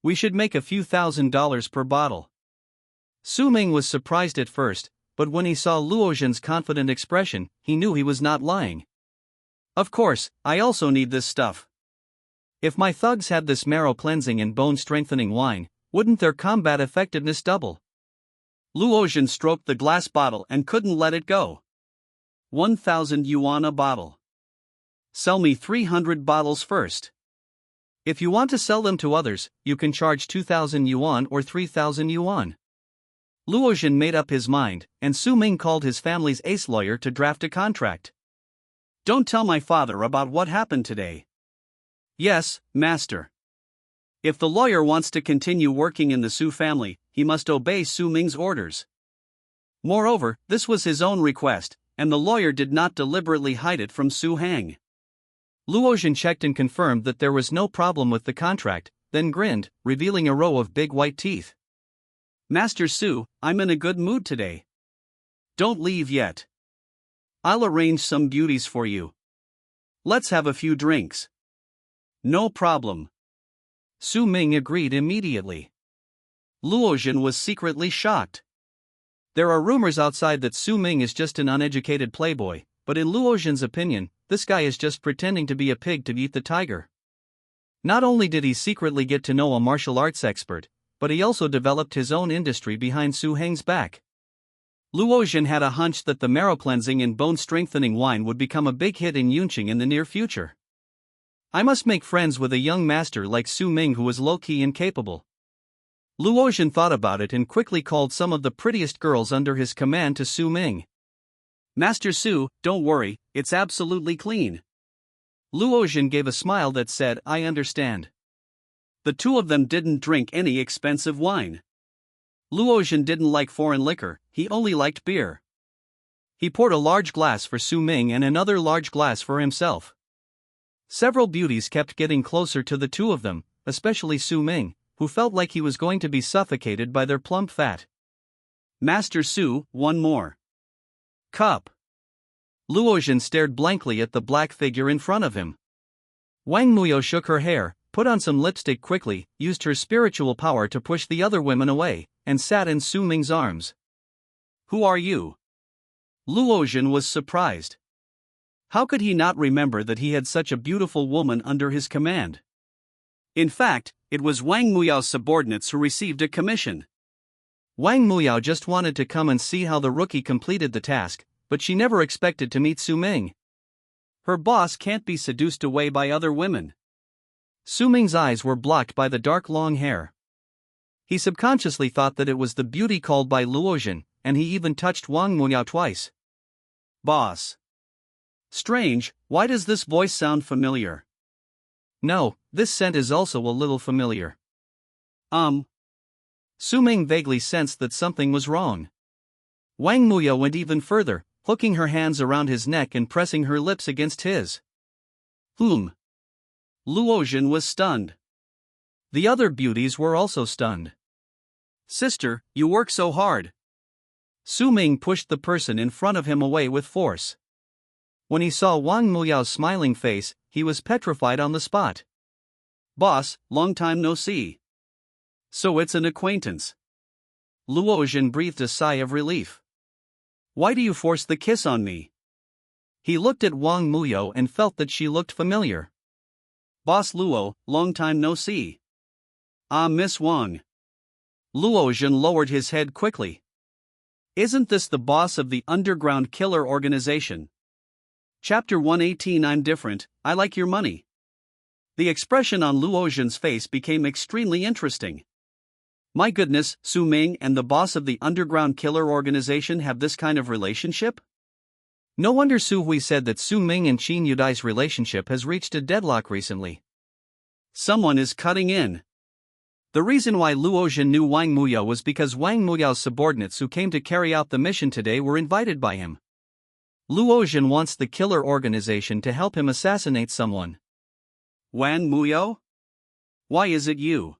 We should make a few $1,000s per bottle. Su Ming was surprised at first, but when he saw Luozhen's confident expression, he knew he was not lying. Of course, I also need this stuff. If my thugs had this marrow-cleansing and bone-strengthening wine, wouldn't their combat effectiveness double? Luozhen stroked the glass bottle and couldn't let it go. 1,000 yuan a bottle. Sell me 300 bottles first. If you want to sell them to others, you can charge 2,000 yuan or 3,000 yuan. Luozhen made up his mind, and Su Ming called his family's ace lawyer to draft a contract. Don't tell my father about what happened today. Yes, master. If the lawyer wants to continue working in the Su family, he must obey Su Ming's orders. Moreover, this was his own request, and the lawyer did not deliberately hide it from Su Hang. Luozhen checked and confirmed that there was no problem with the contract, then grinned, revealing a row of big white teeth. Master Su, I'm in a good mood today. Don't leave yet. I'll arrange some beauties for you. Let's have a few drinks. No problem. Su Ming agreed immediately. Luozhen was secretly shocked. There are rumors outside that Su Ming is just an uneducated playboy, but in Luozhen's opinion, this guy is just pretending to be a pig to eat the tiger. Not only did he secretly get to know a martial arts expert, but he also developed his own industry behind Su Hang's back. Luoxian had a hunch that the marrow-cleansing and bone-strengthening wine would become a big hit in Yunqing in the near future. I must make friends with a young master like Su Ming who is low-key and capable. Luoxian thought about it and quickly called some of the prettiest girls under his command to Su Ming. Master Su, don't worry, it's absolutely clean. Luoxian gave a smile that said, I understand. The two of them didn't drink any expensive wine. Luoxian didn't like foreign liquor, he only liked beer. He poured a large glass for Su Ming and another large glass for himself. Several beauties kept getting closer to the two of them, especially Su Ming, who felt like he was going to be suffocated by their plump fat. Master Su, one more cup. Luoxian stared blankly at the black figure in front of him. Wang Muyo shook her hair, put on some lipstick quickly, used her spiritual power to push the other women away, and sat in Su Ming's arms. Who are you? Luoxian was surprised. How could he not remember that he had such a beautiful woman under his command? In fact, it was Wang Muyao's subordinates who received a commission. Wang Muyao just wanted to come and see how the rookie completed the task, but she never expected to meet Su Ming. Her boss can't be seduced away by other women. Su Ming's eyes were blocked by the dark long hair. He subconsciously thought that it was the beauty called by Luoxian, and he even touched Wang Muyao twice. Boss. Strange, why does this voice sound familiar? No, this scent is also a little familiar. Su Ming vaguely sensed that something was wrong. Wang Muyao went even further, hooking her hands around his neck and pressing her lips against his. Luoxian was stunned. The other beauties were also stunned. Sister, you work so hard. Su Ming pushed the person in front of him away with force. When he saw Wang Muyao's smiling face, he was petrified on the spot. Boss, long time no see. So it's an acquaintance. Luoxian breathed a sigh of relief. Why do you force the kiss on me? He looked at Wang Muyao and felt that she looked familiar. Boss Luo, long time no see. Ah, Miss Wang. Luoxian lowered his head quickly. Isn't this the boss of the underground killer organization? Chapter 118 I'm different, I like your money. The expression on Luoxian's face became extremely interesting. My goodness, Su Ming and the boss of the underground killer organization have this kind of relationship? No wonder Su Hui said that Su Ming and Qin Yudai's relationship has reached a deadlock recently. Someone is cutting in. The reason why Luoxian knew Wang Muyao was because Wang Muyao's subordinates who came to carry out the mission today were invited by him. Luoxian wants the killer organization to help him assassinate someone. Wang Muyao? Why is it you?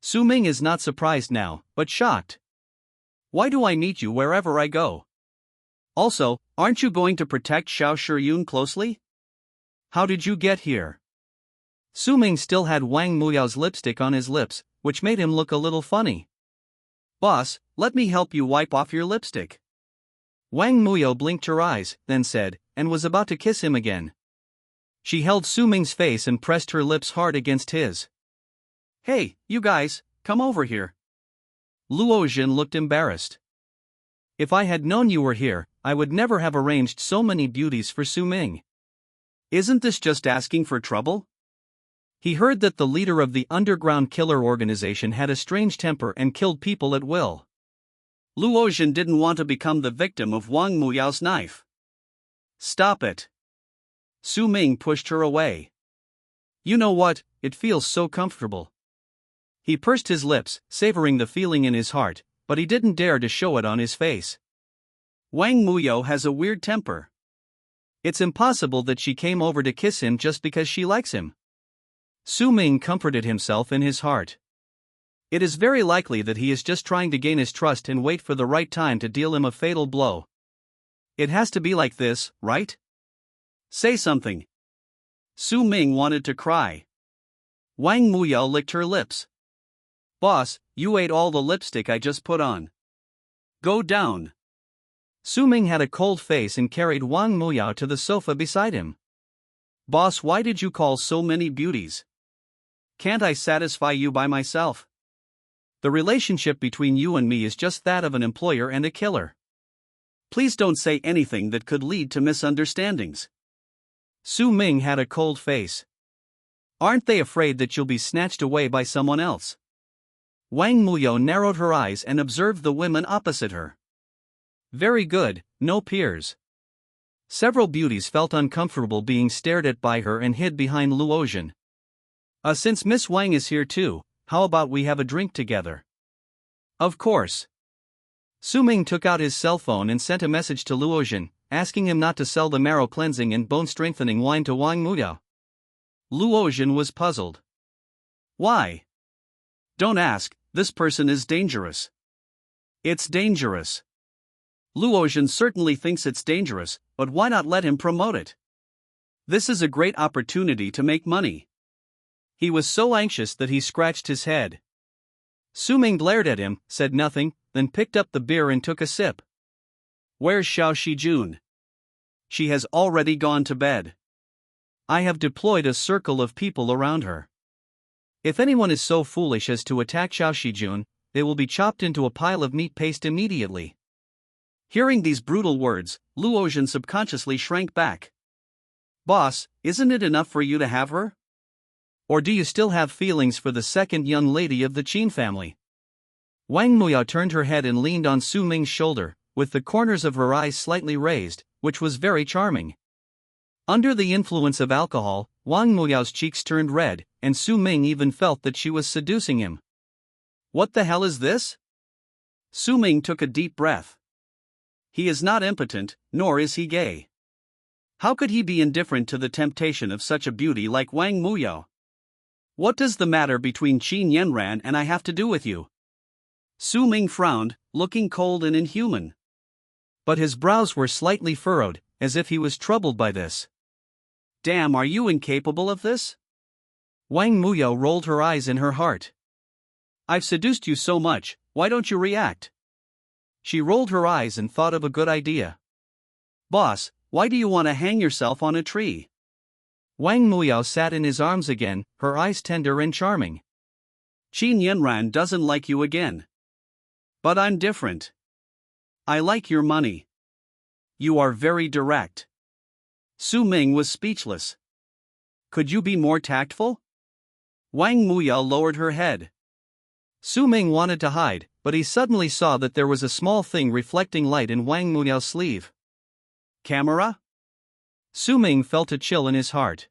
Su Ming is not surprised now, but shocked. Why do I meet you wherever I go? Also, aren't you going to protect Xiao Shiyun closely? How did you get here? Su Ming still had Wang Muyao's lipstick on his lips, which made him look a little funny. Boss, let me help you wipe off your lipstick. Wang Muyao blinked her eyes, then said, and was about to kiss him again. She held Su Ming's face and pressed her lips hard against his. Hey, you guys, come over here. Luoxian looked embarrassed. If I had known you were here, I would never have arranged so many beauties for Su Ming. Isn't this just asking for trouble? He heard that the leader of the underground killer organization had a strange temper and killed people at will. Luoxian didn't want to become the victim of Wang Muyao's knife. Stop it. Su Ming pushed her away. You know what, it feels so comfortable. He pursed his lips, savoring the feeling in his heart, but he didn't dare to show it on his face. Wang Muyao has a weird temper. It's impossible that she came over to kiss him just because she likes him. Su Ming comforted himself in his heart. It is very likely that he is just trying to gain his trust and wait for the right time to deal him a fatal blow. It has to be like this, right? Say something. Su Ming wanted to cry. Wang Muyao licked her lips. Boss, you ate all the lipstick I just put on. Go down. Su Ming had a cold face and carried Wang Muyao to the sofa beside him. Boss, why did you call so many beauties? Can't I satisfy you by myself? The relationship between you and me is just that of an employer and a killer. Please don't say anything that could lead to misunderstandings. Su Ming had a cold face. Aren't they afraid that you'll be snatched away by someone else? Wang Muyo narrowed her eyes and observed the women opposite her. Very good, no peers. Several beauties felt uncomfortable being stared at by her and hid behind Luotian. Since Miss Wang is here too, how about we have a drink together? Of course. Su Ming took out his cell phone and sent a message to Luotian, asking him not to sell the marrow cleansing and bone strengthening wine to Wang Muyo. Luotian was puzzled. Why? Don't ask, this person is dangerous. It's dangerous. Luotian certainly thinks it's dangerous, but why not let him promote it? This is a great opportunity to make money. He was so anxious that he scratched his head. Su Ming glared at him, said nothing, then picked up the beer and took a sip. Where's Xiao Shijun? She has already gone to bed. I have deployed a circle of people around her. If anyone is so foolish as to attack Xiao Shijun, they will be chopped into a pile of meat paste immediately. Hearing these brutal words, Luotian subconsciously shrank back. Boss, isn't it enough for you to have her? Or do you still have feelings for the second young lady of the Qin family? Wang Muyo turned her head and leaned on Su Ming's shoulder, with the corners of her eyes slightly raised, which was very charming. Under the influence of alcohol, Wang Muyo's cheeks turned red, and Su Ming even felt that she was seducing him. What the hell is this? Su Ming took a deep breath. He is not impotent, nor is he gay. How could he be indifferent to the temptation of such a beauty like Wang Muyo? What does the matter between Qin Yanran and I have to do with you? Su Ming frowned, looking cold and inhuman. But his brows were slightly furrowed, as if he was troubled by this. Damn, are you incapable of this? Wang Muyo rolled her eyes in her heart. I've seduced you so much, why don't you react? She rolled her eyes and thought of a good idea. Boss, why do you want to hang yourself on a tree? Wang Muyo sat in his arms again, her eyes tender and charming. Qin Yanran doesn't like you again. But I'm different. I like your money. You are very direct. Su Ming was speechless. Could you be more tactful? Wang Muyo lowered her head. Su Ming wanted to hide, but he suddenly saw that there was a small thing reflecting light in Wang Muyo's sleeve. Camera? Su Ming felt a chill in his heart.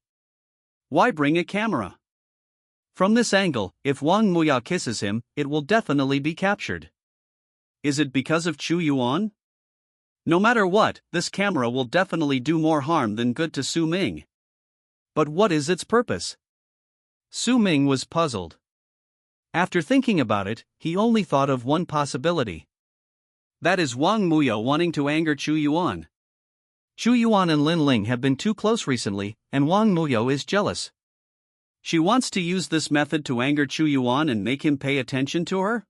Why bring a camera? From this angle, if Wang Muyo kisses him, it will definitely be captured. Is it because of Chu Yuan? No matter what, this camera will definitely do more harm than good to Su Ming. But what is its purpose? Su Ming was puzzled. After thinking about it, he only thought of one possibility. That is Wang Muyo wanting to anger Chu Yuan. Chu Yuan and Lin Ling have been too close recently, and Wang Muyo is jealous. She wants to use this method to anger Chu Yuan and make him pay attention to her?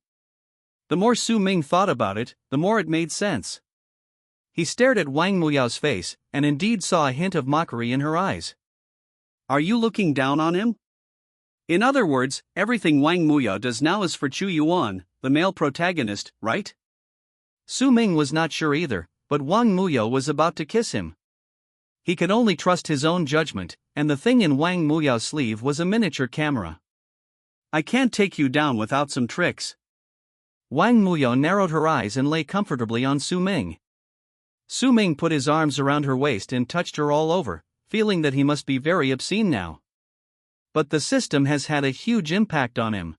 The more Su Ming thought about it, the more it made sense. He stared at Wang Muyo's face, and indeed saw a hint of mockery in her eyes. Are you looking down on him? In other words, everything Wang Muyo does now is for Chu Yuan, the male protagonist, right? Su Ming was not sure either, but Wang Muyo was about to kiss him. He could only trust his own judgment, and the thing in Wang Muyo's sleeve was a miniature camera. I can't take you down without some tricks. Wang Muyo narrowed her eyes and lay comfortably on Su Ming. Su Ming put his arms around her waist and touched her all over, feeling that he must be very obscene now. But the system has had a huge impact on him.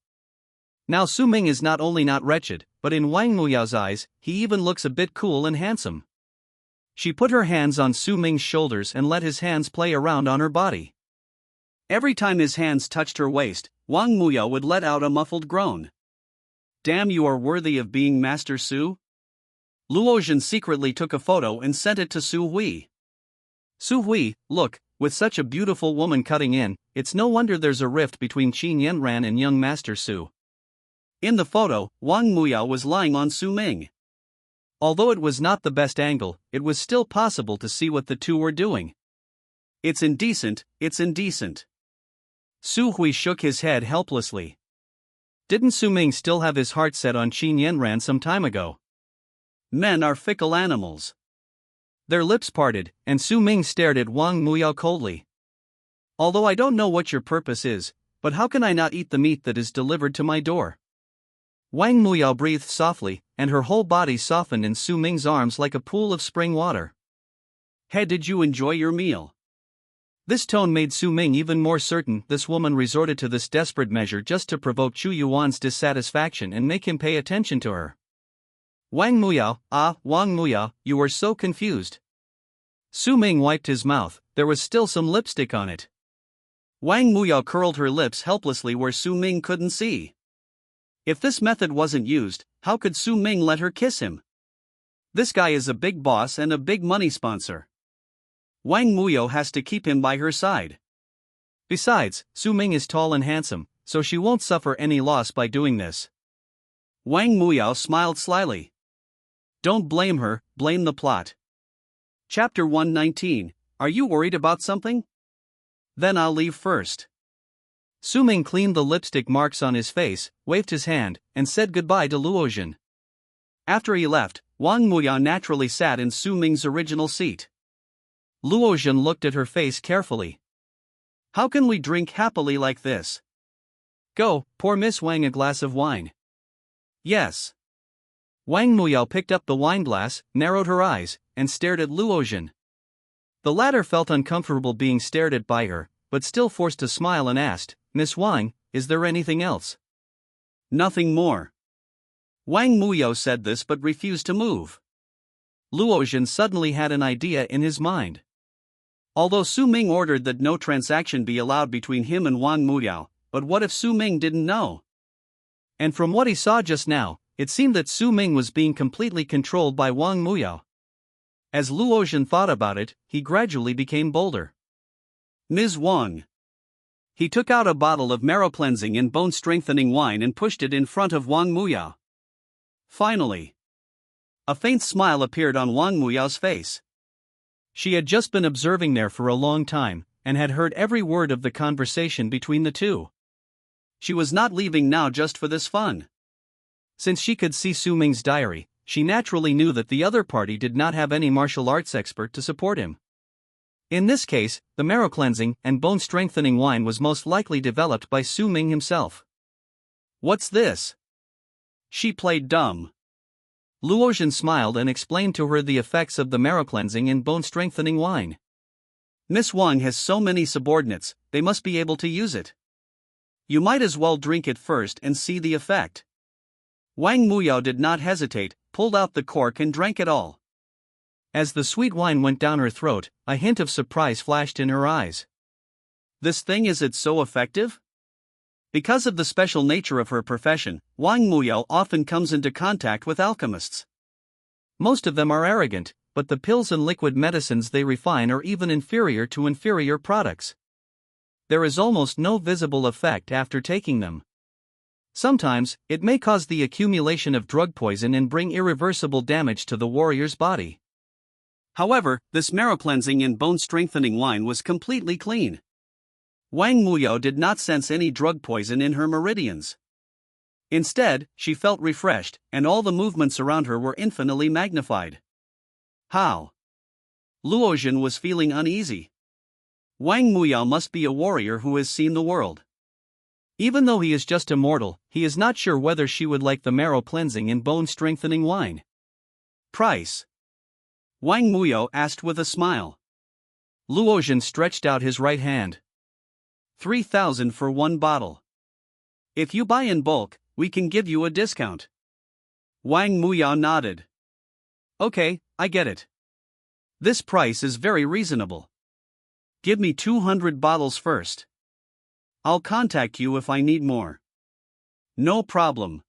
Now Su Ming is not only not wretched, but in Wang Muyo's eyes, he even looks a bit cool and handsome. She put her hands on Su Ming's shoulders and let his hands play around on her body. Every time his hands touched her waist, Wang Muyo would let out a muffled groan. Damn, you are worthy of being Master Su? Luotian secretly took a photo and sent it to Su Hui. Su Hui, look, with such a beautiful woman cutting in, it's no wonder there's a rift between Qin Yanran and young Master Su. In the photo, Wang Muyo was lying on Su Ming. Although it was not the best angle, it was still possible to see what the two were doing. It's indecent, it's indecent. Su Hui shook his head helplessly. Didn't Su Ming still have his heart set on Qin Yanran some time ago? Men are fickle animals. Their lips parted, and Su Ming stared at Wang Muyao coldly. Although I don't know what your purpose is, but how can I not eat the meat that is delivered to my door? Wang Muyao breathed softly, and her whole body softened in Su Ming's arms like a pool of spring water. Hey, did you enjoy your meal? This tone made Su Ming even more certain this woman resorted to this desperate measure just to provoke Chu Yuan's dissatisfaction and make him pay attention to her. Wang Muyao, Wang Muyao, you were so confused. Su Ming wiped his mouth, there was still some lipstick on it. Wang Muyao curled her lips helplessly where Su Ming couldn't see. If this method wasn't used, how could Su Ming let her kiss him? This guy is a big boss and a big money sponsor. Wang Muyao has to keep him by her side. Besides, Su Ming is tall and handsome, so she won't suffer any loss by doing this. Wang Muyao smiled slyly. Don't blame her, blame the plot. Chapter 119, Are you worried about something? Then I'll leave first. Su Ming cleaned the lipstick marks on his face, waved his hand, and said goodbye to Luozhen. After he left, Wang Muyao naturally sat in Su Ming's original seat. Luozhen looked at her face carefully. How can we drink happily like this? Go, pour Miss Wang a glass of wine. Yes. Wang Muyao picked up the wine glass, narrowed her eyes, and stared at Luozhen. The latter felt uncomfortable being stared at by her, but still forced a smile and asked, Miss Wang, is there anything else? Nothing more. Wang Muyao said this but refused to move. Luozhen suddenly had an idea in his mind. Although Su Ming ordered that no transaction be allowed between him and Wang Muyao, but what if Su Ming didn't know? And from what he saw just now, it seemed that Su Ming was being completely controlled by Wang Muyao. As Luozhen thought about it, he gradually became bolder. Ms. Wang. He took out a bottle of marrow-cleansing and bone-strengthening wine and pushed it in front of Wang Muyao. Finally, a faint smile appeared on Wang Muyao's face. She had just been observing there for a long time, and had heard every word of the conversation between the two. She was not leaving now just for this fun. Since she could see Su Ming's diary, she naturally knew that the other party did not have any martial arts expert to support him. In this case, the marrow-cleansing and bone-strengthening wine was most likely developed by Su Ming himself. What's this? She played dumb. Luozhen smiled and explained to her the effects of the marrow-cleansing and bone-strengthening wine. Miss Wang has so many subordinates, they must be able to use it. You might as well drink it first and see the effect. Wang Muyao did not hesitate, pulled out the cork and drank it all. As the sweet wine went down her throat, a hint of surprise flashed in her eyes. This thing, is it so effective? Because of the special nature of her profession, Wang Muyao often comes into contact with alchemists. Most of them are arrogant, but the pills and liquid medicines they refine are even inferior to inferior products. There is almost no visible effect after taking them. Sometimes, it may cause the accumulation of drug poison and bring irreversible damage to the warrior's body. However, this marrow-cleansing and bone-strengthening wine was completely clean. Wang Muyao did not sense any drug poison in her meridians. Instead, she felt refreshed, and all the movements around her were infinitely magnified. How? Luozhen was feeling uneasy. Wang Muyao must be a warrior who has seen the world. Even though he is just a mortal, he is not sure whether she would like the marrow-cleansing and bone-strengthening wine. Price? Wang Muyao asked with a smile. Luozhen stretched out his right hand. 3,000 for one bottle. If you buy in bulk, we can give you a discount. Wang Muyao nodded. Okay, I get it. This price is very reasonable. Give me 200 bottles first. I'll contact you if I need more. No problem.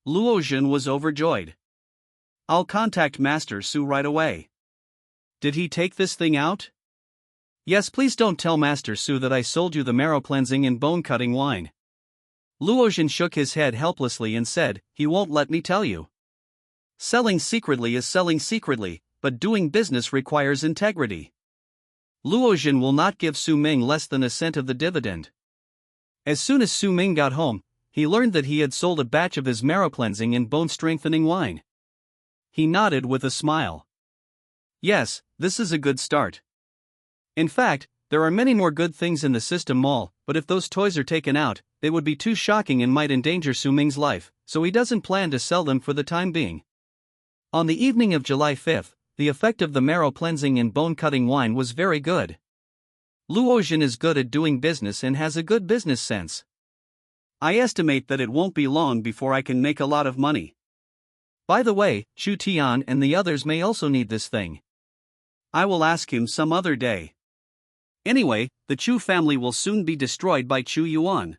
Luozhen was overjoyed. I'll contact Master Su right away. Did he take this thing out? Yes, please don't tell Master Su that I sold you the marrow-cleansing and bone-cutting wine. Luozhen shook his head helplessly and said, he won't let me tell you. Selling secretly is selling secretly, but doing business requires integrity. Luozhen will not give Su Ming less than a cent of the dividend. As soon as Su Ming got home, he learned that he had sold a batch of his marrow-cleansing and bone-strengthening wine. He nodded with a smile. Yes, this is a good start. In fact, there are many more good things in the system mall, but if those toys are taken out, they would be too shocking and might endanger Su Ming's life, so he doesn't plan to sell them for the time being. On the evening of July 5th, the effect of the marrow-cleansing and bone-cutting wine was very good. Luojian is good at doing business and has a good business sense. I estimate that it won't be long before I can make a lot of money. By the way, Chu Tian and the others may also need this thing. I will ask him some other day. Anyway, the Chu family will soon be destroyed by Chu Yuan.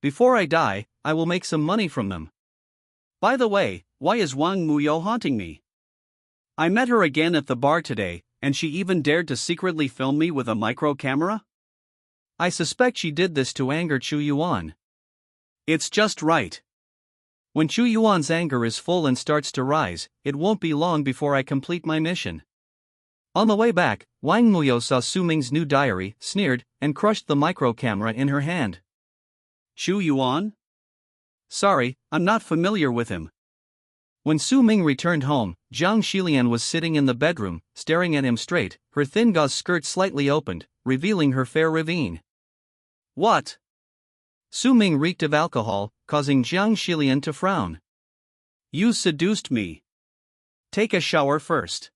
Before I die, I will make some money from them. By the way, why is Wang Muyo haunting me? I met her again at the bar today, and she even dared to secretly film me with a micro camera? I suspect she did this to anger Chu Yuan. It's just right. When Chu Yuan's anger is full and starts to rise, it won't be long before I complete my mission. On the way back, Wang Muyo saw Su Ming's new diary, sneered, and crushed the micro camera in her hand. Chu Yuan? Sorry, I'm not familiar with him. When Su Ming returned home, Zhang Xilian was sitting in the bedroom, staring at him straight, her thin gauze skirt slightly opened, revealing her fair ravine. What? Su Ming reeked of alcohol, causing Zhang Xilian to frown. You seduced me. Take a shower first.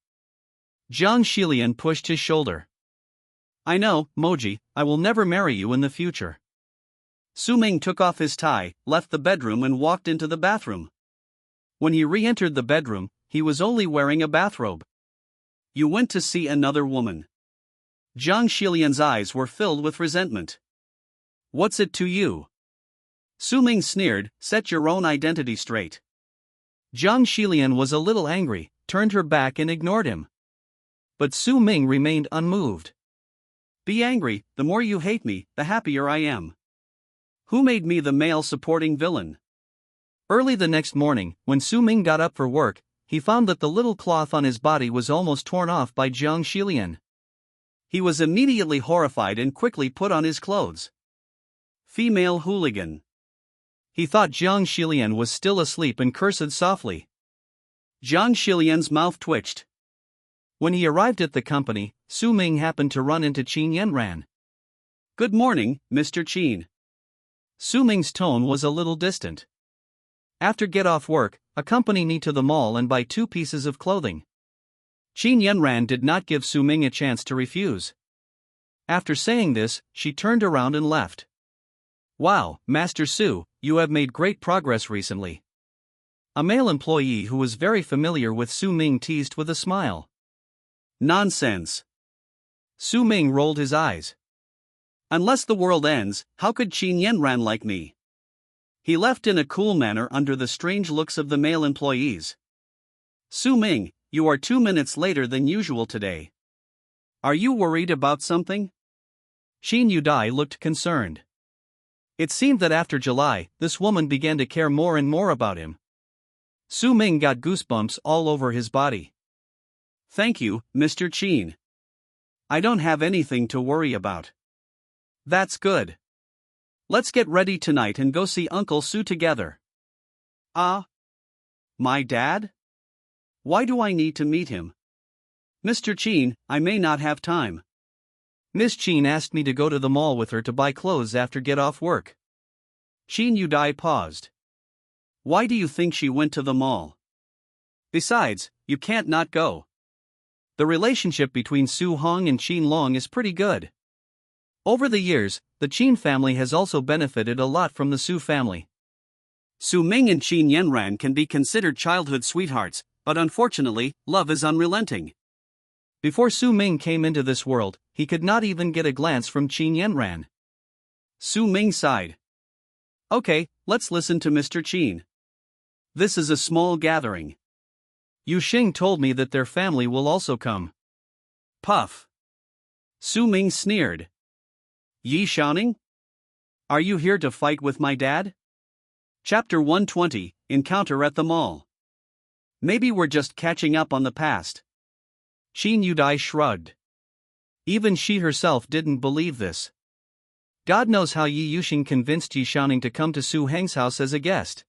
Zhang Xilian pushed his shoulder. I know, Moji, I will never marry you in the future. Su Ming took off his tie, left the bedroom and walked into the bathroom. When he re-entered the bedroom, he was only wearing a bathrobe. You went to see another woman. Zhang Xilian's eyes were filled with resentment. What's it to you? Su Ming sneered, set your own identity straight. Zhang Xilian was a little angry, turned her back and ignored him. But Su Ming remained unmoved. Be angry, the more you hate me, the happier I am. Who made me the male-supporting villain? Early the next morning, when Su Ming got up for work, he found that the little cloth on his body was almost torn off by Zhang Xilian. He was immediately horrified and quickly put on his clothes. Female hooligan. He thought Zhang Xilian was still asleep and cursed softly. Zhang Xilian's mouth twitched. When he arrived at the company, Su Ming happened to run into Qin Yanran. Good morning, Mr. Qin. Su Ming's tone was a little distant. After get off work, accompany me to the mall and buy 2 pieces of clothing. Qin Yanran did not give Su Ming a chance to refuse. After saying this, she turned around and left. Wow, Master Su, you have made great progress recently. A male employee who was very familiar with Su Ming teased with a smile. Nonsense. Su Ming rolled his eyes. Unless the world ends, how could Qin Yanran like me? He left in a cool manner under the strange looks of the male employees. Su Ming, you are 2 minutes later than usual today. Are you worried about something? Qin Yudai looked concerned. It seemed that after July, this woman began to care more and more about him. Su Ming got goosebumps all over his body. Thank you, Mr. Qin. I don't have anything to worry about. That's good. Let's get ready tonight and go see Uncle Su together. My dad? Why do I need to meet him? Mr. Qin, I may not have time. Miss Qin asked me to go to the mall with her to buy clothes after get off work. Qin Yudai paused. Why do you think she went to the mall? Besides, you can't not go. The relationship between Su Hong and Qin Long is pretty good. Over the years, the Qin family has also benefited a lot from the Su family. Su Ming and Qin Yanran can be considered childhood sweethearts, but unfortunately, love is unrelenting. Before Su Ming came into this world, he could not even get a glance from Qin Yanran. Su Ming sighed. Okay, let's listen to Mr. Qin. This is a small gathering. Yu Xing told me that their family will also come. Puff. Su Ming sneered. Yi Shaoning? Are you here to fight with my dad? Chapter 120, Encounter at the Mall. Maybe we're just catching up on the past. Qin Yudai shrugged. Even she herself didn't believe this. God knows how Yi Yuxing convinced Yi Shaoning to come to Su Heng's house as a guest.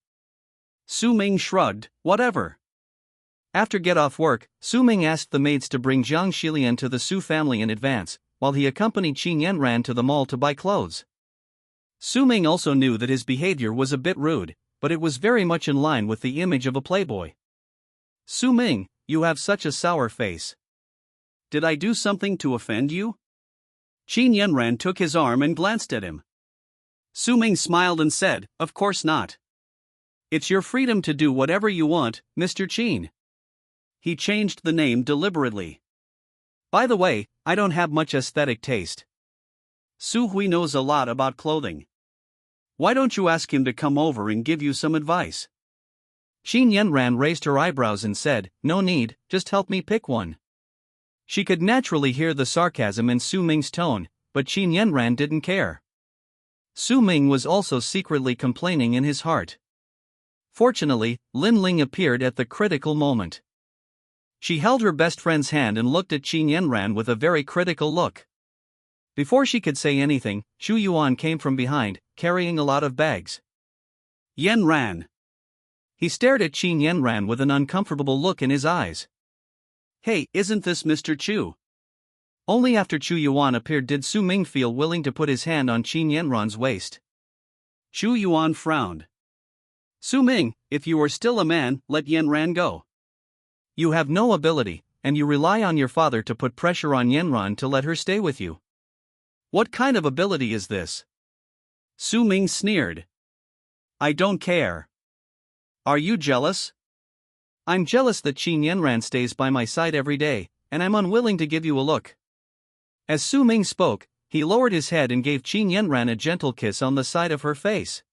Su Ming shrugged, whatever. After get off work, Su Ming asked the maids to bring Jiang Xilian to the Su family in advance, while he accompanied Qin Yanran to the mall to buy clothes. Su Ming also knew that his behavior was a bit rude, but it was very much in line with the image of a playboy. Su Ming, you have such a sour face. Did I do something to offend you? Qin Yanran took his arm and glanced at him. Su Ming smiled and said, of course not. It's your freedom to do whatever you want, Mr. Qin. He changed the name deliberately. By the way, I don't have much aesthetic taste. Su Hui knows a lot about clothing. Why don't you ask him to come over and give you some advice? Qin Yanran raised her eyebrows and said, no need, just help me pick one. She could naturally hear the sarcasm in Su Ming's tone, but Qin Yanran didn't care. Su Ming was also secretly complaining in his heart. Fortunately, Lin Ling appeared at the critical moment. She held her best friend's hand and looked at Qin Yanran with a very critical look. Before she could say anything, Xu Yuan came from behind, carrying a lot of bags. Yanran. He stared at Qin Yanran with an uncomfortable look in his eyes. Hey, isn't this Mr. Chu? Only after Xu Yuan appeared did Su Ming feel willing to put his hand on Qin Yanran's waist. Xu Yuan frowned. Su Ming, if you are still a man, let Yanran go. You have no ability, and you rely on your father to put pressure on Yanran to let her stay with you. What kind of ability is this? Su Ming sneered. I don't care. Are you jealous? I'm jealous that Qin Yanran stays by my side every day, and I'm unwilling to give you a look. As Su Ming spoke, he lowered his head and gave Qin Yanran a gentle kiss on the side of her face.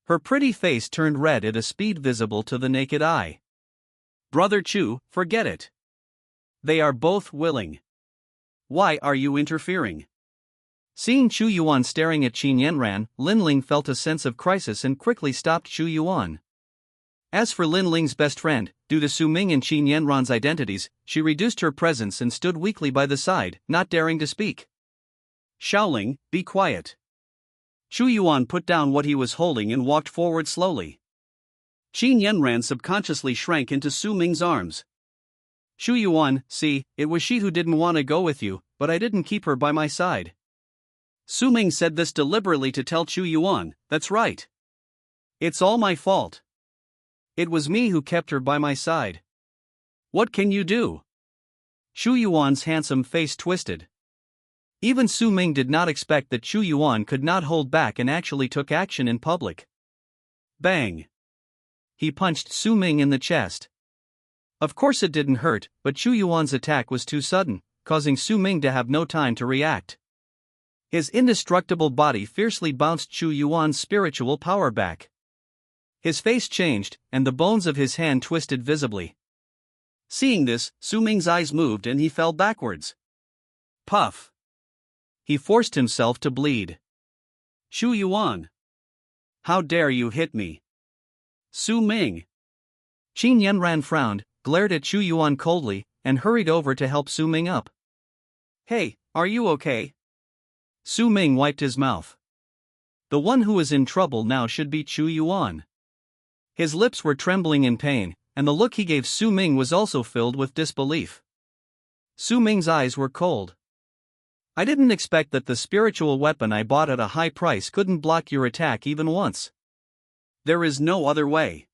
Her pretty face turned red at a speed visible to the naked eye. Brother Chu, forget it. They are both willing. Why are you interfering? Seeing Xu Yuan staring at Qin Yanran, Lin Ling felt a sense of crisis and quickly stopped Xu Yuan. As for Lin Ling's best friend, due to Su Ming and Qin Yanran's identities, she reduced her presence and stood weakly by the side, not daring to speak. Xiaoling, be quiet. Xu Yuan put down what he was holding and walked forward slowly. Qin Yanran subconsciously shrank into Su Ming's arms. Xu Yuan, see, it was she who didn't want to go with you, but I didn't keep her by my side. Su Ming said this deliberately to tell Xu Yuan, that's right. It's all my fault. It was me who kept her by my side. What can you do? Xu Yuan's handsome face twisted. Even Su Ming did not expect that Xu Yuan could not hold back and actually took action in public. Bang! He punched Su Ming in the chest. Of course it didn't hurt, but Xu Yuan's attack was too sudden, causing Su Ming to have no time to react. His indestructible body fiercely bounced Xu Yuan's spiritual power back. His face changed, and the bones of his hand twisted visibly. Seeing this, Su Ming's eyes moved and he fell backwards. Puff! He forced himself to bleed. Xu Yuan! How dare you hit me? Su Ming! Qin Yanran frowned, glared at Xu Yuan coldly, and hurried over to help Su Ming up. Hey, are you okay? Su Ming wiped his mouth. The one who is in trouble now should be Xu Yuan. His lips were trembling in pain, and the look he gave Su Ming was also filled with disbelief. Su Ming's eyes were cold. I didn't expect that the spiritual weapon I bought at a high price couldn't block your attack even once. There is no other way.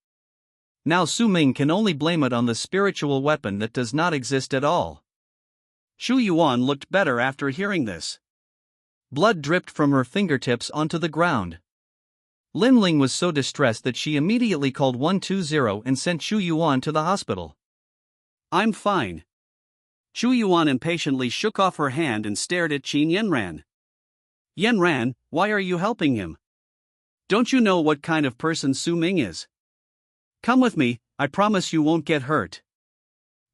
Now Su Ming can only blame it on the spiritual weapon that does not exist at all. Xu Yuan looked better after hearing this. Blood dripped from her fingertips onto the ground. Lin Ling was so distressed that she immediately called 120 and sent Xu Yuan to the hospital. I'm fine. Xu Yuan impatiently shook off her hand and stared at Qin Yanran. Yanran, why are you helping him? Don't you know what kind of person Su Ming is? Come with me, I promise you won't get hurt.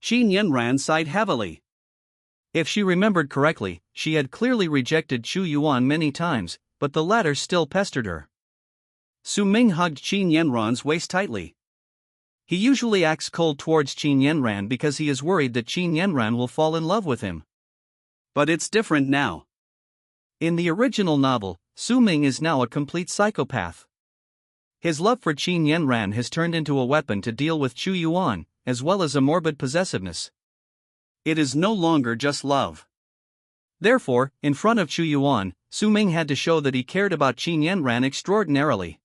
Qin Yanran sighed heavily. If she remembered correctly, she had clearly rejected Xu Yuan many times, but the latter still pestered her. Su Ming hugged Qin Yanran's waist tightly. He usually acts cold towards Qin Yanran because he is worried that Qin Yanran will fall in love with him. But it's different now. In the original novel, Su Ming is now a complete psychopath. His love for Qin Yanran has turned into a weapon to deal with Xu Yuan, as well as a morbid possessiveness. It is no longer just love. Therefore, in front of Chu Yuan, Su Ming had to show that he cared about Qin Yanran extraordinarily.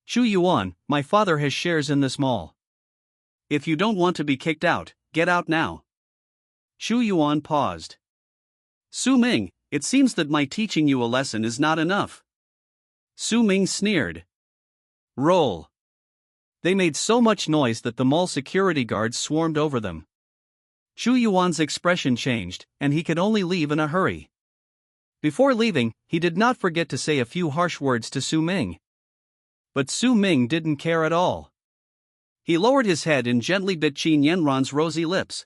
Chu Yuan, my father has shares in this mall. If you don't want to be kicked out, get out now. Chu Yuan paused. Su Ming, it seems that my teaching you a lesson is not enough. Su Ming sneered. Roll. They made so much noise that the mall security guards swarmed over them. Chu Yuan's expression changed, and he could only leave in a hurry. Before leaving, he did not forget to say a few harsh words to Su Ming. But Su Ming didn't care at all. He lowered his head and gently bit Qin Yanran's rosy lips.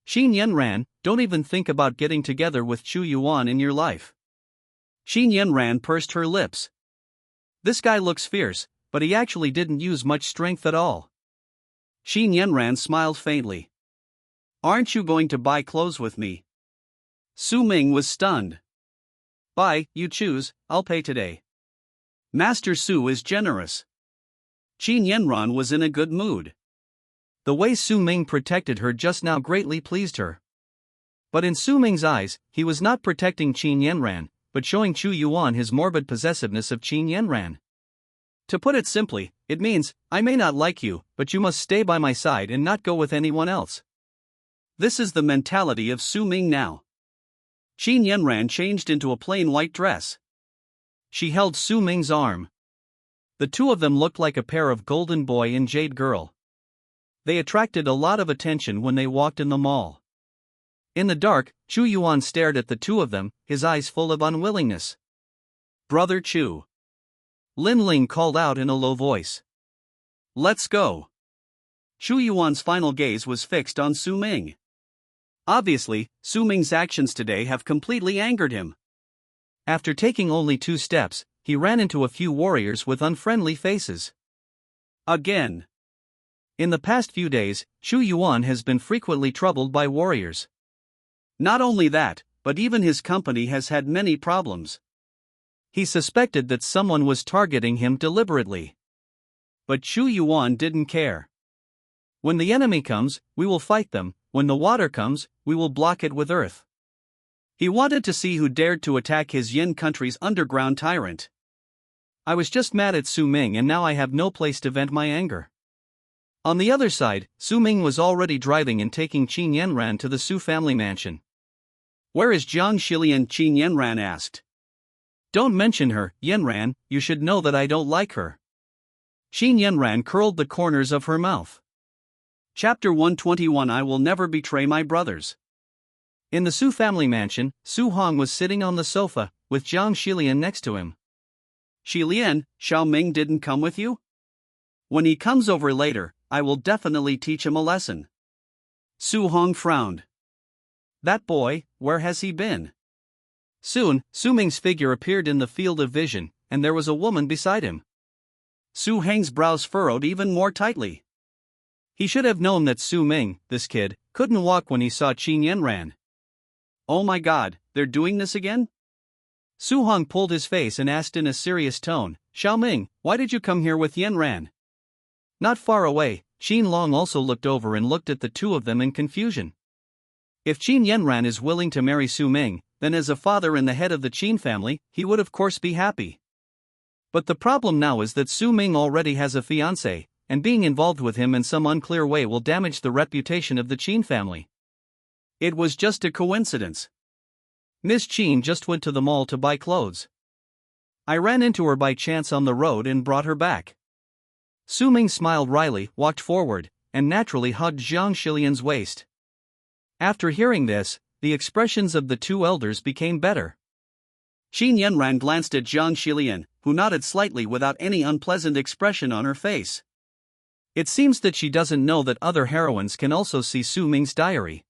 Qin Yanran, don't even think about getting together with Chu Yuan in your life. Qin Yanran pursed her lips. This guy looks fierce, but he actually didn't use much strength at all. Qin Yanran smiled faintly. Aren't you going to buy clothes with me? Su Ming was stunned. Buy, you choose, I'll pay today. Master Su is generous. Qin Yanran was in a good mood. The way Su Ming protected her just now greatly pleased her. But in Su Ming's eyes, he was not protecting Qin Yanran, but showing Chu Yuan his morbid possessiveness of Qin Yanran. To put it simply, it means, I may not like you, but you must stay by my side and not go with anyone else. This is the mentality of Su Ming now. Qin Yanran changed into a plain white dress. She held Su Ming's arm. The two of them looked like a pair of golden boy and jade girl. They attracted a lot of attention when they walked in the mall. In the dark, Chu Yuan stared at the two of them, his eyes full of unwillingness. Brother Chu. Lin Ling called out in a low voice. Let's go. Chu Yuan's final gaze was fixed on Su Ming. Obviously, Su Ming's actions today have completely angered him. After taking only 2 steps, he ran into a few warriors with unfriendly faces. Again. In the past few days, Chu Yuan has been frequently troubled by warriors. Not only that, but even his company has had many problems. He suspected that someone was targeting him deliberately. But Chu Yuan didn't care. When the enemy comes, we will fight them. When the water comes, we will block it with earth. He wanted to see who dared to attack his Yin country's underground tyrant. I was just mad at Su Ming and now I have no place to vent my anger. On the other side, Su Ming was already driving and taking Qin Yanran to the Su family mansion. Where is Jiang Shilian? Qin Yanran asked. Don't mention her, Yanran, you should know that I don't like her. Qin Yanran curled the corners of her mouth. Chapter 121 I will never betray my brothers. In the Su family mansion, Su Hong was sitting on the sofa, with Jiang Shilian next to him. Shilian, Xiao Ming didn't come with you? When he comes over later, I will definitely teach him a lesson. Su Hong frowned. That boy, where has he been? Soon, Su Ming's figure appeared in the field of vision, and there was a woman beside him. Su Heng's brows furrowed even more tightly. He should have known that Su Ming, this kid, couldn't walk when he saw Qin Yanran. Oh my god, they're doing this again? Su Hong pulled his face and asked in a serious tone, Xiao Ming, why did you come here with Yanran? Not far away, Qin Long also looked over and looked at the two of them in confusion. If Qin Yanran is willing to marry Su Ming, then as a father and the head of the Qin family, he would of course be happy. But the problem now is that Su Ming already has a fiancé, and being involved with him in some unclear way will damage the reputation of the Qin family. It was just a coincidence. Miss Qin just went to the mall to buy clothes. I ran into her by chance on the road and brought her back. Su Ming smiled wryly, walked forward, and naturally hugged Jiang Shilian's waist. After hearing this, the expressions of the two elders became better. Qin Yanran glanced at Jiang Shilian, who nodded slightly without any unpleasant expression on her face. It seems that she doesn't know that other heroines can also see Su Ming's diary.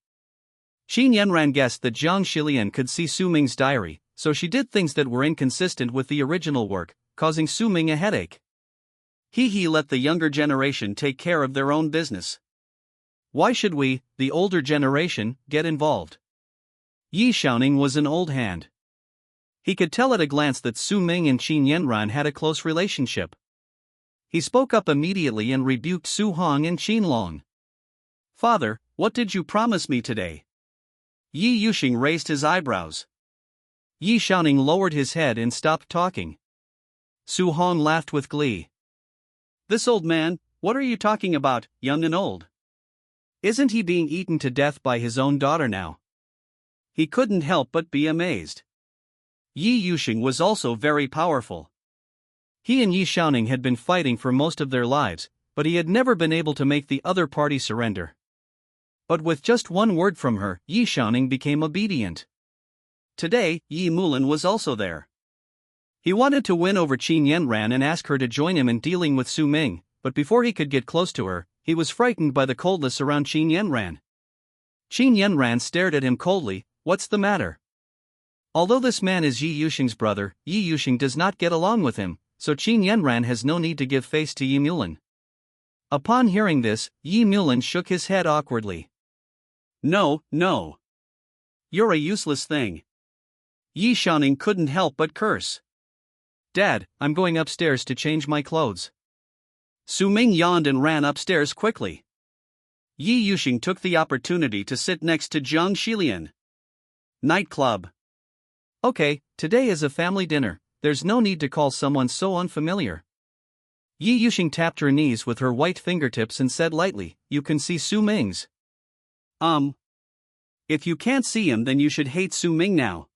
Qin Yanran guessed that Jiang Shilian could see Su Ming's diary, so she did things that were inconsistent with the original work, causing Su Ming a headache. He let the younger generation take care of their own business. Why should we, the older generation, get involved? Yi Xiaoning was an old hand. He could tell at a glance that Su Ming and Qin Yanran had a close relationship. He spoke up immediately and rebuked Su Hong and Qin Long. Father, what did you promise me today? Yi Yuxing raised his eyebrows. Yi Xiaoning lowered his head and stopped talking. Su Hong laughed with glee. This old man, what are you talking about, young and old? Isn't he being eaten to death by his own daughter now? He couldn't help but be amazed. Yi Yuxing was also very powerful. He and Yi Xiaoning had been fighting for most of their lives, but he had never been able to make the other party surrender. But with just one word from her, Yi Xiaoning became obedient. Today, Yi Mulan was also there. He wanted to win over Qin Yanran and ask her to join him in dealing with Su Ming, but before he could get close to her, he was frightened by the coldness around Qin Yanran. Qin Yanran stared at him coldly. What's the matter? Although this man is Yi Yuxing's brother, Yi Yuxing does not get along with him, so Qin Yanran has no need to give face to Yi Mulan. Upon hearing this, Yi Mulan shook his head awkwardly. No, no. You're a useless thing. Yi Xiaoning couldn't help but curse. Dad, I'm going upstairs to change my clothes. Su Ming yawned and ran upstairs quickly. Yi Yuxing took the opportunity to sit next to Jiang Xilian. Nightclub. Okay, today is a family dinner, there's no need to call someone so unfamiliar. Yi Yuxing tapped her knees with her white fingertips and said lightly, You can see Su Ming's. If you can't see him, then you should hate Su Ming now.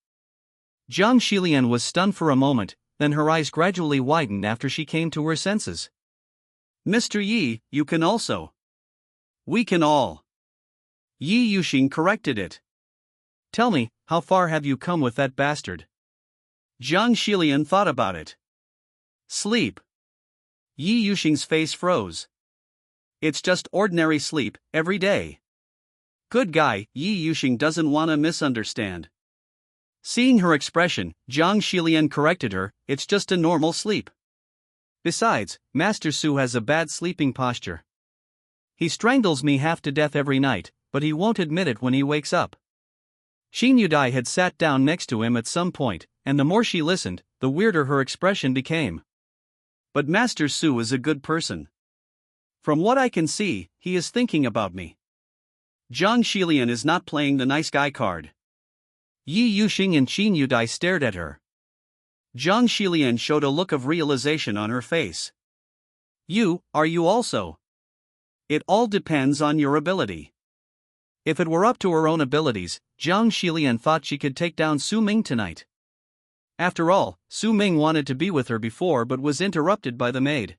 Jiang Xilian was stunned for a moment, then her eyes gradually widened after she came to her senses. Mr. Yi, you can also. We can all. Yi Yuxing corrected it. Tell me, how far have you come with that bastard? Jiang Xilian thought about it. Sleep. Yi Yuxing's face froze. It's just ordinary sleep, every day. Good guy, Yi Yuxing doesn't wanna misunderstand. Seeing her expression, Jiang Xilian corrected her, it's just a normal sleep. Besides, Master Su has a bad sleeping posture. He strangles me half to death every night, but he won't admit it when he wakes up. Xin Yudai had sat down next to him at some point, and the more she listened, the weirder her expression became. But Master Su is a good person. From what I can see, he is thinking about me. Jiang Xilian is not playing the nice guy card. Yi Yuxing and Xin Yudai stared at her. Jiang Xilian showed a look of realization on her face. Are you also? It all depends on your ability. If it were up to her own abilities, Jiang Xilian thought she could take down Su Ming tonight. After all, Su Ming wanted to be with her before but was interrupted by the maid.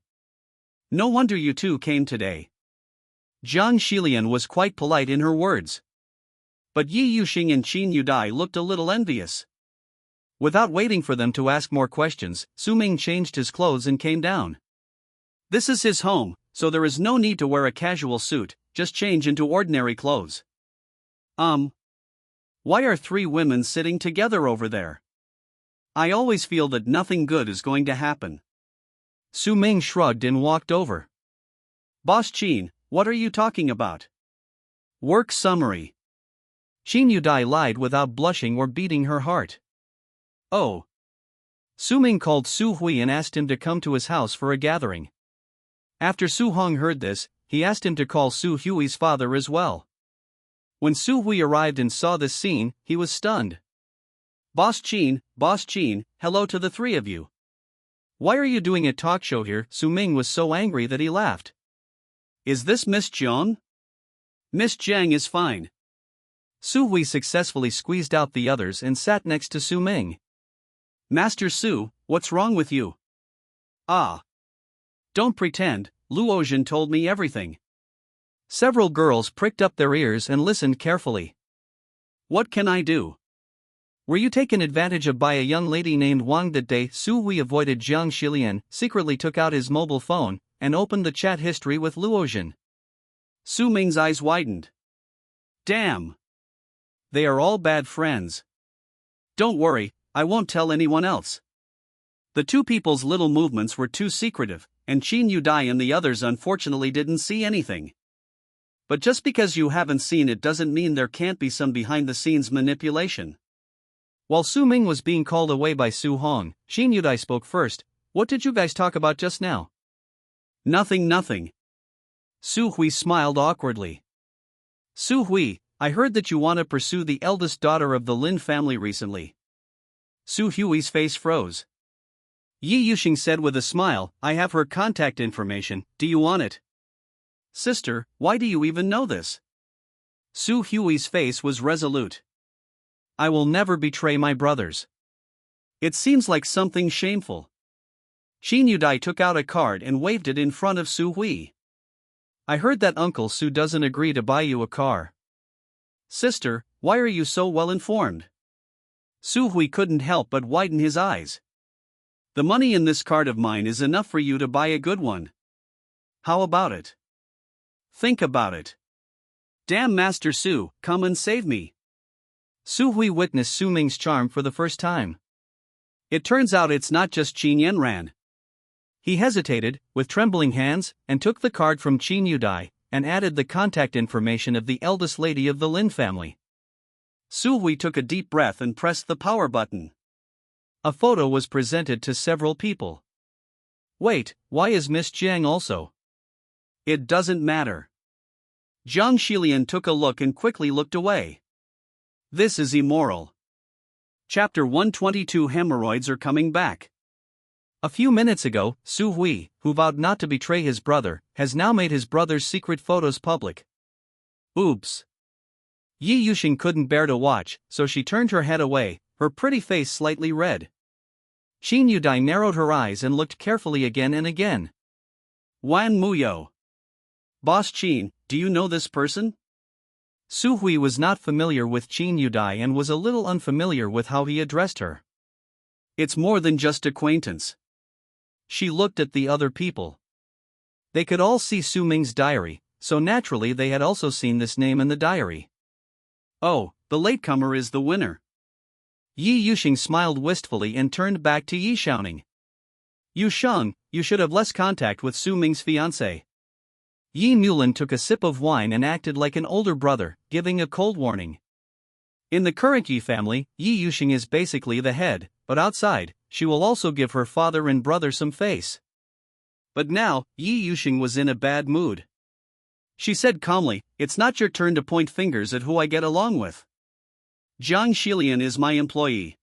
No wonder you two came today. Jiang Xilian was quite polite in her words. But Yi Yuxing and Qin Yudai looked a little envious. Without waiting for them to ask more questions, Su Ming changed his clothes and came down. This is his home, so there is no need to wear a casual suit, just change into ordinary clothes. Why are three women sitting together over there? I always feel that nothing good is going to happen. Su Ming shrugged and walked over. Boss Qin, what are you talking about? Work summary. Qin Yudai lied without blushing or beating her heart. Oh. Su Ming called Su Hui and asked him to come to his house for a gathering. After Su Hong heard this, he asked him to call Su Hui's father as well. When Su Hui arrived and saw this scene, he was stunned. Boss Qin, hello to the three of you. Why are you doing a talk show here? Su Ming was so angry that he laughed. Is this Miss Jiang? Miss Jiang is fine. Su Hui successfully squeezed out the others and sat next to Su Ming. Master Su, what's wrong with you? Don't pretend, Luozhen told me everything. Several girls pricked up their ears and listened carefully. What can I do? Were you taken advantage of by a young lady named Wang that day? Su Hui avoided Jiang Xilian, secretly took out his mobile phone, and opened the chat history with Luozhen. Su Ming's eyes widened. Damn! They are all bad friends. Don't worry, I won't tell anyone else. The two people's little movements were too secretive, and Qin Yudai and the others unfortunately didn't see anything. But just because you haven't seen it doesn't mean there can't be some behind-the-scenes manipulation. While Su Ming was being called away by Su Hong, Qin Yudai spoke first. What did you guys talk about just now? Nothing. Su Hui smiled awkwardly. Su Hui, I heard that you want to pursue the eldest daughter of the Lin family recently. Su Hui's face froze. Yi Yuxing said with a smile, I have her contact information, do you want it? Sister, why do you even know this? Su Hui's face was resolute. I will never betray my brothers. It seems like something shameful. Qin Yudai took out a card and waved it in front of Su Hui. I heard that Uncle Su doesn't agree to buy you a car. Sister, why are you so well informed? Su Hui couldn't help but widen his eyes. The money in this card of mine is enough for you to buy a good one. How about it? Think about it. Damn Master Su, come and save me. Su Hui witnessed Su Ming's charm for the first time. It turns out it's not just Qin Yanran. He hesitated, with trembling hands, and took the card from Qin Yudai, and added the contact information of the eldest lady of the Lin family. Su Hui took a deep breath and pressed the power button. A photo was presented to several people. Wait, why is Miss Jiang also? It doesn't matter. Zhang Xilian took a look and quickly looked away. This is immoral. Chapter 122 Hemorrhoids are coming back. A few minutes ago, Su Hui, who vowed not to betray his brother, has now made his brother's secret photos public. Oops. Yi Yuxing couldn't bear to watch, so she turned her head away, her pretty face slightly red. Qin Yudai narrowed her eyes and looked carefully again and again. Wan Muyo. Boss Qin, do you know this person? Su Hui was not familiar with Qin Yudai and was a little unfamiliar with how he addressed her. It's more than just acquaintance. She looked at the other people. They could all see Su Ming's diary, so naturally they had also seen this name in the diary. Oh, the latecomer is the winner. Yi Yuxing smiled wistfully and turned back to Yi Shaoning. Yu Sheng, you should have less contact with Su Ming's fiancé. Yi Mulan took a sip of wine and acted like an older brother, giving a cold warning. In the current Yi family, Yi Yuxing is basically the head, but outside, she will also give her father and brother some face. But now, Yi Yuxing was in a bad mood. She said calmly, it's not your turn to point fingers at who I get along with. Zhang Xilian is my employee.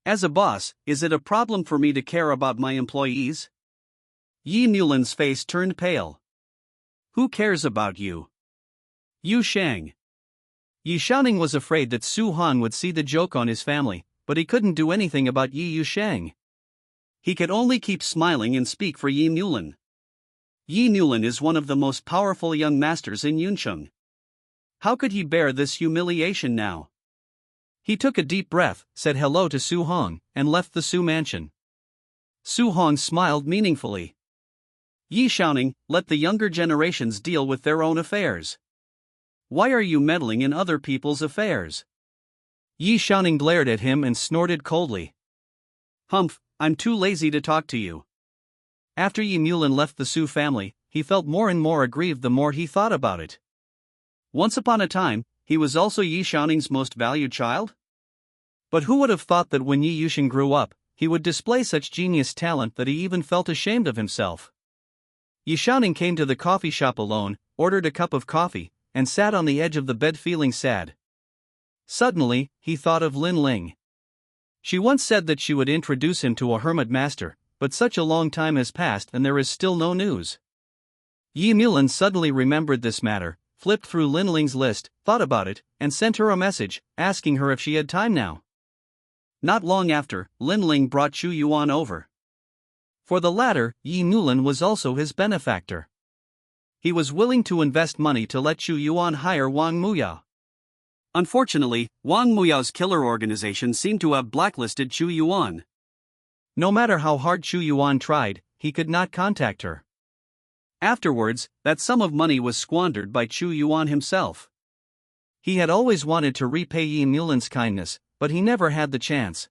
As a boss, is it a problem for me to care about my employees? Yi Mulan's face turned pale. Who cares about you? Yu Shang. Yi Shaoning was afraid that Su Han would see the joke on his family, but he couldn't do anything about Yi Yusheng. He could only keep smiling and speak for Yi Mulan. Yi Mulan is one of the most powerful young masters in Yuncheng. How could he bear this humiliation now? He took a deep breath, said hello to Su Hong, and left the Su mansion. Su Hong smiled meaningfully. Yi Shaoning, let the younger generations deal with their own affairs. Why are you meddling in other people's affairs? Yi Shaoning glared at him and snorted coldly. Humph, I'm too lazy to talk to you. After Yi Mulan left the Su family, he felt more and more aggrieved the more he thought about it. Once upon a time, he was also Yi Shaoning's most valued child? But who would have thought that when Yi Yuxing grew up, he would display such genius talent that he even felt ashamed of himself? Yi Shaoning came to the coffee shop alone, ordered a cup of coffee, and sat on the edge of the bed feeling sad. Suddenly, he thought of Lin Ling. She once said that she would introduce him to a hermit master, but such a long time has passed and there is still no news. Yi Mulan suddenly remembered this matter, flipped through Lin Ling's list, thought about it, and sent her a message, asking her if she had time now. Not long after, Lin Ling brought Chu Yuan over. For the latter, Yi Mulan was also his benefactor. He was willing to invest money to let Chu Yuan hire Wang Muyao. Unfortunately, Wang Muyao's killer organization seemed to have blacklisted Chu Yuan. No matter how hard Chu Yuan tried, he could not contact her. Afterwards, that sum of money was squandered by Chu Yuan himself. He had always wanted to repay Yi Mulan's kindness, but he never had the chance.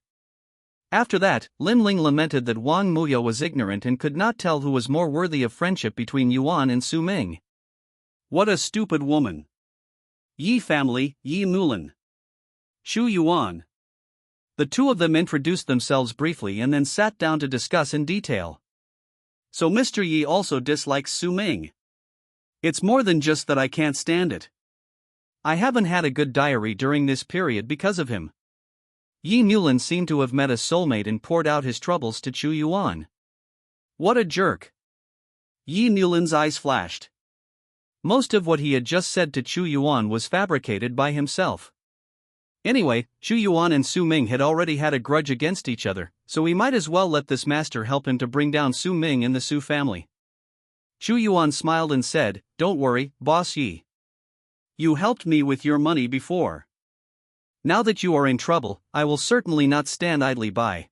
After that, Lin Ling lamented that Wang Muyao was ignorant and could not tell who was more worthy of friendship between Yuan and Su Ming. What a stupid woman. Yi family, Yi Mulan. Chu Yuan. The two of them introduced themselves briefly and then sat down to discuss in detail. So Mr. Yi also dislikes Su Ming. It's more than just that I can't stand it. I haven't had a good diary during this period because of him. Yi Mulin seemed to have met a soulmate and poured out his troubles to Chu Yuan. What a jerk. Yi Mulin's eyes flashed. Most of what he had just said to Chu Yuan was fabricated by himself. Anyway, Chu Yuan and Su Ming had already had a grudge against each other, so he might as well let this master help him to bring down Su Ming and the Su family. Chu Yuan smiled and said, "Don't worry, Boss Yi. You helped me with your money before. Now that you are in trouble, I will certainly not stand idly by.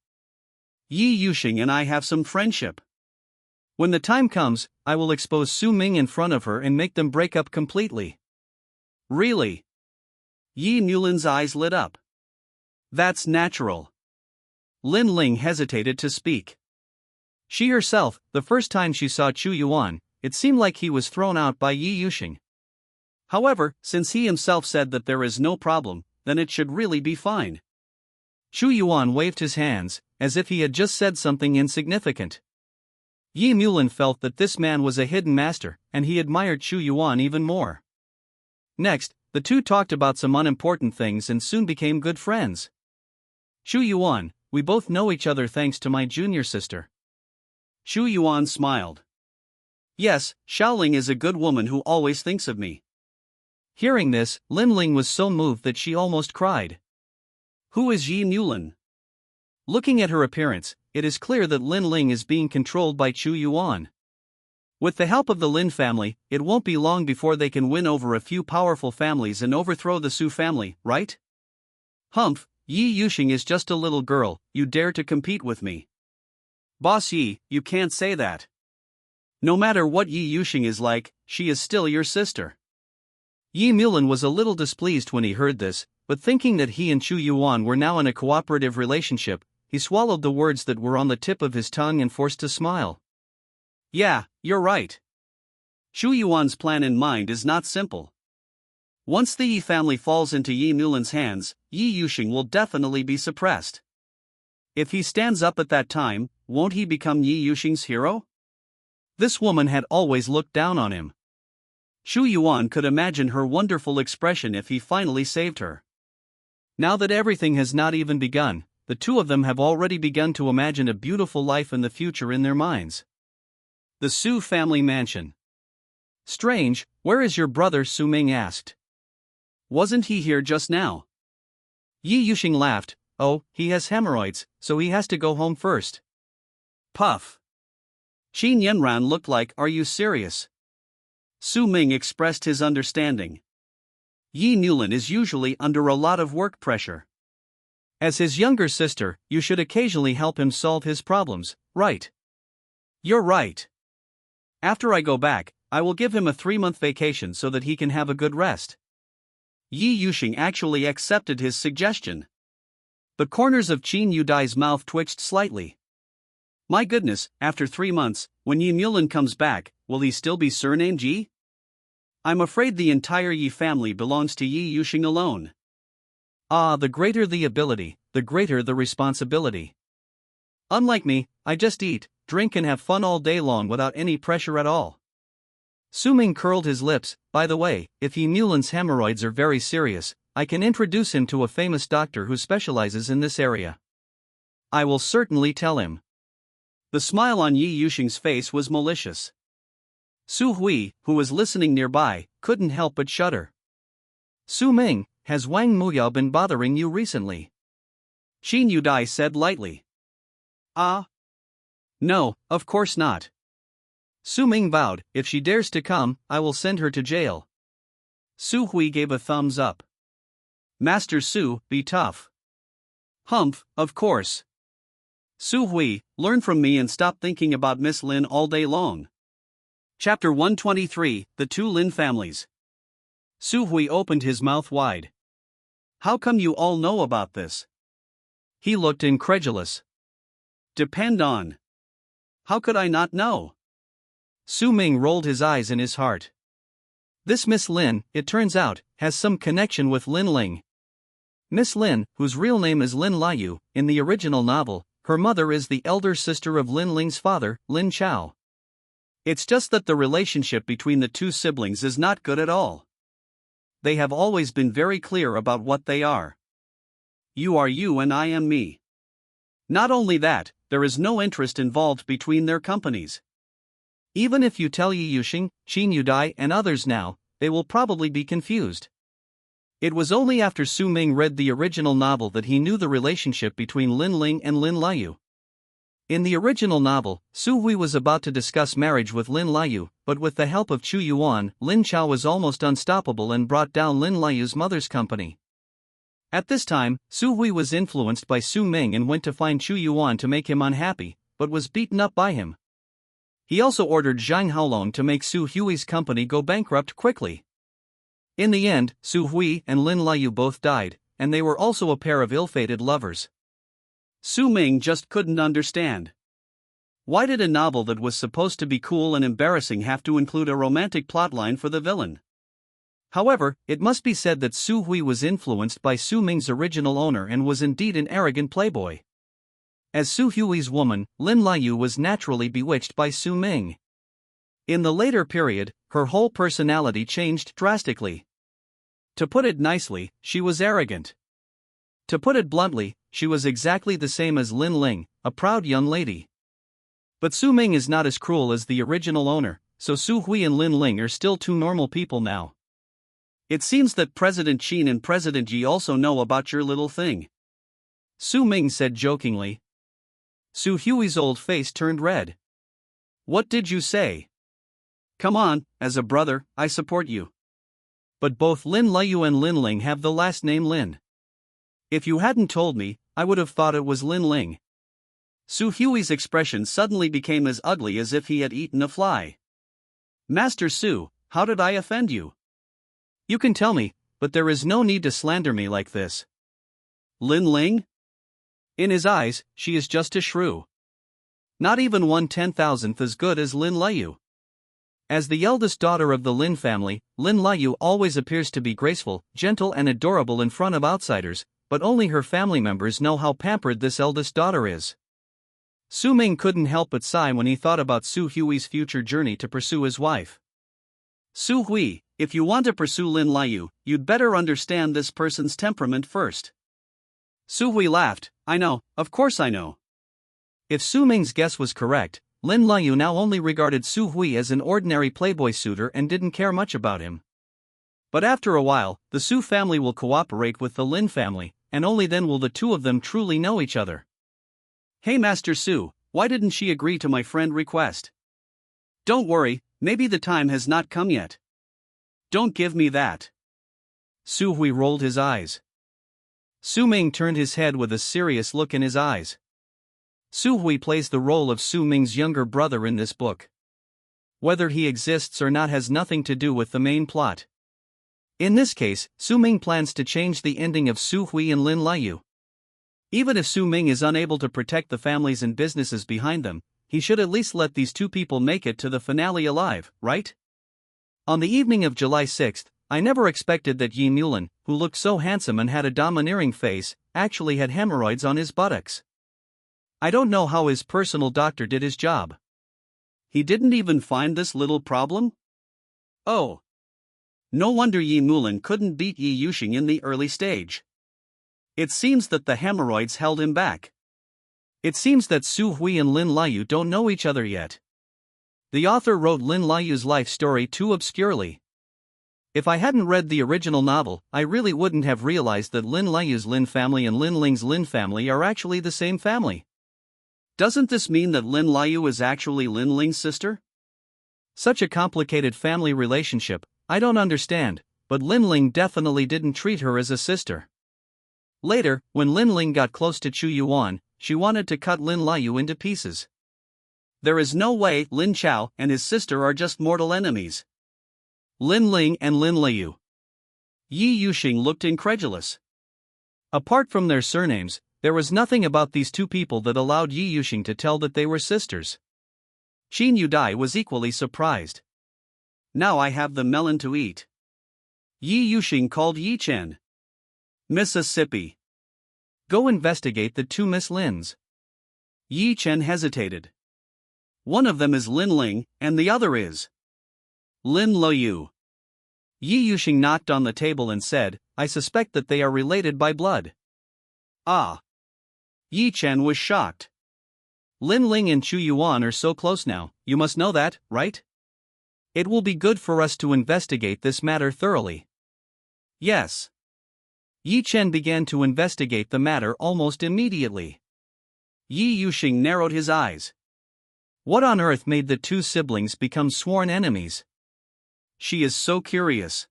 Yi Yuxing and I have some friendship. When the time comes, I will expose Su Ming in front of her and make them break up completely." Really? Yi Mulin's eyes lit up. That's natural. Lin Ling hesitated to speak. She herself, the first time she saw Chu Yuan, it seemed like he was thrown out by Yi Yuxing. However, since he himself said that there is no problem, then it should really be fine. Chu Yuan waved his hands, as if he had just said something insignificant. Yi Mulin felt that this man was a hidden master, and he admired Chu Yuan even more. Next, the two talked about some unimportant things and soon became good friends. Chu Yuan, we both know each other thanks to my junior sister. Chu Yuan smiled. Yes, Xiaoling is a good woman who always thinks of me. Hearing this, Lin Ling was so moved that she almost cried. Who is Yi Mulin? Looking at her appearance, it is clear that Lin Ling is being controlled by Chu Yuan. With the help of the Lin family, it won't be long before they can win over a few powerful families and overthrow the Su family, right? Humph, Yi Yuxing is just a little girl, you dare to compete with me. Boss Yi, you can't say that. No matter what Yi Yuxing is like, she is still your sister. Yi Mulin was a little displeased when he heard this, but thinking that he and Chu Yuan were now in a cooperative relationship, he swallowed the words that were on the tip of his tongue and forced a smile. Yeah, you're right. Chu Yuan's plan in mind is not simple. Once the Yi family falls into Yi Mulin's hands, Yi Yuxing will definitely be suppressed. If he stands up at that time, won't he become Yi Yuxing's hero? This woman had always looked down on him. Chu Yuan could imagine her wonderful expression if he finally saved her. Now that everything has not even begun, the two of them have already begun to imagine a beautiful life in the future in their minds. The Su family mansion. Strange, where is your brother? Su Ming asked. Wasn't he here just now? Yi Yuxing laughed. Oh, he has hemorrhoids, so he has to go home first. Puff. Qin Yanran looked like, are you serious? Su Ming expressed his understanding. Yi Mulin is usually under a lot of work pressure. As his younger sister, you should occasionally help him solve his problems, right? You're right. After I go back, I will give him a 3-month vacation so that he can have a good rest. Yi Yuxing actually accepted his suggestion. The corners of Qin Yudai's mouth twitched slightly. My goodness, after 3 months, when Yi Mulin comes back, will he still be surnamed Yi? I'm afraid the entire Yi family belongs to Yi Yuxing alone. Ah, the greater the ability, the greater the responsibility. Unlike me, I just eat, drink and have fun all day long without any pressure at all. Su Ming curled his lips. By the way, if Yi Mulin's hemorrhoids are very serious, I can introduce him to a famous doctor who specializes in this area. I will certainly tell him. The smile on Yi Yuxing's face was malicious. Su Hui, who was listening nearby, couldn't help but shudder. Su Ming, has Wang Muyao been bothering you recently? Qin Yudai said lightly. No, of course not. Su Ming vowed, if she dares to come, I will send her to jail. Su Hui gave a thumbs up. Master Su, be tough. Humph, of course. Su Hui, learn from me and stop thinking about Miss Lin all day long. Chapter 123, The Two Lin Families. Su Hui opened his mouth wide. How come you all know about this? He looked incredulous. Depend on. How could I not know? Su Ming rolled his eyes in his heart. This Miss Lin, it turns out, has some connection with Lin Ling. Miss Lin, whose real name is Lin Liu, in the original novel, her mother is the elder sister of Lin Ling's father, Lin Chao. It's just that the relationship between the two siblings is not good at all. they have always been very clear about what they are. You are you and I am me. Not only that, there is no interest involved between their companies. Even if you tell Yi Yuxing, Qin Yudai and others now, they will probably be confused. It was only after Su Ming read the original novel that he knew the relationship between Lin Ling and Lin Liu. In the original novel, Su Hui was about to discuss marriage with Lin Liu, but with the help of Chu Yuan, Lin Chao was almost unstoppable and brought down Lin Liu's mother's company. At this time, Su Hui was influenced by Su Ming and went to find Chu Yuan to make him unhappy, but was beaten up by him. He also ordered Zhang Haolong to make Su Hui's company go bankrupt quickly. In the end, Su Hui and Lin Liu both died, and they were also a pair of ill-fated lovers. Su Ming just couldn't understand. Why did a novel that was supposed to be cool and embarrassing have to include a romantic plotline for the villain? However, it must be said that Su Hui was influenced by Su Ming's original owner and was indeed an arrogant playboy. As Su Hui's woman, Lin Liu was naturally bewitched by Su Ming. In the later period, her whole personality changed drastically. To put it nicely, she was arrogant. To put it bluntly, she was exactly the same as Lin Ling, a proud young lady. But Su Ming is not as cruel as the original owner, so Su Hui and Lin Ling are still two normal people now. It seems that President Qin and President Yi also know about your little thing, Su Ming said jokingly. Su Hui's old face turned red. What did you say? Come on, as a brother, I support you. But both Lin Liu and Lin Ling have the last name Lin. If you hadn't told me, I would have thought it was Lin Ling. Su Hui's expression suddenly became as ugly as if he had eaten a fly. Master Su, how did I offend you? You can tell me, but there is no need to slander me like this. Lin Ling? In his eyes, she is just a shrew. Not even 1/10,000th as good as Lin Liu. As the eldest daughter of the Lin family, Lin Liu always appears to be graceful, gentle and adorable in front of outsiders, but only her family members know how pampered this eldest daughter is. Su Ming couldn't help but sigh when he thought about Su Hui's future journey to pursue his wife. Su Hui, if you want to pursue Lin Liu, you'd better understand this person's temperament first. Su Hui laughed. I know, of course I know. If Su Ming's guess was correct, Lin Liu now only regarded Su Hui as an ordinary playboy suitor and didn't care much about him. But after a while, the Su family will cooperate with the Lin family, and only then will the two of them truly know each other. Hey Master Su, why didn't she agree to my friend request? Don't worry, maybe the time has not come yet. Don't give me that. Su Hui rolled his eyes. Su Ming turned his head with a serious look in his eyes. Su Hui plays the role of Su Ming's younger brother in this book. Whether he exists or not has nothing to do with the main plot. In this case, Su Ming plans to change the ending of Su Hui and Lin Liu. Even if Su Ming is unable to protect the families and businesses behind them, he should at least let these two people make it to the finale alive, right? On the evening of July 6th, I never expected that Yi Mulan, who looked so handsome and had a domineering face, actually had hemorrhoids on his buttocks. I don't know how his personal doctor did his job. He didn't even find this little problem? Oh. No wonder Yi Mulan couldn't beat Yi Yuxing in the early stage. It seems that the hemorrhoids held him back. It seems that Su Hui and Lin Liu don't know each other yet. The author wrote Lin Liu's life story too obscurely. If I hadn't read the original novel, I really wouldn't have realized that Lin Liu's Lin family and Lin Ling's Lin family are actually the same family. Doesn't this mean that Lin Liu is actually Lin Ling's sister? Such a complicated family relationship, I don't understand, but Lin Ling definitely didn't treat her as a sister. Later, when Lin Ling got close to Chu Yuan, she wanted to cut Lin Liu into pieces. There is no way Lin Chao and his sister are just mortal enemies. Lin Ling and Lin Liu. Yi Yuxing looked incredulous. Apart from their surnames, there was nothing about these two people that allowed Yi Yuxing to tell that they were sisters. Qin Yudai was equally surprised. Now I have the melon to eat. Yi Yuxing called Yi Chen. Mississippi. Go investigate the two Miss Lins. Yi Chen hesitated. One of them is Lin Ling, and the other is Lin Liu. Yi Yuxing knocked on the table and said, I suspect that they are related by blood. Ah! Yi Chen was shocked. Lin Ling and Chu Yuan are so close now, you must know that, right? It will be good for us to investigate this matter thoroughly. Yes. Yi Chen began to investigate the matter almost immediately. Yi Yuxing narrowed his eyes. What on earth made the two siblings become sworn enemies? She is so curious.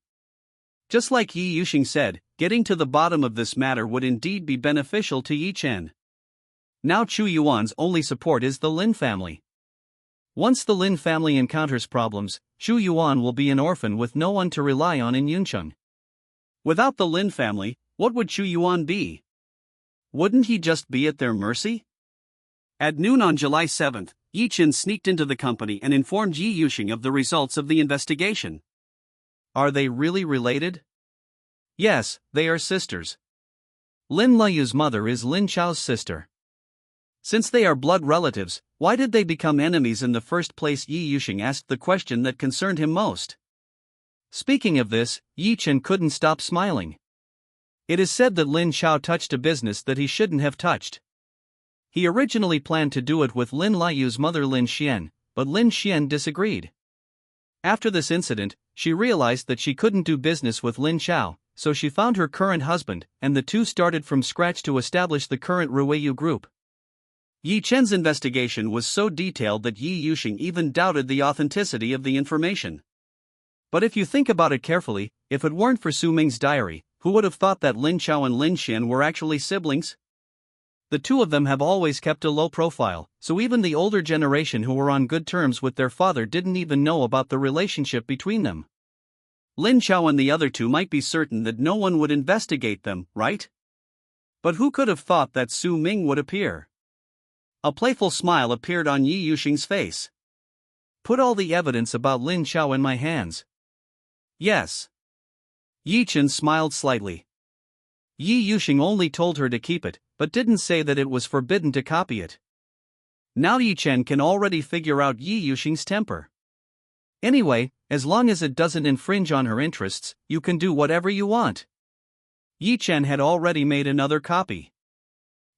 Just like Yi Yuxing said, getting to the bottom of this matter would indeed be beneficial to Yi Chen. Now Chu Yuan's only support is the Lin family. Once the Lin family encounters problems, Chu Yuan will be an orphan with no one to rely on in Yuncheng. Without the Lin family, what would Chu Yuan be? Wouldn't he just be at their mercy? At noon on July 7th, Yi Chen sneaked into the company and informed Yi Yuxing of the results of the investigation. Are they really related? Yes, they are sisters. Lin Leyu's mother is Lin Chao's sister. Since they are blood relatives, why did they become enemies in the first place? Yi Yuxing asked the question that concerned him most. Speaking of this, Yi Chen couldn't stop smiling. It is said that Lin Chao touched a business that he shouldn't have touched. He originally planned to do it with Lin Leyu's mother Lin Xian, but Lin Xian disagreed. After this incident, she realized that she couldn't do business with Lin Chao, so she found her current husband, and the two started from scratch to establish the current Ruiyu group. Yi Chen's investigation was so detailed that Yi Yuxing even doubted the authenticity of the information. But if you think about it carefully, if it weren't for Su Ming's diary, who would have thought that Lin Chao and Lin Xian were actually siblings? The two of them have always kept a low profile, so even the older generation who were on good terms with their father didn't even know about the relationship between them. Lin Chao and the other two might be certain that no one would investigate them, right? But who could have thought that Su Ming would appear? A playful smile appeared on Yi Yuxing's face. Put all the evidence about Lin Chao in my hands. Yes. Yi Chen smiled slightly. Yi Yuxing only told her to keep it, but didn't say that it was forbidden to copy it. Now Yi Chen can already figure out Yi Yuxing's temper. Anyway, as long as it doesn't infringe on her interests, you can do whatever you want. Yi Chen had already made another copy.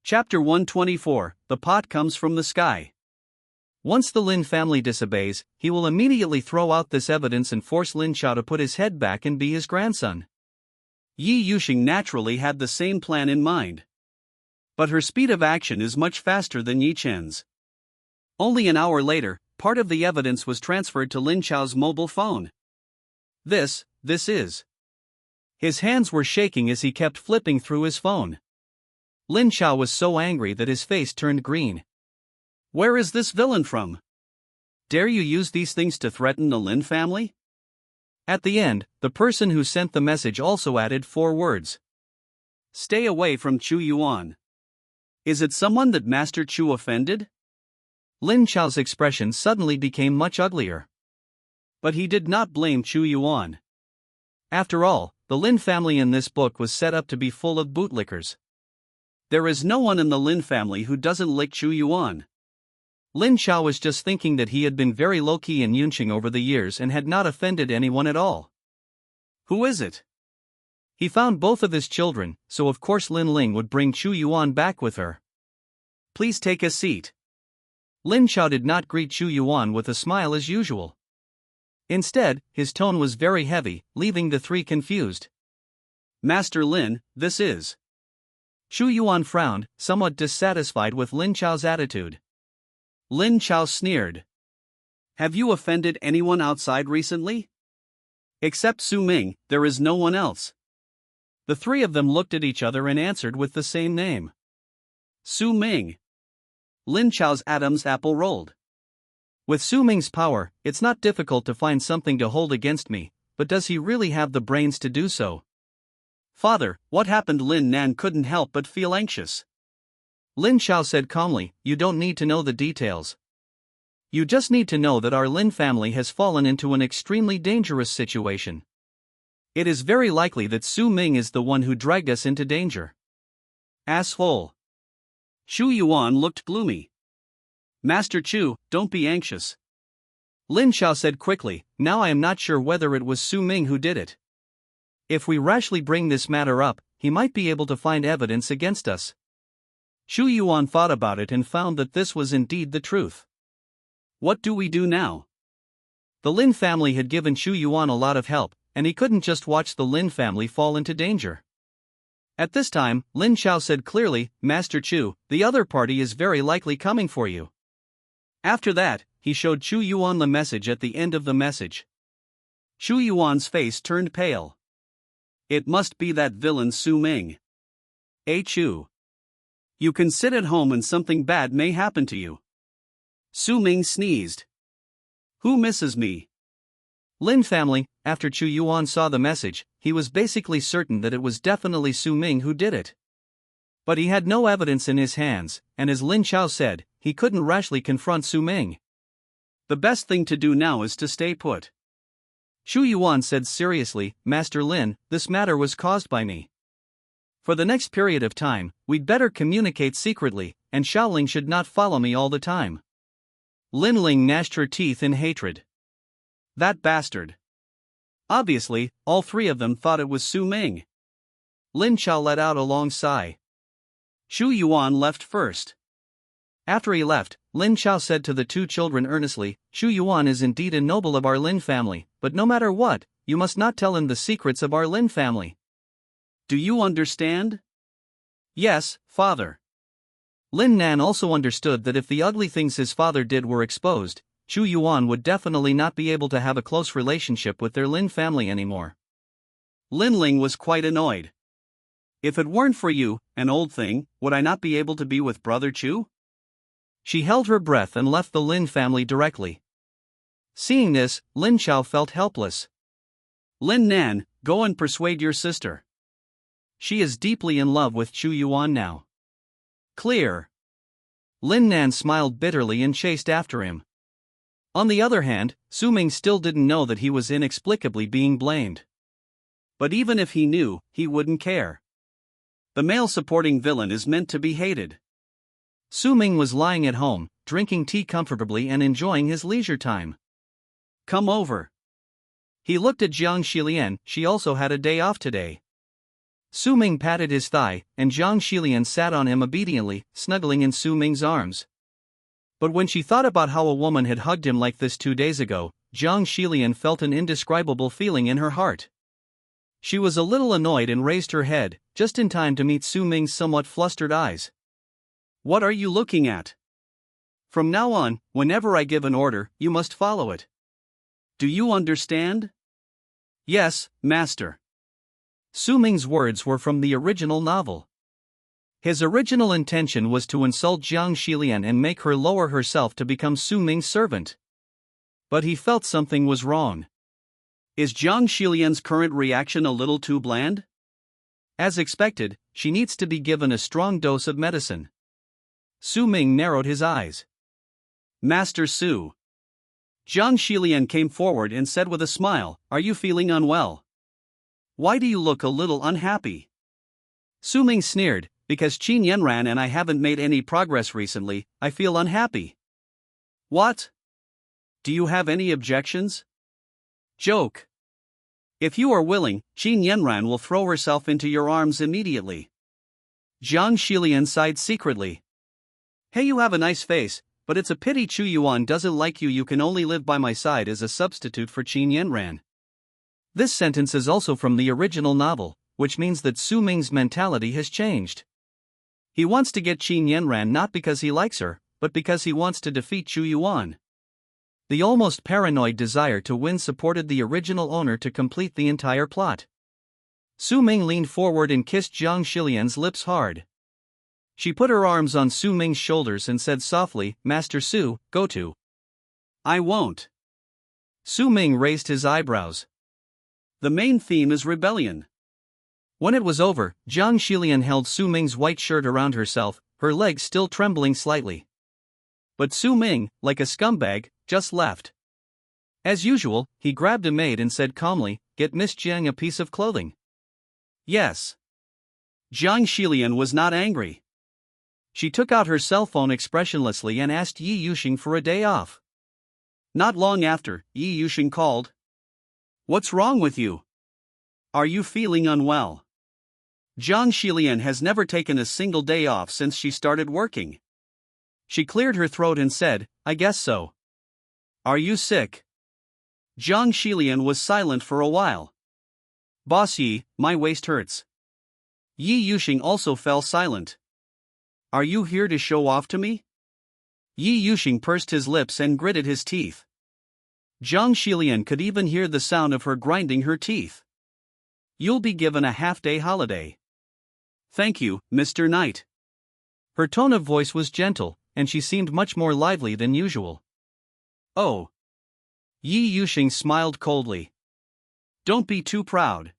Chapter 124, The Pot Comes from the Sky. Once the Lin family disobeys, he will immediately throw out this evidence and force Lin Chao to put his head back and be his grandson. Yi Yuxing naturally had the same plan in mind. But her speed of action is much faster than Yi Chen's. Only an hour later, part of the evidence was transferred to Lin Chao's mobile phone. This is. His hands were shaking as he kept flipping through his phone. Lin Chao was so angry that his face turned green. Where is this villain from? Dare you use these things to threaten the Lin family? At the end, the person who sent the message also added 4 words. Stay away from Chu Yuan. Is it someone that Master Chu offended? Lin Chao's expression suddenly became much uglier. But he did not blame Chu Yuan. After all, the Lin family in this book was set up to be full of bootlickers. There is no one in the Lin family who doesn't lick Chu Yuan. Lin Chao was just thinking that he had been very low-key in Yunqing over the years and had not offended anyone at all. Who is it? He found both of his children, so of course Lin Ling would bring Chu Yuan back with her. Please take a seat. Lin Chao did not greet Chu Yuan with a smile as usual. Instead, his tone was very heavy, leaving the three confused. Master Lin, this is. Chu Yuan frowned, somewhat dissatisfied with Lin Chao's attitude. Lin Chao sneered. Have you offended anyone outside recently? Except Su Ming, there is no one else. The three of them looked at each other and answered with the same name. Su Ming. Lin Chao's Adam's apple rolled. With Su Ming's power, it's not difficult to find something to hold against me, but does he really have the brains to do so? Father, what happened? Lin Nan couldn't help but feel anxious. Lin Chao said calmly, you don't need to know the details. You just need to know that our Lin family has fallen into an extremely dangerous situation. It is very likely that Su Ming is the one who dragged us into danger. Asshole. Chu Yuan looked gloomy. Master Chu, don't be anxious. Lin Xiao said quickly, now I am not sure whether it was Su Ming who did it. If we rashly bring this matter up, he might be able to find evidence against us. Xu Yuan thought about it and found that this was indeed the truth. What do we do now? The Lin family had given Xu Yuan a lot of help, and he couldn't just watch the Lin family fall into danger. At this time, Lin Xiao said clearly, Master Chu, the other party is very likely coming for you. After that, he showed Xu Yuan the message at the end of the message. Xu Yuan's face turned pale. It must be that villain Su Ming. Chu. You can sit at home and something bad may happen to you. Su Ming sneezed. Who misses me? Lin family, after Chu Yuan saw the message, he was basically certain that it was definitely Su Ming who did it. But he had no evidence in his hands, and as Lin Xiao said, he couldn't rashly confront Su Ming. The best thing to do now is to stay put. Xu Yuan said seriously, Master Lin, this matter was caused by me. For the next period of time, we'd better communicate secretly, and Xiaoling should not follow me all the time. Lin Ling gnashed her teeth in hatred. That bastard. Obviously, all three of them thought it was Su Ming. Lin Xiao let out a long sigh. Xu Yuan left first. After he left, Lin Xiao said to the two children earnestly, Xu Yuan is indeed a noble of our Lin family, but no matter what, you must not tell him the secrets of our Lin family. Do you understand? Yes, father. Lin Nan also understood that if the ugly things his father did were exposed, Xu Yuan would definitely not be able to have a close relationship with their Lin family anymore. Lin Ling was quite annoyed. If it weren't for you, an old thing, would I not be able to be with Brother Chu? She held her breath and left the Lin family directly. Seeing this, Lin Xiao felt helpless. Lin Nan, go and persuade your sister. She is deeply in love with Xu Yuan now. Clear. Lin Nan smiled bitterly and chased after him. On the other hand, Su Ming still didn't know that he was inexplicably being blamed. But even if he knew, he wouldn't care. The male supporting villain is meant to be hated. Su Ming was lying at home, drinking tea comfortably and enjoying his leisure time. Come over. He looked at Jiang Xilian, she also had a day off today. Su Ming patted his thigh, and Jiang Xilian sat on him obediently, snuggling in Su Ming's arms. But when she thought about how a woman had hugged him like this 2 days ago, Jiang Xilian felt an indescribable feeling in her heart. She was a little annoyed and raised her head, just in time to meet Su Ming's somewhat flustered eyes. What are you looking at? From now on, whenever I give an order, you must follow it. Do you understand? Yes, master. Su Ming's words were from the original novel. His original intention was to insult Jiang Xilian and make her lower herself to become Su Ming's servant. But he felt something was wrong. Is Jiang Xilian's current reaction a little too bland? As expected, she needs to be given a strong dose of medicine. Su Ming narrowed his eyes. Master Su. Jiang Xilian came forward and said with a smile, are you feeling unwell? Why do you look a little unhappy? Su Ming sneered, because Qin Yanran and I haven't made any progress recently, I feel unhappy. What? Do you have any objections? Joke. If you are willing, Qin Yanran will throw herself into your arms immediately. Jiang Xilian sighed secretly. Hey, you have a nice face, but it's a pity Xu Yuan doesn't like you. You can only live by my side as a substitute for Qin Yanran. This sentence is also from the original novel, which means that Su Ming's mentality has changed. He wants to get Qin Yanran not because he likes her, but because he wants to defeat Xu Yuan. The almost paranoid desire to win supported the original owner to complete the entire plot. Su Ming leaned forward and kissed Jiang Xilian's lips hard. She put her arms on Su Ming's shoulders and said softly, Master Su, go to. I won't. Su Ming raised his eyebrows. The main theme is rebellion. When it was over, Jiang Xilian held Su Ming's white shirt around herself, her legs still trembling slightly. But Su Ming, like a scumbag, just left. As usual, he grabbed a maid and said calmly, get Miss Jiang a piece of clothing. Yes. Jiang Xilian was not angry. She took out her cell phone expressionlessly and asked Yi Yuxing for a day off. Not long after, Yi Yusheng called. What's wrong with you? Are you feeling unwell? Jiang Shilian has never taken a single day off since she started working. She cleared her throat and said, I guess so. Are you sick? Jiang Shilian was silent for a while. Boss Yi, my waist hurts. Yi Yusheng also fell silent. Are you here to show off to me? Yi Yusheng pursed his lips and gritted his teeth. Jiang Shilian could even hear the sound of her grinding her teeth. You'll be given a half-day holiday. Thank you, Mr. Knight. Her tone of voice was gentle, and she seemed much more lively than usual. Oh. Yi Yusheng smiled coldly. Don't be too proud.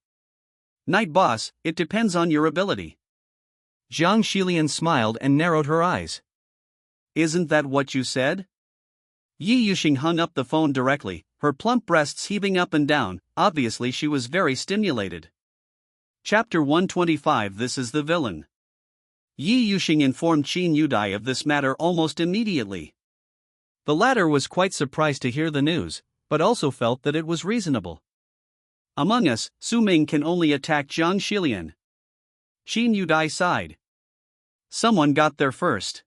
Night boss, it depends on your ability. Jiang Shilian smiled and narrowed her eyes. Isn't that what you said? Yi Yusheng hung up the phone directly, her plump breasts heaving up and down. Obviously she was very stimulated. Chapter 125. This is the villain. Yi Yusheng informed Qin Yudai of this matter almost immediately. The latter was quite surprised to hear the news, but also felt that it was reasonable. Among us, Su Ming can only attack Jiang Shilian. Qin Yudai sighed. Someone got there first.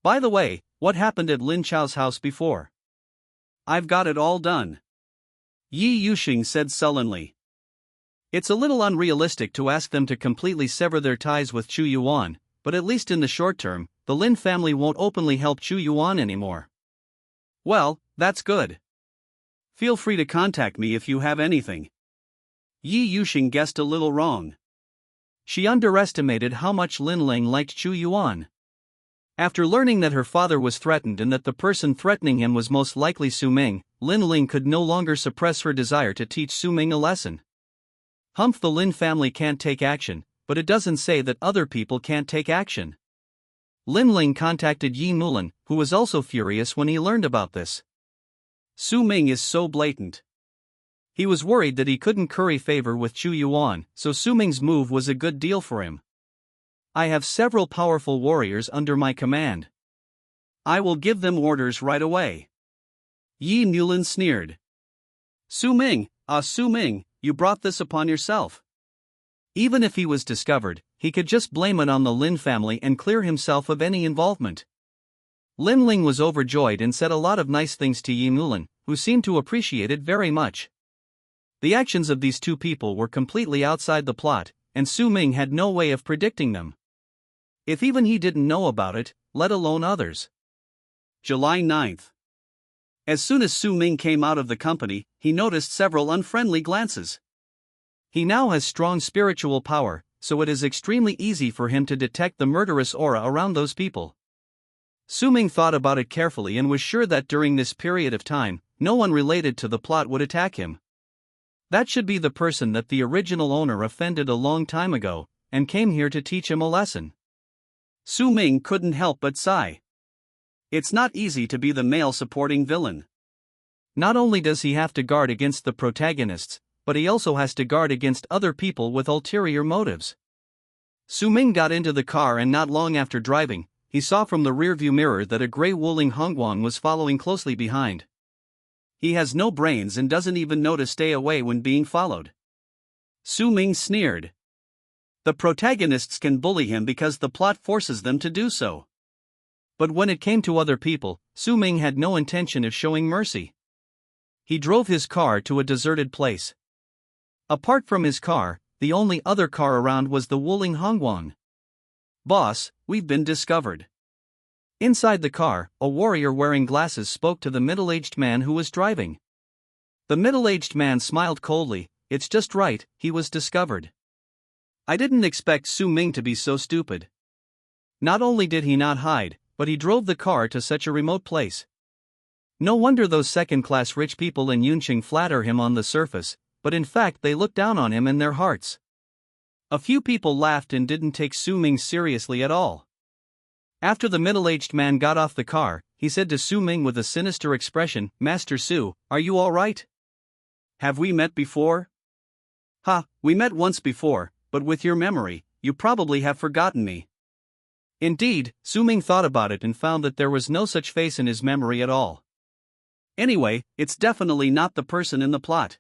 By the way, what happened at Lin Chao's house before? I've got it all done. Yi Yusheng said sullenly. It's a little unrealistic to ask them to completely sever their ties with Chu Yuan, but at least in the short term, the Lin family won't openly help Chu Yuan anymore. Well, that's good. Feel free to contact me if you have anything. Yi Yusheng guessed a little wrong. She underestimated how much Lin Ling liked Chu Yuan. After learning that her father was threatened and that the person threatening him was most likely Su Ming, Lin Ling could no longer suppress her desire to teach Su Ming a lesson. Humph, the Lin family can't take action, but it doesn't say that other people can't take action. Lin Ling contacted Yi Mulan, who was also furious when he learned about this. Su Ming is so blatant. He was worried that he couldn't curry favor with Chu Yuan, so Su Ming's move was a good deal for him. I have several powerful warriors under my command. I will give them orders right away. Yi Mulan sneered. Su Ming, Su Ming, you brought this upon yourself. Even if he was discovered, he could just blame it on the Lin family and clear himself of any involvement. Lin Ling was overjoyed and said a lot of nice things to Yi Mulan, who seemed to appreciate it very much. The actions of these two people were completely outside the plot, and Su Ming had no way of predicting them. If even he didn't know about it, let alone others. July 9th. As soon as Su Ming came out of the company, he noticed several unfriendly glances. He now has strong spiritual power, so it is extremely easy for him to detect the murderous aura around those people. Su Ming thought about it carefully and was sure that during this period of time, no one related to the plot would attack him. That should be the person that the original owner offended a long time ago, and came here to teach him a lesson. Su Ming couldn't help but sigh. It's not easy to be the male supporting villain. Not only does he have to guard against the protagonists, but he also has to guard against other people with ulterior motives. Su Ming got into the car, and not long after driving, he saw from the rearview mirror that a grey Wuling Hongguan was following closely behind. He has no brains and doesn't even know to stay away when being followed. Su Ming sneered. The protagonists can bully him because the plot forces them to do so. But when it came to other people, Su Ming had no intention of showing mercy. He drove his car to a deserted place. Apart from his car, the only other car around was the Wuling Hongguan. Boss, we've been discovered. Inside the car, a warrior wearing glasses spoke to the middle-aged man who was driving. The middle-aged man smiled coldly. It's just right, he was discovered. I didn't expect Su Ming to be so stupid. Not only did he not hide, but he drove the car to such a remote place. No wonder those second-class rich people in Yunqing flatter him on the surface, but in fact they look down on him in their hearts. A few people laughed and didn't take Su Ming seriously at all. After the middle-aged man got off the car, he said to Su Ming with a sinister expression, Master Su, are you all right? Have we met before? Ha, we met once before, but with your memory, you probably have forgotten me. Indeed, Su Ming thought about it and found that there was no such face in his memory at all. Anyway, it's definitely not the person in the plot.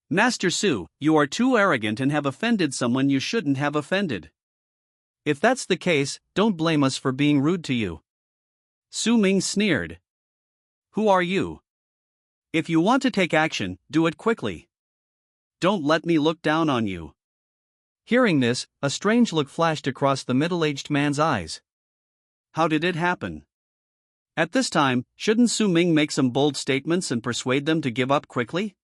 Master Su, you are too arrogant and have offended someone you shouldn't have offended. If that's the case, don't blame us for being rude to you. Su Ming sneered. Who are you? If you want to take action, do it quickly. Don't let me look down on you. Hearing this, a strange look flashed across the middle-aged man's eyes. How did it happen? At this time, shouldn't Su Ming make some bold statements and persuade them to give up quickly?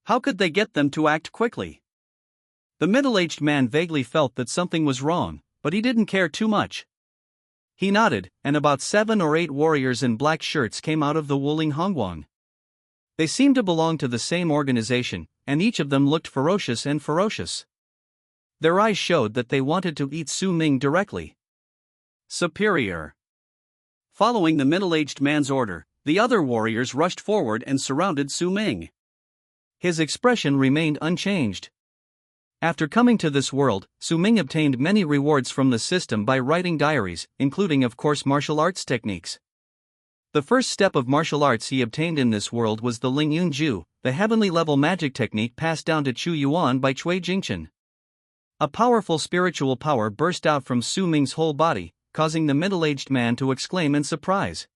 How could they get them to act quickly? The middle-aged man vaguely felt that something was wrong, but he didn't care too much. He nodded, and about 7 or 8 warriors in black shirts came out of the Wuling Hongguang. They seemed to belong to the same organization, and each of them looked ferocious and ferocious. Their eyes showed that they wanted to eat Su Ming directly. Superior. Following the middle-aged man's order, the other warriors rushed forward and surrounded Su Ming. His expression remained unchanged. After coming to this world, Su Ming obtained many rewards from the system by writing diaries, including of course martial arts techniques. The first step of martial arts he obtained in this world was the Ling Yun Ju, the heavenly level magic technique passed down to Chu Yuan by Cui Jingchen. A powerful spiritual power burst out from Su Ming's whole body, causing the middle-aged man to exclaim in surprise.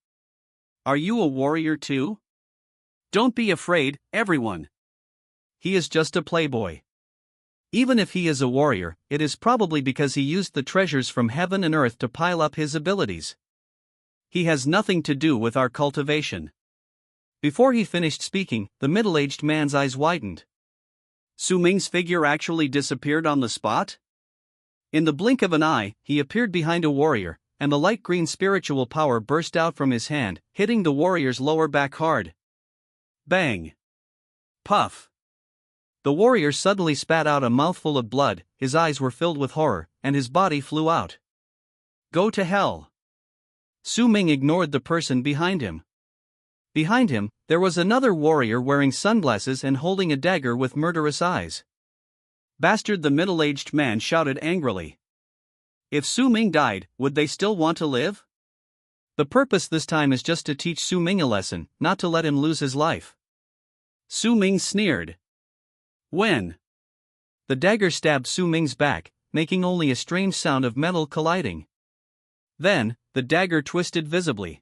Are you a warrior too? Don't be afraid, everyone. He is just a playboy. Even if he is a warrior, it is probably because he used the treasures from heaven and earth to pile up his abilities. He has nothing to do with our cultivation. Before he finished speaking, the middle-aged man's eyes widened. Su Ming's figure actually disappeared on the spot? In the blink of an eye, he appeared behind a warrior, and the light green spiritual power burst out from his hand, hitting the warrior's lower back hard. Bang! Puff! The warrior suddenly spat out a mouthful of blood, his eyes were filled with horror, and his body flew out. Go to hell! Su Ming ignored the person behind him. Behind him, there was another warrior wearing sunglasses and holding a dagger with murderous eyes. Bastard! The middle-aged man shouted angrily. If Su Ming died, would they still want to live? The purpose this time is just to teach Su Ming a lesson, not to let him lose his life. Su Ming sneered. When? The dagger stabbed Su Ming's back, making only a strange sound of metal colliding. Then, the dagger twisted visibly.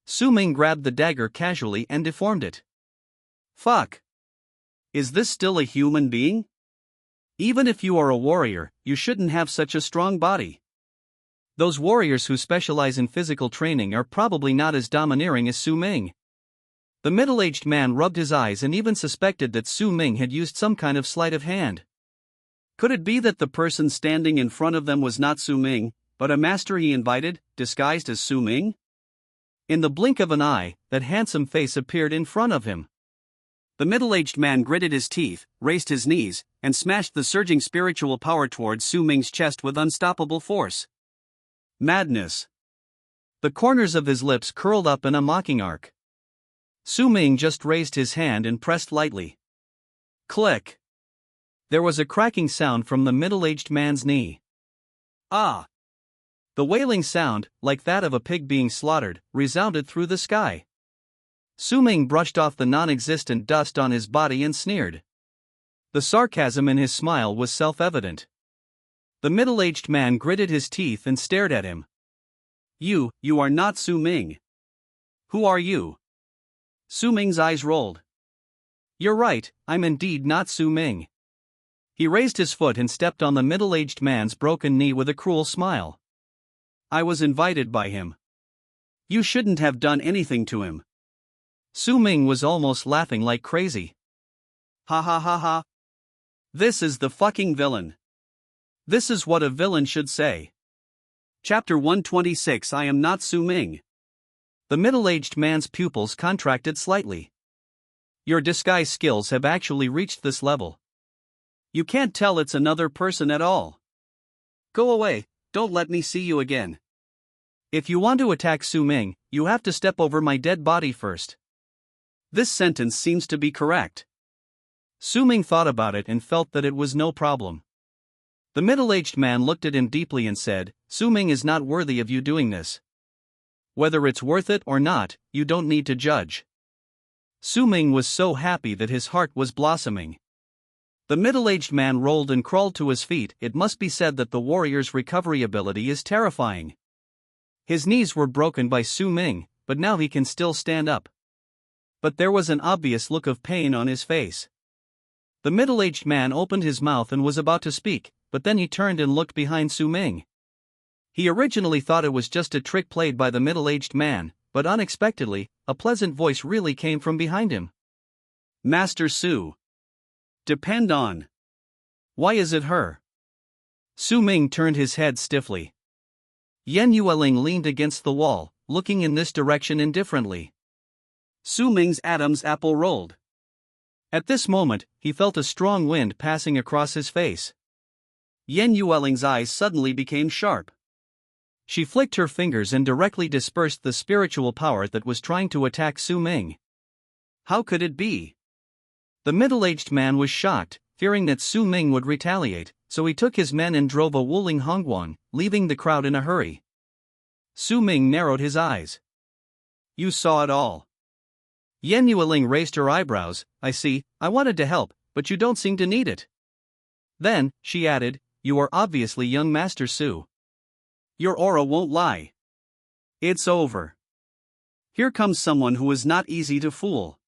Su Ming grabbed the dagger casually and deformed it. Fuck! Is this still a human being? Even if you are a warrior, you shouldn't have such a strong body. Those warriors who specialize in physical training are probably not as domineering as Su Ming. The middle-aged man rubbed his eyes and even suspected that Su Ming had used some kind of sleight of hand. Could it be that the person standing in front of them was not Su Ming, but a master he invited, disguised as Su Ming? In the blink of an eye, that handsome face appeared in front of him. The middle-aged man gritted his teeth, raised his knees, and smashed the surging spiritual power towards Su Ming's chest with unstoppable force. Madness. The corners of his lips curled up in a mocking arc. Su Ming just raised his hand and pressed lightly. Click. There was a cracking sound from the middle-aged man's knee. Ah! The wailing sound, like that of a pig being slaughtered, resounded through the sky. Su Ming brushed off the non-existent dust on his body and sneered. The sarcasm in his smile was self-evident. The middle-aged man gritted his teeth and stared at him. You are not Su Ming. Who are you? Su Ming's eyes rolled. You're right, I'm indeed not Su Ming. He raised his foot and stepped on the middle-aged man's broken knee with a cruel smile. I was invited by him. You shouldn't have done anything to him. Su Ming was almost laughing like crazy. Ha ha ha ha. This is the fucking villain. This is what a villain should say. Chapter 126. I am not Su Ming. The middle-aged man's pupils contracted slightly. Your disguise skills have actually reached this level. You can't tell it's another person at all. Go away, don't let me see you again. If you want to attack Su Ming, you have to step over my dead body first. This sentence seems to be correct. Su Ming thought about it and felt that it was no problem. The middle-aged man looked at him deeply and said, Su Ming is not worthy of you doing this. Whether it's worth it or not, you don't need to judge. Su Ming was so happy that his heart was blossoming. The middle-aged man rolled and crawled to his feet. It must be said that the warrior's recovery ability is terrifying. His knees were broken by Su Ming, but now he can still stand up. But there was an obvious look of pain on his face. The middle-aged man opened his mouth and was about to speak, but then he turned and looked behind Su Ming. He originally thought it was just a trick played by the middle-aged man, but unexpectedly, a pleasant voice really came from behind him. Master Su. Depend on. Why is it her? Su Ming turned his head stiffly. Yan Yueling leaned against the wall, looking in this direction indifferently. Su Ming's Adam's apple rolled. At this moment, he felt a strong wind passing across his face. Yan Yueling's eyes suddenly became sharp. She flicked her fingers and directly dispersed the spiritual power that was trying to attack Su Ming. How could it be? The middle-aged man was shocked, fearing that Su Ming would retaliate, so he took his men and drove a Wuling Hongguang, leaving the crowd in a hurry. Su Ming narrowed his eyes. You saw it all. Yan Yueling raised her eyebrows. I see, I wanted to help, but you don't seem to need it. Then, she added, you are obviously young Master Su. Your aura won't lie. It's over. Here comes someone who is not easy to fool.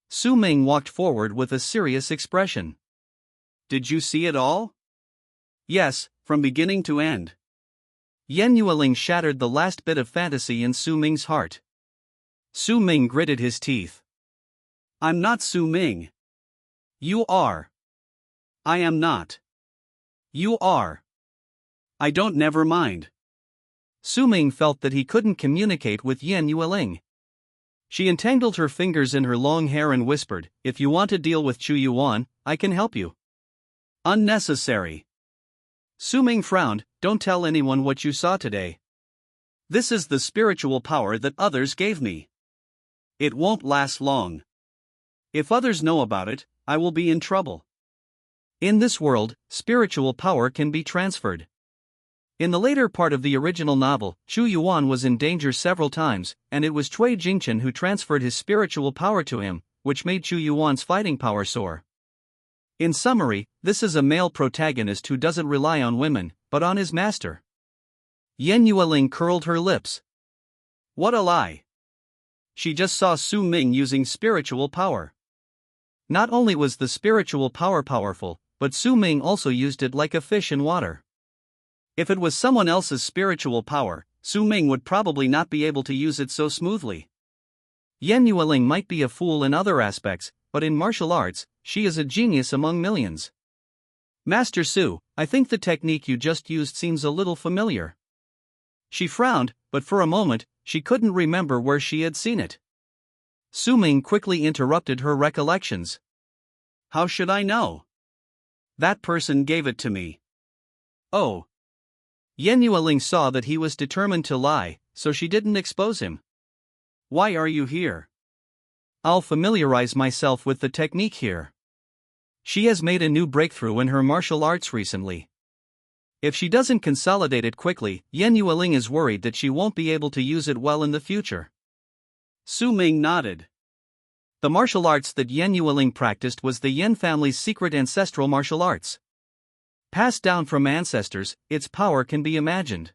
Su Ming walked forward with a serious expression. Did you see it all? Yes, from beginning to end. Yan Yueling shattered the last bit of fantasy in Su Ming's heart. Su Ming gritted his teeth. I'm not Su Ming. You are. I am not. You are. I don't never mind. Su Ming felt that he couldn't communicate with Yan Yueling. She entangled her fingers in her long hair and whispered, if you want to deal with Chu Yuan, I can help you. Unnecessary. Su Ming frowned, don't tell anyone what you saw today. This is the spiritual power that others gave me. It won't last long. If others know about it, I will be in trouble. In this world, spiritual power can be transferred. In the later part of the original novel, Chu Yuan was in danger several times, and it was Cui Jingchen who transferred his spiritual power to him, which made Chu Yuan's fighting power soar. In summary, this is a male protagonist who doesn't rely on women, but on his master. Yan Yueling curled her lips. What a lie! She just saw Su Ming using spiritual power. Not only was the spiritual power powerful, but Su Ming also used it like a fish in water. If it was someone else's spiritual power, Su Ming would probably not be able to use it so smoothly. Yan Yueling might be a fool in other aspects, but in martial arts, she is a genius among millions. Master Su, I think the technique you just used seems a little familiar. She frowned, but for a moment, she couldn't remember where she had seen it. Su Ming quickly interrupted her recollections. How should I know? That person gave it to me. Oh. Yan Yueling saw that he was determined to lie, so she didn't expose him. Why are you here? I'll familiarize myself with the technique here. She has made a new breakthrough in her martial arts recently. If she doesn't consolidate it quickly, Yan Yueling is worried that she won't be able to use it well in the future. Su Ming nodded. The martial arts that Yan Yueling practiced was the Yan family's secret ancestral martial arts. Passed down from ancestors, its power can be imagined.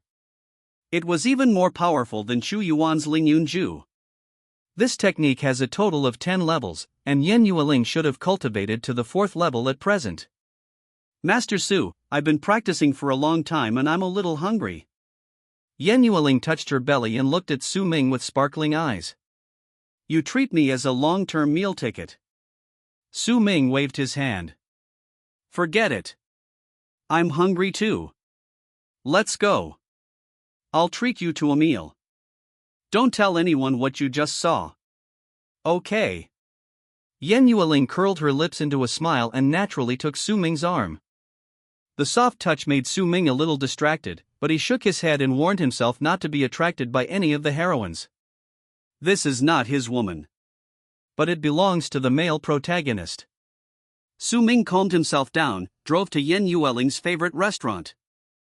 It was even more powerful than Chu Yuan's Lingyun Ju. This technique has a total of 10 levels, and Yan Yueling should have cultivated to the 4th level at present. Master Su, I've been practicing for a long time and I'm a little hungry. Yan Yueling touched her belly and looked at Su Ming with sparkling eyes. You treat me as a long-term meal ticket. Su Ming waved his hand. Forget it. I'm hungry too. Let's go. I'll treat you to a meal. Don't tell anyone what you just saw. Okay. Yan Yueling curled her lips into a smile and naturally took Su Ming's arm. The soft touch made Su Ming a little distracted, but he shook his head and warned himself not to be attracted by any of the heroines. This is not his woman. But it belongs to the male protagonist. Su Ming calmed himself down, drove to Yan Yueling's favorite restaurant.